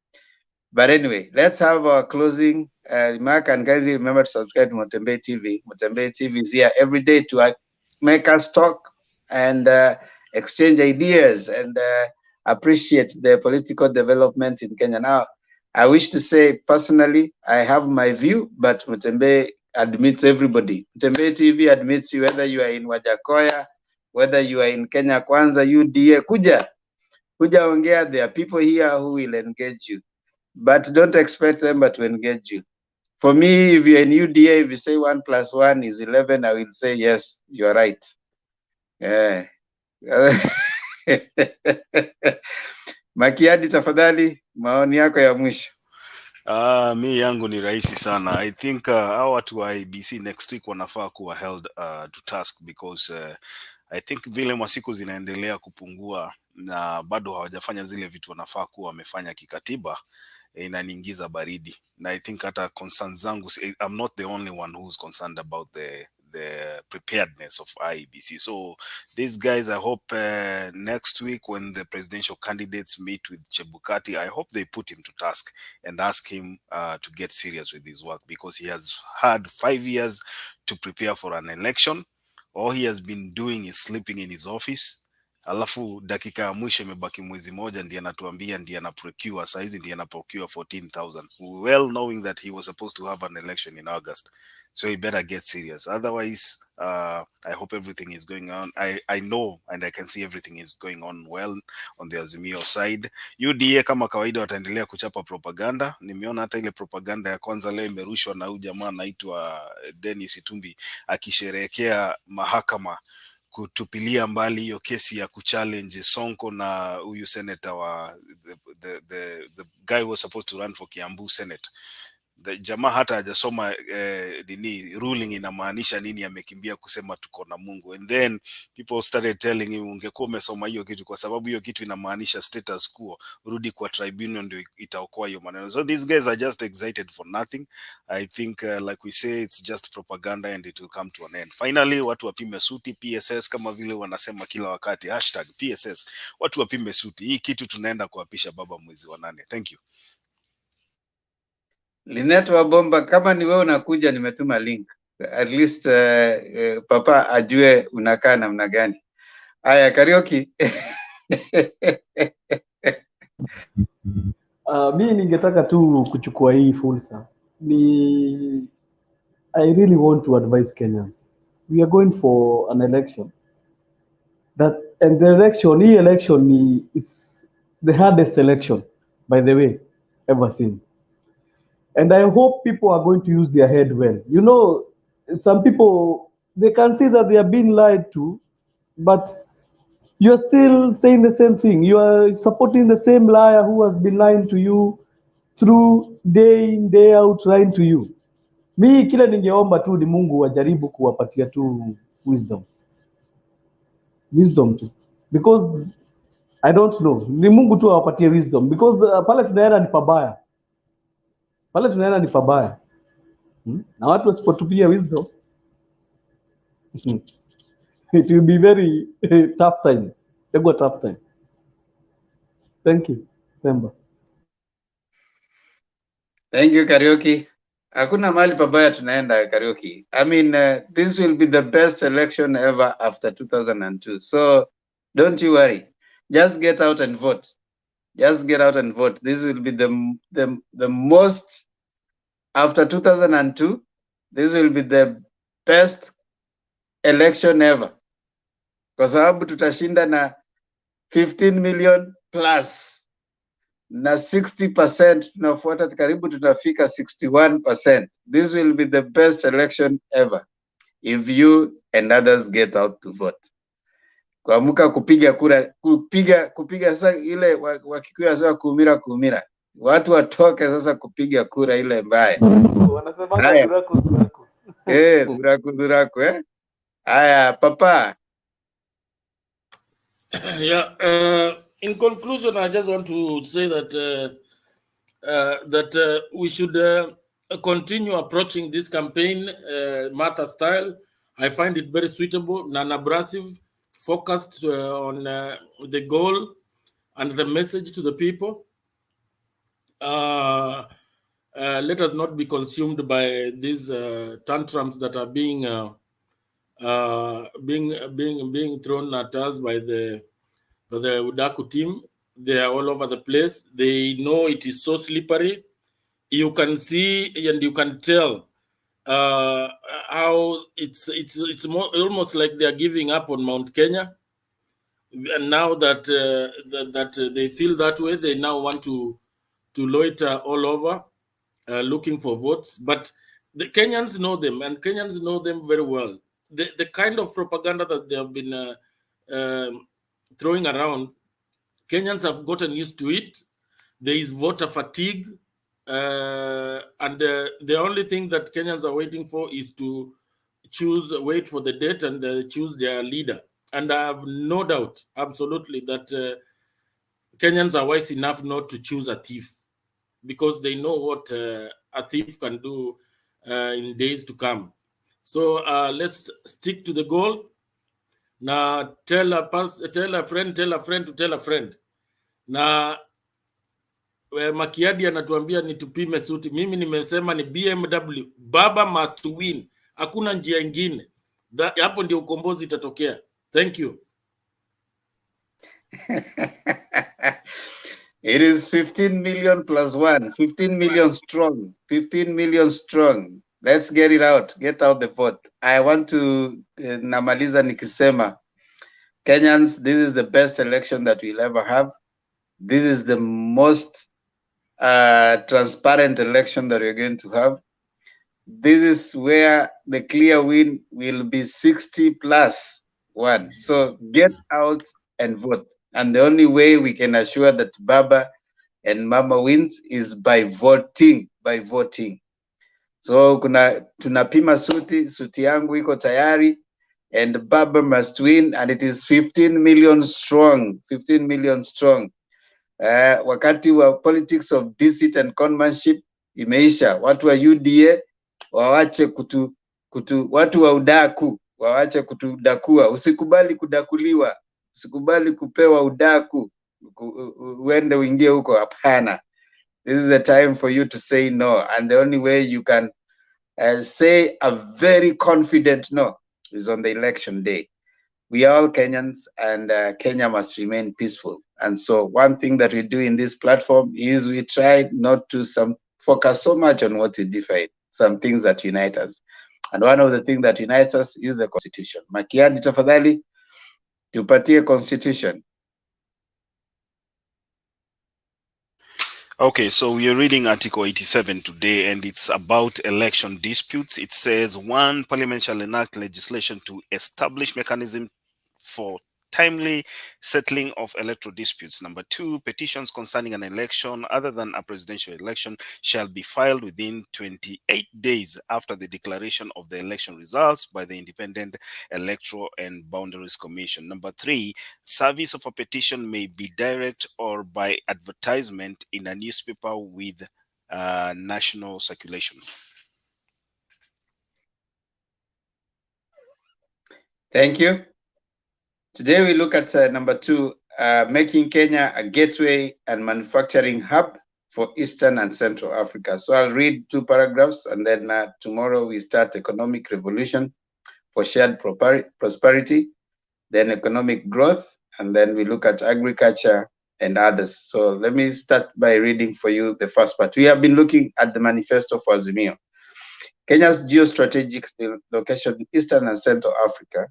But anyway, let's have our closing remark, and guys, remember to subscribe to Mutembei TV. Mutembei TV is here every day to make us talk and exchange ideas and appreciate the political development in Kenya. Now, I wish to say personally, I have my view, but Mutembei admits everybody. Mutembei TV admits you, whether you are in Wajakoya, whether you are in Kenya Kwanza, UDA, kuja ongea. There are people here who will engage you. But don't expect them but to engage you. For me, if you're in UDA, if you say 1 + 1 is 11, I will say, yes, you're right. Yeah. Makiadi, tafadhali, maoni yako ya mwisho. Mi yangu ni rahisi sana. I think hao watu wa IEBC next week wanafaa kuwa held to task, because I think vile masiku zinaendelea kupungua na bado hawajafanya zile vitu wanafaa kuwa wamefanya kikatiba, inaniingiza baridi. Na I think hata concerns zangu, I'm not the only one who's concerned about the preparedness of IEBC. So these guys, I hope next week when the presidential candidates meet with Chebukati, I hope they put him to task and ask him to get serious with his work, because he has had 5 years to prepare for an election. All he has been doing is sleeping in his office. Alafu dakika ya mwisho imebaki mwezi moja, ndiye anatuambia ndiye anaprocure, saa hizi ndiye anaprocure 14,000, well knowing that he was supposed to have an election in August. So he better get serious. Otherwise, I hope everything is going on. I know and I can see everything is going on well on the Azimio side. UDA kama kawaida wataendelea kuchapa propaganda. Nimeona hata ile propaganda ya kwanza leo imerushwa na huyu jamaa anaitwa Dennis Itumbi akisherehekea mahakama kutupilia mbali hiyo kesi ya kuchallenge Sonko na huyu senator wa the guy who was supposed to run for Kiambu Senate. The jamaa hata hajasoma nini ruling inamaanisha nini, amekimbia kusema tuko na Mungu. And then people started telling him, ungekuwa umesoma hiyo kitu, kwa sababu hiyo kitu inamaanisha status quo, rudi kwa tribunal ndio itaokoa hiyo maneno. So these guys are just excited for nothing. I think like we say, it's just propaganda and it will come to an end. Finally, watu wapime suti, PSS kama vile wanasema kila wakati, #PSS, watu wapime suti. Hii kitu tunaenda kuapisha baba mwezi wa 8. Thank you. Lineto wa Bomba, kama ni wewe unakuja, nimetuma link. At least papa ajue unakaa namna gani. Haya, Karaoke. Mimi ningetaka tu kuchukua hii fursa. I really want to advise Kenyans. We are going for an election. And the election is the hardest election, by the way, ever seen. And I hope people are going to use their head well. You know, some people, they can see that they are being lied to, but you are still saying the same thing. You are supporting the same liar who has been lying to you through day in, day out, lying to you. Mi kila ningeomba tu ni Mungu wajaribu kuwapatia tu wisdom. Wisdom tu. Because I don't know. Ni Mungu tu awapatie wisdom. Because pale tunaenda ni pabaya. Pale tunaenda ni pabaya. Na watu wasipotupia wisdom, it will be very tough time. They got tough time. Thank you, member. Thank you, Karaoke. Hakuna mahali pabaya tunaenda, Karaoke. I mean, this will be the best election ever after 2002. So don't you worry. Just get out and vote. Just get out and vote. This will be the most, after 2002, this will be the best election ever. Kwa sababu tutashinda na 15 million plus. Na 60% tunafuata, karibu tunafika 61%. This will be the best election ever if you and others get out to vote. Kuamka kupiga kura, kupiga sasa, ile Wakikuyu wanasema kumira. Watu watoke sasa kupiga kura ile mbaya. Wanasemanga duraku. Duraku. Haya, Papa. Yeah, in conclusion, I just want to say that we should continue approaching this campaign Martha style. I find it very suitable, non-abrasive, focused on the goal and the message to the people. Let us not be consumed by these tantrums that are being thrown at us by the Udaku team. They are all over the place. They know it is so slippery. You can see and you can tell how it's almost like they are giving up on Mount Kenya. And now that they feel that way, they now want to loiter all over, looking for votes. But the Kenyans know them, and Kenyans know them very well. The kind of propaganda that they have been throwing around, Kenyans have gotten used to it. There is voter fatigue, and the only thing that Kenyans are waiting for is to wait for the date and choose their leader. And I have no doubt, absolutely, that Kenyans are wise enough not to choose a thief, because they know what a thief can do in days to come. So let's stick to the goal. Now tell a friend to tell a friend. Na Makiadi anatuambia nitupime suti. Mimi nimesema ni BMW. Baba must win. Hakuna njia ingine. Hapo ndio ukombozi itatokea. Thank you. It is 15 million plus 1. 15 million strong. 15 million strong. Let's get it out. Get out the vote. I want to namaliza nikisema, Kenyans, this is the best election that we'll ever have. This is the most transparent election that we're going to have. This is where the clear win will be 60+1. So get out and vote. And the only way we can assure that Baba and Mama wins is by voting. So tunapima suti yangu iko tayari, and Baba must win, and it is 15 million strong. 15 million strong. Wakati wa politics of deceit and conmanship imeisha. Watu wa UDA wawache watu wa udaku wawache kutudakua. Usikubali kudakuliwa, usikubali kupewa udaku uende uingie huko. Hapana. This is a time for you to say no, and the only way you can say a very confident no is on the election day. We are all Kenyans, and Kenya must remain peaceful. And so one thing that we do in this platform is we try not to focus so much on what we divide, some things that unite us. And one of the things that unites us is the Constitution. Makiadi, tafadhali, tupatie Constitution. Okay, so we are reading Article 87 today, and it's about election disputes. It says, 1, Parliament shall enact legislation to establish mechanism for timely settling of electoral disputes. Number 2, petitions concerning an election other than a presidential election shall be filed within 28 days after the declaration of the election results by the Independent Electoral and Boundaries Commission. Number 3, service of a petition may be direct or by advertisement in a newspaper with national circulation. Thank you. Today we look at number 2, making Kenya a gateway and manufacturing hub for Eastern and Central Africa. So I'll read 2 paragraphs, and then tomorrow we start economic revolution for shared prosperity, then economic growth, and then we look at agriculture and others. So let me start by reading for you the first part. We have been looking at the manifesto for Azimio. Kenya's geostrategic location in Eastern and Central Africa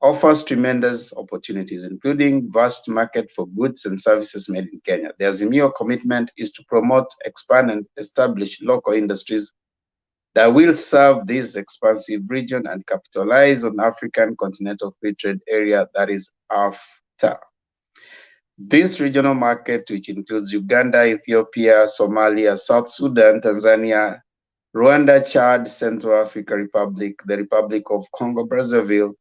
offers tremendous opportunities, including vast market for goods and services made in Kenya. The Azimio commitment is to promote, expand, and establish local industries that will serve this expansive region and capitalize on African continental free trade area, that is AfTA. This regional market, which includes Uganda, Ethiopia, Somalia, South Sudan, Tanzania, Rwanda, Chad, Central African Republic, the Republic of Congo, Brazzaville,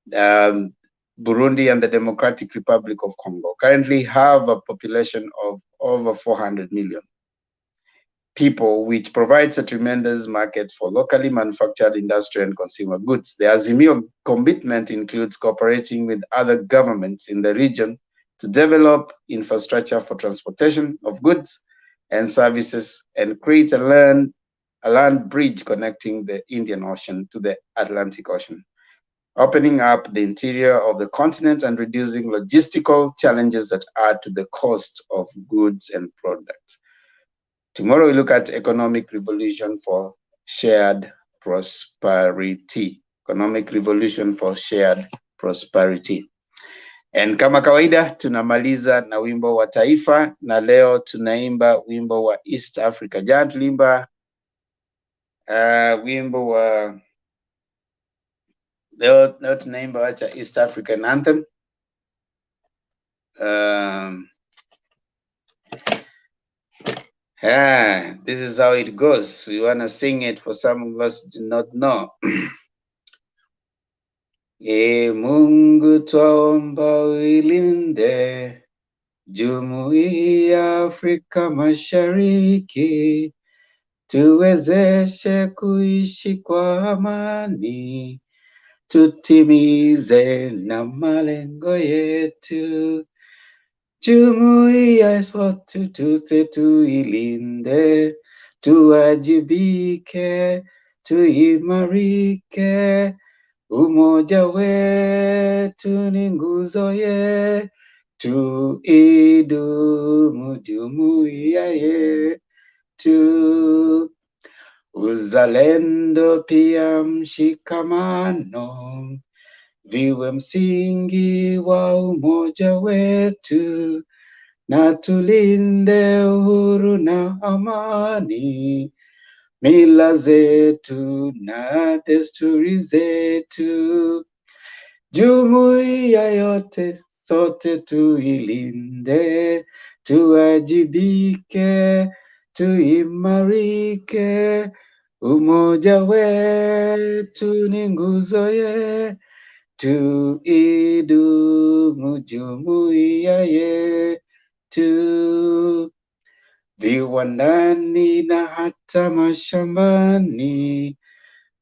Burundi, and the Democratic Republic of Congo, currently have a population of over 400 million people, which provides a tremendous market for locally manufactured industrial and consumer goods. The Azimio commitment includes cooperating with other governments in the region to develop infrastructure for transportation of goods and services and create a land bridge connecting the Indian Ocean to the Atlantic Ocean, opening up the interior of the continent and reducing logistical challenges that add to the cost of goods and products. Tomorrow we look at economic revolution for shared prosperity. Economic revolution for shared prosperity. And kama kawaida tunamaliza na wimbo wa taifa, na leo tunaimba wimbo wa East Africa. Jana tulimba wimbo wa leo tunaimba wacha East African anthem. This is how it goes. We want to sing it for some of us who do not know. E Mungu twaomba uilinde Jumuiya ya Afrika Mashariki, tuwezeshe kuishi kwa amani, tutimize na malengo yetu. Jumuiya sote tuilinde, tuwajibike, tuimarike. Umoja wetu ni nguzo yetu, idumu jumuiya yetu. Uzalendo pia mshikamano viwe msingi wa umoja wetu, na tulinde uhuru na amani, mila zetu na desturi zetu. Jumuiya yote sote tuilinde, tuwajibike, tuimarike. Umoja wetu ni nguzo yetu, idumu jumuiya yetu. Viwandani na hata mashambani,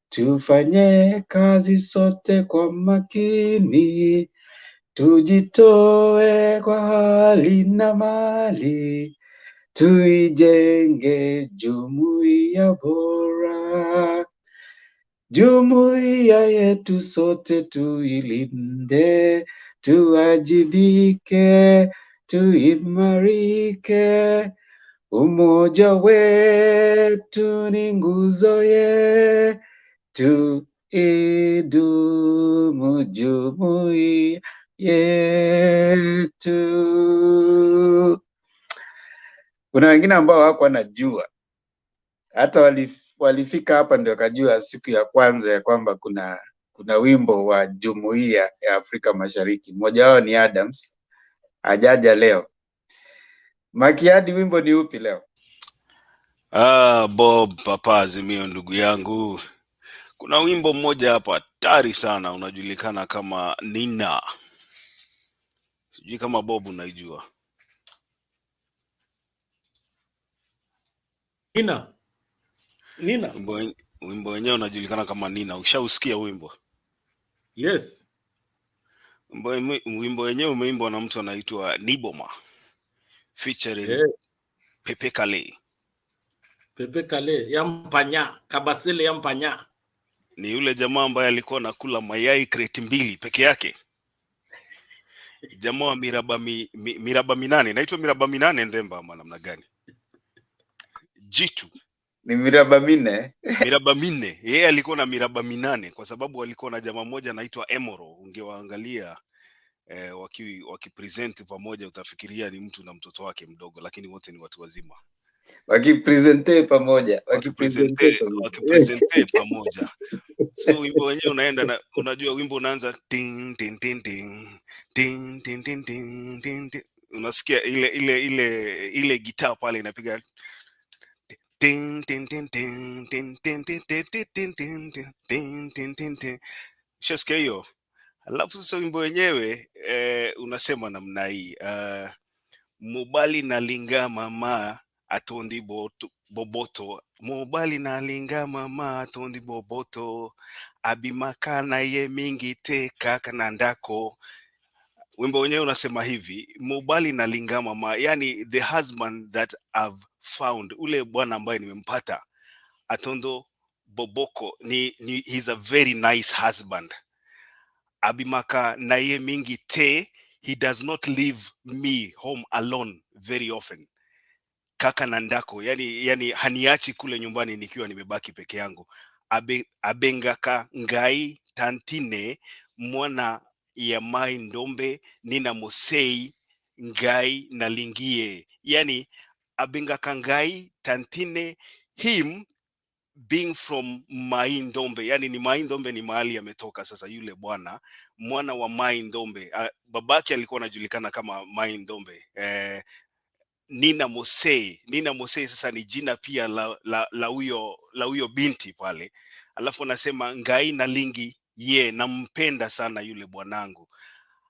tufanye kazi sote kwa makini, tujitoe kwa hali na mali, tuijenge jumuiya bora. Jumuiya yetu sote tuilinde, tuwajibike, tuimarike. Umoja wetu ni nguzo yetu, idumu jumuiya yetu. Kuna wengine ambao hawako wanajua, hata walifika hapa ndio wakajua siku ya kwanza ya kwamba kuna wimbo wa Jumuiya ya Afrika Mashariki. Mmoja wao ni Adams, hajaja leo. Makiadi, wimbo ni upi leo? Bob Papa Azimio, ndugu yangu, kuna wimbo mmoja hapa hatari sana unajulikana kama Nina. Sijui kama Bob unaijua. Nina. Wimbo wenyewe unajulikana kama Nina. Ushausikia wimbo? Yes. Wimbo wenyewe umeimbwa na mtu anaitwa Niboma featuring Pepe Kale. Pepe Kale ya mpanya, Kabasele ya mpanya. Ni yule jamaa ambaye alikuwa anakula mayai kreti 2 peke yake. Jamaa wa miraba minane. Naitwa miraba minane Ndemba ama namna gani? Jitu. Ni miraba 4. Miraba 4. Yeye alikuwa na miraba 8 kwa sababu alikuwa na jamaa mmoja anaitwa Emoro. Ungewaangalia wakipresent pamoja utafikiria ni mtu na mtoto wake mdogo, lakini wote ni watu wazima. Wakipresente pamoja. Wakipresente pamoja. So wimbo wenyewe unaenda na unajua wimbo unaanza ting ting ting ting ting ting ting ting ting. Unasikia ile gitaa pale inapiga ting ting ting ting ting ting ting ting ting ting ting ting. Shasikia hiyo? Alafu sasa wimbo wenyewe unasema namna hii, mobali nalinga mama atondi boboto, mobali nalinga mama atondi boboto, abimaka na ye mingi te kaka nandako. Wimbo wenyewe unasema hivi, mobali nalinga mama, yani the husband that I've found, ule bwana ambaye nimempata atondo boboko, he's a very nice husband. Abimaka na ye mingi te, he does not leave me home alone very often. Kaka nandako, yani haniachi kule nyumbani nikiwa nimebaki peke yangu. Abengaka ngai tantine mwana ya mai ndombe nina mosei ngai nalingie. Yani abengaka ngai tantine, him being from Mai Ndombe, yani ni Mai Ndombe ni mahali ametoka sasa yule bwana, mwana wa Mai Ndombe. Babake alikuwa anajulikana kama Mai Ndombe. Nina Mosei sasa ni jina pia la huyo binti pale. Alafu anasema ngai na lingi nampenda sana yule bwanangu.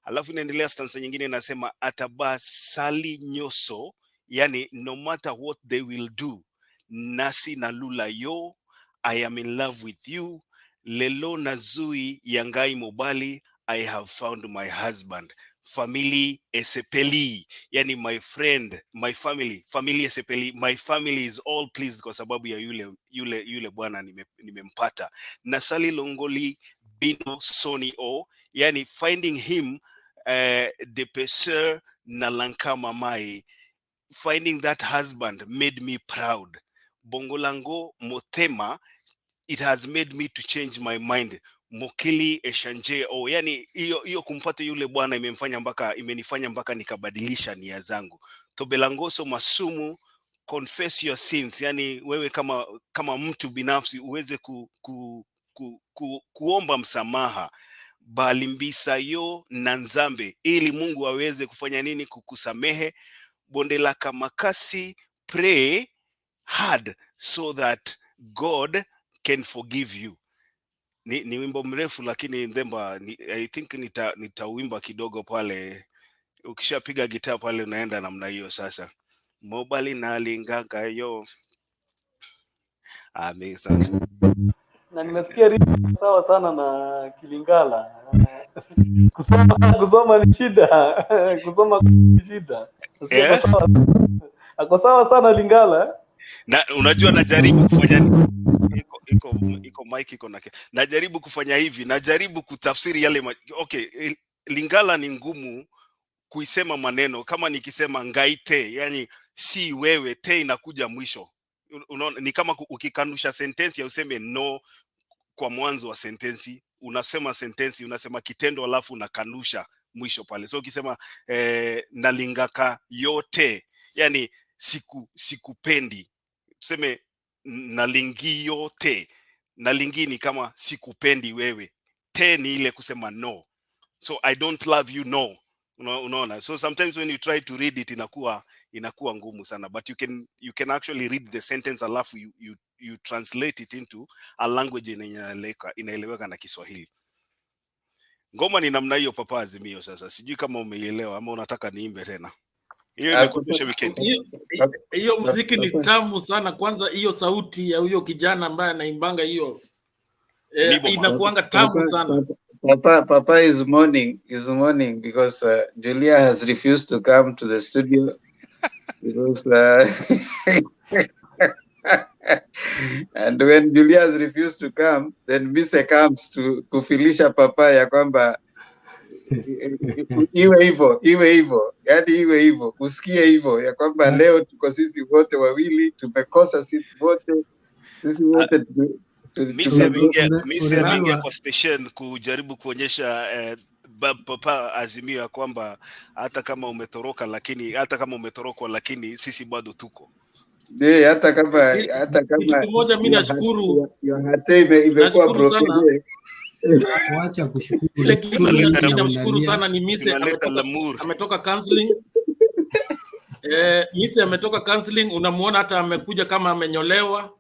Alafu inaendelea stanza nyingine inasema atabasali nyoso, yani no matter what they will do, nasi na lula yo, I am in love with you, lelo na zui yangai mobali, I have found my husband. Family esepeli, yani my friend, my family esepeli, my family is all pleased kwa sababu ya yule bwana nimempata. Nasali longoli bino soni o, yani finding him de peser na lanka mamai, finding that husband made me proud. Bongolango motema, it has made me to change my mind. Mokili eshanje o, yani hiyo kumpata yule bwana imenifanya mpaka nikabadilisha nia zangu. Tobelangoso masumu, confess your sins, yani wewe kama mtu binafsi uweze kuomba msamaha. Balimbisa yo na nzambe, ili Mungu aweze kufanya nini? Kukusamehe. Bonde la kamakasi, pray hard so that God can forgive you. Ni wimbo mrefu lakini Ndemba I think nitauimba kidogo pale. Ukishapiga gitaa pale unaenda namna hiyo sasa. Mobali na linganga yo. Sana. Na nimesikia sawa sana na Kilingala. Kusoma ni shida. Kusoma ni shida. Ako sawa sana Lingala. Na unajua najaribu kufanya iko mic iko na najaribu kufanya hivi, najaribu kutafsiri yale okay, Lingala ni ngumu kuisema maneno. Kama nikisema ngaite, yani si wewe, te inakuja mwisho. Unaona, ni kama ukikanusha sentensi ya useme no kwa mwanzo wa sentensi, unasema sentensi, unasema kitendo alafu unakanusha mwisho pale. So ukisema nalingaka yote, yani sikupendi. Tuseme nalingi yote. Nalingi ni kama sikupendi wewe. Te ni ile kusema no. So I don't love you, no. Unaona? So sometimes when you try to read it inakuwa ngumu sana, but you can actually read the sentence alafu you translate it into a language inaeleweka na Kiswahili. Ngoma ni namna hiyo Papa Azimio. Sasa sijui kama umeielewa ama unataka niimbe tena. Hiyo imekumbusha weekend. Hiyo muziki ni tamu sana. Kwanza hiyo sauti ya huyo kijana ambaye anaimbanga hiyo inakuanga tamu sana. Papa is mourning because Julia has refused to come to the studio because and when Julia has refused to come, then Mise comes to kufilisha Papa ya kwamba iwe hivyo, yani iwe hivyo, usikie hivyo ya kwamba leo tuko sisi wote wawili, tumekosa sisi wote Mise ameingia kwa station kujaribu kuonyesha Papa Azimio ya kwamba hata kama umetorokwa lakini sisi bado tuko. Hata kama kitu kimoja mimi nashukuru imekuwa broken. Wacha kushukuru. Ile kitu mimi namshukuru sana ni Mise ametoka counseling. Mise ametoka counseling, unamuona hata amekuja kama amenyolewa.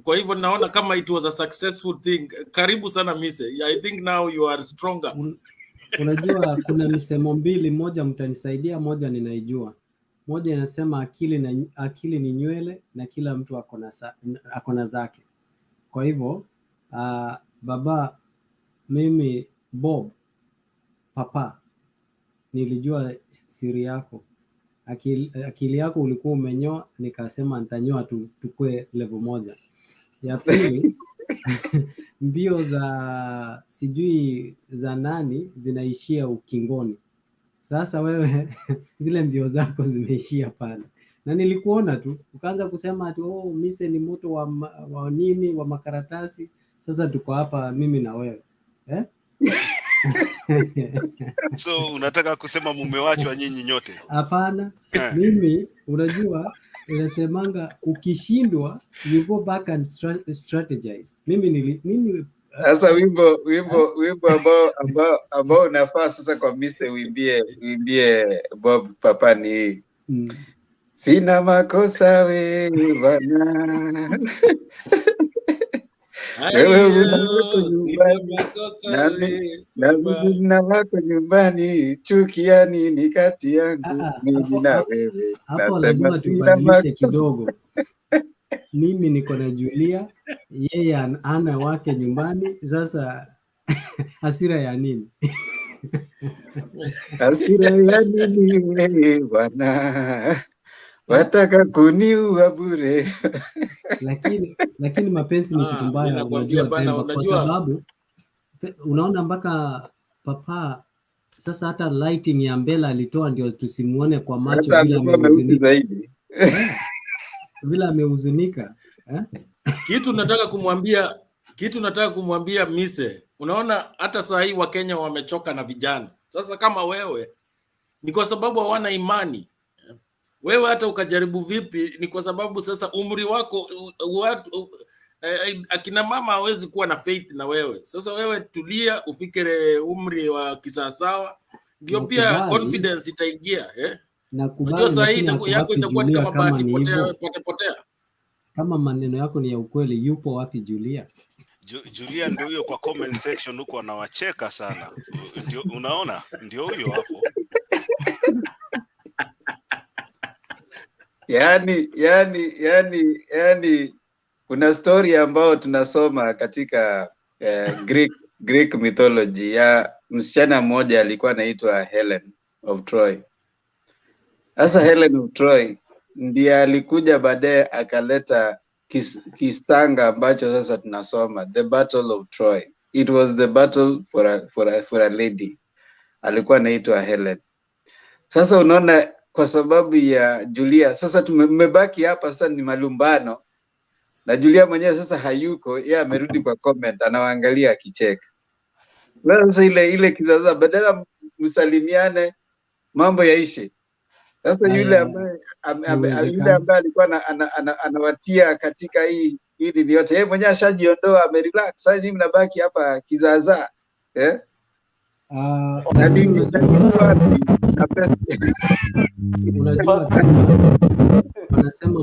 Kwa hivyo naona kama it was a successful thing. Karibu sana Mise. I think now you are stronger. Unajua kuna misemo mbili, moja mtanisaidia, moja ninaijua. Moja inasema akili ni nywele na kila mtu akona zake. Kwa hivyo baba, mimi Bob, Papa, nilijua siri yako. Akili yako ulikuwa umenyoa, nikasema nitanyoa tukue level moja. Ya pili, mbio za sijui za nani zinaishia ukingoni. Sasa wewe zile mbio zako zimeishia pale. Na nilikuona tu ukaanza kusema ati Mise ni moto wa nini wa makaratasi. Sasa tuko hapa mimi na wewe. So unataka kusema mumewachwa nyinyi nyote? Hapana. Mimi unajua inasemanga ukishindwa you go back and strategize. Mimi sasa wimbo ambao unafaa sasa kwa Mise uimbie Bob Papa ni sina makosa wewe bana. Na wako nyumbani, chukia nini kati yangu mimi na wewe. Hapo lazima tubadilishe kidogo. Mimi niko na Julia, yeye ana wake nyumbani. Sasa hasira ya nini? Hasira ya nini wewe bwana? Wataka kuniua bure. Lakini mapenzi ni kitu mbaya, unajua, kwa sababu unaona mpaka Papa sasa hata lighting ya mbele alitoa ndio tusimuone kwa macho bila amehuzunika. Bila amehuzunika. Kitu nataka kumwambia Mise, unaona hata saa hii Wakenya wamechoka na vijana. Sasa kama wewe ni kwa sababu hawana imani. Wewe hata ukajaribu vipi ni kwa sababu sasa umri wako akina mama hawezi kuwa na faith na wewe. Sasa wewe tulia, ufikire umri wa kisawasawa, ndio pia confidence itaingia. Unajua saa hii yako itakuwa kama bahati potea. Kama maneno yako ni ya ukweli, yupo wapi Julia? Julia ndio huyo kwa comment section huko anawacheka sana. Ndio unaona? Ndio huyo hapo. Yani kuna story ambao tunasoma katika Greek mythology ya msichana mmoja alikuwa anaitwa Helen of Troy. Sasa Helen of Troy ndiye alikuja baadaye akaleta kistanga ambacho sasa tunasoma, the Battle of Troy. It was the battle for a lady. Alikuwa anaitwa Helen. Sasa unaona, kwa sababu ya Julia sasa tumebaki hapa sasa ni malumbano, na Julia mwenyewe sasa hayuko, yeye amerudi kwa comment anawaangalia akicheka. Sasa ile kizaza badala msalimiane mambo yaishe. Sasa yule ambaye alikuwa anawatia katika hii ni yote, yeye mwenyewe ashajiondoa, amerelax. Sasa nyinyi mnabaki hapa kizaza. Unajua wanasema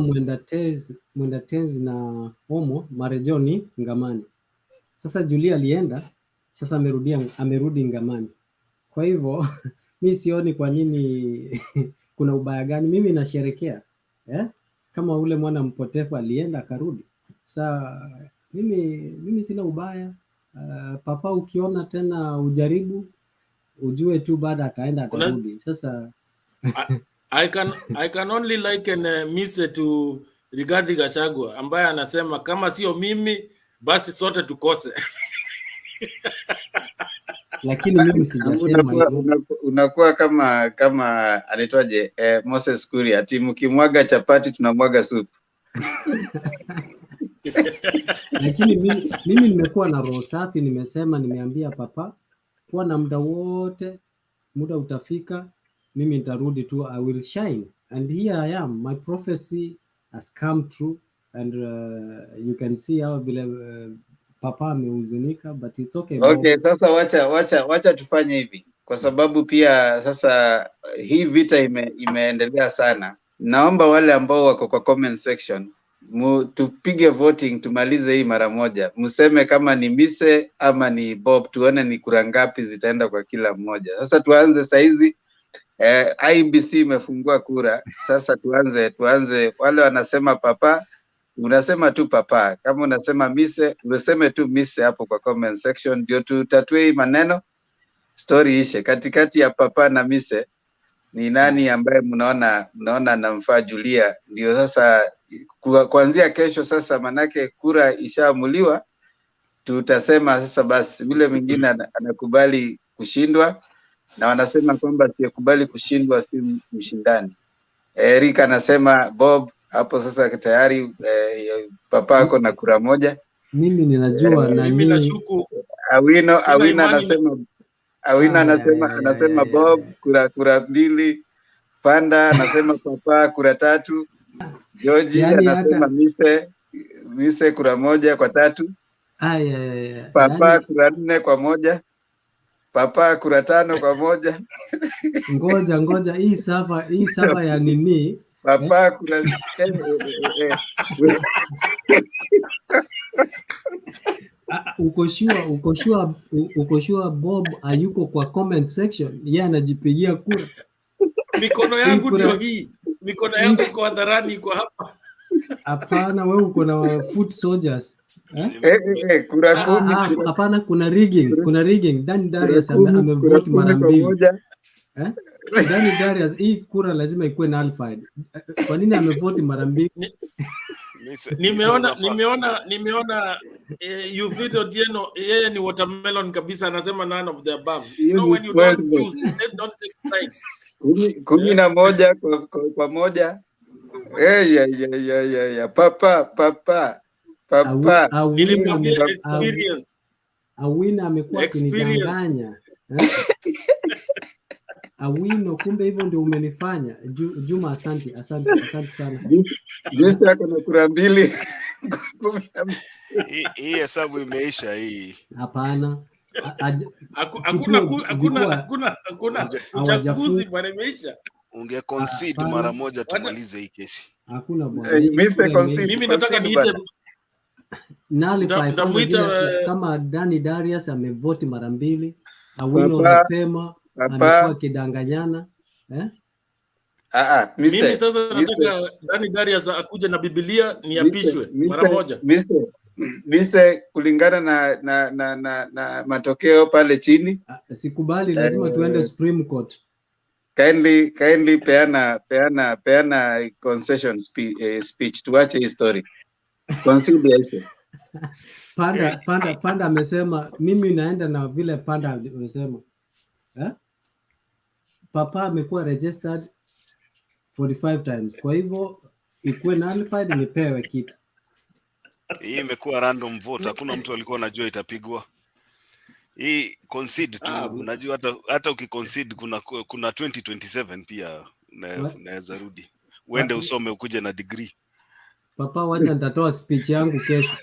mwenda tezi na homo marejoni ngamani. Sasa Julia alienda, sasa amerudi ngamani. Kwa hivyo mimi sioni kwa nini kuna ubaya gani. Mimi nasherekea kama ule mwana mpotefu alienda akarudi. Sasa mimi sina ubaya. Papa ukiona tena ujaribu, ujue tu baada ataenda atarudi. Sasa I can only liken Mise to Rigathi Gachagua ambaye anasema kama sio mimi basi sote tukose. Lakini mimi sijasema hivyo. Unakuwa kama anaitwaje Moses Kuria, ati mkimwaga chapati tunamwaga supu. Lakini mimi nimekuwa na roho safi, nimeambia Papa kuwa na muda wote, muda utafika, mimi nitarudi tu, I will shine, and here I am, my prophecy has come true, and you can see how vile Papa amehuzunika, but it's okay. Okay, sasa wacha tufanye hivi, kwa sababu pia sasa hii vita imeendelea sana. Naomba wale ambao wako kwa comment section tupige voting, tumalize hii mara moja. Mseme kama ni Mise ama ni Bob, tuone ni kura ngapi zitaenda kwa kila mmoja. Sasa tuanze saizi. IEBC imefungua kura. Sasa tuanze wale wanasema Papa, unasema tu Papa. Kama unasema Mise, unaseme tu Mise hapo kwa comment section, ndio tutatue hii maneno, story ishe. Katikati ya Papa na Mise ni nani ambaye mnaona anamfaa Julia? Ndio sasa kuanzia kesho sasa, manake kura ishaamuliwa, tutasema sasa basi yule mwingine anakubali kushindwa, na wanasema kwamba siyekubali kushindwa si mshindani. Eric anasema Bob, hapo sasa tayari Papa ako na kura moja. Mimi ninajua na mimi nashuku. Awina anasema Bob kura 2. Panda anasema Papa kura 3. George yani anasema Mise kura 1 kwa 3. Papa yani kura 4 kwa 1. Papa kura 5 kwa 1. Ngoja hii sava ya nini? Papa kura uko sure Bob hayuko kwa comment section? Yeye anajipigia kura. Mikono yangu ndio hii. Mikono yangu iko hadharani, iko hapa. Hapana, wewe uko na foot soldiers. Kura 10. Hapana, kuna rigging. Dan Darius amevote mara 2. Dan Darius, hii kura lazima ikuwe nullified. Kwa nini amevote mara 2? Nimeona you video Dieno, yeye ni watermelon kabisa, anasema none of the above. You know when you don't choose, they don't take sides. 11 kwa 1. Papa. Nilimwambia experience. Awina amekuwa akinidanganya. Awino, kumbe hivyo ndio umenifanya. Juma, asante sana. Jinsi yako na kura 2. Hii hesabu imeisha hii. Hapana. Hakuna uchaguzi bwana, imeisha. Unge concede mara moja tumalize hii kesi. Hakuna bwana. Mimi nataka niite kama Dani Darius amevote mara 2, Awino mapema amekuwa akidanganyana. Mimi sasa nataka Dani Darius akuje na Biblia niapishwe mara moja. Mise kulingana na matokeo pale chini. Sikubali, lazima tuende Supreme Court. Kindly peana concession speech, tuache hii story. Conciliation. Panda amesema, mimi naenda na vile Panda amesema. Papa amekuwa registered 45 times. Kwa hivyo ikuwe nullified, nipewe kitu. Hii imekuwa random vote, hakuna mtu alikuwa anajua itapigwa. Hii concede tu, unajua hata ukiconcede kuna 2027 pia unaweza rudi. Uende usome ukuje na degree. Papa, wacha nitatoa speech yangu kesho.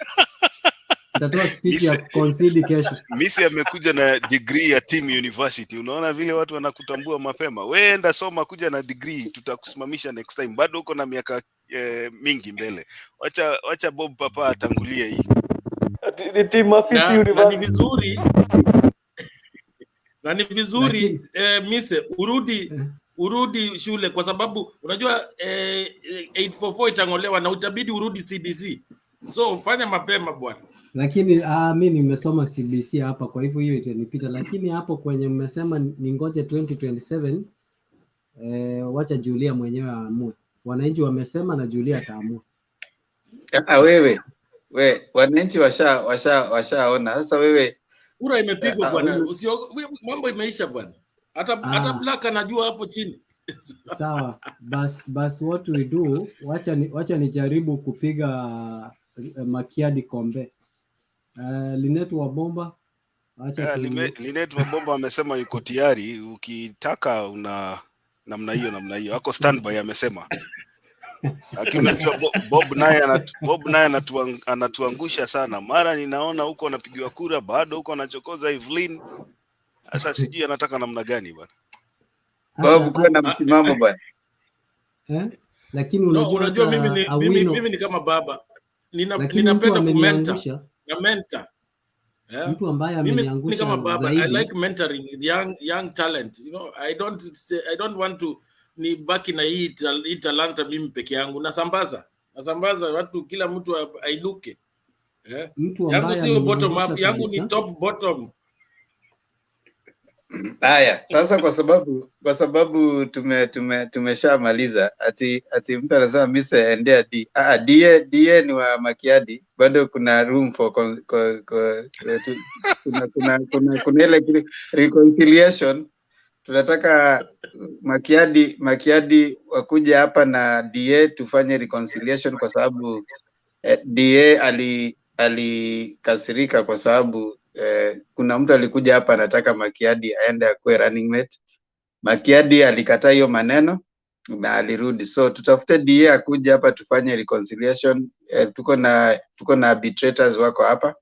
Nitatoa speech ya concede kesho. Misi amekuja na degree ya Team University. Unaona vile watu wanakutambua mapema. Wewe enda soma kuja na degree, tutakusimamisha next time. Bado uko na miaka mingi mbele. Wacha Bob Papa atangulie hii. Ni Team Office University. Na ni vizuri Mise urudi shule, kwa sababu unajua 844 itangolewa na utabidi urudi CBC. So fanya mapema bwana. Lakini mimi nimesoma CBC hapa, kwa hivyo hiyo itanipita, lakini hapo kwenye mmesema ningoje 2027, wacha Julia mwenyewe aamue. Wananchi wamesema na Julia ataamua. Wewe wananchi washaona. Sasa wewe kura imepigwa bwana, mambo imeisha bwana. Hata Black anajua hapo chini. Sawa, bas what we do, wacha nijaribu kupiga Makiadi Kombe. Linet wa Bomba, Linet wa Bomba amesema yuko tayari, ukitaka una namna hiyo ako standby amesema. Lakini unajua Bob naye anatuangusha sana. Mara ninaona huko anapigiwa kura, bado huko anachokoza Evelyn. Sasa sijui anataka namna gani bwana. Bob kuna na msimamo bwana. Lakini unajua mimi ni kama baba. Ninapenda kumenta. Na mentor. Mtu ambaye ameniangusha ni kama baba. zaidi. I like mentoring young talent. You know, I don't want to ni baki na hii talanta mimi peke yangu. Nasambaza watu, kila mtu ainuke. Yangu sio bottom up, yangu ni top bottom. Haya, sasa kwa sababu tumeshamaliza, ati mtu anasema mise endea DA ni wa Makiadi, bado kuna room for kuna ile reconciliation. Tunataka Makiadi wakuja hapa na DA tufanye reconciliation, kwa sababu DA alikasirika kwa sababu kuna mtu alikuja hapa anataka Makiadi aende akue running mate. Makiadi alikataa hiyo maneno na alirudi. So tutafute DA akuja hapa tufanye reconciliation. Tuko na arbitrators wako hapa.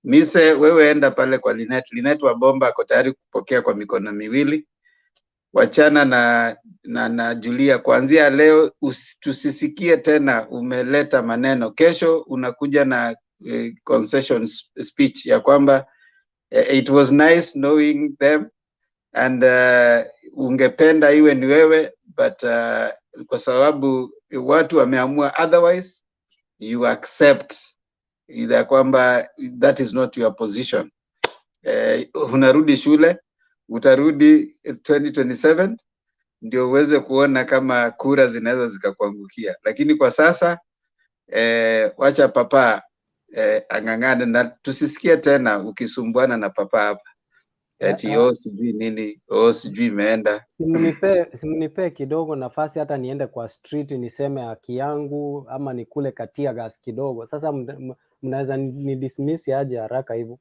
Mise, wewe enda pale kwa Linet wa Bomba ako tayari kupokea kwa mikono miwili. Wachana na Julia, kuanzia leo tusisikie tena umeleta maneno. Kesho unakuja na concession speech ya kwamba it was nice knowing them and ungependa iwe ni wewe, but kwa sababu watu wameamua otherwise, you accept ya kwamba that is not your position. Unarudi shule, utarudi 2027 ndio uweze kuona kama kura zinaweza zikakuangukia, lakini kwa sasa wacha papa angangane na tusisikie tena ukisumbuana na papa hapa eti sijui nini, sijui imeenda. Simnipe kidogo nafasi hata niende kwa street niseme haki yangu, ama nikule katia gas kidogo. Sasa mnaweza ni dismiss aje haraka hivyo?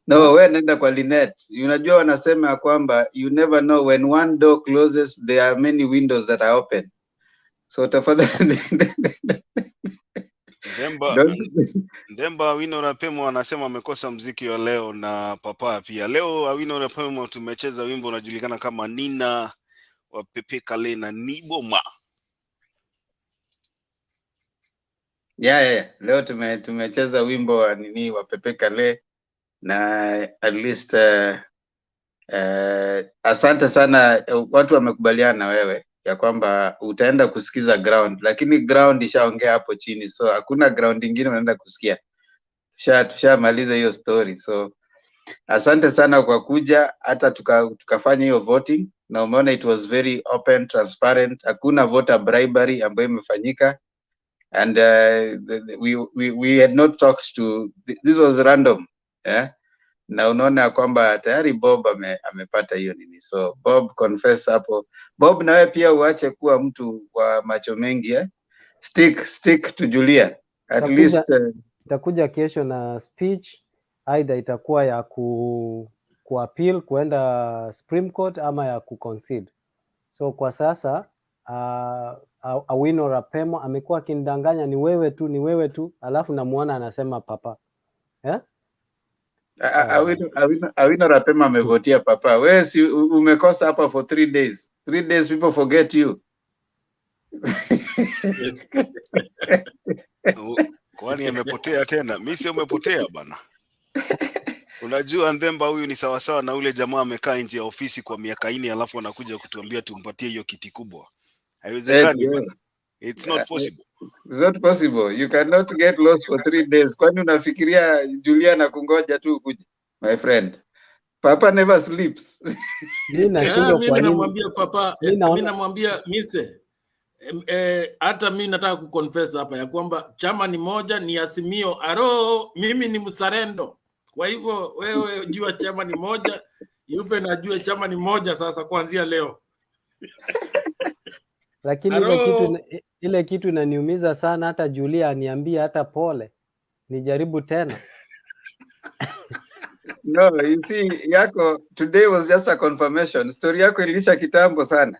No, wewe nenda kwa Linet. Unajua wanasema kwamba you never know when one door closes there are many windows that are open. So tafadhali Ndemba Awino Rapemo anasema amekosa mziki wa leo na papa pia. Leo Awino Rapemo tumecheza wimbo unajulikana kama Nina wa Pepe Kale na Niboma. Yeah. Leo tumecheza wimbo wa nini wa Pepe Kale na at least asante sana, watu wamekubaliana na wewe ya kwamba utaenda kusikiza ground, lakini ground ishaongea hapo chini, so hakuna ground nyingine unaenda kusikia. Tushamaliza hiyo story. So asante sana kwa kuja, hata tukafanya hiyo voting na umeona it was very open, transparent, hakuna voter bribery ambayo imefanyika, and we had not talked to, this was random. Na unaona kwamba tayari Bob amepata hiyo nini. So Bob confess hapo. Bob, na wewe pia uache kuwa mtu wa macho mengi stick to Julia at least. Itakuja kesho na speech, either itakuwa ya kuappeal kuenda Supreme Court ama ya kuconcede. So kwa sasa Awino Rapemo amekuwa akindanganya ni wewe tu, alafu namuona anasema papa. Awino Rapemo amevotia papa. Wewe si umekosa hapa for 3 days. 3 days people forget you. Kwani amepotea tena? Mimi sio umepotea bana. Unajua Ndemba huyu ni sawasawa na ule jamaa amekaa nje ya ofisi kwa miaka 4 alafu anakuja kutuambia tumpatie hiyo kiti kubwa. Haiwezekani bana. It's not possible. It's not possible. You cannot get lost for 3 days. Kwani unafikiria Julia na kungoja tu ukuje? My friend. Papa never sleeps. Mimi nashindwa Mimi kwa nini. namwambia papa, mimi namwambia mise, hata mimi nataka kuconfess hapa ya kwamba chama ni moja, ni Azimio. Aro, mimi ni msarendo. Kwa hivyo wewe jua chama ni moja, Yufe najua chama ni moja sasa kuanzia leo. Lakini ile kitu inaniumiza sana, hata Julia aniambia hata pole. Nijaribu tena. No, you see, yako today was just a confirmation. Story yako ilisha kitambo sana.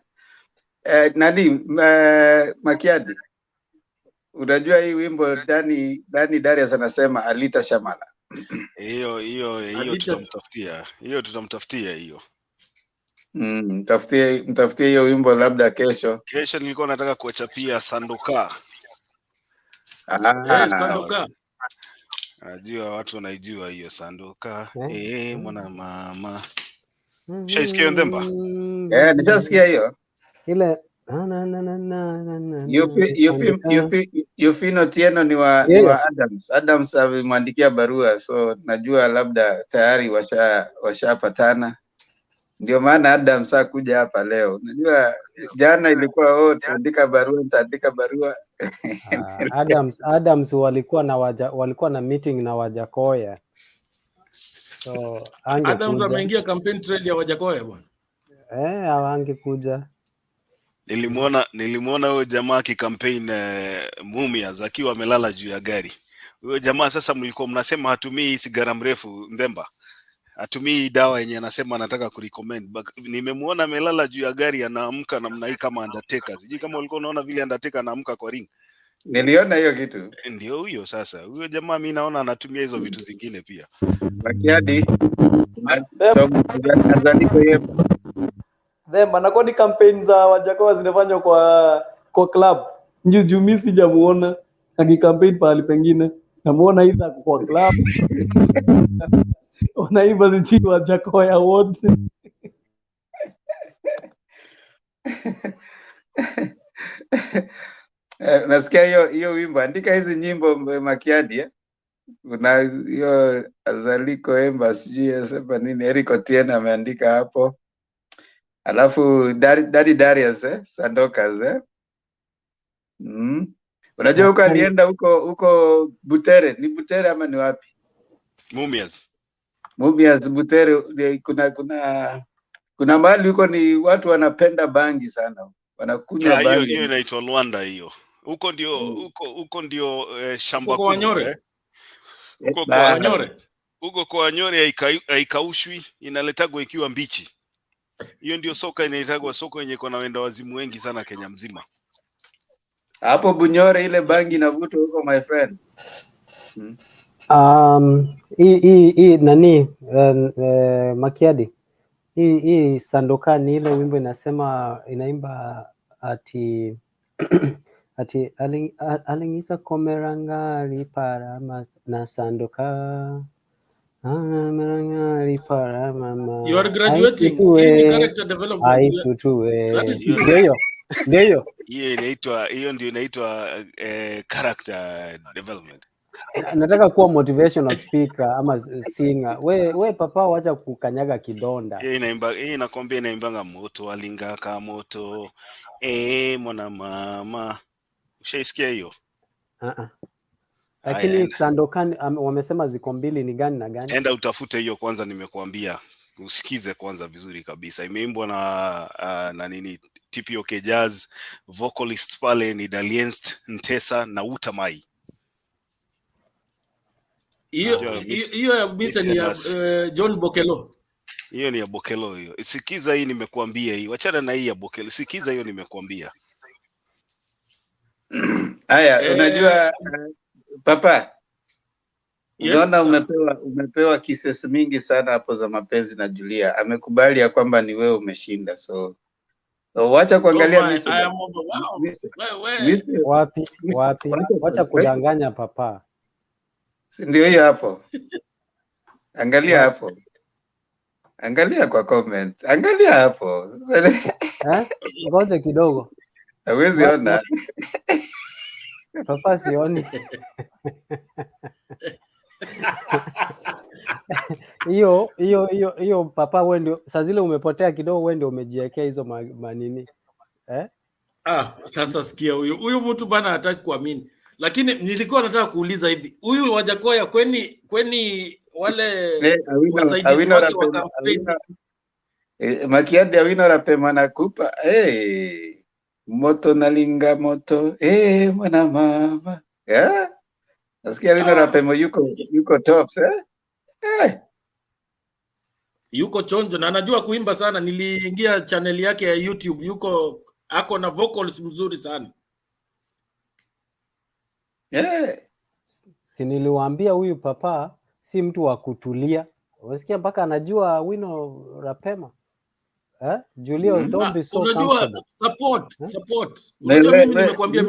Makiadi. Unajua hii wimbo Darius anasema Alita Shamala. Hiyo tutamtafutia. Hiyo tutamtafutia hiyo. Mtafutie hiyo wimbo labda kesho. Kesho nilikuwa nataka kuachapia Sandoka. Sandoka. Najua watu wanaijua hiyo Sandoka. Mwana mama. Shaisikia Ndemba? Nishasikia hiyo. Ile Yufino Tieno ni wa Adams. Adams amemwandikia barua, so najua labda tayari washapatana. Ndio maana Adams hakuja hapa leo. Najua jana ilikuwa tuandika barua. Adams walikuwa na meeting na Wajakoya. So Adams ameingia campaign trail ya Wajakoya bwana. Hawangekuja. Nilimuona huyo jamaa campaign Mumias akiwa amelala juu ya gari. Huyo jamaa sasa mlikuwa mnasema hatumii sigara mrefu Ndemba. Hatumii dawa yenye anasema anataka kurecommend. Nimemuona amelala juu ya gari anaamka namna hii kama Undertaker. Sijui kama ulikuwa unaona vile Undertaker anaamka kwa ring. Niliona hiyo kitu. Ndio huyo sasa. Huyo jamaa mimi naona anatumia hizo vitu zingine pia. Makiadi. Azandiko yepo. Anakuwa ni campaign za Wajakoya zinafanywa kwa club. Njoo mimi sijamuona akikampaign pale pengine. Namuona hizo kwa club. Wanaiba zichini Wajakoya wote. Nasikia hiyo wimbo. Andika hizi nyimbo Makiadi. Kuna hiyo Azaliko Emba sijui asema nini, Eric Otieno ameandika hapo. Alafu Darius Sandokas Unajua huko alienda huko Butere, ni Butere ama ni wapi? Mumias Butere. Kuna mahali huko ni watu wanapenda bangi sana. Wanakunywa bangi. Hiyo inaitwa Luanda hiyo. Huko ndio shamba kubwa. Huko kwa Wanyore haikaushwi, inaletagwa ikiwa mbichi. Hiyo ndio soka inaitagwa soko yenye kuna wenda wazimu wengi sana Kenya mzima. Hapo Bunyore ile bangi inavuta huko my friend. Hii nani Makiadi. Hii Sandoka ni ile wimbo inaimba ati alingisa komerangari para na Sandoka para mama. You are graduating in character development. Ndio. Hiyo ndio inaitwa character development. Nataka kuwa motivational speaker ama singer. We papa wacha kukanyaga kidonda. Hii inakwambia inaimbanga moto alinga ka moto. Mwana mama. Ushaisikia hiyo? Lakini Sandokan wamesema ziko mbili, ni gani na gani? Enda utafute hiyo kwanza, nimekuambia. Usikize kwanza vizuri kabisa. Imeimbwa na nini? TPOK Jazz, vocalist pale ni Dalienst Ntesa na Utamai. Hiyo ya Bisa ni ya John Bokelo. Hiyo ni ya Bokelo hiyo. Sikiza hii nimekuambia hii. Wachana na hii ya Bokelo. Sikiza hiyo nimekuambia. Haya, unajua papa. Unaona umepewa kisses mingi sana hapo za mapenzi na Julia. Amekubali ya kwamba ni wewe umeshinda. So wacha kuangalia wapi. Wacha kudanganya papa. Ndio hiyo hapo. Angalia hapo. Angalia kwa comment. Angalia hapo. Ngoja kidogo. Hawezi ona. Papa sioni. Hiyo papa, wewe ndio saa zile umepotea kidogo, wewe ndio umejiwekea hizo manini Sasa sikia, huyu mtu bana hataki kuamini, lakini nilikuwa nataka kuuliza hivi, huyu Wajakoya kweni wale wasaidizi wake wa kampeni Makiadi Awino Rapema nakupa moto nalinga moto mwana mama nasikia Awino Rapema yuko tops yuko chonjo na anajua kuimba sana. Niliingia channel yake ya YouTube, ako na vocals mzuri sana. Si niliwaambia huyu papa si mtu wa kutulia. Unasikia mpaka anajua Awino Rapema. Julia, don't be so unajua support. Unajua mimi nimekuambia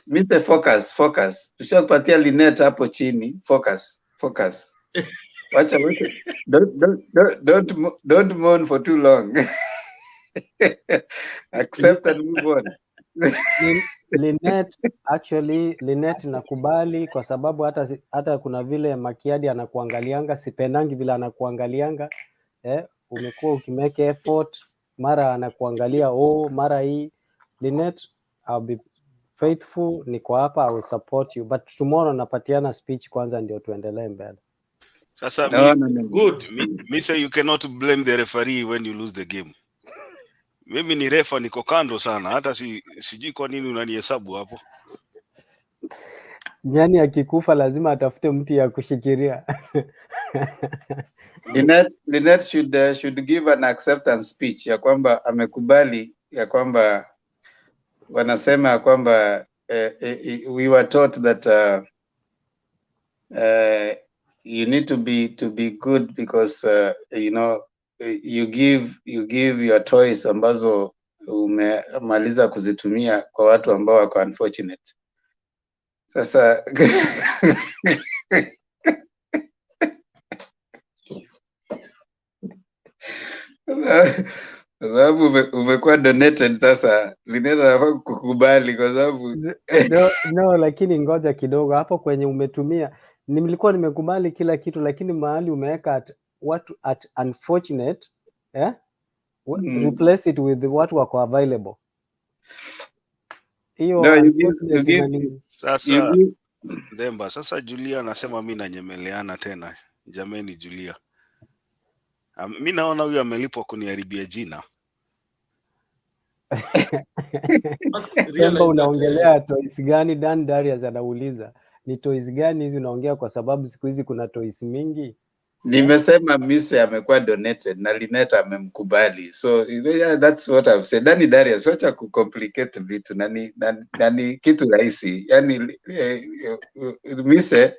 Mr. Focus. Tushakupatia Linet hapo chini. Focus. Wacha. Don't mourn for too long. Accept and move on. Linet nakubali kwa sababu hata kuna vile Makiadi anakuangalianga, sipendangi vile anakuangalianga. Umekuwa ukimeke effort, mara anakuangalia mara hii. Linet, I'll be faithful, niko hapa, I will support you, but tomorrow napatiana speech kwanza ndio tuendelee mbele. Sasa good. Me say you cannot blame the referee when you lose the game. Mimi ni refa, niko kando sana, hata sijui kwa nini unanihesabu hapo. Nyani akikufa lazima atafute mti ya kushikiria. Linet should give an acceptance speech ya kwamba amekubali, ya kwamba wanasema ya kwamba we were taught that you need to be good because you give your toys ambazo umemaliza kuzitumia kwa watu ambao wako unfortunate. Sasa sababu umekuwa donated, sasa Linet anafaa kukubali kwa sababu no, lakini ngoja kidogo hapo kwenye umetumia. Nilikuwa nimekubali kila kitu, lakini mahali umeweka at unfortunate replace it with watu wako available. Hiyo sasa Demba, sasa Julia anasema mimi nanyemeleana tena. Jameni Julia, mimi naona huyu amelipwa kuniharibia jina. Demba, unaongelea toys gani? Dan Darius anauliza ni toys gani hizi unaongea, kwa sababu siku hizi kuna toys mingi. Nimesema Mise amekuwa donated na Linet amemkubali. So yeah, that's what I've said. Dani Darius, wacha kucomplicate vitu, nani kitu rahisi. Yani Mise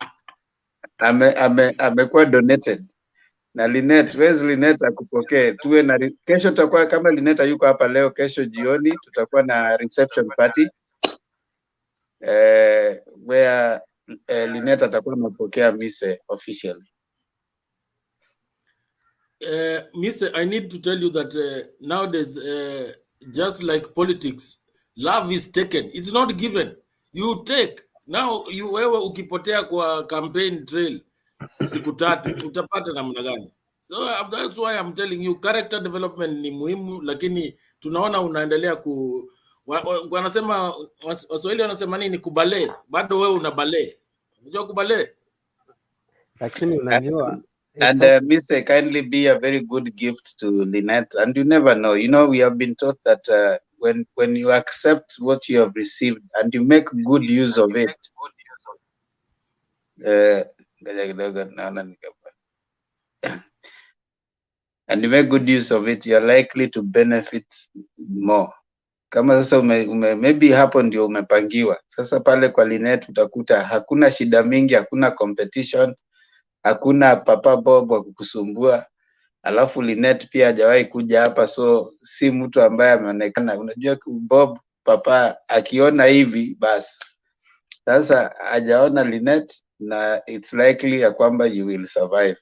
amekuwa donated na Linet. Where's Linet akupokee? Tuwe na kesho tutakuwa, kama Linet yuko hapa leo, kesho jioni tutakuwa na reception party where Linet atakuwa anapokea Mise officially. Mise, I need to tell you that nowadays, just like politics, love is taken. It's not given. You take. Now, wewe ukipotea kwa campaign trail siku 3 utapata namna gani? So that's why I'm telling you, character development ni muhimu, lakini tunaona unaendelea wanasema, Waswahili wanasema nini, kubale. Bado wewe una bale. Unajua kubale? Lakini unajua and Mise, kindly be a very good gift to Linet, and you never know. We have been taught that when you accept what you have received and you make good use of it, and you make good use of it, you are likely to benefit more. Kama sasa maybe hapo ndio umepangiwa. Sasa pale kwa Linet utakuta hakuna shida mingi, hakuna competition, hakuna Papa Bob wa kukusumbua. Alafu Linet pia hajawahi kuja hapa, so si mtu ambaye ameonekana. Unajua Bob Papa akiona hivi basi. Sasa hajaona Linet, na it's likely ya kwamba you will survive.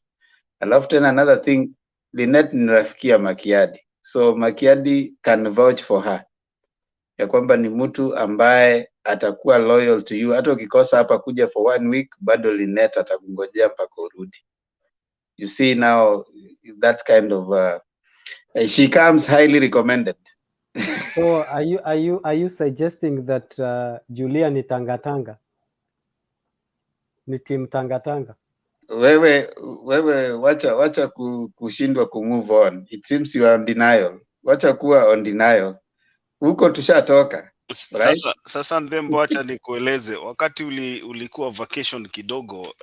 Alafu tena another thing, Linet ni rafiki ya Makiadi, so Makiadi can vouch for her ya kwamba ni mtu ambaye atakuwa loyal to you. Hata ukikosa hapa kuja for 1 week, bado Linet atakungojea mpaka urudi. You see now that kind of she comes highly recommended. So are you suggesting that Julia ni tangatanga? Ni team tangatanga? Wewe wacha kushindwa kumove on. It seems you are on denial. Wacha kuwa on denial. Huko tushatoka. Right? Sasa Ndembo, acha nikueleze, wakati ulikuwa vacation kidogo,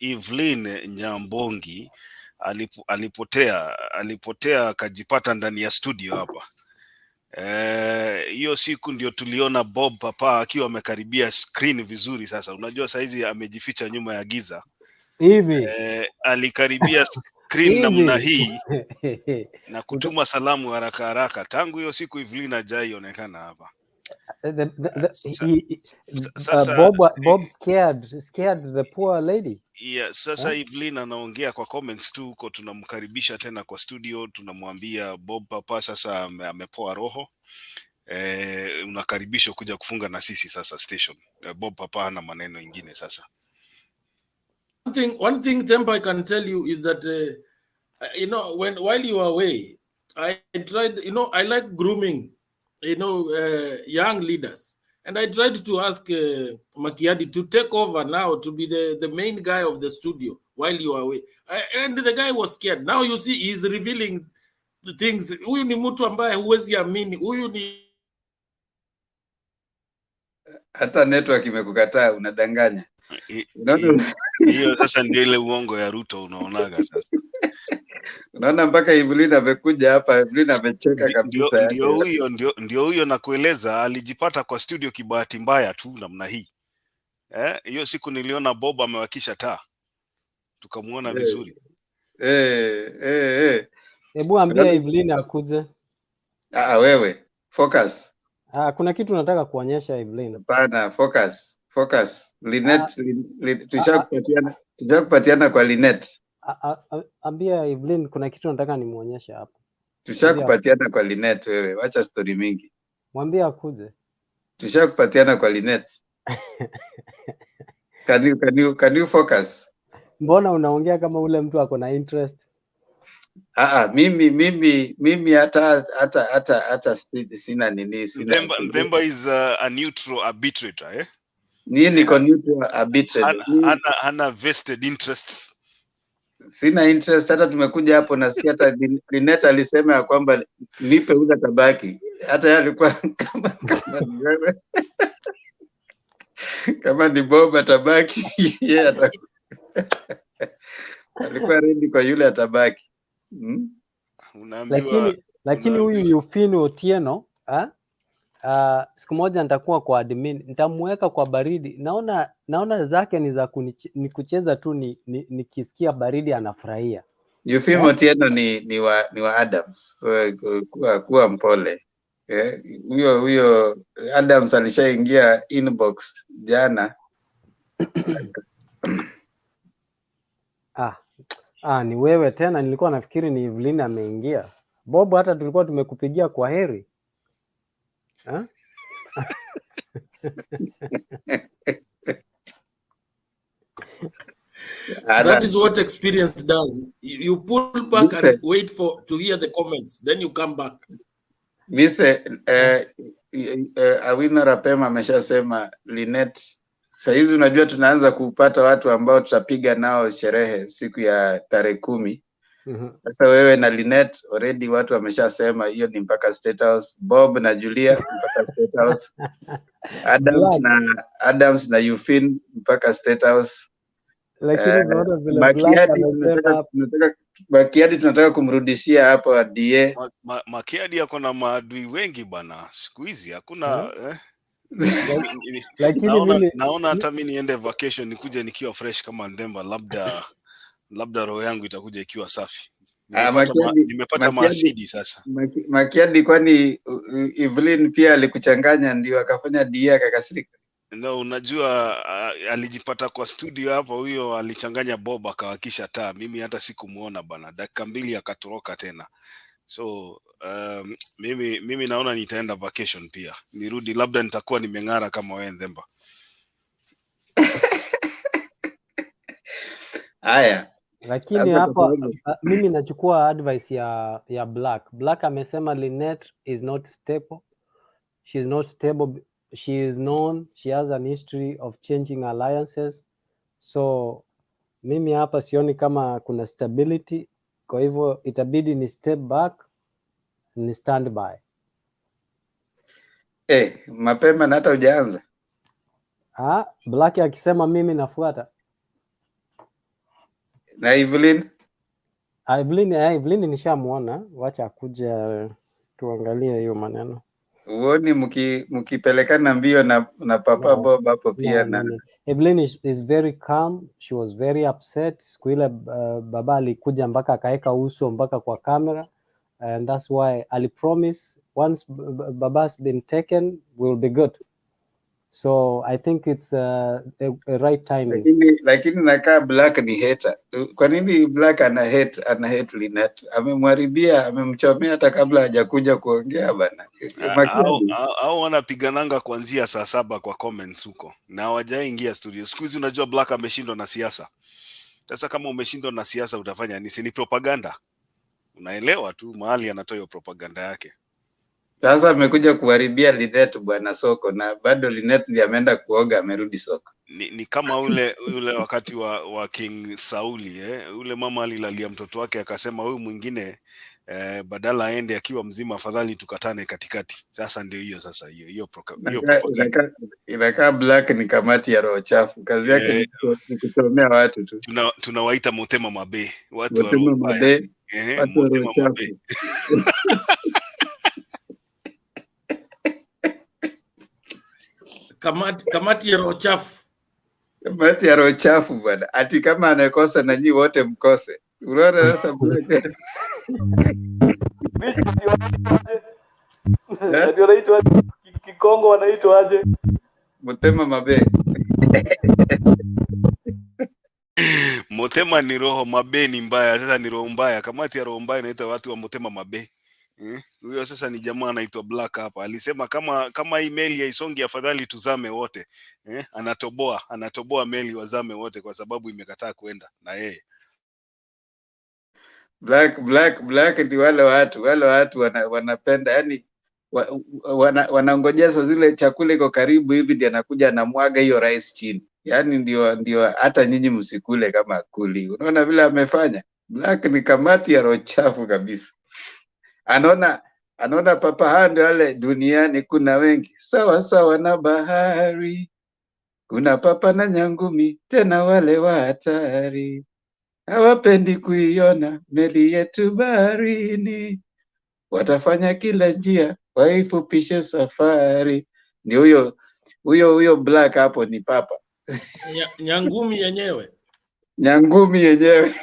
Evelyn Nyambongi alipotea akajipata ndani ya studio hapa. Hiyo siku ndio tuliona Bob Papa akiwa amekaribia screen vizuri. Sasa unajua saizi amejificha nyuma ya giza hivi. Alikaribia screen namna hii na kutuma salamu haraka haraka. Tangu hiyo siku Evelyn hajaionekana hapa. Bob scared the poor lady. Yeah, sasa Evelyn anaongea kwa comments tu huko, tunamkaribisha tena kwa studio, tunamwambia Bob Papa sasa amepoa roho. Unakaribishwa kuja kufunga na sisi sasa station. Bob Papa hana maneno ingine sasa. One thing Tempa, I can tell you is that while you are away, I tried, I like grooming, young leaders. And I tried to ask Makiadi to take over now to be the main guy of the studio while you are away. And the guy was scared. Now you see he's revealing the things. Huyu ni mtu ambaye huwezi amini. Huyu ni hata network imekukataa, unadanganya. Hiyo sasa ndio ile uongo ya Ruto unaonaga sasa. Unaona mpaka Evelyn amekuja hapa, Evelyn amecheka kabisa. Ndio huyo na kueleza, alijipata kwa studio kibahati mbaya tu namna hii. Hiyo siku niliona Bob amewakisha taa. Tukamuona vizuri. Hebu ambia Evelyn akuje. Wewe, focus. Kuna kitu nataka kuonyesha Evelyn. Hapana, focus. Linet, tushakupatiana kwa Linet. Ambia Evelyn kuna kitu nataka nimuonyeshe hapa. Tushakupatiana kwa Linet wewe, wacha story mingi. Mwambie akuje. Tushakupatiana kwa Linet. Can you focus? Mbona unaongea kama ule mtu ako na interest? Mimi hata sina nini, sina. Ndemba is a neutral arbitrator, eh? Niko neutral arbitrator. Hana vested interests. Sina interest. Hata tumekuja hapo nasikia hata Linet alisema ya kwamba nipe uza tabaki. Hata yeye alikuwa kama ni Bob atabaki, yeye alikuwa ready kwa yule atabaki. Lakini huyu Eugene Otieno, siku moja nitakuwa kwa admin, nitamuweka kwa baridi. Naona zake ni za ni kucheza tu, nikisikia baridi anafurahia. Eugene Otieno ni wa Adams. Kuwa mpole. Huyo Adams alishaingia inbox jana. Ni wewe tena, nilikuwa nafikiri ni Evelyn ameingia. Bob, hata tulikuwa tumekupigia kwa heri. That is what experience does. You pull back and wait to hear the comments, then you come back. Mise Awino Rapema ameshasema Linet. Saizi unajua tunaanza kupata watu ambao tutapiga nao sherehe siku ya tarehe 10. Sasa wewe na Linet already watu wameshasema hiyo ni mpaka State House. Bob na Julia mpaka State House. Adams na Eugene mpaka State House. Lakini unaona vile Black amesema Makiadi tunataka kumrudishia hapo DA. Makiadi yako na maadui wengi bana. Siku hizi hakuna lakini naona hata mimi niende vacation nikuje nikiwa fresh kama Ndemba, labda roho yangu itakuja ikiwa safi. Nimepata maasidi sasa. Makiadi, kwani Evelyn pia alikuchanganya ndio akafanya DA akakasirika? No, unajua alijipata kwa studio hapa, huyo alichanganya Bob akawakisha taa. Mimi hata sikumuona bana. Dakika 2 akatoroka tena. So mimi naona nitaenda vacation pia. Nirudi labda nitakuwa nimeng'ara kama wewe Ndemba. Haya. Lakini hapa mimi nachukua advice ya Black amesema Linet is not stable. She is not stable. She is known, she has an history of changing alliances. So mimi hapa sioni kama kuna stability, kwa hivyo itabidi ni step back, ni stand by. Mapema na hata hujaanza. Black akisema mimi nafuata. Na Evelyn? Evelyn nishamuona, wacha kuja tuangalie hiyo maneno. Uoni mkipelekana mbio na Papa Bob hapo pia na Evelyn is very calm. She was very upset. Siku ile baba alikuja mpaka akaeka uso mpaka kwa camera, and that's why Ali promise once baba has been taken will be good. So I think it's a right timing. Lakini nakaa Black ni hater. Kwa nini Black ana hate Linet? Amemharibia, amemchomea hata kabla hajakuja kuongea bana. Au wanapigananga kuanzia saa 7 kwa comments huko. Na hawajaingia studio. Siku hizi unajua Black ameshindwa na siasa. Sasa kama umeshindwa na siasa utafanya nini? Si propaganda. Unaelewa tu mahali anatoa hiyo propaganda yake. Sasa amekuja kuharibia Linet bwana soko, na bado Linet ndiye ameenda kuoga, amerudi soko. Ni kama ule wakati wa King Sauli ule mama alilalia mtoto wake akasema huyu mwingine badala aende akiwa mzima afadhali tukatane katikati. Sasa ndio hiyo sasa hiyo propaganda. Inakaa Black ni kamati ya roho chafu. Kazi yake ni kutomea watu tu. Tunawaita Motema Mabe, watu wa roho mbaya. Motema Mabe. Kamati ya roho chafu. Kamati ya roho chafu bwana. Ati kama anakosa na nyinyi wote mkose. Unaona sasa Black. Ndio anaitwa Kikongo, wanaitwa aje? Motema Mabe. Motema ni roho, Mabe ni mbaya. Sasa ni roho mbaya. Kamati ya roho mbaya inaitwa watu wa Motema Mabe. Huyo sasa ni jamaa anaitwa Black hapa. Alisema kama email ya isongi afadhali tuzame wote. Anatoboa meli wazame wote kwa sababu imekataa kwenda na yeye. Black ni wale watu wanapenda, yani wanangojea zile chakula iko karibu hivi ndio anakuja anamwaga hiyo rice chini. Yani ndio hata nyinyi msikule kama kuli. Unaona vile amefanya? Black ni kamati ya roho chafu kabisa. Anaona papa hando wale duniani kuna wengi sawa na bahari. Kuna papa na nyangumi tena wale wa hatari. Hawapendi kuiona meli yetu baharini. Watafanya kila njia waifupishe safari. Ni huyo Black hapo ni papa. Nyangumi yenyewe. Nyangumi yenyewe.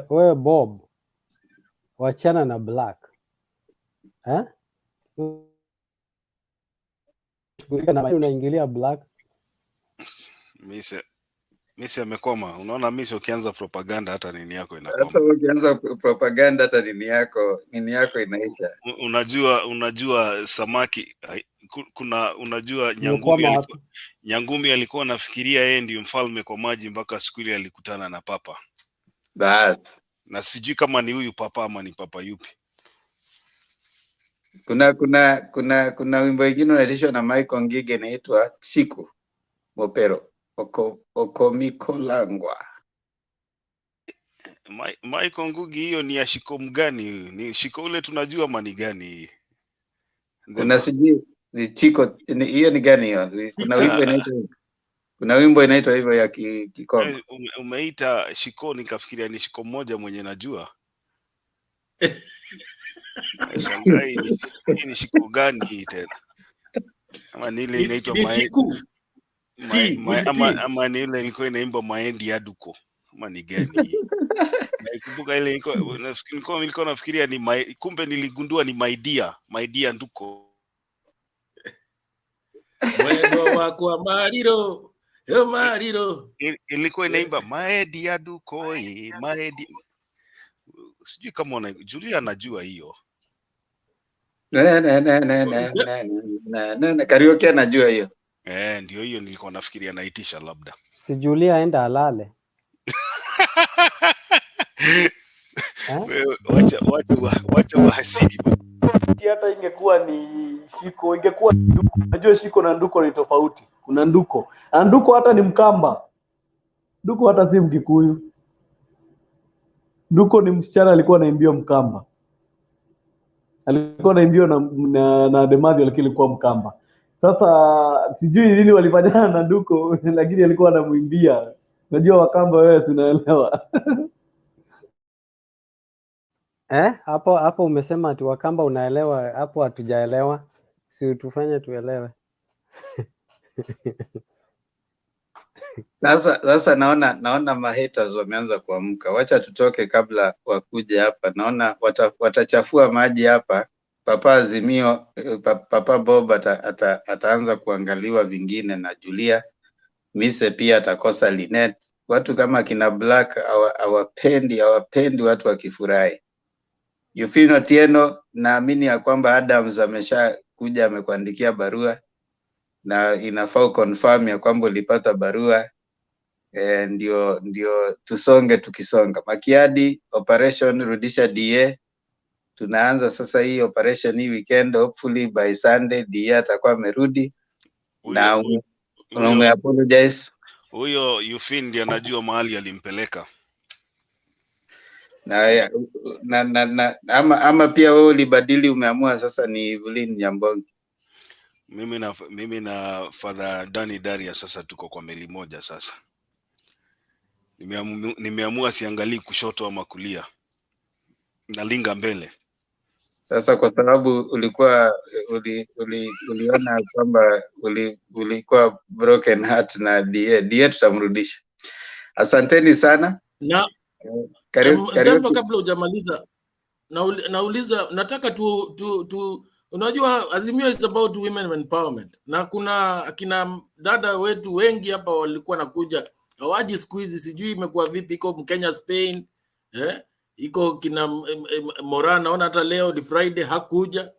Wewe Bob. Wachana na Black. Unaingilia Black. Misi amekoma. Unaona Misi ukianza propaganda hata nini yako inakoma. Hata ukianza propaganda hata nini yako inaisha. Unajua samaki unajua Nyangumi alikuwa anafikiria yeye ndio mfalme kwa maji mpaka siku ile alikutana na papa. Na sijui kama ni huyu papa ama ni papa yupi. Kuna wimbo mwingine unaitishwa na Michael Ngige inaitwa Siku Mopero Okomiko Langwa. Michael Ngugi hiyo ni ya shiko mgani? Ni shiko ule tunajua mani gani hii? Kuna sijui ni chiko hiyo ni gani hiyo? Kuna wimbo inaitwa hivyo ya Kikongo. Umeita shiko nikafikiria ni shiko mmoja mwenye najua. Shangai ni shiko gani hii tena? Ama ni ile inaitwa ama ni ile ilikuwa inaimba Maendi Aduko. Ama ni gani hii? Nakumbuka ile nilikuwa nafikiria ni kumbe niligundua ni My Dear Nduko. Mwendo wako mariro. Yo mariro. Ilikuwa inaimba Maendi Aduko, Maendi. sijui kama Julia anajua hiyo. Karaoke anajua hiyo. Ndio hiyo nilikuwa nafikiria naitisha labda. Si Julia aenda alale. Wacha wahasidi. Hata ingekuwa ni Shiko, ingekuwa Nduko. Najua Shiko na Nduko ni tofauti. Kuna Nduko. Na Nduko hata ni Mkamba. Nduko hata si Mkikuyu. Nduko ni msichana alikuwa anaimbiwa Mkamba. Alikuwa anaimbiwa na Demathi, lakini alikuwa Mkamba. Sasa sijui nini walifanyana na Nduko lakini alikuwa anamwimbia. Najua Wakamba wewe tunaelewa. Hapo umesema ati Wakamba unaelewa, hapo hatujaelewa. Si tufanye tuelewe. Sasa naona mahaters wameanza kuamka. Wacha tutoke kabla wakuje hapa. Naona watachafua maji hapa. Papa Azimio, Papa Bob ataanza kuangaliwa vingine na Julia. Mise pia atakosa Linet. Watu kama kina Black hawapendi watu wakifurahi. Yufino Tieno, naamini ya kwamba Adams amesha kuja amekuandikia barua na inafaa confirm ya kwamba ulipata barua. Ndio tusonge tukisonga. Makiadi, operation rudisha DA. Tunaanza sasa hii operation hii weekend, hopefully by Sunday DA atakuwa amerudi. Na ume apologize. Huyo Yufin ndiye anajua mahali alimpeleka. Ama pia wewe ulibadili, umeamua sasa ni Evelyn Nyambongi. Mimi na Father Danny Daria sasa tuko kwa meli moja sasa. Nimeamua siangalii kushoto ama kulia. Nalinga mbele. Sasa kwa sababu ulikuwa uliona kwamba ulikuwa broken heart na DA tutamrudisha. Asanteni sana. Na kabla hujamaliza nauliza, nataka tu unajua Azimio is about women empowerment, na kuna akina dada wetu wengi hapa walikuwa nakuja hawaji siku hizi, sijui imekuwa vipi. Iko Mkenya Spain, iko kina Moran, naona hata leo ni Friday hakuja.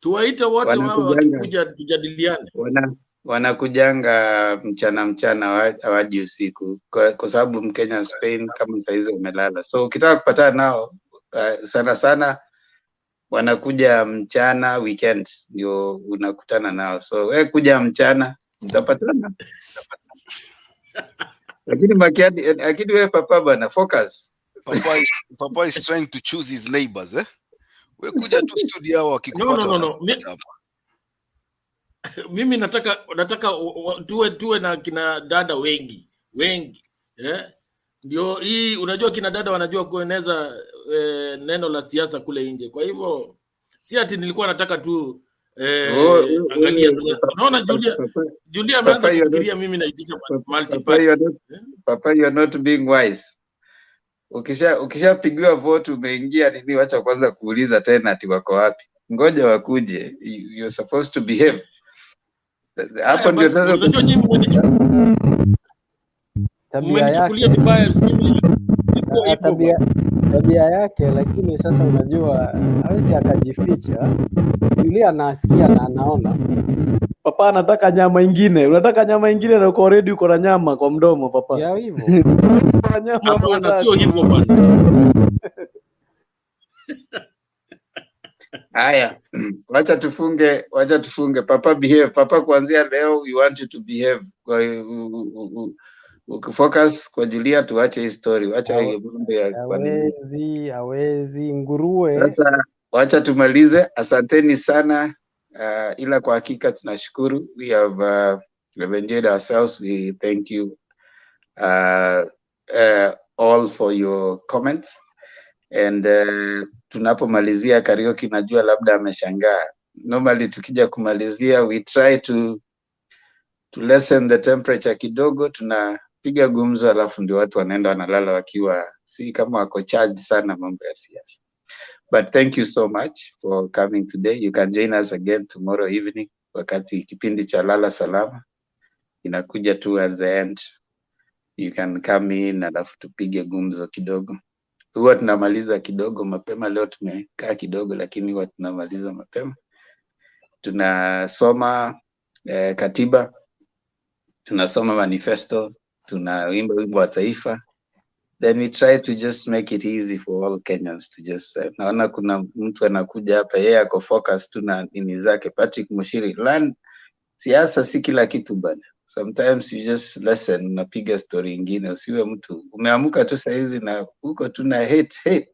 Tuwaite wote wao wakikuja tujadiliane. Wanakujanga mchana hawaji usiku kwa sababu Mkenya Spain kama saizi umelala. So ukitaka kupatana nao sana wanakuja mchana, weekends ndio unakutana nao. So wewe kuja mchana mtapatana. Lakini Makiadi wewe papa bana focus. Papa is trying to choose his neighbors, Wewe kuja tu studio hao akikupata. No. Mimi nataka tuwe na kina dada wengi. Ndio hii, unajua kina dada wanajua kueneza neno la siasa kule nje. Kwa hivyo si ati nilikuwa nataka tu angalia sasa. Unaona Julia ameanza kufikiria mimi naitisha multi party. Papa, you are not being wise. Ukishapigiwa vote umeingia nini, wacha kwanza kuuliza tena ati wako wapi. Ngoja wakuje. You're supposed to behave. Hapo ndio sasa unajua nyinyi mmenichukulia vibaya mimi. Tabia yake, lakini sasa unajua hawezi akajificha. Julia anasikia na anaona. Papa anataka nyama ingine. Unataka nyama ingine na uko already uko na nyama kwa mdomo papa. Ya hivyo. Hapana, sio hivyo bwana. Haya, wacha tufunge. Papa behave. Papa, kuanzia leo we want you to behave. Ukifocus kwa Julia tuache hii story. Wacha hiyo mambo ya hawezi nguruwe. Sasa wacha tumalize. Asanteni sana. Ila kwa hakika tunashukuru. We have enjoyed ourselves. We thank you all for your comments. And tunapomalizia karaoke, najua labda ameshangaa. Normally tukija kumalizia we try to lessen the temperature kidogo, tunapiga gumzo alafu ndio watu wanaenda wanalala wakiwa si kama wako charged sana mambo ya siasa. But thank you so much for coming today. You can join us again tomorrow evening wakati kipindi cha Lala Salama inakuja tu at the end. You can come in alafu tupige gumzo kidogo. huwa tunamaliza kidogo mapema. Leo tumekaa kidogo, lakini huwa tunamaliza mapema. Tunasoma katiba, tunasoma manifesto, tunaimba wimbo wa taifa. Then we try to just make it easy for all Kenyans to just naona kuna mtu anakuja hapa, yeye ako focus tu na nini zake. Patrick Mushiri, learn siasa si kila kitu bana. Sometimes you just listen, unapiga story ingine. Usiwe mtu umeamuka tu saizi na uko tu na hate.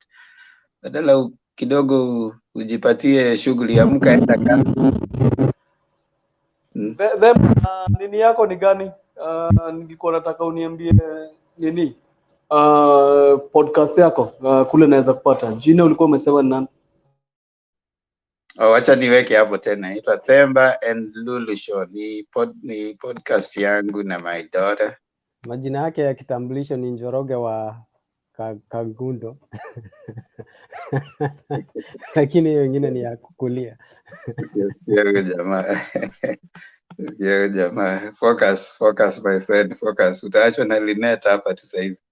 Badala kidogo ujipatie shughuli, amka enda kazi. Nini yako ni gani? Ningekuwa nataka uniambie nini podcast yako kule naweza kupata. Jina ulikuwa umesema ni nani? Acha niweke hapo tena. Inaitwa Themba and Lulu Show. Ni podcast yangu na my daughter. Majina yake ya kitambulisho ni Njoroge wa Kagundo. Lakini wengine ni ya kukulia. Yo jamaa. Focus my friend, focus. Utaachwa na Linet hapa tu saizi.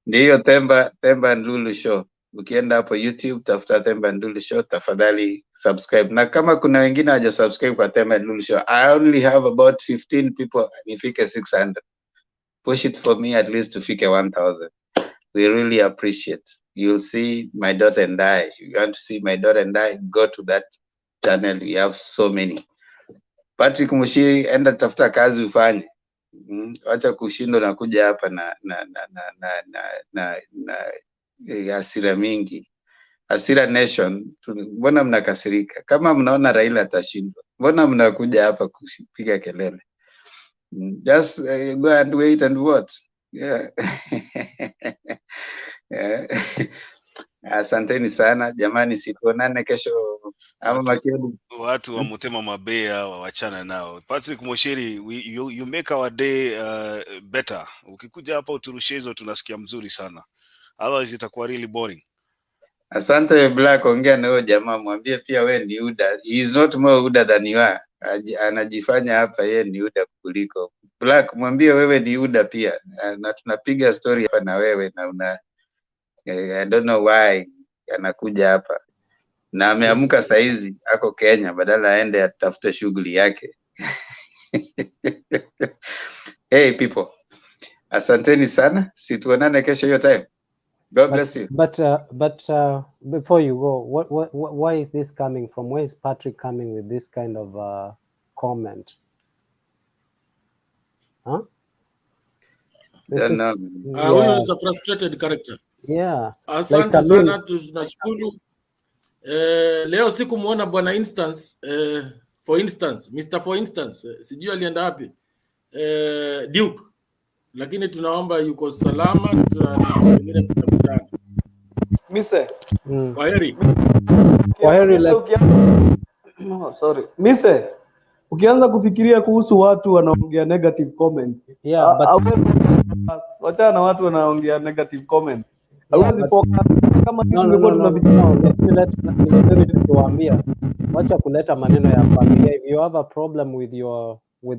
Ndiyo Themba and Lulu Show. Ukienda hapo YouTube tafuta Themba and Lulu Show, tafadhali subscribe. Na kama kuna wengine hawaja subscribe kwa Themba and Lulu Show, I only have about 15 people, nifike 600. Push it for me at least to fike 1000. We really appreciate. You'll see my daughter and I. If you want to see my daughter and I, go to that channel. We have so many. Patrick Mushiri, enda tafuta kazi ufanye. Wacha kushindo na kuja hapa na hasira mingi. Hasira Nation, mbona mnakasirika? Kama mnaona Raila atashindwa, mbona mnakuja hapa kupiga kelele? Just go and wait and watch. Yeah. Asanteni sana jamani, situonane kesho ama Makiadi. Watu wa Mutema Mabea wawachana nao. Patrick Mushiri, you make our day better. Ukikuja hapa uturushe hizo tunasikia mzuri sana. Otherwise itakuwa really boring. Asante Black, ongea na huyo jamaa, mwambie pia we ni Uda. He is not more Uda than you are. Anajifanya hapa yeye ni Uda kuliko. Black, mwambie wewe ni Uda pia. Na tunapiga story hapa na wewe na una I don't know why anakuja hapa. Na ameamka saizi ako Kenya badala aende atafute shughuli yake. Hey people. Asanteni sana. Situonane kesho hiyo time. God bless you. But before you go, why is this coming from? Where is Patrick coming with this kind of comment? Huh? Huyo is a frustrated character. Yeah. Asante sana, tunashukuru. Leo sikumuona bwana Instance, for instance, Mr. For instance, sijui alienda wapi. Duke. Lakini tunaomba yuko salama, wengine tutakutana. Mise. Kwaheri. Kwaheri. No, sorry. Mise. Ukianza kufikiria kuhusu watu wanaongea negative comments. Yeah, but wacha na watu wanaongea negative comments. Hawezi focus kama tungekuwa tunawaambia wacha kuleta maneno ya familia. If you have a problem with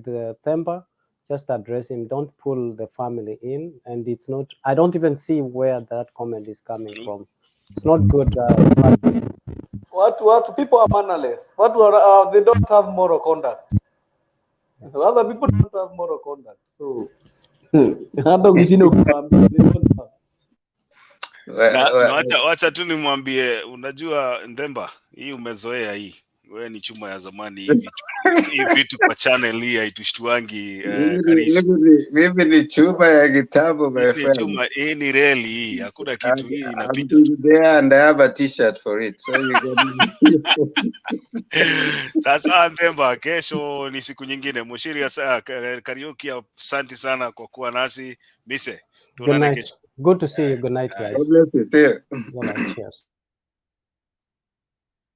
the Themba, just address him. Don't pull the family in, and it's not. I don't even see where that comment is coming from. It's not good. People are mannerless. They don't have moral conduct. Other people don't have moral conduct. So, hata ukishinda ukiwaambia they don't have. Wacha tu nimwambie, unajua Themba, hii umezoea hii. Wewe ni chuma ya zamani hivi. Hii vitu kwa channel hii haitushtuangi. Mimi ni chuma ya kitabu my friend. Chuma hii ni reli hii. Hakuna kitu hii inapita. There and I have a t-shirt for it. So you Sasa Themba, kesho ni siku nyingine. Mushiri karaoke, asante sana kwa kuwa nasi. Mise, tuonane kesho. Good to see you. Good night, guys. God bless you. Good night. Cheers.